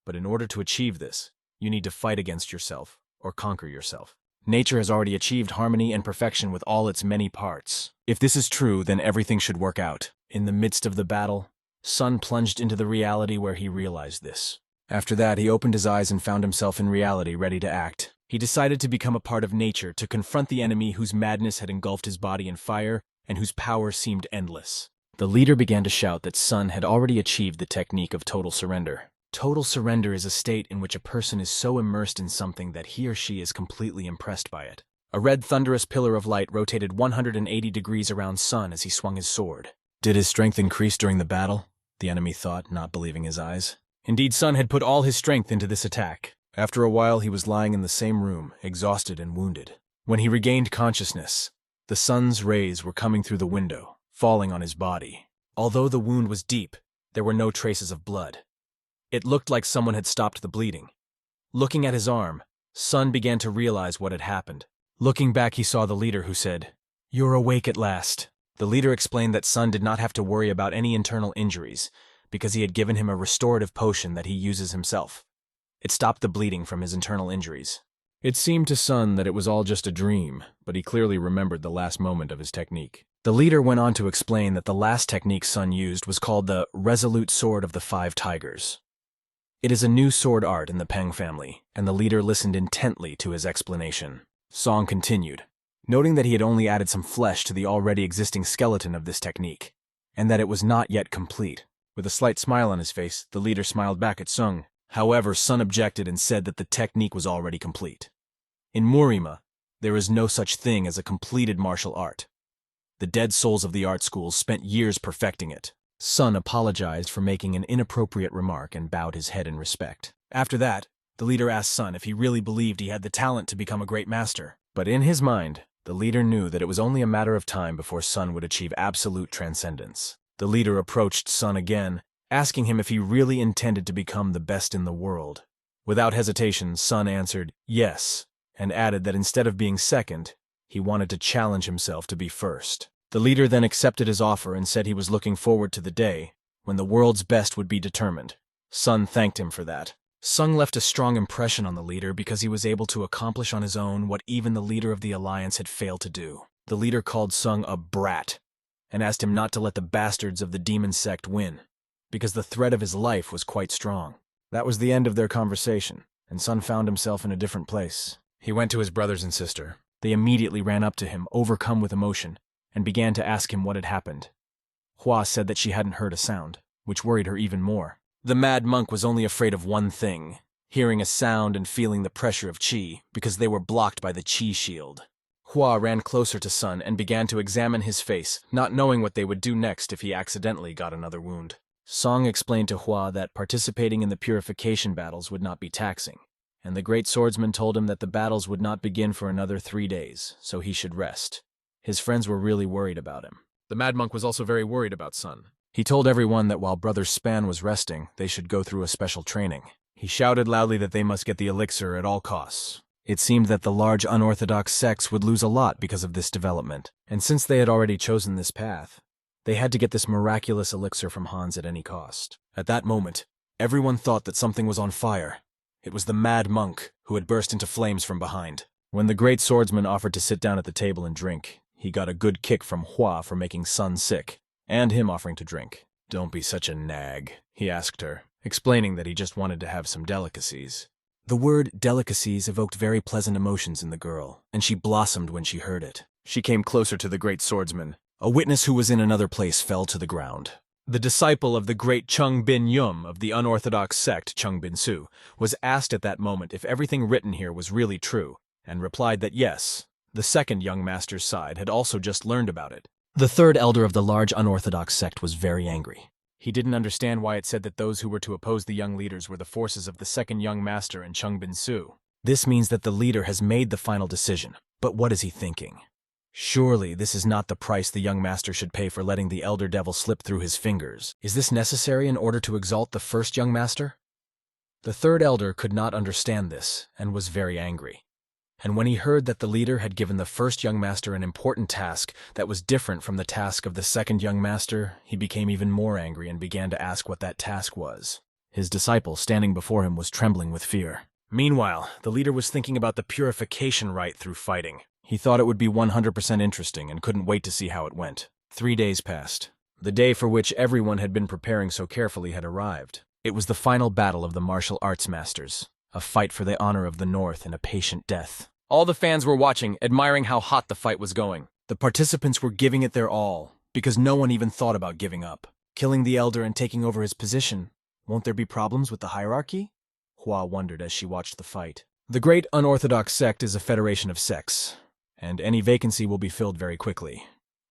But in order to achieve this, you need to fight against yourself or conquer yourself. Nature has already achieved harmony and perfection with all its many parts. If this is true, then everything should work out. In the midst of the battle, Sun plunged into the reality where he realized this. After that, he opened his eyes and found himself in reality, ready to act. He decided to become a part of nature, to confront the enemy whose madness had engulfed his body in fire and whose power seemed endless. The leader began to shout that Sun had already achieved the technique of total surrender. Total surrender is a state in which a person is so immersed in something that he or she is completely impressed by it. A red thunderous pillar of light rotated 180 degrees around Sun as he swung his sword. Did his strength increase during the battle? The enemy thought, not believing his eyes. Indeed, Sun had put all his strength into this attack. After a while, he was lying in the same room, exhausted and wounded. When he regained consciousness, the sun's rays were coming through the window, falling on his body. Although the wound was deep, there were no traces of blood. It looked like someone had stopped the bleeding. Looking at his arm, Sun began to realize what had happened. Looking back, he saw the leader, who said, "You're awake at last." The leader explained that Sun did not have to worry about any internal injuries, because he had given him a restorative potion that he uses himself. It stopped the bleeding from his internal injuries. It seemed to Sun that it was all just a dream, but he clearly remembered the last moment of his technique. The leader went on to explain that the last technique Sun used was called the Resolute Sword of the Five Tigers. It is a new sword art in the Pung family, and the leader listened intently to his explanation. Song continued, noting that he had only added some flesh to the already existing skeleton of this technique, and that it was not yet complete. With a slight smile on his face, the leader smiled back at Sung. However, Sun objected and said that the technique was already complete. In Murima, there is no such thing as a completed martial art. The dead souls of the art schools spent years perfecting it. Sun apologized for making an inappropriate remark and bowed his head in respect. After that, the leader asked Sun if he really believed he had the talent to become a great master. But in his mind, the leader knew that it was only a matter of time before Sun would achieve absolute transcendence. The leader approached Sun again, asking him if he really intended to become the best in the world. Without hesitation, Sun answered yes, and added that instead of being second, he wanted to challenge himself to be first. The leader then accepted his offer and said he was looking forward to the day when the world's best would be determined. Sun thanked him for that. Sung left a strong impression on the leader because he was able to accomplish on his own what even the leader of the alliance had failed to do. The leader called Sung a brat and asked him not to let the bastards of the demon sect win, because the threat of his life was quite strong. That was the end of their conversation, and Sun found himself in a different place. He went to his brothers and sister. They immediately ran up to him, overcome with emotion, and began to ask him what had happened. Hua said that she hadn't heard a sound, which worried her even more. The mad monk was only afraid of one thing, hearing a sound and feeling the pressure of qi, because they were blocked by the qi shield. Hua ran closer to Sun and began to examine his face, not knowing what they would do next if he accidentally got another wound. Song explained to Hua that participating in the purification battles would not be taxing, and the great swordsman told him that the battles would not begin for another 3 days, so he should rest. His friends were really worried about him. The mad monk was also very worried about Sun. He told everyone that while Brother Span was resting, they should go through a special training. He shouted loudly that they must get the elixir at all costs. It seemed that the large unorthodox sects would lose a lot because of this development, and since they had already chosen this path, they had to get this miraculous elixir from Hans at any cost. At that moment, everyone thought that something was on fire. It was the mad monk, who had burst into flames from behind. When the great swordsman offered to sit down at the table and drink, he got a good kick from Hua for making Sun sick, and him offering to drink. "Don't be such a nag," he asked her, explaining that he just wanted to have some delicacies. The word delicacies evoked very pleasant emotions in the girl, and she blossomed when she heard it. She came closer to the great swordsman. A witness who was in another place fell to the ground. The disciple of the great Chung Bin Yum of the unorthodox sect Chung Bin Su was asked at that moment if everything written here was really true, and replied that yes, the second young master's side had also just learned about it. The third elder of the large unorthodox sect was very angry. He didn't understand why it said that those who were to oppose the young leaders were the forces of the second young master and Chung Bin Su. This means that the leader has made the final decision. But what is he thinking? Surely this is not the price the young master should pay for letting the elder devil slip through his fingers. Is this necessary in order to exalt the first young master? The third elder could not understand this and was very angry. And when he heard that the leader had given the first young master an important task that was different from the task of the second young master, he became even more angry and began to ask what that task was. His disciple, standing before him, was trembling with fear. Meanwhile, the leader was thinking about the purification rite through fighting. He thought it would be 100% interesting and couldn't wait to see how it went. 3 days passed. The day for which everyone had been preparing so carefully had arrived. It was the final battle of the martial arts masters, a fight for the honor of the North and a patient death. All the fans were watching, admiring how hot the fight was going. The participants were giving it their all, because no one even thought about giving up. Killing the elder and taking over his position, won't there be problems with the hierarchy? Hua wondered as she watched the fight. The Great Unorthodox Sect is a federation of sects, and any vacancy will be filled very quickly,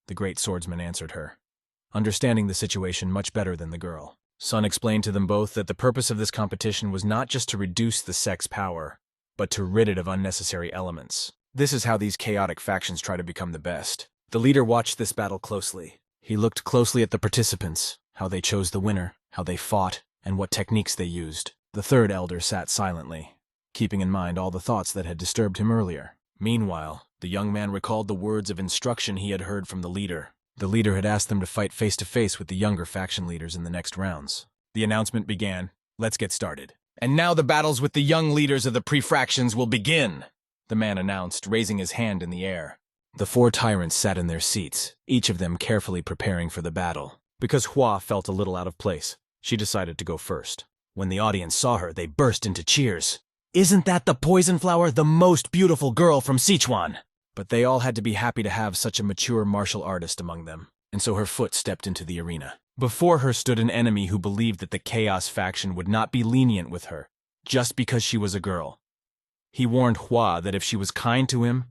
the great swordsman answered her, understanding the situation much better than the girl. Sun explained to them both that the purpose of this competition was not just to reduce the sect's power, but to rid it of unnecessary elements. This is how these chaotic factions try to become the best. The leader watched this battle closely. He looked closely at the participants, how they chose the winner, how they fought, and what techniques they used. The third elder sat silently, keeping in mind all the thoughts that had disturbed him earlier. Meanwhile, the young man recalled the words of instruction he had heard from the leader. The leader had asked them to fight face-to-face with the younger faction leaders in the next rounds. The announcement began. Let's get started. And now the battles with the young leaders of the prefractions will begin, the man announced, raising his hand in the air. The 4 tyrants sat in their seats, each of them carefully preparing for the battle. Because Hua felt a little out of place, she decided to go first. When the audience saw her, they burst into cheers. Isn't that the poison flower, the most beautiful girl from Sichuan? But they all had to be happy to have such a mature martial artist among them, and so her foot stepped into the arena. Before her stood an enemy who believed that the Chaos faction would not be lenient with her, just because she was a girl. He warned Hua that if she was kind to him,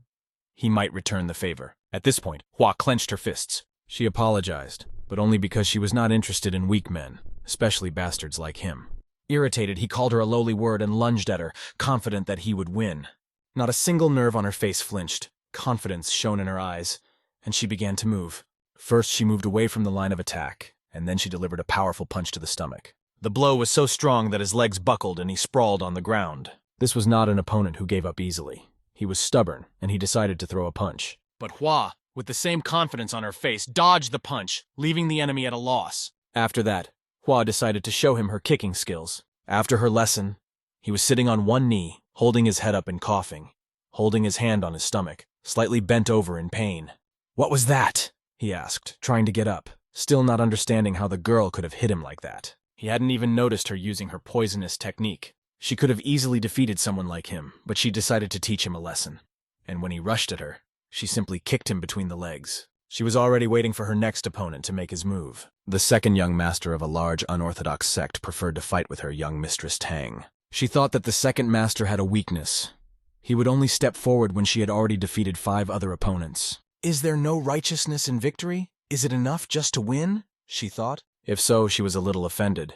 he might return the favor. At this point, Hua clenched her fists. She apologized, but only because she was not interested in weak men, especially bastards like him. Irritated, he called her a lowly word and lunged at her, confident that he would win. Not a single nerve on her face flinched. Confidence shone in her eyes, and she began to move. First, she moved away from the line of attack, and then she delivered a powerful punch to the stomach. The blow was so strong that his legs buckled and he sprawled on the ground. This was not an opponent who gave up easily. He was stubborn, and he decided to throw a punch. But Hua, with the same confidence on her face, dodged the punch, leaving the enemy at a loss. After that, Hua decided to show him her kicking skills. After her lesson, he was sitting on one knee, holding his head up and coughing, holding his hand on his stomach, slightly bent over in pain. "What was that?" he asked, trying to get up, still not understanding how the girl could have hit him like that. He hadn't even noticed her using her poisonous technique. She could have easily defeated someone like him, but she decided to teach him a lesson. And when he rushed at her, she simply kicked him between the legs. She was already waiting for her next opponent to make his move. The second young master of a large unorthodox sect preferred to fight with her young mistress Tang. She thought that the second master had a weakness. He would only step forward when she had already defeated 5 other opponents. Is there no righteousness in victory? Is it enough just to win? She thought. If so, she was a little offended.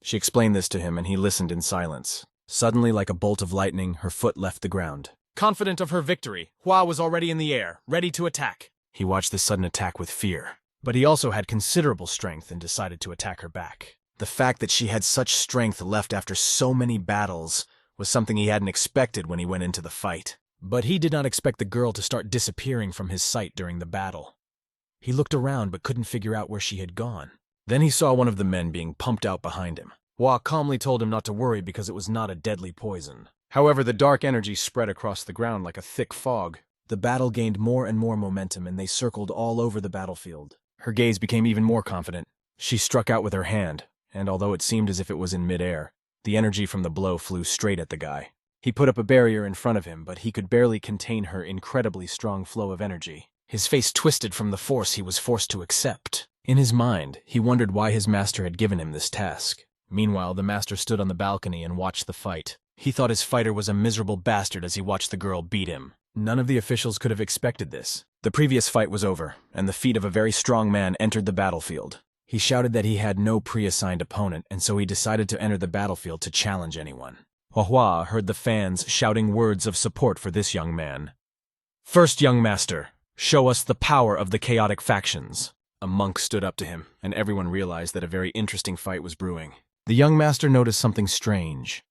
She explained this to him, and he listened in silence. Suddenly, like a bolt of lightning, her foot left the ground. Confident of her victory, Hua was already in the air, ready to attack. He watched this sudden attack with fear, but he also had considerable strength and decided to attack her back. The fact that she had such strength left after so many battles was something he hadn't expected when he went into the fight. But he did not expect the girl to start disappearing from his sight during the battle. He looked around but couldn't figure out where she had gone. Then he saw one of the men being pumped out behind him. Hua calmly told him not to worry because it was not a deadly poison. However, the dark energy spread across the ground like a thick fog. The battle gained more and more momentum, and they circled all over the battlefield. Her gaze became even more confident. She struck out with her hand, and although it seemed as if it was in midair, the energy from the blow flew straight at the guy. He put up a barrier in front of him, but he could barely contain her incredibly strong flow of energy. His face twisted from the force he was forced to accept. In his mind, he wondered why his master had given him this task. Meanwhile, the master stood on the balcony and watched the fight. He thought his fighter was a miserable bastard as he watched the girl beat him. None of the officials could have expected this. The previous fight was over, and the feet of a very strong man entered the battlefield. He shouted that he had no pre-assigned opponent, and so he decided to enter the battlefield to challenge anyone. Hua heard the fans shouting words of support for this young man. "First, young master, show us the power of the chaotic factions." A monk stood up to him, and everyone realized that a very interesting fight was brewing. The young master noticed something strange.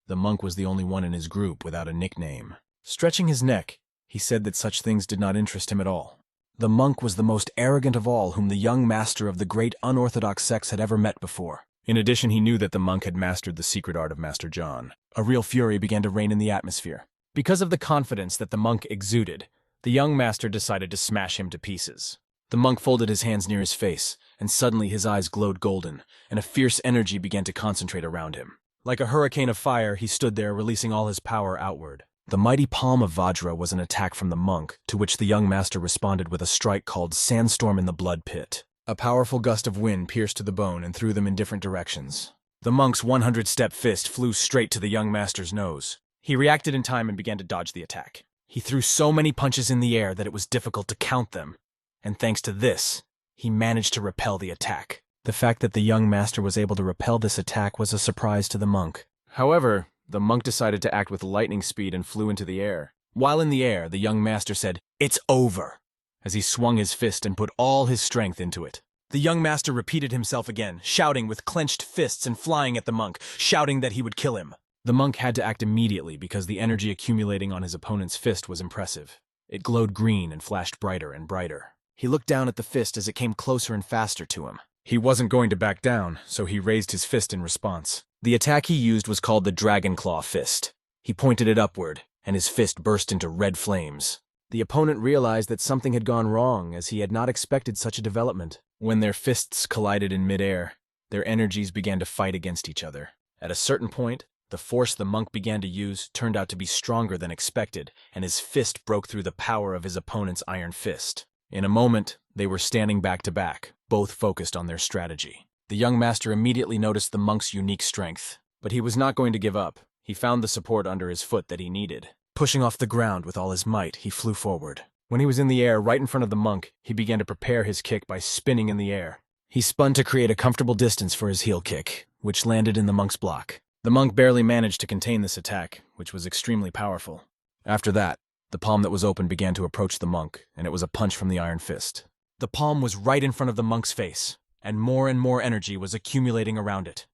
The monk was the only one in his group without a nickname. Stretching his neck, he said that such things did not interest him at all. The monk was the most arrogant of all whom the young master of the great unorthodox sects had ever met before. In addition, he knew that the monk had mastered the secret art of Master John. A real fury began to reign in the atmosphere. Because of the confidence that the monk exuded, the young master decided to smash him to pieces. The monk folded his hands near his face, and suddenly his eyes glowed golden, and a fierce energy began to concentrate around him. Like a hurricane of fire, he stood there, releasing all his power outward. The mighty palm of Vajra was an attack from the monk, to which the young master responded with a strike called Sandstorm in the Blood Pit. A powerful gust of wind pierced to the bone and threw them in different directions. The monk's 100-step fist flew straight to the young master's nose. He reacted in time and began to dodge the attack. He threw so many punches in the air that it was difficult to count them, and thanks to this, he managed to repel the attack. The fact that the young master was able to repel this attack was a surprise to the monk. However, the monk decided to act with lightning speed and flew into the air. While in the air, the young master said, "It's over," as he swung his fist and put all his strength into it. The young master repeated himself again, shouting with clenched fists and flying at the monk, shouting that he would kill him. The monk had to act immediately because the energy accumulating on his opponent's fist was impressive. It glowed green and flashed brighter and brighter. He looked down at the fist as it came closer and faster to him. He wasn't going to back down, so he raised his fist in response. The attack he used was called the Dragon Claw Fist. He pointed it upward, and his fist burst into red flames. The opponent realized that something had gone wrong, as he had not expected such a development. When their fists collided in midair, their energies began to fight against each other. At a certain point, the force the monk began to use turned out to be stronger than expected, and his fist broke through the power of his opponent's iron fist. In a moment, they were standing back to back, both focused on their strategy. The young master immediately noticed the monk's unique strength, but he was not going to give up. He found the support under his foot that he needed. Pushing off the ground with all his might, he flew forward. When he was in the air, right in front of the monk, he began to prepare his kick by spinning in the air. He spun to create a comfortable distance for his heel kick, which landed in the monk's block. The monk barely managed to contain this attack, which was extremely powerful. After that, the palm that was open began to approach the monk, and it was a punch from the iron fist. The palm was right in front of the monk's face, and more energy was accumulating around it.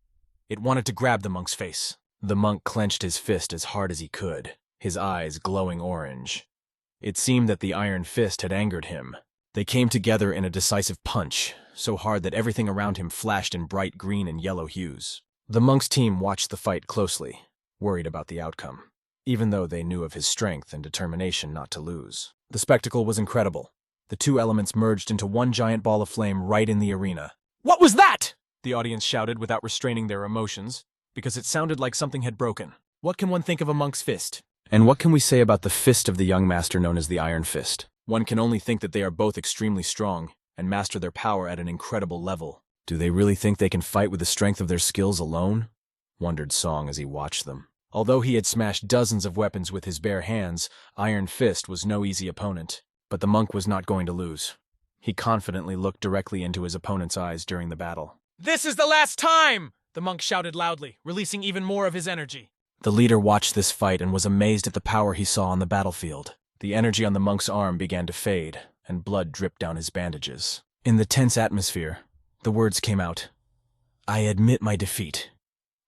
It wanted to grab the monk's face. The monk clenched his fist as hard as he could, his eyes glowing orange. It seemed that the iron fist had angered him. They came together in a decisive punch, so hard that everything around him flashed in bright green and yellow hues. The monk's team watched the fight closely, worried about the outcome, even though they knew of his strength and determination not to lose. The spectacle was incredible. The two elements merged into one giant ball of flame right in the arena. "What was that?" the audience shouted without restraining their emotions, because it sounded like something had broken. What can one think of a monk's fist? And what can we say about the fist of the young master known as the Iron Fist? One can only think that they are both extremely strong and master their power at an incredible level. Do they really think they can fight with the strength of their skills alone? Wondered Song as he watched them. Although he had smashed dozens of weapons with his bare hands, Iron Fist was no easy opponent. But the monk was not going to lose. He confidently looked directly into his opponent's eyes during the battle. "This is the last time!" the monk shouted loudly, releasing even more of his energy. The leader watched this fight and was amazed at the power he saw on the battlefield. The energy on the monk's arm began to fade, and blood dripped down his bandages. In the tense atmosphere, the words came out. "I admit my defeat.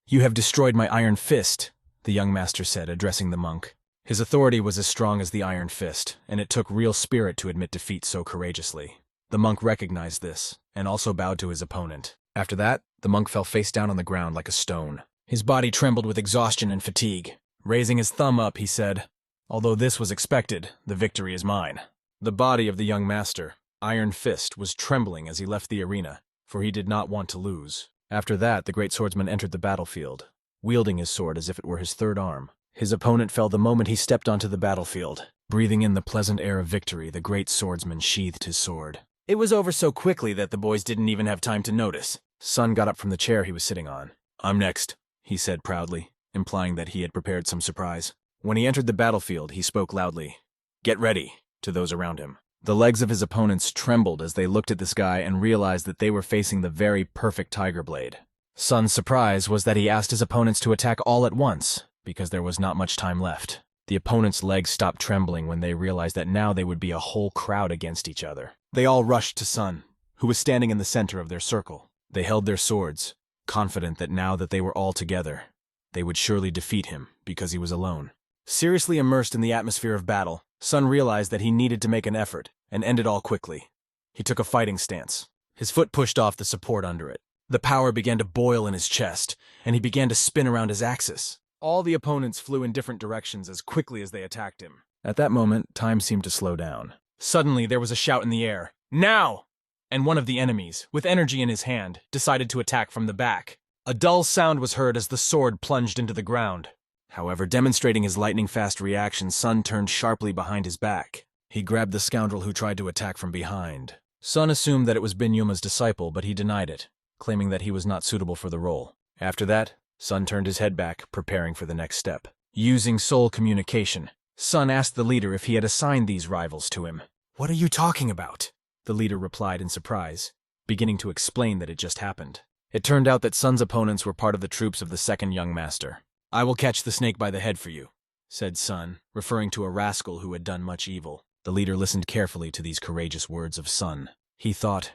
You have destroyed my iron fist," the young master said, addressing the monk. His authority was as strong as the iron fist, and it took real spirit to admit defeat so courageously. The monk recognized this, and also bowed to his opponent. After that, the monk fell face down on the ground like a stone. His body trembled with exhaustion and fatigue. Raising his thumb up, he said, "Although this was expected, the victory is mine." The body of the young master, Iron Fist, was trembling as he left the arena, for he did not want to lose. After that, the great swordsman entered the battlefield, wielding his sword as if it were his third arm. His opponent fell the moment he stepped onto the battlefield. Breathing in the pleasant air of victory, the great swordsman sheathed his sword. It was over so quickly that the boys didn't even have time to notice. Sun got up from the chair he was sitting on. "I'm next," he said proudly, implying that he had prepared some surprise. When he entered the battlefield, he spoke loudly, "Get ready," to those around him. The legs of his opponents trembled as they looked at this guy and realized that they were facing the very perfect Tiger Blade. Sun's surprise was that he asked his opponents to attack all at once, because there was not much time left. The opponents' legs stopped trembling when they realized that now they would be a whole crowd against each other. They all rushed to Sun, who was standing in the center of their circle. They held their swords, confident that now that they were all together, they would surely defeat him because he was alone. Seriously immersed in the atmosphere of battle, Sun realized that he needed to make an effort and end it all quickly. He took a fighting stance. His foot pushed off the support under it. The power began to boil in his chest, and he began to spin around his axis. All the opponents flew in different directions as quickly as they attacked him. At that moment, time seemed to slow down. Suddenly, there was a shout in the air. Now! And one of the enemies, with energy in his hand, decided to attack from the back. A dull sound was heard as the sword plunged into the ground. However, demonstrating his lightning-fast reaction, Sun turned sharply behind his back. He grabbed the scoundrel who tried to attack from behind. Sun assumed that it was Bin Yuma's disciple, but he denied it, claiming that he was not suitable for the role. After that, Sun turned his head back, preparing for the next step. Using soul communication, Sun asked the leader if he had assigned these rivals to him. "What are you talking about?" the leader replied in surprise, beginning to explain that it just happened. It turned out that Sun's opponents were part of the troops of the second young master. "I will catch the snake by the head for you," said Sun, referring to a rascal who had done much evil. The leader listened carefully to these courageous words of Sun. He thought,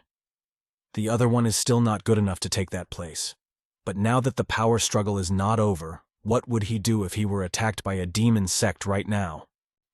the other one is still not good enough to take that place. But now that the power struggle is not over, what would he do if he were attacked by a demon sect right now?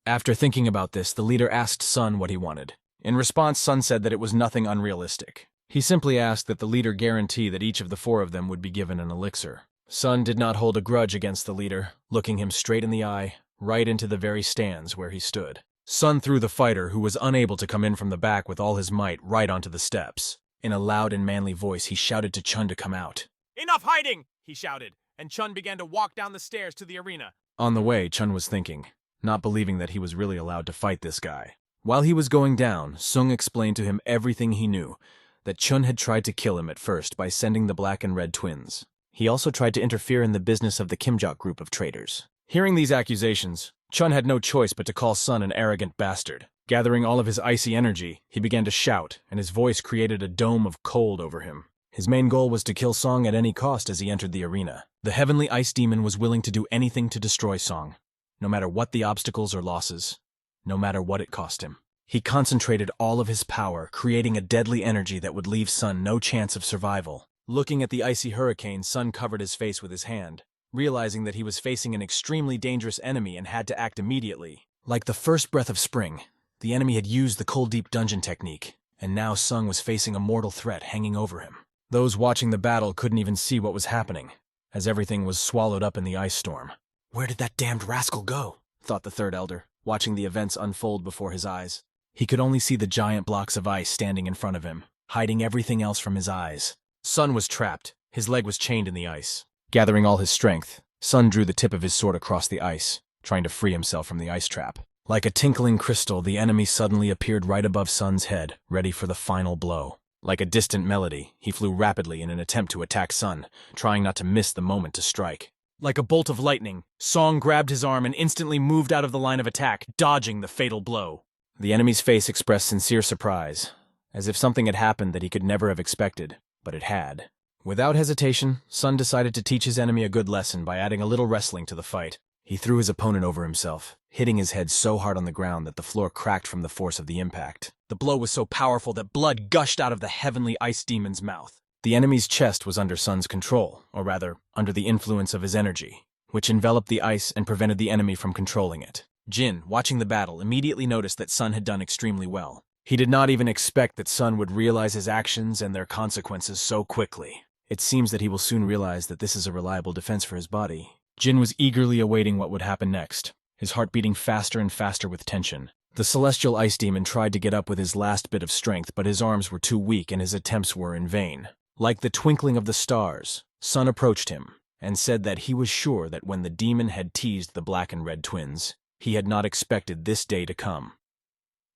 After thinking about this, the leader asked Sun what he wanted. In response, Sun said that it was nothing unrealistic. He simply asked that the leader guarantee that each of the 4 of them would be given an elixir. Sun did not hold a grudge against the leader, looking him straight in the eye, right into the very stands where he stood. Sun threw the fighter, who was unable to come in from the back with all his might, right onto the steps. In a loud and manly voice, he shouted to Chun to come out. Enough hiding! He shouted, and Chun began to walk down the stairs to the arena. On the way, Chun was thinking, not believing that he was really allowed to fight this guy. While he was going down, Sung explained to him everything he knew, that Chun had tried to kill him at first by sending the black and red twins. He also tried to interfere in the business of the Kimjok group of traitors. Hearing these accusations, Chun had no choice but to call Sun an arrogant bastard. Gathering all of his icy energy, he began to shout, and his voice created a dome of cold over him. His main goal was to kill Song at any cost as he entered the arena. The heavenly ice demon was willing to do anything to destroy Song, no matter what the obstacles or losses, no matter what it cost him. He concentrated all of his power, creating a deadly energy that would leave Sun no chance of survival. Looking at the icy hurricane, Sun covered his face with his hand, realizing that he was facing an extremely dangerous enemy and had to act immediately. Like the first breath of spring, the enemy had used the cold deep dungeon technique, and now Sung was facing a mortal threat hanging over him. Those watching the battle couldn't even see what was happening, as everything was swallowed up in the ice storm. "Where did that damned rascal go?" thought the third elder, watching the events unfold before his eyes. He could only see the giant blocks of ice standing in front of him, hiding everything else from his eyes. Sun was trapped. His leg was chained in the ice. Gathering all his strength, Sun drew the tip of his sword across the ice, trying to free himself from the ice trap. Like a tinkling crystal, the enemy suddenly appeared right above Sun's head, ready for the final blow. Like a distant melody, he flew rapidly in an attempt to attack Sun, trying not to miss the moment to strike. Like a bolt of lightning, Song grabbed his arm and instantly moved out of the line of attack, dodging the fatal blow. The enemy's face expressed sincere surprise, as if something had happened that he could never have expected, but it had. Without hesitation, Sun decided to teach his enemy a good lesson by adding a little wrestling to the fight. He threw his opponent over himself, hitting his head so hard on the ground that the floor cracked from the force of the impact. The blow was so powerful that blood gushed out of the heavenly ice demon's mouth. The enemy's chest was under Sun's control, or rather, under the influence of his energy, which enveloped the ice and prevented the enemy from controlling it. Jin, watching the battle, immediately noticed that Sun had done extremely well. He did not even expect that Sun would realize his actions and their consequences so quickly. It seems that he will soon realize that this is a reliable defense for his body. Jin was eagerly awaiting what would happen next, his heart beating faster and faster with tension. The celestial ice demon tried to get up with his last bit of strength, but his arms were too weak and his attempts were in vain. Like the twinkling of the stars, Sun approached him and said that he was sure that when the demon had teased the black and red twins, he had not expected this day to come.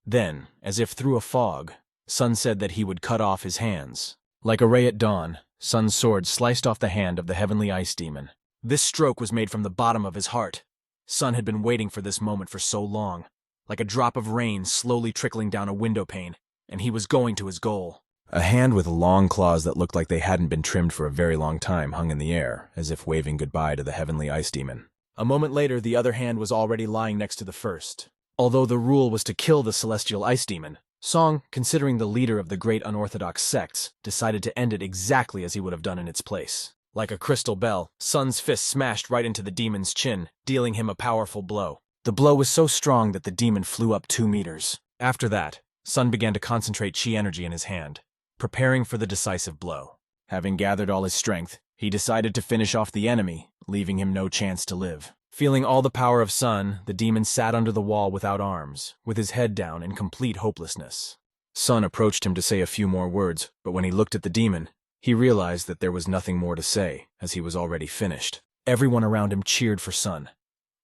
Then, as if through a fog, Sun said that he would cut off his hands. Like a ray at dawn, Sun's sword sliced off the hand of the heavenly ice demon. This stroke was made from the bottom of his heart. Sun had been waiting for this moment for so long, like a drop of rain slowly trickling down a window pane, and he was going to his goal. A hand with long claws that looked like they hadn't been trimmed for a very long time hung in the air, as if waving goodbye to the heavenly ice demon. A moment later, the other hand was already lying next to the first. Although the rule was to kill the celestial ice demon, Song, considering the leader of the great unorthodox sects, decided to end it exactly as he would have done in its place. Like a crystal bell, Sun's fist smashed right into the demon's chin, dealing him a powerful blow. The blow was so strong that the demon flew up 2 meters. After that, Sun began to concentrate chi energy in his hand, preparing for the decisive blow. Having gathered all his strength, he decided to finish off the enemy, leaving him no chance to live. Feeling all the power of Sun, the demon sat under the wall without arms, with his head down in complete hopelessness. Sun approached him to say a few more words, but when he looked at the demon, he realized that there was nothing more to say, as he was already finished. Everyone around him cheered for Sun,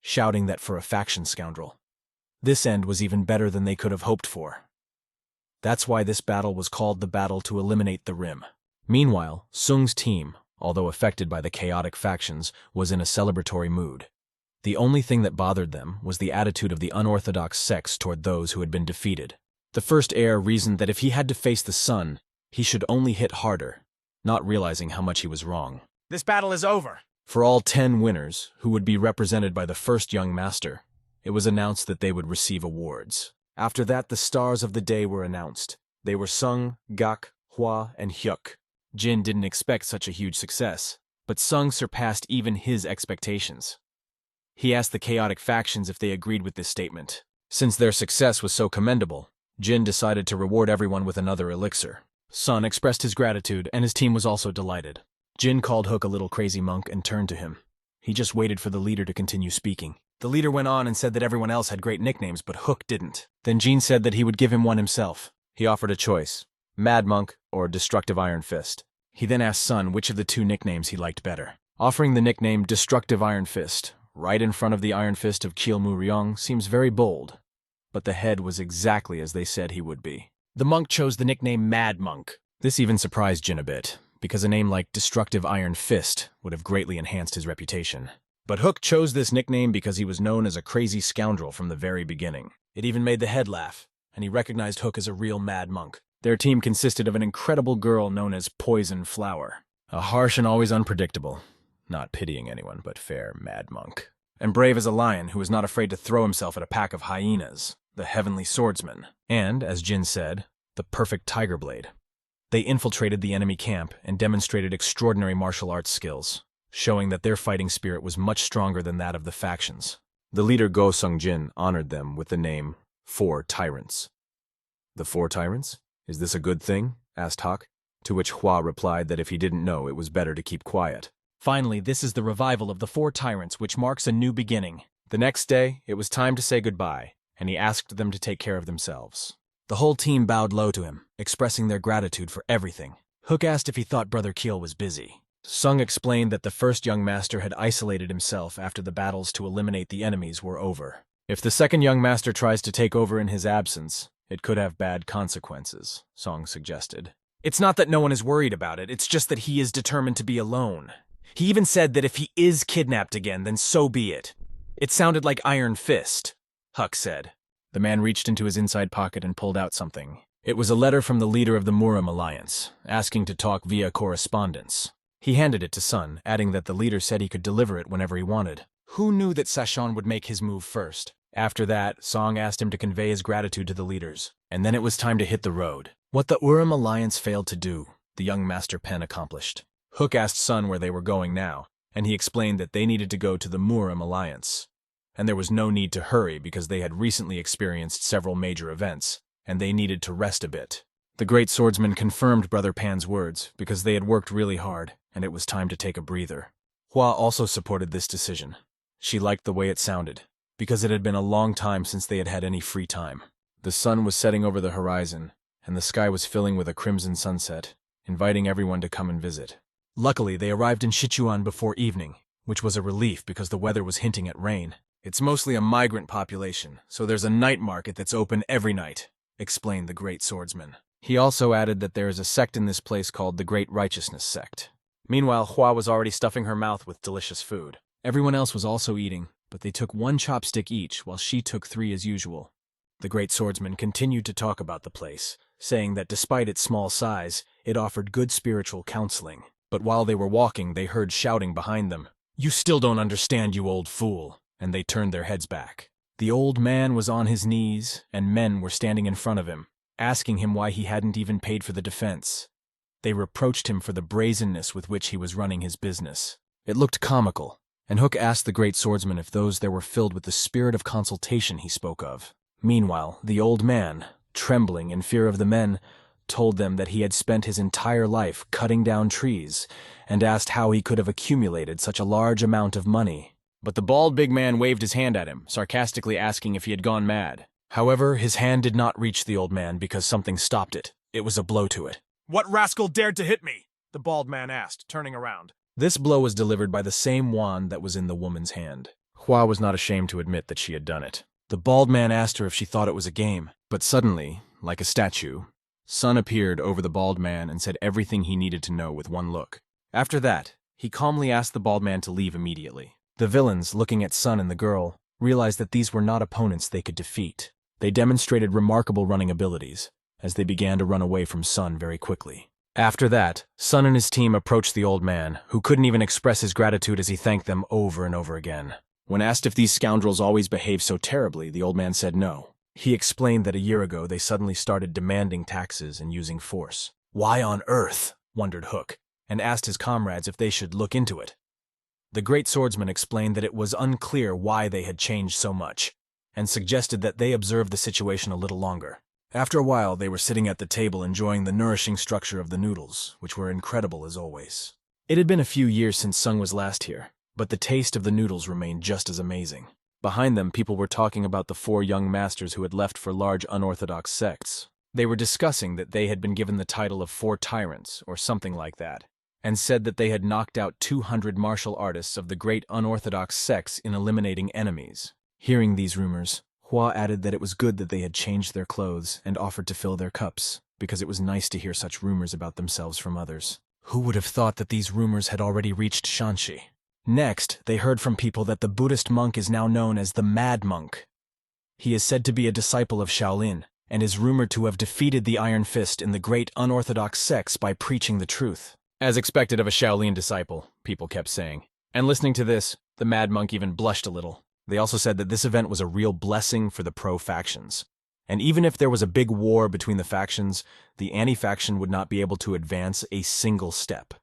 shouting that for a faction scoundrel. This end was even better than they could have hoped for. That's why this battle was called the Battle to Eliminate the Rim. Meanwhile, Sung's team, although affected by the chaotic factions, was in a celebratory mood. The only thing that bothered them was the attitude of the unorthodox sects toward those who had been defeated. The first heir reasoned that if he had to face the Sun, he should only hit harder, not realizing how much he was wrong. This battle is over. For all 10 winners, who would be represented by the first young master, it was announced that they would receive awards. After that, the stars of the day were announced. They were Sung, Gak, Hwa, and Hyuk. Jin didn't expect such a huge success, but Sung surpassed even his expectations. He asked the chaotic factions if they agreed with this statement. Since their success was so commendable, Jin decided to reward everyone with another elixir. Sun expressed his gratitude, and his team was also delighted. Jin called Hook a little crazy monk and turned to him. He just waited for the leader to continue speaking. The leader went on and said that everyone else had great nicknames, but Hook didn't. Then Jin said that he would give him one himself. He offered a choice: Mad Monk or Destructive Iron Fist. He then asked Sun which of the 2 nicknames he liked better. Offering the nickname Destructive Iron Fist, right in front of the Iron Fist of Kielmu Ryong, seems very bold. But the head was exactly as they said he would be. The monk chose the nickname Mad Monk. This even surprised Jin a bit, because a name like Destructive Iron Fist would have greatly enhanced his reputation. But Hook chose this nickname because he was known as a crazy scoundrel from the very beginning. It even made the head laugh, and he recognized Hook as a real mad monk. Their team consisted of an incredible girl known as Poison Flower, a harsh and always unpredictable, not pitying anyone but fair mad monk, and brave as a lion who was not afraid to throw himself at a pack of hyenas, the Heavenly Swordsman, and, as Jin said, the perfect tiger blade. They infiltrated the enemy camp and demonstrated extraordinary martial arts skills, showing that their fighting spirit was much stronger than that of the factions. The leader Go Sung-jin honored them with the name 4 Tyrants. The 4 Tyrants? Is this a good thing? Asked Hawk, to which Hwa replied that if he didn't know, it was better to keep quiet. Finally, this is the revival of the 4 Tyrants, which marks a new beginning. The next day, it was time to say goodbye, and he asked them to take care of themselves. The whole team bowed low to him, expressing their gratitude for everything. Hook asked if he thought Brother Keel was busy. Sung explained that the first young master had isolated himself after the battles to eliminate the enemies were over. If the second young master tries to take over in his absence, it could have bad consequences, Song suggested. It's not that no one is worried about it, it's just that he is determined to be alone. He even said that if he is kidnapped again, then so be it. It sounded like Iron Fist, Huck said. The man reached into his inside pocket and pulled out something. It was a letter from the leader of the Murim Alliance, asking to talk via correspondence. He handed it to Sun, adding that the leader said he could deliver it whenever he wanted. Who knew that Sashon would make his move first? After that, Song asked him to convey his gratitude to the leaders, and then it was time to hit the road. What the Urim Alliance failed to do, the young Master Pen accomplished. Hook asked Sun where they were going now, and he explained that they needed to go to the Murim Alliance. And there was no need to hurry because they had recently experienced several major events, and they needed to rest a bit. The great swordsman confirmed Brother Pan's words because they had worked really hard, and it was time to take a breather. Hua also supported this decision. She liked the way it sounded, because it had been a long time since they had had any free time. The sun was setting over the horizon, and the sky was filling with a crimson sunset, inviting everyone to come and visit. Luckily, they arrived in Sichuan before evening, which was a relief because the weather was hinting at rain. It's mostly a migrant population, so there's a night market that's open every night, explained the great swordsman. He also added that there is a sect in this place called the Great Righteousness Sect. Meanwhile, Hua was already stuffing her mouth with delicious food. Everyone else was also eating, but they took 1 chopstick each while she took 3 as usual. The great swordsman continued to talk about the place, saying that despite its small size, it offered good spiritual counseling. But while they were walking, they heard shouting behind them. "You still don't understand, you old fool," and they turned their heads back. The old man was on his knees, and men were standing in front of him, asking him why he hadn't even paid for the defense. They reproached him for the brazenness with which he was running his business. It looked comical, and Hook asked the great swordsman if those there were filled with the spirit of consultation he spoke of. Meanwhile, the old man, trembling in fear of the men, told them that he had spent his entire life cutting down trees, and asked how he could have accumulated such a large amount of money. But the bald big man waved his hand at him, sarcastically asking if he had gone mad. However, his hand did not reach the old man because something stopped it. It was a blow to it. What rascal dared to hit me? The bald man asked, turning around. This blow was delivered by the same wand that was in the woman's hand. Hua was not ashamed to admit that she had done it. The bald man asked her if she thought it was a game, but suddenly, like a statue, Sun appeared over the bald man and said everything he needed to know with one look. After that, he calmly asked the bald man to leave immediately. The villains, looking at Sun and the girl, realized that these were not opponents they could defeat. They demonstrated remarkable running abilities, as they began to run away from Sun very quickly. After that, Sun and his team approached the old man, who couldn't even express his gratitude as he thanked them over and over again. When asked if these scoundrels always behave so terribly, the old man said no. He explained that a year ago they suddenly started demanding taxes and using force. Why on earth? Wondered Hook, and asked his comrades if they should look into it. The great swordsman explained that it was unclear why they had changed so much, and suggested that they observe the situation a little longer. After a while, they were sitting at the table enjoying the nourishing structure of the noodles, which were incredible as always. It had been a few years since Sung was last here, but the taste of the noodles remained just as amazing. Behind them, people were talking about the 4 young masters who had left for large unorthodox sects. They were discussing that they had been given the title of 4 tyrants, or something like that, and said that they had knocked out 200 martial artists of the great unorthodox sects in eliminating enemies. Hearing these rumors, Hua added that it was good that they had changed their clothes and offered to fill their cups, because it was nice to hear such rumors about themselves from others. Who would have thought that these rumors had already reached Shanxi? Next, they heard from people that the Buddhist monk is now known as the Mad Monk. He is said to be a disciple of Shaolin, and is rumored to have defeated the Iron Fist in the great unorthodox sects by preaching the truth. As expected of a Shaolin disciple, people kept saying. And listening to this, the Mad Monk even blushed a little. They also said that this event was a real blessing for the pro-factions. And even if there was a big war between the factions, the anti-faction would not be able to advance a single step.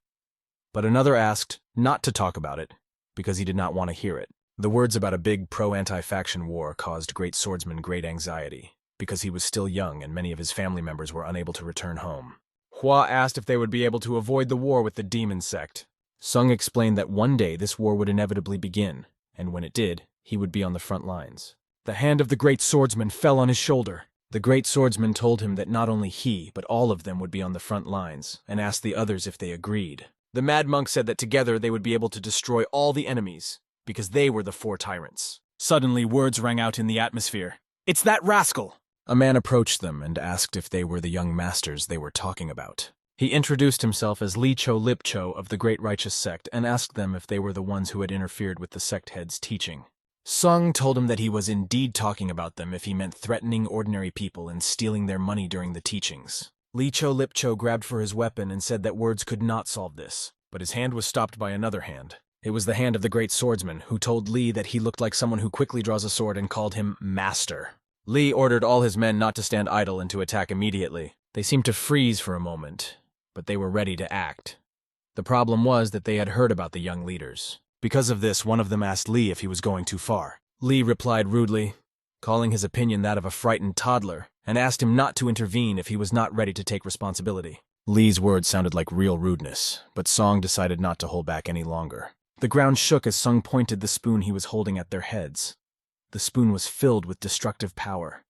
But another asked not to talk about it, because he did not want to hear it. The words about a big pro-anti-faction war caused Great Swordsman great anxiety, because he was still young and many of his family members were unable to return home. Hua asked if they would be able to avoid the war with the demon sect. Sung explained that one day this war would inevitably begin, and when it did, he would be on the front lines. The hand of the great swordsman fell on his shoulder. The great swordsman told him that not only he, but all of them would be on the front lines, and asked the others if they agreed. The Mad Monk said that together they would be able to destroy all the enemies, because they were the 4 tyrants. Suddenly, words rang out in the atmosphere. "It's that rascal!" A man approached them and asked if they were the young masters they were talking about. He introduced himself as Li Cho Lip Cho of the Great Righteous Sect and asked them if they were the ones who had interfered with the sect head's teaching. Sung told him that he was indeed talking about them if he meant threatening ordinary people and stealing their money during the teachings. Li Cho Lip Cho grabbed for his weapon and said that words could not solve this, but his hand was stopped by another hand. It was the hand of the great swordsman, who told Li that he looked like someone who quickly draws a sword and called him Master. Li ordered all his men not to stand idle and to attack immediately. They seemed to freeze for a moment, but they were ready to act. The problem was that they had heard about the young leaders. Because of this, one of them asked Li if he was going too far. Li replied rudely, calling his opinion that of a frightened toddler, and asked him not to intervene if he was not ready to take responsibility. Li's words sounded like real rudeness, but Song decided not to hold back any longer. The ground shook as Sung pointed the spoon he was holding at their heads. The spoon was filled with destructive power,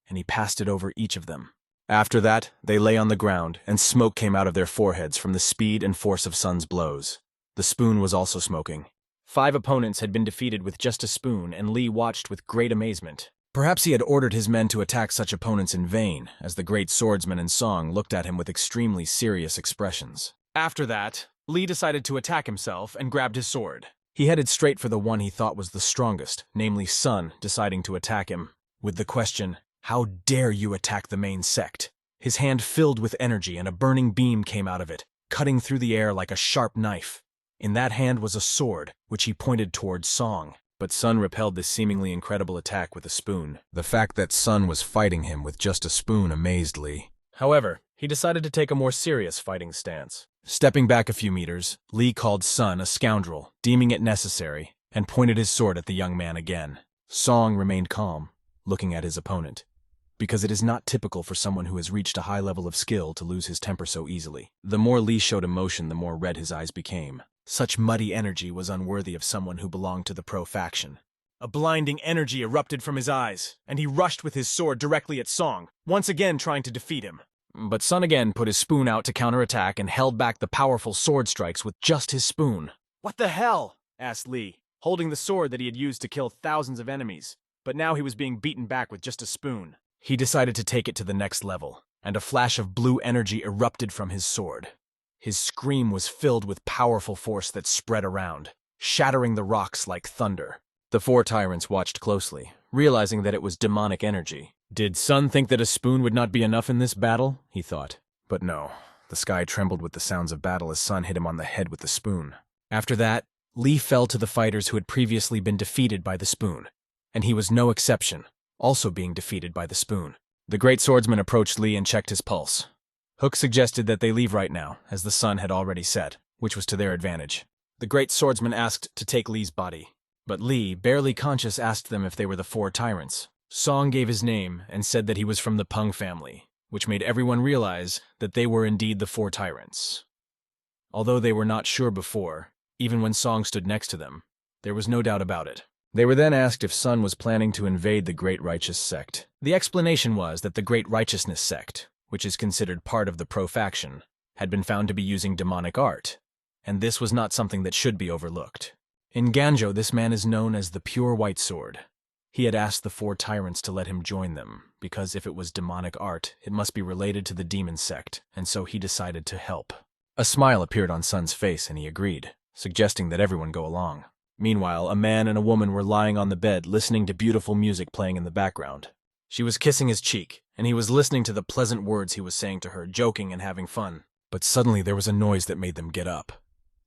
and he passed it over each of them. After that, they lay on the ground, and smoke came out of their foreheads from the speed and force of Sun's blows. The spoon was also smoking. 5 opponents had been defeated with just a spoon, and Li watched with great amazement. Perhaps he had ordered his men to attack such opponents in vain, as the great swordsman and Song looked at him with extremely serious expressions. After that, Li decided to attack himself and grabbed his sword. He headed straight for the one he thought was the strongest, namely Sun, deciding to attack him, with the question, "How dare you attack the main sect?" His hand filled with energy and a burning beam came out of it, cutting through the air like a sharp knife. In that hand was a sword, which he pointed towards Song. But Sun repelled this seemingly incredible attack with a spoon. The fact that Sun was fighting him with just a spoon amazed Li. However, he decided to take a more serious fighting stance. Stepping back a few meters, Li called Sun a scoundrel, deeming it necessary, and pointed his sword at the young man again. Song remained calm, looking at his opponent, because it is not typical for someone who has reached a high level of skill to lose his temper so easily. The more Li showed emotion, the more red his eyes became. Such muddy energy was unworthy of someone who belonged to the pro-faction. A blinding energy erupted from his eyes, and he rushed with his sword directly at Song, once again trying to defeat him. But Sun again put his spoon out to counterattack and held back the powerful sword strikes with just his spoon. "What the hell?" asked Lee, holding the sword that he had used to kill thousands of enemies, but now he was being beaten back with just a spoon. He decided to take it to the next level, and a flash of blue energy erupted from his sword. His scream was filled with powerful force that spread around, shattering the rocks like thunder. The four tyrants watched closely, realizing that it was demonic energy. Did Sun think that a spoon would not be enough in this battle? He thought. But no, the sky trembled with the sounds of battle as Sun hit him on the head with the spoon. After that, Lee fell to the fighters who had previously been defeated by the spoon, and he was no exception, also being defeated by the spoon. The great swordsman approached Lee and checked his pulse. Hook suggested that they leave right now, as the sun had already set, which was to their advantage. The great swordsman asked to take Lee's body, but Lee, barely conscious, asked them if they were the four tyrants. Song gave his name and said that he was from the Pung family, which made everyone realize that they were indeed the four tyrants. Although they were not sure before, even when Song stood next to them, there was no doubt about it. They were then asked if Sun was planning to invade the Great Righteous Sect. The explanation was that the Great Righteousness Sect, which is considered part of the pro-faction, had been found to be using demonic art, and this was not something that should be overlooked. In Ganjo, this man is known as the Pure White Sword. He had asked the four tyrants to let him join them, because if it was demonic art, it must be related to the demon sect, and so he decided to help. A smile appeared on Sun's face, and he agreed, suggesting that everyone go along. Meanwhile, a man and a woman were lying on the bed, listening to beautiful music playing in the background. She was kissing his cheek, and he was listening to the pleasant words he was saying to her, joking and having fun. But suddenly there was a noise that made them get up.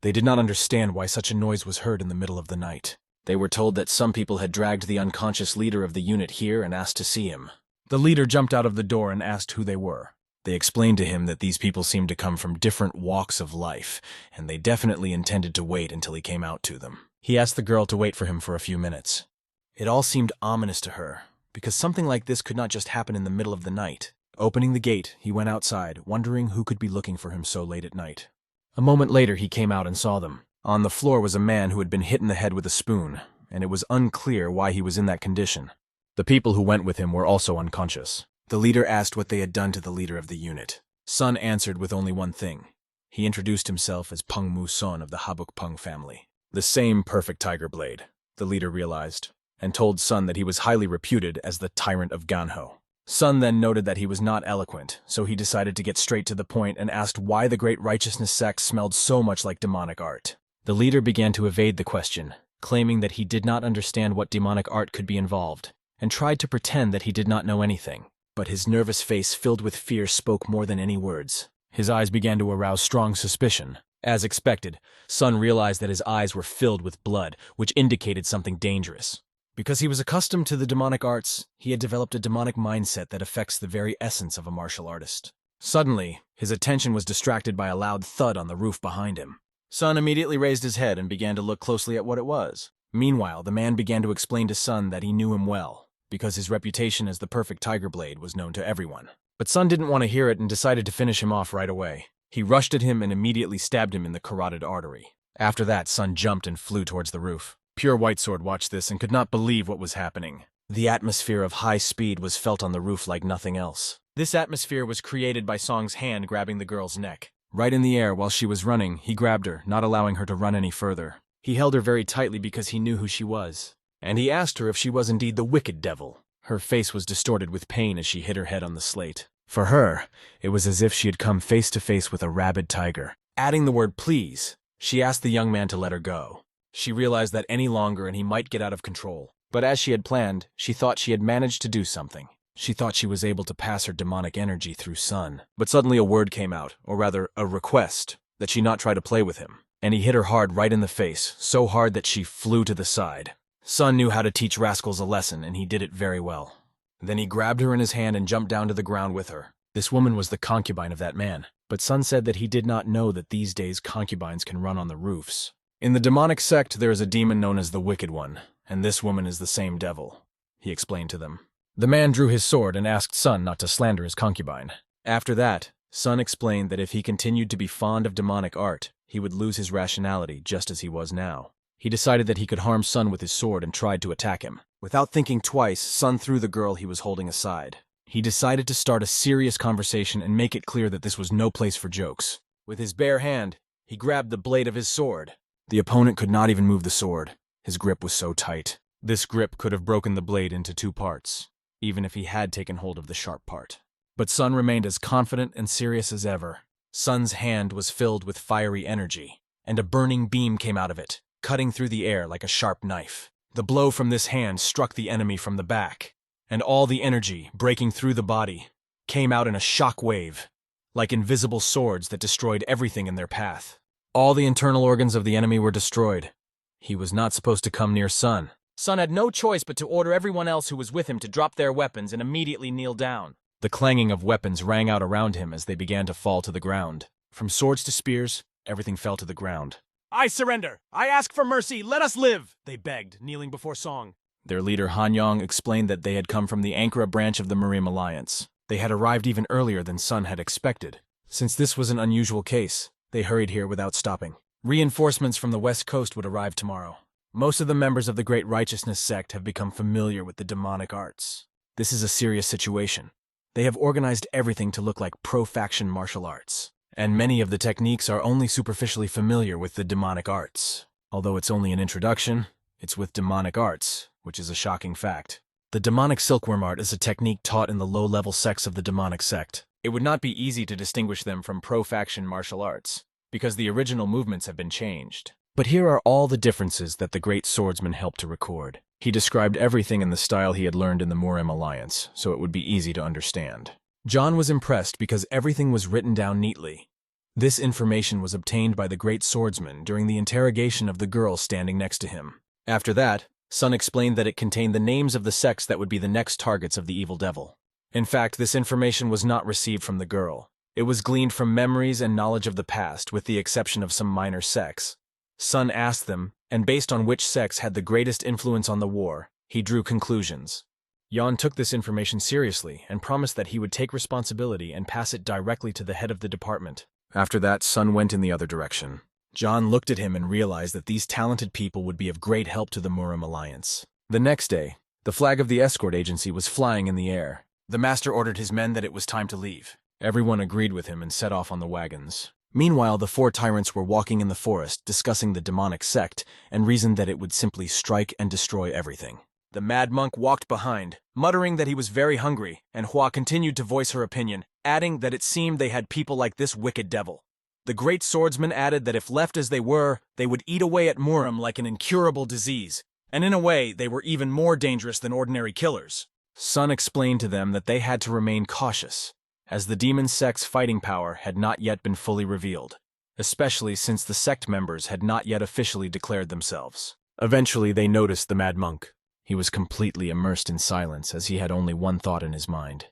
They did not understand why such a noise was heard in the middle of the night. They were told that some people had dragged the unconscious leader of the unit here and asked to see him. The leader jumped out of the door and asked who they were. They explained to him that these people seemed to come from different walks of life, and they definitely intended to wait until he came out to them. He asked the girl to wait for him for a few minutes. It all seemed ominous to her, because something like this could not just happen in the middle of the night. Opening the gate, he went outside, wondering who could be looking for him so late at night. A moment later, he came out and saw them. On the floor was a man who had been hit in the head with a spoon, and it was unclear why he was in that condition. The people who went with him were also unconscious. The leader asked what they had done to the leader of the unit. Sun answered with only one thing. He introduced himself as Pung Mu Son of the Habuk Pung family. The same perfect tiger blade, the leader realized, and told Sun that he was highly reputed as the tyrant of Ganho. Sun then noted that he was not eloquent, so he decided to get straight to the point and asked why the Great Righteousness Sect smelled so much like demonic art. The leader began to evade the question, claiming that he did not understand what demonic art could be involved, and tried to pretend that he did not know anything. But his nervous face filled with fear spoke more than any words. His eyes began to arouse strong suspicion. As expected, Sun realized that his eyes were filled with blood, which indicated something dangerous. Because he was accustomed to the demonic arts, he had developed a demonic mindset that affects the very essence of a martial artist. Suddenly, his attention was distracted by a loud thud on the roof behind him. Sun immediately raised his head and began to look closely at what it was. Meanwhile, the man began to explain to Sun that he knew him well, because his reputation as the perfect tiger blade was known to everyone. But Sun didn't want to hear it and decided to finish him off right away. He rushed at him and immediately stabbed him in the carotid artery. After that, Sun jumped and flew towards the roof. Pure White Sword watched this and could not believe what was happening. The atmosphere of high speed was felt on the roof like nothing else. This atmosphere was created by Song's hand grabbing the girl's neck. Right in the air while she was running, he grabbed her, not allowing her to run any further. He held her very tightly because he knew who she was. And he asked her if she was indeed the wicked devil. Her face was distorted with pain as she hit her head on the slate. For her, it was as if she had come face to face with a rabid tiger. Adding the word please, she asked the young man to let her go. She realized that any longer and he might get out of control. But as she had planned, she thought she had managed to do something. She thought she was able to pass her demonic energy through Sun. But suddenly a word came out, or rather, a request, that she not try to play with him. And he hit her hard right in the face, so hard that she flew to the side. Sun knew how to teach rascals a lesson, and he did it very well. Then he grabbed her in his hand and jumped down to the ground with her. This woman was the concubine of that man. But Sun said that he did not know that these days concubines can run on the roofs. In the demonic sect, there is a demon known as the Wicked One, and this woman is the same devil, he explained to them. The man drew his sword and asked Sun not to slander his concubine. After that, Sun explained that if he continued to be fond of demonic art, he would lose his rationality just as he was now. He decided that he could harm Sun with his sword and tried to attack him. Without thinking twice, Sun threw the girl he was holding aside. He decided to start a serious conversation and make it clear that this was no place for jokes. With his bare hand, he grabbed the blade of his sword. The opponent could not even move the sword. His grip was so tight. This grip could have broken the blade into two parts, even if he had taken hold of the sharp part. But Sun remained as confident and serious as ever. Sun's hand was filled with fiery energy, and a burning beam came out of it, cutting through the air like a sharp knife. The blow from this hand struck the enemy from the back, and all the energy, breaking through the body, came out in a shock wave, like invisible swords that destroyed everything in their path. All the internal organs of the enemy were destroyed. He was not supposed to come near Sun. Sun had no choice but to order everyone else who was with him to drop their weapons and immediately kneel down. The clanging of weapons rang out around him as they began to fall to the ground. From swords to spears, everything fell to the ground. I surrender. I ask for mercy. Let us live, they begged, kneeling before Song. Their leader Han Yong explained that they had come from the Ankara branch of the Marine Alliance. They had arrived even earlier than Sun had expected. Since this was an unusual case, they hurried here without stopping. Reinforcements from the west coast would arrive tomorrow. Most of the members of the Great Righteousness sect have become familiar with the demonic arts. This is a serious situation. They have organized everything to look like pro-faction martial arts, and many of the techniques are only superficially familiar with the demonic arts. Although it's only an introduction, it's with demonic arts, which is a shocking fact. The demonic silkworm art is a technique taught in the low-level sects of the demonic sect. It would not be easy to distinguish them from pro-faction martial arts, because the original movements have been changed. But here are all the differences that the great swordsman helped to record. He described everything in the style he had learned in the Murim Alliance, so it would be easy to understand. John was impressed because everything was written down neatly. This information was obtained by the great swordsman during the interrogation of the girl standing next to him. After that, Sun explained that it contained the names of the sects that would be the next targets of the evil devil. In fact, this information was not received from the girl. It was gleaned from memories and knowledge of the past, with the exception of some minor sects. Sun asked them, and based on which sects had the greatest influence on the war, he drew conclusions. Yan took this information seriously and promised that he would take responsibility and pass it directly to the head of the department. After that, Sun went in the other direction. John looked at him and realized that these talented people would be of great help to the Murim Alliance. The next day, the flag of the escort agency was flying in the air. The master ordered his men that it was time to leave. Everyone agreed with him and set off on the wagons. Meanwhile, the four tyrants were walking in the forest, discussing the demonic sect, and reasoned that it would simply strike and destroy everything. The mad monk walked behind, muttering that he was very hungry, and Hua continued to voice her opinion, adding that it seemed they had people like this wicked devil. The great swordsman added that if left as they were, they would eat away at Murim like an incurable disease, and in a way, they were even more dangerous than ordinary killers. Sun explained to them that they had to remain cautious, as the demon sect's fighting power had not yet been fully revealed, especially since the sect members had not yet officially declared themselves. Eventually, they noticed the mad monk. He was completely immersed in silence, as he had only one thought in his mind: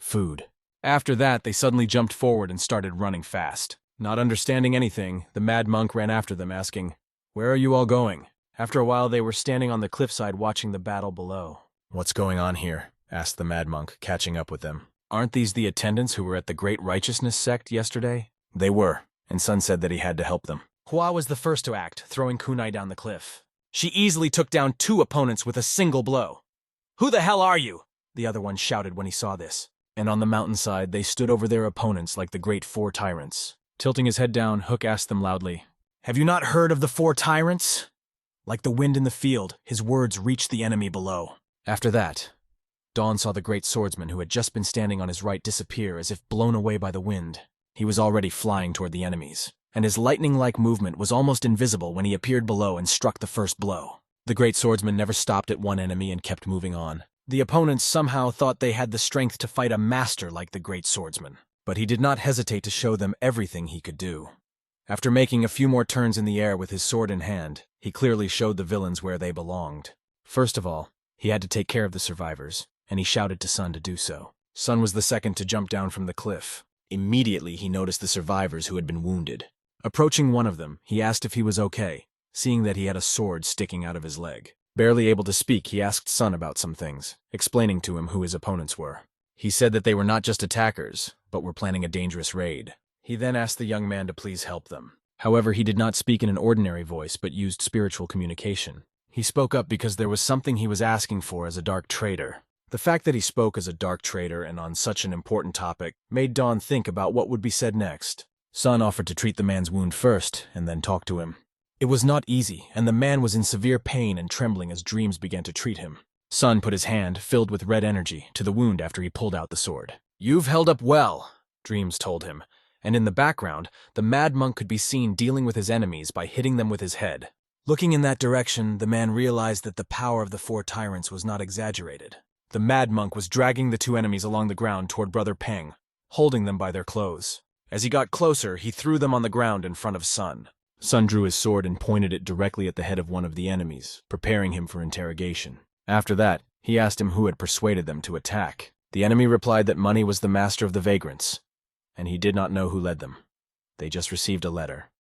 food. After that, they suddenly jumped forward and started running fast. Not understanding anything, the mad monk ran after them, asking, "Where are you all going?" After a while, they were standing on the cliffside watching the battle below. "What's going on here?" asked the mad monk, catching up with them. "Aren't these the attendants who were at the Great Righteousness sect yesterday?" They were, and Sun said that he had to help them. Hua was the first to act, throwing kunai down the cliff. She easily took down 2 opponents with a single blow. "Who the hell are you?" the other one shouted when he saw this. And on the mountainside, they stood over their opponents like the great 4 tyrants. Tilting his head down, Hook asked them loudly, "Have you not heard of the 4 tyrants?" Like the wind in the field, his words reached the enemy below. After that, Dawn saw the great swordsman who had just been standing on his right disappear as if blown away by the wind. He was already flying toward the enemies, and his lightning-like movement was almost invisible when he appeared below and struck the first blow. The great swordsman never stopped at one enemy and kept moving on. The opponents somehow thought they had the strength to fight a master like the great swordsman, but he did not hesitate to show them everything he could do. After making a few more turns in the air with his sword in hand, he clearly showed the villains where they belonged. First of all, he had to take care of the survivors, and he shouted to Sun to do so. Sun was the second to jump down from the cliff. Immediately, he noticed the survivors who had been wounded. Approaching one of them, he asked if he was okay, seeing that he had a sword sticking out of his leg. Barely able to speak, he asked Sun about some things, explaining to him who his opponents were. He said that they were not just attackers, but were planning a dangerous raid. He then asked the young man to please help them. However, he did not speak in an ordinary voice, but used spiritual communication. He spoke up because there was something he was asking for as a dark traitor. The fact that he spoke as a dark traitor and on such an important topic made Dawn think about what would be said next. Sun offered to treat the man's wound first, and then talk to him. It was not easy, and the man was in severe pain and trembling as dreams began to treat him. Sun put his hand, filled with red energy, to the wound after he pulled out the sword. "You've held up well," Dreams told him, and in the background, the mad monk could be seen dealing with his enemies by hitting them with his head. Looking in that direction, the man realized that the power of the four tyrants was not exaggerated. The mad monk was dragging the two enemies along the ground toward Brother Peng, holding them by their clothes. As he got closer, he threw them on the ground in front of Sun. Sun drew his sword and pointed it directly at the head of one of the enemies, preparing him for interrogation. After that, he asked him who had persuaded them to attack. The enemy replied that money was the master of the vagrants, and he did not know who led them. They just received a letter,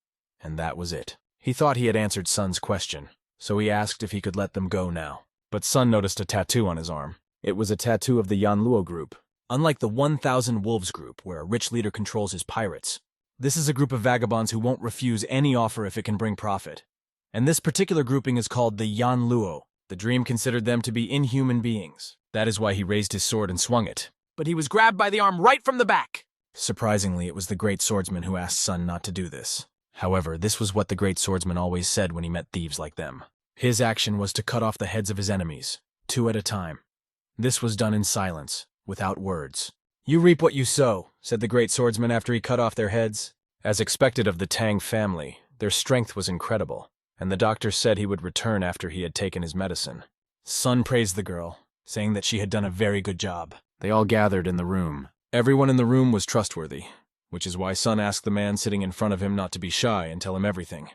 and that was it. He thought he had answered Sun's question, so he asked if he could let them go now. But Sun noticed a tattoo on his arm. It was a tattoo of the Yanluo group. Unlike the 1,000 Wolves group, where a rich leader controls his pirates, this is a group of vagabonds who won't refuse any offer if it can bring profit. And this particular grouping is called the Yanluo. The dream considered them to be inhuman beings. That is why he raised his sword and swung it. But he was grabbed by the arm right from the back. Surprisingly, it was the great swordsman who asked Sun not to do this. However, this was what the great swordsman always said when he met thieves like them. His action was to cut off the heads of his enemies, 2 at a time. This was done in silence, without words. "You reap what you sow," said the great swordsman after he cut off their heads. As expected of the Tang family, their strength was incredible, and the doctor said he would return after he had taken his medicine. Sun praised the girl, saying that she had done a very good job. They all gathered in the room. Everyone in the room was trustworthy, which is why Sun asked the man sitting in front of him not to be shy and tell him everything.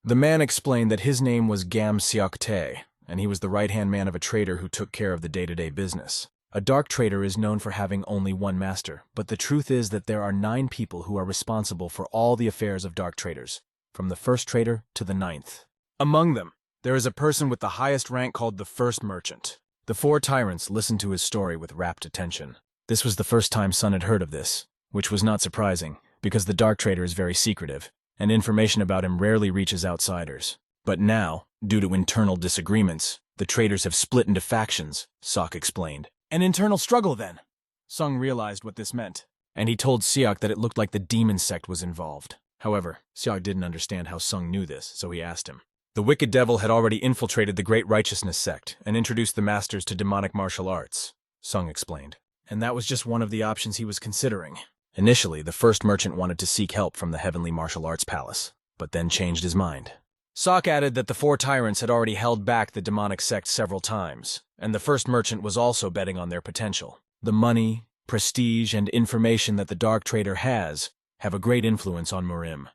The man explained that his name was Gam Seok Tae, and he was the right-hand man of a trader who took care of the day-to-day business. A dark trader is known for having only one master, but the truth is that there are 9 people who are responsible for all the affairs of dark traders, from the first trader to the 9th. Among them, there is a person with the highest rank called the first merchant. The 4 tyrants listened to his story with rapt attention. This was the first time Sun had heard of this, which was not surprising, because the dark trader is very secretive, and information about him rarely reaches outsiders. But now, due to internal disagreements, the traders have split into factions, Sok explained. An internal struggle, then. Sung realized what this meant. And he told Seok that it looked like the demon sect was involved. However, Seok didn't understand how Sung knew this, so he asked him. The wicked devil had already infiltrated the Great Righteousness sect and introduced the masters to demonic martial arts, Sung explained. And that was just one of the options he was considering. Initially, the first merchant wanted to seek help from the Heavenly Martial Arts Palace, but then changed his mind. Sok added that the 4 tyrants had already held back the demonic sect several times, and the first merchant was also betting on their potential. The money, prestige, and information that the dark trader has have a great influence on Murim.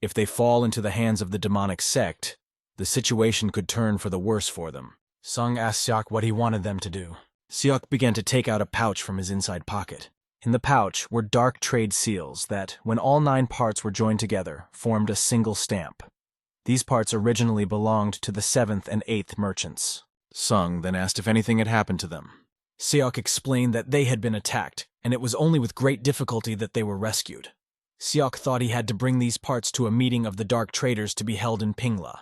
If they fall into the hands of the demonic sect, the situation could turn for the worse for them. Sung asked Seok what he wanted them to do. Seok began to take out a pouch from his inside pocket. In the pouch were dark trade seals that, when all 9 parts were joined together, formed a single stamp. These parts originally belonged to the 7th and 8th merchants. Sung then asked if anything had happened to them. Seok explained that they had been attacked, and it was only with great difficulty that they were rescued. Seok thought he had to bring these parts to a meeting of the dark traders to be held in Pingla.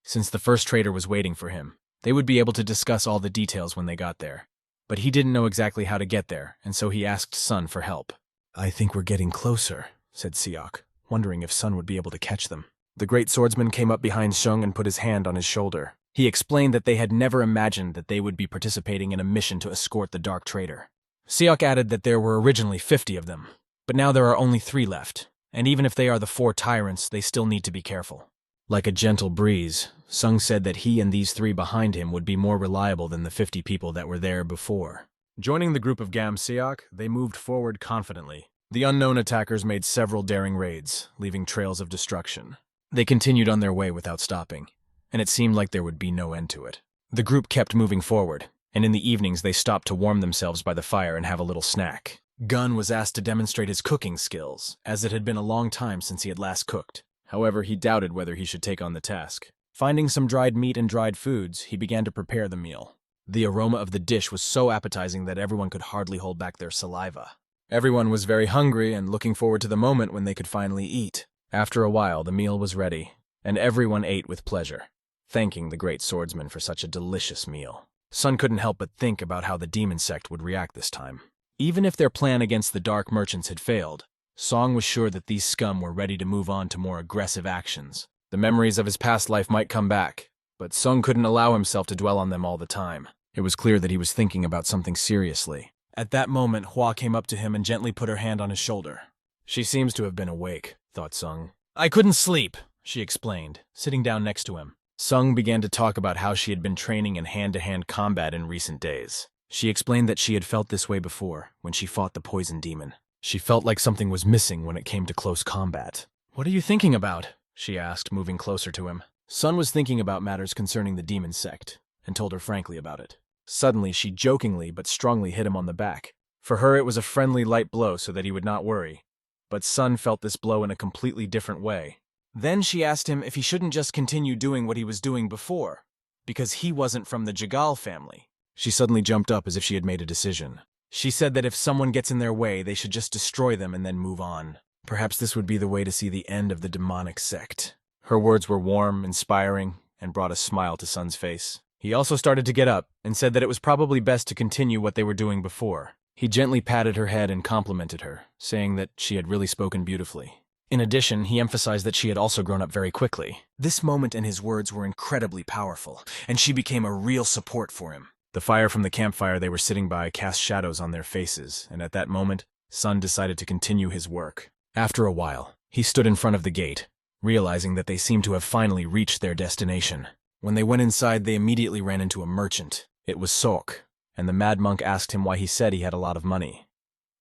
Since the first trader was waiting for him, they would be able to discuss all the details when they got there. But he didn't know exactly how to get there, and so he asked Sun for help. "I think we're getting closer," said Seok, wondering if Sun would be able to catch them. The great swordsman came up behind Shung and put his hand on his shoulder. He explained that they had never imagined that they would be participating in a mission to escort the dark trader. Seok added that there were originally 50 of them, but now there are only 3 left, and even if they are the 4 tyrants, they still need to be careful. Like a gentle breeze, Sung said that he and these 3 behind him would be more reliable than the 50 people that were there before. Joining the group of Gam Seok, they moved forward confidently. The unknown attackers made several daring raids, leaving trails of destruction. They continued on their way without stopping, and it seemed like there would be no end to it. The group kept moving forward, and in the evenings they stopped to warm themselves by the fire and have a little snack. Gun was asked to demonstrate his cooking skills, as it had been a long time since he had last cooked. However, he doubted whether he should take on the task. Finding some dried meat and dried foods, he began to prepare the meal. The aroma of the dish was so appetizing that everyone could hardly hold back their saliva. Everyone was very hungry and looking forward to the moment when they could finally eat. After a while, the meal was ready, and everyone ate with pleasure, thanking the great swordsman for such a delicious meal. Sun couldn't help but think about how the demon sect would react this time. Even if their plan against the dark merchants had failed, Song was sure that these scum were ready to move on to more aggressive actions. The memories of his past life might come back, but Sung couldn't allow himself to dwell on them all the time. It was clear that he was thinking about something seriously. At that moment, Hua came up to him and gently put her hand on his shoulder. She seems to have been awake, thought Sung. I couldn't sleep, she explained, sitting down next to him. Sung began to talk about how she had been training in hand-to-hand combat in recent days. She explained that she had felt this way before, when she fought the poison demon. She felt like something was missing when it came to close combat. What are you thinking about? She asked, moving closer to him. Sun was thinking about matters concerning the demon sect, and told her frankly about it. Suddenly, she jokingly but strongly hit him on the back. For her, it was a friendly, light blow so that he would not worry. But Sun felt this blow in a completely different way. Then she asked him if he shouldn't just continue doing what he was doing before, because he wasn't from the Jagal family. She suddenly jumped up as if she had made a decision. She said that if someone gets in their way, they should just destroy them and then move on. Perhaps this would be the way to see the end of the demonic sect. Her words were warm, inspiring, and brought a smile to Sun's face. He also started to get up and said that it was probably best to continue what they were doing before. He gently patted her head and complimented her, saying that she had really spoken beautifully. In addition, he emphasized that she had also grown up very quickly. This moment and his words were incredibly powerful, and she became a real support for him. The fire from the campfire they were sitting by cast shadows on their faces, and at that moment, Sun decided to continue his work. After a while, he stood in front of the gate, realizing that they seemed to have finally reached their destination. When they went inside, they immediately ran into a merchant. It was Sok, and the mad monk asked him why he said he had a lot of money.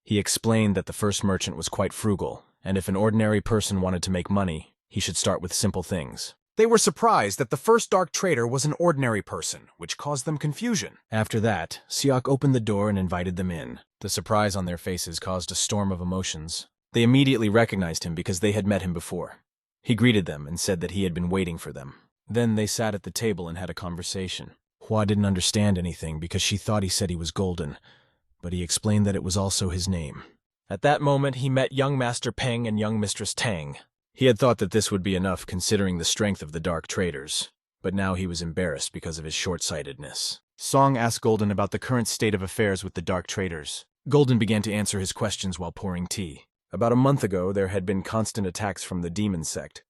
He explained that the first merchant was quite frugal, and if an ordinary person wanted to make money, he should start with simple things. They were surprised that the first dark traitor was an ordinary person, which caused them confusion. After that, Siok opened the door and invited them in. The surprise on their faces caused a storm of emotions. They immediately recognized him because they had met him before. He greeted them and said that he had been waiting for them. Then they sat at the table and had a conversation. Hua didn't understand anything because she thought he said he was golden, but he explained that it was also his name. At that moment, he met young Master Peng and young Mistress Tang. He had thought that this would be enough considering the strength of the dark traitors, but now he was embarrassed because of his short-sightedness. Song asked Golden about the current state of affairs with the dark traitors. Golden began to answer his questions while pouring tea. About a month ago, there had been constant attacks from the demon sect,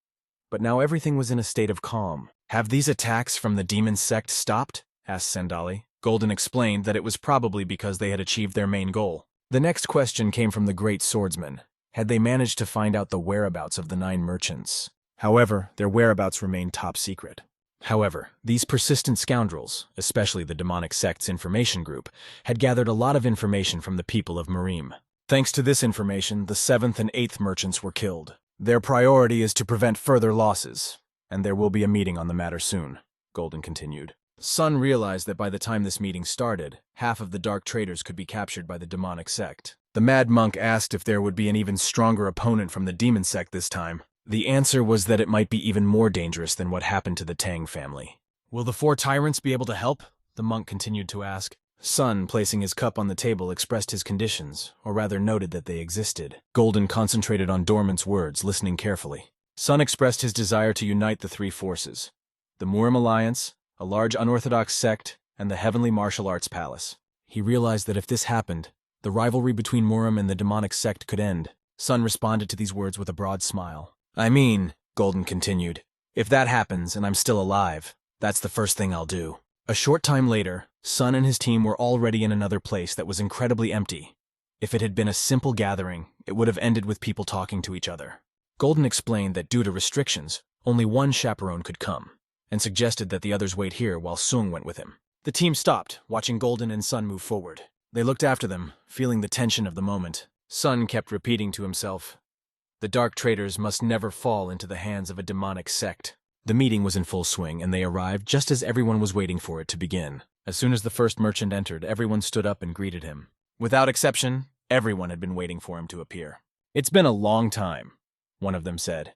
but now everything was in a state of calm. Have these attacks from the demon sect stopped? Asked Sandali. Golden explained that it was probably because they had achieved their main goal. The next question came from the great swordsman. Had they managed to find out the whereabouts of the 9 merchants? However, their whereabouts remained top secret. However, these persistent scoundrels, especially the demonic sect's information group, had gathered a lot of information from the people of Marim. Thanks to this information, the 7th and 8th merchants were killed. Their priority is to prevent further losses, and there will be a meeting on the matter soon, Golden continued. Sun realized that by the time this meeting started, half of the dark traitors could be captured by the demonic sect. The mad monk asked if there would be an even stronger opponent from the demon sect this time. The answer was that it might be even more dangerous than what happened to the Tang family. Will the 4 tyrants be able to help? The monk continued to ask. Sun, placing his cup on the table, expressed his conditions, or rather noted that they existed. Golden concentrated on Dormant's words, listening carefully. Sun expressed his desire to unite the 3 forces: the Murim Alliance, a large unorthodox sect, and the Heavenly Martial Arts Palace. He realized that if this happened, the rivalry between Murim and the demonic sect could end. Sun responded to these words with a broad smile. I mean, Golden continued, if that happens and I'm still alive, that's the first thing I'll do. A short time later, Sun and his team were already in another place that was incredibly empty. If it had been a simple gathering, it would have ended with people talking to each other. Golden explained that due to restrictions, only one chaperone could come, and suggested that the others wait here while Sung went with him. The team stopped, watching Golden and Sun move forward. They looked after them, feeling the tension of the moment. Sun kept repeating to himself, the dark traitors must never fall into the hands of a demonic sect. The meeting was in full swing, and they arrived just as everyone was waiting for it to begin. As soon as the first merchant entered, everyone stood up and greeted him. Without exception, everyone had been waiting for him to appear. It's been a long time, one of them said,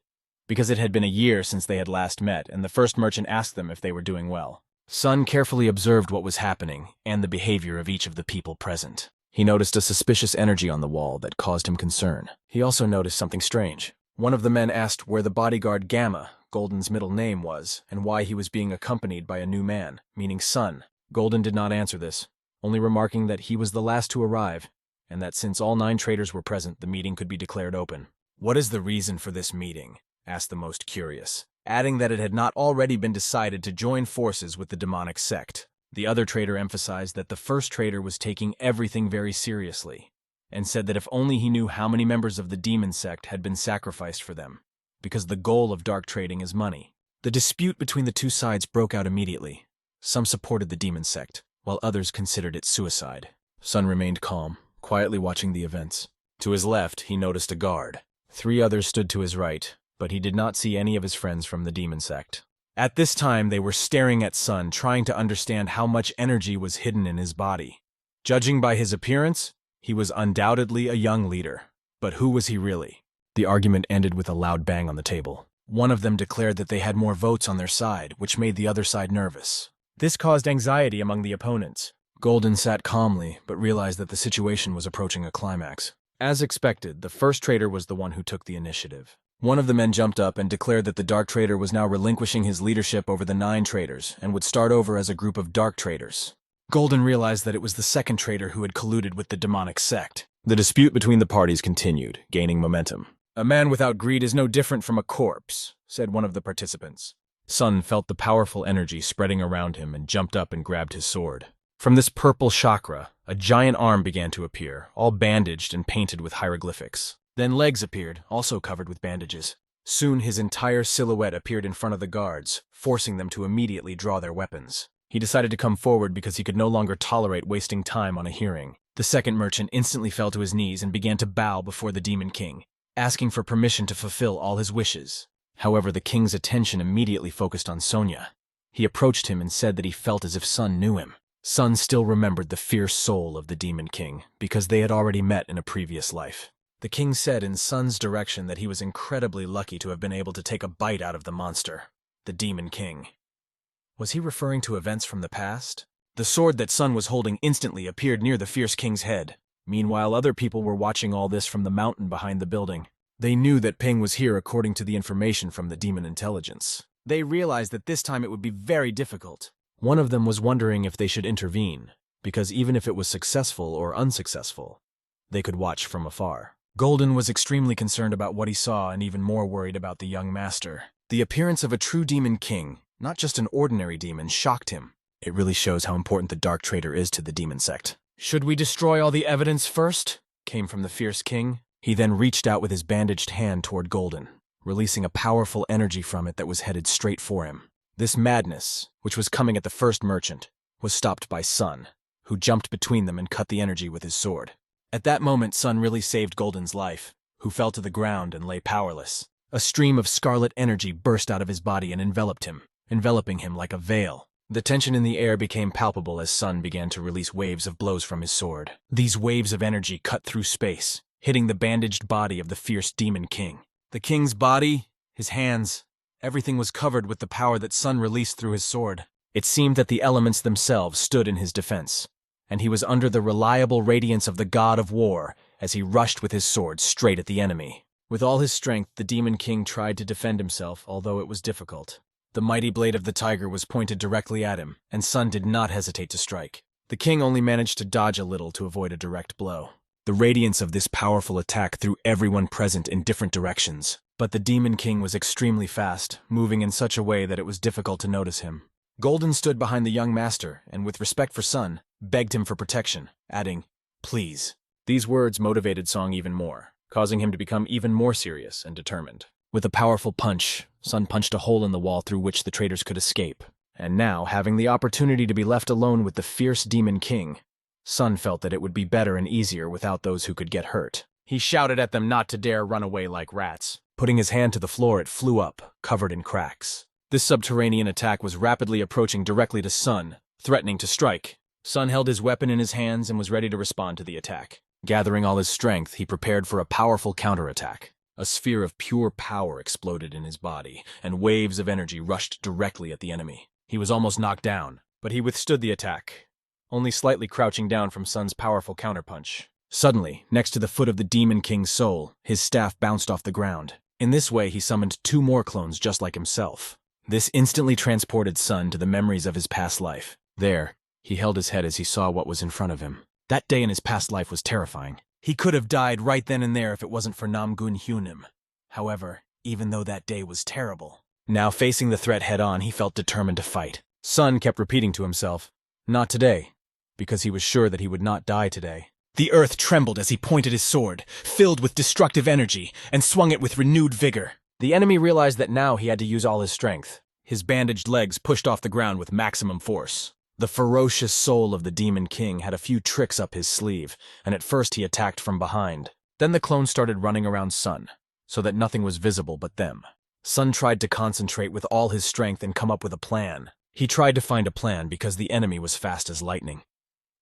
because it had been a year since they had last met, and the first merchant asked them if they were doing well. Sun carefully observed what was happening and the behavior of each of the people present. He noticed a suspicious energy on the wall that caused him concern. He also noticed something strange. One of the men asked where the bodyguard Gamma, Golden's middle name, was, and why he was being accompanied by a new man, meaning Sun. Golden did not answer this, only remarking that he was the last to arrive, and that since all 9 traitors were present, the meeting could be declared open. "What is the reason for this meeting?" asked the most curious, adding that it had not already been decided to join forces with the demonic sect. The other traitor emphasized that the first traitor was taking everything very seriously, and said that if only he knew how many members of the demon sect had been sacrificed for them, because the goal of dark trading is money. The dispute between the two sides broke out immediately. Some supported the demon sect, while others considered it suicide. Sun remained calm, quietly watching the events. To his left, he noticed a guard. 3 others stood to his right, but he did not see any of his friends from the demon sect. At this time, they were staring at Sun, trying to understand how much energy was hidden in his body. Judging by his appearance, he was undoubtedly a young leader. But who was he really? The argument ended with a loud bang on the table. One of them declared that they had more votes on their side, which made the other side nervous. This caused anxiety among the opponents. Golden sat calmly, but realized that the situation was approaching a climax. As expected, the first traitor was the one who took the initiative. One of the men jumped up and declared that the dark traitor was now relinquishing his leadership over the 9 traitors and would start over as a group of dark traitors. Golden realized that it was the second traitor who had colluded with the demonic sect. The dispute between the parties continued, gaining momentum. "A man without greed is no different from a corpse," said one of the participants. Sun felt the powerful energy spreading around him and jumped up and grabbed his sword. From this purple chakra, a giant arm began to appear, all bandaged and painted with hieroglyphics. Then legs appeared, also covered with bandages. Soon his entire silhouette appeared in front of the guards, forcing them to immediately draw their weapons. He decided to come forward because he could no longer tolerate wasting time on a hearing. The second merchant instantly fell to his knees and began to bow before the Demon King, asking for permission to fulfill all his wishes. However, the king's attention immediately focused on Sonia. He approached him and said that he felt as if Sun knew him. Sun still remembered the fierce soul of the Demon King, because they had already met in a previous life. The king said in Sun's direction that he was incredibly lucky to have been able to take a bite out of the monster, the Demon King. Was he referring to events from the past? The sword that Sun was holding instantly appeared near the fierce king's head. Meanwhile, other people were watching all this from the mountain behind the building. They knew that Ping was here according to the information from the demon intelligence. They realized that this time it would be very difficult. One of them was wondering if they should intervene, because even if it was successful or unsuccessful, they could watch from afar. Golden was extremely concerned about what he saw and even more worried about the young master. The appearance of a true demon king, not just an ordinary demon, shocked him. It really shows how important the dark traitor is to the demon sect. "Should we destroy all the evidence first?" came from the fierce king. He then reached out with his bandaged hand toward Golden, releasing a powerful energy from it that was headed straight for him. This madness, which was coming at the first merchant, was stopped by Sun, who jumped between them and cut the energy with his sword. At that moment, Sun really saved Golden's life, who fell to the ground and lay powerless. A stream of scarlet energy burst out of his body and enveloped him, enveloping him like a veil. The tension in the air became palpable as Sun began to release waves of blows from his sword. These waves of energy cut through space, hitting the bandaged body of the fierce Demon King. The king's body, his hands, everything was covered with the power that Sun released through his sword. It seemed that the elements themselves stood in his defense, and he was under the reliable radiance of the god of war as he rushed with his sword straight at the enemy. With all his strength, the Demon King tried to defend himself, although it was difficult. The mighty blade of the tiger was pointed directly at him, and Sun did not hesitate to strike. The king only managed to dodge a little to avoid a direct blow. The radiance of this powerful attack threw everyone present in different directions. But the Demon King was extremely fast, moving in such a way that it was difficult to notice him. Golden stood behind the young master, and with respect for Sun, begged him for protection, adding, "Please." These words motivated Song even more, causing him to become even more serious and determined. With a powerful punch, Sun punched a hole in the wall through which the traitors could escape. And now, having the opportunity to be left alone with the fierce Demon King, Sun felt that it would be better and easier without those who could get hurt. He shouted at them not to dare run away like rats. Putting his hand to the floor, it flew up, covered in cracks. This subterranean attack was rapidly approaching directly to Sun, threatening to strike. Sun held his weapon in his hands and was ready to respond to the attack. Gathering all his strength, he prepared for a powerful counterattack. A sphere of pure power exploded in his body, and waves of energy rushed directly at the enemy. He was almost knocked down, but he withstood the attack, only slightly crouching down from Sun's powerful counterpunch. Suddenly, next to the foot of the Demon King's soul, his staff bounced off the ground. In this way, he summoned 2 more clones just like himself. This instantly transported Sun to the memories of his past life. There, he held his head as he saw what was in front of him. That day in his past life was terrifying. He could have died right then and there if it wasn't for Namgun Hyunim. However, even though that day was terrible, now facing the threat head-on, he felt determined to fight. Sun kept repeating to himself, "Not today," because he was sure that he would not die today. The earth trembled as he pointed his sword, filled with destructive energy, and swung it with renewed vigor. The enemy realized that now he had to use all his strength. His bandaged legs pushed off the ground with maximum force. The ferocious soul of the Demon King had a few tricks up his sleeve, and at first he attacked from behind. Then the clones started running around Sun, so that nothing was visible but them. Sun tried to concentrate with all his strength and come up with a plan. He tried to find a plan because the enemy was fast as lightning.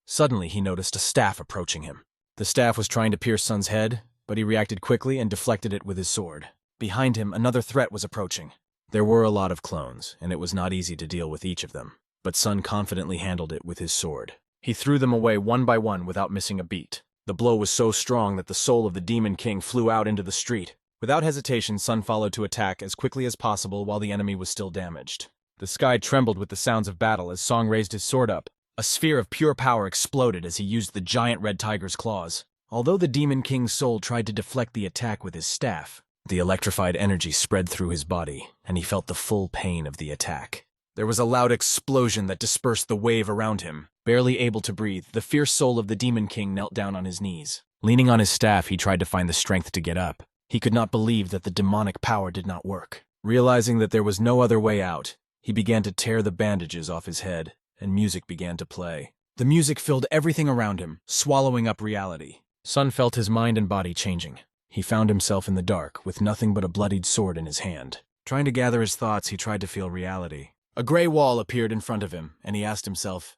Suddenly, he noticed a staff approaching him. The staff was trying to pierce Sun's head, but he reacted quickly and deflected it with his sword. Behind him, another threat was approaching. There were a lot of clones, and it was not easy to deal with each of them, but Sun confidently handled it with his sword. He threw them away one by one without missing a beat. The blow was so strong that the soul of the Demon King flew out into the street. Without hesitation, Sun followed to attack as quickly as possible while the enemy was still damaged. The sky trembled with the sounds of battle as Song raised his sword up. A sphere of pure power exploded as he used the giant red tiger's claws. Although the Demon King's soul tried to deflect the attack with his staff, the electrified energy spread through his body, and he felt the full pain of the attack. There was a loud explosion that dispersed the wave around him. Barely able to breathe, the fierce soul of the Demon King knelt down on his knees. Leaning on his staff, he tried to find the strength to get up. He could not believe that the demonic power did not work. Realizing that there was no other way out, he began to tear the bandages off his head, and music began to play. The music filled everything around him, swallowing up reality. Sun felt his mind and body changing. He found himself in the dark, with nothing but a bloodied sword in his hand. Trying to gather his thoughts, he tried to feel reality. A gray wall appeared in front of him, and he asked himself,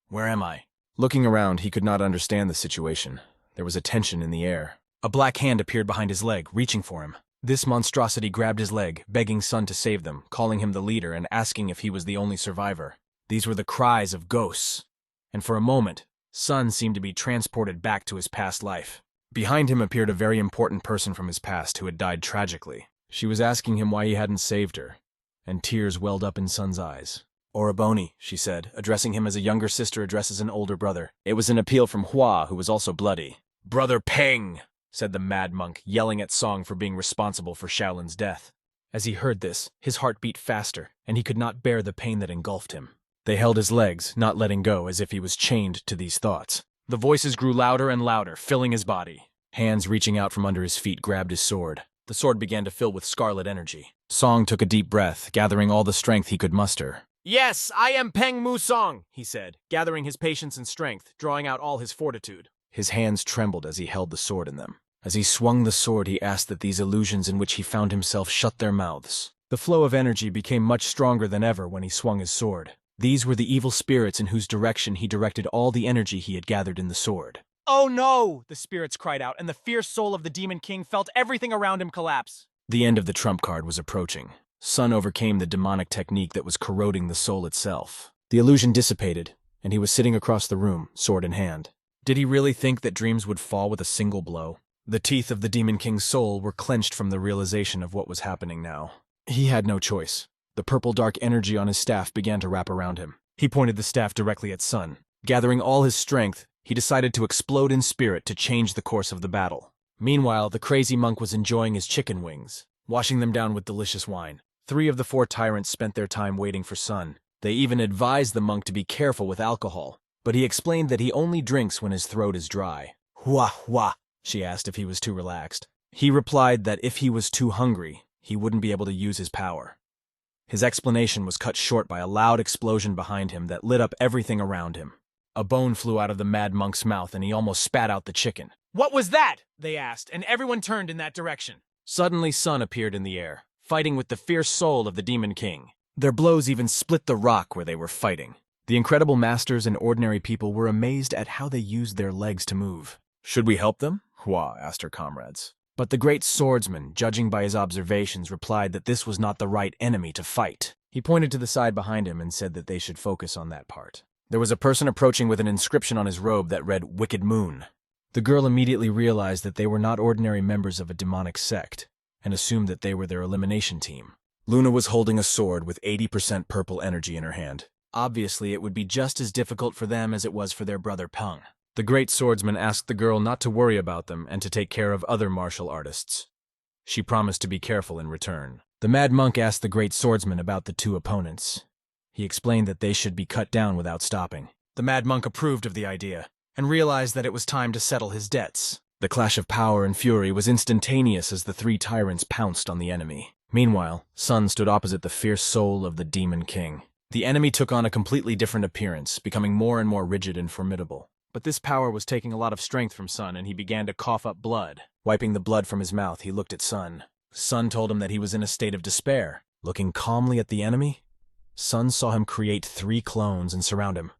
"Where am I?" Looking around, he could not understand the situation. There was a tension in the air. A black hand appeared behind his leg, reaching for him. This monstrosity grabbed his leg, begging Sun to save them, calling him the leader and asking if he was the only survivor. These were the cries of ghosts. And for a moment, Sun seemed to be transported back to his past life. Behind him appeared a very important person from his past who had died tragically. She was asking him why he hadn't saved her, and tears welled up in Sun's eyes. "Oraboni," she said, addressing him as a younger sister addresses an older brother. It was an appeal from Hua, who was also bloody. "Brother Peng," said the mad monk, yelling at Song for being responsible for Shaolin's death. As he heard this, his heart beat faster, and he could not bear the pain that engulfed him. They held his legs, not letting go, as if he was chained to these thoughts. The voices grew louder and louder, filling his body. Hands reaching out from under his feet grabbed his sword. The sword began to fill with scarlet energy. Song took a deep breath, gathering all the strength he could muster. "Yes, I am Peng Mu Song," he said, gathering his patience and strength, drawing out all his fortitude. His hands trembled as he held the sword in them. As he swung the sword, he asked that these illusions in which he found himself shut their mouths. The flow of energy became much stronger than ever when he swung his sword. These were the evil spirits in whose direction he directed all the energy he had gathered in the sword. "Oh no!" the spirits cried out, and the fierce soul of the Demon King felt everything around him collapse. The end of the trump card was approaching. Sun overcame the demonic technique that was corroding the soul itself. The illusion dissipated, and he was sitting across the room, sword in hand. Did he really think that dreams would fall with a single blow? The teeth of the Demon King's soul were clenched from the realization of what was happening now. He had no choice. The purple dark energy on his staff began to wrap around him. He pointed the staff directly at Sun. Gathering all his strength, he decided to explode in spirit to change the course of the battle. Meanwhile, the crazy monk was enjoying his chicken wings, washing them down with delicious wine. 3 of the 4 tyrants spent their time waiting for Sun. They even advised the monk to be careful with alcohol, but he explained that he only drinks when his throat is dry. "Hua hua," she asked if he was too relaxed. He replied that if he was too hungry, he wouldn't be able to use his power. His explanation was cut short by a loud explosion behind him that lit up everything around him. A bone flew out of the mad monk's mouth and he almost spat out the chicken. "What was that?" they asked, and everyone turned in that direction. Suddenly, Sun appeared in the air, fighting with the fierce soul of the Demon King. Their blows even split the rock where they were fighting. The incredible masters and ordinary people were amazed at how they used their legs to move. "Should we help them?" Hua asked her comrades. But the great swordsman, judging by his observations, replied that this was not the right enemy to fight. He pointed to the side behind him and said that they should focus on that part. There was a person approaching with an inscription on his robe that read, "Wicked Moon." The girl immediately realized that they were not ordinary members of a demonic sect, and assumed that they were their elimination team. Luna was holding a sword with 80% purple energy in her hand. Obviously, it would be just as difficult for them as it was for their brother Pung. The great swordsman asked the girl not to worry about them and to take care of other martial artists. She promised to be careful in return. The mad monk asked the great swordsman about the two opponents. He explained that they should be cut down without stopping. The mad monk approved of the idea and realized that it was time to settle his debts. The clash of power and fury was instantaneous as the three tyrants pounced on the enemy. Meanwhile, Sun stood opposite the fierce soul of the Demon King. The enemy took on a completely different appearance, becoming more and more rigid and formidable. But this power was taking a lot of strength from Sun, and he began to cough up blood. Wiping the blood from his mouth, he looked at Sun. Sun told him that he was in a state of despair. Looking calmly at the enemy, Sun saw him create 3 clones and surround him.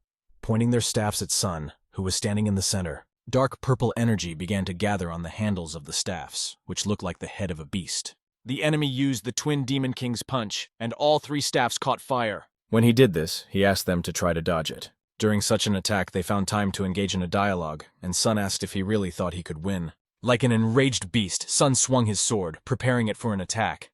Pointing their staffs at Sun, who was standing in the center, dark purple energy began to gather on the handles of the staffs, which looked like the head of a beast. The enemy used the twin Demon King's punch, and all 3 staffs caught fire. When he did this, he asked them to try to dodge it. During such an attack, they found time to engage in a dialogue, and Sun asked if he really thought he could win. Like an enraged beast, Sun swung his sword, preparing it for an attack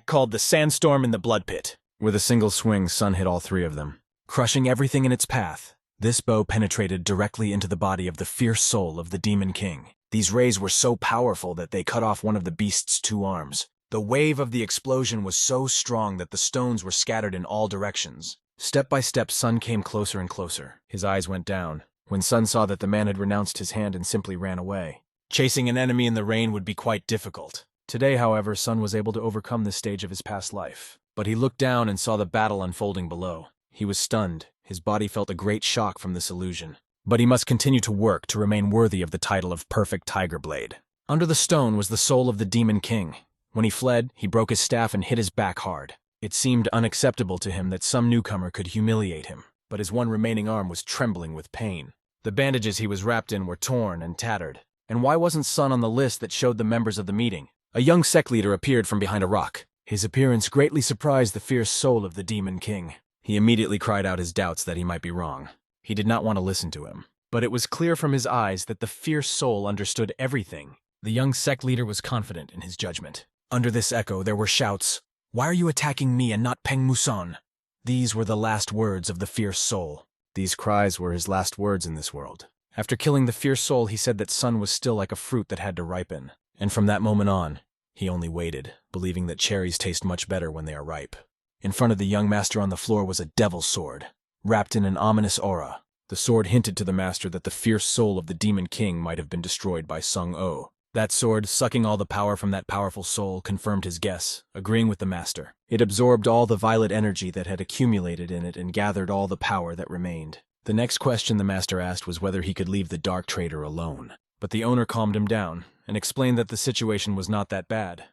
called the Sandstorm in the Blood Pit. With a single swing, Sun hit all 3 of them, crushing everything in its path. This bow penetrated directly into the body of the fierce soul of the Demon King. These rays were so powerful that they cut off one of the beast's 2 arms. The wave of the explosion was so strong that the stones were scattered in all directions. Step by step, Sun came closer and closer. His eyes went down when Sun saw that the man had renounced his hand and simply ran away. Chasing an enemy in the rain would be quite difficult. Today, however, Sun was able to overcome this stage of his past life. But he looked down and saw the battle unfolding below. He was stunned. His body felt a great shock from this illusion. But he must continue to work to remain worthy of the title of Perfect Tiger Blade. Under the stone was the soul of the Demon King. When he fled, he broke his staff and hit his back hard. It seemed unacceptable to him that some newcomer could humiliate him, but his one remaining arm was trembling with pain. The bandages he was wrapped in were torn and tattered. And why wasn't Sun on the list that showed the members of the meeting? A young sect leader appeared from behind a rock. His appearance greatly surprised the fierce soul of the Demon King. He immediately cried out his doubts that he might be wrong. He did not want to listen to him. But it was clear from his eyes that the fierce soul understood everything. The young sect leader was confident in his judgment. Under this echo, there were shouts. "Why are you attacking me and not Peng Muson?" These were the last words of the fierce soul. These cries were his last words in this world. After killing the fierce soul, he said that Sun was still like a fruit that had to ripen. And from that moment on, he only waited, believing that cherries taste much better when they are ripe. In front of the young master on the floor was a devil's sword, wrapped in an ominous aura. The sword hinted to the master that the fierce soul of the Demon King might have been destroyed by Sung Oh. That sword, sucking all the power from that powerful soul, confirmed his guess, agreeing with the master. It absorbed all the violet energy that had accumulated in it and gathered all the power that remained. The next question the master asked was whether he could leave the dark traitor alone. But the owner calmed him down and explained that the situation was not that bad.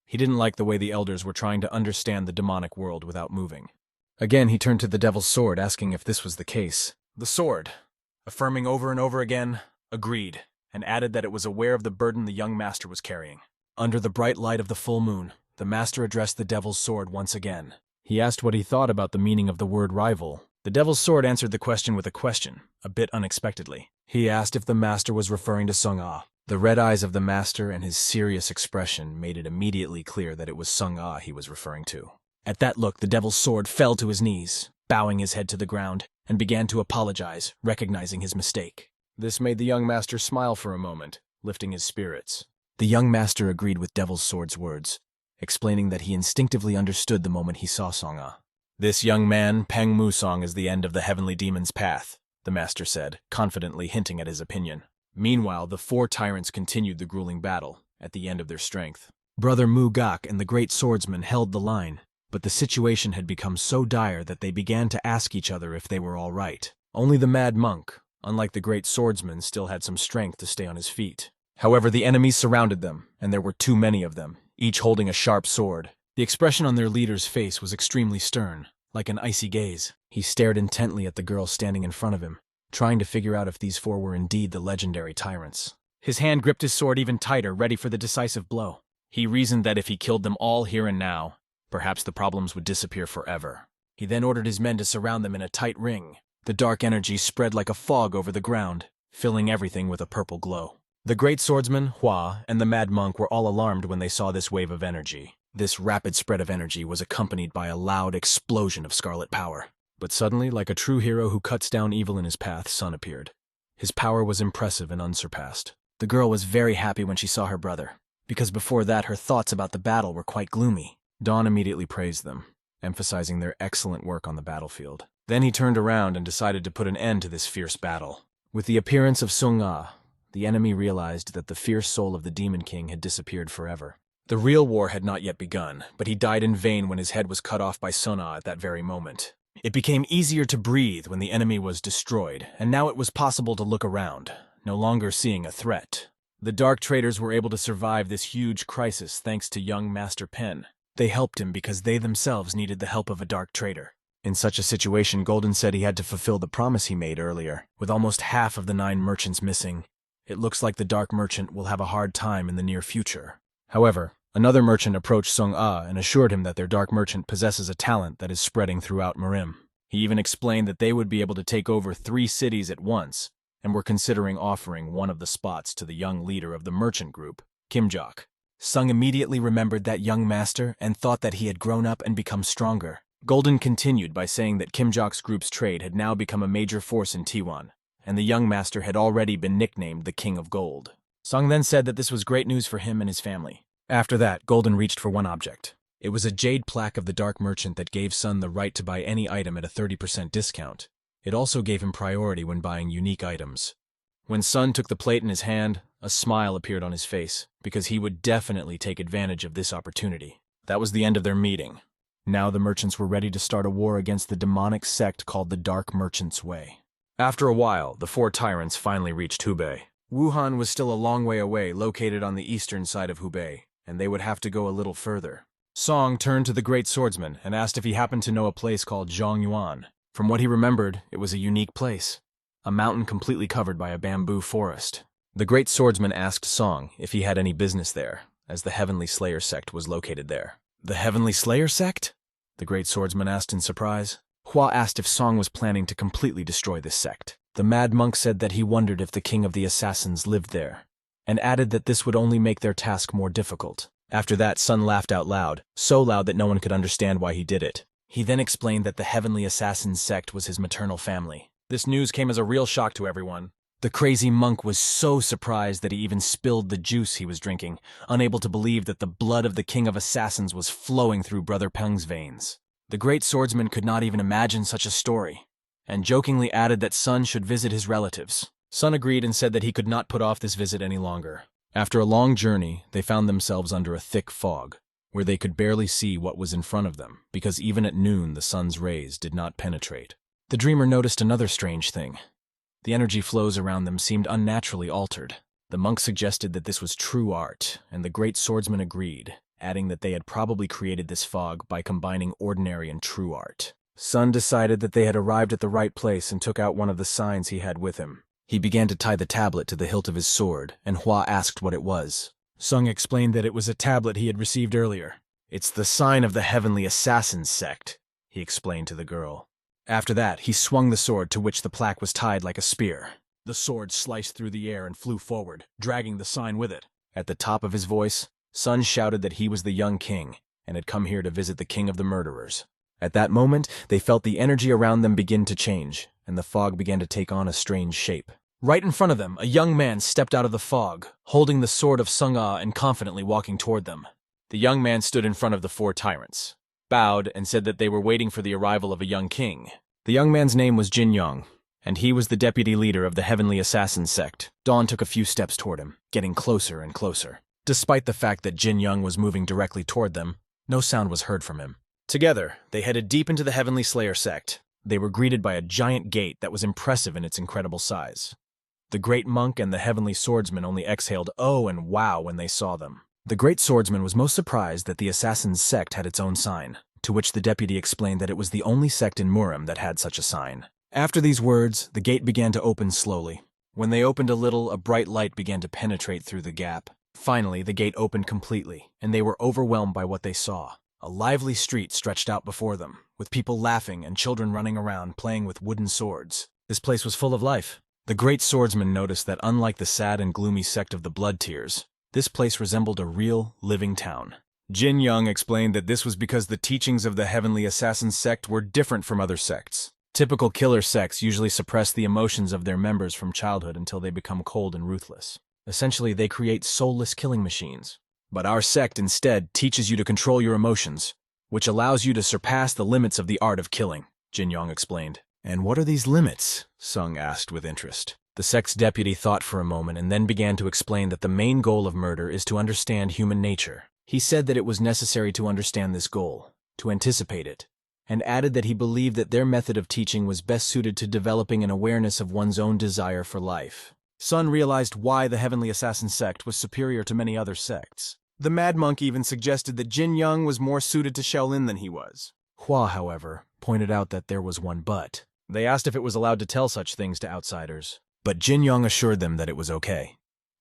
He didn't like the way the elders were trying to understand the demonic world without moving. Again, he turned to the devil's sword, asking if this was the case. The sword, affirming over and over again, agreed, and added that it was aware of the burden the young master was carrying. Under the bright light of the full moon, the master addressed the devil's sword once again. He asked what he thought about the meaning of the word rival. The devil's sword answered the question with a question, a bit unexpectedly. He asked if the master was referring to Sung Ah. The red eyes of the master and his serious expression made it immediately clear that it was Sung Ah he was referring to. At that look, the devil's sword fell to his knees, bowing his head to the ground, and began to apologize, recognizing his mistake. This made the young master smile for a moment, lifting his spirits. The young master agreed with Devil's Sword's words, explaining that he instinctively understood the moment he saw Song Ah. "This young man, Peng Musong, is the end of the heavenly demon's path," the master said, confidently hinting at his opinion. Meanwhile, the 4 tyrants continued the grueling battle, at the end of their strength. Brother Mu Gok and the great swordsman held the line, but the situation had become so dire that they began to ask each other if they were all right. Only the mad monk, unlike the great swordsman, still had some strength to stay on his feet. However, the enemies surrounded them, and there were too many of them, each holding a sharp sword. The expression on their leader's face was extremely stern, like an icy gaze. He stared intently at the girl standing in front of him, trying to figure out if these 4 were indeed the legendary tyrants. His hand gripped his sword even tighter, ready for the decisive blow. He reasoned that if he killed them all here and now, perhaps the problems would disappear forever. He then ordered his men to surround them in a tight ring. The dark energy spread like a fog over the ground, filling everything with a purple glow. The great swordsman, Hua, and the mad monk were all alarmed when they saw this wave of energy. This rapid spread of energy was accompanied by a loud explosion of scarlet power. But suddenly, like a true hero who cuts down evil in his path, Sun appeared. His power was impressive and unsurpassed. The girl was very happy when she saw her brother, because before that her thoughts about the battle were quite gloomy. Dawn immediately praised them, emphasizing their excellent work on the battlefield. Then he turned around and decided to put an end to this fierce battle. With the appearance of Sung Ah, the enemy realized that the fierce soul of the Demon King had disappeared forever. The real war had not yet begun, but he died in vain when his head was cut off by Sun Ah at that very moment. It became easier to breathe when the enemy was destroyed, and now it was possible to look around, no longer seeing a threat. The Dark Traitors were able to survive this huge crisis thanks to young Master Pen. They helped him because they themselves needed the help of a Dark Traitor. In such a situation, Golden said he had to fulfill the promise he made earlier. With almost half of the 9 merchants missing, it looks like the Dark Merchant will have a hard time in the near future. However, another merchant approached Sung Ah and assured him that their Dark Merchant possesses a talent that is spreading throughout Merim. He even explained that they would be able to take over 3 cities at once, and were considering offering one of the spots to the young leader of the merchant group, Kim Jok. Sung immediately remembered that young master and thought that he had grown up and become stronger. Golden continued by saying that Kim Jok's group's trade had now become a major force in T1, and the young master had already been nicknamed the King of Gold. Sung then said that this was great news for him and his family. After that, Golden reached for one object. It was a jade plaque of the Dark Merchant that gave Sun the right to buy any item at a 30% discount. It also gave him priority when buying unique items. When Sun took the plate in his hand, a smile appeared on his face, because he would definitely take advantage of this opportunity. That was the end of their meeting. Now the merchants were ready to start a war against the demonic sect called the Dark Merchant's Way. After a while, the 4 tyrants finally reached Hubei. Wuhan was still a long way away, located on the eastern side of Hubei, and they would have to go a little further. Song turned to the great swordsman and asked if he happened to know a place called Zhongyuan. From what he remembered, it was a unique place, a mountain completely covered by a bamboo forest. The great swordsman asked Song if he had any business there, as the Heavenly Slayer sect was located there. The Heavenly Slayer sect? The great swordsman asked in surprise. Hua asked if Song was planning to completely destroy this sect. The mad monk said that he wondered if the king of the assassins lived there, and added that this would only make their task more difficult. After that, Sun laughed out loud, so loud that no one could understand why he did it. He then explained that the Heavenly Assassins sect was his maternal family. This news came as a real shock to everyone. The crazy monk was so surprised that he even spilled the juice he was drinking, unable to believe that the blood of the King of Assassins was flowing through Brother Pung's veins. The great swordsman could not even imagine such a story, and jokingly added that Sun should visit his relatives. Sun agreed and said that he could not put off this visit any longer. After a long journey, they found themselves under a thick fog, where they could barely see what was in front of them, because even at noon the sun's rays did not penetrate. The dreamer noticed another strange thing. The energy flows around them seemed unnaturally altered. The monk suggested that this was true art, and the great swordsman agreed, adding that they had probably created this fog by combining ordinary and true art. Sun decided that they had arrived at the right place and took out one of the signs he had with him. He began to tie the tablet to the hilt of his sword, and Hua asked what it was. Sung explained that it was a tablet he had received earlier. "It's the sign of the Heavenly Assassins sect," he explained to the girl. After that, he swung the sword to which the plaque was tied like a spear. The sword sliced through the air and flew forward, dragging the sign with it. At the top of his voice, Sun shouted that he was the young king, and had come here to visit the king of the murderers. At that moment, they felt the energy around them begin to change, and the fog began to take on a strange shape. Right in front of them, a young man stepped out of the fog, holding the sword of Sung Ah and confidently walking toward them. The young man stood in front of the 4 tyrants, bowed, and said that they were waiting for the arrival of a young king. The young man's name was Jin Yong, and he was the deputy leader of the Heavenly Assassin sect. Dawn took a few steps toward him, getting closer and closer. Despite the fact that Jin Yong was moving directly toward them, no sound was heard from him. Together, they headed deep into the Heavenly Slayer sect. They were greeted by a giant gate that was impressive in its incredible size. The great monk and the heavenly swordsman only exhaled "oh" and "wow" when they saw them. The great swordsman was most surprised that the assassin's sect had its own sign, to which the deputy explained that it was the only sect in Murim that had such a sign. After these words, the gate began to open slowly. When they opened a little, a bright light began to penetrate through the gap. Finally, the gate opened completely, and they were overwhelmed by what they saw. A lively street stretched out before them, with people laughing and children running around playing with wooden swords. This place was full of life. The great swordsman noticed that unlike the sad and gloomy sect of the Blood Tears, this place resembled a real, living town. Jin Young explained that this was because the teachings of the Heavenly Assassin sect were different from other sects. Typical killer sects usually suppress the emotions of their members from childhood until they become cold and ruthless. Essentially, they create soulless killing machines. But our sect instead teaches you to control your emotions, which allows you to surpass the limits of the art of killing, Jin Young explained. And what are these limits? Sung asked with interest. The sect's deputy thought for a moment and then began to explain that the main goal of murder is to understand human nature. He said that it was necessary to understand this goal, to anticipate it, and added that he believed that their method of teaching was best suited to developing an awareness of one's own desire for life. Sun realized why the Heavenly Assassin sect was superior to many other sects. The Mad Monk even suggested that Jin Young was more suited to Shaolin than he was. Hua, however, pointed out that there was one but. They asked if it was allowed to tell such things to outsiders, but Jin Young assured them that it was okay.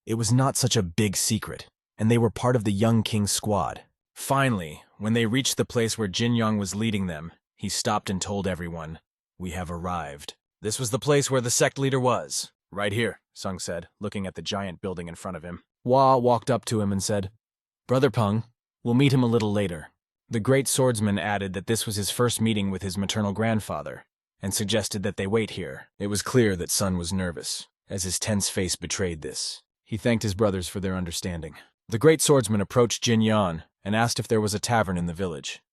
It was not such a big secret, and they were part of the young king's squad. Finally, when they reached the place where Jin Young was leading them, he stopped and told everyone, "We have arrived." This was the place where the sect leader was. "Right here," Sung said, looking at the giant building in front of him. Hua walked up to him and said, "Brother Pung, we'll meet him a little later." The great swordsman added that this was his first meeting with his maternal grandfather, and suggested that they wait here. It was clear that Sun was nervous, as his tense face betrayed this. He thanked his brothers for their understanding. The great swordsman approached Jin Yan and asked if there was a tavern in the village.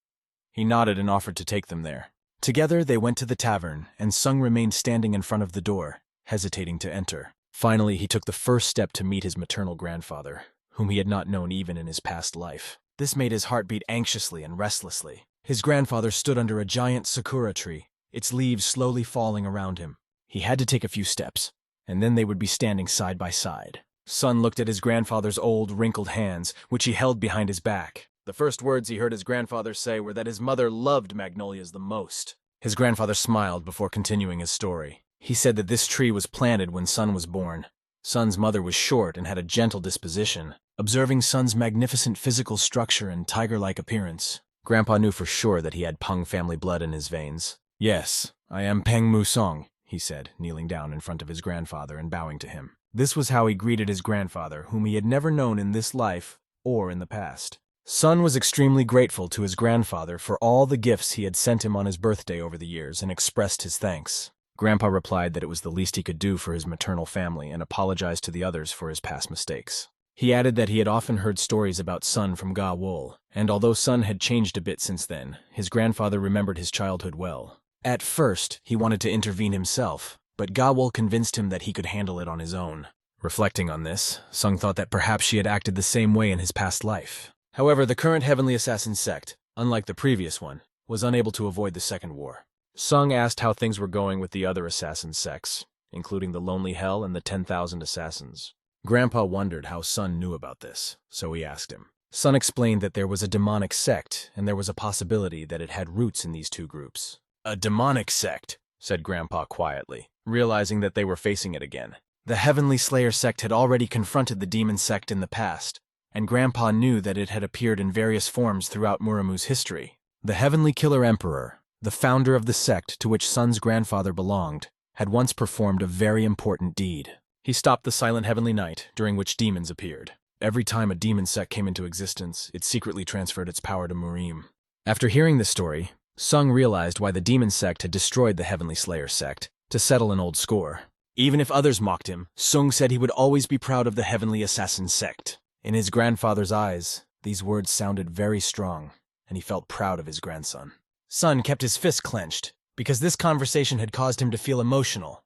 He nodded and offered to take them there. Together, they went to the tavern, and Sung remained standing in front of the door, hesitating to enter. Finally, he took the first step to meet his maternal grandfather, whom he had not known even in his past life. This made his heart beat anxiously and restlessly. His grandfather stood under a giant sakura tree, its leaves slowly falling around him. He had to take a few steps, and then they would be standing side by side. Sun looked at his grandfather's old, wrinkled hands, which he held behind his back. The first words he heard his grandfather say were that his mother loved magnolias the most. His grandfather smiled before continuing his story. He said that this tree was planted when Sun was born. Sun's mother was short and had a gentle disposition. Observing Sun's magnificent physical structure and tiger-like appearance, Grandpa knew for sure that he had Pung family blood in his veins. "Yes, I am Peng Musong," he said, kneeling down in front of his grandfather and bowing to him. This was how he greeted his grandfather, whom he had never known in this life or in the past. Sun was extremely grateful to his grandfather for all the gifts he had sent him on his birthday over the years and expressed his thanks. Grandpa replied that it was the least he could do for his maternal family and apologized to the others for his past mistakes. He added that he had often heard stories about Sun from Ga Wol, and although Sun had changed a bit since then, his grandfather remembered his childhood well. At first, he wanted to intervene himself, but Ga Wol convinced him that he could handle it on his own. Reflecting on this, Sung thought that perhaps she had acted the same way in his past life. However, the current Heavenly Assassin sect, unlike the previous one, was unable to avoid the Second War. Sung asked how things were going with the other assassin sects, including the Lonely Hell and the 10,000 Assassins. Grandpa wondered how Sun knew about this, so he asked him. Sun explained that there was a demonic sect, and there was a possibility that it had roots in these two groups. "A demonic sect," said Grandpa quietly, realizing that they were facing it again. The Heavenly Slayer sect had already confronted the demon sect in the past, and Grandpa knew that it had appeared in various forms throughout Muramu's history. The Heavenly Killer Emperor, the founder of the sect to which Sun's grandfather belonged, had once performed a very important deed. He stopped the silent heavenly night, during which demons appeared. Every time a demon sect came into existence, it secretly transferred its power to Murim. After hearing this story, Sung realized why the demon sect had destroyed the Heavenly Slayer sect, to settle an old score. Even if others mocked him, Sung said he would always be proud of the Heavenly Assassin sect. In his grandfather's eyes, these words sounded very strong, and he felt proud of his grandson. Sun kept his fist clenched, because this conversation had caused him to feel emotional.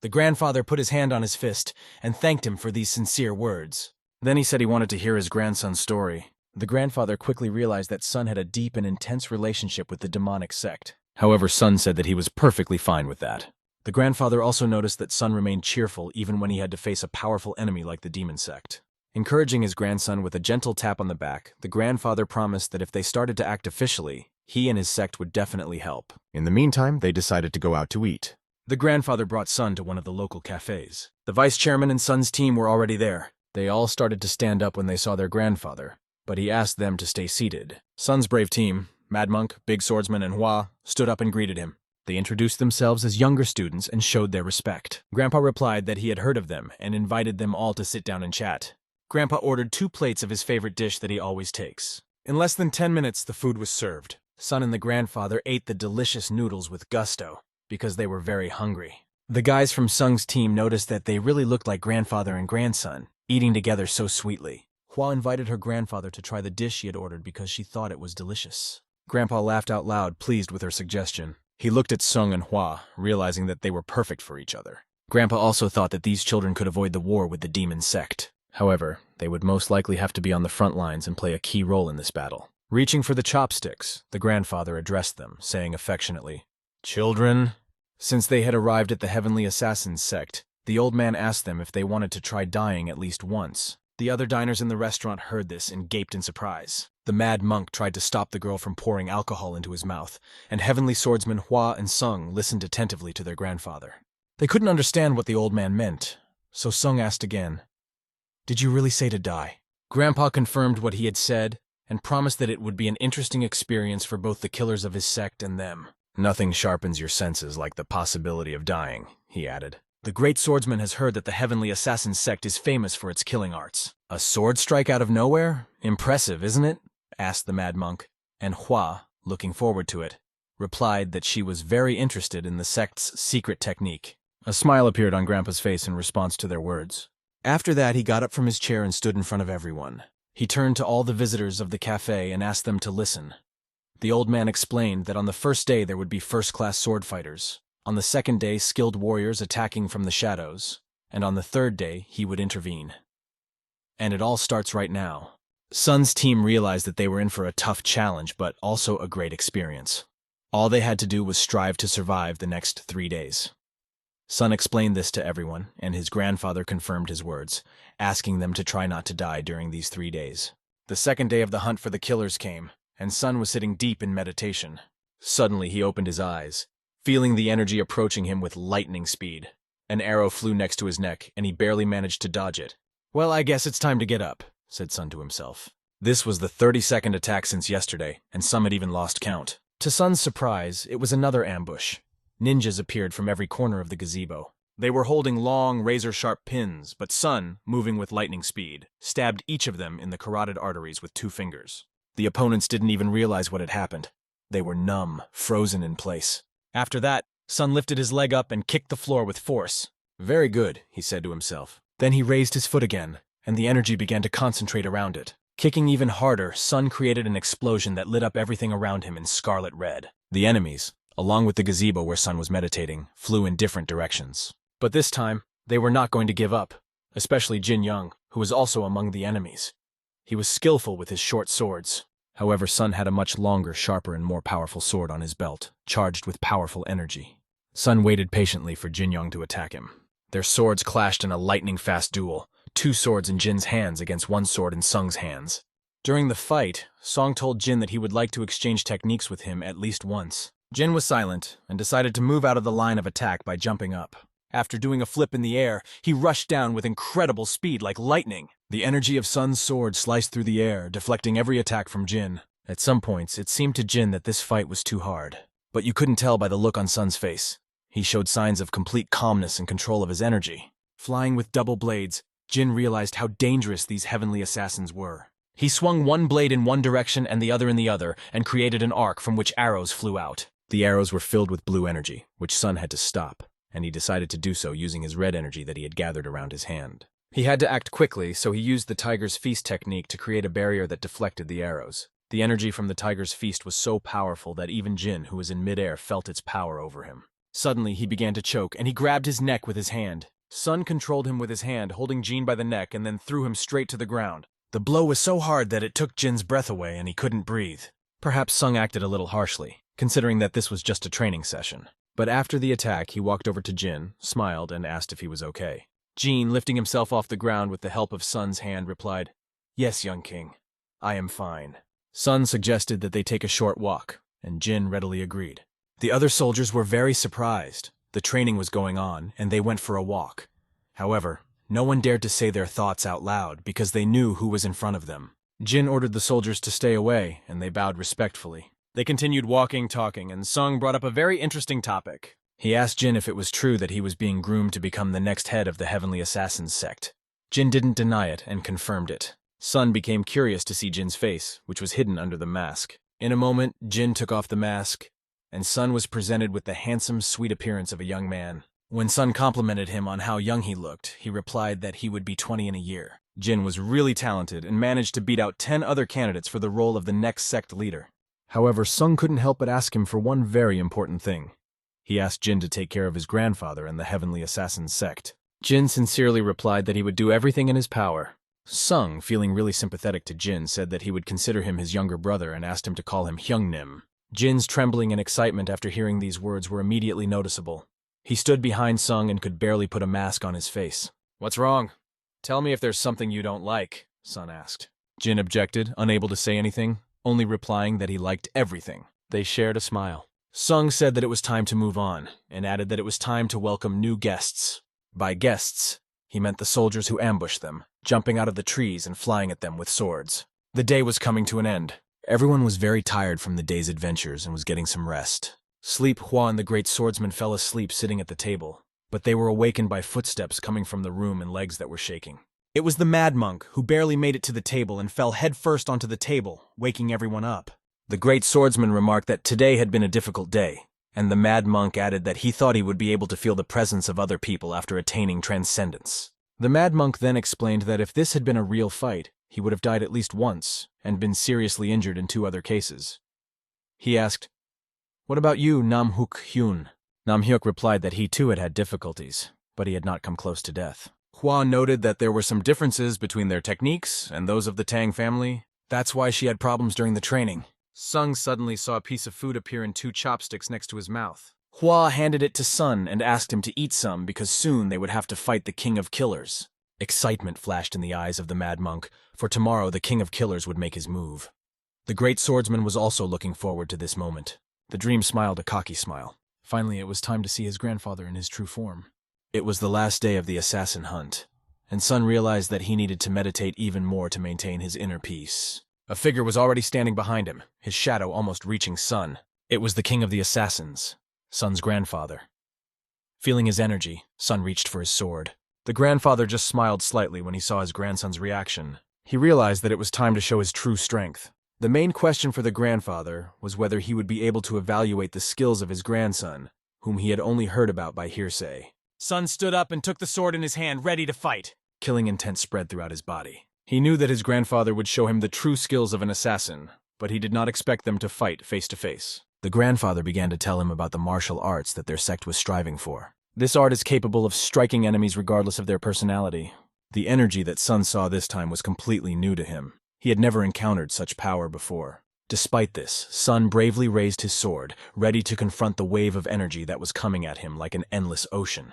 The grandfather put his hand on his fist and thanked him for these sincere words. Then he said he wanted to hear his grandson's story. The grandfather quickly realized that Sun had a deep and intense relationship with the demonic sect. However, Sun said that he was perfectly fine with that. The grandfather also noticed that Sun remained cheerful even when he had to face a powerful enemy like the demon sect. Encouraging his grandson with a gentle tap on the back, the grandfather promised that if they started to act officially, he and his sect would definitely help. In the meantime, they decided to go out to eat. The grandfather brought Sun to one of the local cafes. The vice chairman and Sun's team were already there. They all started to stand up when they saw their grandfather, but he asked them to stay seated. Sun's brave team, Mad Monk, Big Swordsman, and Hua, stood up and greeted him. They introduced themselves as younger students and showed their respect. Grandpa replied that he had heard of them and invited them all to sit down and chat. Grandpa ordered 2 plates of his favorite dish that he always takes. In less than 10 minutes, the food was served. Son and the grandfather ate the delicious noodles with gusto because they were very hungry. The guys from Sung's team noticed that they really looked like grandfather and grandson, eating together so sweetly. Hua invited her grandfather to try the dish she had ordered because she thought it was delicious. Grandpa laughed out loud, pleased with her suggestion. He looked at Sung and Hua, realizing that they were perfect for each other. Grandpa also thought that these children could avoid the war with the demon sect. However, they would most likely have to be on the front lines and play a key role in this battle. Reaching for the chopsticks, the grandfather addressed them, saying affectionately, "Children?" Since they had arrived at the Heavenly Assassins sect, the old man asked them if they wanted to try dying at least once. The other diners in the restaurant heard this and gaped in surprise. The mad monk tried to stop the girl from pouring alcohol into his mouth, and Heavenly Swordsmen Hua and Sung listened attentively to their grandfather. They couldn't understand what the old man meant, so Sung asked again, "Did you really say to die?" Grandpa confirmed what he had said and promised that it would be an interesting experience for both the killers of his sect and them. "Nothing sharpens your senses like the possibility of dying," he added. "The great swordsman has heard that the Heavenly Assassin sect is famous for its killing arts." "A sword strike out of nowhere? Impressive, isn't it?" asked the mad monk, and Hua, looking forward to it, replied that she was very interested in the sect's secret technique. A smile appeared on Grandpa's face in response to their words. After that, he got up from his chair and stood in front of everyone. He turned to all the visitors of the cafe and asked them to listen. The old man explained that on the first day there would be first-class sword fighters, on the second day skilled warriors attacking from the shadows, and on the third day he would intervene. And it all starts right now. Sun's team realized that they were in for a tough challenge, but also a great experience. All they had to do was strive to survive the next 3 days. Sun explained this to everyone, and his grandfather confirmed his words, asking them to try not to die during these 3 days. The second day of the hunt for the killers came, and Sun was sitting deep in meditation. Suddenly he opened his eyes, feeling the energy approaching him with lightning speed. An arrow flew next to his neck, and he barely managed to dodge it. "Well, I guess it's time to get up," said Sun to himself. This was the 32nd attack since yesterday, and some had even lost count. To Sun's surprise, it was another ambush. Ninjas appeared from every corner of the gazebo. They were holding long, razor-sharp pins, but Sun, moving with lightning speed, stabbed each of them in the carotid arteries with 2 fingers. The opponents didn't even realize what had happened. They were numb, frozen in place. After that, Sun lifted his leg up and kicked the floor with force. "Very good," he said to himself. Then he raised his foot again, and the energy began to concentrate around it. Kicking even harder, Sun created an explosion that lit up everything around him in scarlet red. The enemies, along with the gazebo where Sun was meditating, flew in different directions. But this time, they were not going to give up, especially Jin Young, who was also among the enemies. He was skillful with his short swords. However, Sun had a much longer, sharper, and more powerful sword on his belt, charged with powerful energy. Sun waited patiently for Jin Young to attack him. Their swords clashed in a lightning-fast duel, 2 swords in Jin's hands against 1 sword in Sung's hands. During the fight, Song told Jin that he would like to exchange techniques with him at least once. Jin was silent and decided to move out of the line of attack by jumping up. After doing a flip in the air, he rushed down with incredible speed like lightning. The energy of Sun's sword sliced through the air, deflecting every attack from Jin. At some points, it seemed to Jin that this fight was too hard. But you couldn't tell by the look on Sun's face. He showed signs of complete calmness and control of his energy. Flying with double blades, Jin realized how dangerous these heavenly assassins were. He swung one blade in one direction and the other in the other, and created an arc from which arrows flew out. The arrows were filled with blue energy, which Sun had to stop, and he decided to do so using his red energy that he had gathered around his hand. He had to act quickly, so he used the Tiger's Feast technique to create a barrier that deflected the arrows. The energy from the Tiger's Feast was so powerful that even Jin, who was in midair, felt its power over him. Suddenly, he began to choke, and he grabbed his neck with his hand. Sun controlled him with his hand, holding Jin by the neck, and then threw him straight to the ground. The blow was so hard that it took Jin's breath away, and he couldn't breathe. Perhaps Sung acted a little harshly, considering that this was just a training session. But after the attack, he walked over to Jin, smiled, and asked if he was okay. Jin, lifting himself off the ground with the help of Sun's hand, replied, "Yes, young king, I am fine." Sun suggested that they take a short walk, and Jin readily agreed. The other soldiers were very surprised. The training was going on, and they went for a walk. However, no one dared to say their thoughts out loud because they knew who was in front of them. Jin ordered the soldiers to stay away, and they bowed respectfully. They continued walking, talking, and Sung brought up a very interesting topic. He asked Jin if it was true that he was being groomed to become the next head of the Heavenly Assassins sect. Jin didn't deny it and confirmed it. Sun became curious to see Jin's face, which was hidden under the mask. In a moment, Jin took off the mask, and Sun was presented with the handsome, sweet appearance of a young man. When Sun complimented him on how young he looked, he replied that he would be 20 in a year. Jin was really talented and managed to beat out 10 other candidates for the role of the next sect leader. However, Sung couldn't help but ask him for one very important thing. He asked Jin to take care of his grandfather and the Heavenly Assassins sect. Jin sincerely replied that he would do everything in his power. Sung, feeling really sympathetic to Jin, said that he would consider him his younger brother and asked him to call him Hyungnim. Jin's trembling and excitement after hearing these words were immediately noticeable. He stood behind Sung and could barely put a mask on his face. "What's wrong? Tell me if there's something you don't like," Sun asked. Jin objected, unable to say anything, only replying that he liked everything. They shared a smile. Sung said that it was time to move on, and added that it was time to welcome new guests. By guests, he meant the soldiers who ambushed them, jumping out of the trees and flying at them with swords. The day was coming to an end. Everyone was very tired from the day's adventures and was getting some rest. Sleep Hua and the great swordsman fell asleep sitting at the table, but they were awakened by footsteps coming from the room and legs that were shaking. It was the mad monk, who barely made it to the table and fell headfirst onto the table, waking everyone up. The great swordsman remarked that today had been a difficult day, and the mad monk added that he thought he would be able to feel the presence of other people after attaining transcendence. The mad monk then explained that if this had been a real fight, he would have died at least once and been seriously injured in 2 other cases. He asked, "What about you, Nam-hyuk Hyun?" Nam-hyuk replied that he too had had difficulties, but he had not come close to death. Hua noted that there were some differences between their techniques and those of the Tang family. That's why she had problems during the training. Sung suddenly saw a piece of food appear in 2 chopsticks next to his mouth. Hua handed it to Sun and asked him to eat some because soon they would have to fight the King of Killers. Excitement flashed in the eyes of the mad monk, for tomorrow the King of Killers would make his move. The great swordsman was also looking forward to this moment. The dream smiled a cocky smile. Finally, it was time to see his grandfather in his true form. It was the last day of the assassin hunt, and Sun realized that he needed to meditate even more to maintain his inner peace. A figure was already standing behind him, his shadow almost reaching Sun. It was the King of the Assassins, Sun's grandfather. Feeling his energy, Sun reached for his sword. The grandfather just smiled slightly when he saw his grandson's reaction. He realized that it was time to show his true strength. The main question for the grandfather was whether he would be able to evaluate the skills of his grandson, whom he had only heard about by hearsay. Sun stood up and took the sword in his hand, ready to fight. Killing intent spread throughout his body. He knew that his grandfather would show him the true skills of an assassin, but he did not expect them to fight face to face. The grandfather began to tell him about the martial arts that their sect was striving for. This art is capable of striking enemies regardless of their personality. The energy that Sun saw this time was completely new to him. He had never encountered such power before. Despite this, Sun bravely raised his sword, ready to confront the wave of energy that was coming at him like an endless ocean.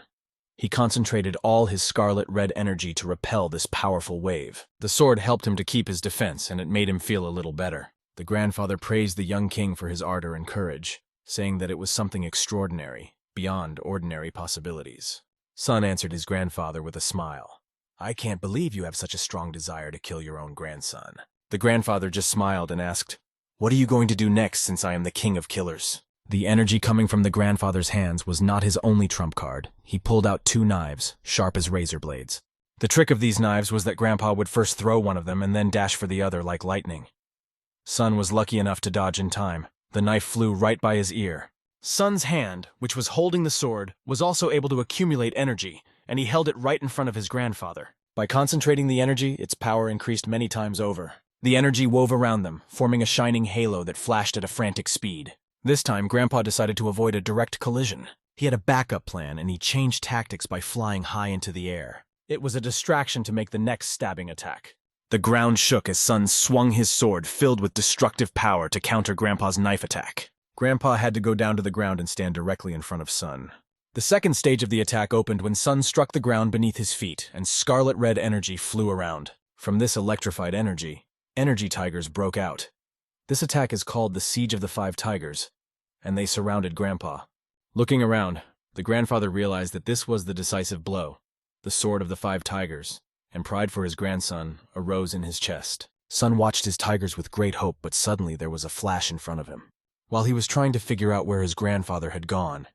He concentrated all his scarlet-red energy to repel this powerful wave. The sword helped him to keep his defense, and it made him feel a little better. The grandfather praised the young king for his ardor and courage, saying that it was something extraordinary, beyond ordinary possibilities. Sun answered his grandfather with a smile. "I can't believe you have such a strong desire to kill your own grandson." The grandfather just smiled and asked, "What are you going to do next since I am the king of killers?" The energy coming from the grandfather's hands was not his only trump card. He pulled out 2 knives, sharp as razor blades. The trick of these knives was that Grandpa would first throw one of them and then dash for the other like lightning. Sun was lucky enough to dodge in time. The knife flew right by his ear. Sun's hand, which was holding the sword, was also able to accumulate energy, and he held it right in front of his grandfather. By concentrating the energy, its power increased many times over. The energy wove around them, forming a shining halo that flashed at a frantic speed. This time, Grandpa decided to avoid a direct collision. He had a backup plan, and he changed tactics by flying high into the air. It was a distraction to make the next stabbing attack. The ground shook as Sun swung his sword, filled with destructive power, to counter Grandpa's knife attack. Grandpa had to go down to the ground and stand directly in front of Sun. The second stage of the attack opened when Sun struck the ground beneath his feet, and scarlet-red energy flew around. From this electrified energy tigers broke out. This attack is called the Siege of the 5 Tigers, and they surrounded Grandpa. Looking around, the grandfather realized that this was the decisive blow, the sword of the 5 tigers, and pride for his grandson arose in his chest. Sun watched his tigers with great hope, but suddenly there was a flash in front of him. While he was trying to figure out where his grandfather had gone,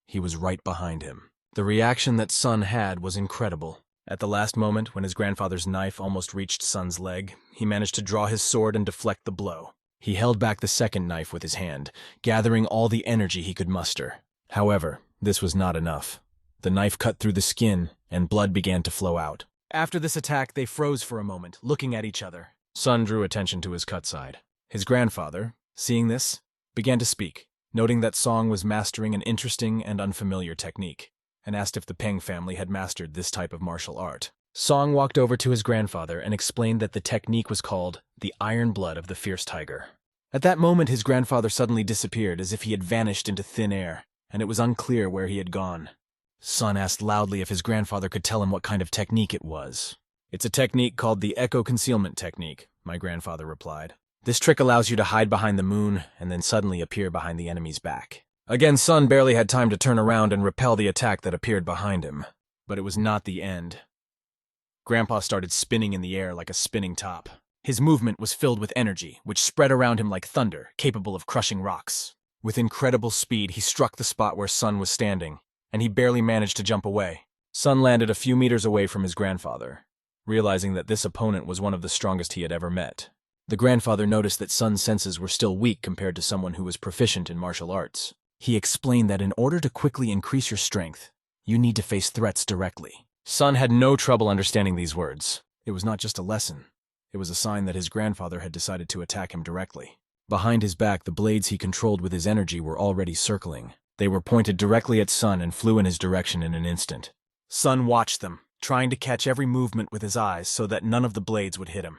he was right behind him. The reaction that Sun had was incredible. At the last moment, when his grandfather's knife almost reached Sun's leg, he managed to draw his sword and deflect the blow. He held back the second knife with his hand, gathering all the energy he could muster. However, this was not enough. The knife cut through the skin, and blood began to flow out. After this attack, they froze for a moment, looking at each other. Sun drew attention to his cut side. His grandfather, seeing this, began to speak, noting that Song was mastering an interesting and unfamiliar technique, and asked if the Peng family had mastered this type of martial art. Song walked over to his grandfather and explained that the technique was called the iron blood of the fierce tiger. At that moment, his grandfather suddenly disappeared as if he had vanished into thin air, and it was unclear where he had gone. Sun asked loudly if his grandfather could tell him what kind of technique it was. "It's a technique called the echo concealment technique," my grandfather replied. "This trick allows you to hide behind the moon and then suddenly appear behind the enemy's back." Again, Sun barely had time to turn around and repel the attack that appeared behind him. But it was not the end. Grandpa started spinning in the air like a spinning top. His movement was filled with energy, which spread around him like thunder, capable of crushing rocks. With incredible speed, he struck the spot where Sun was standing, and he barely managed to jump away. Sun landed a few meters away from his grandfather, realizing that this opponent was one of the strongest he had ever met. The grandfather noticed that Sun's senses were still weak compared to someone who was proficient in martial arts. He explained that in order to quickly increase your strength, you need to face threats directly. Sun had no trouble understanding these words. It was not just a lesson. It was a sign that his grandfather had decided to attack him directly. Behind his back, the blades he controlled with his energy were already circling. They were pointed directly at Sun and flew in his direction in an instant. Sun watched them, trying to catch every movement with his eyes so that none of the blades would hit him.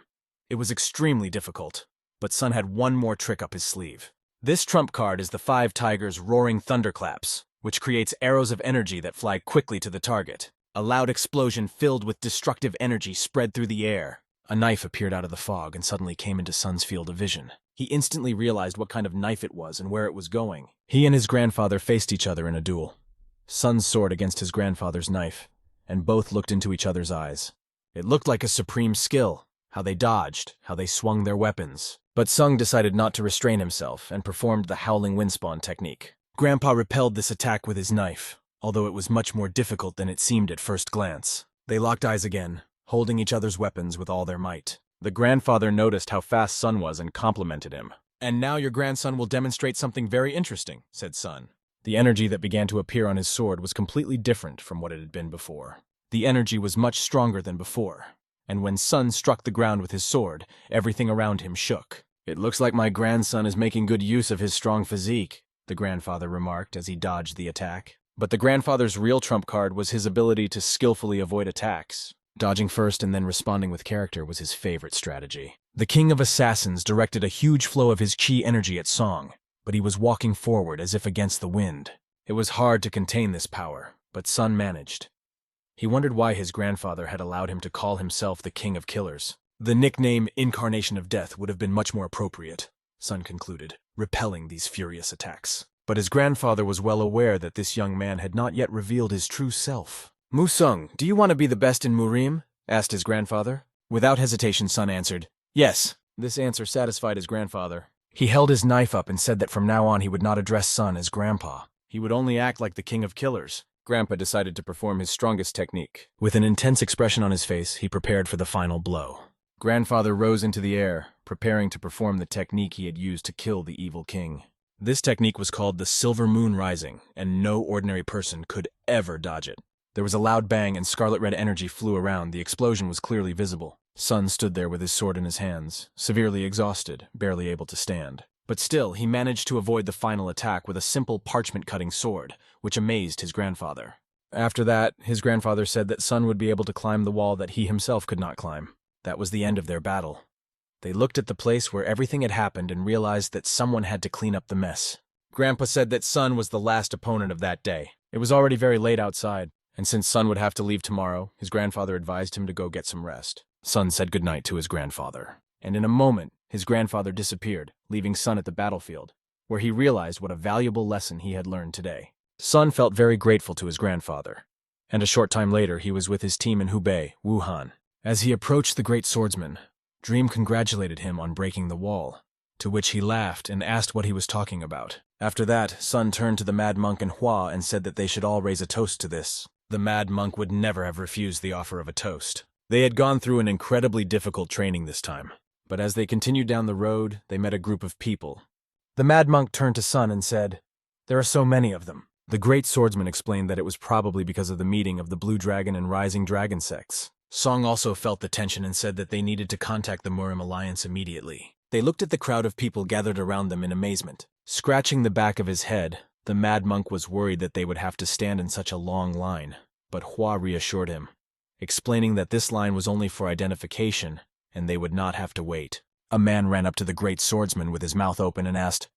It was extremely difficult, but Sun had one more trick up his sleeve. This trump card is the 5 Tigers' Roaring Thunderclaps, which creates arrows of energy that fly quickly to the target. A loud explosion filled with destructive energy spread through the air. A knife appeared out of the fog and suddenly came into Sun's field of vision. He instantly realized what kind of knife it was and where it was going. He and his grandfather faced each other in a duel. Sun's sword against his grandfather's knife, and both looked into each other's eyes. It looked like a supreme skill, how they dodged, how they swung their weapons. But Sung decided not to restrain himself and performed the Howling Windspawn technique. Grandpa repelled this attack with his knife, although it was much more difficult than it seemed at first glance. They locked eyes again, holding each other's weapons with all their might. The grandfather noticed how fast Sun was and complimented him. "And now your grandson will demonstrate something very interesting," said Sun. The energy that began to appear on his sword was completely different from what it had been before. The energy was much stronger than before, and when Sun struck the ground with his sword, everything around him shook. "It looks like my grandson is making good use of his strong physique," the grandfather remarked as he dodged the attack. But the grandfather's real trump card was his ability to skillfully avoid attacks. Dodging first and then responding with character was his favorite strategy. The King of Assassins directed a huge flow of his chi energy at Song, but he was walking forward as if against the wind. It was hard to contain this power, but Sun managed. He wondered why his grandfather had allowed him to call himself the King of Killers. The nickname Incarnation of Death would have been much more appropriate, Sun concluded, repelling these furious attacks. But his grandfather was well aware that this young man had not yet revealed his true self. "Musung, do you want to be the best in Murim?" asked his grandfather. Without hesitation, Sun answered, "Yes." This answer satisfied his grandfather. He held his knife up and said that from now on he would not address Sun as Grandpa. He would only act like the King of Killers. Grandpa decided to perform his strongest technique. With an intense expression on his face, he prepared for the final blow. Grandfather rose into the air, preparing to perform the technique he had used to kill the evil king. This technique was called the Silver Moon Rising, and no ordinary person could ever dodge it. There was a loud bang and scarlet red energy flew around. The explosion was clearly visible. Sun stood there with his sword in his hands, severely exhausted, barely able to stand. But still, he managed to avoid the final attack with a simple parchment-cutting sword, which amazed his grandfather. After that, his grandfather said that Sun would be able to climb the wall that he himself could not climb. That was the end of their battle. They looked at the place where everything had happened and realized that someone had to clean up the mess. Grandpa said that Sun was the last opponent of that day. It was already very late outside, and since Sun would have to leave tomorrow, his grandfather advised him to go get some rest. Sun said goodnight to his grandfather, and in a moment, his grandfather disappeared, leaving Sun at the battlefield, where he realized what a valuable lesson he had learned today. Sun felt very grateful to his grandfather, and a short time later he was with his team in Hubei, Wuhan. As he approached the great swordsman, Dream congratulated him on breaking the wall, to which he laughed and asked what he was talking about. After that, Sun turned to the Mad Monk and Hua and said that they should all raise a toast to this. The Mad Monk would never have refused the offer of a toast. They had gone through an incredibly difficult training this time, but as they continued down the road, they met a group of people. The Mad Monk turned to Sun and said, "There are so many of them." The great swordsman explained that it was probably because of the meeting of the Blue Dragon and Rising Dragon sects. Song also felt the tension and said that they needed to contact the Murim Alliance immediately. They looked at the crowd of people gathered around them in amazement. Scratching the back of his head, the Mad Monk was worried that they would have to stand in such a long line, but Hua reassured him, explaining that this line was only for identification and they would not have to wait. A man ran up to the great swordsman with his mouth open and asked,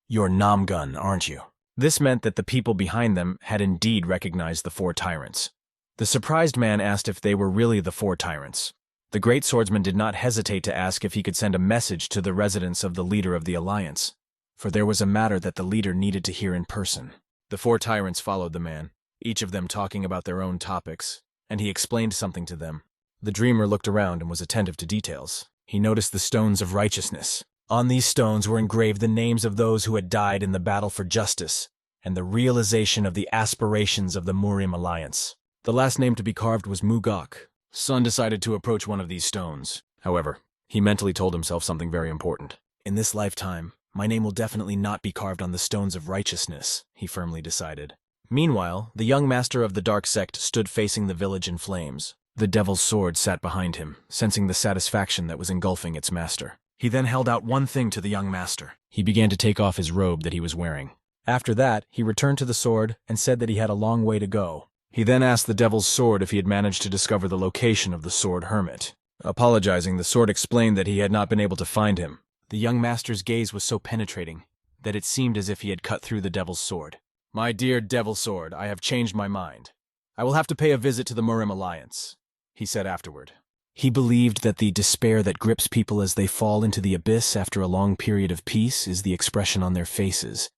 "You're Namgun, aren't you?" This meant that the people behind them had indeed recognized the four tyrants. The surprised man asked if they were really the four tyrants. The great swordsman did not hesitate to ask if he could send a message to the residence of the leader of the alliance, for there was a matter that the leader needed to hear in person. The four tyrants followed the man, each of them talking about their own topics, and he explained something to them. The dreamer looked around and was attentive to details. He noticed the stones of righteousness. On these stones were engraved the names of those who had died in the battle for justice, and the realization of the aspirations of the Murim Alliance. The last name to be carved was Mugok. Sun decided to approach one of these stones. However, he mentally told himself something very important. "In this lifetime, my name will definitely not be carved on the stones of righteousness," he firmly decided. Meanwhile, the young master of the dark sect stood facing the village in flames. The devil's sword sat behind him, sensing the satisfaction that was engulfing its master. He then held out one thing to the young master. He began to take off his robe that he was wearing. After that, he returned to the sword and said that he had a long way to go. He then asked the devil's sword if he had managed to discover the location of the sword hermit. Apologizing, the sword explained that he had not been able to find him. The young master's gaze was so penetrating that it seemed as if he had cut through the devil's sword. "My dear devil sword, I have changed my mind. I will have to pay a visit to the Murim Alliance," he said afterward. He believed that the despair that grips people as they fall into the abyss after a long period of peace is the expression on their faces.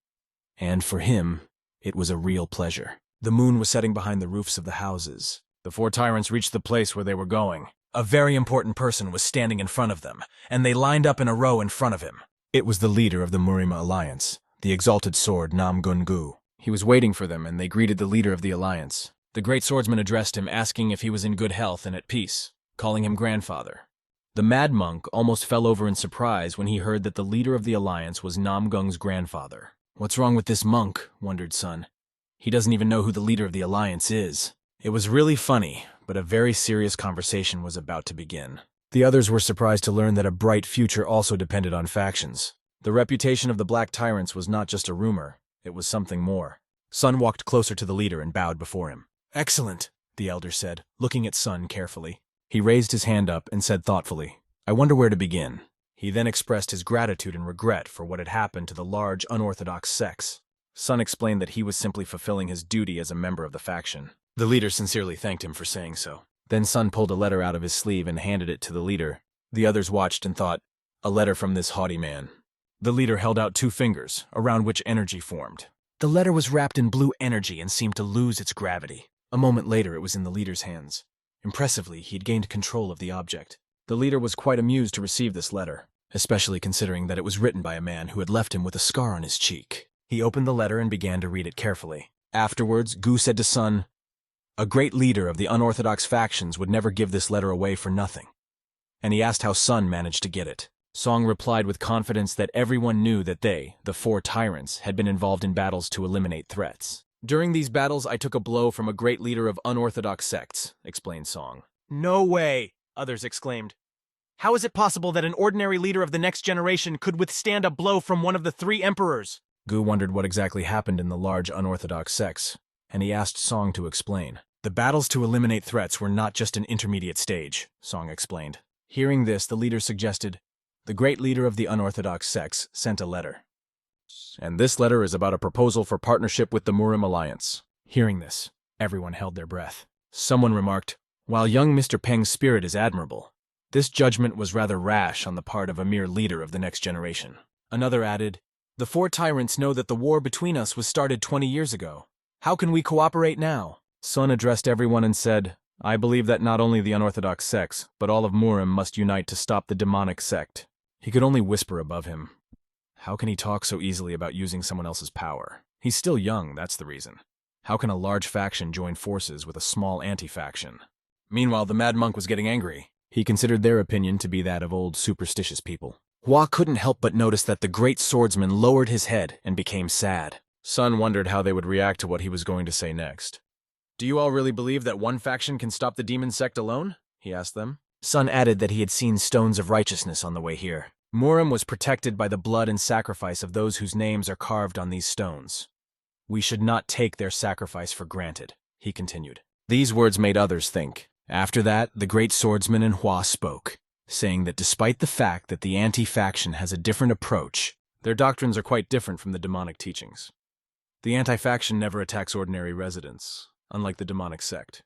And for him, it was a real pleasure. The moon was setting behind the roofs of the houses. The four tyrants reached the place where they were going. A very important person was standing in front of them, and they lined up in a row in front of him. It was the leader of the Murim Alliance, the exalted sword Namgun-gu. He was waiting for them, and they greeted the leader of the alliance. The great swordsman addressed him, asking if he was in good health and at peace, calling him grandfather. The mad monk almost fell over in surprise when he heard that the leader of the alliance was Namgung's grandfather. "What's wrong with this monk?" wondered Sun. "He doesn't even know who the leader of the alliance is." It was really funny, but a very serious conversation was about to begin. The others were surprised to learn that a bright future also depended on factions. The reputation of the Black Tyrants was not just a rumor, it was something more. Sun walked closer to the leader and bowed before him. "Excellent," the elder said, looking at Sun carefully. He raised his hand up and said thoughtfully, "I wonder where to begin." He then expressed his gratitude and regret for what had happened to the large, unorthodox sects. Sun explained that he was simply fulfilling his duty as a member of the faction. The leader sincerely thanked him for saying so. Then Sun pulled a letter out of his sleeve and handed it to the leader. The others watched and thought, "A letter from this haughty man." The leader held out 2 fingers, around which energy formed. The letter was wrapped in blue energy and seemed to lose its gravity. A moment later, it was in the leader's hands. Impressively, he had gained control of the object. The leader was quite amused to receive this letter, especially considering that it was written by a man who had left him with a scar on his cheek. He opened the letter and began to read it carefully. Afterwards, Gu said to Sun, "A great leader of the unorthodox factions would never give this letter away for nothing." And he asked how Sun managed to get it. Song replied with confidence that everyone knew that they, the 4 tyrants, had been involved in battles to eliminate threats. "During these battles, I took a blow from a great leader of unorthodox sects," explained Song. "No way!" others exclaimed. "How is it possible that an ordinary leader of the next generation could withstand a blow from one of the 3 emperors?" Gu wondered what exactly happened in the large unorthodox sects, and he asked Song to explain. "The battles to eliminate threats were not just an intermediate stage," Song explained. Hearing this, the leader suggested, "The great leader of the unorthodox sects sent a letter. And this letter is about a proposal for partnership with the Murim Alliance." Hearing this, everyone held their breath. Someone remarked, "While young Mr. Peng's spirit is admirable, this judgment was rather rash on the part of a mere leader of the next generation." Another added, "The 4 tyrants know that the war between us was started 20 years ago. How can we cooperate now?" Sun addressed everyone and said, "I believe that not only the unorthodox sects, but all of Murim must unite to stop the demonic sect." He could only whisper above him, How can he talk so easily about using someone else's power? He's still young, that's the reason. How can a large faction join forces with a small anti-faction? Meanwhile, the Mad Monk was getting angry. He considered their opinion to be that of old superstitious people. Hua couldn't help but notice that the great swordsman lowered his head and became sad. Sun wondered how they would react to what he was going to say next. "Do you all really believe that one faction can stop the demon sect alone?" he asked them. Sun added that he had seen stones of righteousness on the way here. Murim was protected by the blood and sacrifice of those whose names are carved on these stones. "We should not take their sacrifice for granted," he continued. These words made others think. After that, the great swordsman and Hua spoke, saying that despite the fact that the anti-faction has a different approach, their doctrines are quite different from the demonic teachings. The anti-faction never attacks ordinary residents, unlike the demonic sect.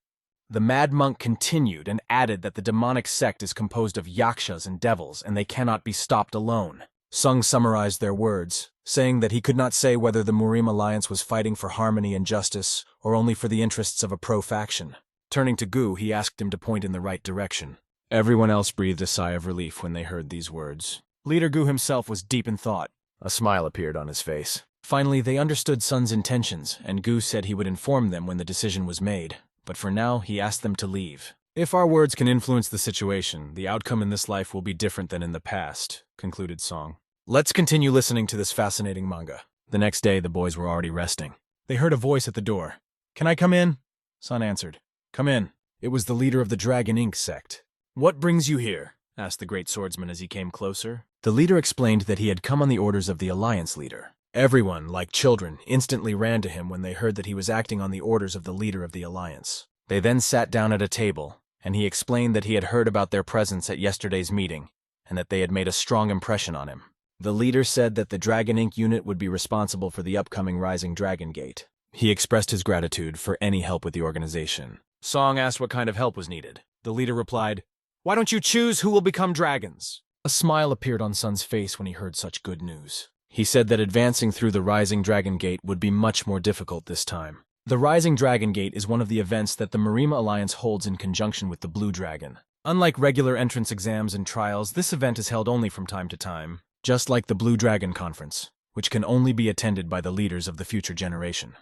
The Mad Monk continued and added that the demonic sect is composed of yakshas and devils, and they cannot be stopped alone. Sung summarized their words, saying that he could not say whether the Murim alliance was fighting for harmony and justice, or only for the interests of a pro-faction. Turning to Gu, he asked him to point in the right direction. Everyone else breathed a sigh of relief when they heard these words. Leader Gu himself was deep in thought. A smile appeared on his face. Finally, they understood Sun's intentions, and Gu said he would inform them when the decision was made. But for now, he asked them to leave. "If our words can influence the situation, the outcome in this life will be different than in the past," concluded Song. "Let's continue listening to this fascinating manga." The next day, the boys were already resting. They heard a voice at the door. "Can I come in?" Sun answered. "Come in." It was the leader of the Dragon Ink sect. "What brings you here?" asked the great swordsman as he came closer. The leader explained that he had come on the orders of the alliance leader. Everyone, like children, instantly ran to him when they heard that he was acting on the orders of the leader of the alliance. They then sat down at a table, and he explained that he had heard about their presence at yesterday's meeting, and that they had made a strong impression on him. The leader said that the Dragon Ink unit would be responsible for the upcoming Rising Dragon Gate. He expressed his gratitude for any help with the organization. Song asked what kind of help was needed. The leader replied, "Why don't you choose who will become dragons?" A smile appeared on Sun's face when he heard such good news. He said that advancing through the Rising Dragon Gate would be much more difficult this time. The Rising Dragon Gate is one of the events that the Marima Alliance holds in conjunction with the Blue Dragon. Unlike regular entrance exams and trials, this event is held only from time to time, just like the Blue Dragon Conference, which can only be attended by the leaders of the future generation.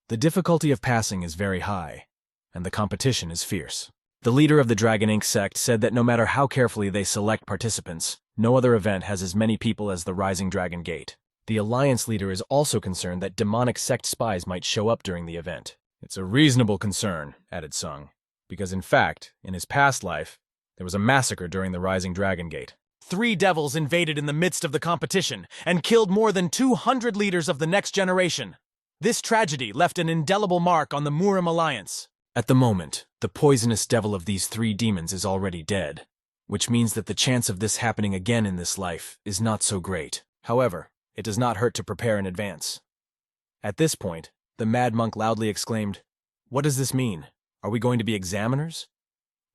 The difficulty of passing is very high, and the competition is fierce. The leader of the Dragon Ink sect said that no matter how carefully they select participants, no other event has as many people as the Rising Dragon Gate. The Alliance leader is also concerned that demonic sect spies might show up during the event. "It's a reasonable concern," added Sung, because in fact, in his past life, there was a massacre during the Rising Dragon Gate. 3 devils invaded in the midst of the competition and killed more than 200 leaders of the next generation. This tragedy left an indelible mark on the Murim Alliance. At the moment, the poisonous devil of these 3 demons is already dead, which means that the chance of this happening again in this life is not so great. However, it does not hurt to prepare in advance. At this point, the Mad Monk loudly exclaimed, "What does this mean? Are we going to be examiners?"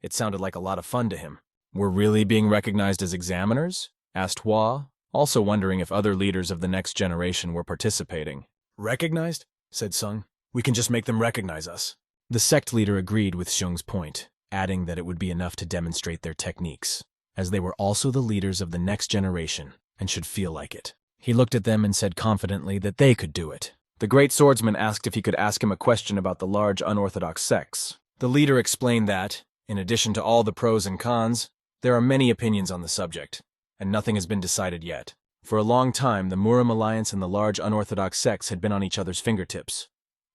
It sounded like a lot of fun to him. "We're really being recognized as examiners?" asked Hua, also wondering if other leaders of the next generation were participating. "Recognized?" said Sung. "We can just make them recognize us." The sect leader agreed with Xiong's point, adding that it would be enough to demonstrate their techniques, as they were also the leaders of the next generation and should feel like it. He looked at them and said confidently that they could do it. The great swordsman asked if he could ask him a question about the large unorthodox sects. The leader explained that, in addition to all the pros and cons, there are many opinions on the subject, and nothing has been decided yet. For a long time, the Murim Alliance and the large unorthodox sects had been on each other's fingertips.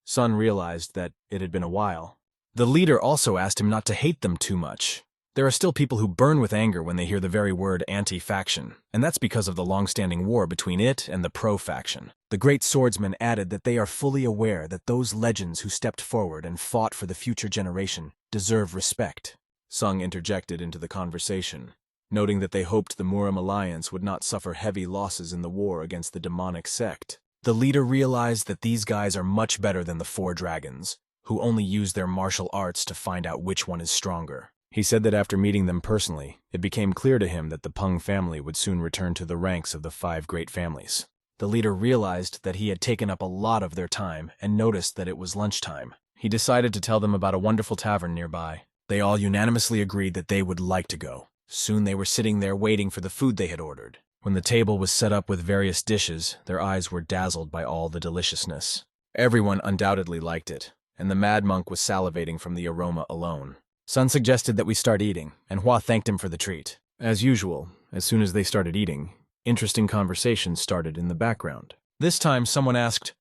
Sun realized that it had been a while. The leader also asked him not to hate them too much. There are still people who burn with anger when they hear the very word anti-faction, and that's because of the long-standing war between it and the pro-faction. The great swordsman added that they are fully aware that those legends who stepped forward and fought for the future generation deserve respect. Sung interjected into the conversation, noting that they hoped the Murim Alliance would not suffer heavy losses in the war against the demonic sect. The leader realized that these guys are much better than the 4 dragons, who only use their martial arts to find out which one is stronger. He said that after meeting them personally, it became clear to him that the Pung family would soon return to the ranks of the 5 great families. The leader realized that he had taken up a lot of their time and noticed that it was lunchtime. He decided to tell them about a wonderful tavern nearby. They all unanimously agreed that they would like to go. Soon they were sitting there waiting for the food they had ordered. When the table was set up with various dishes, their eyes were dazzled by all the deliciousness. Everyone undoubtedly liked it, and the mad monk was salivating from the aroma alone. Sun suggested that we start eating, and Hua thanked him for the treat. As usual, as soon as they started eating, interesting conversations started in the background. This time someone asked,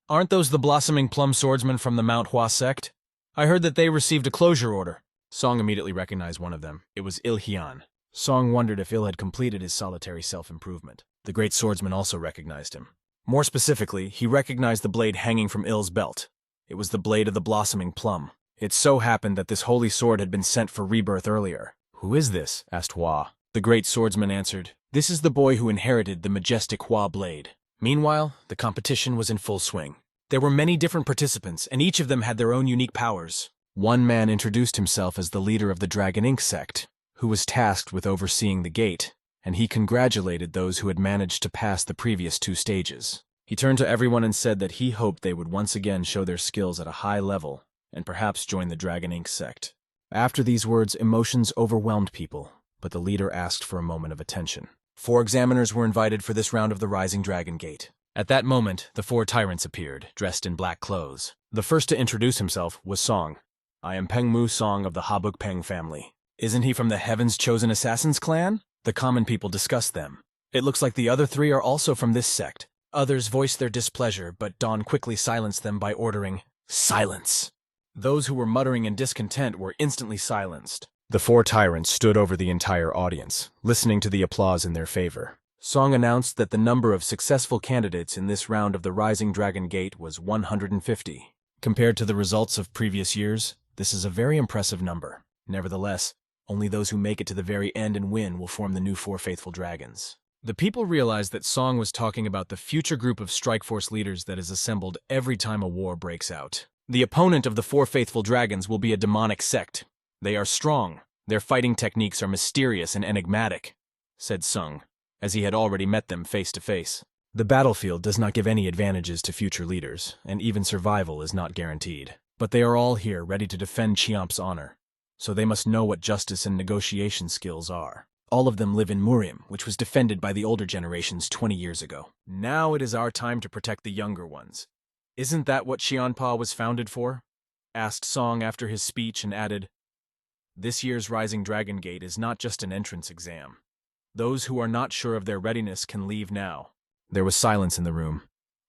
"Aren't those the blossoming plum swordsmen from the Manhwa sect? I heard that they received a closure order." Song immediately recognized one of them. It was Il Hyun. Song wondered if Il had completed his solitary self-improvement. The great swordsman also recognized him. More specifically, he recognized the blade hanging from Il's belt. It was the blade of the blossoming plum. It so happened that this holy sword had been sent for rebirth earlier. "Who is this?" asked Hua. The great swordsman answered, "This is the boy who inherited the majestic Hua blade." Meanwhile, the competition was in full swing. There were many different participants, and each of them had their own unique powers. One man introduced himself as the leader of the Dragon Ink sect, who was tasked with overseeing the gate, and he congratulated those who had managed to pass the previous 2 stages. He turned to everyone and said that he hoped they would once again show their skills at a high level, and perhaps join the Dragon Ink sect. After these words, emotions overwhelmed people, but the leader asked for a moment of attention. 4 examiners were invited for this round of the Rising Dragon Gate. At that moment, the 4 tyrants appeared, dressed in black clothes. The first to introduce himself was Song. "I am Peng Mu Song of the Habuk Peng family." "Isn't he from the Heaven's Chosen Assassins clan?" The common people discussed them. "It looks like the other 3 are also from this sect." Others voiced their displeasure, but Dawn quickly silenced them by ordering, "Silence!" Those who were muttering in discontent were instantly silenced. The 4 tyrants stood over the entire audience, listening to the applause in their favor. Song announced that the number of successful candidates in this round of the Rising Dragon Gate was 150. Compared to the results of previous years, this is a very impressive number. Nevertheless, only those who make it to the very end and win will form the new 4 faithful dragons. The people realized that Song was talking about the future group of strike force leaders that is assembled every time a war breaks out. The opponent of the 4 faithful dragons will be a demonic sect. "They are strong. Their fighting techniques are mysterious and enigmatic," said Sung, as he had already met them face to face. "The battlefield does not give any advantages to future leaders, and even survival is not guaranteed. But they are all here ready to defend Chiamp's honor, so they must know what justice and negotiation skills are. All of them live in Murim, which was defended by the older generations 20 years ago. Now it is our time to protect the younger ones. Isn't that what Xianpa was founded for?" asked Song after his speech and added, "This year's Rising Dragon Gate is not just an entrance exam. Those who are not sure of their readiness can leave now." There was silence in the room,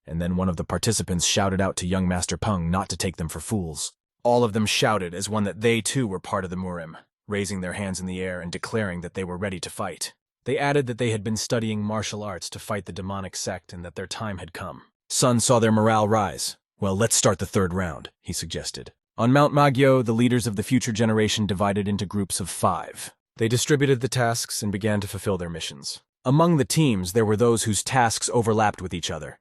and then one of the participants shouted out to young Master Pung not to take them for fools. All of them shouted as one that they too were part of the Murim, raising their hands in the air and declaring that they were ready to fight. They added that they had been studying martial arts to fight the demonic sect and that their time had come. Sun saw their morale rise. "Well, let's start the 3rd round," he suggested. On Mount Magyo, the leaders of the future generation divided into groups of 5. They distributed the tasks and began to fulfill their missions. Among the teams, there were those whose tasks overlapped with each other,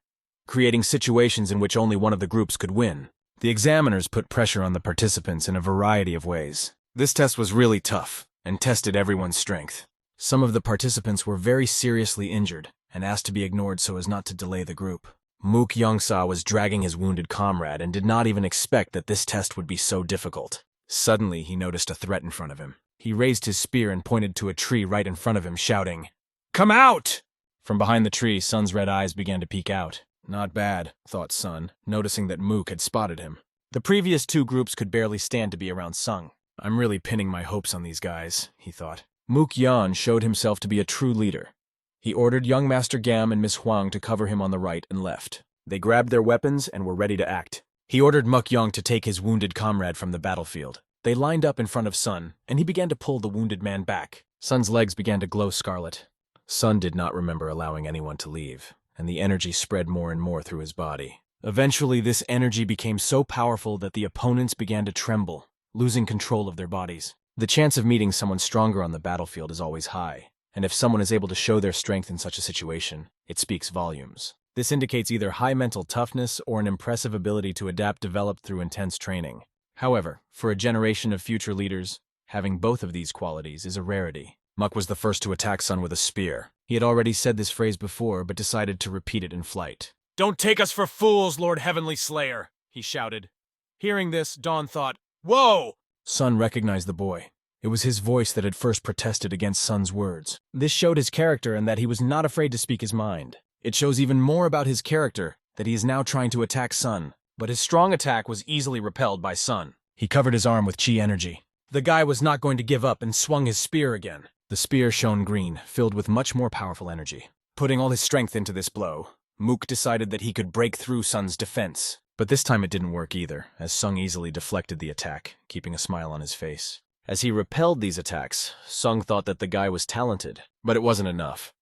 creating situations in which only one of the groups could win. The examiners put pressure on the participants in a variety of ways. This test was really tough and tested everyone's strength. Some of the participants were very seriously injured and asked to be ignored so as not to delay the group. Mook Yongsa was dragging his wounded comrade and did not even expect that this test would be so difficult. Suddenly, he noticed a threat in front of him. He raised his spear and pointed to a tree right in front of him, shouting, "Come out!" From behind the tree, Sun's red eyes began to peek out. Not bad, thought Sun, noticing that Mook had spotted him. The previous 2 groups could barely stand to be around Sung. "I'm really pinning my hopes on these guys," he thought. Mook Yan showed himself to be a true leader. He ordered young Master Gam and Miss Huang to cover him on the right and left. They grabbed their weapons and were ready to act. He ordered Muk Yong to take his wounded comrade from the battlefield. They lined up in front of Sun, and he began to pull the wounded man back. Sun's legs began to glow scarlet. Sun did not remember allowing anyone to leave, and the energy spread more and more through his body. Eventually, this energy became so powerful that the opponents began to tremble, losing control of their bodies. The chance of meeting someone stronger on the battlefield is always high, and if someone is able to show their strength in such a situation, it speaks volumes. This indicates either high mental toughness or an impressive ability to adapt developed through intense training. However, for a generation of future leaders, having both of these qualities is a rarity. Muk was the first to attack Sun with a spear. He had already said this phrase before, but decided to repeat it in flight. "Don't take us for fools, Lord Heavenly Slayer," he shouted. Hearing this, Dawn thought, "Whoa!" Sun recognized the boy. It was his voice that had first protested against Sun's words. This showed his character and that he was not afraid to speak his mind. It shows even more about his character that he is now trying to attack Sun, but his strong attack was easily repelled by Sun. He covered his arm with chi energy. The guy was not going to give up and swung his spear again. The spear shone green, filled with much more powerful energy. Putting all his strength into this blow, Mook decided that he could break through Sun's defense. But this time it didn't work either, as Sung easily deflected the attack, keeping a smile on his face. As he repelled these attacks, Sung thought that the guy was talented, but it wasn't enough.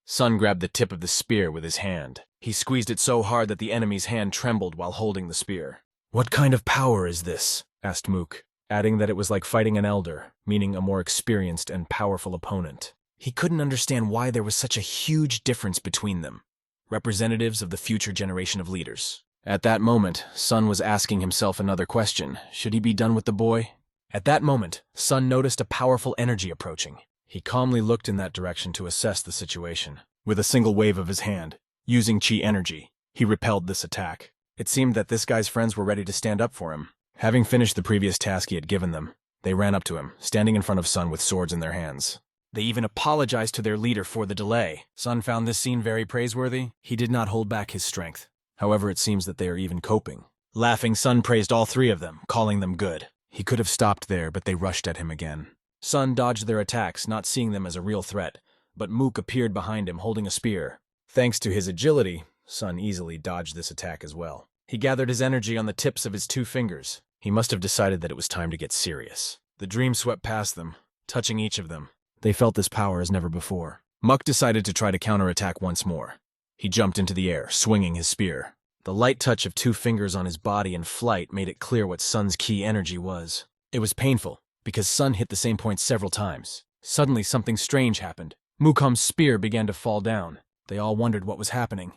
Sun grabbed the tip of the spear with his hand. He squeezed it so hard that the enemy's hand trembled while holding the spear. "What kind of power is this?" asked Mook, adding that it was like fighting an elder, meaning a more experienced and powerful opponent. He couldn't understand why there was such a huge difference between them, representatives of the future generation of leaders. At that moment, Sun was asking himself another question. Should he be done with the boy? At that moment, Sun noticed a powerful energy approaching. He calmly looked in that direction to assess the situation. With a single wave of his hand, using chi energy, he repelled this attack. It seemed that this guy's friends were ready to stand up for him. Having finished the previous task he had given them, they ran up to him, standing in front of Sun with swords in their hands. They even apologized to their leader for the delay. Sun found this scene very praiseworthy. He did not hold back his strength. However, it seems that they are even coping. Laughing, Sun praised all three of them, calling them good. He could have stopped there, but they rushed at him again. Sun dodged their attacks, not seeing them as a real threat, but Mook appeared behind him holding a spear. Thanks to his agility, Sun easily dodged this attack as well. He gathered his energy on the tips of his 2 fingers. He must have decided that it was time to get serious. The dream swept past them, touching each of them. They felt this power as never before. Muk decided to try to counterattack once more. He jumped into the air, swinging his spear. The light touch of 2 fingers on his body in flight made it clear what Sun's key energy was. It was painful, because Sun hit the same point several times. Suddenly something strange happened. Mukam's spear began to fall down. They all wondered what was happening,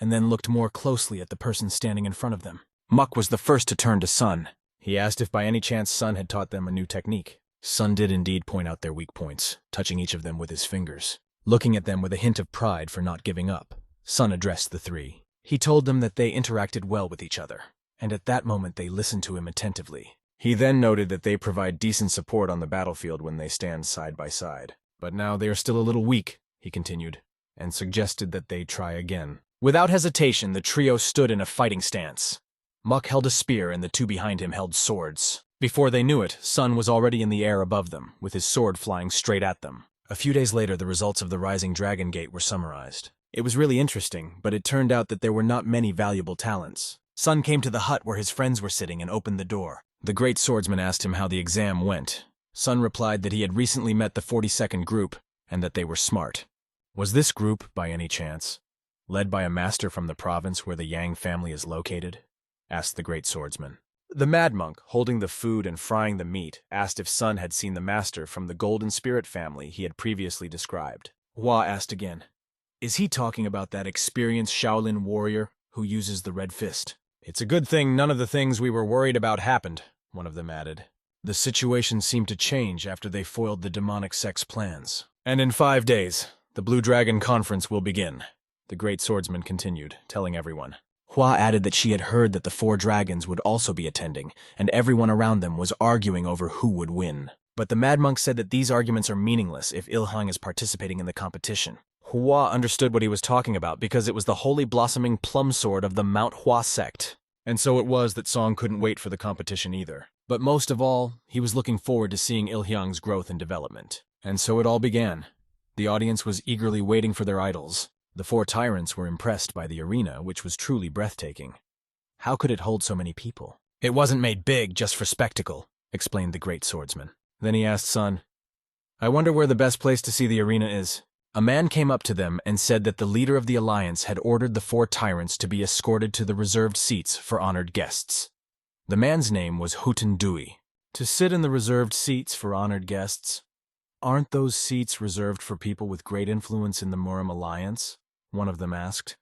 and then looked more closely at the person standing in front of them. Muk was the first to turn to Sun. He asked if by any chance Sun had taught them a new technique. Sun did indeed point out their weak points, touching each of them with his fingers. Looking at them with a hint of pride for not giving up, Sun addressed the 3. He told them that they interacted well with each other, and at that moment they listened to him attentively. He then noted that they provide decent support on the battlefield when they stand side by side. But now they are still a little weak, he continued, and suggested that they try again. Without hesitation, the trio stood in a fighting stance. Muk held a spear and the 2 behind him held swords. Before they knew it, Sun was already in the air above them, with his sword flying straight at them. A few days later, the results of the Rising Dragon Gate were summarized. It was really interesting, but it turned out that there were not many valuable talents. Sun came to the hut where his friends were sitting and opened the door. The great swordsman asked him how the exam went. Sun replied that he had recently met the 42nd group, and that they were smart. Was this group, by any chance, led by a master from the province where the Yang family is located? Asked the great swordsman. The mad monk, holding the food and frying the meat, asked if Sun had seen the master from the Golden Spirit family he had previously described. Hua asked again, "Is he talking about that experienced Shaolin warrior who uses the red fist?" "It's a good thing none of the things we were worried about happened," one of them added. The situation seemed to change after they foiled the demonic sect's plans. "And in 5 days, the Blue Dragon Conference will begin," the great swordsman continued, telling everyone. Hua added that she had heard that the 4 dragons would also be attending, and everyone around them was arguing over who would win. But the mad monk said that these arguments are meaningless if Ilhang is participating in the competition. Hua understood what he was talking about because it was the holy blossoming plum sword of the Mount Hua sect. And so it was that Song couldn't wait for the competition either. But most of all, he was looking forward to seeing Ilhyang's growth and development. And so it all began. The audience was eagerly waiting for their idols. The 4 tyrants were impressed by the arena, which was truly breathtaking. How could it hold so many people? "It wasn't made big just for spectacle," explained the great swordsman. Then he asked Sun, "I wonder where the best place to see the arena is." A man came up to them and said that the leader of the alliance had ordered the 4 tyrants to be escorted to the reserved seats for honored guests. The man's name was Huten Dui. To sit in the reserved seats for honored guests? Aren't those seats reserved for people with great influence in the Murim alliance? One of them asked.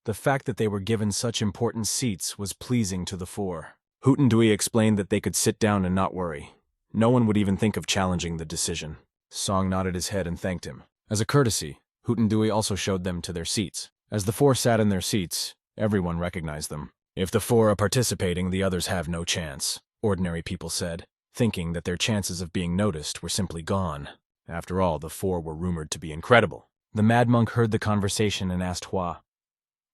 The fact that they were given such important seats was pleasing to the 4. Huten Dui explained that they could sit down and not worry. No one would even think of challenging the decision. Song nodded his head and thanked him. As a courtesy, Huten Dui also showed them to their seats. As the 4 sat in their seats, everyone recognized them. "If the 4 are participating, the others have no chance," ordinary people said. thinking that their chances of being noticed were simply gone. After all, the four were rumored to be incredible. The mad monk heard the conversation and asked Hua,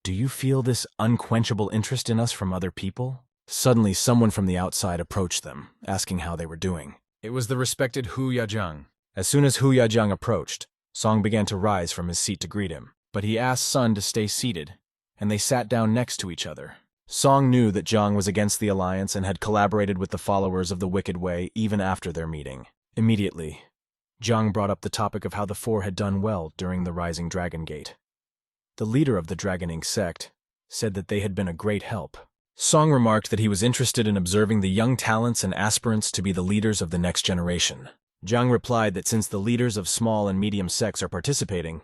"Do you feel this unquenchable interest in us from other people?" Suddenly, someone from the outside approached them, asking how they were doing. It was the respected Hu Yajiang. As soon as Hu Yajiang approached, Song began to rise from his seat to greet him, but he asked Sun to stay seated, and they sat down next to each other. Song knew that Jiang was against the alliance and had collaborated with the followers of the Wicked Way even after their meeting. Immediately, Jiang brought up the topic of how the four had done well during the Rising Dragon Gate. The leader of the Dragoning sect said that they had been a great help. Song remarked that he was interested in observing the young talents and aspirants to be the leaders of the next generation. Jiang replied that since the leaders of small and medium sects are participating,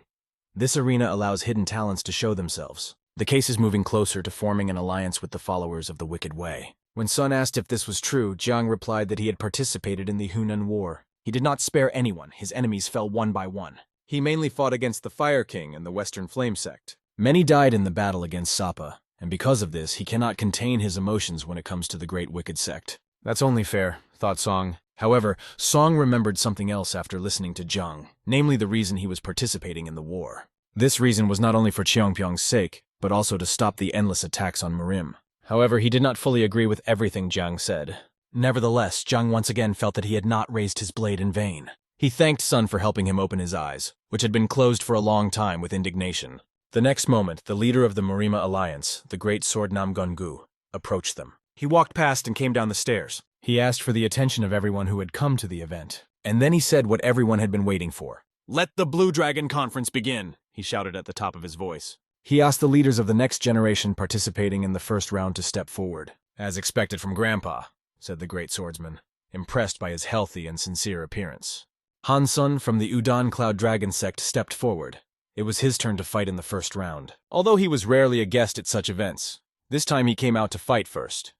this arena allows hidden talents to show themselves. The case is moving closer to forming an alliance with the followers of the Wicked Way. When Sun asked if this was true, Jiang replied that he had participated in the Hunan War. He did not spare anyone. His enemies fell one by one. He mainly fought against the Fire King and the Western Flame sect. Many died in the battle against Sapa, and because of this, he cannot contain his emotions when it comes to the Great Wicked Sect. That's only fair, thought Song. However, Song remembered something else after listening to Jiang, namely the reason he was participating in the war. This reason was not only for Cheongpyeong's sake, but also to stop the endless attacks on Marim. However, he did not fully agree with everything Jiang said. Nevertheless, Jiang once again felt that he had not raised his blade in vain. He thanked Sun for helping him open his eyes, which had been closed for a long time with indignation. The next moment, the leader of the Marima Alliance, the great sword Namgungu, approached them. He walked past and came down the stairs. He asked for the attention of everyone who had come to the event. And then he said what everyone had been waiting for. "Let the Blue Dragon Conference begin," he shouted at the top of his voice. He asked the leaders of the next generation participating in the first round to step forward. "As expected from Grandpa," said the great swordsman, impressed by his healthy and sincere appearance. Han Sun from the Udon Cloud Dragon sect stepped forward. It was his turn to fight in the first round. Although he was rarely a guest at such events, this time he came out to fight first.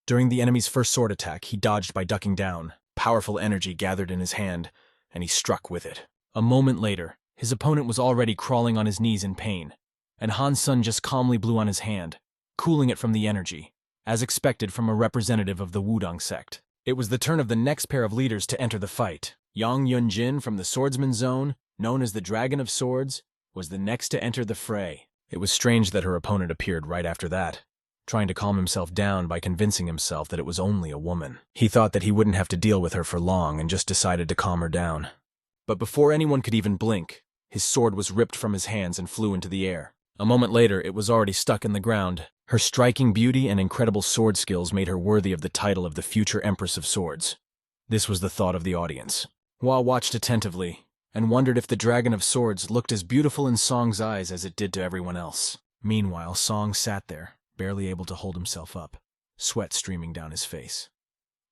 During the enemy's first sword attack, he dodged by ducking down. Powerful energy gathered in his hand, and he struck with it. A moment later, his opponent was already crawling on his knees in pain, and Han Sun just calmly blew on his hand, cooling it from the energy, as expected from a representative of the Wudong sect. It was the turn of the next pair of leaders to enter the fight. Yang Yunjin from the Swordsman Zone, known as the Dragon of Swords, was the next to enter the fray. It was strange that her opponent appeared right after that, trying to calm himself down by convincing himself that it was only a woman. He thought that he wouldn't have to deal with her for long and just decided to calm her down. But before anyone could even blink, his sword was ripped from his hands and flew into the air. A moment later, it was already stuck in the ground. Her striking beauty and incredible sword skills made her worthy of the title of the future Empress of Swords. This was the thought of the audience. Hua watched attentively and wondered if the Dragon of Swords looked as beautiful in Song's eyes as it did to everyone else. Meanwhile, Song sat there, barely able to hold himself up, sweat streaming down his face.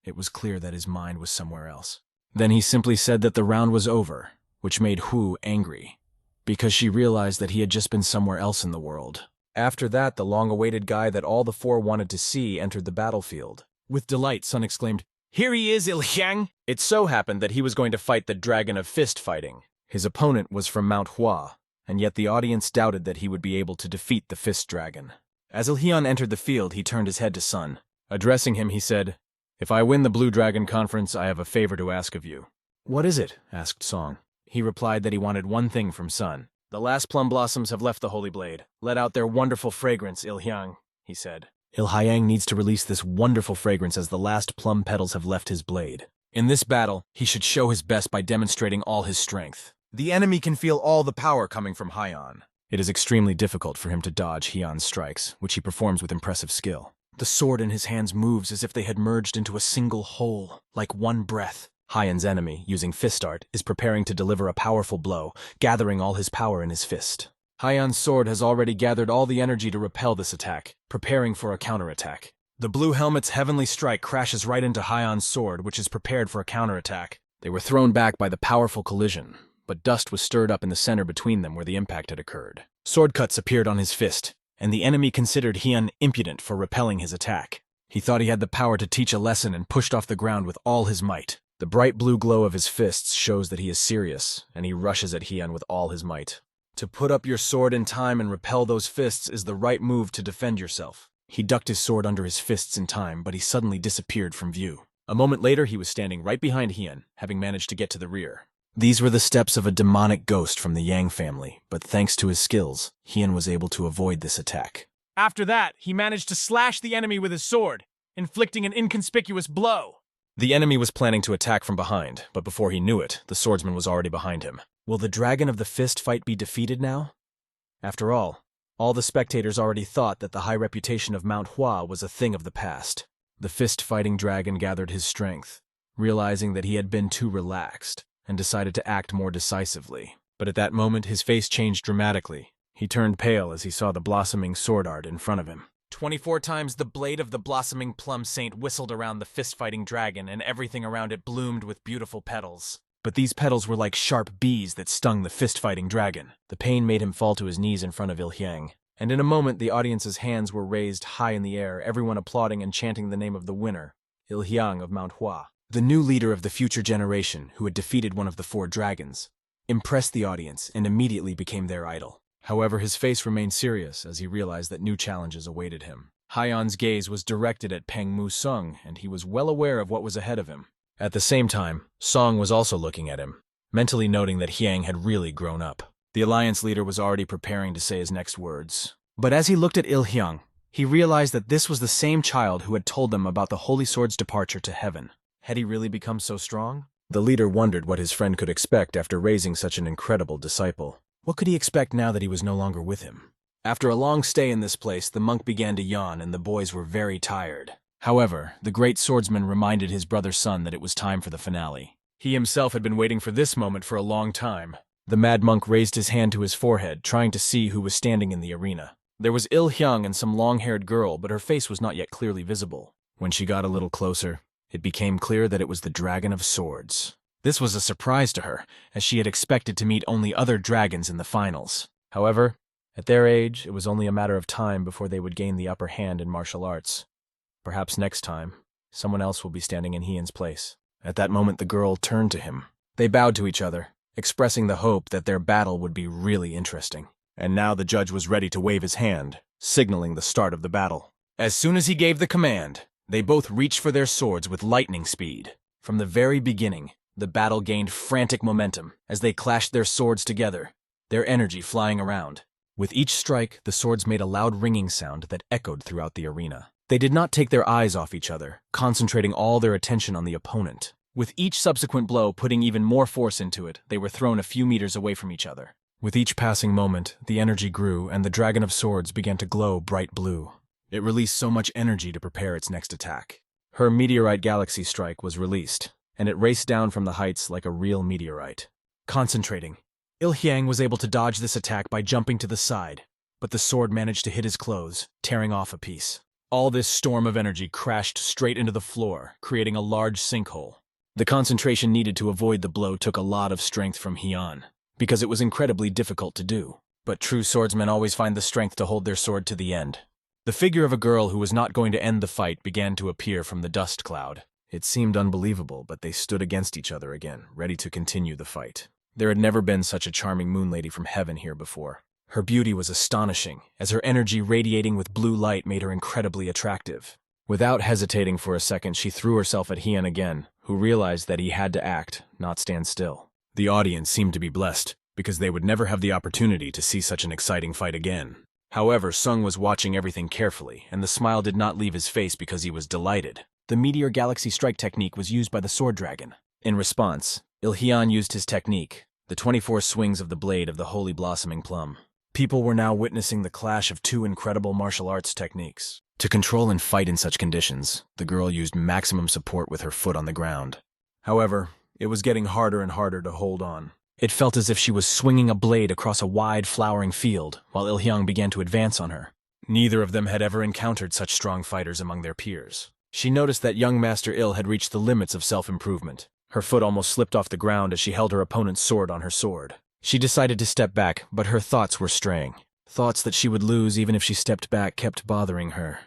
It was clear that his mind was somewhere else. Then he simply said that the round was over, which made Hu angry, because she realized that he had just been somewhere else in the world. After that, the long-awaited guy that all the four wanted to see entered the battlefield. With delight, Sun exclaimed, "Here he is, Il-hyang!" It so happened that he was going to fight the Dragon of Fist Fighting. His opponent was from Mount Hua, and yet the audience doubted that he would be able to defeat the Fist Dragon. As Il-hyang entered the field, he turned his head to Sun. Addressing him, he said, "If I win the Blue Dragon Conference, I have a favor to ask of you." "What is it?" asked Song. He replied that he wanted one thing from Sun. "The last plum blossoms have left the Holy Blade. Let out their wonderful fragrance, Il-hyang," he said. Il-hyang needs to release this wonderful fragrance as the last plum petals have left his blade. In this battle, he should show his best by demonstrating all his strength. The enemy can feel all the power coming from Haiyan. It is extremely difficult for him to dodge Haiyan's strikes, which he performs with impressive skill. The sword in his hands moves as if they had merged into a single whole, like one breath. Haiyan's enemy, using fist art, is preparing to deliver a powerful blow, gathering all his power in his fist. Haiyan's sword has already gathered all the energy to repel this attack, preparing for a counterattack. The blue helmet's heavenly strike crashes right into Haiyan's sword, which is prepared for a counterattack. They were thrown back by the powerful collision, but dust was stirred up in the center between them where the impact had occurred. Sword cuts appeared on his fist, and the enemy considered Haiyan impudent for repelling his attack. He thought he had the power to teach a lesson and pushed off the ground with all his might. The bright blue glow of his fists shows that he is serious, and he rushes at Haiyan with all his might. To put up your sword in time and repel those fists is the right move to defend yourself. He ducked his sword under his fists in time, but he suddenly disappeared from view. A moment later, he was standing right behind Hian, having managed to get to the rear. These were the steps of a demonic ghost from the Yang family, but thanks to his skills, Hian was able to avoid this attack. After that, he managed to slash the enemy with his sword, inflicting an inconspicuous blow. The enemy was planning to attack from behind, but before he knew it, the swordsman was already behind him. Will the dragon of the fist fight be defeated now? After all the spectators already thought that the high reputation of Manhua was a thing of the past. The fist-fighting dragon gathered his strength, realizing that he had been too relaxed, and decided to act more decisively. But at that moment, his face changed dramatically. He turned pale as he saw the blossoming sword art in front of him. 24 times the blade of the blossoming plum saint whistled around the fist-fighting dragon, and everything around it bloomed with beautiful petals. But these petals were like sharp bees that stung the fist-fighting dragon. The pain made him fall to his knees in front of Il-hyang. And in a moment, the audience's hands were raised high in the air, everyone applauding and chanting the name of the winner, Il-hyang of Manhua. The new leader of the future generation, who had defeated one of the 4 dragons, impressed the audience and immediately became their idol. However, his face remained serious as he realized that new challenges awaited him. Hyan's gaze was directed at Peng Mu-sung, and he was well aware of what was ahead of him. At the same time, Song was also looking at him, mentally noting that Hyang had really grown up. The alliance leader was already preparing to say his next words. But as he looked at Il-hyang, he realized that this was the same child who had told them about the Holy Sword's departure to heaven. Had he really become so strong? The leader wondered what his friend could expect after raising such an incredible disciple. What could he expect now that he was no longer with him? After a long stay in this place, the monk began to yawn and the boys were very tired. However, the great swordsman reminded his brother's son that it was time for the finale. He himself had been waiting for this moment for a long time. The mad monk raised his hand to his forehead, trying to see who was standing in the arena. There was Il-hyang and some long-haired girl, but her face was not yet clearly visible. When she got a little closer, it became clear that it was the Dragon of Swords. This was a surprise to her, as she had expected to meet only other dragons in the finals. However, at their age, it was only a matter of time before they would gain the upper hand in martial arts. Perhaps next time, someone else will be standing in Hian's place. At that moment, the girl turned to him. They bowed to each other, expressing the hope that their battle would be really interesting. And now the judge was ready to wave his hand, signaling the start of the battle. As soon as he gave the command, they both reached for their swords with lightning speed. From the very beginning, the battle gained frantic momentum as they clashed their swords together, their energy flying around. With each strike, the swords made a loud ringing sound that echoed throughout the arena. They did not take their eyes off each other, concentrating all their attention on the opponent. With each subsequent blow putting even more force into it, they were thrown a few meters away from each other. With each passing moment, the energy grew and the Dragon of Swords began to glow bright blue. It released so much energy to prepare its next attack. Her meteorite galaxy strike was released, and it raced down from the heights like a real meteorite. Concentrating, Il-hyang was able to dodge this attack by jumping to the side, but the sword managed to hit his clothes, tearing off a piece. All this storm of energy crashed straight into the floor, creating a large sinkhole. The concentration needed to avoid the blow took a lot of strength from Hian, because it was incredibly difficult to do. But true swordsmen always find the strength to hold their sword to the end. The figure of a girl who was not going to end the fight began to appear from the dust cloud. It seemed unbelievable, but they stood against each other again, ready to continue the fight. There had never been such a charming moon lady from heaven here before. Her beauty was astonishing, as her energy radiating with blue light made her incredibly attractive. Without hesitating for a second, she threw herself at Hian again, who realized that he had to act, not stand still. The audience seemed to be blessed, because they would never have the opportunity to see such an exciting fight again. However, Sung was watching everything carefully, and the smile did not leave his face because he was delighted. The Meteor Galaxy Strike technique was used by the Sword Dragon. In response, Il-hyang used his technique, the 24 swings of the blade of the Holy Blossoming Plum. People were now witnessing the clash of 2 incredible martial arts techniques. To control and fight in such conditions, the girl used maximum support with her foot on the ground. However, it was getting harder and harder to hold on. It felt as if she was swinging a blade across a wide, flowering field, while Il-hyang began to advance on her. Neither of them had ever encountered such strong fighters among their peers. She noticed that young Master Il had reached the limits of self-improvement. Her foot almost slipped off the ground as she held her opponent's sword on her sword. She decided to step back, but her thoughts were straying. Thoughts that she would lose even if she stepped back kept bothering her.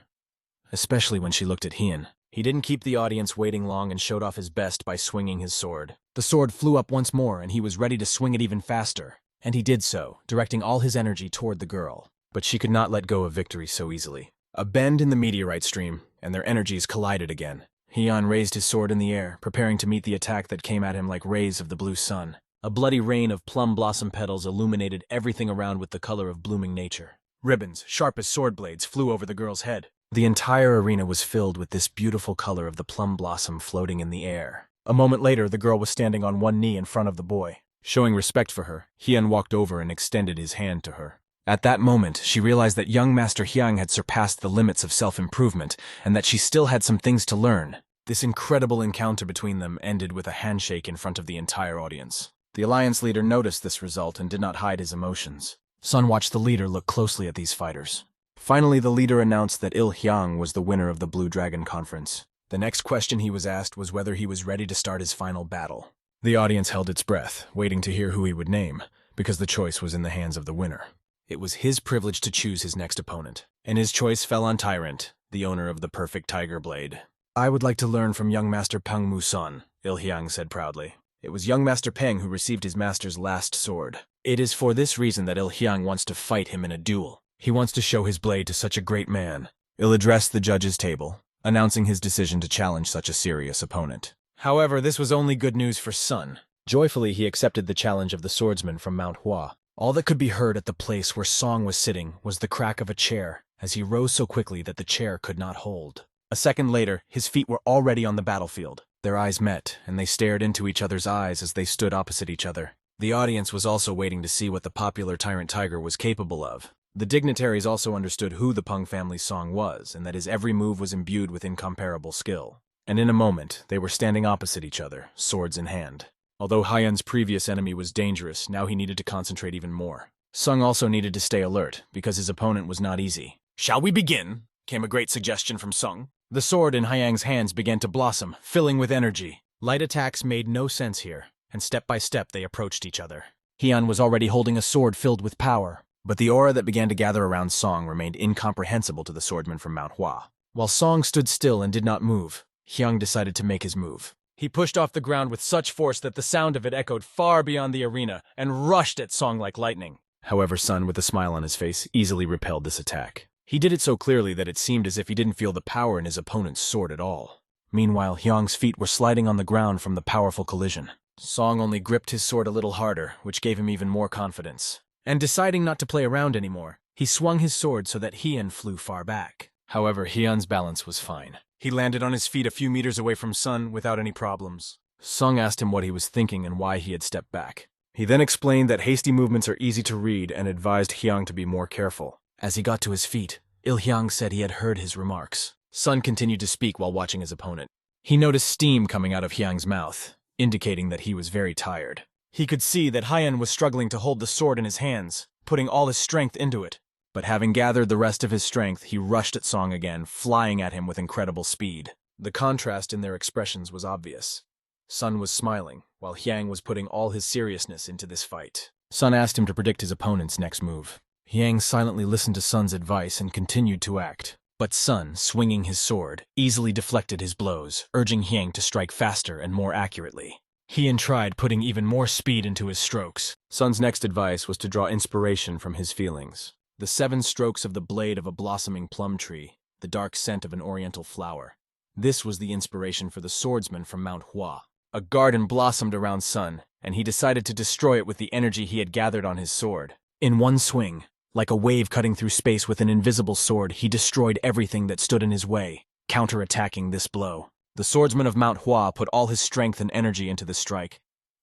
Especially when she looked at Hian. He didn't keep the audience waiting long and showed off his best by swinging his sword. The sword flew up once more and he was ready to swing it even faster. And he did so, directing all his energy toward the girl. But she could not let go of victory so easily. A bend in the meteorite stream, and their energies collided again. Hyun raised his sword in the air, preparing to meet the attack that came at him like rays of the blue sun. A bloody rain of plum blossom petals illuminated everything around with the color of blooming nature. Ribbons, sharp as sword blades, flew over the girl's head. The entire arena was filled with this beautiful color of the plum blossom floating in the air. A moment later, the girl was standing on one knee in front of the boy. Showing respect for her, Hyun walked over and extended his hand to her. At that moment, she realized that young Master Hyang had surpassed the limits of self-improvement, and that she still had some things to learn. This incredible encounter between them ended with a handshake in front of the entire audience. The alliance leader noticed this result and did not hide his emotions. Sun watched the leader look closely at these fighters. Finally, the leader announced that Il Hyang was the winner of the Blue Dragon Conference. The next question he was asked was whether he was ready to start his final battle. The audience held its breath, waiting to hear who he would name, because the choice was in the hands of the winner. It was his privilege to choose his next opponent, and his choice fell on Tyrant, the owner of the perfect tiger blade. "I would like to learn from young Master Pung Muson," Il Hyang said proudly. It was young Master Peng who received his master's last sword. It is for this reason that Il Hyang wants to fight him in a duel. He wants to show his blade to such a great man. Il addressed the judges' table, announcing his decision to challenge such a serious opponent. However, this was only good news for Sun. Joyfully, he accepted the challenge of the swordsman from MANHUA. All that could be heard at the place where Song was sitting was the crack of a chair, as he rose so quickly that the chair could not hold. A second later, his feet were already on the battlefield. Their eyes met, and they stared into each other's eyes as they stood opposite each other. The audience was also waiting to see what the popular Tyrant Tiger was capable of. The dignitaries also understood who the Pung family's Song was, and that his every move was imbued with incomparable skill. And in a moment, they were standing opposite each other, swords in hand. Although Hyun's previous enemy was dangerous, now he needed to concentrate even more. Sung also needed to stay alert, because his opponent was not easy. "Shall we begin?" came a great suggestion from Sung. The sword in Hyang's hands began to blossom, filling with energy. Light attacks made no sense here, and step by step they approached each other. Hyun was already holding a sword filled with power, but the aura that began to gather around Song remained incomprehensible to the swordsman from MANHUA. While Song stood still and did not move, Hyung decided to make his move. He pushed off the ground with such force that the sound of it echoed far beyond the arena and rushed at Song like lightning. However, Sun, with a smile on his face, easily repelled this attack. He did it so clearly that it seemed as if he didn't feel the power in his opponent's sword at all. Meanwhile, Hyung's feet were sliding on the ground from the powerful collision. Song only gripped his sword a little harder, which gave him even more confidence. And deciding not to play around anymore, he swung his sword so that Hyun flew far back. However, Hyun's balance was fine. He landed on his feet a few meters away from Sun without any problems. Sung asked him what he was thinking and why he had stepped back. He then explained that hasty movements are easy to read and advised Hyung to be more careful. As he got to his feet, Il Hyang said he had heard his remarks. Sun continued to speak while watching his opponent. He noticed steam coming out of Hyang's mouth, indicating that he was very tired. He could see that Hyun was struggling to hold the sword in his hands, putting all his strength into it. But having gathered the rest of his strength, he rushed at Song again, flying at him with incredible speed. The contrast in their expressions was obvious. Sun was smiling, while Hyang was putting all his seriousness into this fight. Sun asked him to predict his opponent's next move. Hyang silently listened to Sun's advice and continued to act. But Sun, swinging his sword, easily deflected his blows, urging Hyang to strike faster and more accurately. Hyun tried putting even more speed into his strokes. Sun's next advice was to draw inspiration from his feelings. The 7 strokes of the blade of a blossoming plum tree, the dark scent of an oriental flower. This was the inspiration for the swordsman from MANHUA. A garden blossomed around Sun, and he decided to destroy it with the energy he had gathered on his sword. In one swing, like a wave cutting through space with an invisible sword, he destroyed everything that stood in his way, counterattacking this blow. The swordsman of MANHUA put all his strength and energy into the strike,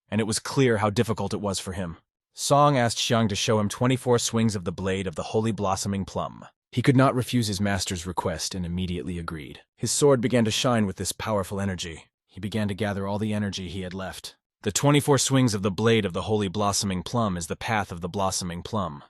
and it was clear how difficult it was for him. Song asked Hyung to show him 24 swings of the blade of the holy blossoming plum. He could not refuse his master's request and immediately agreed. His sword began to shine with this powerful energy. He began to gather all the energy he had left. The 24 swings of the blade of the holy blossoming plum is the path of the blossoming plum.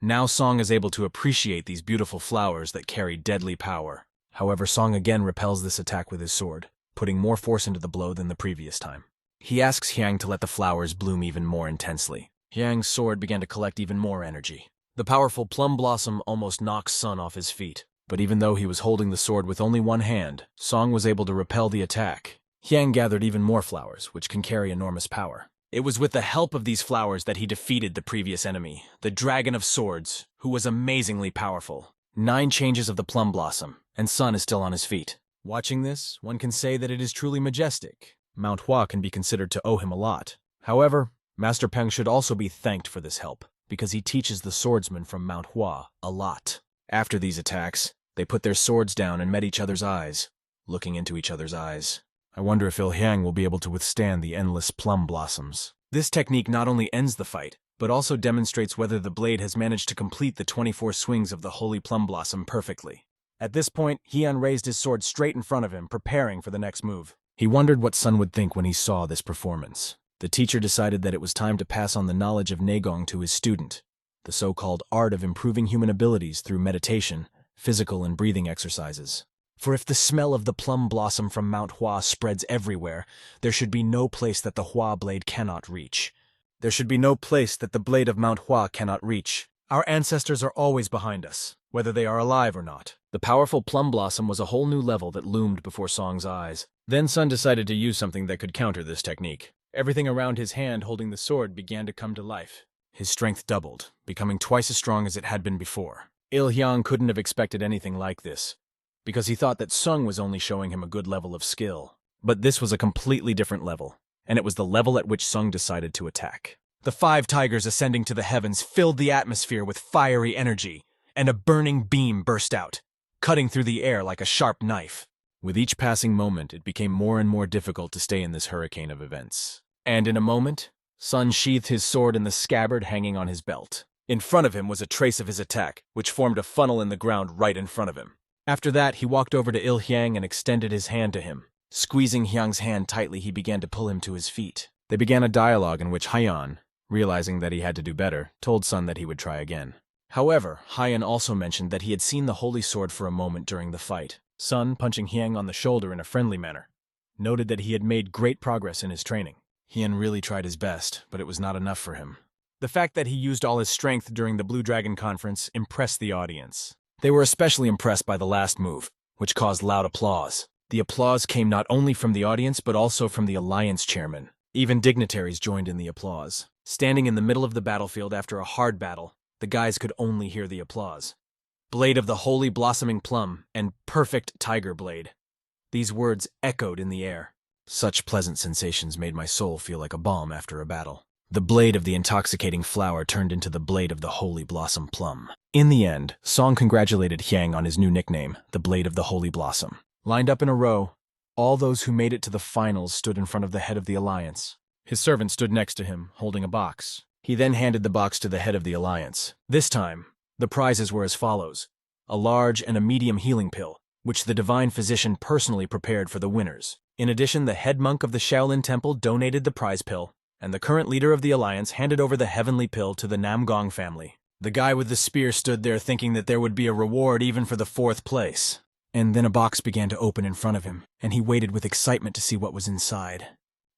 Now Song is able to appreciate these beautiful flowers that carry deadly power. However, Song again repels this attack with his sword, putting more force into the blow than the previous time. He asks Hyang to let the flowers bloom even more intensely. Hyang's sword began to collect even more energy. The powerful plum blossom almost knocks Sun off his feet. But even though he was holding the sword with only one hand, Song was able to repel the attack. Hyang gathered even more flowers, which can carry enormous power. It was with the help of these flowers that he defeated the previous enemy, the Dragon of Swords, who was amazingly powerful. 9 changes of the plum blossom, and Sun is still on his feet. Watching this, one can say that it is truly majestic. Manhua can be considered to owe him a lot. However, Master Peng should also be thanked for this help, because he teaches the swordsmen from Manhua a lot. After these attacks, they put their swords down and met each other's eyes, looking into each other's eyes. I wonder if Il-hyang will be able to withstand the endless plum blossoms. This technique not only ends the fight, but also demonstrates whether the blade has managed to complete the 24 swings of the holy plum blossom perfectly. At this point, Hyun raised his sword straight in front of him, preparing for the next move. He wondered what Sun would think when he saw this performance. The teacher decided that it was time to pass on the knowledge of Negong to his student, the so-called art of improving human abilities through meditation, physical and breathing exercises. For if the smell of the plum blossom from Mount Hua spreads everywhere, there should be no place that the Hua blade cannot reach. There should be no place that the blade of Mount Hua cannot reach. Our ancestors are always behind us, whether they are alive or not. The powerful plum blossom was a whole new level that loomed before Song's eyes. Then Sun decided to use something that could counter this technique. Everything around his hand holding the sword began to come to life. His strength doubled, becoming twice as strong as it had been before. Il-hyang couldn't have expected anything like this, because he thought that Sung was only showing him a good level of skill. But this was a completely different level, and it was the level at which Sung decided to attack. The 5 tigers ascending to the heavens filled the atmosphere with fiery energy, and a burning beam burst out, cutting through the air like a sharp knife. With each passing moment, it became more and more difficult to stay in this hurricane of events. And in a moment, Sun sheathed his sword in the scabbard hanging on his belt. In front of him was a trace of his attack, which formed a funnel in the ground right in front of him. After that, he walked over to Il-hyang and extended his hand to him. Squeezing Hyang's hand tightly, he began to pull him to his feet. They began a dialogue in which Hyan, realizing that he had to do better, told Sun that he would try again. However, Hyan also mentioned that he had seen the holy sword for a moment during the fight. Sun, punching Hyang on the shoulder in a friendly manner, noted that he had made great progress in his training. Hyun really tried his best, but it was not enough for him. The fact that he used all his strength during the Blue Dragon Conference impressed the audience. They were especially impressed by the last move, which caused loud applause. The applause came not only from the audience, but also from the Alliance chairman. Even dignitaries joined in the applause. Standing in the middle of the battlefield after a hard battle, the guys could only hear the applause. Blade of the Holy Blossoming Plum and Perfect Tiger Blade. These words echoed in the air. Such pleasant sensations made my soul feel like a balm after a battle. The blade of the intoxicating flower turned into the blade of the Holy Blossom Plum. In the end, Song congratulated Hyang on his new nickname, the Blade of the Holy Blossom. Lined up in a row, all those who made it to the finals stood in front of the head of the Alliance. His servant stood next to him, holding a box. He then handed the box to the head of the Alliance. This time, the prizes were as follows: a large and a medium healing pill, which the divine physician personally prepared for the winners. In addition, the head monk of the Shaolin Temple donated the prize pill, and the current leader of the Alliance handed over the heavenly pill to the Namgong family. The guy with the spear stood there thinking that there would be a reward even for the 4th place. And then a box began to open in front of him, and he waited with excitement to see what was inside.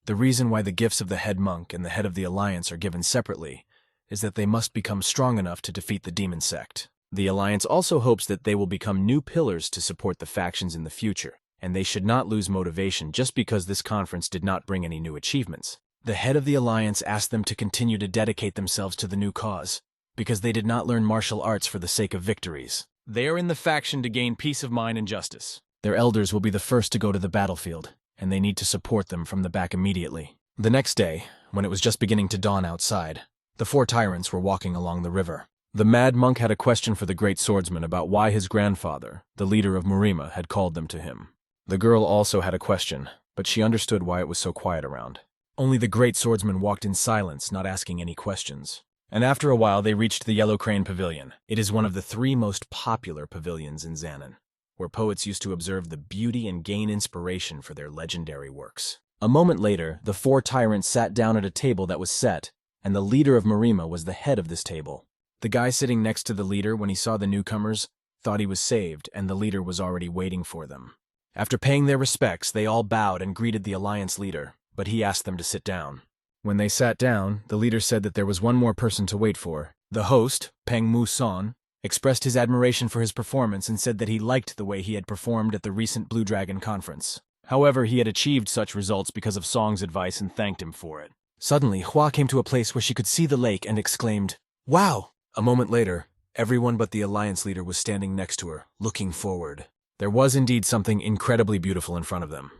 The reason why the gifts of the head monk and the head of the Alliance are given separately is that they must become strong enough to defeat the demon sect. The Alliance also hopes that they will become new pillars to support the factions in the future, and they should not lose motivation just because this conference did not bring any new achievements. The head of the Alliance asked them to continue to dedicate themselves to the new cause, because they did not learn martial arts for the sake of victories. They are in the faction to gain peace of mind and justice. Their elders will be the first to go to the battlefield, and they need to support them from the back immediately. The next day, when it was just beginning to dawn outside, the 4 tyrants were walking along the river. The mad monk had a question for the great swordsman about why his grandfather, the leader of Murima, had called them to him. The girl also had a question, but she understood why it was so quiet around. Only the great swordsman walked in silence, not asking any questions. And after a while, they reached the Yellow Crane Pavilion. It is one of the 3 most popular pavilions in Xanon, where poets used to observe the beauty and gain inspiration for their legendary works. A moment later, the 4 tyrants sat down at a table that was set, and the leader of Murima was the head of this table. The guy sitting next to the leader, when he saw the newcomers, thought he was saved, and the leader was already waiting for them. After paying their respects, they all bowed and greeted the Alliance leader, but he asked them to sit down. When they sat down, the leader said that there was one more person to wait for. The host, Peng Mu-son, expressed his admiration for his performance and said that he liked the way he had performed at the recent Blue Dragon Conference. However, he had achieved such results because of Song's advice and thanked him for it. Suddenly, Hua came to a place where she could see the lake and exclaimed, "Wow!" A moment later, everyone but the Alliance leader was standing next to her, looking forward. There was indeed something incredibly beautiful in front of them.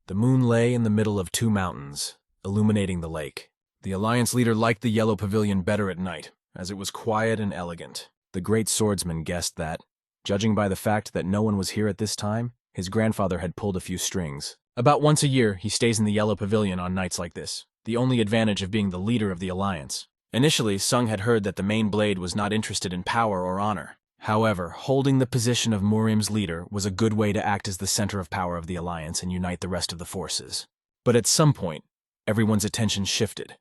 The moon lay in the middle of two mountains, illuminating the lake. The Alliance leader liked the yellow pavilion better at night, as it was quiet and elegant. The great swordsman guessed that, judging by the fact that no one was here at this time, his grandfather had pulled a few strings. About once a year, he stays in the yellow pavilion on nights like this, the only advantage of being the leader of the Alliance. Initially, Sung had heard that the main blade was not interested in power or honor. However, holding the position of Murim's leader was a good way to act as the center of power of the Alliance and unite the rest of the forces. But at some point, everyone's attention shifted,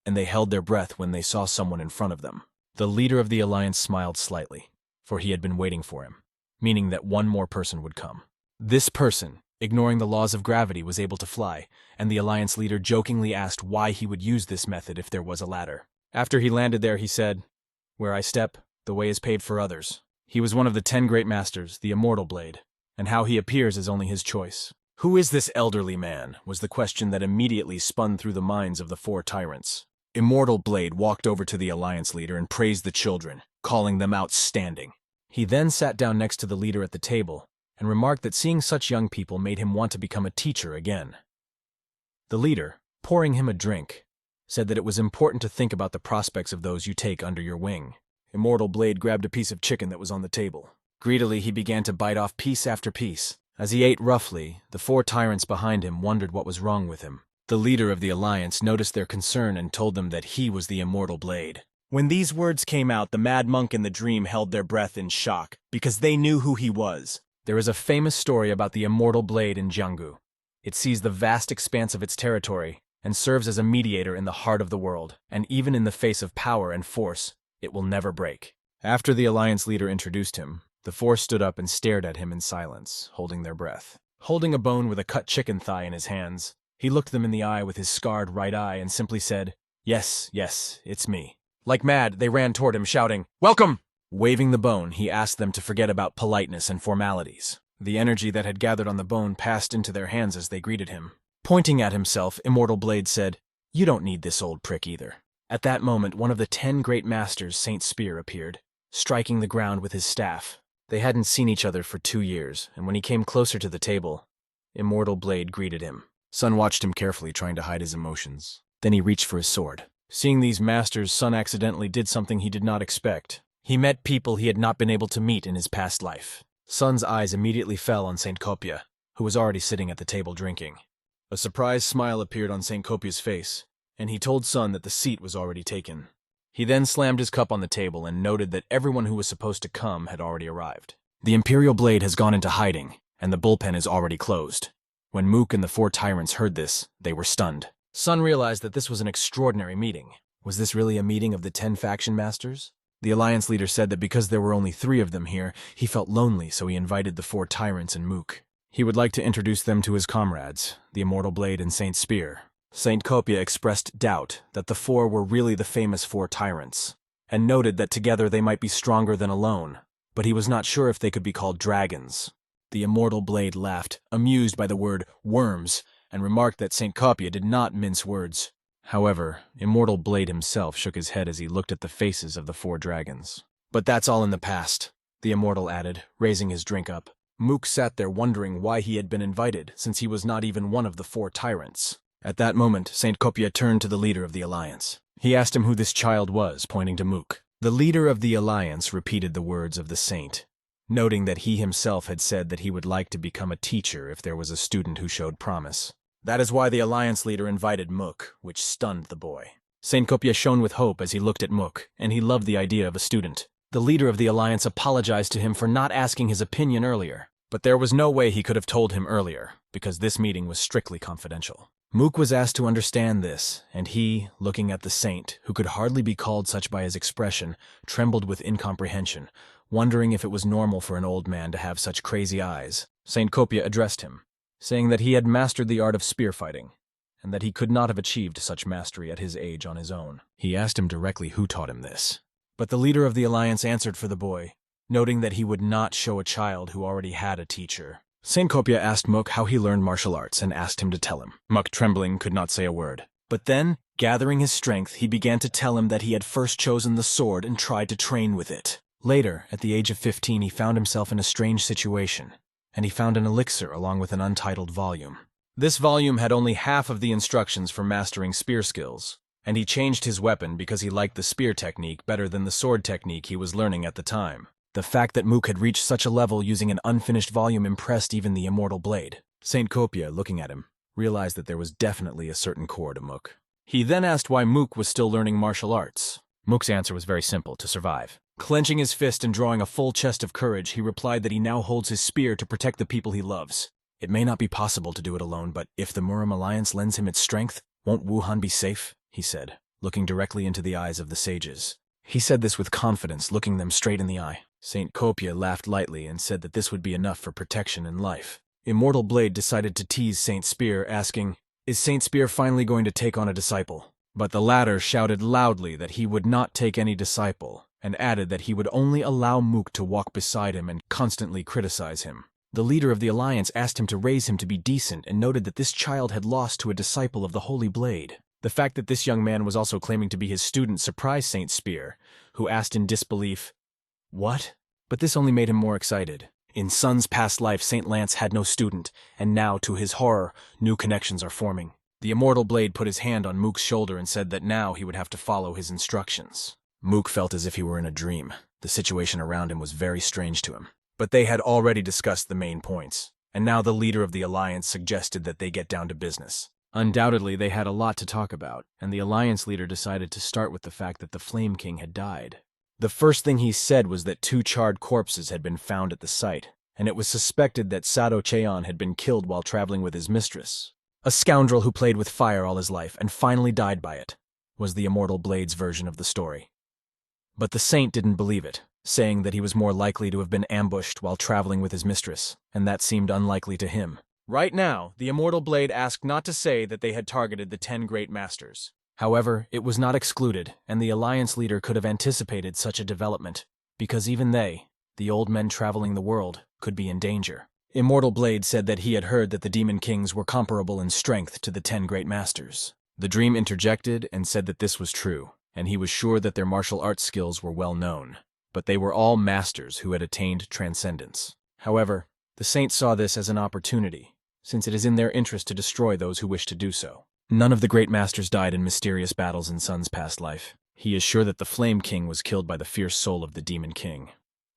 and they held their breath when they saw someone in front of them. The leader of the Alliance smiled slightly, for he had been waiting for him, meaning that one more person would come. This person, ignoring the laws of gravity, was able to fly, and the Alliance leader jokingly asked why he would use this method if there was a ladder. After he landed there, he said, "Where I step, the way is paved for others." He was one of the 10 great masters, the Immortal Blade, and how he appears is only his choice. Who is this elderly man, was the question that immediately spun through the minds of the 4 tyrants. Immortal Blade walked over to the Alliance leader and praised the children, calling them outstanding. He then sat down next to the leader at the table and remarked that seeing such young people made him want to become a teacher again. The leader, pouring him a drink, said that it was important to think about the prospects of those you take under your wing. Immortal Blade grabbed a piece of chicken that was on the table. Greedily, he began to bite off piece after piece. As he ate roughly, the 4 tyrants behind him wondered what was wrong with him. The leader of the Alliance noticed their concern and told them that he was the Immortal Blade. When these words came out, the mad monk and the dream held their breath in shock, because they knew who he was. There is a famous story about the Immortal Blade in Jianggu. It sees the vast expanse of its territory and serves as a mediator in the heart of the world, and even in the face of power and force, it will never break. After the Alliance leader introduced him, the 4 stood up and stared at him in silence, holding their breath. Holding a bone with a cut chicken thigh in his hands, he looked them in the eye with his scarred right eye and simply said, "Yes, yes, it's me." Like mad, they ran toward him, shouting, "Welcome!" Waving the bone, he asked them to forget about politeness and formalities. The energy that had gathered on the bone passed into their hands as they greeted him. Pointing at himself, Immortal Blade said, "You don't need this old prick either." At that moment, one of the 10 great masters, Saint Spear, appeared, striking the ground with his staff. They hadn't seen each other for 2 years, and when he came closer to the table, Immortal Blade greeted him. Sun watched him carefully, trying to hide his emotions. Then he reached for his sword. Seeing these masters, Sun accidentally did something he did not expect. He met people he had not been able to meet in his past life. Sun's eyes immediately fell on Saint Kopia, who was already sitting at the table drinking. A surprised smile appeared on Saint Kopia's face, and he told Sun that the seat was already taken. He then slammed his cup on the table and noted that everyone who was supposed to come had already arrived. The Imperial Blade has gone into hiding, and the bullpen is already closed. When Mook and the 4 tyrants heard this, they were stunned. Sun realized that this was an extraordinary meeting. Was this really a meeting of the 10 faction masters? The Alliance leader said that because there were only 3 of them here, he felt lonely, so he invited the 4 tyrants and Mook. He would like to introduce them to his comrades, the Immortal Blade and Saint Spear. Saint Kopia expressed doubt that the 4 were really the famous 4 tyrants, and noted that together they might be stronger than alone, but he was not sure if they could be called dragons. The Immortal Blade laughed, amused by the word worms, and remarked that Saint Kopia did not mince words. However, Immortal Blade himself shook his head as he looked at the faces of the 4 dragons. "But that's all in the past," the Immortal added, raising his drink up. Mook sat there wondering why he had been invited, since he was not even one of the 4 tyrants. At that moment, Saint Kopia turned to the leader of the Alliance. He asked him who this child was, pointing to Mook. The leader of the Alliance repeated the words of the saint, noting that he himself had said that he would like to become a teacher if there was a student who showed promise. That is why the Alliance leader invited Mook, which stunned the boy. Saint Kopia shone with hope as he looked at Mook, and he loved the idea of a student. The leader of the Alliance apologized to him for not asking his opinion earlier, but there was no way he could have told him earlier, because this meeting was strictly confidential. Mook was asked to understand this, and he, looking at the saint, who could hardly be called such by his expression, trembled with incomprehension, wondering if it was normal for an old man to have such crazy eyes. Saint Kopia addressed him, saying that he had mastered the art of spear fighting, and that he could not have achieved such mastery at his age on his own. He asked him directly who taught him this. But the leader of the Alliance answered for the boy, noting that he would not show a child who already had a teacher. Saint Kopia asked Mook how he learned martial arts and asked him to tell him. Mook, trembling, could not say a word. But then, gathering his strength, he began to tell him that he had first chosen the sword and tried to train with it. Later, at the age of 15, he found himself in a strange situation. and he found an elixir along with an untitled volume. This volume had only half of the instructions for mastering spear skills, and he changed his weapon because he liked the spear technique better than the sword technique he was learning at the time. The fact that Mook had reached such a level using an unfinished volume impressed even the immortal blade. Saint Copia, looking at him, realized that there was definitely a certain core to Mook. He then asked why Mook was still learning martial arts. Mook's answer was very simple: to survive. Clenching his fist and drawing a full chest of courage, he replied that he now holds his spear to protect the people he loves. It may not be possible to do it alone, but if the Murim Alliance lends him its strength, won't Wuhan be safe? He said, looking directly into the eyes of the sages. He said this with confidence, looking them straight in the eye. Saint Copia laughed lightly and said that this would be enough for protection in life. Immortal Blade decided to tease Saint Spear, asking, "Is Saint Spear finally going to take on a disciple?" But the latter shouted loudly that he would not take any disciple, and added that he would only allow Mook to walk beside him and constantly criticize him. The leader of the Alliance asked him to raise him to be decent and noted that this child had lost to a disciple of the Holy Blade. The fact that this young man was also claiming to be his student surprised Saint Spear, who asked in disbelief, "What?" But this only made him more excited. In Sun's past life, Saint Lance had no student, and now, to his horror, new connections are forming. The Immortal Blade put his hand on Mook's shoulder and said that now he would have to follow his instructions. Mook felt as if he were in a dream. The situation around him was very strange to him. But they had already discussed the main points, and now the leader of the Alliance suggested that they get down to business. Undoubtedly, they had a lot to talk about, and the Alliance leader decided to start with the fact that the Flame King had died. The first thing he said was that 2 charred corpses had been found at the site, and it was suspected that Sado Cheon had been killed while traveling with his mistress. A scoundrel who played with fire all his life and finally died by it, was the Immortal Blade's version of the story. But the saint didn't believe it, saying that he was more likely to have been ambushed while traveling with his mistress, and that seemed unlikely to him. Right now, the Immortal Blade asked not to say that they had targeted the 10 Great Masters. However, it was not excluded, and the Alliance leader could have anticipated such a development, because even they, the old men traveling the world, could be in danger. Immortal Blade said that he had heard that the Demon Kings were comparable in strength to the 10 Great Masters. The Dream interjected and said that this was true, and he was sure that their martial arts skills were well known, but they were all masters who had attained transcendence. However, the Saint saw this as an opportunity, since it is in their interest to destroy those who wish to do so. None of the Great Masters died in mysterious battles in Sun's past life. He is sure that the Flame King was killed by the fierce soul of the Demon King.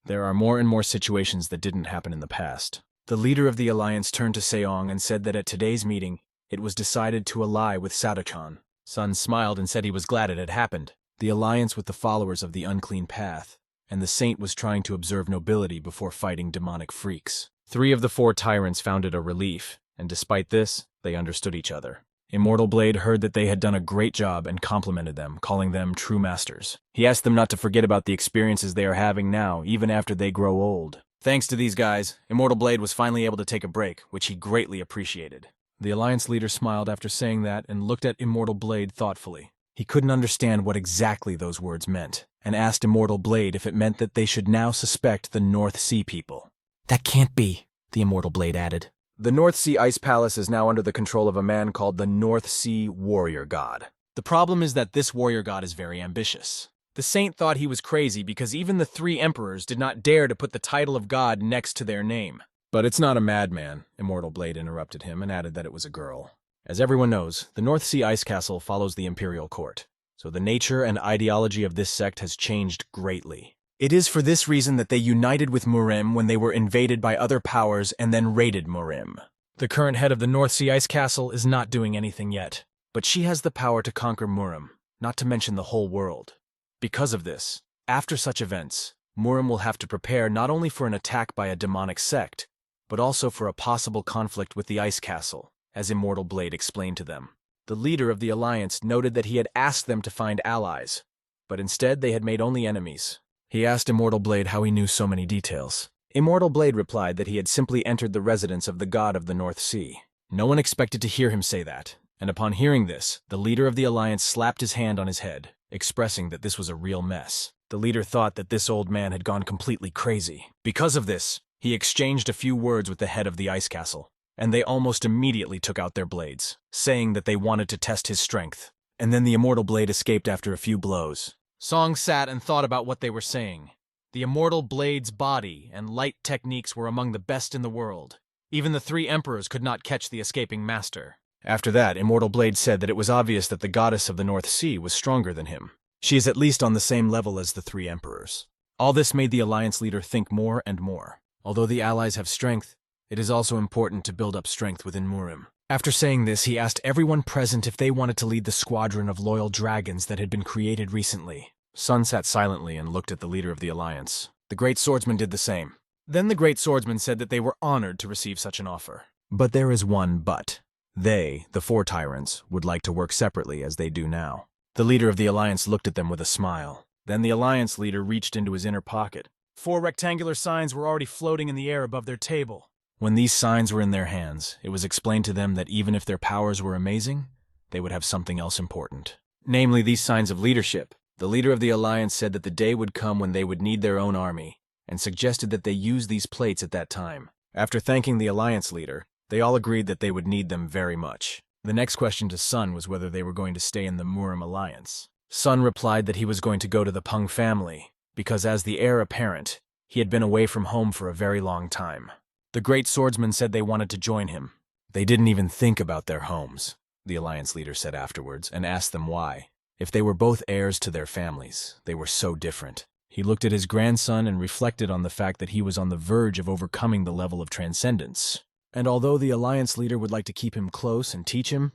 There are more and more situations that didn't happen in the past. The leader of the Alliance turned to Seong and said that at today's meeting, it was decided to ally with Sadochan. Sun smiled and said he was glad it had happened. The alliance with the followers of the unclean path, and the saint was trying to observe nobility before fighting demonic freaks. 3 of the 4 tyrants found it a relief, and despite this, they understood each other. Immortal Blade heard that they had done a great job and complimented them, calling them true masters. He asked them not to forget about the experiences they are having now, even after they grow old. Thanks to these guys, Immortal Blade was finally able to take a break, which he greatly appreciated. The Alliance leader smiled after saying that and looked at Immortal Blade thoughtfully. He couldn't understand what exactly those words meant, and asked Immortal Blade if it meant that they should now suspect the North Sea people. "That can't be," the Immortal Blade added. The North Sea Ice Palace is now under the control of a man called the North Sea Warrior God. The problem is that this warrior god is very ambitious. The saint thought he was crazy because even the 3 emperors did not dare to put the title of god next to their name. But it's not a madman, Immortal Blade interrupted him and added that it was a girl. As everyone knows, the North Sea Ice Castle follows the imperial court, so the nature and ideology of this sect has changed greatly. It is for this reason that they united with Murim when they were invaded by other powers and then raided Murim. The current head of the North Sea Ice Castle is not doing anything yet, but she has the power to conquer Murim, not to mention the whole world. Because of this, after such events, Murim will have to prepare not only for an attack by a demonic sect, but also for a possible conflict with the Ice Castle, as Immortal Blade explained to them. The leader of the Alliance noted that he had asked them to find allies, but instead they had made only enemies. He asked Immortal Blade how he knew so many details. Immortal Blade replied that he had simply entered the residence of the god of the North Sea. No one expected to hear him say that, and upon hearing this, the leader of the Alliance slapped his hand on his head, expressing that this was a real mess. The leader thought that this old man had gone completely crazy. Because of this, he exchanged a few words with the head of the Ice Castle, and they almost immediately took out their blades, saying that they wanted to test his strength. And then the Immortal Blade escaped after a few blows. Song sat and thought about what they were saying. The immortal blade's body and light techniques were among the best in the world. Even the three emperors could not catch the escaping master. After that, Immortal Blade said that it was obvious that the goddess of the North Sea was stronger than him. She is at least on the same level as the three emperors. All this made the alliance leader think more and more. Although the allies have strength, it is also important to build up strength within Murim. After saying this, he asked everyone present if they wanted to lead the squadron of loyal dragons that had been created recently. Sun sat silently and looked at the leader of the alliance. The great swordsman did the same. Then the great swordsman said that they were honored to receive such an offer. But there is one but. They, the four tyrants, would like to work separately as they do now. The leader of the alliance looked at them with a smile. Then the alliance leader reached into his inner pocket. 4 rectangular signs were already floating in the air above their table. When these signs were in their hands, it was explained to them that even if their powers were amazing, they would have something else important. Namely, these signs of leadership. The leader of the alliance said that the day would come when they would need their own army, and suggested that they use these plates at that time. After thanking the alliance leader, they all agreed that they would need them very much. The next question to Sun was whether they were going to stay in the Murim alliance. Sun replied that he was going to go to the Pung family, because as the heir apparent, he had been away from home for a very long time. The great swordsman said they wanted to join him. They didn't even think about their homes, the alliance leader said afterwards, and asked them why. If they were both heirs to their families, they were so different. He looked at his grandson and reflected on the fact that he was on the verge of overcoming the level of transcendence. And although the alliance leader would like to keep him close and teach him,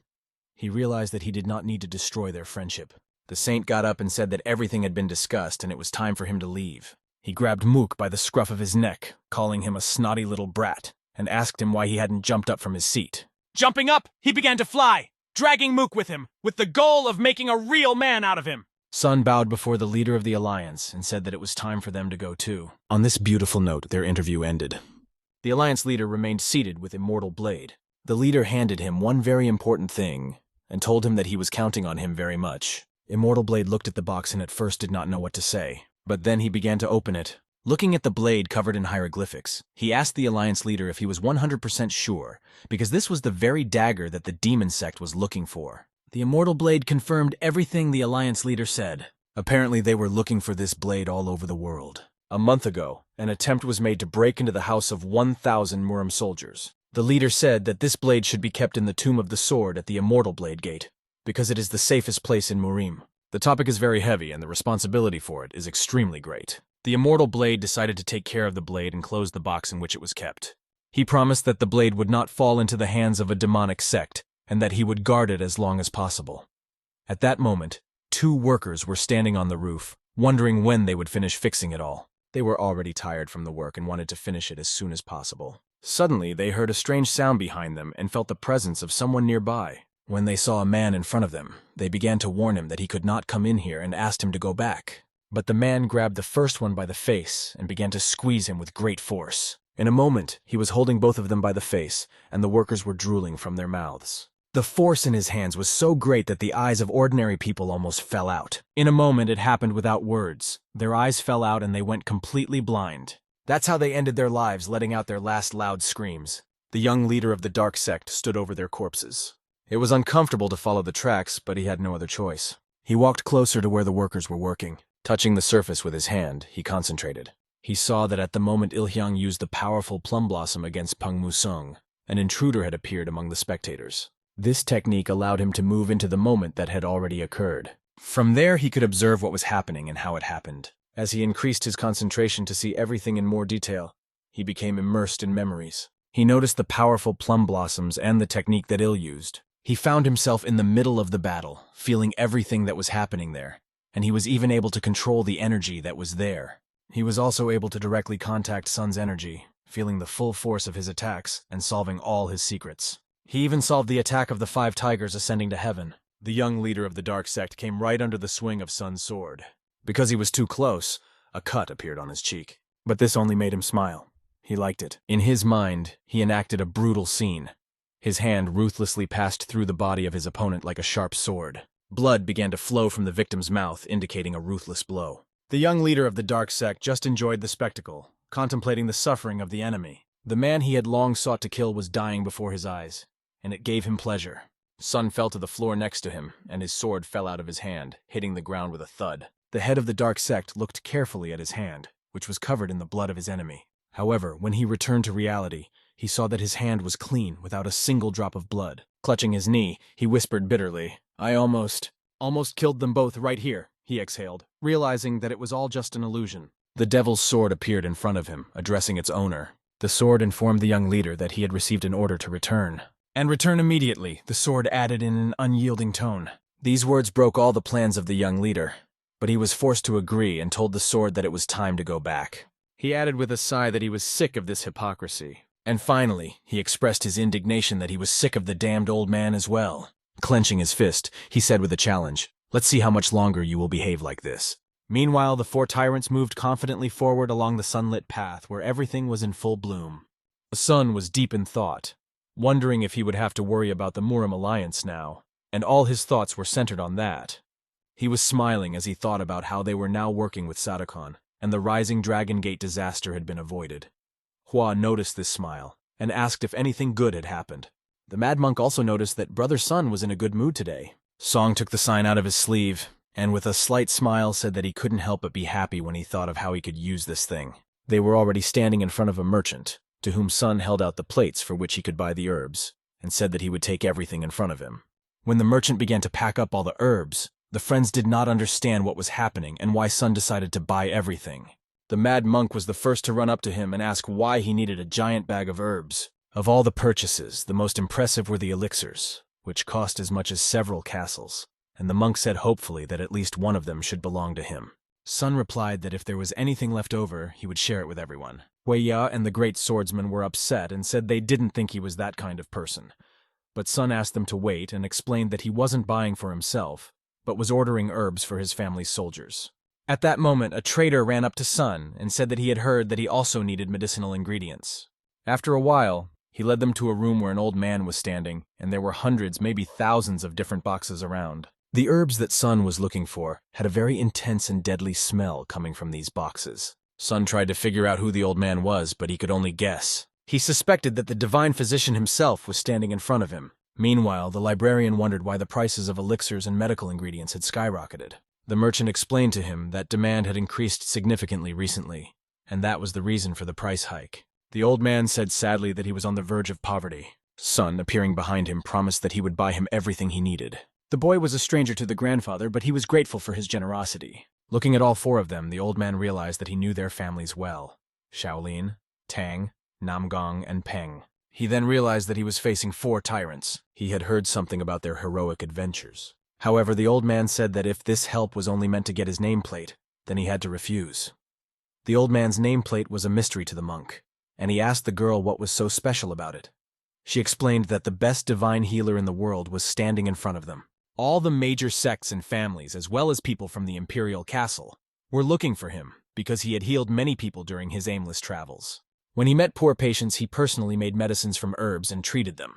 he realized that he did not need to destroy their friendship. The saint got up and said that everything had been discussed and it was time for him to leave. He grabbed Mook by the scruff of his neck, calling him a snotty little brat, and asked him why he hadn't jumped up from his seat. Jumping up, he began to fly, dragging Mook with him, with the goal of making a real man out of him. Sun bowed before the leader of the alliance and said that it was time for them to go too. On this beautiful note, their interview ended. The alliance leader remained seated with Immortal Blade. The leader handed him one very important thing and told him that he was counting on him very much. Immortal Blade looked at the box and at first did not know what to say, but then he began to open it. Looking at the blade covered in hieroglyphics, he asked the alliance leader if he was 100% sure, because this was the very dagger that the demon sect was looking for. The Immortal Blade confirmed everything the alliance leader said. Apparently they were looking for this blade all over the world. A month ago, an attempt was made to break into the house of 1,000 Murim soldiers. The leader said that this blade should be kept in the Tomb of the Sword at the Immortal Blade Gate, because it is the safest place in Murim. The topic is very heavy and the responsibility for it is extremely great. The Immortal Blade decided to take care of the blade and close the box in which it was kept. He promised that the blade would not fall into the hands of a demonic sect, and that he would guard it as long as possible. At that moment, 2 workers were standing on the roof, wondering when they would finish fixing it all. They were already tired from the work and wanted to finish it as soon as possible. Suddenly, they heard a strange sound behind them and felt the presence of someone nearby. When they saw a man in front of them, they began to warn him that he could not come in here and asked him to go back. But the man grabbed the first one by the face and began to squeeze him with great force. In a moment, he was holding both of them by the face, and the workers were drooling from their mouths. The force in his hands was so great that the eyes of ordinary people almost fell out. In a moment, it happened without words. Their eyes fell out and they went completely blind. That's how they ended their lives, letting out their last loud screams. The young leader of the dark sect stood over their corpses. It was uncomfortable to follow the tracks, but he had no other choice. He walked closer to where the workers were working. Touching the surface with his hand, he concentrated. He saw that at the moment Ilhyang used the powerful plum blossom against Pung Musung, an intruder had appeared among the spectators. This technique allowed him to move into the moment that had already occurred. From there, he could observe what was happening and how it happened. As he increased his concentration to see everything in more detail, he became immersed in memories. He noticed the powerful plum blossoms and the technique that Il used. He found himself in the middle of the battle, feeling everything that was happening there, and he was even able to control the energy that was there. He was also able to directly contact Sun's energy, feeling the full force of his attacks and solving all his secrets. He even solved the attack of the 5 tigers ascending to heaven. The young leader of the dark sect came right under the swing of Sun's sword. Because he was too close, a cut appeared on his cheek. But this only made him smile. He liked it. In his mind, he enacted a brutal scene. His hand ruthlessly passed through the body of his opponent like a sharp sword. Blood began to flow from the victim's mouth, indicating a ruthless blow. The young leader of the dark sect just enjoyed the spectacle, contemplating the suffering of the enemy. The man he had long sought to kill was dying before his eyes, and it gave him pleasure. Sun fell to the floor next to him, and his sword fell out of his hand, hitting the ground with a thud. The head of the dark sect looked carefully at his hand. which was covered in the blood of his enemy. However, when he returned to reality, he saw that his hand was clean without a single drop of blood. Clutching his knee, he whispered bitterly, "I almost killed them both right here," he exhaled, realizing that it was all just an illusion. The devil's sword appeared in front of him, addressing its owner. The sword informed the young leader that he had received an order to return. "And return immediately," the sword added in an unyielding tone. These words broke all the plans of the young leader, but he was forced to agree and told the sword that it was time to go back. He added with a sigh that he was sick of this hypocrisy. And finally, he expressed his indignation that he was sick of the damned old man as well. Clenching his fist, he said with a challenge, "Let's see how much longer you will behave like this." Meanwhile, the 4 tyrants moved confidently forward along the sunlit path where everything was in full bloom. The sun was deep in thought, wondering if he would have to worry about the Murim alliance now, and all his thoughts were centered on that. He was smiling as he thought about how they were now working with Sadokon, and the rising Dragon Gate disaster had been avoided. Hua noticed this smile, and asked if anything good had happened. The Mad Monk also noticed that Brother Sun was in a good mood today. Song took the sign out of his sleeve, and with a slight smile said that he couldn't help but be happy when he thought of how he could use this thing. They were already standing in front of a merchant, to whom Sun held out the plates for which he could buy the herbs, and said that he would take everything in front of him. When the merchant began to pack up all the herbs, the friends did not understand what was happening and why Sun decided to buy everything. The Mad Monk was the first to run up to him and ask why he needed a giant bag of herbs. Of all the purchases, the most impressive were the elixirs, which cost as much as several castles, and the monk said hopefully that at least one of them should belong to him. Sun replied that if there was anything left over, he would share it with everyone. Huiya and the great swordsman were upset and said they didn't think he was that kind of person. But Sun asked them to wait and explained that he wasn't buying for himself, but was ordering herbs for his family's soldiers. At that moment, a traitor ran up to Sun and said that he had heard that he also needed medicinal ingredients. After a while, he led them to a room where an old man was standing, and there were hundreds, maybe thousands of different boxes around. The herbs that Sun was looking for had a very intense and deadly smell coming from these boxes. Sun tried to figure out who the old man was, but he could only guess. He suspected that the divine physician himself was standing in front of him. Meanwhile, the librarian wondered why the prices of elixirs and medical ingredients had skyrocketed. The merchant explained to him that demand had increased significantly recently, and that was the reason for the price hike. The old man said sadly that he was on the verge of poverty. Sun, appearing behind him, promised that he would buy him everything he needed. The boy was a stranger to the grandfather, but he was grateful for his generosity. Looking at all 4 of them, the old man realized that he knew their families well: Shaolin, Tang, Namgong, and Peng. He then realized that he was facing 4 tyrants. He had heard something about their heroic adventures. However, the old man said that if this help was only meant to get his nameplate, then he had to refuse. The old man's nameplate was a mystery to the monk, and he asked the girl what was so special about it. She explained that the best divine healer in the world was standing in front of them. All the major sects and families, as well as people from the imperial castle, were looking for him because he had healed many people during his aimless travels. When he met poor patients, he personally made medicines from herbs and treated them.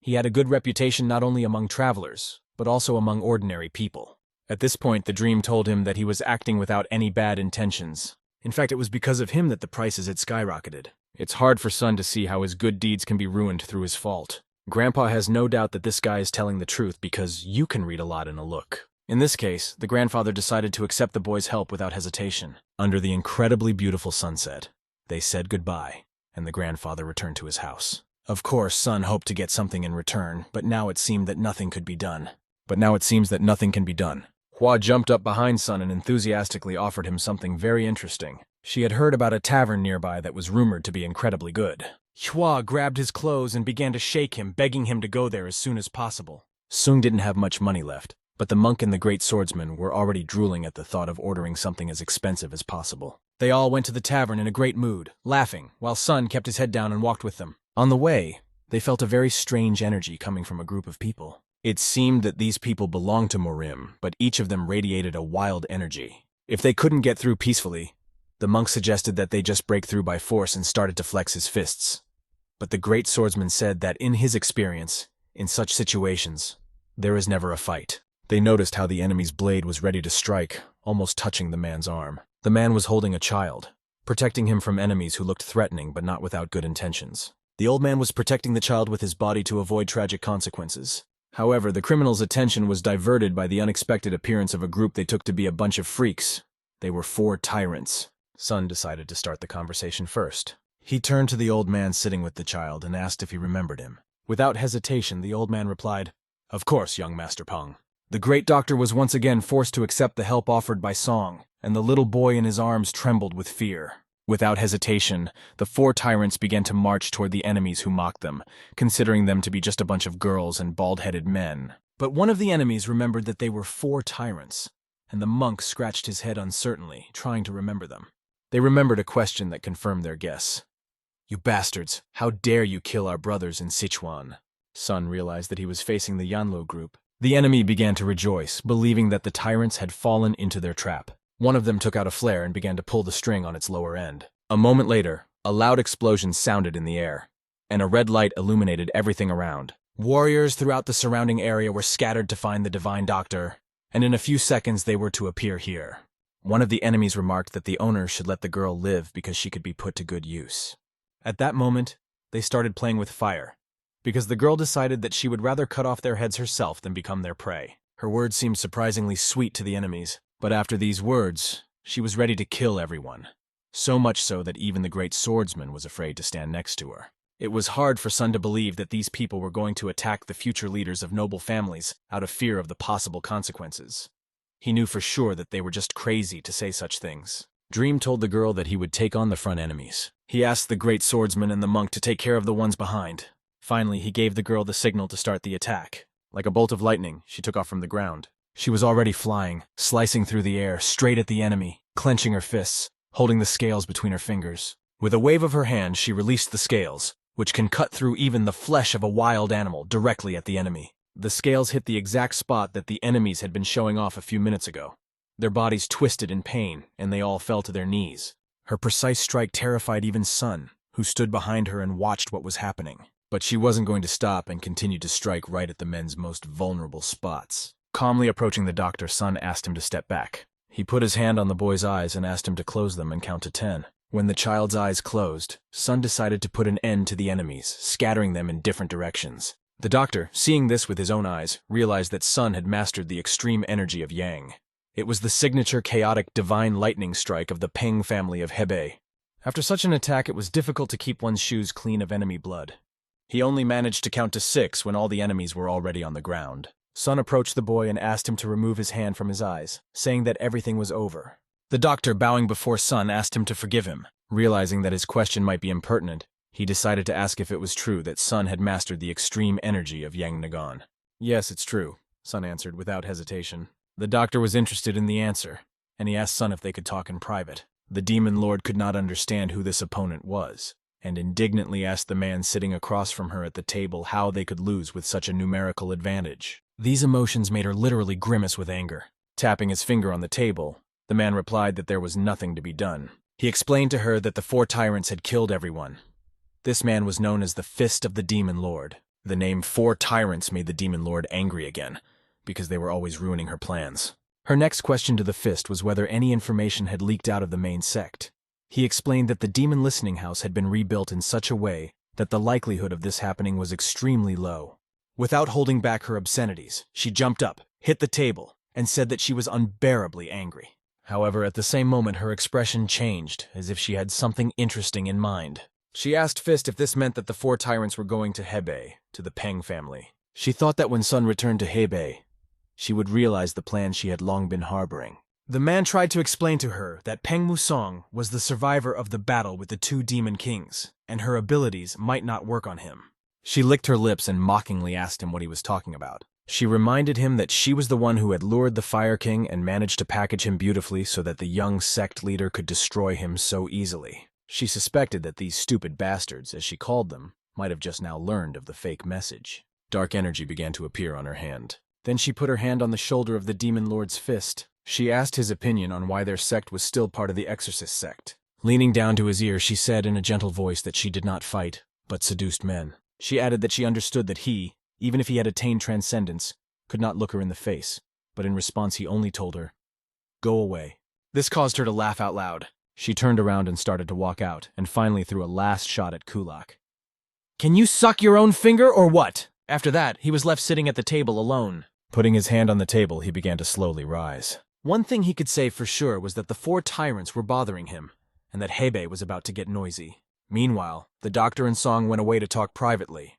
He had a good reputation not only among travelers, but also among ordinary people. At this point, the dream told him that he was acting without any bad intentions. In fact, it was because of him that the prices had skyrocketed. It's hard for Sun to see how his good deeds can be ruined through his fault. Grandpa has no doubt that this guy is telling the truth because you can read a lot in a look. In this case, the grandfather decided to accept the boy's help without hesitation. Under the incredibly beautiful sunset, they said goodbye, and the grandfather returned to his house. Of course, Sun hoped to get something in return, but now it seemed that nothing could be done. Hua jumped up behind Sun and enthusiastically offered him something very interesting. She had heard about a tavern nearby that was rumored to be incredibly good. Hua grabbed his clothes and began to shake him, begging him to go there as soon as possible. Sung didn't have much money left, but the monk and the great swordsman were already drooling at the thought of ordering something as expensive as possible. They all went to the tavern in a great mood, laughing, while Sun kept his head down and walked with them. On the way, they felt a very strange energy coming from a group of people. It seemed that these people belonged to Murim, but each of them radiated a wild energy. If they couldn't get through peacefully, the monk suggested that they just break through by force and started to flex his fists. But the great swordsman said that in his experience, in such situations, there is never a fight. They noticed how the enemy's blade was ready to strike, almost touching the man's arm. The man was holding a child, protecting him from enemies who looked threatening but not without good intentions. The old man was protecting the child with his body to avoid tragic consequences. However, the criminal's attention was diverted by the unexpected appearance of a group they took to be a bunch of freaks. They were 4 tyrants. Sun decided to start the conversation first. He turned to the old man sitting with the child and asked if he remembered him. Without hesitation, the old man replied, "Of course, young Master Pung." The great doctor was once again forced to accept the help offered by Song, and the little boy in his arms trembled with fear. Without hesitation, the 4 tyrants began to march toward the enemies who mocked them, considering them to be just a bunch of girls and bald-headed men. But one of the enemies remembered that they were 4 tyrants, and the monk scratched his head uncertainly, trying to remember them. They remembered a question that confirmed their guess. "You bastards, how dare you kill our brothers in Sichuan?" Sun realized that he was facing the Yanlo group. The enemy began to rejoice, believing that the tyrants had fallen into their trap. One of them took out a flare and began to pull the string on its lower end. A moment later, a loud explosion sounded in the air, and a red light illuminated everything around. Warriors throughout the surrounding area were scattered to find the divine doctor, and in a few seconds they were to appear here. One of the enemies remarked that the owner should let the girl live because she could be put to good use. At that moment, they started playing with fire, because the girl decided that she would rather cut off their heads herself than become their prey. Her words seemed surprisingly sweet to the enemies, but after these words, she was ready to kill everyone. So much so that even the great swordsman was afraid to stand next to her. It was hard for Sun to believe that these people were going to attack the future leaders of noble families out of fear of the possible consequences. He knew for sure that they were just crazy to say such things. Dream told the girl that he would take on the front enemies. He asked the great swordsman and the monk to take care of the ones behind. Finally, he gave the girl the signal to start the attack. Like a bolt of lightning, she took off from the ground. She was already flying, slicing through the air, straight at the enemy, clenching her fists, holding the scales between her fingers. With a wave of her hand, she released the scales, which can cut through even the flesh of a wild animal, directly at the enemy. The scales hit the exact spot that the enemies had been showing off a few minutes ago. Their bodies twisted in pain, and they all fell to their knees. Her precise strike terrified even Sun, who stood behind her and watched what was happening. But she wasn't going to stop and continued to strike right at the men's most vulnerable spots. Calmly approaching the doctor, Sun asked him to step back. He put his hand on the boy's eyes and asked him to close them and count to 10. When the child's eyes closed, Sun decided to put an end to the enemies, scattering them in different directions. The doctor, seeing this with his own eyes, realized that Sun had mastered the extreme energy of Yang. It was the signature chaotic divine lightning strike of the Peng family of Hebei. After such an attack, it was difficult to keep one's shoes clean of enemy blood. He only managed to count to 6 when all the enemies were already on the ground. Sun approached the boy and asked him to remove his hand from his eyes, saying that everything was over. The doctor, bowing before Sun, asked him to forgive him. Realizing that his question might be impertinent, he decided to ask if it was true that Sun had mastered the extreme energy of Yang Nagan. "Yes, it's true," Sun answered without hesitation. The doctor was interested in the answer, and he asked Sun if they could talk in private. The demon lord could not understand who this opponent was, and indignantly asked the man sitting across from her at the table how they could lose with such a numerical advantage. These emotions made her literally grimace with anger. Tapping his finger on the table, the man replied that there was nothing to be done. He explained to her that the 4 tyrants had killed everyone. This man was known as the Fist of the Demon Lord. The name 4 tyrants made the Demon Lord angry again, because they were always ruining her plans. Her next question to the Fist was whether any information had leaked out of the main sect. He explained that the Demon Listening House had been rebuilt in such a way that the likelihood of this happening was extremely low. Without holding back her obscenities, she jumped up, hit the table, and said that she was unbearably angry. However, at the same moment, her expression changed, as if she had something interesting in mind. She asked Fist if this meant that the 4 tyrants were going to Hebei, to the Peng family. She thought that when Sun returned to Hebei, she would realize the plan she had long been harboring. The man tried to explain to her that Peng Musong was the survivor of the battle with the 2 demon kings, and her abilities might not work on him. She licked her lips and mockingly asked him what he was talking about. She reminded him that she was the one who had lured the Fire King and managed to package him beautifully so that the young sect leader could destroy him so easily. She suspected that these stupid bastards, as she called them, might have just now learned of the fake message. Dark energy began to appear on her hand. Then she put her hand on the shoulder of the Demon Lord's Fist. She asked his opinion on why their sect was still part of the Exorcist sect. Leaning down to his ear, she said in a gentle voice that she did not fight, but seduced men. She added that she understood that he, even if he had attained transcendence, could not look her in the face, but in response he only told her, "Go away." This caused her to laugh out loud. She turned around and started to walk out, and finally threw a last shot at Kulak. "Can you suck your own finger, or what?" After that, he was left sitting at the table alone. Putting his hand on the table, he began to slowly rise. One thing he could say for sure was that the 4 tyrants were bothering him, and that Hebei was about to get noisy. Meanwhile, the doctor and Song went away to talk privately.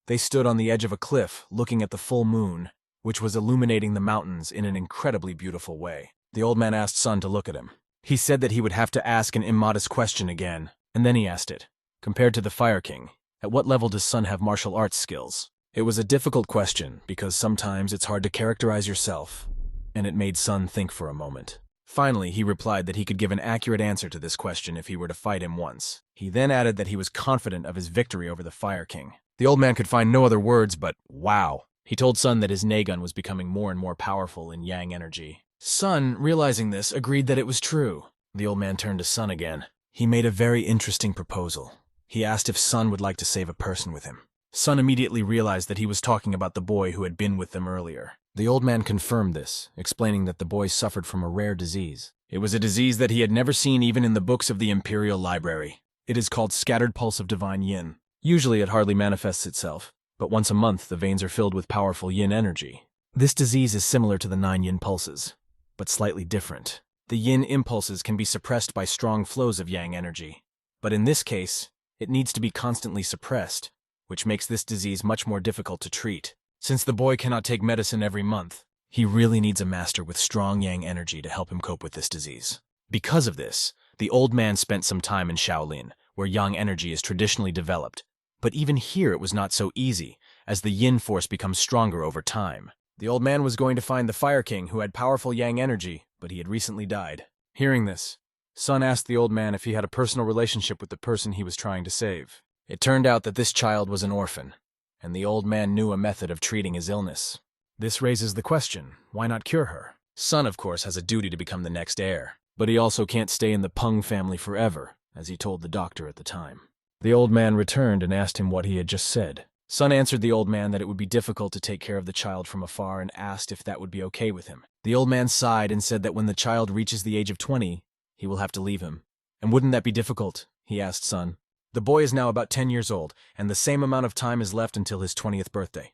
They stood on the edge of a cliff, looking at the full moon, which was illuminating the mountains in an incredibly beautiful way. The old man asked Sun to look at him. He said that he would have to ask an immodest question again, and then he asked it. Compared to the Fire King, at what level does Sun have martial arts skills? It was a difficult question, because sometimes it's hard to characterize yourself, and it made Sun think for a moment. Finally, he replied that he could give an accurate answer to this question if he were to fight him once. He then added that he was confident of his victory over the Fire King. The old man could find no other words but, wow. He told Sun that his Nagun was becoming more and more powerful in Yang energy. Sun, realizing this, agreed that it was true. The old man turned to Sun again. He made a very interesting proposal. He asked if Sun would like to save a person with him. Sun immediately realized that he was talking about the boy who had been with them earlier. The old man confirmed this, explaining that the boy suffered from a rare disease. It was a disease that he had never seen even in the books of the Imperial Library. It is called scattered pulse of divine yin. Usually it hardly manifests itself, but once a month the veins are filled with powerful yin energy. This disease is similar to the 9 yin pulses, but slightly different. The yin impulses can be suppressed by strong flows of yang energy, but in this case, it needs to be constantly suppressed, which makes this disease much more difficult to treat. Since the boy cannot take medicine every month, he really needs a master with strong yang energy to help him cope with this disease. Because of this, the old man spent some time in Shaolin, where yang energy is traditionally developed, but even here it was not so easy, as the yin force becomes stronger over time. The old man was going to find the Fire King who had powerful yang energy, but he had recently died. Hearing this, Sun asked the old man if he had a personal relationship with the person he was trying to save. It turned out that this child was an orphan, and the old man knew a method of treating his illness. This raises the question, why not cure her? Sun, of course, has a duty to become the next heir, but he also can't stay in the Pung family forever, as he told the doctor at the time. The old man returned and asked him what he had just said. Sun answered the old man that it would be difficult to take care of the child from afar and asked if that would be okay with him. The old man sighed and said that when the child reaches the age of 20, he will have to leave him. And wouldn't that be difficult? He asked Sun. The boy is now about 10 years old, and the same amount of time is left until his 20th birthday.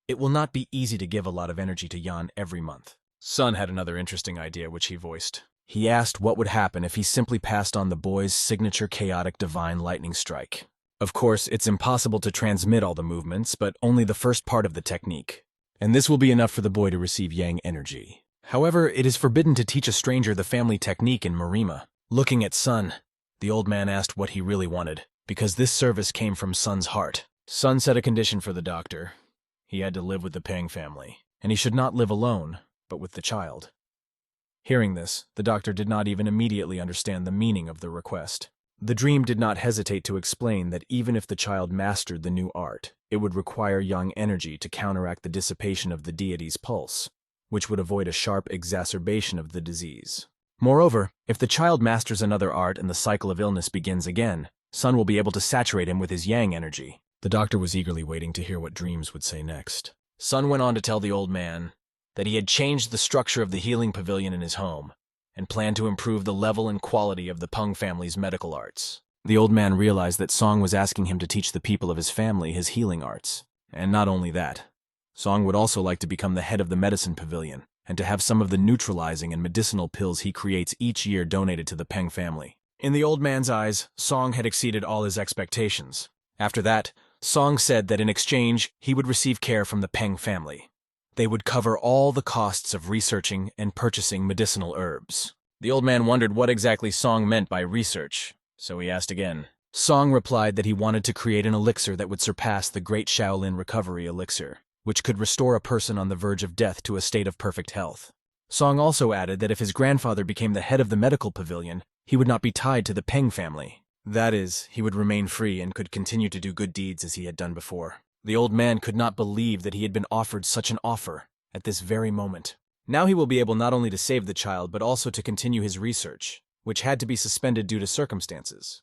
It will not be easy to give a lot of energy to Yan every month. Sun had another interesting idea which he voiced. He asked what would happen if he simply passed on the boy's signature chaotic divine lightning strike. Of course, it's impossible to transmit all the movements, but only the first part of the technique. And this will be enough for the boy to receive yang energy. However, it is forbidden to teach a stranger the family technique in Marima. Looking at Sun, the old man asked what he really wanted, because this service came from Sun's heart. Sun set a condition for the doctor. He had to live with the Pang family, and he should not live alone, but with the child. Hearing this, the doctor did not even immediately understand the meaning of the request. The dream did not hesitate to explain that even if the child mastered the new art, it would require yang energy to counteract the dissipation of the deity's pulse, which would avoid a sharp exacerbation of the disease. Moreover, if the child masters another art and the cycle of illness begins again, Sun will be able to saturate him with his yang energy. The doctor was eagerly waiting to hear what Dreams would say next. Sun went on to tell the old man that he had changed the structure of the healing pavilion in his home and planned to improve the level and quality of the Pung family's medical arts. The old man realized that Song was asking him to teach the people of his family his healing arts. And not only that, Song would also like to become the head of the medicine pavilion and to have some of the neutralizing and medicinal pills he creates each year donated to the Peng family. In the old man's eyes, Song had exceeded all his expectations. After that, Song said that in exchange, he would receive care from the Peng family. They would cover all the costs of researching and purchasing medicinal herbs. The old man wondered what exactly Song meant by research, so he asked again. Song replied that he wanted to create an elixir that would surpass the Great Shaolin Recovery Elixir, which could restore a person on the verge of death to a state of perfect health. Song also added that if his grandfather became the head of the medical pavilion, he would not be tied to the Peng family. That is, he would remain free and could continue to do good deeds as he had done before. The old man could not believe that he had been offered such an offer at this very moment. Now he will be able not only to save the child, but also to continue his research, which had to be suspended due to circumstances.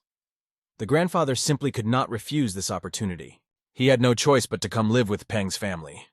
The grandfather simply could not refuse this opportunity. He had no choice but to come live with Peng's family.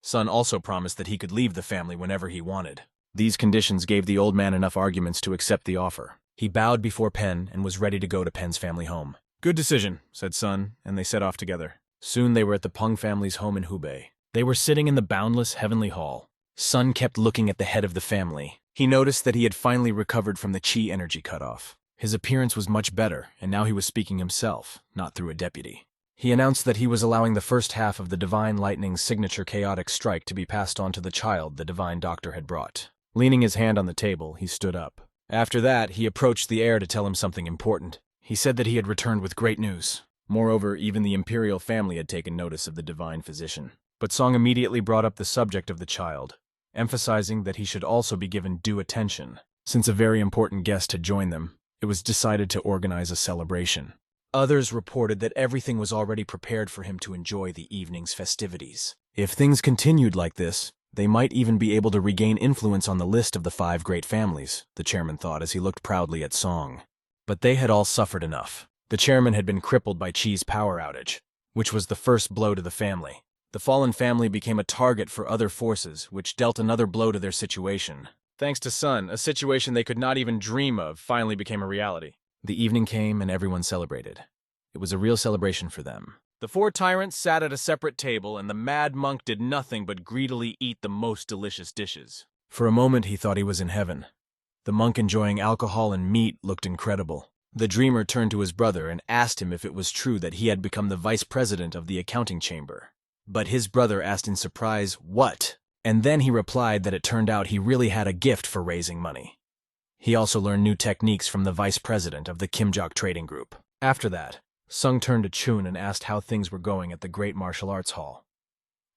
Sun also promised that he could leave the family whenever he wanted. These conditions gave the old man enough arguments to accept the offer. He bowed before Pen and was ready to go to Pen's family home. "Good decision," said Sun, and they set off together. Soon they were at the Pung family's home in Hubei. They were sitting in the boundless heavenly hall. Sun kept looking at the head of the family. He noticed that he had finally recovered from the chi energy cutoff. His appearance was much better, and now he was speaking himself, not through a deputy. He announced that he was allowing the first half of the Divine Lightning's signature chaotic strike to be passed on to the child the Divine Doctor had brought. Leaning his hand on the table, he stood up. After that, he approached the heir to tell him something important. He said that he had returned with great news. Moreover, even the imperial family had taken notice of the divine physician. But Song immediately brought up the subject of the child, emphasizing that he should also be given due attention. Since a very important guest had joined them, it was decided to organize a celebration. Others reported that everything was already prepared for him to enjoy the evening's festivities. If things continued like this, they might even be able to regain influence on the list of the 5 great families, the chairman thought as he looked proudly at Song. But they had all suffered enough. The chairman had been crippled by Chi's power outage, which was the first blow to the family. The fallen family became a target for other forces, which dealt another blow to their situation. Thanks to Sun, a situation they could not even dream of finally became a reality. The evening came and everyone celebrated. It was a real celebration for them. The 4 tyrants sat at a separate table, and the mad monk did nothing but greedily eat the most delicious dishes. For a moment he thought he was in heaven. The monk enjoying alcohol and meat looked incredible. The dreamer turned to his brother and asked him if it was true that he had become the vice president of the accounting chamber. But his brother asked in surprise, "What?" And then he replied that it turned out he really had a gift for raising money. He also learned new techniques from the vice president of the Kimjok trading group. After that, Sung turned to Chun and asked how things were going at the Great Martial Arts Hall.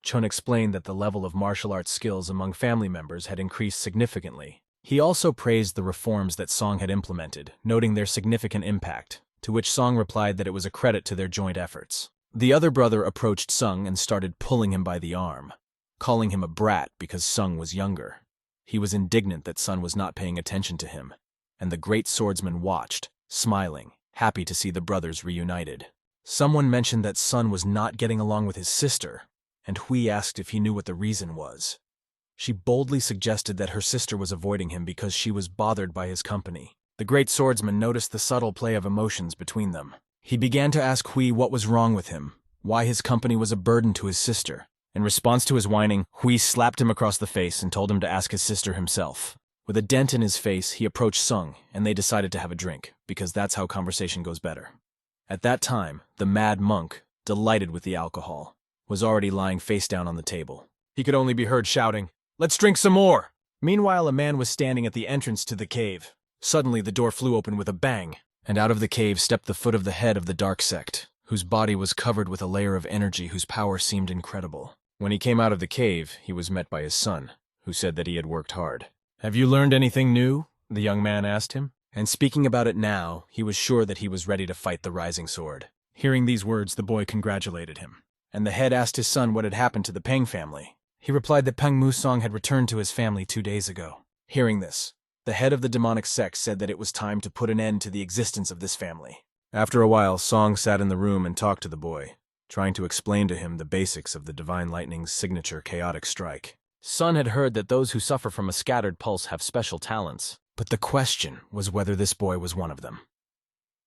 Chun explained that the level of martial arts skills among family members had increased significantly. He also praised the reforms that Song had implemented, noting their significant impact, to which Song replied that it was a credit to their joint efforts. The other brother approached Sung and started pulling him by the arm, calling him a brat because Sung was younger. He was indignant that Sun was not paying attention to him, and the great swordsman watched, smiling, happy to see the brothers reunited. Someone mentioned that Sun was not getting along with his sister, and Hui asked if he knew what the reason was. She boldly suggested that her sister was avoiding him because she was bothered by his company. The great swordsman noticed the subtle play of emotions between them. He began to ask Hui what was wrong with him, why his company was a burden to his sister. In response to his whining, Hui slapped him across the face and told him to ask his sister himself. With a dent in his face, he approached Sung, and they decided to have a drink, because that's how conversation goes better. At that time, the mad monk, delighted with the alcohol, was already lying face down on the table. He could only be heard shouting, "Let's drink some more!" Meanwhile, a man was standing at the entrance to the cave. Suddenly, the door flew open with a bang, and out of the cave stepped the foot of the head of the dark sect, whose body was covered with a layer of energy whose power seemed incredible. When he came out of the cave, he was met by his son, who said that he had worked hard. "Have you learned anything new?" the young man asked him. And speaking about it now, he was sure that he was ready to fight the rising sword. Hearing these words, the boy congratulated him. And the head asked his son what had happened to the Peng family. He replied that Peng Musong had returned to his family 2 days ago. Hearing this, the head of the demonic sect said that it was time to put an end to the existence of this family. After a while, Song sat in the room and talked to the boy, trying to explain to him the basics of the Divine Lightning's signature chaotic strike. Sun had heard that those who suffer from a scattered pulse have special talents, but the question was whether this boy was one of them.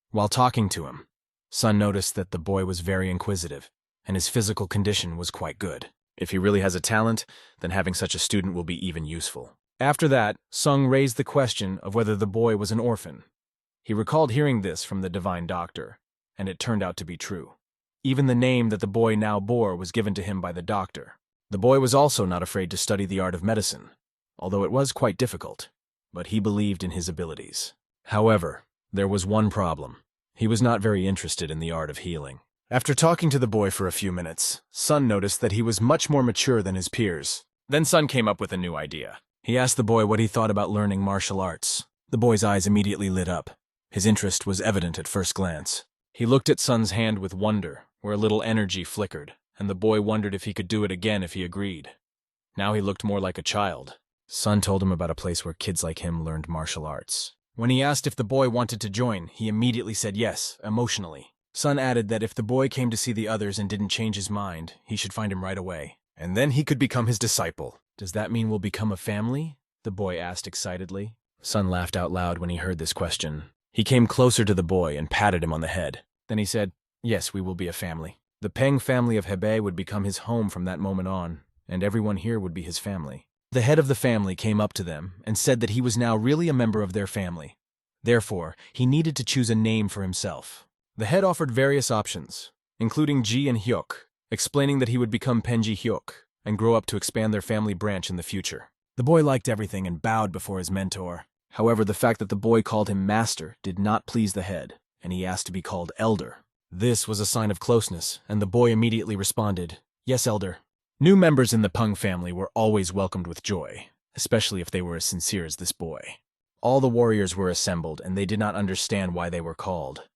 While talking to him, Sun noticed that the boy was very inquisitive, and his physical condition was quite good. If he really has a talent, then having such a student will be even useful. After that, Sung raised the question of whether the boy was an orphan. He recalled hearing this from the Divine Doctor, and it turned out to be true. Even the name that the boy now bore was given to him by the doctor. The boy was also not afraid to study the art of medicine, although it was quite difficult, but he believed in his abilities. However, there was one problem. He was not very interested in the art of healing. After talking to the boy for a few minutes, Sun noticed that he was much more mature than his peers. Then Sun came up with a new idea. He asked the boy what he thought about learning martial arts. The boy's eyes immediately lit up. His interest was evident at first glance. He looked at Sun's hand with wonder, where a little energy flickered, and the boy wondered if he could do it again if he agreed. Now he looked more like a child. Sun told him about a place where kids like him learned martial arts. When he asked if the boy wanted to join, he immediately said yes, emotionally. Sun added that if the boy came to see the others and didn't change his mind, he should find him right away. And then he could become his disciple. "Does that mean we'll become a family?" the boy asked excitedly. Sun laughed out loud when he heard this question. He came closer to the boy and patted him on the head. Then he said, "Yes, we will be a family." The Peng family of Hebei would become his home from that moment on, and everyone here would be his family. The head of the family came up to them and said that he was now really a member of their family. Therefore, he needed to choose a name for himself. The head offered various options, including Ji and Hyuk, explaining that he would become Penji Hyuk and grow up to expand their family branch in the future. The boy liked everything and bowed before his mentor. However, the fact that the boy called him master did not please the head, and he asked to be called elder. This was a sign of closeness, and the boy immediately responded, "Yes, elder." New members in the Pung family were always welcomed with joy, especially if they were as sincere as this boy. All the warriors were assembled, and they did not understand why they were called.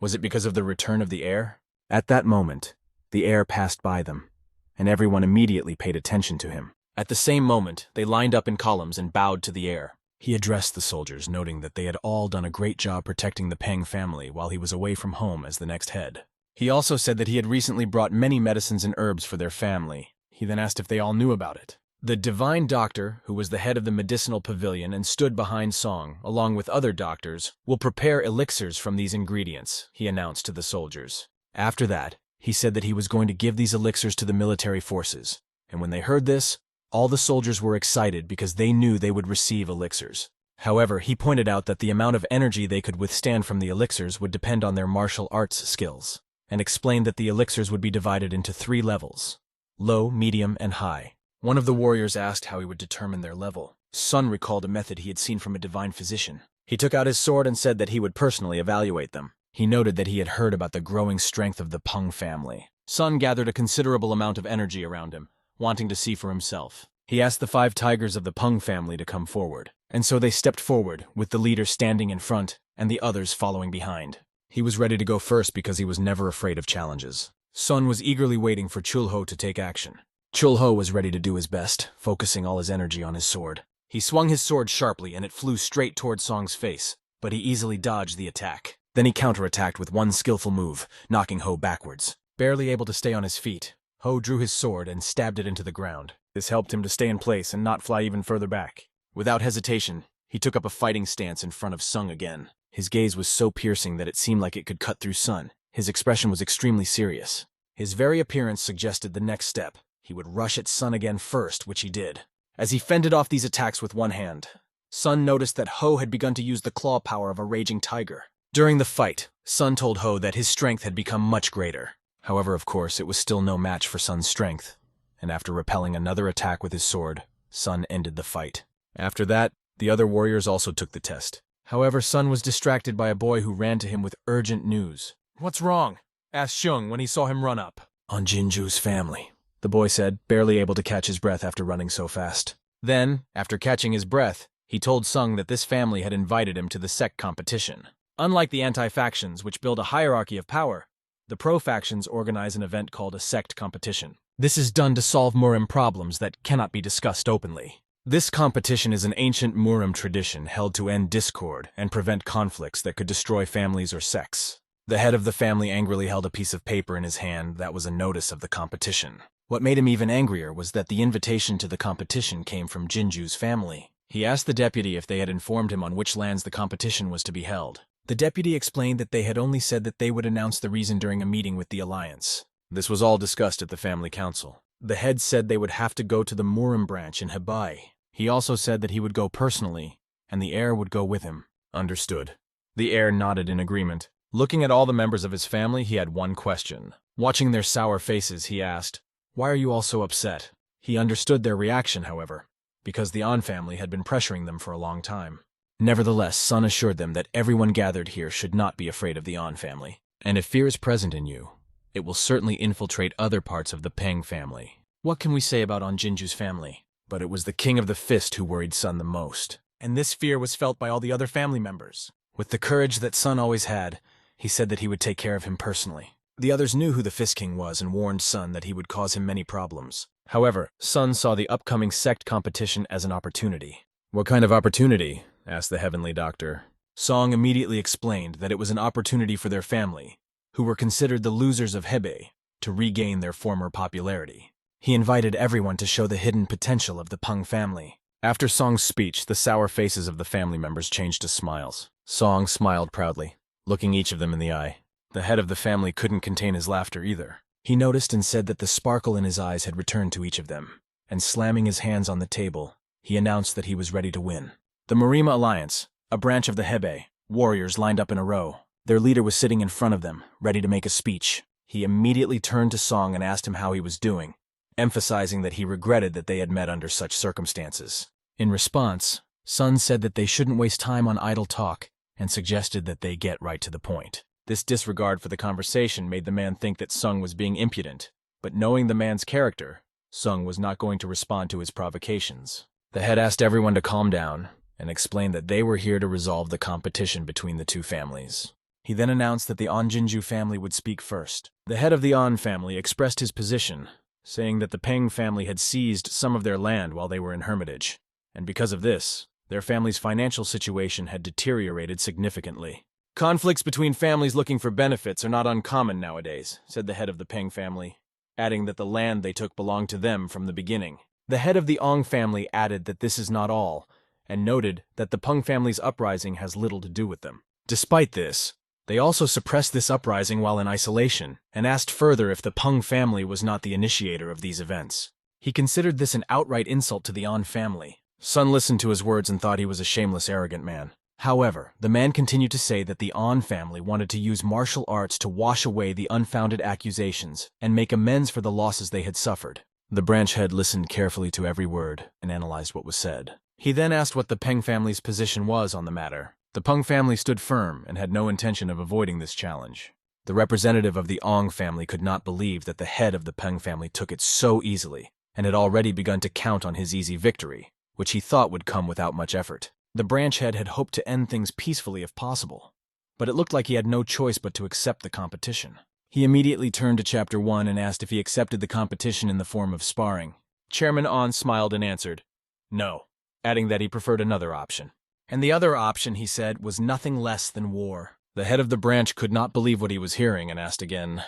Was it because of the return of the heir? At that moment, the heir passed by them, and everyone immediately paid attention to him. At the same moment, they lined up in columns and bowed to the heir. He addressed the soldiers, noting that they had all done a great job protecting the Peng family while he was away from home as the next head. He also said that he had recently brought many medicines and herbs for their family. He then asked if they all knew about it. The divine doctor, who was the head of the medicinal pavilion and stood behind Song, along with other doctors, will prepare elixirs from these ingredients, he announced to the soldiers. After that, he said that he was going to give these elixirs to the military forces, and when they heard this, all the soldiers were excited because they knew they would receive elixirs. However, he pointed out that the amount of energy they could withstand from the elixirs would depend on their martial arts skills, and explained that the elixirs would be divided into 3 levels: low, medium, and high. One of the warriors asked how he would determine their level. Sun recalled a method he had seen from a divine physician. He took out his sword and said that he would personally evaluate them. He noted that he had heard about the growing strength of the Pung family. Sun gathered a considerable amount of energy around him, wanting to see for himself. He asked the 5 tigers of the Pung family to come forward, and so they stepped forward, with the leader standing in front and the others following behind. He was ready to go first because he was never afraid of challenges. Sun was eagerly waiting for Chulho to take action. Chulho was ready to do his best, focusing all his energy on his sword. He swung his sword sharply and it flew straight toward Song's face, but he easily dodged the attack. Then he counterattacked with one skillful move, knocking Ho backwards. Barely able to stay on his feet, Ho drew his sword and stabbed it into the ground. This helped him to stay in place and not fly even further back. Without hesitation, he took up a fighting stance in front of Sung again. His gaze was so piercing that it seemed like it could cut through Sun. His expression was extremely serious. His very appearance suggested the next step. He would rush at Sun again first, which he did. As he fended off these attacks with one hand, Sun noticed that Ho had begun to use the claw power of a raging tiger. During the fight, Sun told Ho that his strength had become much greater. However, of course, it was still no match for Sun's strength, and after repelling another attack with his sword, Sun ended the fight. After that, the other warriors also took the test. However, Sun was distracted by a boy who ran to him with urgent news. "What's wrong?" asked Shung when he saw him run up. "On Jinju's family," the boy said, barely able to catch his breath after running so fast. Then, after catching his breath, he told Sung that this family had invited him to the sect competition. Unlike the anti-factions, which build a hierarchy of power, the pro-factions organize an event called a sect competition. This is done to solve Murim problems that cannot be discussed openly. This competition is an ancient Murim tradition held to end discord and prevent conflicts that could destroy families or sects. The head of the family angrily held a piece of paper in his hand that was a notice of the competition. What made him even angrier was that the invitation to the competition came from Jinju's family. He asked the deputy if they had informed him on which lands the competition was to be held. The deputy explained that they had only said that they would announce the reason during a meeting with the alliance. This was all discussed at the family council. The head said they would have to go to the Murim branch in Hebai. He also said that he would go personally, and the heir would go with him. Understood. The heir nodded in agreement. Looking at all the members of his family, he had one question. Watching their sour faces, he asked, "Why are you all so upset?" He understood their reaction, however, because the An family had been pressuring them for a long time. Nevertheless, Sun assured them that everyone gathered here should not be afraid of the An family. And if fear is present in you, it will certainly infiltrate other parts of the Peng family. What can we say about An Jinju's family? But it was the King of the Fist who worried Sun the most. And this fear was felt by all the other family members. With the courage that Sun always had, he said that he would take care of him personally. The others knew who the Fist King was and warned Sun that he would cause him many problems. However, Sun saw the upcoming sect competition as an opportunity. "What kind of opportunity?" asked the heavenly doctor. Song immediately explained that it was an opportunity for their family, who were considered the losers of Hebei, to regain their former popularity. He invited everyone to show the hidden potential of the Pung family. After Song's speech, the sour faces of the family members changed to smiles. Song smiled proudly, looking each of them in the eye. The head of the family couldn't contain his laughter either. He noticed and said that the sparkle in his eyes had returned to each of them, and slamming his hands on the table, he announced that he was ready to win. The Marima Alliance, A branch of the Hebei, warriors lined up in a row. Their leader was sitting in front of them, ready to make a speech. He immediately turned to Song and asked him how he was doing, emphasizing that he regretted that they had met under such circumstances. In response, Sun said that they shouldn't waste time on idle talk and suggested that they get right to the point. This disregard for the conversation made the man think that Sung was being impudent, but knowing the man's character, Sung was not going to respond to his provocations. The head asked everyone to calm down and explained that they were here to resolve the competition between the two families. He then announced that the Onjinju family would speak first. The head of the On family expressed his position, saying that the Peng family had seized some of their land while they were in hermitage, and because of this, their family's financial situation had deteriorated significantly. Conflicts between families looking for benefits are not uncommon nowadays, said the head of the Peng family, adding that the land they took belonged to them from the beginning. The head of the Ong family added that this is not all, and noted that the Pung family's uprising has little to do with them. Despite this, they also suppressed this uprising while in isolation, and asked further if the Pung family was not the initiator of these events. He considered this an outright insult to the On family. Sun listened to his words and thought he was a shameless, arrogant man. However, the man continued to say that the On family wanted to use martial arts to wash away the unfounded accusations and make amends for the losses they had suffered. The branch head listened carefully to every word and analyzed what was said. He then asked what the Peng family's position was on the matter. The Pung family stood firm and had no intention of avoiding this challenge. The representative of the Ong family could not believe that the head of the Peng family took it so easily and had already begun to count on his easy victory, which he thought would come without much effort. The branch head had hoped to end things peacefully if possible, but it looked like he had no choice but to accept the competition. He immediately turned to Chapter 1 and asked if he accepted the competition in the form of sparring. Chairman On smiled and answered, no, adding that he preferred another option. And the other option, he said, was nothing less than war. The head of the branch could not believe what he was hearing and asked again,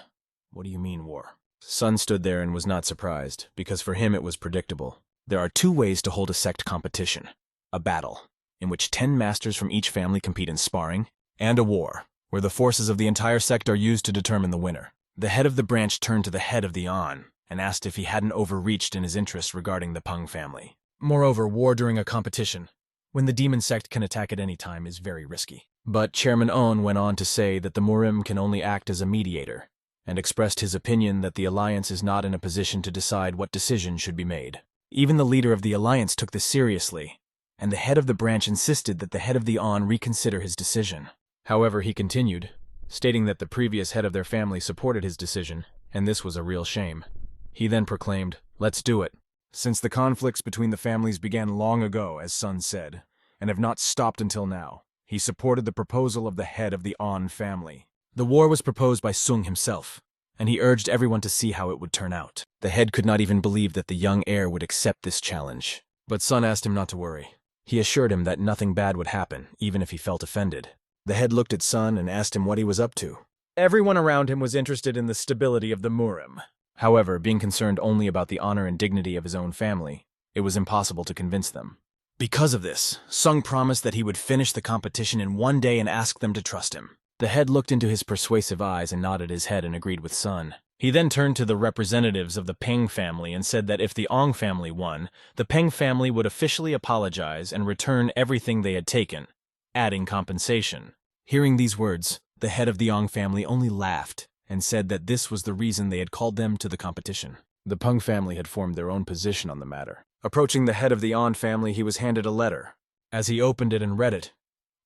what do you mean war? Sun stood there and was not surprised, because for him it was predictable. There are two ways to hold a sect competition: a battle, in which 10 masters from each family compete in sparring, and a war, where the forces of the entire sect are used to determine the winner. The head of the branch turned to the head of the On and asked if he hadn't overreached in his interests regarding the Pung family. Moreover, war during a competition, when the demon sect can attack at any time, is very risky. But Chairman On went on to say that the Murim can only act as a mediator, and expressed his opinion that the alliance is not in a position to decide what decision should be made. Even the leader of the alliance took this seriously, and the head of the branch insisted that the head of the On reconsider his decision. However, he continued, stating that the previous head of their family supported his decision, and this was a real shame. He then proclaimed, let's do it. Since the conflicts between the families began long ago, as Sun said, and have not stopped until now, he supported the proposal of the head of the On family. The war was proposed by Sung himself, and he urged everyone to see how it would turn out. The head could not even believe that the young heir would accept this challenge, but Sun asked him not to worry. He assured him that nothing bad would happen, even if he felt offended. The head looked at Sun and asked him what he was up to. Everyone around him was interested in the stability of the Murim. However, being concerned only about the honor and dignity of his own family, it was impossible to convince them. Because of this, Sung promised that he would finish the competition in one day and asked them to trust him. The head looked into his persuasive eyes and nodded his head and agreed with Sun. He then turned to the representatives of the Peng family and said that if the Ong family won, the Peng family would officially apologize and return everything they had taken, adding compensation. Hearing these words, the head of the Ong family only laughed and said that this was the reason they had called them to the competition. The Pung family had formed their own position on the matter. Approaching the head of the On family, he was handed a letter. As he opened it and read it,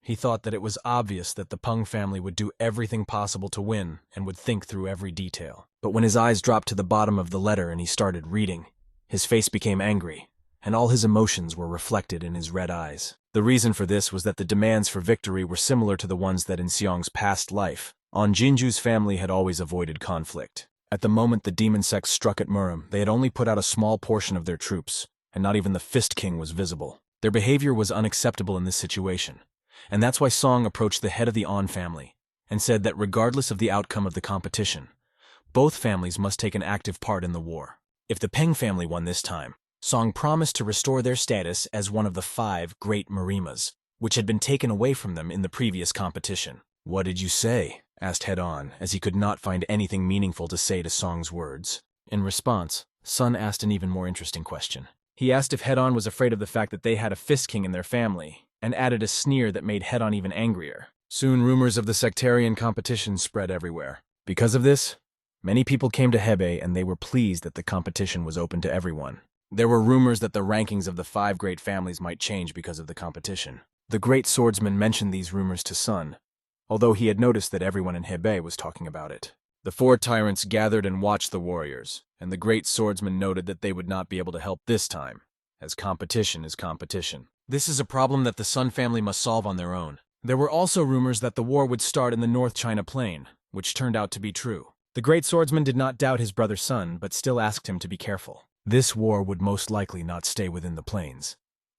he thought that it was obvious that the Pung family would do everything possible to win and would think through every detail. But when his eyes dropped to the bottom of the letter and he started reading, his face became angry, and all his emotions were reflected in his red eyes. The reason for this was that the demands for victory were similar to the ones that in Xiong's past life, On Jinju's family had always avoided conflict. At the moment the demon sect struck at Murim, they had only put out a small portion of their troops, and not even the Fist King was visible. Their behavior was unacceptable in this situation, and that's why Song approached the head of the On family and said that regardless of the outcome of the competition, both families must take an active part in the war. If the Peng family won this time, Song promised to restore their status as one of the 5 great Marimas, which had been taken away from them in the previous competition. What did you say? Asked Head On, as he could not find anything meaningful to say to Song's words. In response, Sun asked an even more interesting question. He asked if Head On was afraid of the fact that they had a Fist King in their family, and added a sneer that made Head-On even angrier. Soon rumors of the sectarian competition spread everywhere. Because of this, many people came to Hebei and they were pleased that the competition was open to everyone. There were rumors that the rankings of the 5 great families might change because of the competition. The great swordsman mentioned these rumors to Sun, although he had noticed that everyone in Hebei was talking about it. The 4 tyrants gathered and watched the warriors, and the great swordsman noted that they would not be able to help this time, as competition is competition. This is a problem that the Sun family must solve on their own. There were also rumors that the war would start in the North China Plain, which turned out to be true. The great swordsman did not doubt his brother Sun, but still asked him to be careful. This war would most likely not stay within the plains,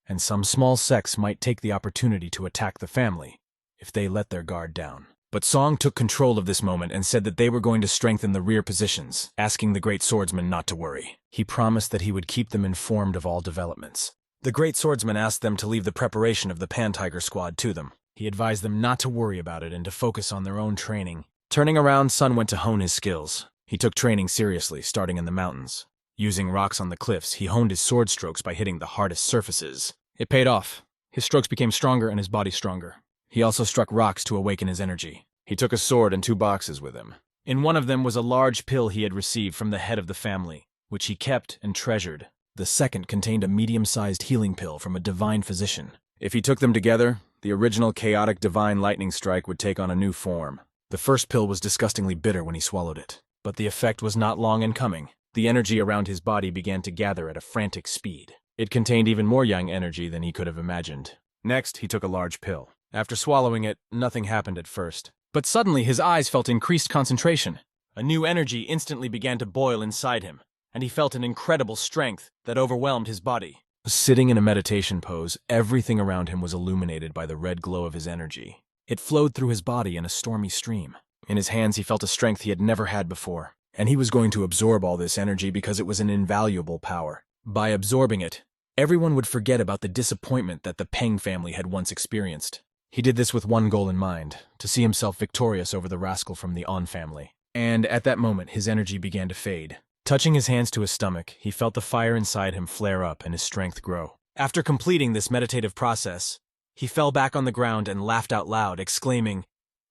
and some small sects might take the opportunity to attack the family if they let their guard down. But Song took control of this moment and said that they were going to strengthen the rear positions, asking the great swordsman not to worry. He promised that he would keep them informed of all developments. The great swordsman asked them to leave the preparation of the Pan-Tiger squad to them. He advised them not to worry about it and to focus on their own training. Turning around, Sun went to hone his skills. He took training seriously, starting in the mountains. Using rocks on the cliffs, he honed his sword strokes by hitting the hardest surfaces. It paid off. His strokes became stronger and his body stronger. He also struck rocks to awaken his energy. He took a sword and 2 boxes with him. In one of them was a large pill he had received from the head of the family, which he kept and treasured. The second contained a medium-sized healing pill from a divine physician. If he took them together, the original chaotic divine lightning strike would take on a new form. The first pill was disgustingly bitter when he swallowed it, but the effect was not long in coming. The energy around his body began to gather at a frantic speed. It contained even more yang energy than he could have imagined. Next, he took a large pill. After swallowing it, nothing happened at first. But suddenly his eyes felt increased concentration. A new energy instantly began to boil inside him, and he felt an incredible strength that overwhelmed his body. Sitting in a meditation pose, everything around him was illuminated by the red glow of his energy. It flowed through his body in a stormy stream. In his hands he felt a strength he had never had before, and he was going to absorb all this energy because it was an invaluable power. By absorbing it, everyone would forget about the disappointment that the Peng family had once experienced. He did this with one goal in mind, to see himself victorious over the rascal from the On family. And at that moment, his energy began to fade. Touching his hands to his stomach, he felt the fire inside him flare up and his strength grow. After completing this meditative process, he fell back on the ground and laughed out loud, exclaiming,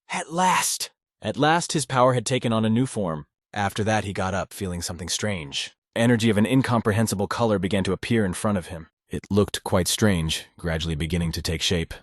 "At last!" At last, his power had taken on a new form. After that, he got up, feeling something strange. Energy of an incomprehensible color began to appear in front of him. It looked quite strange, gradually beginning to take shape.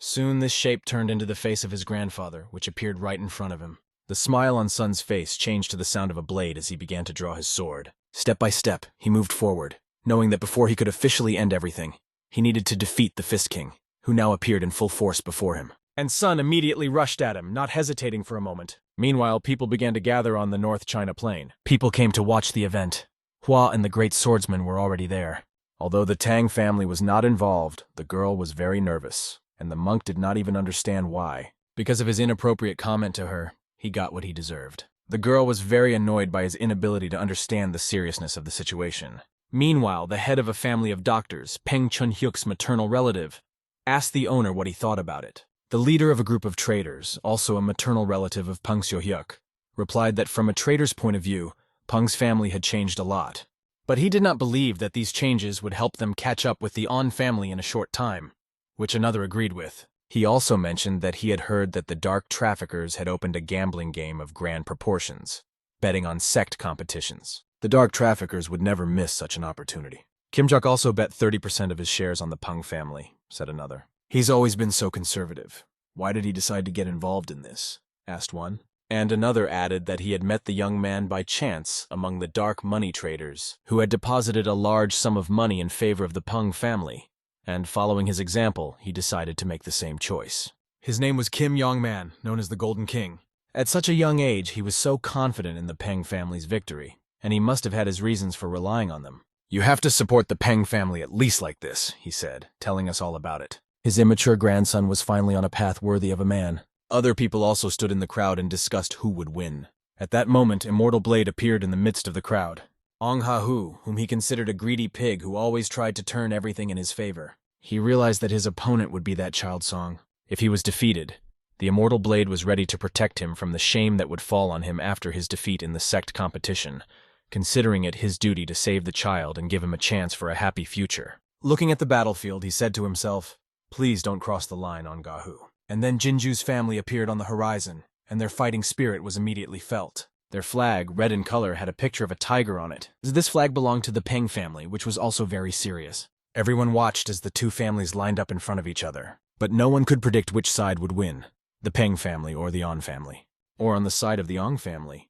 Soon this shape turned into the face of his grandfather, which appeared right in front of him. The smile on Sun's face changed to the sound of a blade as he began to draw his sword. Step by step, he moved forward, knowing that before he could officially end everything, he needed to defeat the Fist King, who now appeared in full force before him. And Sun immediately rushed at him, not hesitating for a moment. Meanwhile, people began to gather on the North China Plain. People came to watch the event. Hua and the great swordsman were already there. Although the Tang family was not involved, the girl was very nervous, and the monk did not even understand why. Because of his inappropriate comment to her, he got what he deserved. The girl was very annoyed by his inability to understand the seriousness of the situation. Meanwhile, the head of a family of doctors, Peng Chunhyuk's maternal relative, asked the owner what he thought about it. The leader of a group of traders, also a maternal relative of Peng Xiuhyuk, replied that from a trader's point of view, Peng's family had changed a lot. But he did not believe that these changes would help them catch up with the On family in a short time, which another agreed with. He also mentioned that he had heard that the dark traffickers had opened a gambling game of grand proportions, betting on sect competitions. The dark traffickers would never miss such an opportunity. Kim Juk also bet 30% of his shares on the Peng family, said another. He's always been so conservative. Why did he decide to get involved in this? Asked one. And another added that he had met the young man by chance among the dark money traders, who had deposited a large sum of money in favor of the Peng family, and following his example, he decided to make the same choice. His name was Kim Yong-man, known as the Golden King. At such a young age, he was so confident in the Peng family's victory, and he must have had his reasons for relying on them. "You have to support the Peng family at least like this," he said, telling us all about it. His immature grandson was finally on a path worthy of a man. Other people also stood in the crowd and discussed who would win. At that moment, Immortal Blade appeared in the midst of the crowd. Ong Ha-hu, whom he considered a greedy pig who always tried to turn everything in his favor. He realized that his opponent would be that child song. If he was defeated, the Immortal Blade was ready to protect him from the shame that would fall on him after his defeat in the sect competition, considering it his duty to save the child and give him a chance for a happy future. Looking at the battlefield, he said to himself, Please don't cross the line on Gahu. And then Jinju's family appeared on the horizon, and their fighting spirit was immediately felt. Their flag, red in color, had a picture of a tiger on it. This flag belonged to the Peng family, which was also very serious. Everyone watched as the two families lined up in front of each other, but no one could predict which side would win, the Peng family or the An family. Or on the side of the Ong family.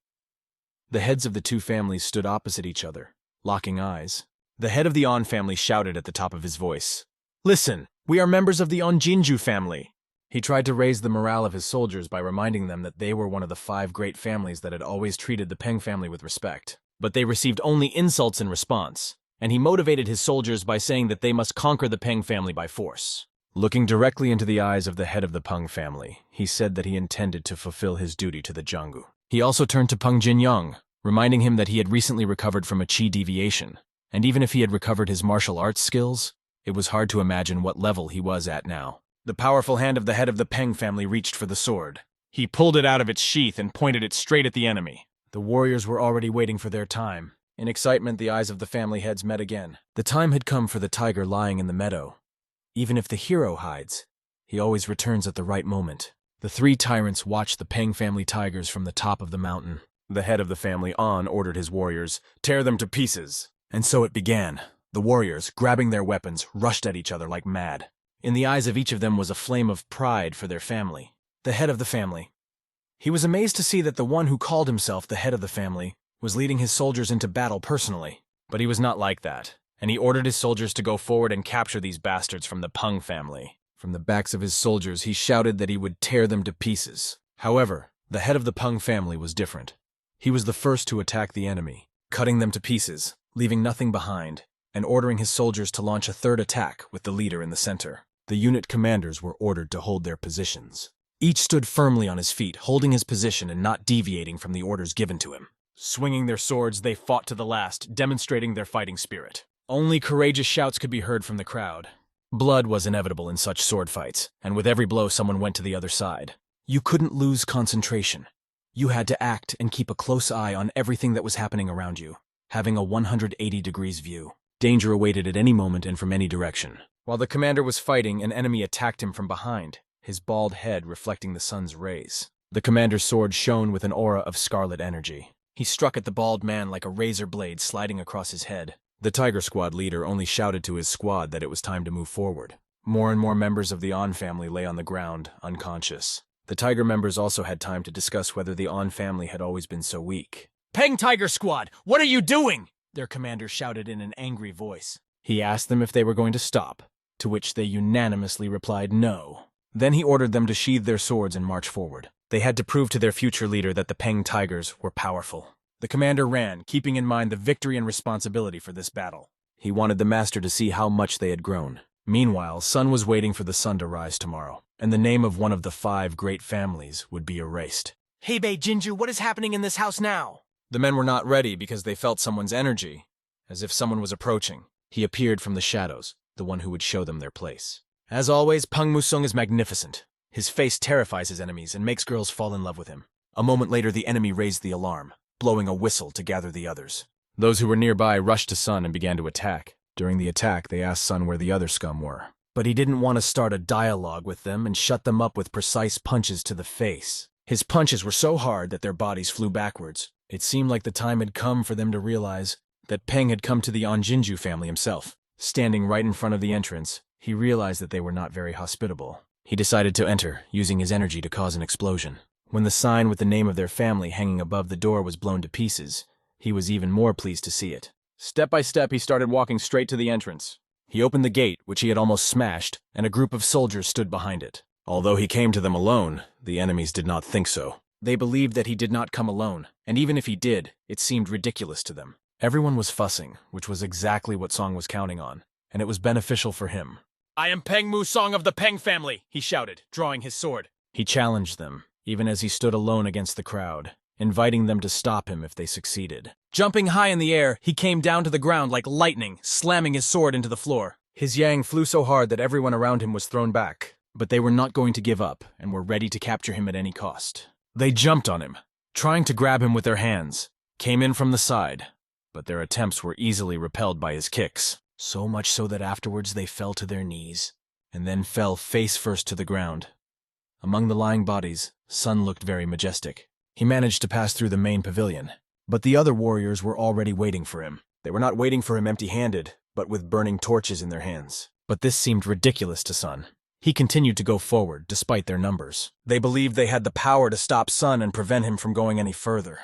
The heads of the two families stood opposite each other, locking eyes. The head of the An family shouted at the top of his voice, "Listen, we are members of the An Jinju family." He tried to raise the morale of his soldiers by reminding them that they were one of the 5 great families that had always treated the Peng family with respect. But they received only insults in response, and he motivated his soldiers by saying that they must conquer the Peng family by force. Looking directly into the eyes of the head of the Pung family, he said that he intended to fulfill his duty to the Jianggu. He also turned to Pung Jinyang, reminding him that he had recently recovered from a qi deviation, and even if he had recovered his martial arts skills, it was hard to imagine what level he was at now. The powerful hand of the head of the Peng family reached for the sword. He pulled it out of its sheath and pointed it straight at the enemy. The warriors were already waiting for their time. In excitement, the eyes of the family heads met again. The time had come for the tiger lying in the meadow. Even if the hero hides, he always returns at the right moment. The 3 tyrants watched the Peng family tigers from the top of the mountain. The head of the family, An, ordered his warriors, "Tear them to pieces." And so it began. The warriors, grabbing their weapons, rushed at each other like mad. In the eyes of each of them was a flame of pride for their family. The head of the family. He was amazed to see that the one who called himself the head of the family was leading his soldiers into battle personally. But he was not like that, and he ordered his soldiers to go forward and capture these bastards from the Pung family. From the backs of his soldiers, he shouted that he would tear them to pieces. However, the head of the Pung family was different. He was the first to attack the enemy, cutting them to pieces, leaving nothing behind, and ordering his soldiers to launch a 3rd attack with the leader in the center. The unit commanders were ordered to hold their positions. Each stood firmly on his feet, holding his position and not deviating from the orders given to him. Swinging their swords, they fought to the last, demonstrating their fighting spirit. Only courageous shouts could be heard from the crowd. Blood was inevitable in such sword fights, and with every blow someone went to the other side. You couldn't lose concentration. You had to act and keep a close eye on everything that was happening around you, having a 180 degrees view. Danger awaited at any moment and from any direction. While the commander was fighting, an enemy attacked him from behind, his bald head reflecting the sun's rays. The commander's sword shone with an aura of scarlet energy. He struck at the bald man like a razor blade sliding across his head. The Tiger Squad leader only shouted to his squad that it was time to move forward. More and more members of the An family lay on the ground, unconscious. The Tiger members also had time to discuss whether the An family had always been so weak. "Peng Tiger Squad, what are you doing?" their commander shouted in an angry voice. He asked them if they were going to stop, to which they unanimously replied no. Then he ordered them to sheathe their swords and march forward. They had to prove to their future leader that the Peng Tigers were powerful. The commander ran, keeping in mind the victory and responsibility for this battle. He wanted the master to see how much they had grown. Meanwhile, Sun was waiting for the sun to rise tomorrow, and the name of one of the 5 great families would be erased. "Hey, Bei Jinju, what is happening in this house now?" The men were not ready because they felt someone's energy, as if someone was approaching. He appeared from the shadows, the one who would show them their place. As always, Peng Musung is magnificent. His face terrifies his enemies and makes girls fall in love with him. A moment later, the enemy raised the alarm, blowing a whistle to gather the others. Those who were nearby rushed to Sun and began to attack. During the attack, they asked Sun where the other scum were. But he didn't want to start a dialogue with them and shut them up with precise punches to the face. His punches were so hard that their bodies flew backwards. It seemed like the time had come for them to realize that Peng had come to the Anjinju family himself. Standing right in front of the entrance, he realized that they were not very hospitable. He decided to enter, using his energy to cause an explosion. When the sign with the name of their family hanging above the door was blown to pieces, he was even more pleased to see it. Step by step, he started walking straight to the entrance. He opened the gate, which he had almost smashed, and a group of soldiers stood behind it. Although he came to them alone, the enemies did not think so. They believed that he did not come alone, and even if he did, it seemed ridiculous to them. Everyone was fussing, which was exactly what Song was counting on, and it was beneficial for him. "I am Peng Musong of the Peng family," he shouted, drawing his sword. He challenged them, even as he stood alone against the crowd, inviting them to stop him if they succeeded. Jumping high in the air, he came down to the ground like lightning, slamming his sword into the floor. His yang flew so hard that everyone around him was thrown back, but they were not going to give up and were ready to capture him at any cost. They jumped on him, trying to grab him with their hands, came in from the side, but their attempts were easily repelled by his kicks. So much so that afterwards they fell to their knees. and then fell face first to the ground. Among the lying bodies, Sun looked very majestic. He managed to pass through the main pavilion, but the other warriors were already waiting for him. They were not waiting for him empty-handed, but with burning torches in their hands. But this seemed ridiculous to Sun. He continued to go forward, despite their numbers. They believed they had the power to stop Sun and prevent him from going any further.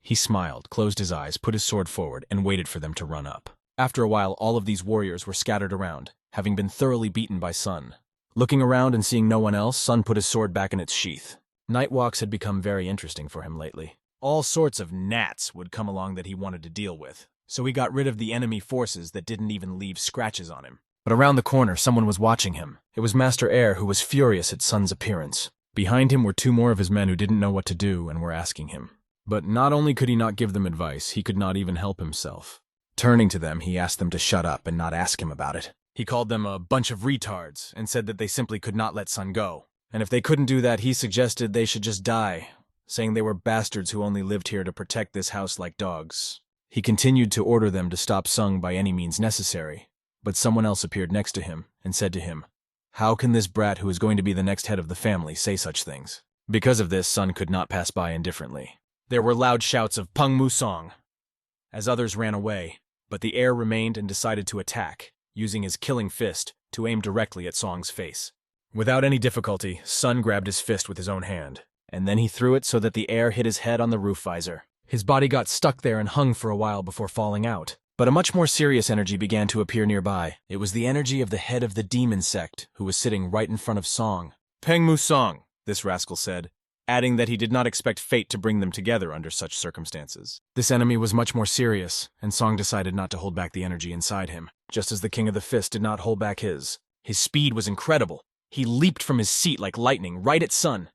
He smiled, closed his eyes, put his sword forward, and waited for them to run up. After a while, all of these warriors were scattered around, having been thoroughly beaten by Sun. Looking around and seeing no one else, Sun put his sword back in its sheath. Night walks had become very interesting for him lately. All sorts of gnats would come along that he wanted to deal with, so he got rid of the enemy forces that didn't even leave scratches on him. But around the corner, someone was watching him. It was Master Air, who was furious at Sun's appearance. Behind him were two more of his men who didn't know what to do and were asking him. But not only could he not give them advice, he could not even help himself. Turning to them, he asked them to shut up and not ask him about it. He called them a bunch of retards and said that they simply could not let Sun go. And if they couldn't do that, he suggested they should just die, saying they were bastards who only lived here to protect this house like dogs. He continued to order them to stop Sun by any means necessary, but someone else appeared next to him and said to him, "How can this brat who is going to be the next head of the family say such things?" Because of this, Sun could not pass by indifferently. There were loud shouts of Pung Musong as others ran away, but the heir remained and decided to attack, using his killing fist to aim directly at Song's face. Without any difficulty, Sun grabbed his fist with his own hand, and then he threw it so that the heir hit his head on the roof visor. His body got stuck there and hung for a while before falling out. But a much more serious energy began to appear nearby. It was the energy of the head of the demon sect, who was sitting right in front of Song. "Peng Musong," this rascal said, adding that he did not expect fate to bring them together under such circumstances. This enemy was much more serious, and Song decided not to hold back the energy inside him, just as the King of the Fist did not hold back his. His speed was incredible. He leaped from his seat like lightning right at Sun.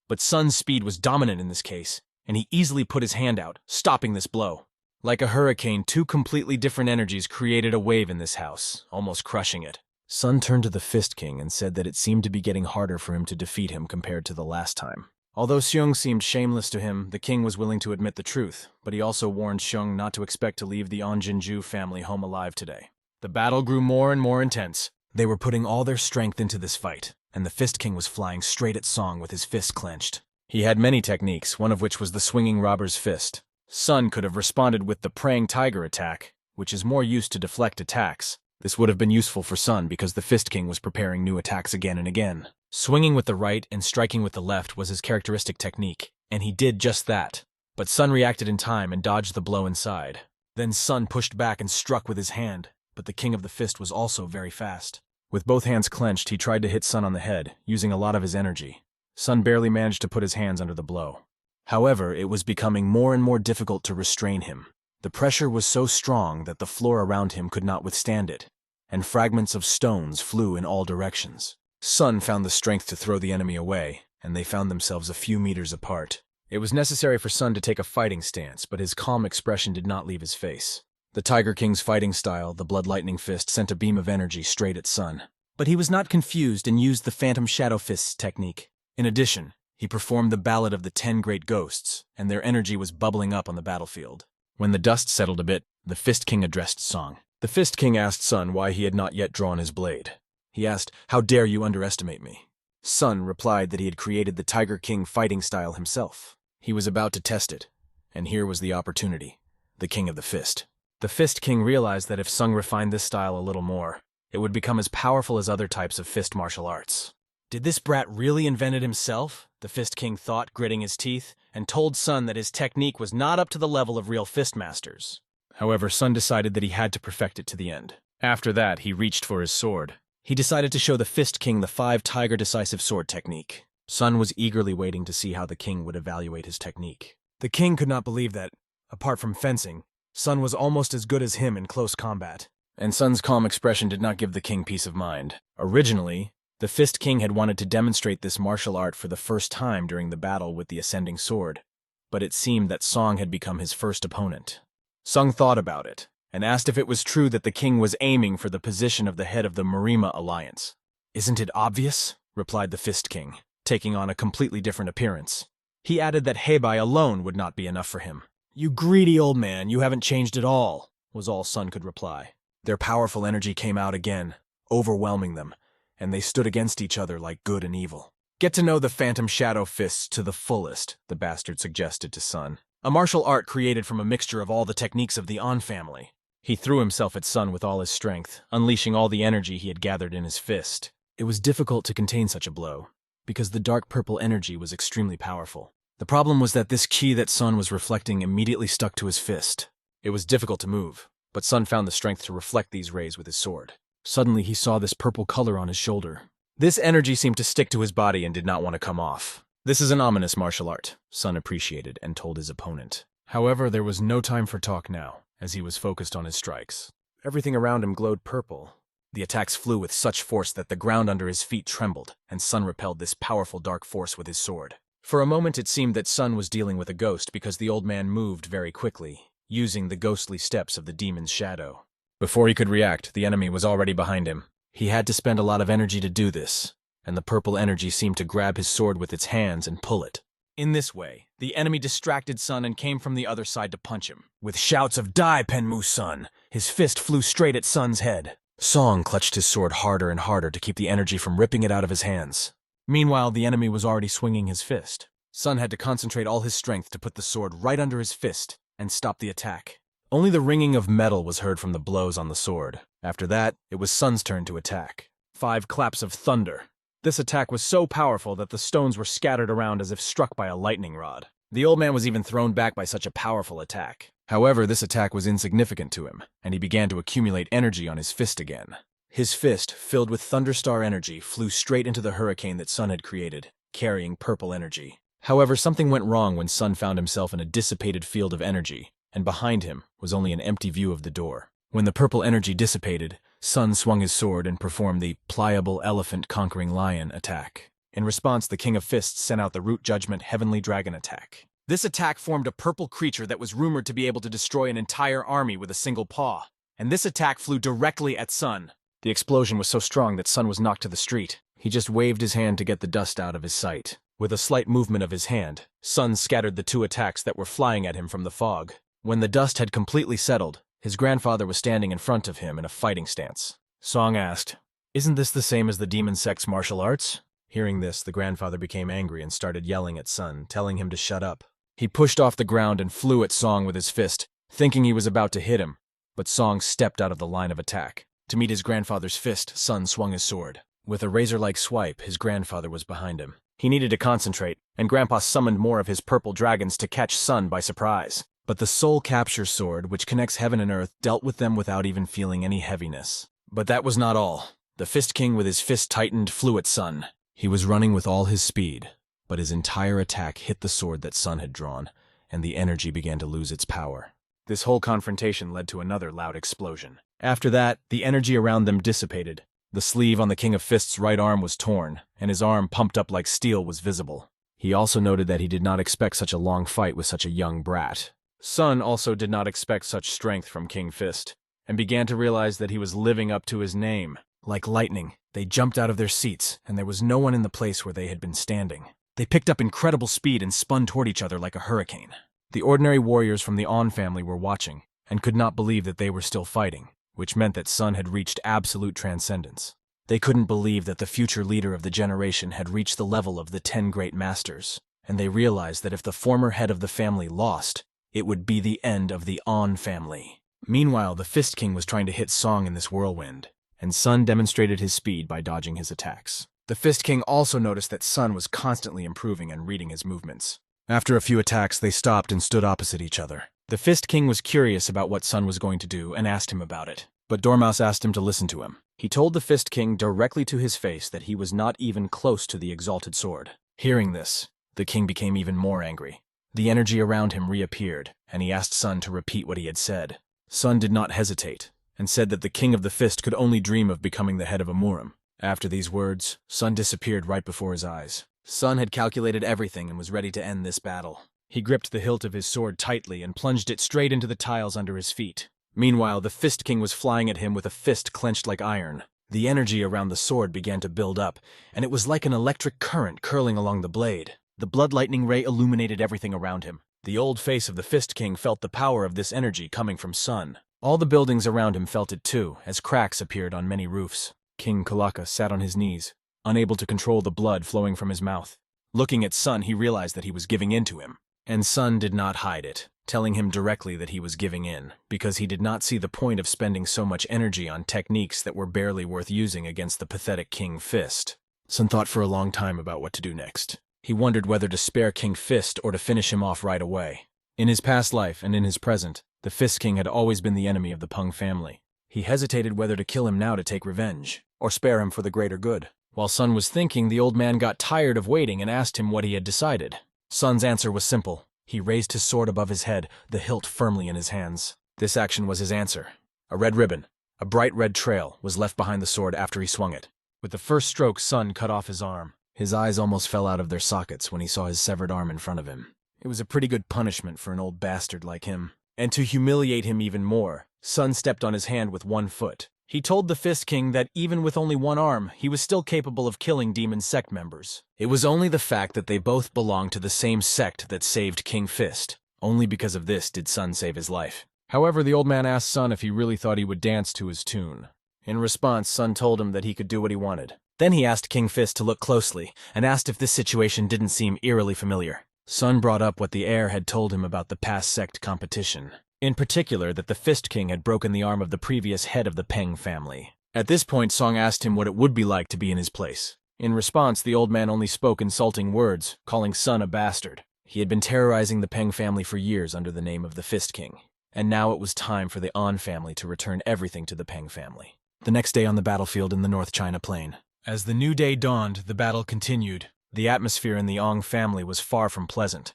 But Sun's speed was dominant in this case, and he easily put his hand out, stopping this blow. Like a hurricane, two completely different energies created a wave in this house, almost crushing it. Sun turned to the Fist King and said that it seemed to be getting harder for him to defeat him compared to the last time. Although Seung seemed shameless to him, the king was willing to admit the truth, but he also warned Seung not to expect to leave the Onjinju family home alive today. The battle grew more and more intense. They were putting all their strength into this fight, and the Fist King was flying straight at Song with his fist clenched. He had many techniques, one of which was the swinging robber's fist. Sun could have responded with the praying tiger attack, which is more used to deflect attacks. This would have been useful for Sun because the Fist King was preparing new attacks again and again. Swinging with the right and striking with the left was his characteristic technique, and he did just that. But Sun reacted in time and dodged the blow inside. Then Sun pushed back and struck with his hand, but the King of the Fist was also very fast. With both hands clenched, he tried to hit Sun on the head, using a lot of his energy. Sun barely managed to put his hands under the blow. However, it was becoming more and more difficult to restrain him. The pressure was so strong that the floor around him could not withstand it, and fragments of stones flew in all directions. Sun found the strength to throw the enemy away, and they found themselves a few meters apart. It was necessary for Sun to take a fighting stance, but his calm expression did not leave his face. The Tiger King's fighting style, the Blood Lightning Fist, sent a beam of energy straight at Sun. But he was not confused and used the Phantom Shadow Fist's technique. In addition, he performed the Ballad of the 10 Great Ghosts, and their energy was bubbling up on the battlefield. When the dust settled a bit, the Fist King addressed Song. The Fist King asked Sun why he had not yet drawn his blade. He asked, "How dare you underestimate me?" Sun replied that he had created the Tiger King fighting style himself. He was about to test it, and here was the opportunity, the King of the Fist. The Fist King realized that if Sung refined this style a little more, it would become as powerful as other types of fist martial arts. Did this brat really invent it himself? The Fist King thought, gritting his teeth, and told Sun that his technique was not up to the level of real fist masters. However, Sun decided that he had to perfect it to the end. After that, he reached for his sword. He decided to show the Fist King the 5 Tiger Decisive Sword technique. Sun was eagerly waiting to see how the king would evaluate his technique. The king could not believe that, apart from fencing, Sun was almost as good as him in close combat. And Sun's calm expression did not give the king peace of mind. Originally, the Fist King had wanted to demonstrate this martial art for the first time during the battle with the ascending sword, but it seemed that Song had become his first opponent. Sung thought about it, and asked if it was true that the king was aiming for the position of the head of the Marima alliance. "Isn't it obvious?" replied the Fist King, taking on a completely different appearance. He added that Heibai alone would not be enough for him. "You greedy old man, you haven't changed at all," was all Sun could reply. Their powerful energy came out again, overwhelming them, and they stood against each other like good and evil. Get to know the Phantom Shadow Fists to the fullest, the bastard suggested to Sun. A martial art created from a mixture of all the techniques of the An family. He threw himself at Sun with all his strength, unleashing all the energy he had gathered in his fist. It was difficult to contain such a blow, because the dark purple energy was extremely powerful. The problem was that this ki that Sun was reflecting immediately stuck to his fist. It was difficult to move, but Sun found the strength to reflect these rays with his sword. Suddenly he saw this purple color on his shoulder. This energy seemed to stick to his body and did not want to come off. This is an ominous martial art, Sun appreciated and told his opponent. However, there was no time for talk now, as he was focused on his strikes. Everything around him glowed purple. The attacks flew with such force that the ground under his feet trembled, and Sun repelled this powerful dark force with his sword. For a moment it seemed that Sun was dealing with a ghost because the old man moved very quickly, using the ghostly steps of the demon's shadow. Before he could react, the enemy was already behind him. He had to spend a lot of energy to do this, and the purple energy seemed to grab his sword with its hands and pull it. In this way, the enemy distracted Sun and came from the other side to punch him. With shouts of "Die, Penmu Sun!" his fist flew straight at Sun's head. Song clutched his sword harder and harder to keep the energy from ripping it out of his hands. Meanwhile, the enemy was already swinging his fist. Sun had to concentrate all his strength to put the sword right under his fist and stop the attack. Only the ringing of metal was heard from the blows on the sword. After that, it was Sun's turn to attack. 5 claps of thunder. This attack was so powerful that the stones were scattered around as if struck by a lightning rod. The old man was even thrown back by such a powerful attack. However, this attack was insignificant to him, and he began to accumulate energy on his fist again. His fist, filled with thunderstar energy, flew straight into the hurricane that Sun had created, carrying purple energy. However, something went wrong when Sun found himself in a dissipated field of energy, and behind him was only an empty view of the door. When the purple energy dissipated, Sun swung his sword and performed the pliable elephant conquering lion attack. In response, the King of Fists sent out the Root Judgment Heavenly Dragon attack. This attack formed a purple creature that was rumored to be able to destroy an entire army with a single paw, and this attack flew directly at Sun. The explosion was so strong that Sun was knocked to the street. He just waved his hand to get the dust out of his sight. With a slight movement of his hand, Sun scattered the 2 attacks that were flying at him from the fog. When the dust had completely settled, his grandfather was standing in front of him in a fighting stance. Song asked, "Isn't this the same as the demon sect's martial arts?" Hearing this, the grandfather became angry and started yelling at Sun, telling him to shut up. He pushed off the ground and flew at Song with his fist, thinking he was about to hit him, but Song stepped out of the line of attack. To meet his grandfather's fist, Sun swung his sword. With a razor-like swipe, his grandfather was behind him. He needed to concentrate, and Grandpa summoned more of his purple dragons to catch Sun by surprise. But the soul capture sword, which connects heaven and earth, dealt with them without even feeling any heaviness. But that was not all. The Fist King, with his fist tightened, flew at Sun. He was running with all his speed, but his entire attack hit the sword that Sun had drawn, and the energy began to lose its power. This whole confrontation led to another loud explosion. After that, the energy around them dissipated. The sleeve on the King of Fists' right arm was torn, and his arm, pumped up like steel, was visible. He also noted that he did not expect such a long fight with such a young brat. Sun also did not expect such strength from King Fist, and began to realize that he was living up to his name. Like lightning, they jumped out of their seats, and there was no one in the place where they had been standing. They picked up incredible speed and spun toward each other like a hurricane. The ordinary warriors from the An family were watching, and could not believe that they were still fighting, which meant that Sun had reached absolute transcendence. They couldn't believe that the future leader of the generation had reached the level of the 10 great masters, and they realized that if the former head of the family lost, it would be the end of the An family. Meanwhile, the Fist King was trying to hit Song in this whirlwind, and Sun demonstrated his speed by dodging his attacks. The Fist King also noticed that Sun was constantly improving and reading his movements. After a few attacks, they stopped and stood opposite each other. The Fist King was curious about what Sun was going to do and asked him about it, but Dormouse asked him to listen to him. He told the Fist King directly to his face that he was not even close to the exalted sword. Hearing this, the king became even more angry. The energy around him reappeared, and he asked Sun to repeat what he had said. Sun did not hesitate, and said that the King of the Fist could only dream of becoming the head of a Murim. After these words, Sun disappeared right before his eyes. Sun had calculated everything and was ready to end this battle. He gripped the hilt of his sword tightly and plunged it straight into the tiles under his feet. Meanwhile, the Fist King was flying at him with a fist clenched like iron. The energy around the sword began to build up, and it was like an electric current curling along the blade. The blood lightning ray illuminated everything around him. The old face of the Fist King felt the power of this energy coming from Sun. All the buildings around him felt it too, as cracks appeared on many roofs. King Kalaka sat on his knees, unable to control the blood flowing from his mouth. Looking at Sun, he realized that he was giving in to him. And Sun did not hide it, telling him directly that he was giving in, because he did not see the point of spending so much energy on techniques that were barely worth using against the pathetic King Fist. Sun thought for a long time about what to do next. He wondered whether to spare King Fist or to finish him off right away. In his past life and in his present, the Fist King had always been the enemy of the Pung family. He hesitated whether to kill him now to take revenge, or spare him for the greater good. While Sun was thinking, the old man got tired of waiting and asked him what he had decided. Sun's answer was simple. He raised his sword above his head, the hilt firmly in his hands. This action was his answer. A red ribbon, a bright red trail, was left behind the sword after he swung it. With the first stroke, Sun cut off his arm. His eyes almost fell out of their sockets when he saw his severed arm in front of him. It was a pretty good punishment for an old bastard like him. And to humiliate him even more, Sun stepped on his hand with one foot. He told the Fist King that even with only one arm, he was still capable of killing demon sect members. It was only the fact that they both belonged to the same sect that saved King Fist. Only because of this did Sun save his life. However, the old man asked Sun if he really thought he would dance to his tune. In response, Sun told him that he could do what he wanted. Then he asked King Fist to look closely, and asked if this situation didn't seem eerily familiar. Sun brought up what the heir had told him about the past sect competition. In particular, that the Fist King had broken the arm of the previous head of the Peng family. At this point, Song asked him what it would be like to be in his place. In response, the old man only spoke insulting words, calling Sun a bastard. He had been terrorizing the Peng family for years under the name of the Fist King, and now it was time for the An family to return everything to the Peng family. The next day on the battlefield in the North China Plain. As the new day dawned, the battle continued. The atmosphere in the Ong family was far from pleasant.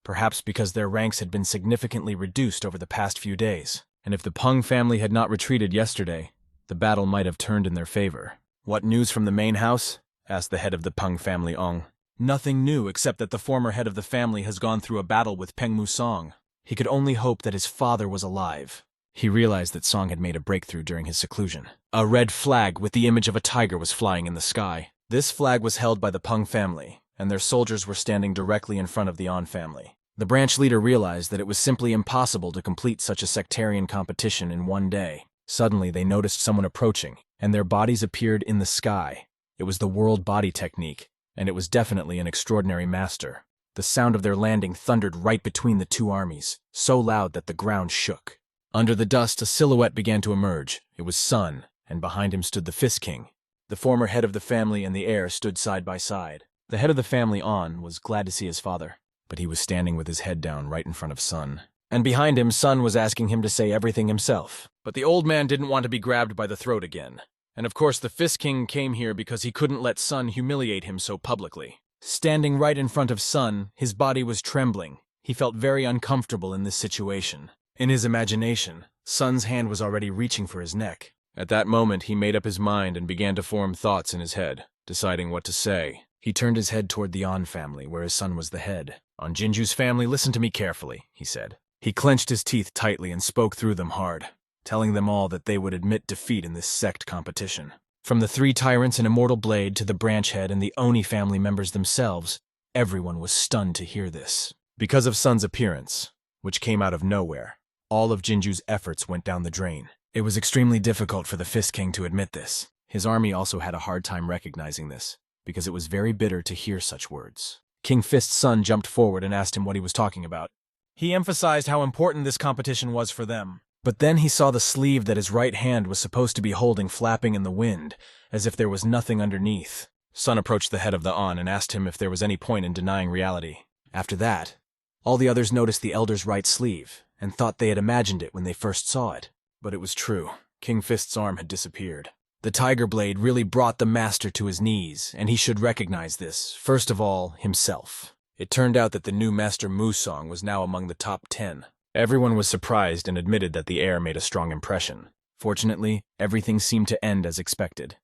Perhaps because their ranks had been significantly reduced over the past few days. And if the Pung family had not retreated yesterday, the battle might have turned in their favor. "What news from the main house?" asked the head of the Pung family Ong. "Nothing new except that the former head of the family has gone through a battle with Peng Musong." He could only hope that his father was alive. He realized that Song had made a breakthrough during his seclusion. A red flag with the image of a tiger was flying in the sky. This flag was held by the Pung family, and their soldiers were standing directly in front of the An family. The branch leader realized that it was simply impossible to complete such a sectarian competition in one day. Suddenly, they noticed someone approaching, and their bodies appeared in the sky. It was the world body technique, and it was definitely an extraordinary master. The sound of their landing thundered right between the two armies, so loud that the ground shook. Under the dust, a silhouette began to emerge. It was Sun, and behind him stood the Fist King. The former head of the family and the heir stood side by side. The head of the family, An, was glad to see his father, but he was standing with his head down right in front of Sun. And behind him, Sun was asking him to say everything himself. But the old man didn't want to be grabbed by the throat again. And of course, the Fist King came here because he couldn't let Sun humiliate him so publicly. Standing right in front of Sun, his body was trembling. He felt very uncomfortable in this situation. In his imagination, Sun's hand was already reaching for his neck. At that moment, he made up his mind and began to form thoughts in his head, deciding what to say. He turned his head toward the An family, where his son was the head. "On Jinju's family, listen to me carefully," he said. He clenched his teeth tightly and spoke through them hard, telling them all that they would admit defeat in this sect competition. From the three tyrants in Immortal Blade to the branch head and the Oni family members themselves, everyone was stunned to hear this. Because of Sun's appearance, which came out of nowhere, all of Jinju's efforts went down the drain. It was extremely difficult for the Fist King to admit this. His army also had a hard time recognizing this, because it was very bitter to hear such words. King Fist's son jumped forward and asked him what he was talking about. He emphasized how important this competition was for them. But then he saw the sleeve that his right hand was supposed to be holding flapping in the wind, as if there was nothing underneath. Sun approached the head of the An and asked him if there was any point in denying reality. After that, all the others noticed the elder's right sleeve, and thought they had imagined it when they first saw it. But it was true. King Fist's arm had disappeared. The tiger blade really brought the master to his knees, and he should recognize this, first of all, himself. It turned out that the new master Musong was now among the top 10. Everyone was surprised and admitted that the heir made a strong impression. Fortunately, everything seemed to end as expected.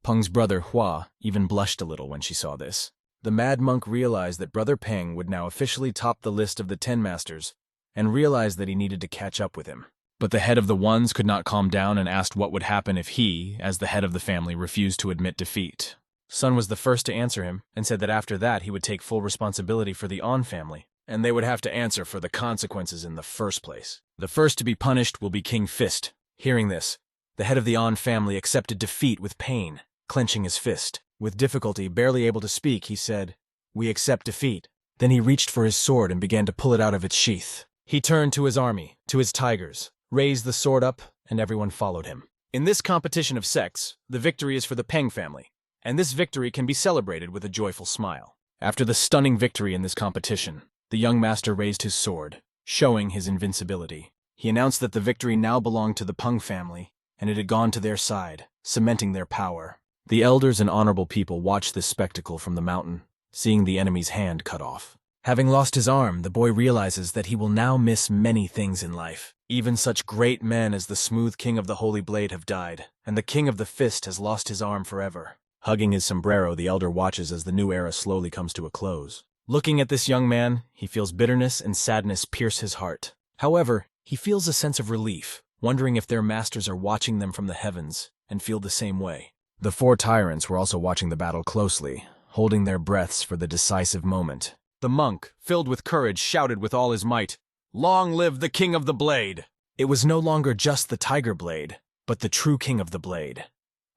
Peng's brother Hua even blushed a little when she saw this. The mad monk realized that Brother Peng would now officially top the list of the 10 masters, and realized that he needed to catch up with him. But the head of the Ones could not calm down and asked what would happen if he, as the head of the family, refused to admit defeat. Sun was the first to answer him, and said that after that he would take full responsibility for the An family, and they would have to answer for the consequences in the first place. The first to be punished will be King Fist. Hearing this, The head of the An family accepted defeat with pain, clenching his fist. With difficulty, barely able to speak, he said, "We accept defeat." Then he reached for his sword and began to pull it out of its sheath. He turned to his army, to his tigers, raised the sword up, and everyone followed him. In this competition of sects, the victory is for the Peng family, and this victory can be celebrated with a joyful smile. After the stunning victory in this competition, the young master raised his sword, showing his invincibility. He announced that the victory now belonged to the Pung family, and it had gone to their side, cementing their power. The elders and honorable people watched this spectacle from the mountain, seeing the enemy's hand cut off. Having lost his arm, the boy realizes that he will now miss many things in life. Even such great men as the smooth king of the Holy Blade have died, and the king of the Fist has lost his arm forever. Hugging his sombrero, the elder watches as the new era slowly comes to a close. Looking at this young man, he feels bitterness and sadness pierce his heart. However, he feels a sense of relief, wondering if their masters are watching them from the heavens and feel the same way. The four tyrants were also watching the battle closely, holding their breaths for the decisive moment. The monk, filled with courage, shouted with all his might, "Long live the King of the Blade!" It was no longer just the Tiger Blade, but the true King of the Blade.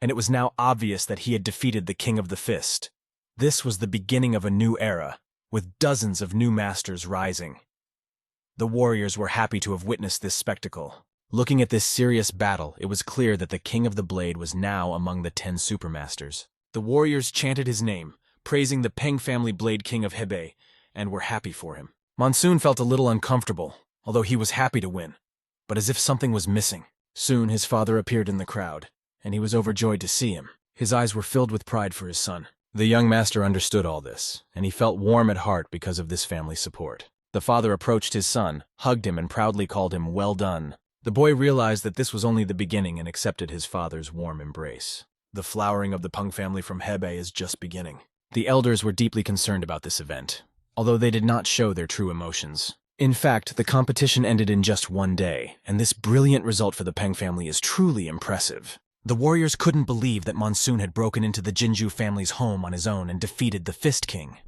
And it was now obvious that he had defeated the King of the Fist. This was the beginning of a new era, with dozens of new masters rising. The warriors were happy to have witnessed this spectacle. Looking at this serious battle, it was clear that the King of the Blade was now among the 10 supermasters. The warriors chanted his name, praising the Peng family Blade King of Hebei, and were happy for him. Monsoon felt a little uncomfortable, although he was happy to win, but as if something was missing. Soon his father appeared in the crowd, and he was overjoyed to see him. His eyes were filled with pride for his son. The young master understood all this, and he felt warm at heart because of this family support. The father approached his son, hugged him, and proudly called him "well done." The boy realized that this was only the beginning and accepted his father's warm embrace. The flowering of the Pung family from Hebei is just beginning. The elders were deeply concerned about this event, although they did not show their true emotions. In fact, the competition ended in just one day, and this brilliant result for the Peng family is truly impressive. The warriors couldn't believe that Monsoon had broken into the Jinju family's home on his own and defeated the Fist King.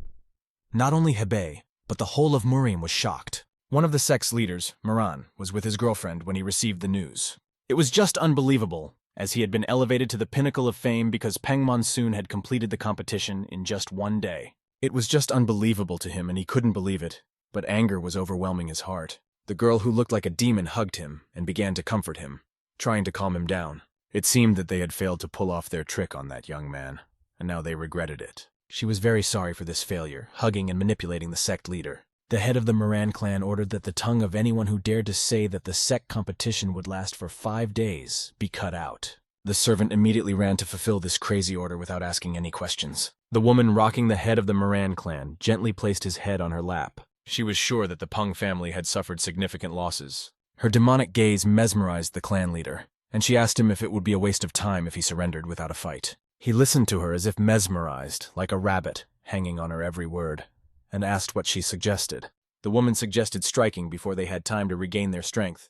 Not only Hebei, but the whole of Murim was shocked. One of the sect's leaders, Moran, was with his girlfriend when he received the news. It was just unbelievable, as he had been elevated to the pinnacle of fame because Peng Monsoon had completed the competition in just one day. It was just unbelievable to him, and he couldn't believe it, but anger was overwhelming his heart. The girl who looked like a demon hugged him and began to comfort him, trying to calm him down. It seemed that they had failed to pull off their trick on that young man, and now they regretted it. She was very sorry for this failure, hugging and manipulating the sect leader. The head of the Moran clan ordered that the tongue of anyone who dared to say that the sect competition would last for 5 days be cut out. The servant immediately ran to fulfill this crazy order without asking any questions. The woman rocking the head of the Moran clan gently placed his head on her lap. She was sure that the Pung family had suffered significant losses. Her demonic gaze mesmerized the clan leader, and she asked him if it would be a waste of time if he surrendered without a fight. He listened to her as if mesmerized, like a rabbit, hanging on her every word, and asked what she suggested. The woman suggested striking before they had time to regain their strength,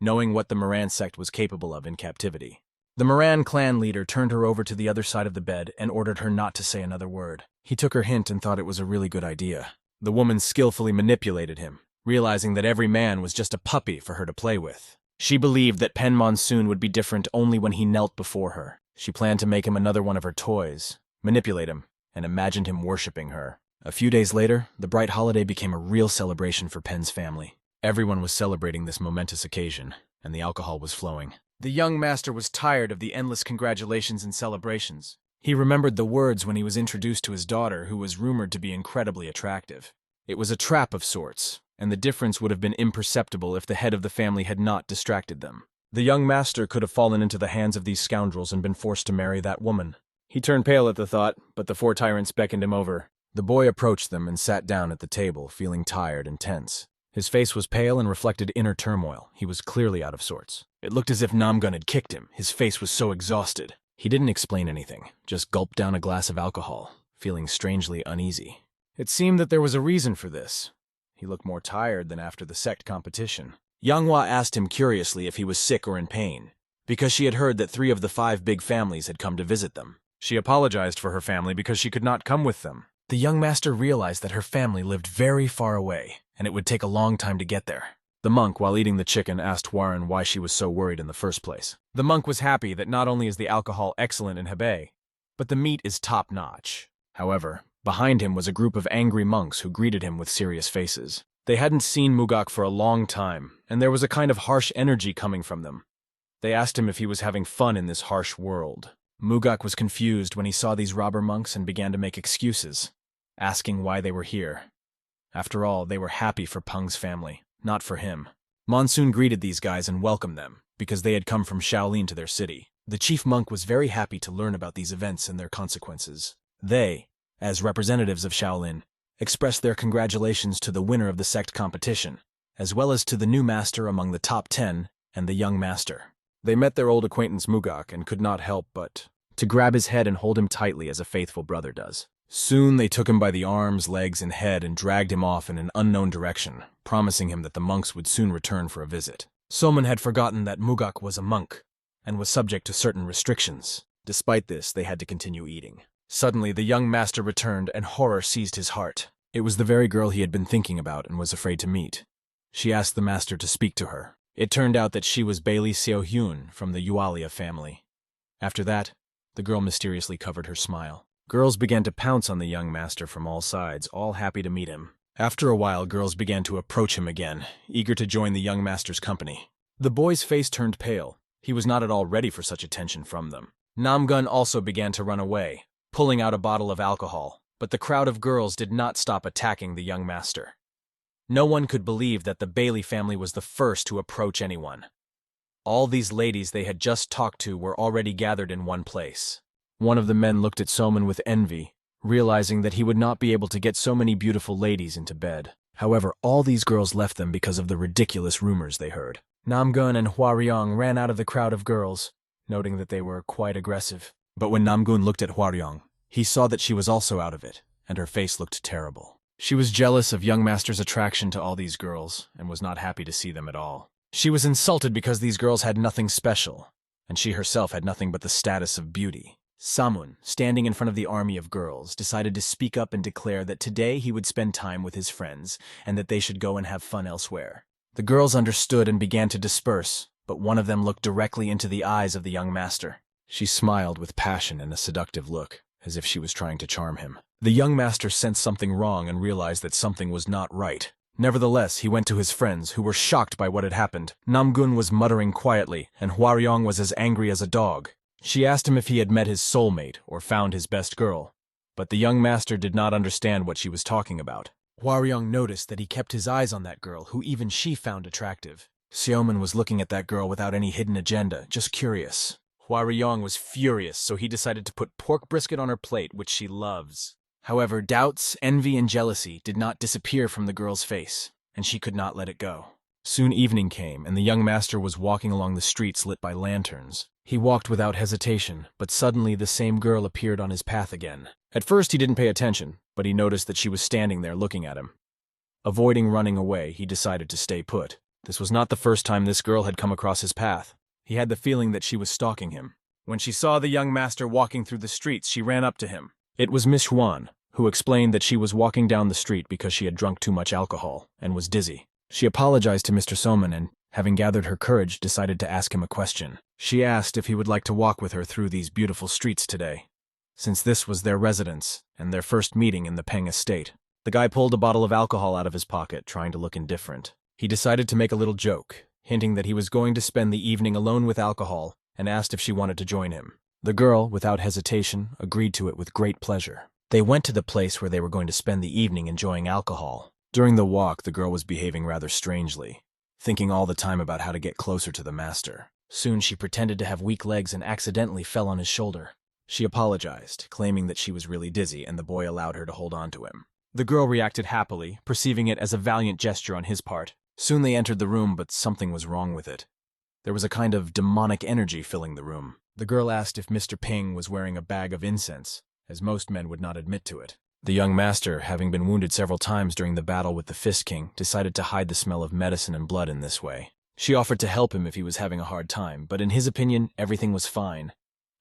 knowing what the Moran sect was capable of in captivity. The Moran clan leader turned her over to the other side of the bed and ordered her not to say another word. He took her hint and thought it was a really good idea. The woman skillfully manipulated him, realizing that every man was just a puppy for her to play with. She believed that Pen Monsoon would be different only when he knelt before her. She planned to make him another one of her toys, manipulate him, and imagined him worshipping her. A few days later, the bright holiday became a real celebration for Pen's family. Everyone was celebrating this momentous occasion, and the alcohol was flowing. The young master was tired of the endless congratulations and celebrations. He remembered the words when he was introduced to his daughter, who was rumored to be incredibly attractive. It was a trap of sorts, and the difference would have been imperceptible if the head of the family had not distracted them. The young master could have fallen into the hands of these scoundrels and been forced to marry that woman. He turned pale at the thought, but the four tyrants beckoned him over. The boy approached them and sat down at the table, feeling tired and tense. His face was pale and reflected inner turmoil. He was clearly out of sorts. It looked as if Namgun had kicked him. His face was so exhausted. He didn't explain anything, just gulped down a glass of alcohol, feeling strangely uneasy. It seemed that there was a reason for this. He looked more tired than after the sect competition. Yanghua asked him curiously if he was sick or in pain, because she had heard that 3 of the 5 big families had come to visit them. She apologized for her family because she could not come with them. The young master realized that her family lived very far away, and it would take a long time to get there. The monk, while eating the chicken, asked Warren why she was so worried in the first place. The monk was happy that not only is the alcohol excellent in Hebei, but the meat is top-notch. However, behind him was a group of angry monks who greeted him with serious faces. They hadn't seen Mugak for a long time, and there was a kind of harsh energy coming from them. They asked him if he was having fun in this harsh world. Mugak was confused when he saw these robber monks and began to make excuses, asking why they were here. After all, they were happy for Pung's family, not for him. Monsoon greeted these guys and welcomed them, because they had come from Shaolin to their city. The chief monk was very happy to learn about these events and their consequences. They, as representatives of Shaolin, expressed their congratulations to the winner of the sect competition, as well as to the new master among the top 10 and the young master. They met their old acquaintance Mugak and could not help but to grab his head and hold him tightly as a faithful brother does. Soon they took him by the arms, legs, and head and dragged him off in an unknown direction, promising him that the monks would soon return for a visit. Soman had forgotten that Mugak was a monk and was subject to certain restrictions. Despite this, they had to continue eating. Suddenly, the young master returned and horror seized his heart. It was the very girl he had been thinking about and was afraid to meet. She asked the master to speak to her. It turned out that she was Bailey Seo-hyun from the Yualia family. After that, the girl mysteriously covered her smile. Girls began to pounce on the young master from all sides, all happy to meet him. After a while, girls began to approach him again, eager to join the young master's company. The boy's face turned pale. He was not at all ready for such attention from them. Namgun also began to run away, pulling out a bottle of alcohol, but the crowd of girls did not stop attacking the young master. No one could believe that the Bailey family was the first to approach anyone. All these ladies they had just talked to were already gathered in one place. One of the men looked at Soman with envy, realizing that he would not be able to get so many beautiful ladies into bed. However, all these girls left them because of the ridiculous rumors they heard. Namgun and Hwaryong ran out of the crowd of girls, noting that they were quite aggressive. But when Namgun looked at Hwaryong, he saw that she was also out of it, and her face looked terrible. She was jealous of young master's attraction to all these girls, and was not happy to see them at all. She was insulted because these girls had nothing special, and she herself had nothing but the status of beauty. Samun, standing in front of the army of girls, decided to speak up and declare that today he would spend time with his friends, and that they should go and have fun elsewhere. The girls understood and began to disperse, but one of them looked directly into the eyes of the young master. She smiled with passion and a seductive look, as if she was trying to charm him. The young master sensed something wrong and realized that something was not right. Nevertheless, he went to his friends, who were shocked by what had happened. Namgun was muttering quietly, and Hwaryong was as angry as a dog. She asked him if he had met his soulmate or found his best girl, but the young master did not understand what she was talking about. Hwaryong noticed that he kept his eyes on that girl, who even she found attractive. Seoman was looking at that girl without any hidden agenda, just curious. Hwaryong was furious, so he decided to put pork brisket on her plate, which she loves. However, doubts, envy, and jealousy did not disappear from the girl's face, and she could not let it go. Soon evening came, and the young master was walking along the streets lit by lanterns. He walked without hesitation, but suddenly the same girl appeared on his path again. At first he didn't pay attention, but he noticed that she was standing there looking at him. Avoiding running away, he decided to stay put. This was not the first time this girl had come across his path. He had the feeling that she was stalking him. When she saw the young master walking through the streets, she ran up to him. It was Miss Huan, who explained that she was walking down the street because she had drunk too much alcohol and was dizzy. She apologized to Mr. Soman and, having gathered her courage, decided to ask him a question. She asked if he would like to walk with her through these beautiful streets today, since this was their residence and their first meeting in the Peng estate. The guy pulled a bottle of alcohol out of his pocket, trying to look indifferent. He decided to make a little joke, hinting that he was going to spend the evening alone with alcohol, and asked if she wanted to join him. The girl, without hesitation, agreed to it with great pleasure. They went to the place where they were going to spend the evening enjoying alcohol. During the walk, the girl was behaving rather strangely, thinking all the time about how to get closer to the master. Soon she pretended to have weak legs and accidentally fell on his shoulder. She apologized, claiming that she was really dizzy, and the boy allowed her to hold on to him. The girl reacted happily, perceiving it as a valiant gesture on his part. Soon they entered the room, but something was wrong with it. There was a kind of demonic energy filling the room. The girl asked if Mr. Ping was wearing a bag of incense, as most men would not admit to it. The young master, having been wounded several times during the battle with the Fist King, decided to hide the smell of medicine and blood in this way. She offered to help him if he was having a hard time, but in his opinion, everything was fine,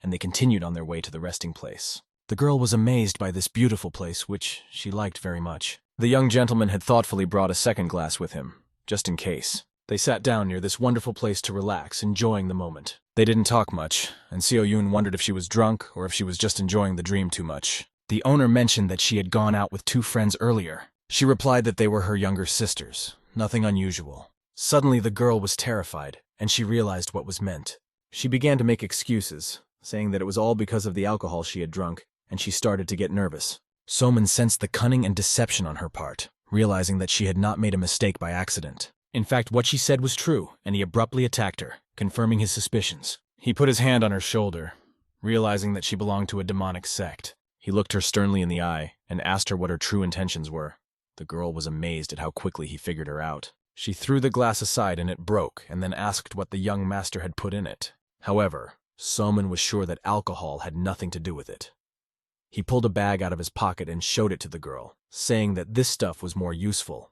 and they continued on their way to the resting place. The girl was amazed by this beautiful place, which she liked very much. The young gentleman had thoughtfully brought a second glass with him, just in case. They sat down near this wonderful place to relax, enjoying the moment. They didn't talk much, and Seo Yoon wondered if she was drunk or if she was just enjoying the dream too much. The owner mentioned that she had gone out with 2 friends earlier. She replied that they were her younger sisters, nothing unusual. Suddenly the girl was terrified, and she realized what was meant. She began to make excuses, saying that it was all because of the alcohol she had drunk, and she started to get nervous. Soman sensed the cunning and deception on her part, realizing that she had not made a mistake by accident. In fact, what she said was true, and he abruptly attacked her, confirming his suspicions. He put his hand on her shoulder, realizing that she belonged to a demonic sect. He looked her sternly in the eye and asked her what her true intentions were. The girl was amazed at how quickly he figured her out. She threw the glass aside and it broke, and then asked what the young master had put in it. However, Soman was sure that alcohol had nothing to do with it. He pulled a bag out of his pocket and showed it to the girl, saying that this stuff was more useful.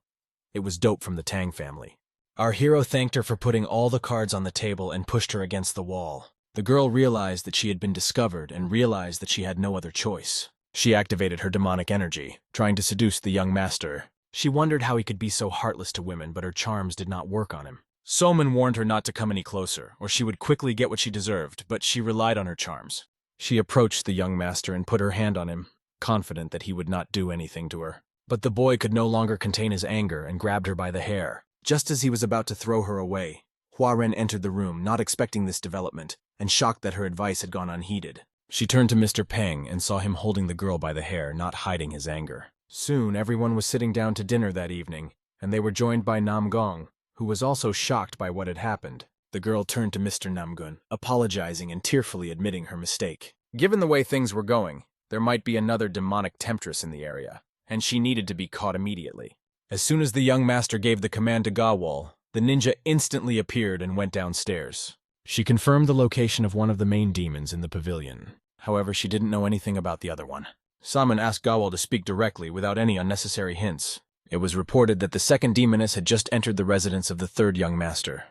It was dope from the Tang family. Our hero thanked her for putting all the cards on the table and pushed her against the wall. The girl realized that she had been discovered and realized that she had no other choice. She activated her demonic energy, trying to seduce the young master. She wondered how he could be so heartless to women, but her charms did not work on him. Soman warned her not to come any closer, or she would quickly get what she deserved, but she relied on her charms. She approached the young master and put her hand on him, confident that he would not do anything to her. But the boy could no longer contain his anger and grabbed her by the hair. Just as he was about to throw her away, Hua Ren entered the room, not expecting this development, and shocked that her advice had gone unheeded. She turned to Mr. Peng and saw him holding the girl by the hair, not hiding his anger. Soon, everyone was sitting down to dinner that evening, and they were joined by Nam Gong, who was also shocked by what had happened. The girl turned to Mr. Namgun, apologizing and tearfully admitting her mistake. Given the way things were going, there might be another demonic temptress in the area, and she needed to be caught immediately. As soon as the young master gave the command to Gawal, the ninja instantly appeared and went downstairs. She confirmed the location of one of the main demons in the pavilion. However, she didn't know anything about the other one. Saman asked Gawal to speak directly without any unnecessary hints. It was reported that the second demoness had just entered the residence of the third young master.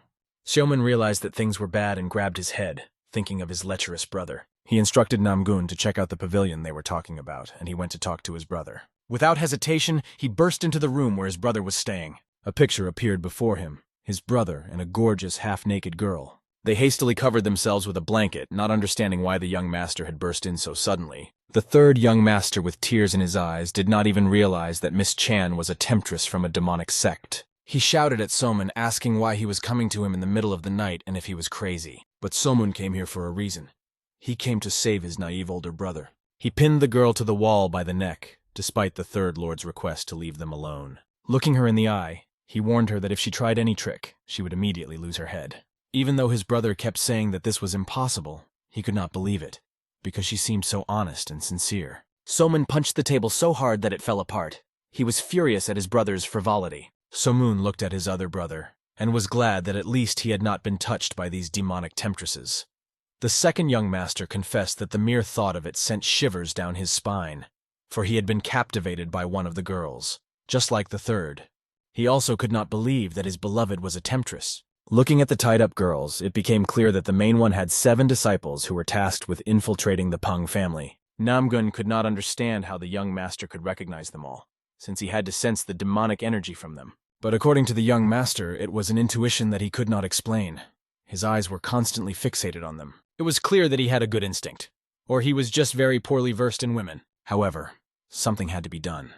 Xiaoman realized that things were bad and grabbed his head, thinking of his lecherous brother. He instructed Namgun to check out the pavilion they were talking about, and he went to talk to his brother. Without hesitation, he burst into the room where his brother was staying. A picture appeared before him, his brother and a gorgeous half-naked girl. They hastily covered themselves with a blanket, not understanding why the young master had burst in so suddenly. The third young master, with tears in his eyes, did not even realize that Miss Chan was a temptress from a demonic sect. He shouted at Somun, asking why he was coming to him in the middle of the night and if he was crazy. But Somun came here for a reason. He came to save his naive older brother. He pinned the girl to the wall by the neck, despite the third lord's request to leave them alone. Looking her in the eye, he warned her that if she tried any trick, she would immediately lose her head. Even though his brother kept saying that this was impossible, he could not believe it, because she seemed so honest and sincere. Somun punched the table so hard that it fell apart. He was furious at his brother's frivolity. Somun looked at his other brother, and was glad that at least he had not been touched by these demonic temptresses. The second young master confessed that the mere thought of it sent shivers down his spine, for he had been captivated by one of the girls, just like the third. He also could not believe that his beloved was a temptress. Looking at the tied-up girls, it became clear that the main one had 7 disciples who were tasked with infiltrating the Pung family. Namgun could not understand how the young master could recognize them all, since he had to sense the demonic energy from them. But according to the young master, it was an intuition that he could not explain. His eyes were constantly fixated on them. It was clear that he had a good instinct, or he was just very poorly versed in women. However, something had to be done.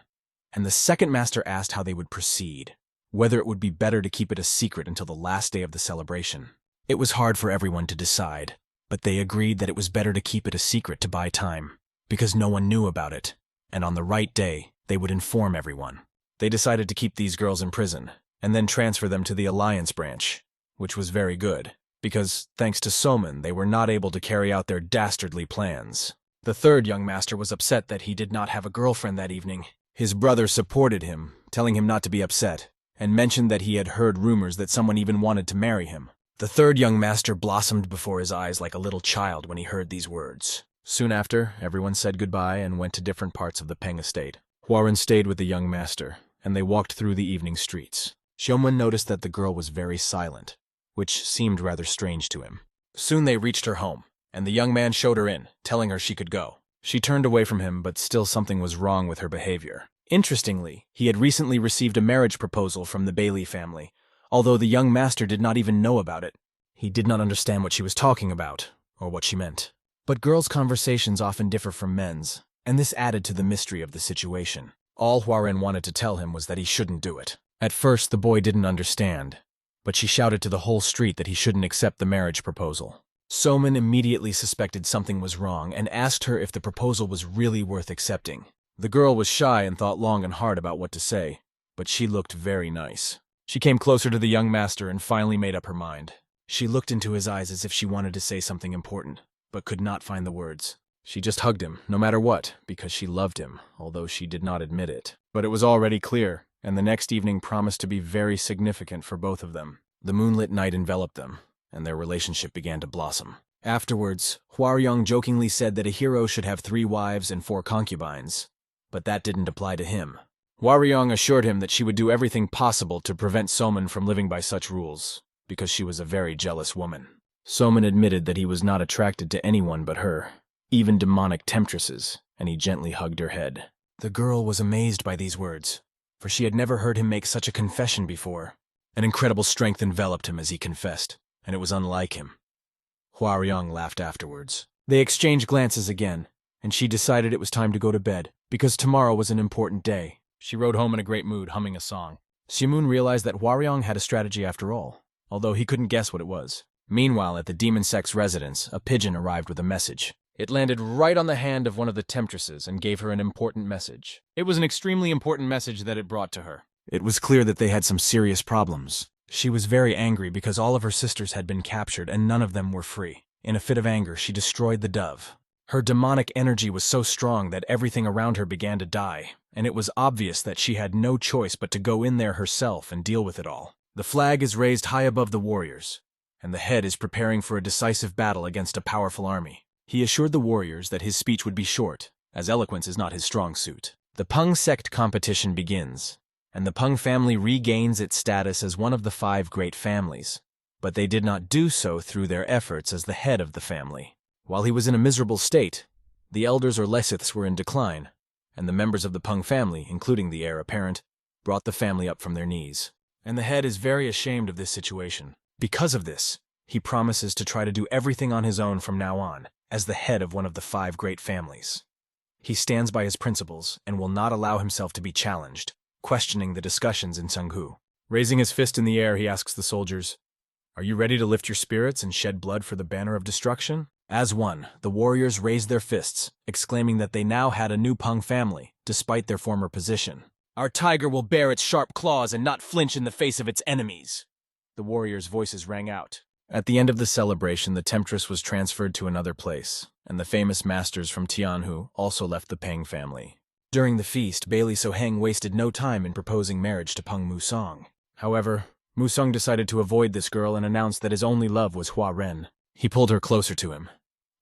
And the second master asked how they would proceed, whether it would be better to keep it a secret until the last day of the celebration. It was hard for everyone to decide, but they agreed that it was better to keep it a secret to buy time, because no one knew about it, and on the right day, they would inform everyone. They decided to keep these girls in prison, and then transfer them to the Alliance branch, which was very good, because, thanks to Soman, they were not able to carry out their dastardly plans. The third young master was upset that he did not have a girlfriend that evening. His brother supported him, telling him not to be upset, and mentioned that he had heard rumors that someone even wanted to marry him. The third young master blossomed before his eyes like a little child when he heard these words. Soon after, everyone said goodbye and went to different parts of the Peng estate. Huaren stayed with the young master, and they walked through the evening streets. Xiaoman noticed that the girl was very silent, which seemed rather strange to him. Soon they reached her home, and the young man showed her in, telling her she could go. She turned away from him, but still something was wrong with her behavior. Interestingly, he had recently received a marriage proposal from the Bailey family, although the young master did not even know about it. He did not understand what she was talking about, or what she meant. But girls' conversations often differ from men's, and this added to the mystery of the situation. All Huaren wanted to tell him was that he shouldn't do it. At first, the boy didn't understand, but she shouted to the whole street that he shouldn't accept the marriage proposal. Soman immediately suspected something was wrong and asked her if the proposal was really worth accepting. The girl was shy and thought long and hard about what to say, but she looked very nice. She came closer to the young master and finally made up her mind. She looked into his eyes as if she wanted to say something important, but could not find the words. She just hugged him, no matter what, because she loved him, although she did not admit it. But it was already clear, and the next evening promised to be very significant for both of them. The moonlit night enveloped them, and their relationship began to blossom. Afterwards, Hwaryong jokingly said that a hero should have 3 wives and 4 concubines, but that didn't apply to him. Hwaryong assured him that she would do everything possible to prevent Soman from living by such rules, because she was a very jealous woman. Soman admitted that he was not attracted to anyone but her, even demonic temptresses, and he gently hugged her head. The girl was amazed by these words, for she had never heard him make such a confession before. An incredible strength enveloped him as he confessed, and it was unlike him. Hwaryong laughed afterwards. They exchanged glances again, and she decided it was time to go to bed, because tomorrow was an important day. She rode home in a great mood, humming a song. Simun realized that Hwaryong had a strategy after all, although he couldn't guess what it was. Meanwhile, at the demon sect's residence, a pigeon arrived with a message. It landed right on the hand of one of the temptresses and gave her an important message. It was an extremely important message that it brought to her. It was clear that they had some serious problems. She was very angry because all of her sisters had been captured and none of them were free. In a fit of anger, she destroyed the dove. Her demonic energy was so strong that everything around her began to die, and it was obvious that she had no choice but to go in there herself and deal with it all. The flag is raised high above the warriors, and the head is preparing for a decisive battle against a powerful army. He assured the warriors that his speech would be short, as eloquence is not his strong suit. The Pung sect competition begins, and the Pung family regains its status as one of the 5 great families, but they did not do so through their efforts as the head of the family. While he was in a miserable state, the elders or lesiths were in decline, and the members of the Pung family, including the heir apparent, brought the family up from their knees. And the head is very ashamed of this situation. Because of this, he promises to try to do everything on his own from now on, as the head of one of the 5 great families. He stands by his principles and will not allow himself to be challenged, questioning the discussions in Sunghu. Raising his fist in the air, he asks the soldiers, "Are you ready to lift your spirits and shed blood for the banner of destruction?" As one, the warriors raised their fists, exclaiming that they now had a new Pung family, despite their former position. "Our tiger will bare its sharp claws and not flinch in the face of its enemies," the warriors' voices rang out. At the end of the celebration, the temptress was transferred to another place, and the famous masters from Tianhu also left the Peng family. During the feast, Bailey Soheng wasted no time in proposing marriage to Peng Musong. However, Musong decided to avoid this girl and announced that his only love was Hua Ren. He pulled her closer to him,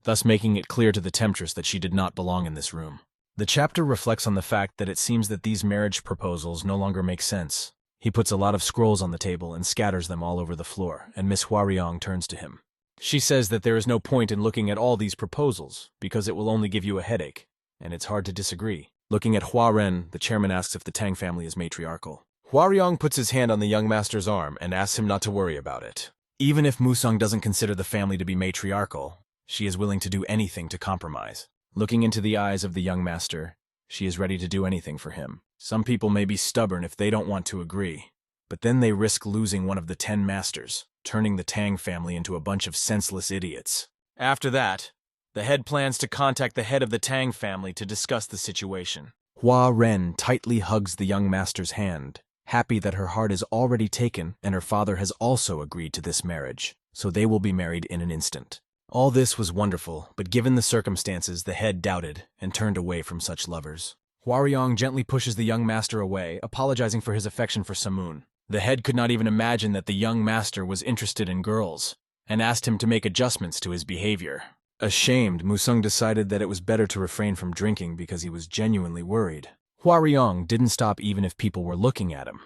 thus making it clear to the temptress that she did not belong in this room. The chapter reflects on the fact that it seems that these marriage proposals no longer make sense. He puts a lot of scrolls on the table and scatters them all over the floor, and Miss Hwaryong turns to him. She says that there is no point in looking at all these proposals, because it will only give you a headache, and it's hard to disagree. Looking at Hua Ren, the chairman asks if the Tang family is matriarchal. Hwaryong puts his hand on the young master's arm and asks him not to worry about it. Even if Musong doesn't consider the family to be matriarchal, she is willing to do anything to compromise. Looking into the eyes of the young master, she is ready to do anything for him. Some people may be stubborn if they don't want to agree, but then they risk losing one of the 10 masters, turning the Tang family into a bunch of senseless idiots. After that, the head plans to contact the head of the Tang family to discuss the situation. Hua Ren tightly hugs the young master's hand, happy that her heart is already taken and her father has also agreed to this marriage, so they will be married in an instant. All this was wonderful, but given the circumstances, the head doubted and turned away from such lovers. Hwaryong gently pushes the young master away, apologizing for his affection for Samun. The head could not even imagine that the young master was interested in girls, and asked him to make adjustments to his behavior. Ashamed, Musung decided that it was better to refrain from drinking because he was genuinely worried. Hwaryong didn't stop even if people were looking at him,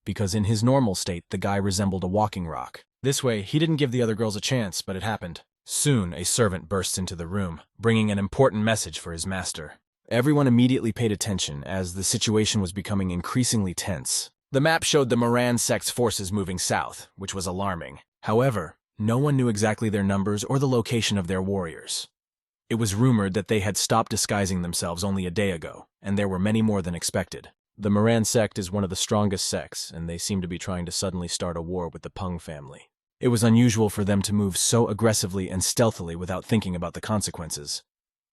because in his normal state the guy resembled a walking rock. This way, he didn't give the other girls a chance, but it happened. Soon, a servant bursts into the room, bringing an important message for his master. Everyone immediately paid attention as the situation was becoming increasingly tense. The map showed the Moran sect's forces moving south, which was alarming. However, no one knew exactly their numbers or the location of their warriors. It was rumored that they had stopped disguising themselves only a day ago, and there were many more than expected. The Moran sect is one of the strongest sects, and they seem to be trying to suddenly start a war with the Pung family. It was unusual for them to move so aggressively and stealthily without thinking about the consequences,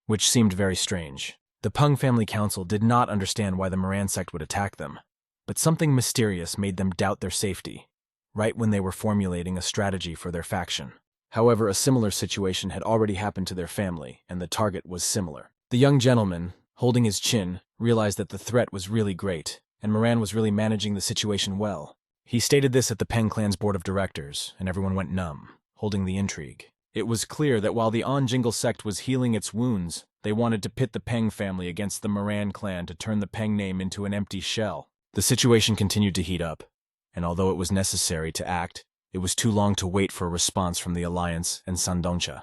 which seemed very strange. The Pung family council did not understand why the Moran sect would attack them, but something mysterious made them doubt their safety, right when they were formulating a strategy for their faction. However, a similar situation had already happened to their family, and the target was similar. The young gentleman, holding his chin, realized that the threat was really great, and Moran was really managing the situation well. He stated this at the Peng clan's board of directors, and everyone went numb, holding the intrigue. It was clear that while the On-Jingle sect was healing its wounds, they wanted to pit the Peng family against the Moran clan to turn the Peng name into an empty shell. The situation continued to heat up, and although it was necessary to act, it was too long to wait for a response from the Alliance and Sandongcha.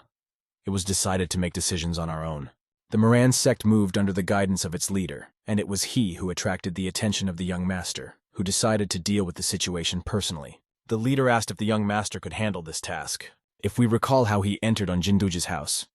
It was decided to make decisions on our own. The Moran sect moved under the guidance of its leader, and it was he who attracted the attention of the young master, who decided to deal with the situation personally. The leader asked if the young master could handle this task. If we recall how he entered on Jinduja's house,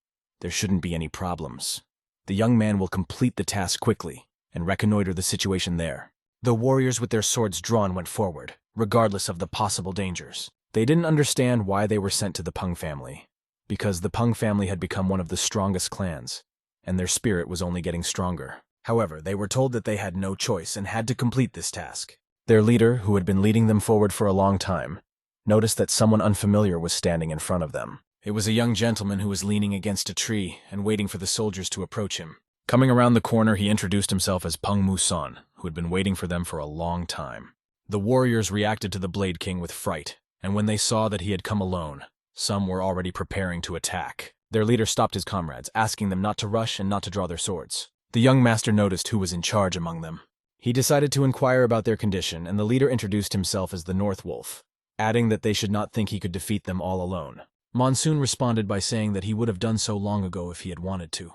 there shouldn't be any problems. The young man will complete the task quickly and reconnoiter the situation there. The warriors with their swords drawn went forward, regardless of the possible dangers. They didn't understand why they were sent to the Pung family, because the Pung family had become one of the strongest clans, and their spirit was only getting stronger. However, they were told that they had no choice and had to complete this task. Their leader, who had been leading them forward for a long time, noticed that someone unfamiliar was standing in front of them. It was a young gentleman who was leaning against a tree and waiting for the soldiers to approach him. Coming around the corner, he introduced himself as Pung Muson, who had been waiting for them for a long time. The warriors reacted to the Blade King with fright, and when they saw that he had come alone, some were already preparing to attack. Their leader stopped his comrades, asking them not to rush and not to draw their swords. The young master noticed who was in charge among them. He decided to inquire about their condition, and the leader introduced himself as the North Wolf, adding that they should not think he could defeat them all alone. Monsoon responded by saying that he would have done so long ago if he had wanted to,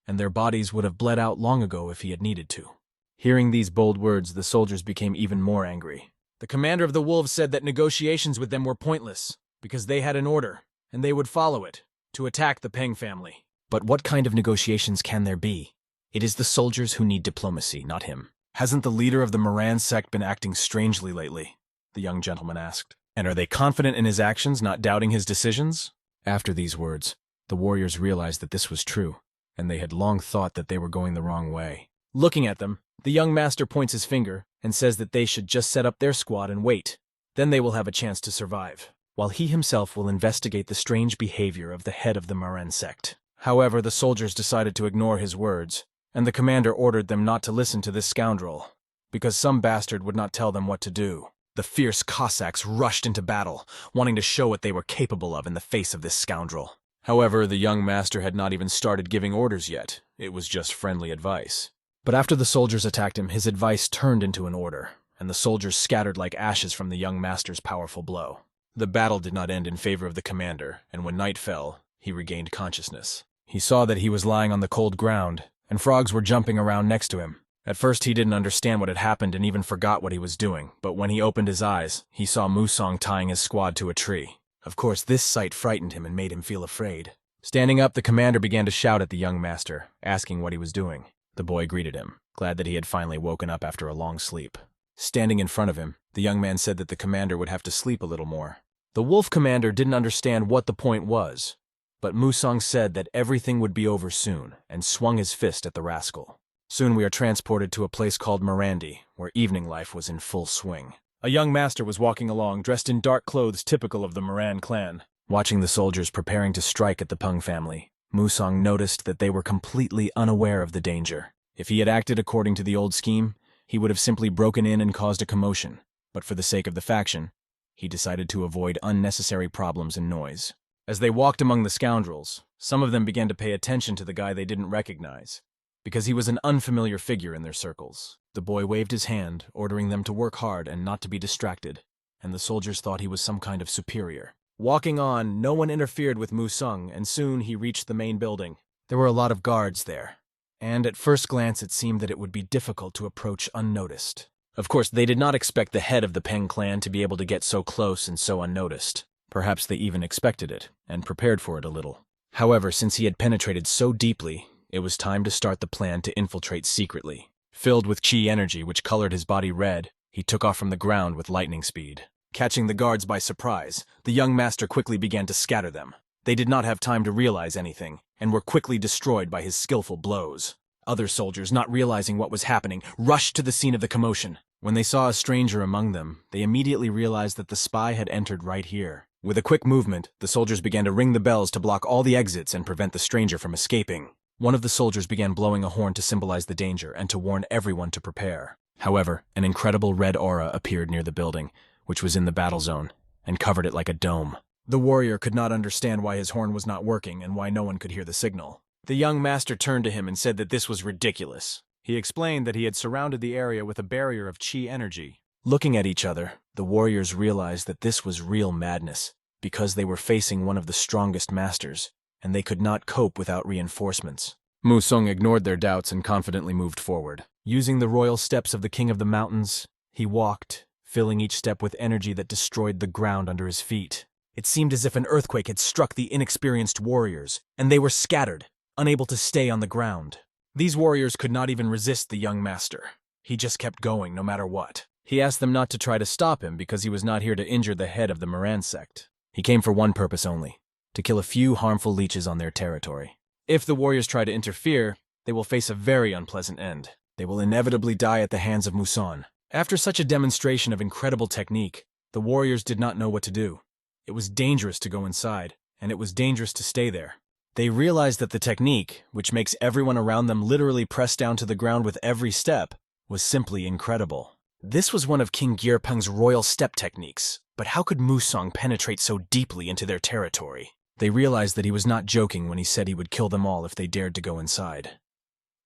and their bodies would have bled out long ago if he had needed to. Hearing these bold words, the soldiers became even more angry. The commander of the wolves said that negotiations with them were pointless, because they had an order, and they would follow it, to attack the Peng family. But what kind of negotiations can there be? It is the soldiers who need diplomacy, not him. Hasn't the leader of the Moran sect been acting strangely lately? The young gentleman asked. And are they confident in his actions, not doubting his decisions? After these words, the warriors realized that this was true, and they had long thought that they were going the wrong way. Looking at them, the young master points his finger and says that they should just set up their squad and wait. Then they will have a chance to survive, while he himself will investigate the strange behavior of the head of the Moran sect. However, the soldiers decided to ignore his words, and the commander ordered them not to listen to this scoundrel, because some bastard would not tell them what to do. The fierce Cossacks rushed into battle, wanting to show what they were capable of in the face of this scoundrel. However, the young master had not even started giving orders yet. It was just friendly advice. But after the soldiers attacked him, his advice turned into an order, and the soldiers scattered like ashes from the young master's powerful blow. The battle did not end in favor of the commander, and when night fell, he regained consciousness. He saw that he was lying on the cold ground, and frogs were jumping around next to him. At first he didn't understand what had happened and even forgot what he was doing, but when he opened his eyes, he saw Musong tying his squad to a tree. Of course, this sight frightened him and made him feel afraid. Standing up, the commander began to shout at the young master, asking what he was doing. The boy greeted him, glad that he had finally woken up after a long sleep. Standing in front of him, the young man said that the commander would have to sleep a little more. The wolf commander didn't understand what the point was, but Musong said that everything would be over soon and swung his fist at the rascal. Soon we are transported to a place called Mirandi, where evening life was in full swing. A young master was walking along, dressed in dark clothes typical of the Moran clan. Watching the soldiers preparing to strike at the Pung family, Musong noticed that they were completely unaware of the danger. If he had acted according to the old scheme, he would have simply broken in and caused a commotion. But for the sake of the faction, he decided to avoid unnecessary problems and noise. As they walked among the scoundrels, some of them began to pay attention to the guy they didn't recognize, because he was an unfamiliar figure in their circles. The boy waved his hand, ordering them to work hard and not to be distracted, and the soldiers thought he was some kind of superior. Walking on, no one interfered with Musong, and soon he reached the main building. There were a lot of guards there, and at first glance it seemed that it would be difficult to approach unnoticed. Of course, they did not expect the head of the Peng clan to be able to get so close and so unnoticed. Perhaps they even expected it, and prepared for it a little. However, since he had penetrated so deeply, it was time to start the plan to infiltrate secretly. Filled with chi energy which colored his body red, he took off from the ground with lightning speed. Catching the guards by surprise, the young master quickly began to scatter them. They did not have time to realize anything, and were quickly destroyed by his skillful blows. Other soldiers, not realizing what was happening, rushed to the scene of the commotion. When they saw a stranger among them, they immediately realized that the spy had entered right here. With a quick movement, the soldiers began to ring the bells to block all the exits and prevent the stranger from escaping. One of the soldiers began blowing a horn to symbolize the danger and to warn everyone to prepare. However, an incredible red aura appeared near the building, which was in the battle zone, and covered it like a dome. The warrior could not understand why his horn was not working and why no one could hear the signal. The young master turned to him and said that this was ridiculous. He explained that he had surrounded the area with a barrier of chi energy. Looking at each other, the warriors realized that this was real madness, because they were facing one of the strongest masters, and they could not cope without reinforcements. Musong ignored their doubts and confidently moved forward. Using the royal steps of the King of the Mountains, he walked, filling each step with energy that destroyed the ground under his feet. It seemed as if an earthquake had struck the inexperienced warriors, and they were scattered, unable to stay on the ground. These warriors could not even resist the young master. He just kept going no matter what. He asked them not to try to stop him because he was not here to injure the head of the Moran sect. He came for one purpose only, to kill a few harmful leeches on their territory. If the warriors try to interfere, they will face a very unpleasant end. They will inevitably die at the hands of Musan. After such a demonstration of incredible technique, the warriors did not know what to do. It was dangerous to go inside, and it was dangerous to stay there. They realized that the technique, which makes everyone around them literally press down to the ground with every step, was simply incredible. This was one of King Gyerpeng's royal step techniques, but how could Musang penetrate so deeply into their territory? They realized that he was not joking when he said he would kill them all if they dared to go inside.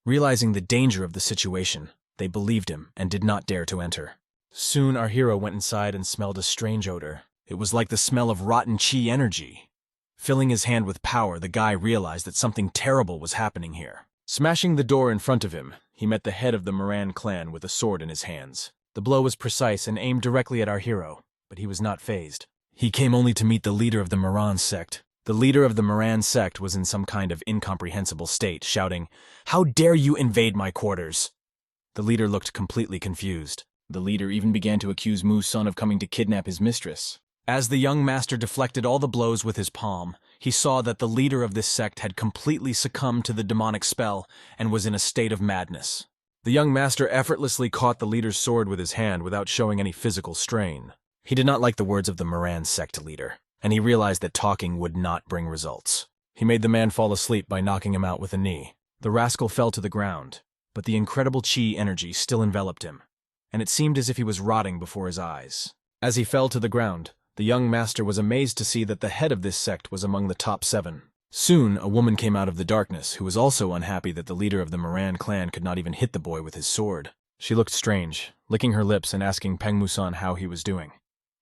Realizing the danger of the situation, they believed him and did not dare to enter. Soon our hero went inside and smelled a strange odor. It was like the smell of rotten chi energy. Filling his hand with power, the guy realized that something terrible was happening here. Smashing the door in front of him, he met the head of the Moran clan with a sword in his hands. The blow was precise and aimed directly at our hero, but he was not fazed. He came only to meet the leader of the Moran sect. The leader of the Moran sect was in some kind of incomprehensible state, shouting, "How dare you invade my quarters?" The leader looked completely confused. The leader even began to accuse Mu's son of coming to kidnap his mistress. As the young master deflected all the blows with his palm, he saw that the leader of this sect had completely succumbed to the demonic spell and was in a state of madness. The young master effortlessly caught the leader's sword with his hand without showing any physical strain. He did not like the words of the Moran sect leader, and he realized that talking would not bring results. He made the man fall asleep by knocking him out with a knee. The rascal fell to the ground, but the incredible chi energy still enveloped him, and it seemed as if he was rotting before his eyes. As he fell to the ground, the young master was amazed to see that the head of this sect was among the top 7. Soon, a woman came out of the darkness who was also unhappy that the leader of the Moran clan could not even hit the boy with his sword. She looked strange, licking her lips and asking Peng Musan how he was doing.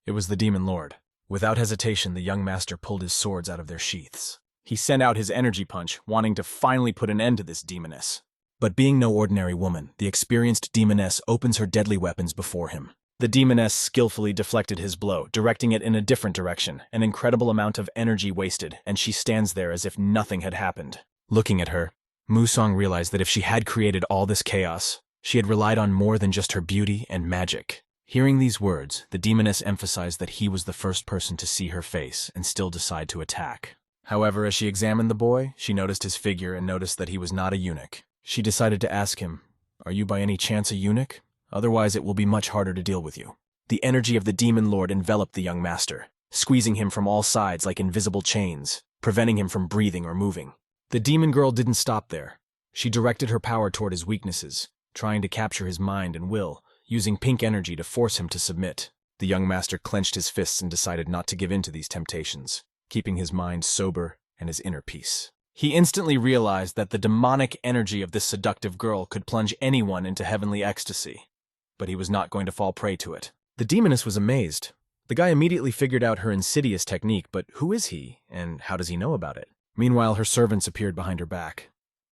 It was the demon lord. Without hesitation, the young master pulled his swords out of their sheaths. He sent out his energy punch, wanting to finally put an end to this demoness. But being no ordinary woman, the experienced demoness opens her deadly weapons before him. The demoness skillfully deflected his blow, directing it in a different direction, an incredible amount of energy wasted, and she stands there as if nothing had happened. Looking at her, Musang realized that if she had created all this chaos, she had relied on more than just her beauty and magic. Hearing these words, the demoness emphasized that he was the first person to see her face and still decide to attack. However, as she examined the boy, she noticed his figure and noticed that he was not a eunuch. She decided to ask him, "Are you by any chance a eunuch? Otherwise it will be much harder to deal with you." The energy of the demon lord enveloped the young master, squeezing him from all sides like invisible chains, preventing him from breathing or moving. The demon girl didn't stop there. She directed her power toward his weaknesses, trying to capture his mind and will, using pink energy to force him to submit. The young master clenched his fists and decided not to give in to these temptations, keeping his mind sober and his inner peace. He instantly realized that the demonic energy of this seductive girl could plunge anyone into heavenly ecstasy. But he was not going to fall prey to it. The demoness was amazed. The guy immediately figured out her insidious technique, but who is he, and how does he know about it? Meanwhile, her servants appeared behind her back,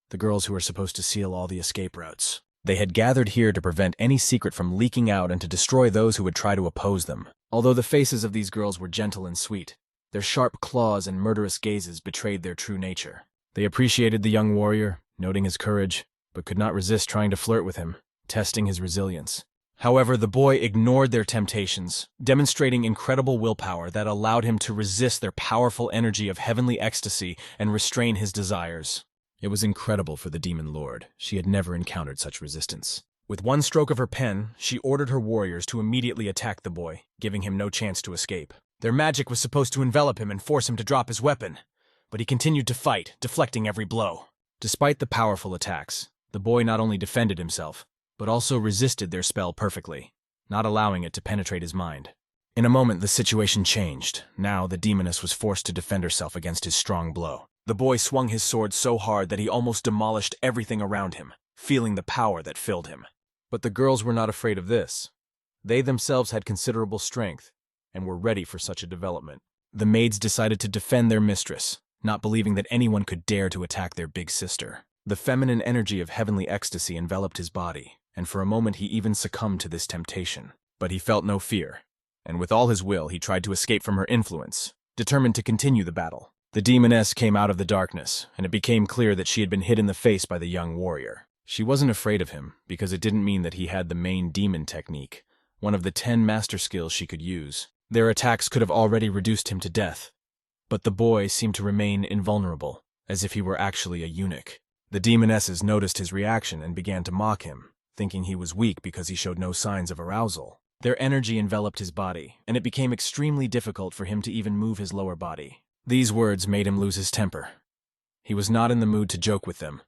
the girls who were supposed to seal all the escape routes. They had gathered here to prevent any secret from leaking out and to destroy those who would try to oppose them. Although the faces of these girls were gentle and sweet, their sharp claws and murderous gazes betrayed their true nature. They appreciated the young warrior, noting his courage, but could not resist trying to flirt with him, testing his resilience. However, the boy ignored their temptations, demonstrating incredible willpower that allowed him to resist their powerful energy of heavenly ecstasy and restrain his desires. It was incredible for the demon lord. She had never encountered such resistance. With one stroke of her pen, she ordered her warriors to immediately attack the boy, giving him no chance to escape. Their magic was supposed to envelop him and force him to drop his weapon, but he continued to fight, deflecting every blow. Despite the powerful attacks, the boy not only defended himself, but also resisted their spell perfectly, not allowing it to penetrate his mind. In a moment, the situation changed. Now, the demoness was forced to defend herself against his strong blow. The boy swung his sword so hard that he almost demolished everything around him, feeling the power that filled him. But the girls were not afraid of this. They themselves had considerable strength, and were ready for such a development. The maids decided to defend their mistress, not believing that anyone could dare to attack their big sister. The feminine energy of heavenly ecstasy enveloped his body, and for a moment he even succumbed to this temptation. But he felt no fear, and with all his will he tried to escape from her influence, determined to continue the battle. The demoness came out of the darkness, and it became clear that she had been hit in the face by the young warrior. She wasn't afraid of him, because it didn't mean that he had the main demon technique, one of the 10 master skills she could use. Their attacks could have already reduced him to death, but the boy seemed to remain invulnerable, as if he were actually a eunuch. The demonesses noticed his reaction and began to mock him, thinking he was weak because he showed no signs of arousal. Their energy enveloped his body, and it became extremely difficult for him to even move his lower body. These words made him lose his temper. He was not in the mood to joke with them,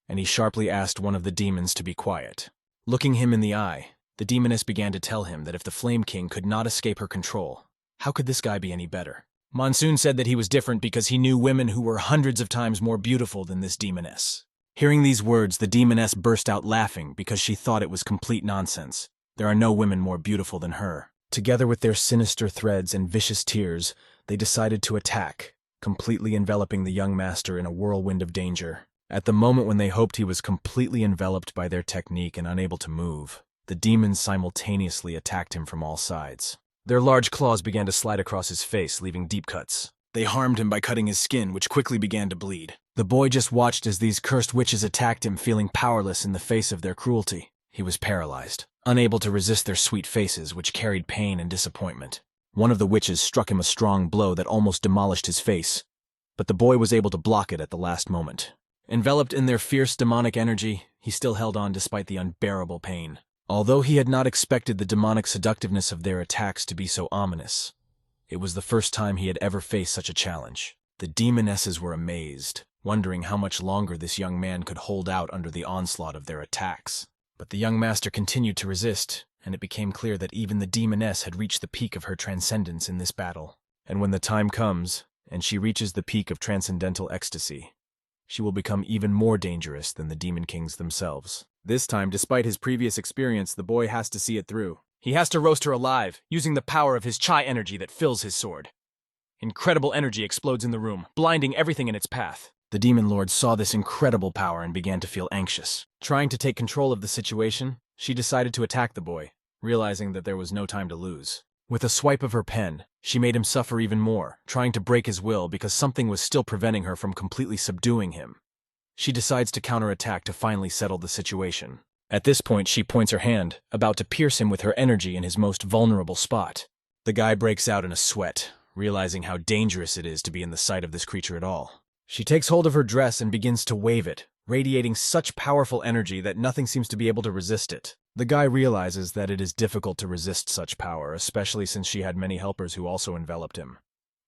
and he sharply asked one of the demons to be quiet. Looking him in the eye, the demoness began to tell him that if the Flame King could not escape her control, how could this guy be any better? Monsoon said that he was different because he knew women who were hundreds of times more beautiful than this demoness. Hearing these words, the demoness burst out laughing because she thought it was complete nonsense. There are no women more beautiful than her. Together with their sinister threads and vicious tears, they decided to attack, completely enveloping the young master in a whirlwind of danger. At the moment when they hoped he was completely enveloped by their technique and unable to move, the demons simultaneously attacked him from all sides. Their large claws began to slide across his face, leaving deep cuts. They harmed him by cutting his skin, which quickly began to bleed. The boy just watched as these cursed witches attacked him, feeling powerless in the face of their cruelty. He was paralyzed, unable to resist their sweet faces, which carried pain and disappointment. One of the witches struck him a strong blow that almost demolished his face, but the boy was able to block it at the last moment. Enveloped in their fierce demonic energy, he still held on despite the unbearable pain. Although he had not expected the demonic seductiveness of their attacks to be so ominous, it was the first time he had ever faced such a challenge. The demonesses were amazed, wondering how much longer this young man could hold out under the onslaught of their attacks. But the young master continued to resist, and it became clear that even the demoness had reached the peak of her transcendence in this battle. And when the time comes, and she reaches the peak of transcendental ecstasy, she will become even more dangerous than the demon kings themselves. This time, despite his previous experience, the boy has to see it through. He has to roast her alive, using the power of his chai energy that fills his sword. Incredible energy explodes in the room, blinding everything in its path. The demon lord saw this incredible power and began to feel anxious. Trying to take control of the situation, she decided to attack the boy, realizing that there was no time to lose. With a swipe of her pen, she made him suffer even more, trying to break his will because something was still preventing her from completely subduing him. She decides to counterattack to finally settle the situation. At this point, she points her hand, about to pierce him with her energy in his most vulnerable spot. The guy breaks out in a sweat, realizing how dangerous it is to be in the sight of this creature at all. She takes hold of her dress and begins to wave it, radiating such powerful energy that nothing seems to be able to resist it. The guy realizes that it is difficult to resist such power, especially since she had many helpers who also enveloped him,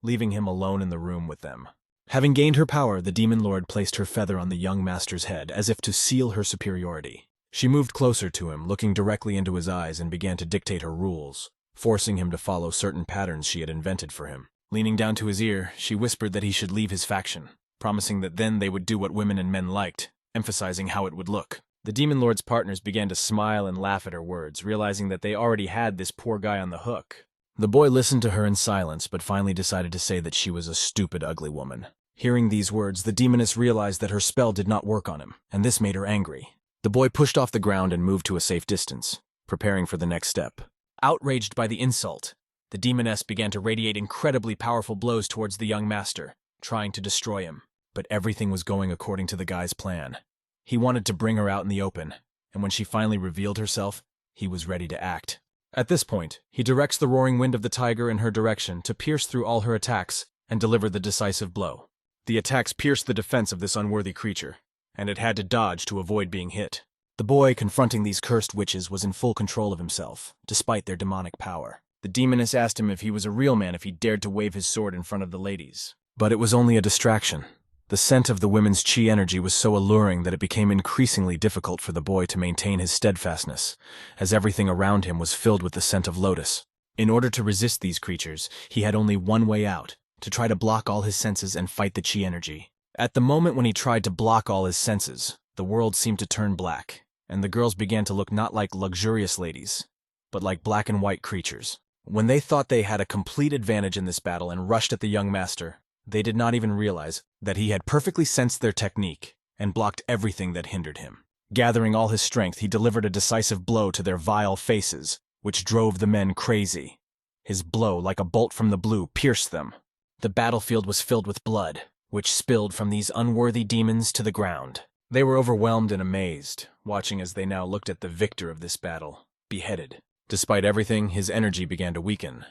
leaving him alone in the room with them. Having gained her power, the demon lord placed her feather on the young master's head, as if to seal her superiority. She moved closer to him, looking directly into his eyes, and began to dictate her rules, forcing him to follow certain patterns she had invented for him. Leaning down to his ear, she whispered that he should leave his faction, promising that then they would do what women and men liked, emphasizing how it would look. The demon lord's partners began to smile and laugh at her words, realizing that they already had this poor guy on the hook. The boy listened to her in silence, but finally decided to say that she was a stupid, ugly woman. Hearing these words, the demoness realized that her spell did not work on him, and this made her angry. The boy pushed off the ground and moved to a safe distance, preparing for the next step. Outraged by the insult, the demoness began to radiate incredibly powerful blows towards the young master, trying to destroy him. But everything was going according to the guy's plan. He wanted to bring her out in the open, and when she finally revealed herself, he was ready to act. At this point, he directs the roaring wind of the tiger in her direction to pierce through all her attacks and deliver the decisive blow. The attacks pierced the defense of this unworthy creature, and it had to dodge to avoid being hit. The boy confronting these cursed witches was in full control of himself, despite their demonic power. The demoness asked him if he was a real man if he dared to wave his sword in front of the ladies. But it was only a distraction. The scent of the women's chi energy was so alluring that it became increasingly difficult for the boy to maintain his steadfastness, as everything around him was filled with the scent of lotus. In order to resist these creatures, he had only one way out, to try to block all his senses and fight the chi energy. At the moment when he tried to block all his senses, the world seemed to turn black, and the girls began to look not like luxurious ladies, but like black and white creatures. When they thought they had a complete advantage in this battle and rushed at the young master, they did not even realize that he had perfectly sensed their technique and blocked everything that hindered him. Gathering all his strength, he delivered a decisive blow to their vile faces, which drove the men crazy. His blow, like a bolt from the blue, pierced them. The battlefield was filled with blood, which spilled from these unworthy demons to the ground. They were overwhelmed and amazed, watching as they now looked at the victor of this battle, beheaded. Despite everything, his energy began to weaken.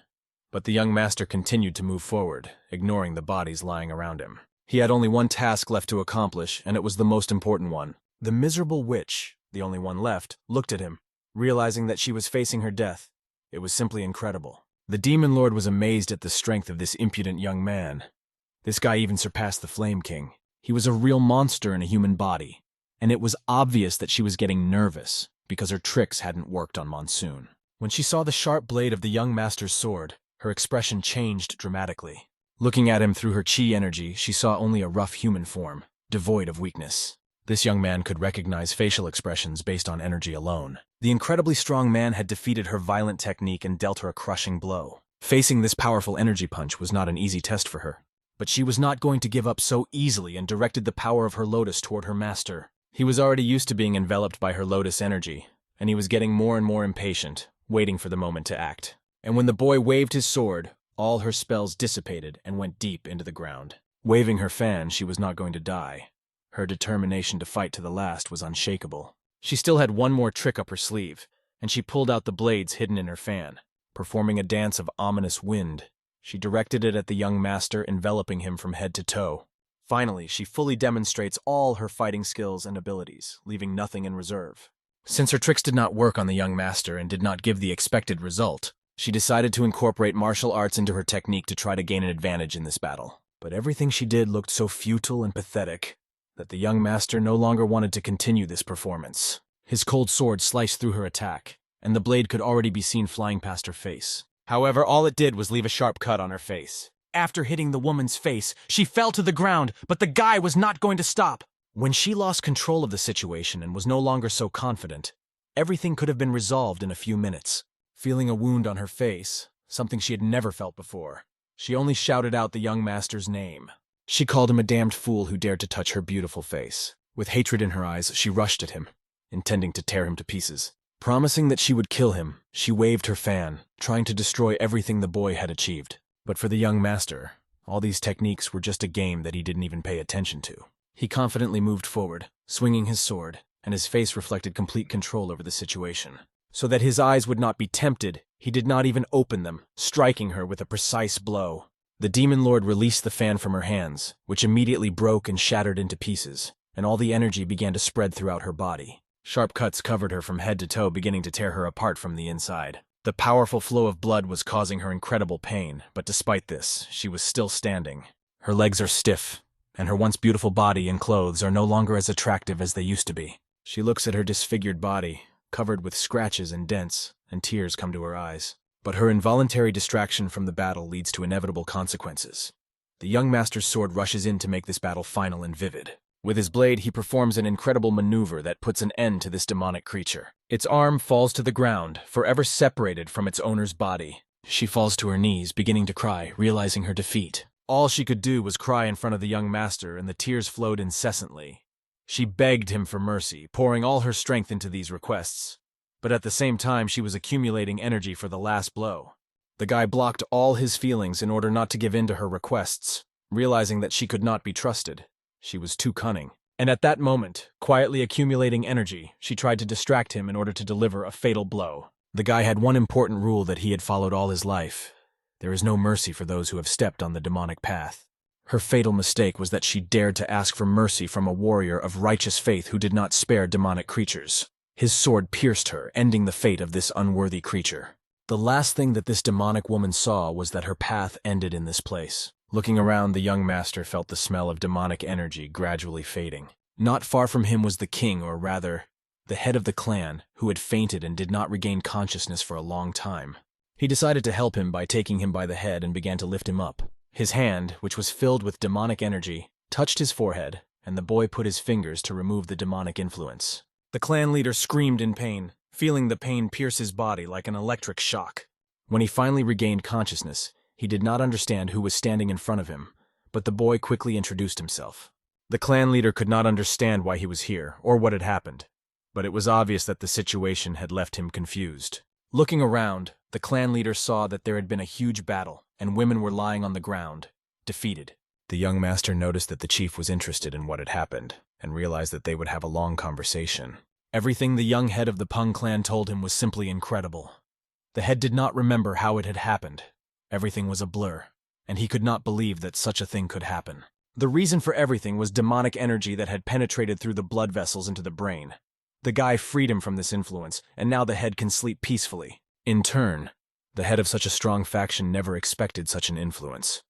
But the young master continued to move forward, ignoring the bodies lying around him. He had only one task left to accomplish, and it was the most important one. The miserable witch, the only one left, looked at him, realizing that she was facing her death. It was simply incredible. The demon lord was amazed at the strength of this impudent young man. This guy even surpassed the Flame King. He was a real monster in a human body, and it was obvious that she was getting nervous because her tricks hadn't worked on Monsoon. When she saw the sharp blade of the young master's sword, her expression changed dramatically. Looking at him through her chi energy, she saw only a rough human form, devoid of weakness. This young man could recognize facial expressions based on energy alone. The incredibly strong man had defeated her violent technique and dealt her a crushing blow. Facing this powerful energy punch was not an easy test for her. But she was not going to give up so easily and directed the power of her lotus toward her master. He was already used to being enveloped by her lotus energy, and he was getting more and more impatient, waiting for the moment to act. And when the boy waved his sword, all her spells dissipated and went deep into the ground. Waving her fan, she was not going to die. Her determination to fight to the last was unshakable. She still had one more trick up her sleeve, and she pulled out the blades hidden in her fan. Performing a dance of ominous wind, she directed it at the young master, enveloping him from head to toe. Finally, she fully demonstrates all her fighting skills and abilities, leaving nothing in reserve. Since her tricks did not work on the young master and did not give the expected result, she decided to incorporate martial arts into her technique to try to gain an advantage in this battle. But everything she did looked so futile and pathetic that the young master no longer wanted to continue this performance. His cold sword sliced through her attack, and the blade could already be seen flying past her face. However, all it did was leave a sharp cut on her face. After hitting the woman's face, she fell to the ground, but the guy was not going to stop. When she lost control of the situation and was no longer so confident, everything could have been resolved in a few minutes. Feeling a wound on her face, something she had never felt before, she only shouted out the young master's name. She called him a damned fool who dared to touch her beautiful face. With hatred in her eyes, she rushed at him, intending to tear him to pieces. Promising that she would kill him, she waved her fan, trying to destroy everything the boy had achieved. But for the young master, all these techniques were just a game that he didn't even pay attention to. He confidently moved forward, swinging his sword, and his face reflected complete control over the situation. So that his eyes would not be tempted, he did not even open them, striking her with a precise blow. The demon lord released the fan from her hands, which immediately broke and shattered into pieces, and all the energy began to spread throughout her body. Sharp cuts covered her from head to toe, beginning to tear her apart from the inside. The powerful flow of blood was causing her incredible pain, but despite this, she was still standing. Her legs are stiff, and her once beautiful body and clothes are no longer as attractive as they used to be. She looks at her disfigured body, covered with scratches and dents, and tears come to her eyes. But her involuntary distraction from the battle leads to inevitable consequences. The young master's sword rushes in to make this battle final and vivid. With his blade, he performs an incredible maneuver that puts an end to this demonic creature. Its arm falls to the ground, forever separated from its owner's body. She falls to her knees, beginning to cry, realizing her defeat. All she could do was cry in front of the young master, and the tears flowed incessantly. She begged him for mercy, pouring all her strength into these requests. But at the same time, she was accumulating energy for the last blow. The guy blocked all his feelings in order not to give in to her requests, realizing that she could not be trusted. She was too cunning. And at that moment, quietly accumulating energy, she tried to distract him in order to deliver a fatal blow. The guy had one important rule that he had followed all his life. There is no mercy for those who have stepped on the demonic path. Her fatal mistake was that she dared to ask for mercy from a warrior of righteous faith who did not spare demonic creatures. His sword pierced her, ending the fate of this unworthy creature. The last thing that this demonic woman saw was that her path ended in this place. Looking around, the young master felt the smell of demonic energy gradually fading. Not far from him was the king, or rather, the head of the clan, who had fainted and did not regain consciousness for a long time. He decided to help him by taking him by the head and began to lift him up. His hand, which was filled with demonic energy, touched his forehead, and the boy put his fingers to remove the demonic influence. The clan leader screamed in pain, feeling the pain pierce his body like an electric shock. When he finally regained consciousness, he did not understand who was standing in front of him, but the boy quickly introduced himself. The clan leader could not understand why he was here, or what had happened, but it was obvious that the situation had left him confused. Looking around, the clan leader saw that there had been a huge battle, and women were lying on the ground, defeated. The young master noticed that the chief was interested in what had happened, and realized that they would have a long conversation. Everything the young head of the Pung clan told him was simply incredible. The head did not remember how it had happened. Everything was a blur, and he could not believe that such a thing could happen. The reason for everything was demonic energy that had penetrated through the blood vessels into the brain. The guy freed him from this influence, and now the head can sleep peacefully. In turn, the head of such a strong faction never expected such an influence.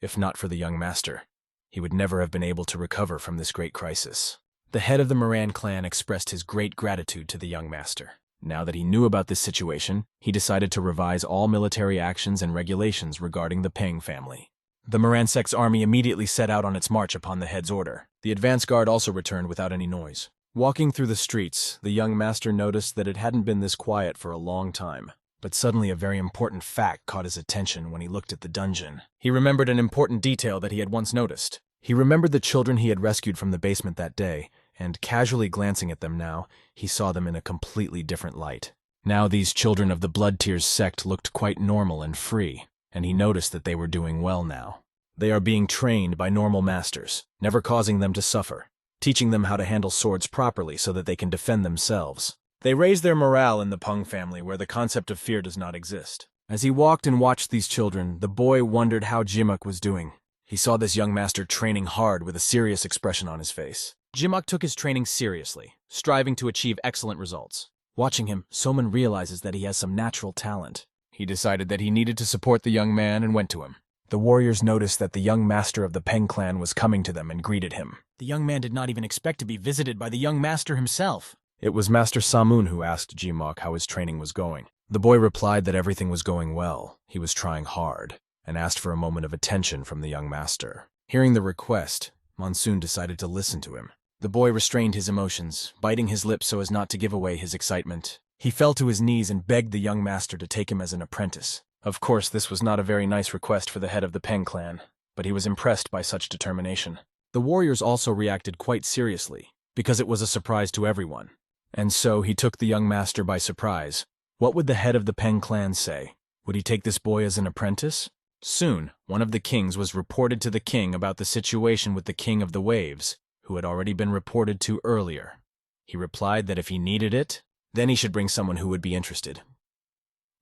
If not for the young master, he would never have been able to recover from this great crisis. The head of the Moran clan expressed his great gratitude to the young master. Now that he knew about this situation, he decided to revise all military actions and regulations regarding the Peng family. The Moransek's army immediately set out on its march upon the head's order. The advance guard also returned without any noise. Walking through the streets, the young master noticed that it hadn't been this quiet for a long time. But suddenly a very important fact caught his attention when he looked at the dungeon. He remembered an important detail that he had once noticed. He remembered the children he had rescued from the basement that day, and casually glancing at them now, he saw them in a completely different light. Now these children of the Blood Tears sect looked quite normal and free, and he noticed that they were doing well now. They are being trained by normal masters, never causing them to suffer, teaching them how to handle swords properly so that they can defend themselves. They raise their morale in the Pung family where the concept of fear does not exist. As he walked and watched these children, the boy wondered how Jimuk was doing. He saw this young master training hard with a serious expression on his face. Jimuk took his training seriously, striving to achieve excellent results. Watching him, Soman realizes that he has some natural talent. He decided that he needed to support the young man and went to him. The warriors noticed that the young master of the Peng clan was coming to them and greeted him. The young man did not even expect to be visited by the young master himself. It was Master Samun who asked Jimok how his training was going. The boy replied that everything was going well, he was trying hard, and asked for a moment of attention from the young master. Hearing the request, Monsoon decided to listen to him. The boy restrained his emotions, biting his lips so as not to give away his excitement. He fell to his knees and begged the young master to take him as an apprentice. Of course, this was not a very nice request for the head of the Peng clan, but he was impressed by such determination. The warriors also reacted quite seriously, because it was a surprise to everyone. And so he took the young master by surprise. What would the head of the Peng clan say? Would he take this boy as an apprentice? Soon, one of the kings was reported to the king about the situation with the king of the waves, who had already been reported to earlier. He replied that if he needed it, then he should bring someone who would be interested.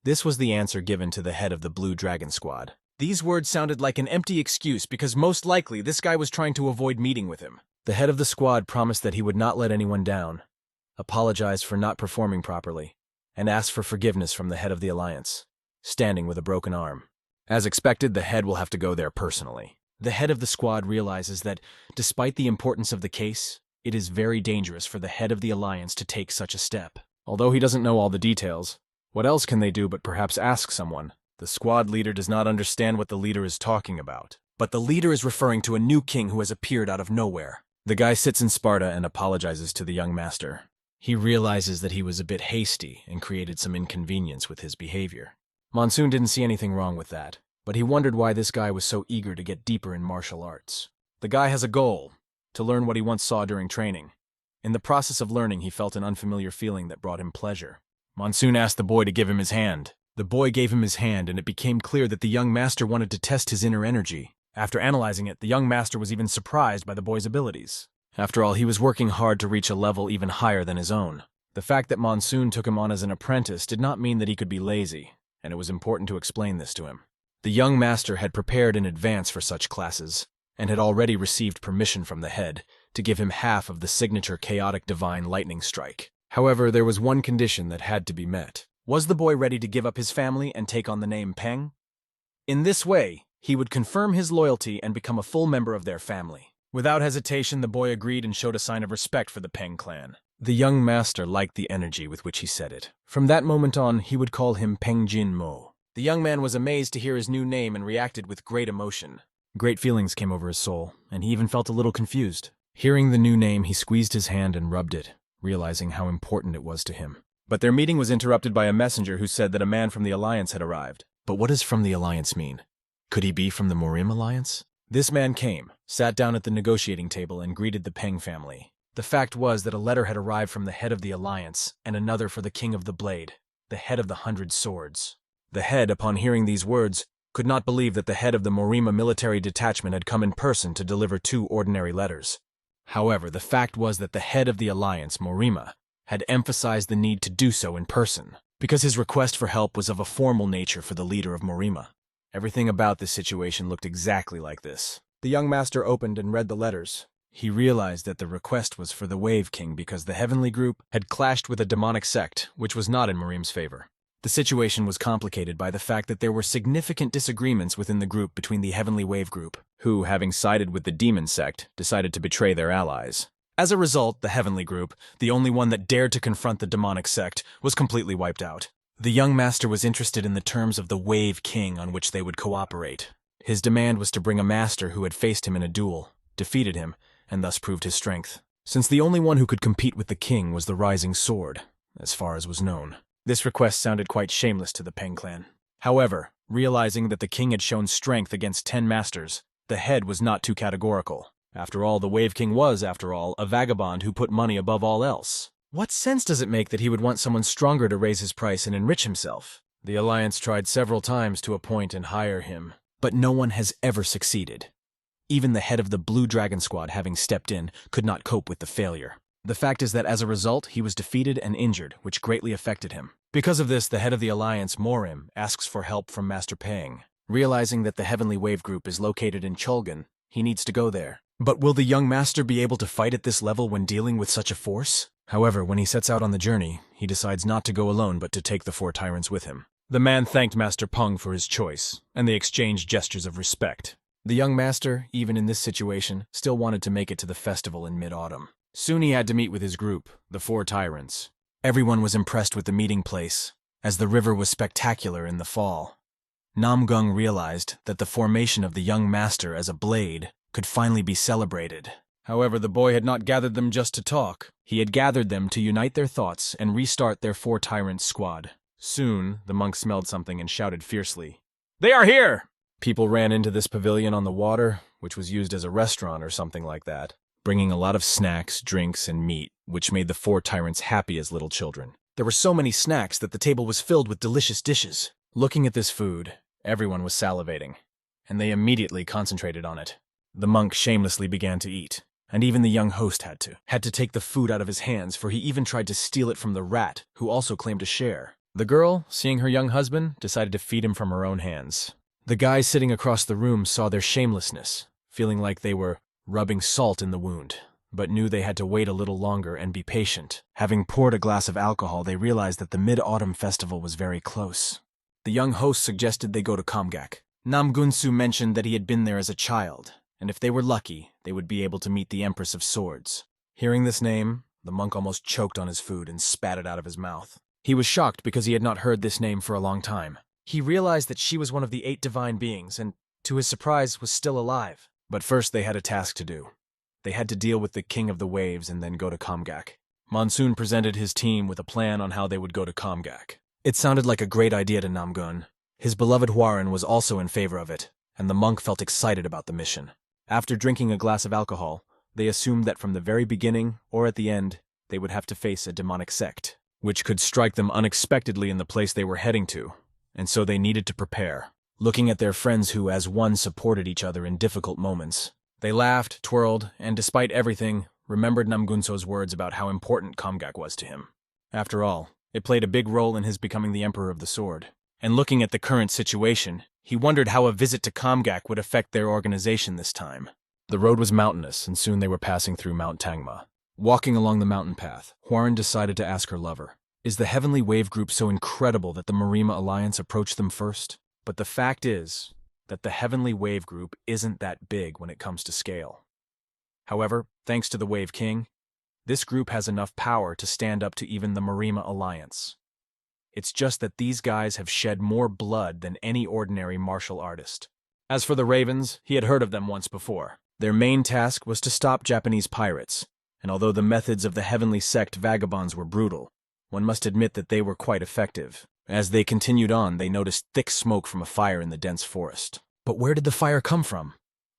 This was the answer given to the head of the Blue Dragon Squad. These words sounded like an empty excuse because most likely this guy was trying to avoid meeting with him. The head of the squad promised that he would not let anyone down, apologized for not performing properly, and asked for forgiveness from the head of the alliance, standing with a broken arm. As expected, the head will have to go there personally. The head of the squad realizes that, despite the importance of the case, it is very dangerous for the head of the alliance to take such a step. Although he doesn't know all the details, what else can they do but perhaps ask someone? The squad leader does not understand what the leader is talking about. But the leader is referring to a new king who has appeared out of nowhere. The guy sits in Sparta and apologizes to the young master. He realizes that he was a bit hasty and created some inconvenience with his behavior. Monsoon didn't see anything wrong with that, but he wondered why this guy was so eager to get deeper in martial arts. The guy has a goal, to learn what he once saw during training. In the process of learning, he felt an unfamiliar feeling that brought him pleasure. Monsoon asked the boy to give him his hand. The boy gave him his hand, and it became clear that the young master wanted to test his inner energy. After analyzing it, the young master was even surprised by the boy's abilities. After all, he was working hard to reach a level even higher than his own. The fact that Monsoon took him on as an apprentice did not mean that he could be lazy, and it was important to explain this to him. The young master had prepared in advance for such classes, and had already received permission from the head to give him half of the signature chaotic divine lightning strike. However, there was one condition that had to be met. Was the boy ready to give up his family and take on the name Peng? In this way, he would confirm his loyalty and become a full member of their family. Without hesitation, the boy agreed and showed a sign of respect for the Peng clan. The young master liked the energy with which he said it. From that moment on, he would call him Peng Jin Mo. The young man was amazed to hear his new name and reacted with great emotion. Great feelings came over his soul, and he even felt a little confused. Hearing the new name, he squeezed his hand and rubbed it, realizing how important it was to him. But their meeting was interrupted by a messenger who said that a man from the Alliance had arrived. But what does from the Alliance mean? Could he be from the Morim Alliance? This man came, sat down at the negotiating table, and greeted the Peng family. The fact was that a letter had arrived from the head of the Alliance, and another for the King of the Blade, the head of the 100 Swords. The head, upon hearing these words, could not believe that the head of the Morima military detachment had come in person to deliver 2 ordinary letters. However, the fact was that the head of the Alliance, Morima, had emphasized the need to do so in person, because his request for help was of a formal nature for the leader of Morima. Everything about this situation looked exactly like this. The young master opened and read the letters. He realized that the request was for the Wave King because the Heavenly Group had clashed with a demonic sect, which was not in Morim's favor. The situation was complicated by the fact that there were significant disagreements within the group between the Heavenly Wave Group, who, having sided with the demon sect, decided to betray their allies. As a result, the Heavenly Group, the only one that dared to confront the demonic sect, was completely wiped out. The young master was interested in the terms of the Wave King on which they would cooperate. His demand was to bring a master who had faced him in a duel, defeated him, and thus proved his strength, since the only one who could compete with the king was the Rising Sword, as far as was known. This request sounded quite shameless to the Peng clan. However, realizing that the king had shown strength against 10 masters, the head was not too categorical. After all, the Wave King was, after all, a vagabond who put money above all else. What sense does it make that he would want someone stronger to raise his price and enrich himself? The Alliance tried several times to appoint and hire him, but no one has ever succeeded. Even the head of the Blue Dragon Squad, having stepped in, could not cope with the failure. The fact is that as a result, he was defeated and injured, which greatly affected him. Because of this, the head of the Alliance, Morim, asks for help from Master Peng. Realizing that the Heavenly Wave Group is located in Cholgan, he needs to go there. But will the young master be able to fight at this level when dealing with such a force? However, when he sets out on the journey, he decides not to go alone but to take the 4 tyrants with him. The man thanked Master Pung for his choice, and they exchanged gestures of respect. The young master, even in this situation, still wanted to make it to the festival in mid-autumn. Soon he had to meet with his group, the 4 tyrants. Everyone was impressed with the meeting place, as the river was spectacular in the fall. Namgung realized that the formation of the young master as a blade could finally be celebrated. However, the boy had not gathered them just to talk. He had gathered them to unite their thoughts and restart their 4 tyrants squad. Soon, the monk smelled something and shouted fiercely, "They are here!" People ran into this pavilion on the water, which was used as a restaurant or something like that, bringing a lot of snacks, drinks, and meat, which made the 4 tyrants happy as little children. There were so many snacks that the table was filled with delicious dishes. Looking at this food, everyone was salivating, and they immediately concentrated on it. The monk shamelessly began to eat, and even the young host had to take the food out of his hands, for he even tried to steal it from the rat, who also claimed to share. The girl, seeing her young husband, decided to feed him from her own hands. The guys sitting across the room saw their shamelessness, feeling like they were rubbing salt in the wound, but knew they had to wait a little longer and be patient. Having poured a glass of alcohol, they realized that the Mid-Autumn Festival was very close. The young host suggested they go to Kamgak. Namgunsu mentioned that he had been there as a child, and if they were lucky, they would be able to meet the Empress of Swords. Hearing this name, the monk almost choked on his food and spat it out of his mouth. He was shocked because he had not heard this name for a long time. He realized that she was one of the 8 divine beings and, to his surprise, was still alive. But first they had a task to do. They had to deal with the King of the Waves and then go to Kamgak. Monsoon presented his team with a plan on how they would go to Kamgak. It sounded like a great idea to Namgun. His beloved Huaran was also in favor of it, and the monk felt excited about the mission. After drinking a glass of alcohol, They assumed that from the very beginning, or at the end, they would have to face a demonic sect, which could strike them unexpectedly in the place they were heading to, and so they needed to prepare. Looking at their friends who as one supported each other in difficult moments, they laughed, twirled, and despite everything, remembered Namgunso's words about how important Kamgak was to him. After all, it played a big role in his becoming the Emperor of the Sword. And looking at the current situation, he wondered how a visit to Kamgak would affect their organization this time. The road was mountainous, and soon they were passing through Mount Tangma. Walking along the mountain path, Hwarin decided to ask her lover, "Is the Heavenly Wave Group so incredible that the Marima Alliance approached them first?" But the fact is that the Heavenly Wave Group isn't that big when it comes to scale. However, thanks to the Wave King, this group has enough power to stand up to even the Marima Alliance. It's just that these guys have shed more blood than any ordinary martial artist. As for the Ravens, he had heard of them once before. Their main task was to stop Japanese pirates, and although the methods of the Heavenly Sect vagabonds were brutal, one must admit that they were quite effective. As they continued on, they noticed thick smoke from a fire in the dense forest. But where did the fire come from?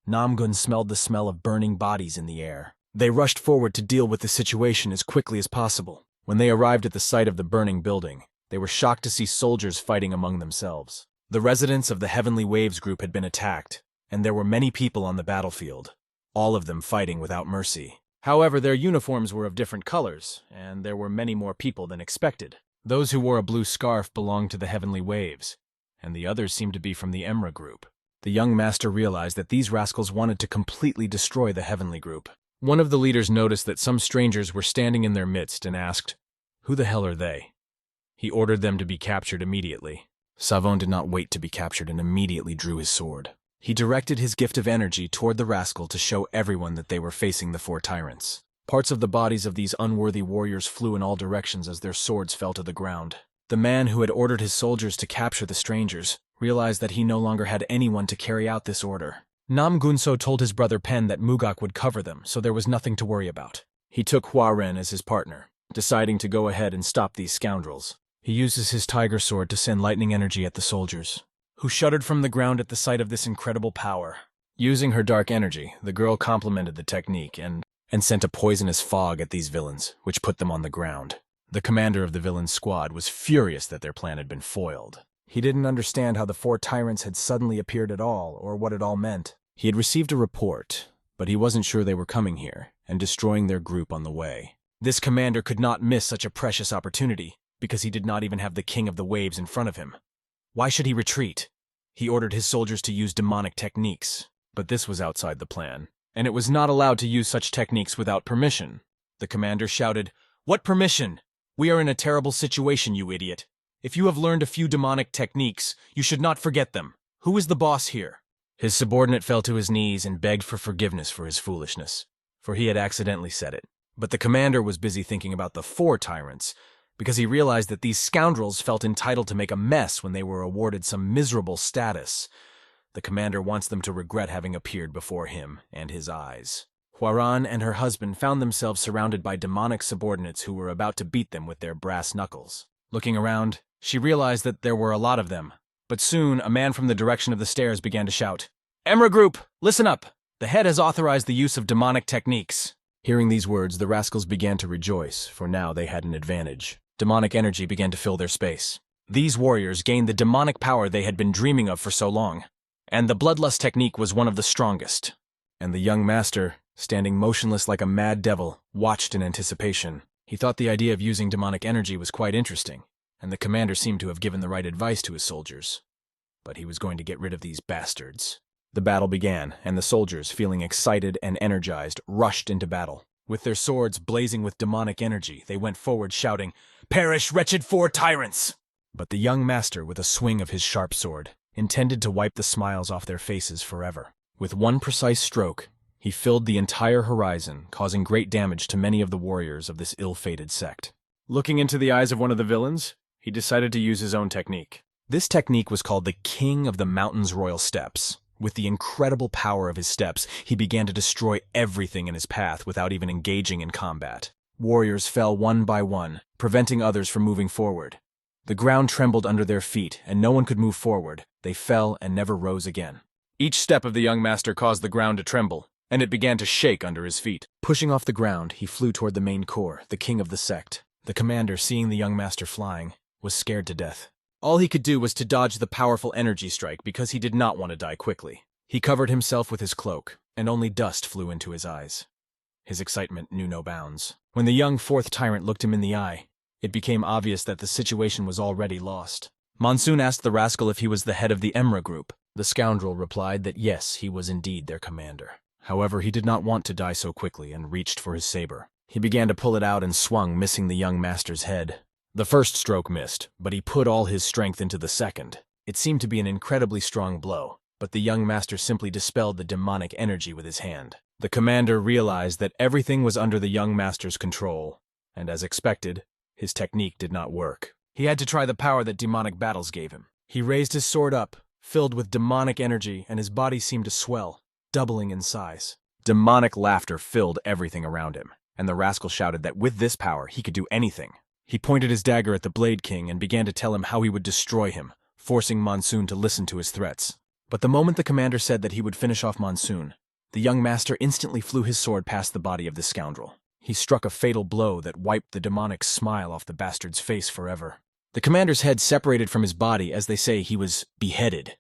Namgun smelled the smell of burning bodies in the air. They rushed forward to deal with the situation as quickly as possible. When they arrived at the site of the burning building, they were shocked to see soldiers fighting among themselves. The residents of the Heavenly Waves group had been attacked, and there were many people on the battlefield, all of them fighting without mercy. However, their uniforms were of different colors, and there were many more people than expected. Those who wore a blue scarf belonged to the Heavenly Waves, and the others seemed to be from the Emra group. The young master realized that these rascals wanted to completely destroy the Heavenly group. One of the leaders noticed that some strangers were standing in their midst and asked, "Who the hell are they?" He ordered them to be captured immediately. Savon did not wait to be captured and immediately drew his sword. He directed his gift of energy toward the rascal to show everyone that they were facing the four tyrants. Parts of the bodies of these unworthy warriors flew in all directions as their swords fell to the ground. The man who had ordered his soldiers to capture the strangers realized that he no longer had anyone to carry out this order. Namgunso told his brother Pen that Mugak would cover them, so there was nothing to worry about. He took Hwa-Ren as his partner, deciding to go ahead and stop these scoundrels. He uses his tiger sword to send lightning energy at the soldiers, who shuddered from the ground at the sight of this incredible power. Using her dark energy, the girl complemented the technique and sent a poisonous fog at these villains, which put them on the ground. The commander of the villains' squad was furious that their plan had been foiled. He didn't understand how the four tyrants had suddenly appeared at all, or what it all meant. He had received a report, but he wasn't sure they were coming here and destroying their group on the way. This commander could not miss such a precious opportunity, because he did not even have the King of the Waves in front of him. Why should he retreat? He ordered his soldiers to use demonic techniques, but this was outside the plan, and it was not allowed to use such techniques without permission. The commander shouted, "What permission? We are in a terrible situation, you idiot. If you have learned a few demonic techniques, you should not forget them. Who is the boss here?" His subordinate fell to his knees and begged for forgiveness for his foolishness, for he had accidentally said it. But the commander was busy thinking about the four tyrants, because he realized that these scoundrels felt entitled to make a mess when they were awarded some miserable status. The commander wants them to regret having appeared before him and his eyes. Hwa-Ren and her husband found themselves surrounded by demonic subordinates who were about to beat them with their brass knuckles. Looking around, she realized that there were a lot of them, but soon a man from the direction of the stairs began to shout, "Emra Group, listen up! The head has authorized the use of demonic techniques." Hearing these words, the rascals began to rejoice, for now they had an advantage. Demonic energy began to fill their space. These warriors gained the demonic power they had been dreaming of for so long, and the bloodlust technique was one of the strongest. And the young master, standing motionless like a mad devil, watched in anticipation. He thought the idea of using demonic energy was quite interesting, and the commander seemed to have given the right advice to his soldiers. But he was going to get rid of these bastards. The battle began, and the soldiers, feeling excited and energized, rushed into battle. With their swords blazing with demonic energy, they went forward shouting, "Perish, wretched four tyrants!" But the young master, with a swing of his sharp sword, intended to wipe the smiles off their faces forever. With one precise stroke, he filled the entire horizon, causing great damage to many of the warriors of this ill-fated sect. Looking into the eyes of one of the villains, he decided to use his own technique. This technique was called the King of the Mountain's Royal Steps. With the incredible power of his steps, he began to destroy everything in his path without even engaging in combat. Warriors fell one by one, preventing others from moving forward. The ground trembled under their feet, and no one could move forward. They fell and never rose again. Each step of the young master caused the ground to tremble, and it began to shake under his feet. Pushing off the ground, he flew toward the main core, the king of the sect. The commander, seeing the young master flying, was scared to death. All he could do was to dodge the powerful energy strike because he did not want to die quickly. He covered himself with his cloak, and only dust flew into his eyes. His excitement knew no bounds. When the young fourth tyrant looked him in the eye, it became obvious that the situation was already lost. Monsoon asked the rascal if he was the head of the Emra group. The scoundrel replied that yes, he was indeed their commander. However, he did not want to die so quickly and reached for his saber. He began to pull it out and swung, missing the young master's head. The first stroke missed, but he put all his strength into the second. It seemed to be an incredibly strong blow, but the young master simply dispelled the demonic energy with his hand. The commander realized that everything was under the young master's control, and as expected, his technique did not work. He had to try the power that demonic battles gave him. He raised his sword up, filled with demonic energy, and his body seemed to swell, doubling in size. Demonic laughter filled everything around him, and the rascal shouted that with this power he could do anything. He pointed his dagger at the Blade King and began to tell him how he would destroy him, forcing Monsoon to listen to his threats. But the moment the commander said that he would finish off Monsoon, the young master instantly flew his sword past the body of the scoundrel. He struck a fatal blow that wiped the demonic smile off the bastard's face forever. The commander's head separated from his body, as they say he was beheaded.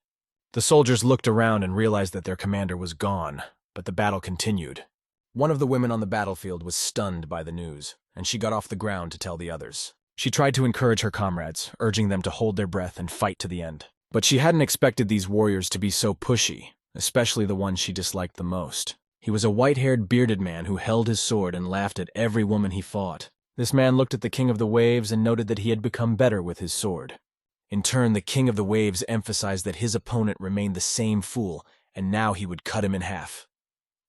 The soldiers looked around and realized that their commander was gone, but the battle continued. One of the women on the battlefield was stunned by the news, and she got off the ground to tell the others. She tried to encourage her comrades, urging them to hold their breath and fight to the end. But she hadn't expected these warriors to be so pushy, especially the one she disliked the most. He was a white-haired, bearded man who held his sword and laughed at every woman he fought. This man looked at the King of the Waves and noted that he had become better with his sword. In turn, the King of the Waves emphasized that his opponent remained the same fool, and now he would cut him in half.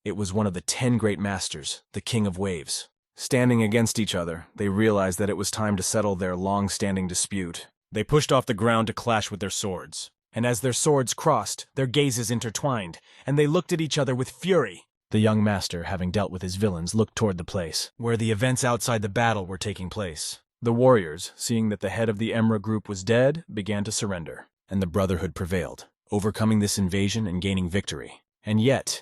It was one of the 10 great masters, the King of Waves. Standing against each other, they realized that it was time to settle their long-standing dispute. They pushed off the ground to clash with their swords. And as their swords crossed, their gazes intertwined, and they looked at each other with fury. The young master, having dealt with his villains, looked toward the place where the events outside the battle were taking place. The warriors, seeing that the head of the Emra group was dead, began to surrender, and the Brotherhood prevailed, overcoming this invasion and gaining victory. And yet,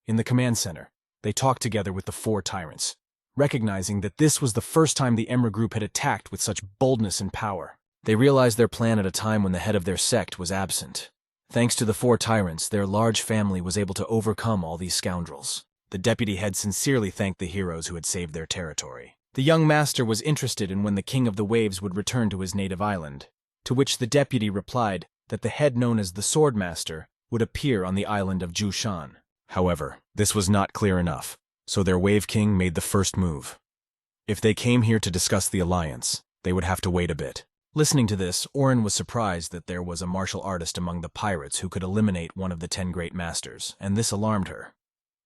in the command center, they talked together with the 4 tyrants, recognizing that this was the first time the Emra group had attacked with such boldness and power. They realized their plan at a time when the head of their sect was absent. Thanks to the 4 tyrants, their large family was able to overcome all these scoundrels. The deputy head sincerely thanked the heroes who had saved their territory. The young master was interested in when the King of the Waves would return to his native island, to which the deputy replied that the head known as the Sword Master would appear on the island of Jushan. However, this was not clear enough, so their Wave King made the first move. If they came here to discuss the alliance, they would have to wait a bit. Listening to this, Orin was surprised that there was a martial artist among the pirates who could eliminate one of the 10 great masters, and this alarmed her.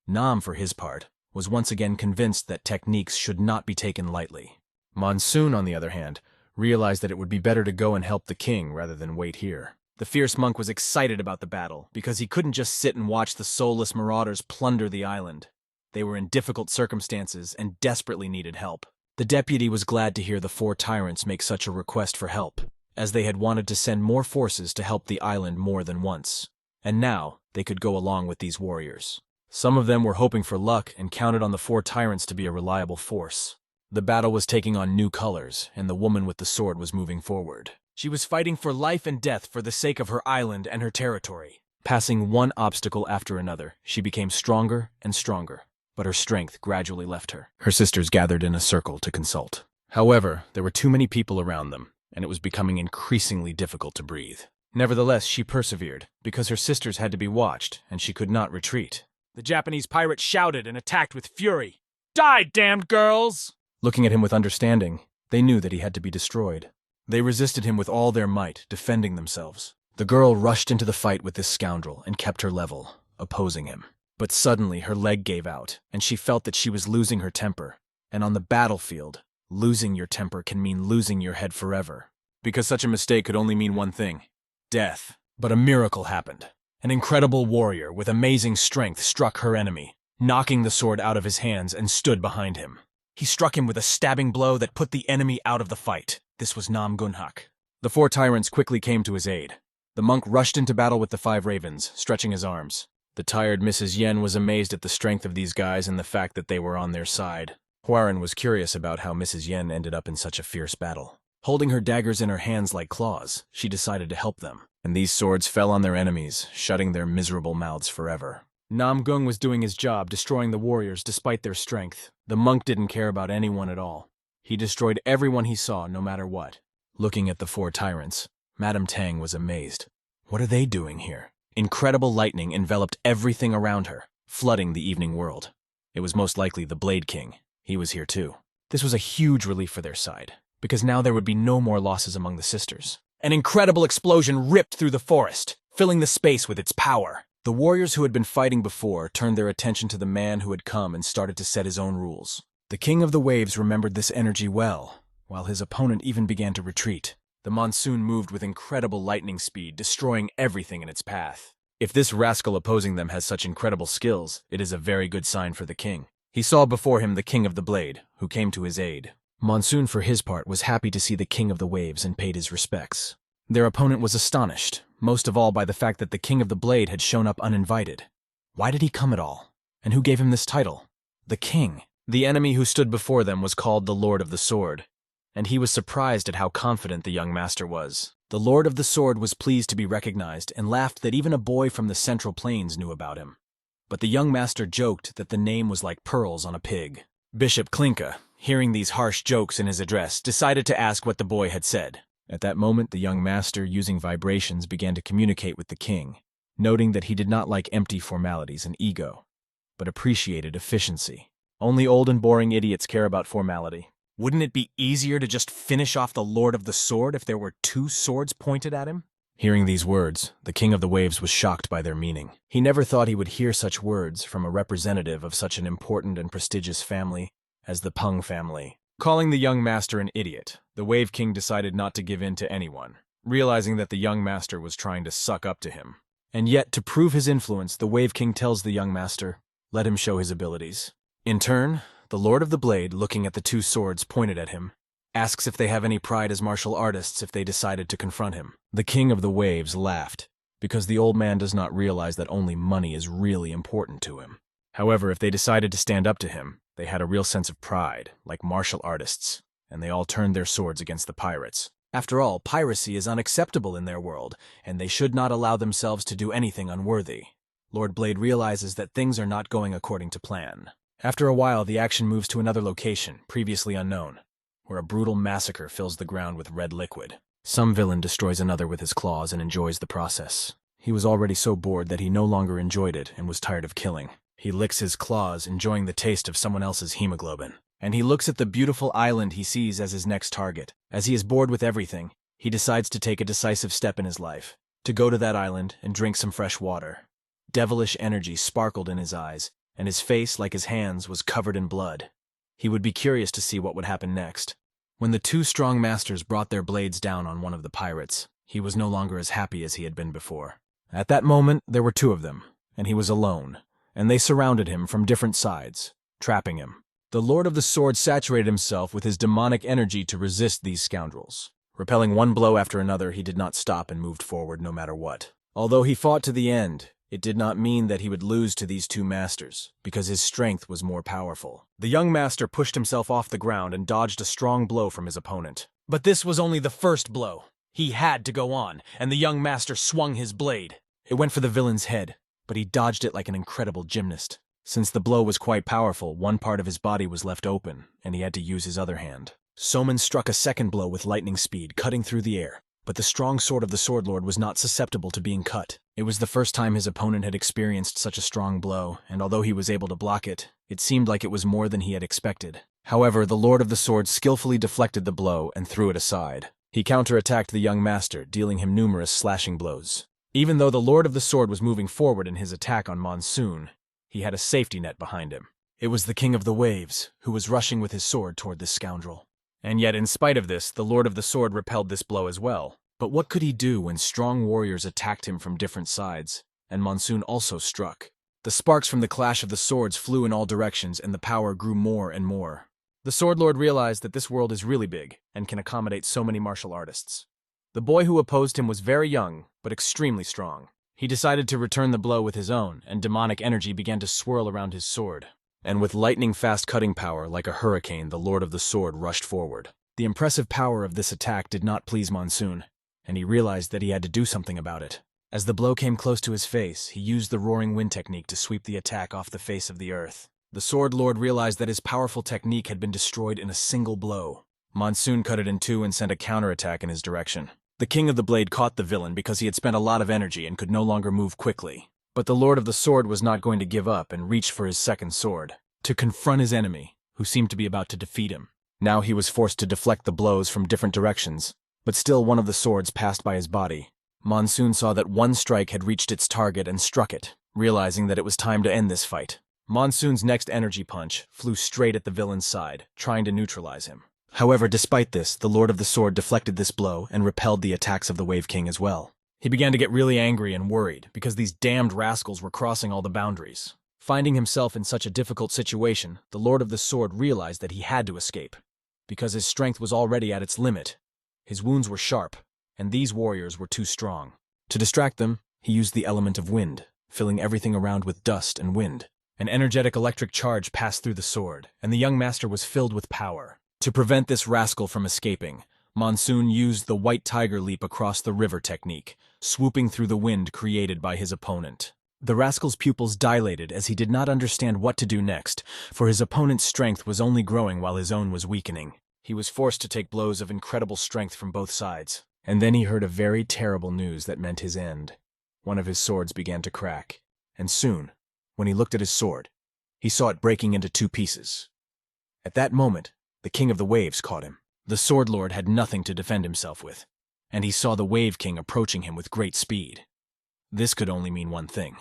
Nam, for his part, was once again convinced that techniques should not be taken lightly. Monsoon, on the other hand, realized that it would be better to go and help the king rather than wait here. The fierce monk was excited about the battle, because he couldn't just sit and watch the soulless marauders plunder the island. They were in difficult circumstances and desperately needed help. The deputy was glad to hear the 4 tyrants make such a request for help, as they had wanted to send more forces to help the island more than once. And now, they could go along with these warriors. Some of them were hoping for luck and counted on the 4 tyrants to be a reliable force. The battle was taking on new colors, and the woman with the sword was moving forward. She was fighting for life and death for the sake of her island and her territory. Passing one obstacle after another, she became stronger and stronger, but her strength gradually left her. Her sisters gathered in a circle to consult. However, there were too many people around them, and it was becoming increasingly difficult to breathe. Nevertheless, she persevered, because her sisters had to be watched, and she could not retreat. The Japanese pirate shouted and attacked with fury. Die, damned girls! Looking at him with understanding, they knew that he had to be destroyed. They resisted him with all their might, defending themselves. The girl rushed into the fight with this scoundrel and kept her level, opposing him. But suddenly her leg gave out, and she felt that she was losing her temper. And on the battlefield, losing your temper can mean losing your head forever. Because such a mistake could only mean one thing: death. But a miracle happened. An incredible warrior with amazing strength struck her enemy, knocking the sword out of his hands, and stood behind him. He struck him with a stabbing blow that put the enemy out of the fight. This was Nam Gunhak. The 4 tyrants quickly came to his aid. The monk rushed into battle with the 5 ravens, stretching his arms. The tired Mrs. Yen was amazed at the strength of these guys and the fact that they were on their side. Huaren was curious about how Mrs. Yen ended up in such a fierce battle. Holding her daggers in her hands like claws, she decided to help them, and these swords fell on their enemies, shutting their miserable mouths forever. Namgung was doing his job, destroying the warriors despite their strength. The monk didn't care about anyone at all. He destroyed everyone he saw, no matter what. Looking at the four tyrants, Madame Tang was amazed. What are they doing here? Incredible lightning enveloped everything around her, flooding the evening world. It was most likely the Blade King. He was here too. This was a huge relief for their side, because now there would be no more losses among the sisters. An incredible explosion ripped through the forest, filling the space with its power. The warriors who had been fighting before turned their attention to the man who had come and started to set his own rules. The King of the Waves remembered this energy well, while his opponent even began to retreat. The monsoon moved with incredible lightning speed, destroying everything in its path. If this rascal opposing them has such incredible skills, it is a very good sign for the king. He saw before him the King of the Blade, who came to his aid. Monsoon, for his part, was happy to see the King of the Waves and paid his respects. Their opponent was astonished, most of all by the fact that the King of the Blade had shown up uninvited. Why did he come at all? And who gave him this title? The king. The enemy who stood before them was called the Lord of the Sword, and he was surprised at how confident the young master was. The Lord of the Sword was pleased to be recognized and laughed that even a boy from the Central Plains knew about him. But the young master joked that the name was like pearls on a pig. Bishop Klinka, hearing these harsh jokes in his address, decided to ask what the boy had said. At that moment, the young master, using vibrations, began to communicate with the king, noting that he did not like empty formalities and ego, but appreciated efficiency. Only old and boring idiots care about formality. Wouldn't it be easier to just finish off the Lord of the Sword if there were two swords pointed at him? Hearing these words, the King of the Waves was shocked by their meaning. He never thought he would hear such words from a representative of such an important and prestigious family as the Pung family. Calling the young master an idiot, the Wave King decided not to give in to anyone, realizing that the young master was trying to suck up to him. And yet, to prove his influence, the Wave King tells the young master, let him show his abilities. In turn, the Lord of the Blade, looking at the two swords pointed at him, asks if they have any pride as martial artists if they decided to confront him. The King of the Waves laughed, because the old man does not realize that only money is really important to him. However, if they decided to stand up to him, they had a real sense of pride, like martial artists, and they all turned their swords against the pirates. After all, piracy is unacceptable in their world, and they should not allow themselves to do anything unworthy. Lord Blade realizes that things are not going according to plan. After a while, the action moves to another location, previously unknown, where a brutal massacre fills the ground with red liquid. Some villain destroys another with his claws and enjoys the process. He was already so bored that he no longer enjoyed it and was tired of killing. He licks his claws, enjoying the taste of someone else's hemoglobin. And he looks at the beautiful island he sees as his next target. As he is bored with everything, he decides to take a decisive step in his life, to go to that island and drink some fresh water. Devilish energy sparkled in his eyes, and his face, like his hands, was covered in blood. He would be curious to see what would happen next. When the two strong masters brought their blades down on one of the pirates, he was no longer as happy as he had been before. At that moment, there were two of them, and he was alone, and they surrounded him from different sides, trapping him. The Lord of the Sword saturated himself with his demonic energy to resist these scoundrels. Repelling one blow after another, he did not stop and moved forward no matter what. Although he fought to the end, it did not mean that he would lose to these two masters, because his strength was more powerful. The young master pushed himself off the ground and dodged a strong blow from his opponent. But this was only the first blow. He had to go on, and the young master swung his blade. It went for the villain's head, but he dodged it like an incredible gymnast. Since the blow was quite powerful, one part of his body was left open, and he had to use his other hand. Soman struck a second blow with lightning speed, cutting through the air. But the strong sword of the Sword Lord was not susceptible to being cut. It was the first time his opponent had experienced such a strong blow, and although he was able to block it, it seemed like it was more than he had expected. However, the Lord of the Sword skillfully deflected the blow and threw it aside. He counterattacked the young master, dealing him numerous slashing blows. Even though the Lord of the Sword was moving forward in his attack on Monsoon, he had a safety net behind him. It was the King of the Waves, who was rushing with his sword toward this scoundrel. And yet, in spite of this, the Lord of the Sword repelled this blow as well. But what could he do when strong warriors attacked him from different sides, and Monsoon also struck? The sparks from the clash of the swords flew in all directions, and the power grew more and more. The Sword Lord realized that this world is really big, and can accommodate so many martial artists. The boy who opposed him was very young, but extremely strong. He decided to return the blow with his own, and demonic energy began to swirl around his sword. And with lightning-fast cutting power like a hurricane, the Lord of the Sword rushed forward. The impressive power of this attack did not please Monsoon, and he realized that he had to do something about it. As the blow came close to his face, he used the Roaring Wind technique to sweep the attack off the face of the earth. The Sword Lord realized that his powerful technique had been destroyed in a single blow. Monsoon cut it in two and sent a counterattack in his direction. The King of the Blade caught the villain because he had spent a lot of energy and could no longer move quickly. But the Lord of the Sword was not going to give up and reached for his second sword to confront his enemy, who seemed to be about to defeat him. Now he was forced to deflect the blows from different directions, but still one of the swords passed by his body. Monsoon saw that one strike had reached its target and struck it, realizing that it was time to end this fight. Monsoon's next energy punch flew straight at the villain's side, trying to neutralize him. However, despite this, the Lord of the Sword deflected this blow and repelled the attacks of the Wave King as well. He began to get really angry and worried because these damned rascals were crossing all the boundaries. Finding himself in such a difficult situation, the Lord of the Sword realized that he had to escape, because his strength was already at its limit. His wounds were sharp, and these warriors were too strong. To distract them, he used the element of wind, filling everything around with dust and wind. An energetic electric charge passed through the sword, and the young master was filled with power. To prevent this rascal from escaping, Monsoon used the White Tiger Leap across the river technique, swooping through the wind created by his opponent. The rascal's pupils dilated as he did not understand what to do next, for his opponent's strength was only growing while his own was weakening. He was forced to take blows of incredible strength from both sides. And then he heard a very terrible news that meant his end. One of his swords began to crack, and soon, when he looked at his sword, he saw it breaking into two pieces. At that moment, the King of the Waves caught him. The Sword Lord had nothing to defend himself with, and he saw the Wave King approaching him with great speed. This could only mean one thing.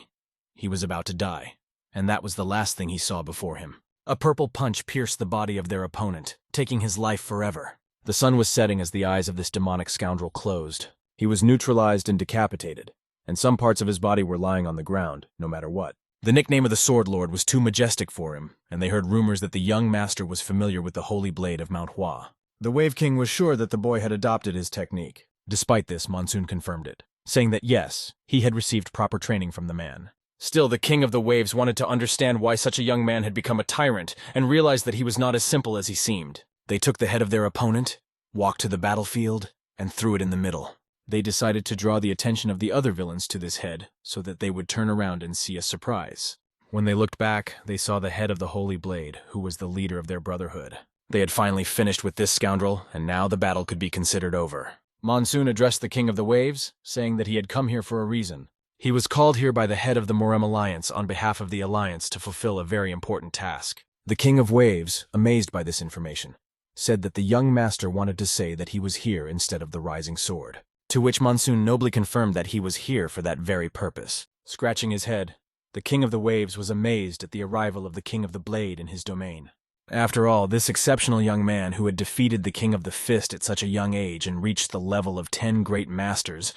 He was about to die, and that was the last thing he saw before him. A purple punch pierced the body of their opponent, taking his life forever. The sun was setting as the eyes of this demonic scoundrel closed. He was neutralized and decapitated, and some parts of his body were lying on the ground, no matter what. The nickname of the Sword Lord was too majestic for him, and they heard rumors that the young master was familiar with the holy blade of Manhua. The Wave King was sure that the boy had adopted his technique. Despite this, Monsoon confirmed it, saying that yes, he had received proper training from the man. Still, the King of the Waves wanted to understand why such a young man had become a tyrant, and realized that he was not as simple as he seemed. They took the head of their opponent, walked to the battlefield, and threw it in the middle. They decided to draw the attention of the other villains to this head, so that they would turn around and see a surprise. When they looked back, they saw the head of the Holy Blade, who was the leader of their brotherhood. They had finally finished with this scoundrel, and now the battle could be considered over. Monsoon addressed the King of the Waves, saying that he had come here for a reason. He was called here by the head of the Morem Alliance on behalf of the Alliance to fulfill a very important task. The King of Waves, amazed by this information, said that the young master wanted to say that he was here instead of the Rising Sword. To which Monsoon nobly confirmed that he was here for that very purpose. Scratching his head, the King of the Waves was amazed at the arrival of the King of the Blade in his domain. After all, this exceptional young man who had defeated the King of the Fist at such a young age and reached the level of 10 great masters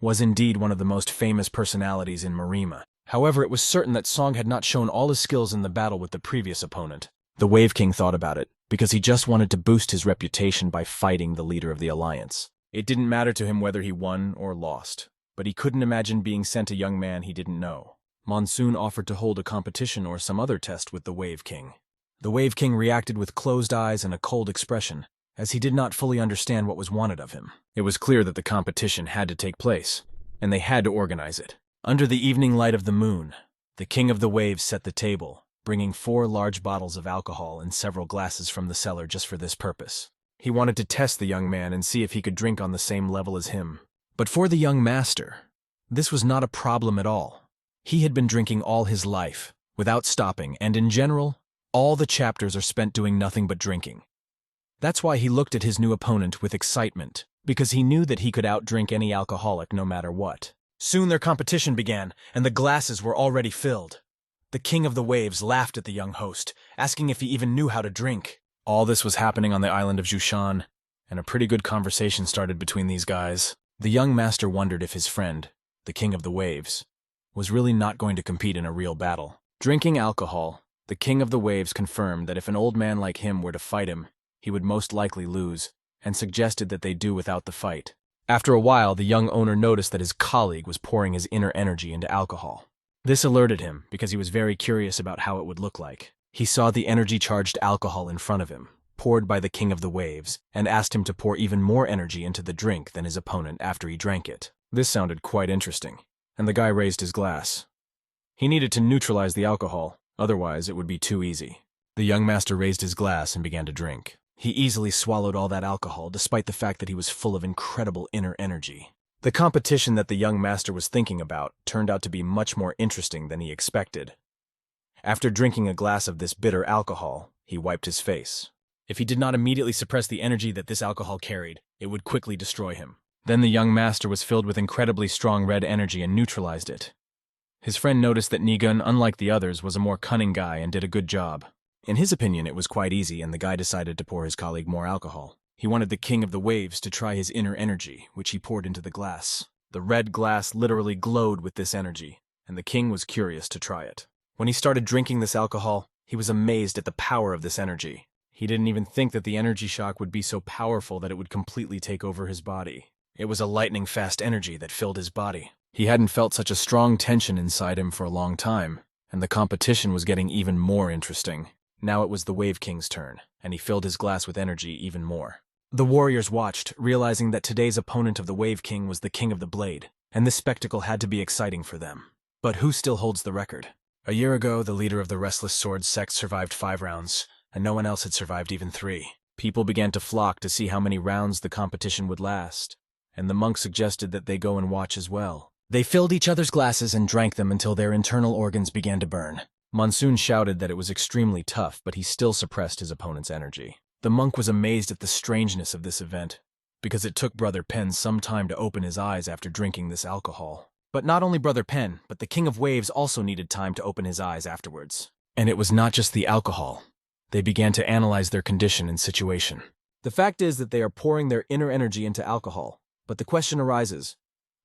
was indeed one of the most famous personalities in Marima. However, it was certain that Song had not shown all his skills in the battle with the previous opponent. The Wave King thought about it, because he just wanted to boost his reputation by fighting the leader of the Alliance. It didn't matter to him whether he won or lost, but he couldn't imagine being sent a young man he didn't know. Monsoon offered to hold a competition or some other test with the Wave King. The Wave King reacted with closed eyes and a cold expression, as he did not fully understand what was wanted of him. It was clear that the competition had to take place, and they had to organize it. Under the evening light of the moon, the King of the Waves set the table, bringing 4 large bottles of alcohol and several glasses from the cellar just for this purpose. He wanted to test the young man and see if he could drink on the same level as him. But for the young master, this was not a problem at all. He had been drinking all his life, without stopping, and in general, all the chapters are spent doing nothing but drinking. That's why he looked at his new opponent with excitement, because he knew that he could outdrink any alcoholic no matter what. Soon their competition began, and the glasses were already filled. The King of the Waves laughed at the young host, asking if he even knew how to drink. All this was happening on the island of Jushan, and a pretty good conversation started between these guys. The young master wondered if his friend, the King of the Waves, was really not going to compete in a real battle. Drinking alcohol, the King of the Waves confirmed that if an old man like him were to fight him, he would most likely lose, and suggested that they do without the fight. After a while, the young owner noticed that his colleague was pouring his inner energy into alcohol. This alerted him because he was very curious about how it would look like. He saw the energy-charged alcohol in front of him, poured by the King of the Waves, and asked him to pour even more energy into the drink than his opponent after he drank it. This sounded quite interesting, and the guy raised his glass. He needed to neutralize the alcohol, otherwise it would be too easy. The young master raised his glass and began to drink. He easily swallowed all that alcohol, despite the fact that he was full of incredible inner energy. The competition that the young master was thinking about turned out to be much more interesting than he expected. After drinking a glass of this bitter alcohol, he wiped his face. If he did not immediately suppress the energy that this alcohol carried, it would quickly destroy him. Then the young master was filled with incredibly strong red energy and neutralized it. His friend noticed that Nigun, unlike the others, was a more cunning guy and did a good job. In his opinion, it was quite easy, and the guy decided to pour his colleague more alcohol. He wanted the King of the Waves to try his inner energy, which he poured into the glass. The red glass literally glowed with this energy, and the king was curious to try it. When he started drinking this alcohol, he was amazed at the power of this energy. He didn't even think that the energy shock would be so powerful that it would completely take over his body. It was a lightning-fast energy that filled his body. He hadn't felt such a strong tension inside him for a long time, and the competition was getting even more interesting. Now it was the Wave King's turn, and he filled his glass with energy even more. The warriors watched, realizing that today's opponent of the Wave King was the King of the Blade, and this spectacle had to be exciting for them. But who still holds the record? A year ago, the leader of the Restless Sword sect survived 5 rounds, and no one else had survived even 3. People began to flock to see how many rounds the competition would last, and the monk suggested that they go and watch as well. They filled each other's glasses and drank them until their internal organs began to burn. Monsoon shouted that it was extremely tough, but he still suppressed his opponent's energy. The monk was amazed at the strangeness of this event, because it took Brother Pen some time to open his eyes after drinking this alcohol. But not only Brother Pen, but the King of Waves also needed time to open his eyes afterwards. And it was not just the alcohol. They began to analyze their condition and situation. The fact is that they are pouring their inner energy into alcohol, but the question arises,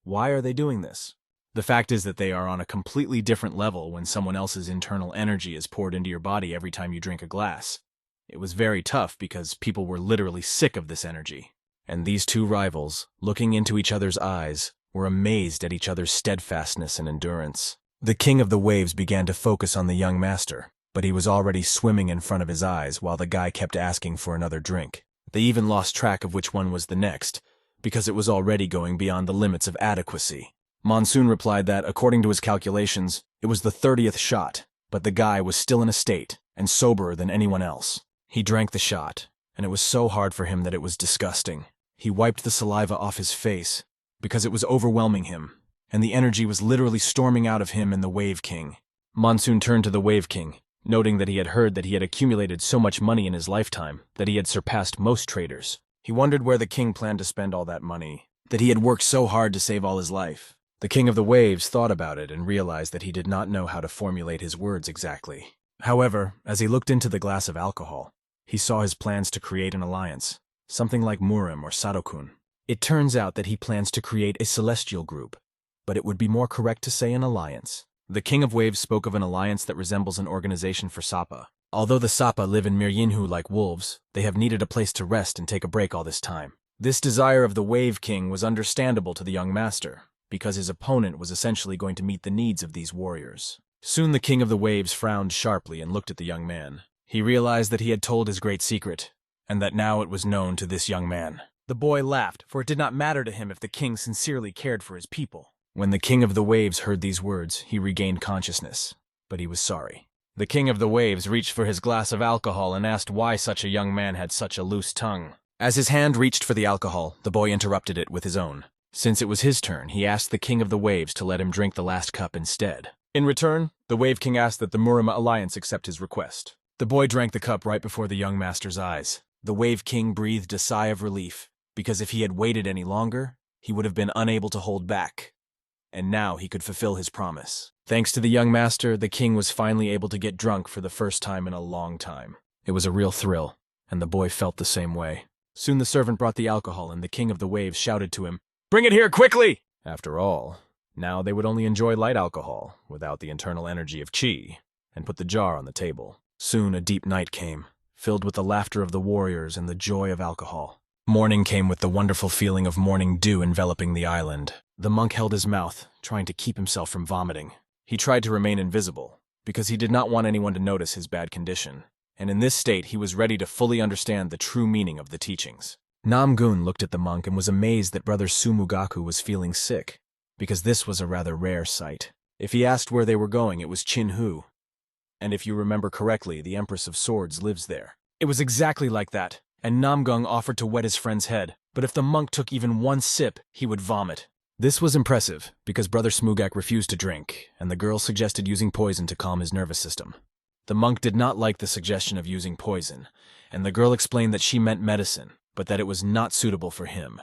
why are they doing this? The fact is that they are on a completely different level when someone else's internal energy is poured into your body every time you drink a glass. It was very tough because people were literally sick of this energy. And these two rivals, looking into each other's eyes, were amazed at each other's steadfastness and endurance. The King of the Waves began to focus on the young master, but he was already swimming in front of his eyes while the guy kept asking for another drink. They even lost track of which one was the next, because it was already going beyond the limits of adequacy. Monsoon replied that, according to his calculations, it was the 30th shot, but the guy was still in a state, and soberer than anyone else. He drank the shot, and it was so hard for him that it was disgusting. He wiped the saliva off his face, because it was overwhelming him, and the energy was literally storming out of him and the Wave King. Monsoon turned to the Wave King, noting that he had heard that he had accumulated so much money in his lifetime that he had surpassed most traders. He wondered where the king planned to spend all that money, that he had worked so hard to save all his life. The King of the Waves thought about it and realized that he did not know how to formulate his words exactly. However, as he looked into the glass of alcohol, he saw his plans to create an alliance, something like Murim or Sadokun. It turns out that he plans to create a celestial group, but it would be more correct to say an alliance. The King of Waves spoke of an alliance that resembles an organization for Sapa. Although the Sapa live in Miryinhu like wolves, they have needed a place to rest and take a break all this time. This desire of the Wave King was understandable to the young master, because his opponent was essentially going to meet the needs of these warriors. Soon the King of the Waves frowned sharply and looked at the young man. He realized that he had told his great secret, and that now it was known to this young man. The boy laughed, for it did not matter to him if the king sincerely cared for his people. When the King of the Waves heard these words, he regained consciousness, but he was sorry. The King of the Waves reached for his glass of alcohol and asked why such a young man had such a loose tongue. As his hand reached for the alcohol, the boy interrupted it with his own. Since it was his turn, he asked the King of the Waves to let him drink the last cup instead. In return, the Wave King asked that the Murima Alliance accept his request. The boy drank the cup right before the young master's eyes. The Wave King breathed a sigh of relief, because if he had waited any longer, he would have been unable to hold back. And now he could fulfill his promise. Thanks to the young master, the king was finally able to get drunk for the first time in a long time. It was a real thrill, and the boy felt the same way. Soon the servant brought the alcohol, and the King of the Waves shouted to him, "Bring it here quickly!" After all, now they would only enjoy light alcohol, without the internal energy of qi, and put the jar on the table. Soon a deep night came, filled with the laughter of the warriors and the joy of alcohol. Morning came with the wonderful feeling of morning dew enveloping the island. The monk held his mouth, trying to keep himself from vomiting. He tried to remain invisible, because he did not want anyone to notice his bad condition, and in this state he was ready to fully understand the true meaning of the teachings. Namgun looked at the monk and was amazed that Brother Sumugaku was feeling sick, because this was a rather rare sight. If he asked where they were going, it was Chinhu, and if you remember correctly, the Empress of Swords lives there. It was exactly like that, and Namgung offered to wet his friend's head, but if the monk took even one sip, he would vomit. This was impressive, because Brother Smugak refused to drink, and the girl suggested using poison to calm his nervous system. The monk did not like the suggestion of using poison, and the girl explained that she meant medicine, but that it was not suitable for him.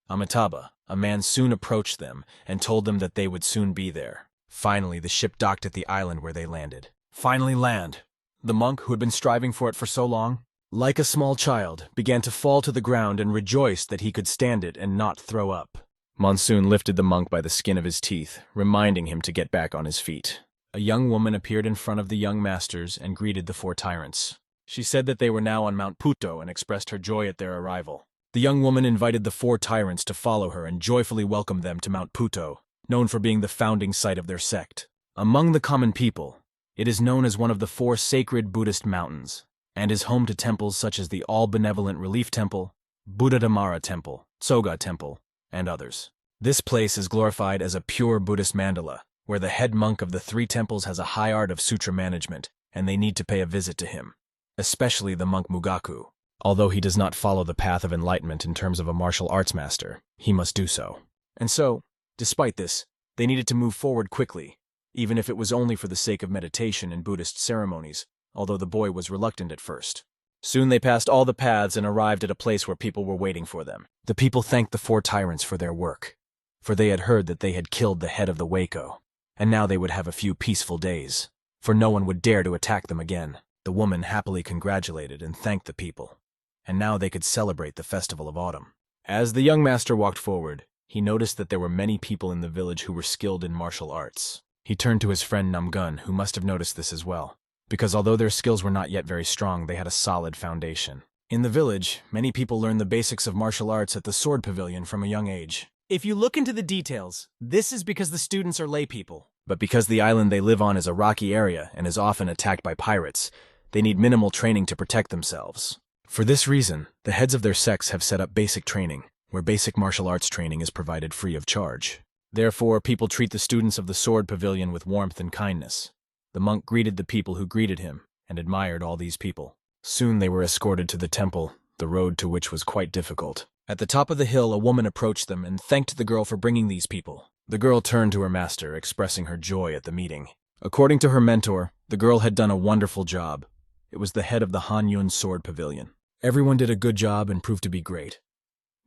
Amitabha, a man, soon approached them and told them that they would soon be there. Finally, the ship docked at the island where they landed. Finally land. The monk, who had been striving for it for so long, like a small child, began to fall to the ground and rejoiced that he could stand it and not throw up. Monsoon lifted the monk by the skin of his teeth, reminding him to get back on his feet. A young woman appeared in front of the young masters and greeted the 4 tyrants. She said that they were now on Mount Puto and expressed her joy at their arrival. The young woman invited the 4 tyrants to follow her and joyfully welcomed them to Mount Puto, known for being the founding site of their sect. Among the common people, it is known as one of the 4 sacred Buddhist mountains, and is home to temples such as the All-Benevolent Relief Temple, Buddhadhamara Temple, Tsoga Temple, and others. This place is glorified as a pure Buddhist mandala, where the head monk of the 3 temples has a high art of sutra management, and they need to pay a visit to him, especially the monk Mugaku. Although he does not follow the path of enlightenment in terms of a martial arts master, he must do so. And so, despite this, they needed to move forward quickly, even if it was only for the sake of meditation and Buddhist ceremonies, although the boy was reluctant at first. Soon they passed all the paths and arrived at a place where people were waiting for them. The people thanked the 4 tyrants for their work, for they had heard that they had killed the head of the Waco, and now they would have a few peaceful days, for no one would dare to attack them again. The woman happily congratulated and thanked the people, and now they could celebrate the Festival of Autumn. As the young master walked forward, he noticed that there were many people in the village who were skilled in martial arts. He turned to his friend Namgun, who must have noticed this as well, because although their skills were not yet very strong, they had a solid foundation. In the village, many people learn the basics of martial arts at the Sword Pavilion from a young age. If you look into the details, this is because the students are lay people. But because the island they live on is a rocky area and is often attacked by pirates, they need minimal training to protect themselves. For this reason, the heads of their sects have set up basic training, where basic martial arts training is provided free of charge. Therefore, people treat the students of the Sword Pavilion with warmth and kindness. The monk greeted the people who greeted him, and admired all these people. Soon they were escorted to the temple, the road to which was quite difficult. At the top of the hill, a woman approached them and thanked the girl for bringing these people. The girl turned to her master, expressing her joy at the meeting. According to her mentor, the girl had done a wonderful job. It was the head of the Hanyun Sword Pavilion. Everyone did a good job and proved to be great.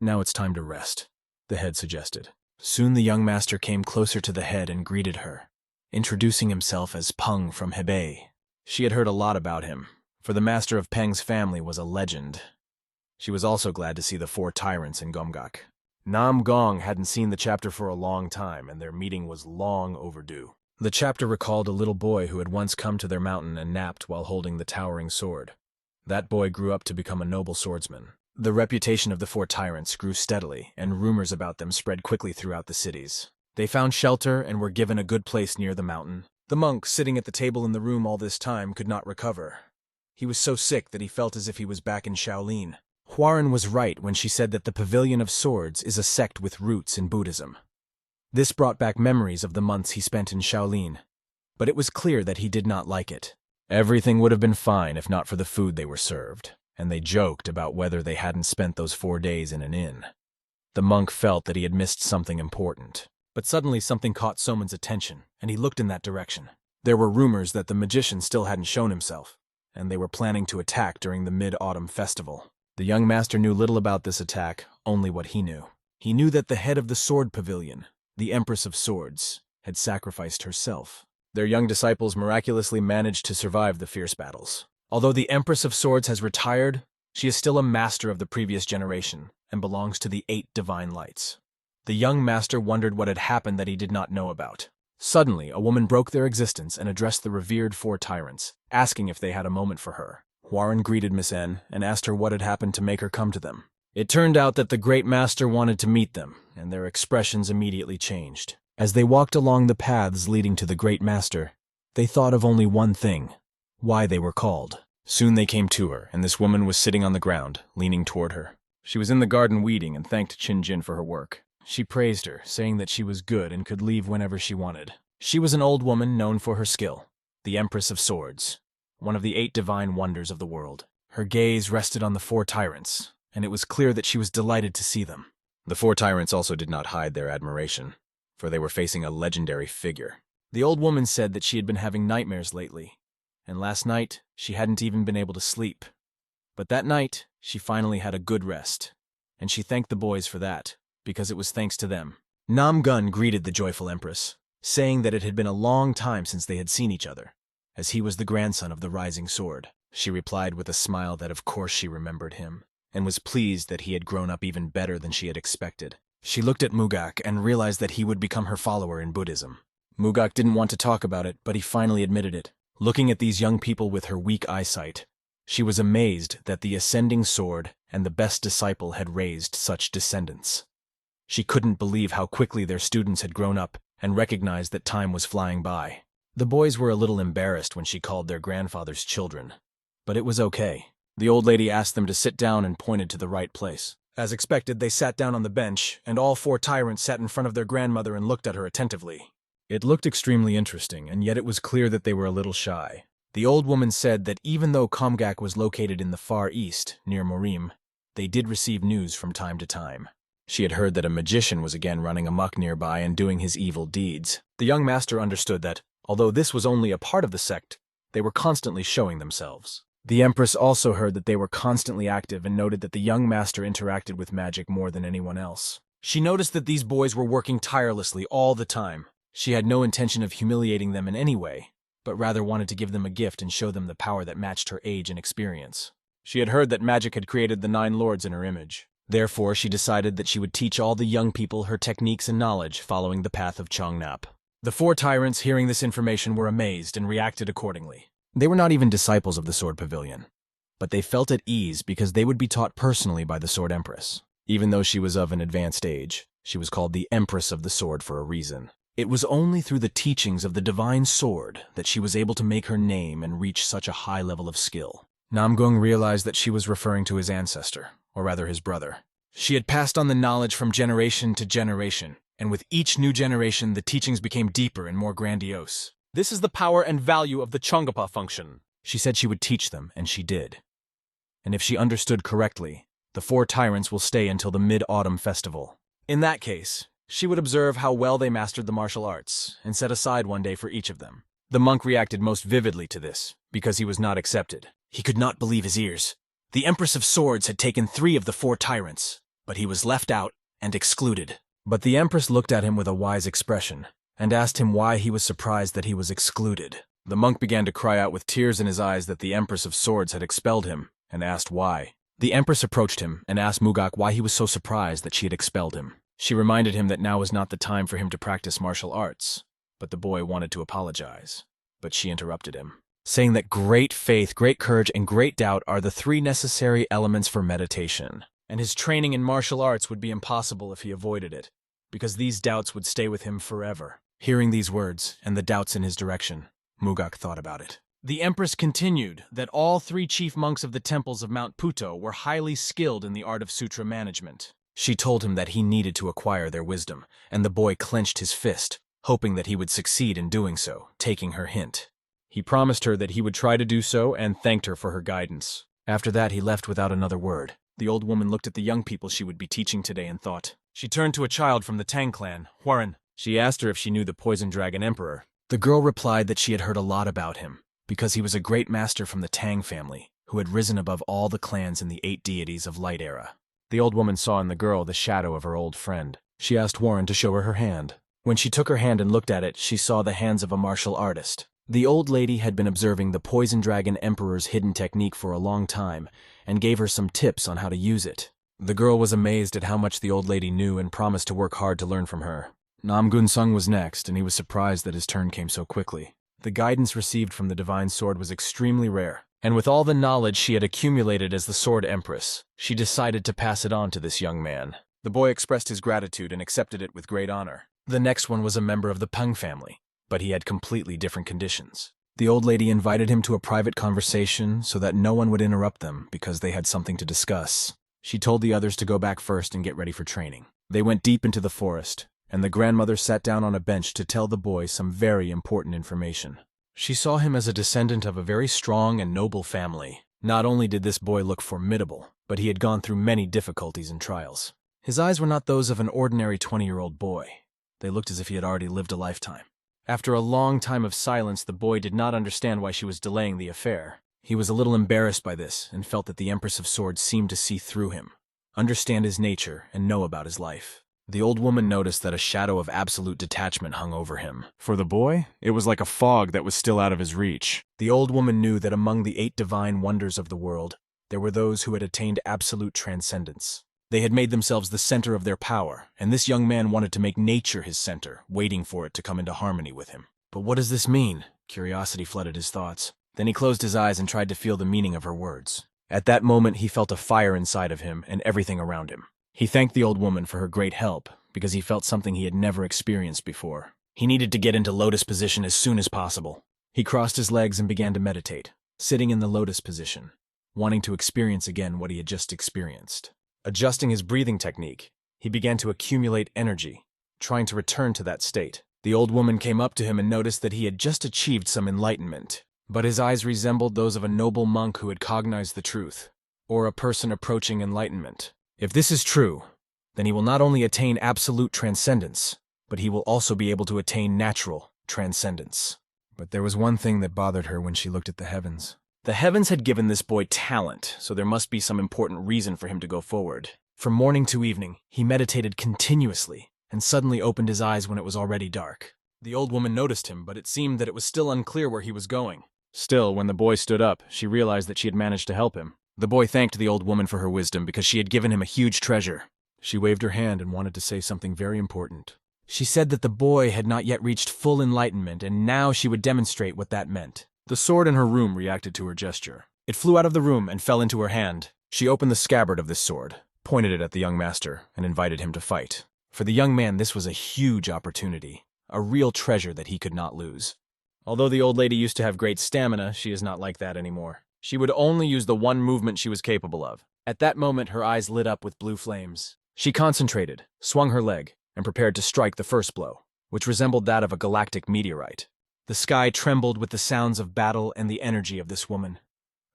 Now it's time to rest, the head suggested. Soon the young master came closer to the head and greeted her, introducing himself as Pung from Hebei. She had heard a lot about him, for the master of Peng's family was a legend. She was also glad to see the 4 tyrants in Gomgak. Nam Gong hadn't seen the chapter for a long time, and their meeting was long overdue. The chapter recalled a little boy who had once come to their mountain and napped while holding the towering sword. That boy grew up to become a noble swordsman. The reputation of the 4 tyrants grew steadily, and rumors about them spread quickly throughout the cities. They found shelter and were given a good place near the mountain. The monk, sitting at the table in the room all this time, could not recover. He was so sick that he felt as if he was back in Shaolin. Huaren was right when she said that the Pavilion of Swords is a sect with roots in Buddhism. This brought back memories of the months he spent in Shaolin, but it was clear that he did not like it. Everything would have been fine if not for the food they were served, and they joked about whether they hadn't spent those 4 days in an inn. The monk felt that he had missed something important. But suddenly something caught Soman's attention, and he looked in that direction. There were rumors that the magician still hadn't shown himself, and they were planning to attack during the Mid-Autumn Festival. The young master knew little about this attack, only what he knew. He knew that the head of the Sword Pavilion, the Empress of Swords, had sacrificed herself. Their young disciples miraculously managed to survive the fierce battles. Although the Empress of Swords has retired, she is still a master of the previous generation, and belongs to the 8 divine lights. The young master wondered what had happened that he did not know about. Suddenly, a woman broke their existence and addressed the revered 4 tyrants, asking if they had a moment for her. Huaren greeted Miss N and asked her what had happened to make her come to them. It turned out that the Great Master wanted to meet them, and their expressions immediately changed. As they walked along the paths leading to the Great Master, they thought of only one thing: why they were called. Soon they came to her, and this woman was sitting on the ground, leaning toward her. She was in the garden weeding and thanked Qin for her work. She praised her, saying that she was good and could leave whenever she wanted. She was an old woman known for her skill, the Empress of Swords, one of the 8 divine wonders of the world. Her gaze rested on the 4 tyrants, and it was clear that she was delighted to see them. The 4 tyrants also did not hide their admiration, for they were facing a legendary figure. The old woman said that she had been having nightmares lately, and last night she hadn't even been able to sleep. But that night, she finally had a good rest, and she thanked the boys for that, because it was thanks to them. Nam Gun greeted the joyful Empress, saying that it had been a long time since they had seen each other, as he was the grandson of the Rising Sword. She replied with a smile that of course she remembered him, and was pleased that he had grown up even better than she had expected. She looked at Mugak and realized that he would become her follower in Buddhism. Mugak didn't want to talk about it, but he finally admitted it. Looking at these young people with her weak eyesight, she was amazed that the Ascending Sword and the best disciple had raised such descendants. She couldn't believe how quickly their students had grown up and recognized that time was flying by. The boys were a little embarrassed when she called their grandfathers children, but it was okay. The old lady asked them to sit down and pointed to the right place. As expected, they sat down on the bench, and all 4 tyrants sat in front of their grandmother and looked at her attentively. It looked extremely interesting, and yet it was clear that they were a little shy. The old woman said that even though Komgak was located in the far east, near Morim, they did receive news from time to time. She had heard that a magician was again running amok nearby and doing his evil deeds. The young master understood that, although this was only a part of the sect, they were constantly showing themselves. The Empress also heard that they were constantly active and noted that the young master interacted with magic more than anyone else. She noticed that these boys were working tirelessly all the time. She had no intention of humiliating them in any way, but rather wanted to give them a gift and show them the power that matched her age and experience. She had heard that magic had created the 9 lords in her image. Therefore, she decided that she would teach all the young people her techniques and knowledge following the path of Chongnap. The 4 tyrants, hearing this information, were amazed and reacted accordingly. They were not even disciples of the Sword Pavilion, but they felt at ease because they would be taught personally by the Sword Empress. Even though she was of an advanced age, she was called the Empress of the Sword for a reason. It was only through the teachings of the Divine Sword that she was able to make her name and reach such a high level of skill. Namgung realized that she was referring to his ancestor, or rather his brother. She had passed on the knowledge from generation to generation, and with each new generation the teachings became deeper and more grandiose. This is the power and value of the Chongapa function. She said she would teach them, and she did. And if she understood correctly, the 4 tyrants will stay until the Mid-Autumn Festival. In that case, she would observe how well they mastered the martial arts, and set aside one day for each of them. The monk reacted most vividly to this, because he was not accepted. He could not believe his ears. The Empress of Swords had taken 3 of the 4 tyrants, but he was left out and excluded. But the Empress looked at him with a wise expression, and asked him why he was surprised that he was excluded. The monk began to cry out with tears in his eyes that the Empress of Swords had expelled him, and asked why. The Empress approached him and asked Mugak why he was so surprised that she had expelled him. She reminded him that now was not the time for him to practice martial arts, but the boy wanted to apologize. But she interrupted him, saying that great faith, great courage, and great doubt are the 3 necessary elements for meditation, and his training in martial arts would be impossible if he avoided it, because these doubts would stay with him forever. Hearing these words, and the doubts in his direction, Mugak thought about it. The Empress continued that all 3 chief monks of the temples of Mount Puto were highly skilled in the art of sutra management. She told him that he needed to acquire their wisdom, and the boy clenched his fist, hoping that he would succeed in doing so, taking her hint. He promised her that he would try to do so and thanked her for her guidance. After that, he left without another word. The old woman looked at the young people she would be teaching today and thought. She turned to a child from the Tang clan, Huaren. She asked her if she knew the Poison Dragon Emperor. The girl replied that she had heard a lot about him, because he was a great master from the Tang family, who had risen above all the clans in the 8 deities of Light Era. The old woman saw in the girl the shadow of her old friend. She asked Warren to show her hand. When she took her hand and looked at it, she saw the hands of a martial artist. The old lady had been observing the Poison Dragon Emperor's hidden technique for a long time, and gave her some tips on how to use it. The girl was amazed at how much the old lady knew and promised to work hard to learn from her. Nam Gun Sung was next, and he was surprised that his turn came so quickly. The guidance received from the Divine Sword was extremely rare, And with all the knowledge she had accumulated as the Sword Empress, she decided to pass it on to this young man. The boy expressed his gratitude and accepted it with great honor. The next one was a member of the Pung family, but he had completely different conditions. The old lady invited him to a private conversation so that no one would interrupt them because they had something to discuss. She told the others to go back first and get ready for training. They went deep into the forest, and the grandmother sat down on a bench to tell the boy some very important information. She saw him as a descendant of a very strong and noble family. Not only did this boy look formidable, but he had gone through many difficulties and trials. His eyes were not those of an ordinary 20-year-old boy. They looked as if he had already lived a lifetime. After a long time of silence, the boy did not understand why she was delaying the affair. He was a little embarrassed by this and felt that the Empress of Swords seemed to see through him, understand his nature, and know about his life. The old woman noticed that a shadow of absolute detachment hung over him. For the boy, it was like a fog that was still out of his reach. The old woman knew that among the 8 divine wonders of the world, there were those who had attained absolute transcendence. They had made themselves the center of their power, and this young man wanted to make nature his center, waiting for it to come into harmony with him. But what does this mean? Curiosity flooded his thoughts. Then he closed his eyes and tried to feel the meaning of her words. At that moment, he felt a fire inside of him and everything around him. He thanked the old woman for her great help, because he felt something he had never experienced before. He needed to get into lotus position as soon as possible. He crossed his legs and began to meditate, sitting in the lotus position, wanting to experience again what he had just experienced. Adjusting his breathing technique, he began to accumulate energy, trying to return to that state. The old woman came up to him and noticed that he had just achieved some enlightenment, but his eyes resembled those of a noble monk who had cognized the truth, or a person approaching enlightenment. If this is true, then he will not only attain absolute transcendence, but he will also be able to attain natural transcendence. But there was one thing that bothered her when she looked at the heavens. The heavens had given this boy talent, so there must be some important reason for him to go forward. From morning to evening, he meditated continuously, and suddenly opened his eyes when it was already dark. The old woman noticed him, but it seemed that it was still unclear where he was going. Still, when the boy stood up, she realized that she had managed to help him. The boy thanked the old woman for her wisdom because she had given him a huge treasure. She waved her hand and wanted to say something very important. She said that the boy had not yet reached full enlightenment, and now she would demonstrate what that meant. The sword in her room reacted to her gesture. It flew out of the room and fell into her hand. She opened the scabbard of this sword, pointed it at the young master, and invited him to fight. For the young man, this was a huge opportunity, a real treasure that he could not lose. Although the old lady used to have great stamina, she is not like that anymore. She would only use the one movement she was capable of. At that moment, her eyes lit up with blue flames. She concentrated, swung her leg, and prepared to strike the first blow, which resembled that of a galactic meteorite. The sky trembled with the sounds of battle and the energy of this woman.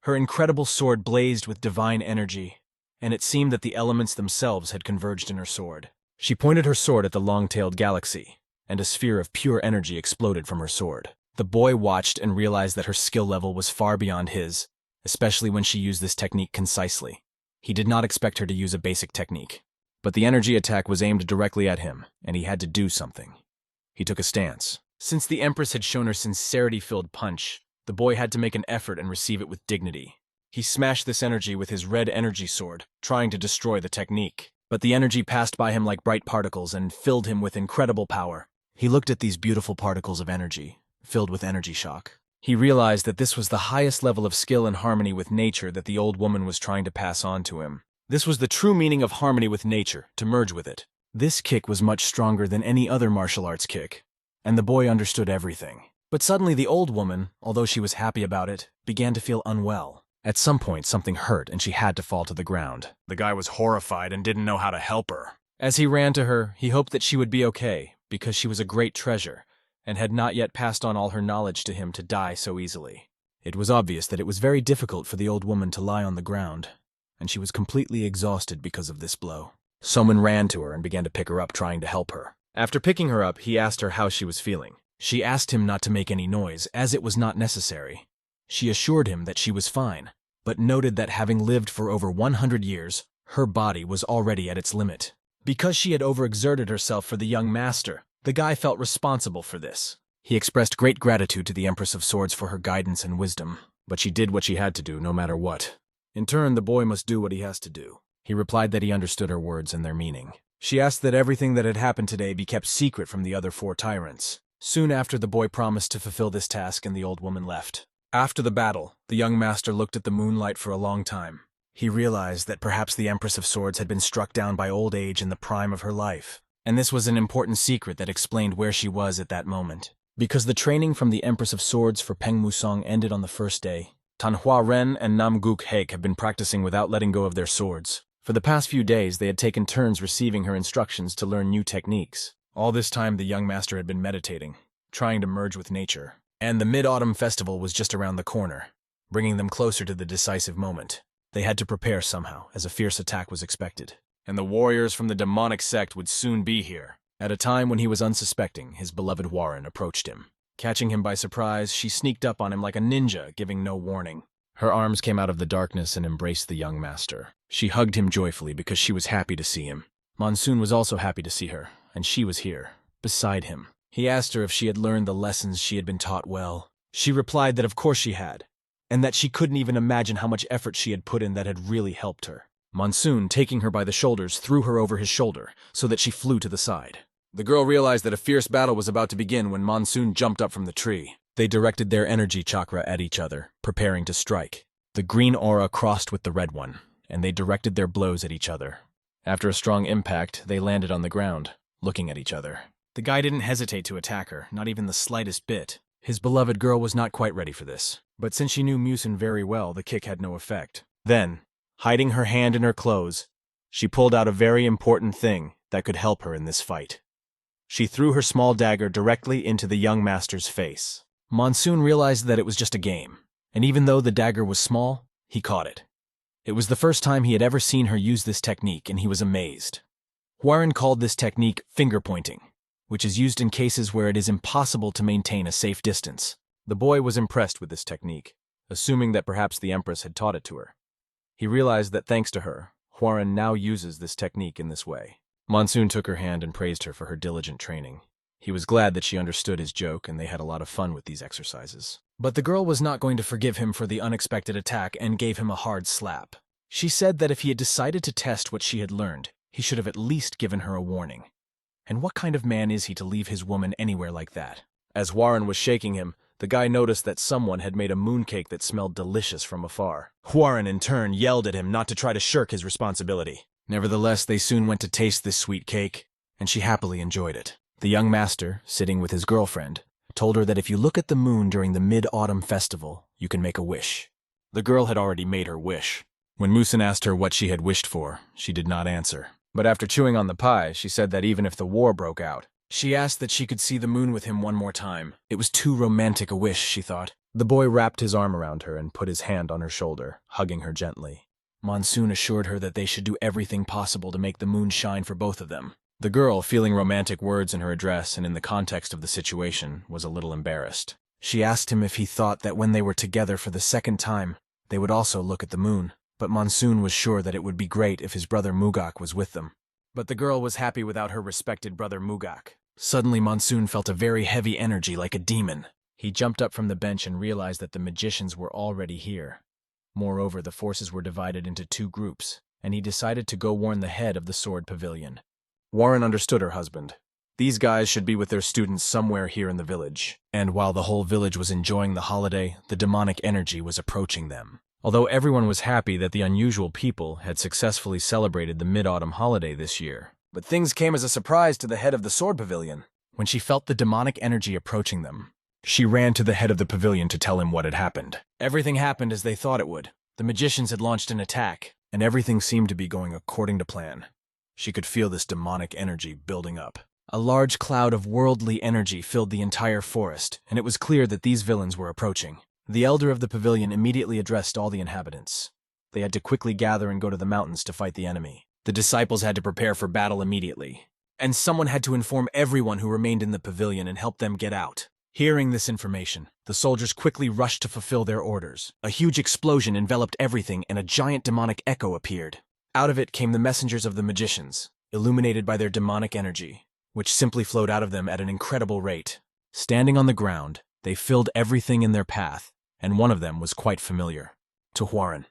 Her incredible sword blazed with divine energy, and it seemed that the elements themselves had converged in her sword. She pointed her sword at the long-tailed galaxy, and a sphere of pure energy exploded from her sword. The boy watched and realized that her skill level was far beyond his, especially when she used this technique concisely. He did not expect her to use a basic technique, but the energy attack was aimed directly at him, and he had to do something. He took a stance. Since the Empress had shown her sincerity-filled punch, the boy had to make an effort and receive it with dignity. He smashed this energy with his red energy sword, trying to destroy the technique. But the energy passed by him like bright particles and filled him with incredible power. He looked at these beautiful particles of energy, filled with energy shock. He realized that this was the highest level of skill and harmony with nature that the old woman was trying to pass on to him. This was the true meaning of harmony with nature, to merge with it. This kick was much stronger than any other martial arts kick, and the boy understood everything. But suddenly the old woman, although she was happy about it, began to feel unwell. At some point, something hurt and she had to fall to the ground. The guy was horrified and didn't know how to help her. As he ran to her, he hoped that she would be okay, because she was a great treasure, and had not yet passed on all her knowledge to him to die so easily. It was obvious that it was very difficult for the old woman to lie on the ground, and she was completely exhausted because of this blow. Someone ran to her and began to pick her up, trying to help her. After picking her up, he asked her how she was feeling. She asked him not to make any noise, as it was not necessary. She assured him that she was fine, but noted that having lived for over 100 years, her body was already at its limit. Because she had overexerted herself for the young master, the guy felt responsible for this. He expressed great gratitude to the Empress of Swords for her guidance and wisdom, but she did what she had to do no matter what. In turn, the boy must do what he has to do. He replied that he understood her words and their meaning. She asked that everything that had happened today be kept secret from the other 4 tyrants. Soon after, the boy promised to fulfill this task and the old woman left. After the battle, the young master looked at the moonlight for a long time. He realized that perhaps the Empress of Swords had been struck down by old age in the prime of her life. And this was an important secret that explained where she was at that moment. Because the training from the Empress of Swords for Peng Musong ended on the first day, Tanhua Ren and Nam Guk Haek have been practicing without letting go of their swords. For the past few days, they had taken turns receiving her instructions to learn new techniques. All this time, the young master had been meditating, trying to merge with nature. And the Mid-Autumn Festival was just around the corner, bringing them closer to the decisive moment. They had to prepare somehow, as a fierce attack was expected. And the warriors from the demonic sect would soon be here. At a time when he was unsuspecting, his beloved Warren approached him. Catching him by surprise, she sneaked up on him like a ninja, giving no warning. Her arms came out of the darkness and embraced the young master. She hugged him joyfully because she was happy to see him. Monsoon was also happy to see her, and she was here, beside him. He asked her if she had learned the lessons she had been taught well. She replied that of course she had, and that she couldn't even imagine how much effort she had put in that had really helped her. Monsoon, taking her by the shoulders, threw her over his shoulder so that she flew to the side. The girl realized that a fierce battle was about to begin when Monsoon jumped up from the tree. They directed their energy chakra at each other, preparing to strike. The green aura crossed with the red one, and they directed their blows at each other. After a strong impact, they landed on the ground, looking at each other. The guy didn't hesitate to attack her, not even the slightest bit. His beloved girl was not quite ready for this, but since she knew Musin very well, the kick had no effect. Then, hiding her hand in her clothes, she pulled out a very important thing that could help her in this fight. She threw her small dagger directly into the young master's face. Monsoon realized that it was just a game, and even though the dagger was small, he caught it. It was the first time he had ever seen her use this technique, and he was amazed. Warren called this technique finger pointing, which is used in cases where it is impossible to maintain a safe distance. The boy was impressed with this technique, assuming that perhaps the Empress had taught it to her. He realized that thanks to her, Warren now uses this technique in this way. Monsoon took her hand and praised her for her diligent training. He was glad that she understood his joke and they had a lot of fun with these exercises. But the girl was not going to forgive him for the unexpected attack and gave him a hard slap. She said that if he had decided to test what she had learned, he should have at least given her a warning. And what kind of man is he to leave his woman anywhere like that? As Warren was shaking him, the guy noticed that someone had made a mooncake that smelled delicious from afar. Warren, in turn, yelled at him not to try to shirk his responsibility. Nevertheless, they soon went to taste this sweet cake, and she happily enjoyed it. The young master, sitting with his girlfriend, told her that if you look at the moon during the Mid-Autumn Festival, you can make a wish. The girl had already made her wish. When Musin asked her what she had wished for, she did not answer. But after chewing on the pie, she said that even if the war broke out, she asked that she could see the moon with him one more time. It was too romantic a wish, she thought. The boy wrapped his arm around her and put his hand on her shoulder, hugging her gently. Monsoon assured her that they should do everything possible to make the moon shine for both of them. The girl, feeling romantic words in her address and in the context of the situation, was a little embarrassed. She asked him if he thought that when they were together for the second time, they would also look at the moon. But Monsoon was sure that it would be great if his brother Mugak was with them. But the girl was happy without her respected brother Mugak. Suddenly Monsoon felt a very heavy energy like a demon. He jumped up from the bench and realized that the magicians were already here. Moreover, the forces were divided into two groups, and he decided to go warn the head of the Sword Pavilion. Warren understood her husband. These guys should be with their students somewhere here in the village. And while the whole village was enjoying the holiday, the demonic energy was approaching them. Although everyone was happy that the unusual people had successfully celebrated the Mid-Autumn holiday this year. But things came as a surprise to the head of the Sword Pavilion. When she felt the demonic energy approaching them, she ran to the head of the pavilion to tell him what had happened. Everything happened as they thought it would. The magicians had launched an attack, and everything seemed to be going according to plan. She could feel this demonic energy building up. A large cloud of worldly energy filled the entire forest, and it was clear that these villains were approaching. The elder of the pavilion immediately addressed all the inhabitants. They had to quickly gather and go to the mountains to fight the enemy. The disciples had to prepare for battle immediately, and someone had to inform everyone who remained in the pavilion and help them get out. Hearing this information, the soldiers quickly rushed to fulfill their orders. A huge explosion enveloped everything, and a giant demonic echo appeared. Out of it came the messengers of the magicians, illuminated by their demonic energy, which simply flowed out of them at an incredible rate. Standing on the ground, they filled everything in their path, and one of them was quite familiar to Warren.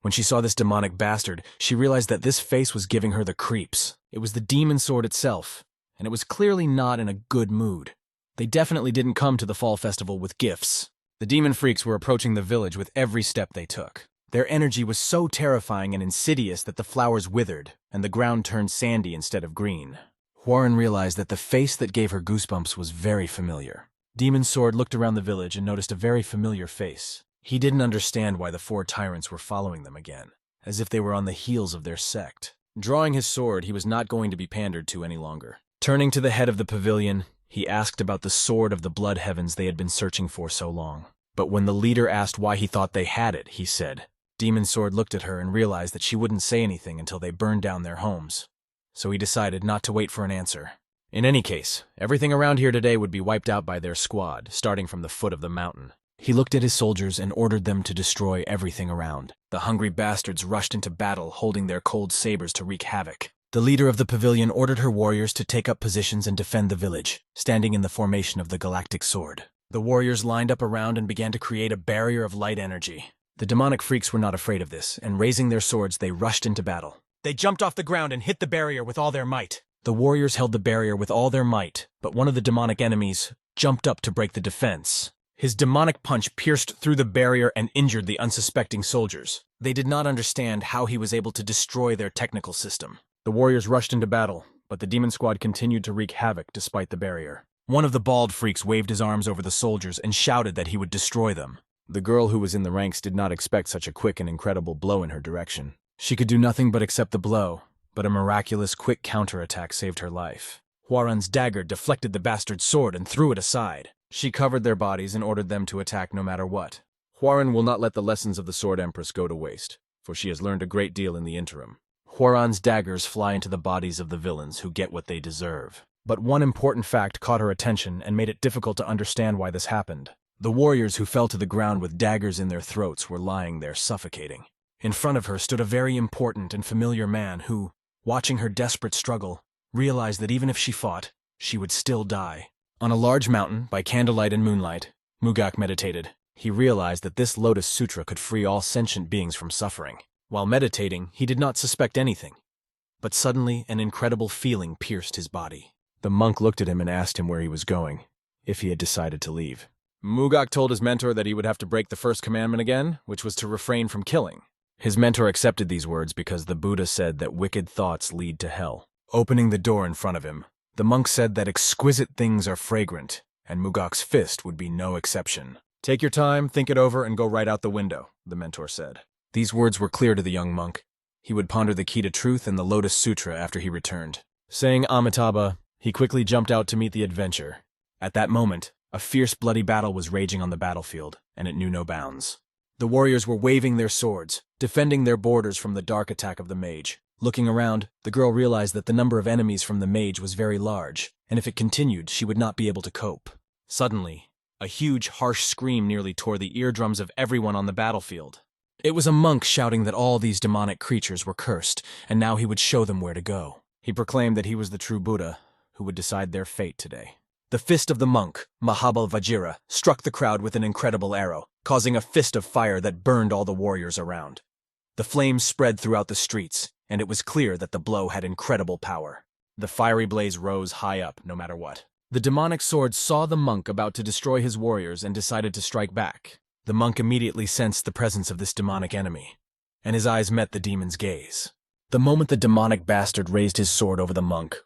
When she saw this demonic bastard, she realized that this face was giving her the creeps. It was the demon sword itself, and it was clearly not in a good mood. They definitely didn't come to the fall festival with gifts. The demon freaks were approaching the village with every step they took. Their energy was so terrifying and insidious that the flowers withered, and the ground turned sandy instead of green. Warren realized that the face that gave her goosebumps was very familiar. Demon Sword looked around the village and noticed a very familiar face. He didn't understand why the 4 tyrants were following them again, as if they were on the heels of their sect. Drawing his sword, he was not going to be pandered to any longer. Turning to the head of the pavilion, he asked about the sword of the blood heavens they had been searching for so long. But when the leader asked why he thought they had it, he said. Demon Sword looked at her and realized that she wouldn't say anything until they burned down their homes. So he decided not to wait for an answer. In any case, everything around here today would be wiped out by their squad, starting from the foot of the mountain. He looked at his soldiers and ordered them to destroy everything around. The hungry bastards rushed into battle, holding their cold sabers to wreak havoc. The leader of the pavilion ordered her warriors to take up positions and defend the village, standing in the formation of the galactic sword. The warriors lined up around and began to create a barrier of light energy. The demonic freaks were not afraid of this, and raising their swords, they rushed into battle. They jumped off the ground and hit the barrier with all their might. The warriors held the barrier with all their might, but one of the demonic enemies jumped up to break the defense. His demonic punch pierced through the barrier and injured the unsuspecting soldiers. They did not understand how he was able to destroy their technical system. The warriors rushed into battle, but the demon squad continued to wreak havoc despite the barrier. One of the bald freaks waved his arms over the soldiers and shouted that he would destroy them. The girl who was in the ranks did not expect such a quick and incredible blow in her direction. She could do nothing but accept the blow, but a miraculous quick counterattack saved her life. Huaran's dagger deflected the bastard's sword and threw it aside. She covered their bodies and ordered them to attack no matter what. Huaran will not let the lessons of the Sword Empress go to waste, for she has learned a great deal in the interim. Huaran's daggers fly into the bodies of the villains who get what they deserve. But one important fact caught her attention and made it difficult to understand why this happened. The warriors who fell to the ground with daggers in their throats were lying there suffocating. In front of her stood a very important and familiar man who, watching her desperate struggle, realized that even if she fought, she would still die. On a large mountain, by candlelight and moonlight, Mugak meditated. He realized that this Lotus Sutra could free all sentient beings from suffering. While meditating, he did not suspect anything. But suddenly, an incredible feeling pierced his body. The monk looked at him and asked him where he was going, if he had decided to leave. Mugak told his mentor that he would have to break the first commandment again, which was to refrain from killing. His mentor accepted these words because the Buddha said that wicked thoughts lead to hell. Opening the door in front of him, the monk said that exquisite things are fragrant, and Mugak's fist would be no exception. "Take your time, think it over, and go right out the window," the mentor said. These words were clear to the young monk. He would ponder the key to truth and the Lotus Sutra after he returned. Saying Amitabha, he quickly jumped out to meet the adventure. At that moment, a fierce bloody battle was raging on the battlefield, and it knew no bounds. The warriors were waving their swords, defending their borders from the dark attack of the mage. Looking around, the girl realized that the number of enemies from the mage was very large, and if it continued, she would not be able to cope. Suddenly, a huge, harsh scream nearly tore the eardrums of everyone on the battlefield. It was a monk shouting that all these demonic creatures were cursed, and now he would show them where to go. He proclaimed that he was the true Buddha, who would decide their fate today. The fist of the monk, Mahabal Vajira, struck the crowd with an incredible arrow, causing a fist of fire that burned all the warriors around. The flames spread throughout the streets, and it was clear that the blow had incredible power. The fiery blaze rose high up, no matter what. The demonic sword saw the monk about to destroy his warriors and decided to strike back. The monk immediately sensed the presence of this demonic enemy, and his eyes met the demon's gaze. The moment the demonic bastard raised his sword over the monk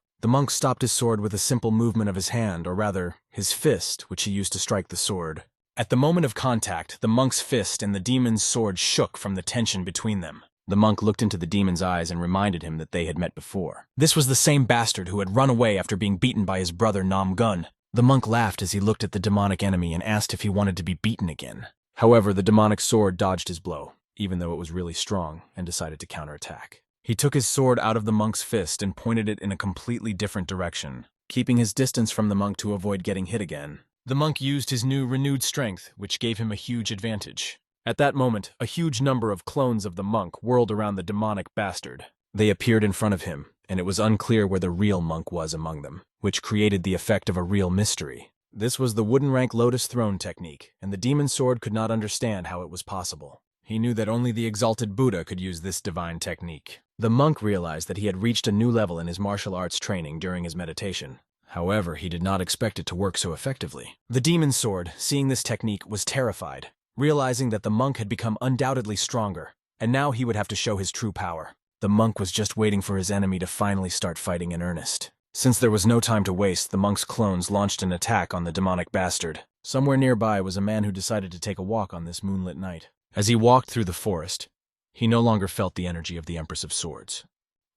stopped his sword with a simple movement of his hand, or rather, his fist, which he used to strike the sword. At the moment of contact, the monk's fist and the demon's sword shook from the tension between them. The monk looked into the demon's eyes and reminded him that they had met before. This was the same bastard who had run away after being beaten by his brother Nam Gun. The monk laughed as he looked at the demonic enemy and asked if he wanted to be beaten again. However, the demonic sword dodged his blow, even though it was really strong, and decided to counterattack. He took his sword out of the monk's fist and pointed it in a completely different direction, keeping his distance from the monk to avoid getting hit again. The monk used his new renewed strength, which gave him a huge advantage. At that moment, a huge number of clones of the monk whirled around the demonic bastard. They appeared in front of him, and it was unclear where the real monk was among them, which created the effect of a real mystery. This was the wooden rank Lotus Throne technique, and the demon sword could not understand how it was possible. He knew that only the exalted Buddha could use this divine technique. The monk realized that he had reached a new level in his martial arts training during his meditation. However, he did not expect it to work so effectively. The demon's sword, seeing this technique, was terrified, realizing that the monk had become undoubtedly stronger, and now he would have to show his true power. The monk was just waiting for his enemy to finally start fighting in earnest. Since there was no time to waste, the monk's clones launched an attack on the demonic bastard. Somewhere nearby was a man who decided to take a walk on this moonlit night. As he walked through the forest, he no longer felt the energy of the Empress of Swords.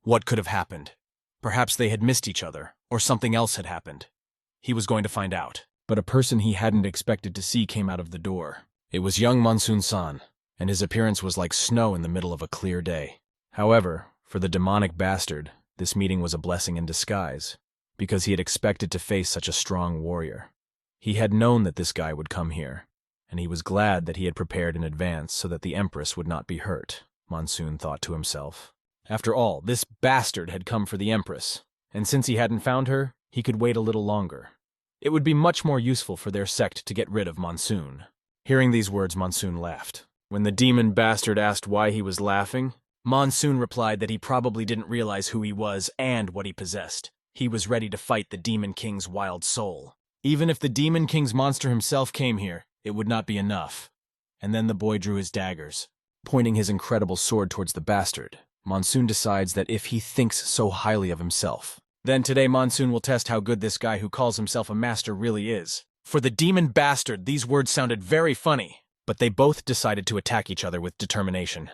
What could have happened? Perhaps they had missed each other, or something else had happened. He was going to find out. But a person he hadn't expected to see came out of the door. It was young Monsoon-san, and his appearance was like snow in the middle of a clear day. However, for the demonic bastard, this meeting was a blessing in disguise, because he had expected to face such a strong warrior. He had known that this guy would come here, and he was glad that he had prepared in advance so that the Empress would not be hurt, Monsoon thought to himself. After all, this bastard had come for the Empress, and since he hadn't found her, he could wait a little longer. It would be much more useful for their sect to get rid of Monsoon. Hearing these words, Monsoon laughed. When the demon bastard asked why he was laughing, Monsoon replied that he probably didn't realize who he was and what he possessed. He was ready to fight the Demon King's wild soul. Even if the Demon King's monster himself came here, it would not be enough. And then the boy drew his daggers. Pointing his incredible sword towards the bastard, Monsoon decides that if he thinks so highly of himself, then today Monsoon will test how good this guy who calls himself a master really is. For the demon bastard, these words sounded very funny, but they both decided to attack each other with determination.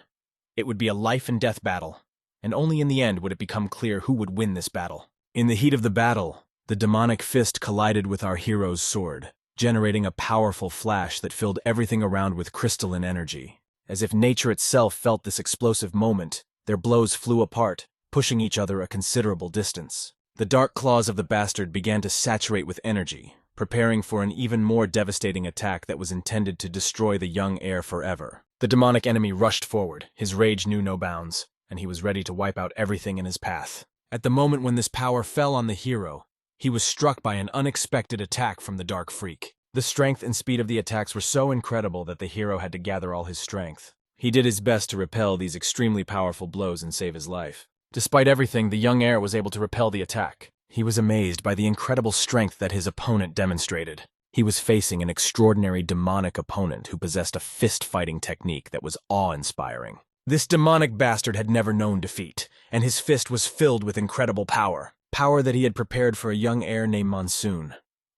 It would be a life-and-death battle, and only in the end would it become clear who would win this battle. In the heat of the battle, the demonic fist collided with our hero's sword, generating a powerful flash that filled everything around with crystalline energy. As if nature itself felt this explosive moment, their blows flew apart, pushing each other a considerable distance. The dark claws of the bastard began to saturate with energy, preparing for an even more devastating attack that was intended to destroy the young heir forever. The demonic enemy rushed forward, his rage knew no bounds, and he was ready to wipe out everything in his path. At the moment when this power fell on the hero, he was struck by an unexpected attack from the dark freak. The strength and speed of the attacks were so incredible that the hero had to gather all his strength. He did his best to repel these extremely powerful blows and save his life. Despite everything, the young heir was able to repel the attack. He was amazed by the incredible strength that his opponent demonstrated. He was facing an extraordinary demonic opponent who possessed a fist-fighting technique that was awe-inspiring. This demonic bastard had never known defeat, and his fist was filled with incredible power. Power that he had prepared for a young heir named Monsoon,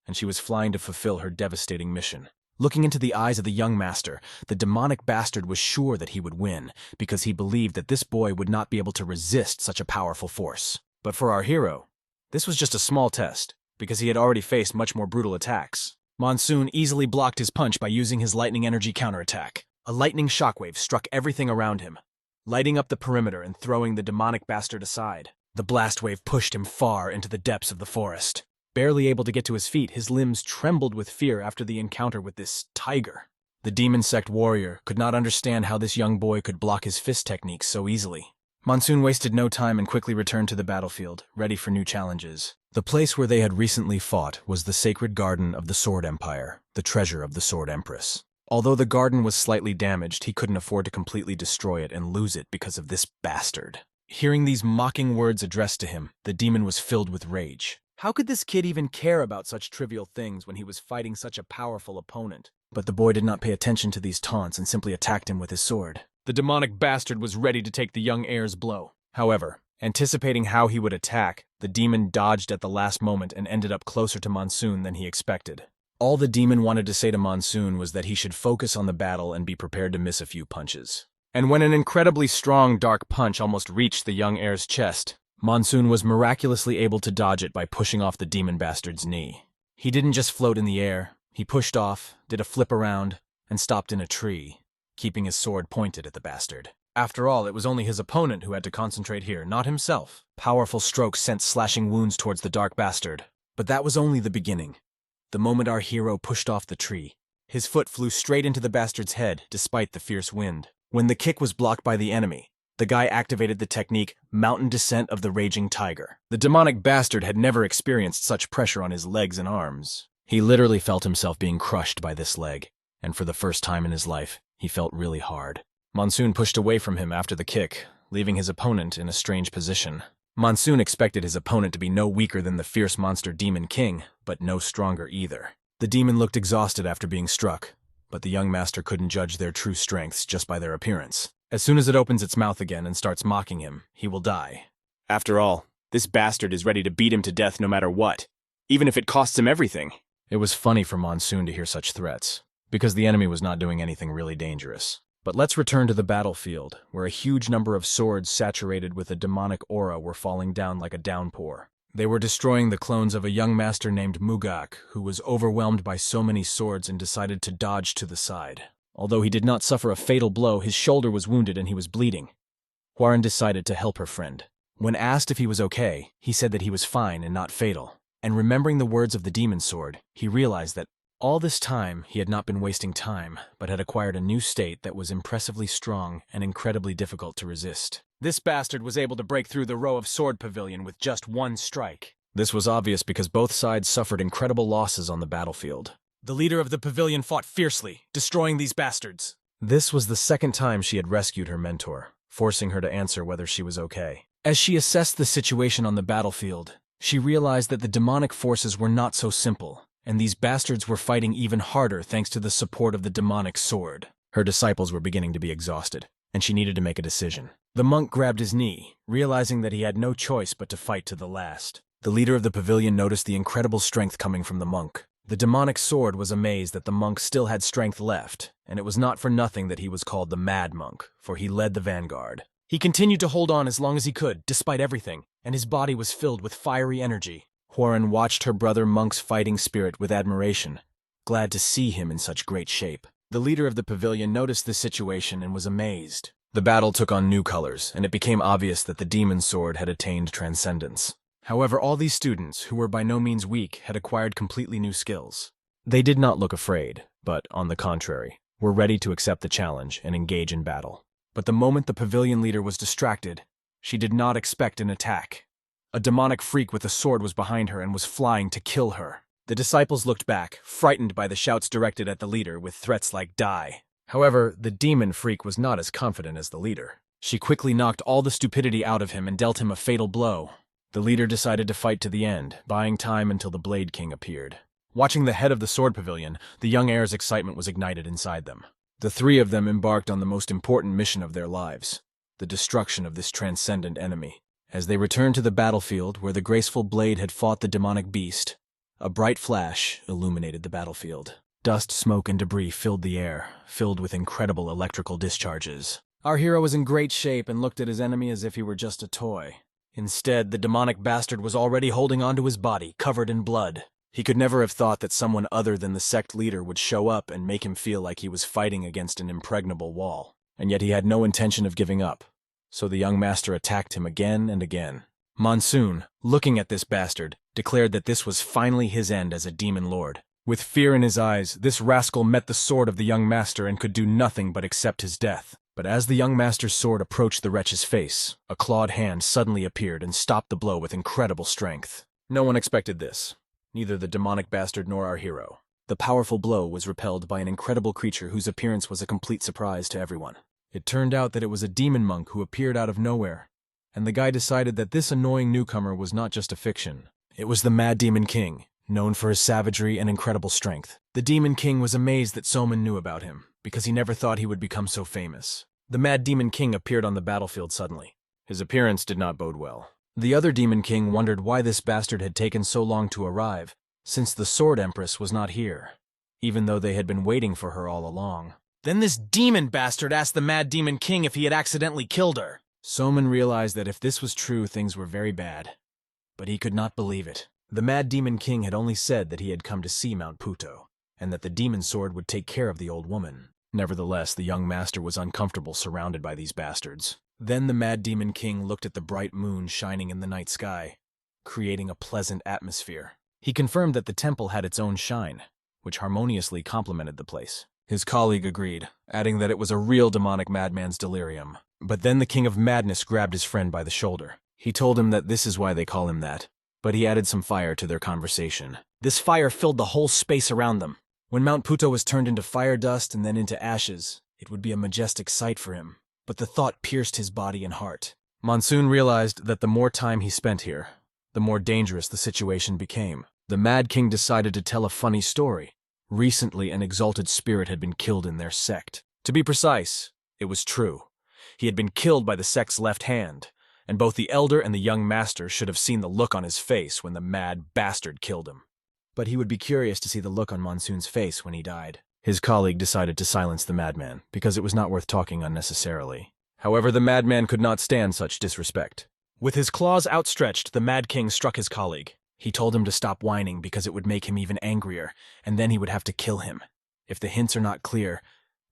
and she was flying to fulfill her devastating mission. Looking into the eyes of the young master, the demonic bastard was sure that he would win, because he believed that this boy would not be able to resist such a powerful force. But for our hero, this was just a small test, because he had already faced much more brutal attacks. Monsoon easily blocked his punch by using his lightning energy counterattack. A lightning shockwave struck everything around him, lighting up the perimeter and throwing the demonic bastard aside. The blast wave pushed him far into the depths of the forest. Barely able to get to his feet, his limbs trembled with fear after the encounter with this tiger. The demon sect warrior could not understand how this young boy could block his fist techniques so easily. Monsoon wasted no time and quickly returned to the battlefield, ready for new challenges. The place where they had recently fought was the sacred garden of the Sword Empire, the treasure of the Sword Empress. Although the garden was slightly damaged, he couldn't afford to completely destroy it and lose it because of this bastard. Hearing these mocking words addressed to him, the demon was filled with rage. How could this kid even care about such trivial things when he was fighting such a powerful opponent? But the boy did not pay attention to these taunts and simply attacked him with his sword. The demonic bastard was ready to take the young heir's blow. However, anticipating how he would attack, the demon dodged at the last moment and ended up closer to Monsoon than he expected. All the demon wanted to say to Monsoon was that he should focus on the battle and be prepared to miss a few punches. And when an incredibly strong dark punch almost reached the young heir's chest, Monsoon was miraculously able to dodge it by pushing off the demon bastard's knee. He didn't just float in the air, he pushed off, did a flip around, and stopped in a tree, keeping his sword pointed at the bastard. After all, it was only his opponent who had to concentrate here, not himself. Powerful strokes sent slashing wounds towards the dark bastard. But that was only the beginning. The moment our hero pushed off the tree, his foot flew straight into the bastard's head, despite the fierce wind. When the kick was blocked by the enemy, the guy activated the technique Mountain Descent of the Raging Tiger. The demonic bastard had never experienced such pressure on his legs and arms. He literally felt himself being crushed by this leg, and for the first time in his life, he felt really hard. Monsoon pushed away from him after the kick, leaving his opponent in a strange position. Monsoon expected his opponent to be no weaker than the fierce monster Demon King, but no stronger either. The demon looked exhausted after being struck, but the young master couldn't judge their true strengths just by their appearance. As soon as it opens its mouth again and starts mocking him, he will die. After all, this bastard is ready to beat him to death no matter what, even if it costs him everything. It was funny for Monsoon to hear such threats, because the enemy was not doing anything really dangerous. But let's return to the battlefield, where a huge number of swords saturated with a demonic aura were falling down like a downpour. They were destroying the clones of a young master named Mugak, who was overwhelmed by so many swords and decided to dodge to the side. Although he did not suffer a fatal blow, his shoulder was wounded and he was bleeding. Hwarin decided to help her friend. When asked if he was okay, he said that he was fine and not fatal. And remembering the words of the demon sword, he realized that all this time he had not been wasting time, but had acquired a new state that was impressively strong and incredibly difficult to resist. This bastard was able to break through the row of sword pavilion with just one strike. This was obvious because both sides suffered incredible losses on the battlefield. The leader of the pavilion fought fiercely, destroying these bastards. This was the second time she had rescued her mentor, forcing her to answer whether she was okay. As she assessed the situation on the battlefield, she realized that the demonic forces were not so simple, and these bastards were fighting even harder thanks to the support of the demonic sword. Her disciples were beginning to be exhausted, and she needed to make a decision. The monk grabbed his knee, realizing that he had no choice but to fight to the last. The leader of the pavilion noticed the incredible strength coming from the monk. The demonic sword was amazed that the monk still had strength left, and it was not for nothing that he was called the Mad Monk, for he led the vanguard. He continued to hold on as long as he could, despite everything, and his body was filled with fiery energy. Hwarin watched her brother monk's fighting spirit with admiration, glad to see him in such great shape. The leader of the pavilion noticed the situation and was amazed. The battle took on new colors, and it became obvious that the demon sword had attained transcendence. However, all these students, who were by no means weak, had acquired completely new skills. They did not look afraid, but, on the contrary, were ready to accept the challenge and engage in battle. But the moment the pavilion leader was distracted, she did not expect an attack. A demonic freak with a sword was behind her and was flying to kill her. The disciples looked back, frightened by the shouts directed at the leader with threats like die. However, the demon freak was not as confident as the leader. She quickly knocked all the stupidity out of him and dealt him a fatal blow. The leader decided to fight to the end, buying time until the Blade King appeared. Watching the head of the sword pavilion, the young heir's excitement was ignited inside them. The three of them embarked on the most important mission of their lives, the destruction of this transcendent enemy. As they returned to the battlefield where the graceful blade had fought the demonic beast, a bright flash illuminated the battlefield. Dust, smoke, and debris filled the air, filled with incredible electrical discharges. Our hero was in great shape and looked at his enemy as if he were just a toy. Instead, the demonic bastard was already holding onto his body, covered in blood. He could never have thought that someone other than the sect leader would show up and make him feel like he was fighting against an impregnable wall. And yet he had no intention of giving up. So the young master attacked him again and again. Monsoon, looking at this bastard, declared that this was finally his end as a demon lord. With fear in his eyes, this rascal met the sword of the young master and could do nothing but accept his death. But as the young master's sword approached the wretch's face, a clawed hand suddenly appeared and stopped the blow with incredible strength. No one expected this, neither the demonic bastard nor our hero. The powerful blow was repelled by an incredible creature whose appearance was a complete surprise to everyone. It turned out that it was a demon monk who appeared out of nowhere, and the guy decided that this annoying newcomer was not just a fiction. It was the Mad Demon King, known for his savagery and incredible strength. The Demon King was amazed that Soman knew about him, because he never thought he would become so famous. The Mad Demon King appeared on the battlefield suddenly. His appearance did not bode well. The other Demon King wondered why this bastard had taken so long to arrive, since the Sword Empress was not here, even though they had been waiting for her all along. Then this demon bastard asked the Mad Demon King if he had accidentally killed her. Soman realized that if this was true, things were very bad. But he could not believe it. The Mad Demon King had only said that he had come to see Mount Puto, and that the demon sword would take care of the old woman. Nevertheless, the young master was uncomfortable surrounded by these bastards. Then the Mad Demon King looked at the bright moon shining in the night sky, creating a pleasant atmosphere. He confirmed that the temple had its own shine, which harmoniously complemented the place. His colleague agreed, adding that it was a real demonic madman's delirium. But then the King of Madness grabbed his friend by the shoulder. He told him that this is why they call him that, but he added some fire to their conversation. This fire filled the whole space around them. When Mount Puto was turned into fire dust and then into ashes, it would be a majestic sight for him. But the thought pierced his body and heart. Monsoon realized that the more time he spent here, the more dangerous the situation became. The Mad King decided to tell a funny story. Recently, an exalted spirit had been killed in their sect. To be precise, it was true. He had been killed by the sect's left hand, and both the elder and the young master should have seen the look on his face when the mad bastard killed him. But he would be curious to see the look on Monsoon's face when he died. His colleague decided to silence the madman, because it was not worth talking unnecessarily. However, the madman could not stand such disrespect. With his claws outstretched, the Mad King struck his colleague. He told him to stop whining because it would make him even angrier, and then he would have to kill him. If the hints are not clear,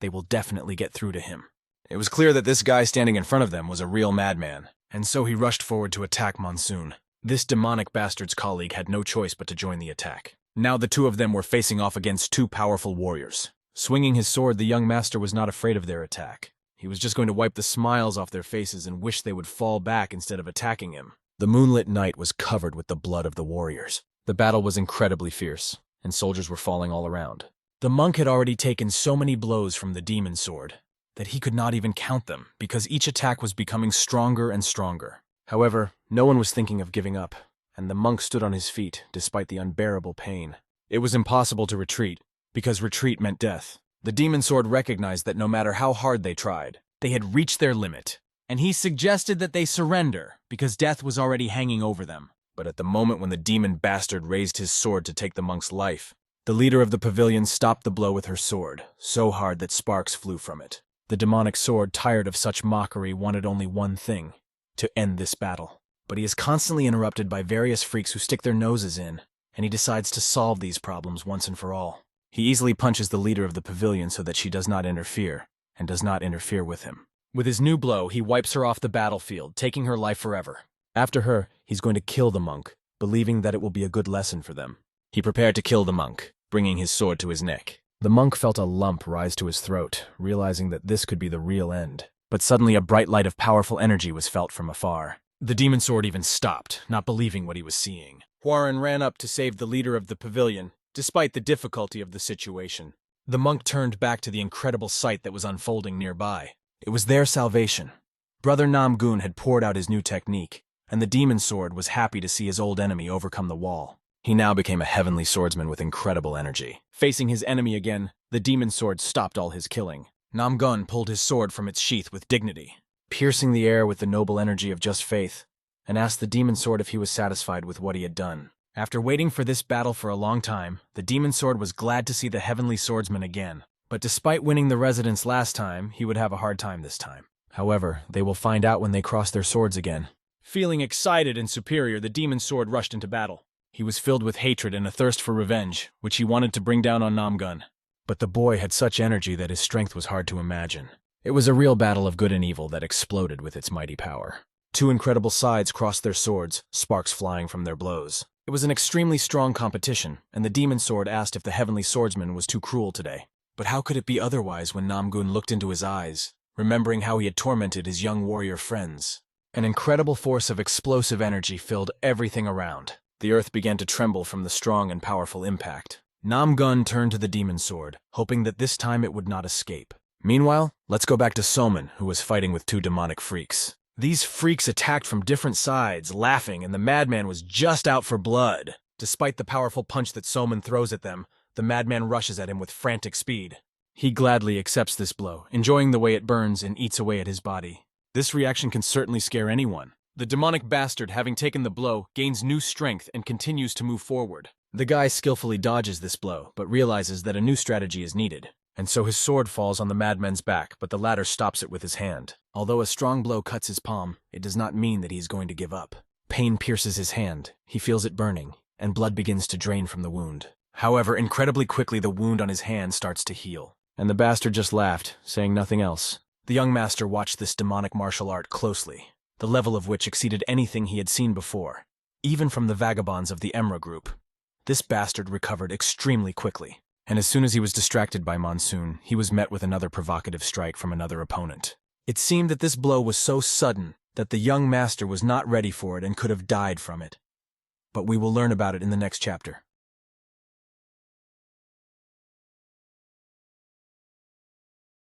they will definitely get through to him. It was clear that this guy standing in front of them was a real madman, and so he rushed forward to attack Monsoon. This demonic bastard's colleague had no choice but to join the attack. Now the two of them were facing off against two powerful warriors. Swinging his sword, the young master was not afraid of their attack. He was just going to wipe the smiles off their faces and wish they would fall back instead of attacking him. The moonlit night was covered with the blood of the warriors. The battle was incredibly fierce, and soldiers were falling all around. The monk had already taken so many blows from the demon sword that he could not even count them because each attack was becoming stronger and stronger. However, no one was thinking of giving up, and the monk stood on his feet despite the unbearable pain. It was impossible to retreat, because retreat meant death. The demon sword recognized that no matter how hard they tried, they had reached their limit, and he suggested that they surrender because death was already hanging over them. But at the moment when the demon bastard raised his sword to take the monk's life, the leader of the pavilion stopped the blow with her sword, so hard that sparks flew from it. The demonic sword, tired of such mockery, wanted only one thing: to end this battle. But he is constantly interrupted by various freaks who stick their noses in, and he decides to solve these problems once and for all. He easily punches the leader of the pavilion so that she does not interfere, and does not interfere with him. With his new blow, he wipes her off the battlefield, taking her life forever. After her, he's going to kill the monk, believing that it will be a good lesson for them. He prepared to kill the monk, bringing his sword to his neck. The monk felt a lump rise to his throat, realizing that this could be the real end. But suddenly a bright light of powerful energy was felt from afar. The demon sword even stopped, not believing what he was seeing. Huaren ran up to save the leader of the pavilion, despite the difficulty of the situation. The monk turned back to the incredible sight that was unfolding nearby. It was their salvation. Brother Namgun had poured out his new technique, and the demon sword was happy to see his old enemy overcome the wall. He now became a heavenly swordsman with incredible energy. Facing his enemy again, the demon sword stopped all his killing. Namgun pulled his sword from its sheath with dignity, piercing the air with the noble energy of just faith, and asked the demon sword if he was satisfied with what he had done. After waiting for this battle for a long time, the demon sword was glad to see the heavenly swordsman again. But despite winning the residence last time, he would have a hard time this time. However, they will find out when they cross their swords again. Feeling excited and superior, the demon sword rushed into battle. He was filled with hatred and a thirst for revenge, which he wanted to bring down on Namgun. But the boy had such energy that his strength was hard to imagine. It was a real battle of good and evil that exploded with its mighty power. Two incredible sides crossed their swords, sparks flying from their blows. It was an extremely strong competition, and the demon sword asked if the heavenly swordsman was too cruel today. But how could it be otherwise when Namgun looked into his eyes, remembering how he had tormented his young warrior friends? An incredible force of explosive energy filled everything around. The earth began to tremble from the strong and powerful impact. Namgun turned to the demon sword, hoping that this time it would not escape. Meanwhile, let's go back to Soman, who was fighting with two demonic freaks. These freaks attacked from different sides, laughing, and the madman was just out for blood. Despite the powerful punch that Soman throws at them, the madman rushes at him with frantic speed. He gladly accepts this blow, enjoying the way it burns and eats away at his body. This reaction can certainly scare anyone. The demonic bastard, having taken the blow, gains new strength and continues to move forward. The guy skillfully dodges this blow, but realizes that a new strategy is needed. And so his sword falls on the madman's back, but the latter stops it with his hand. Although a strong blow cuts his palm, it does not mean that he is going to give up. Pain pierces his hand, he feels it burning, and blood begins to drain from the wound. However, incredibly quickly the wound on his hand starts to heal. And the bastard just laughed, saying nothing else. The young master watched this demonic martial art closely, the level of which exceeded anything he had seen before, even from the vagabonds of the Emra group. This bastard recovered extremely quickly. And as soon as he was distracted by Monsoon, he was met with another provocative strike from another opponent. It seemed that this blow was so sudden that the young master was not ready for it and could have died from it. But we will learn about it in the next chapter.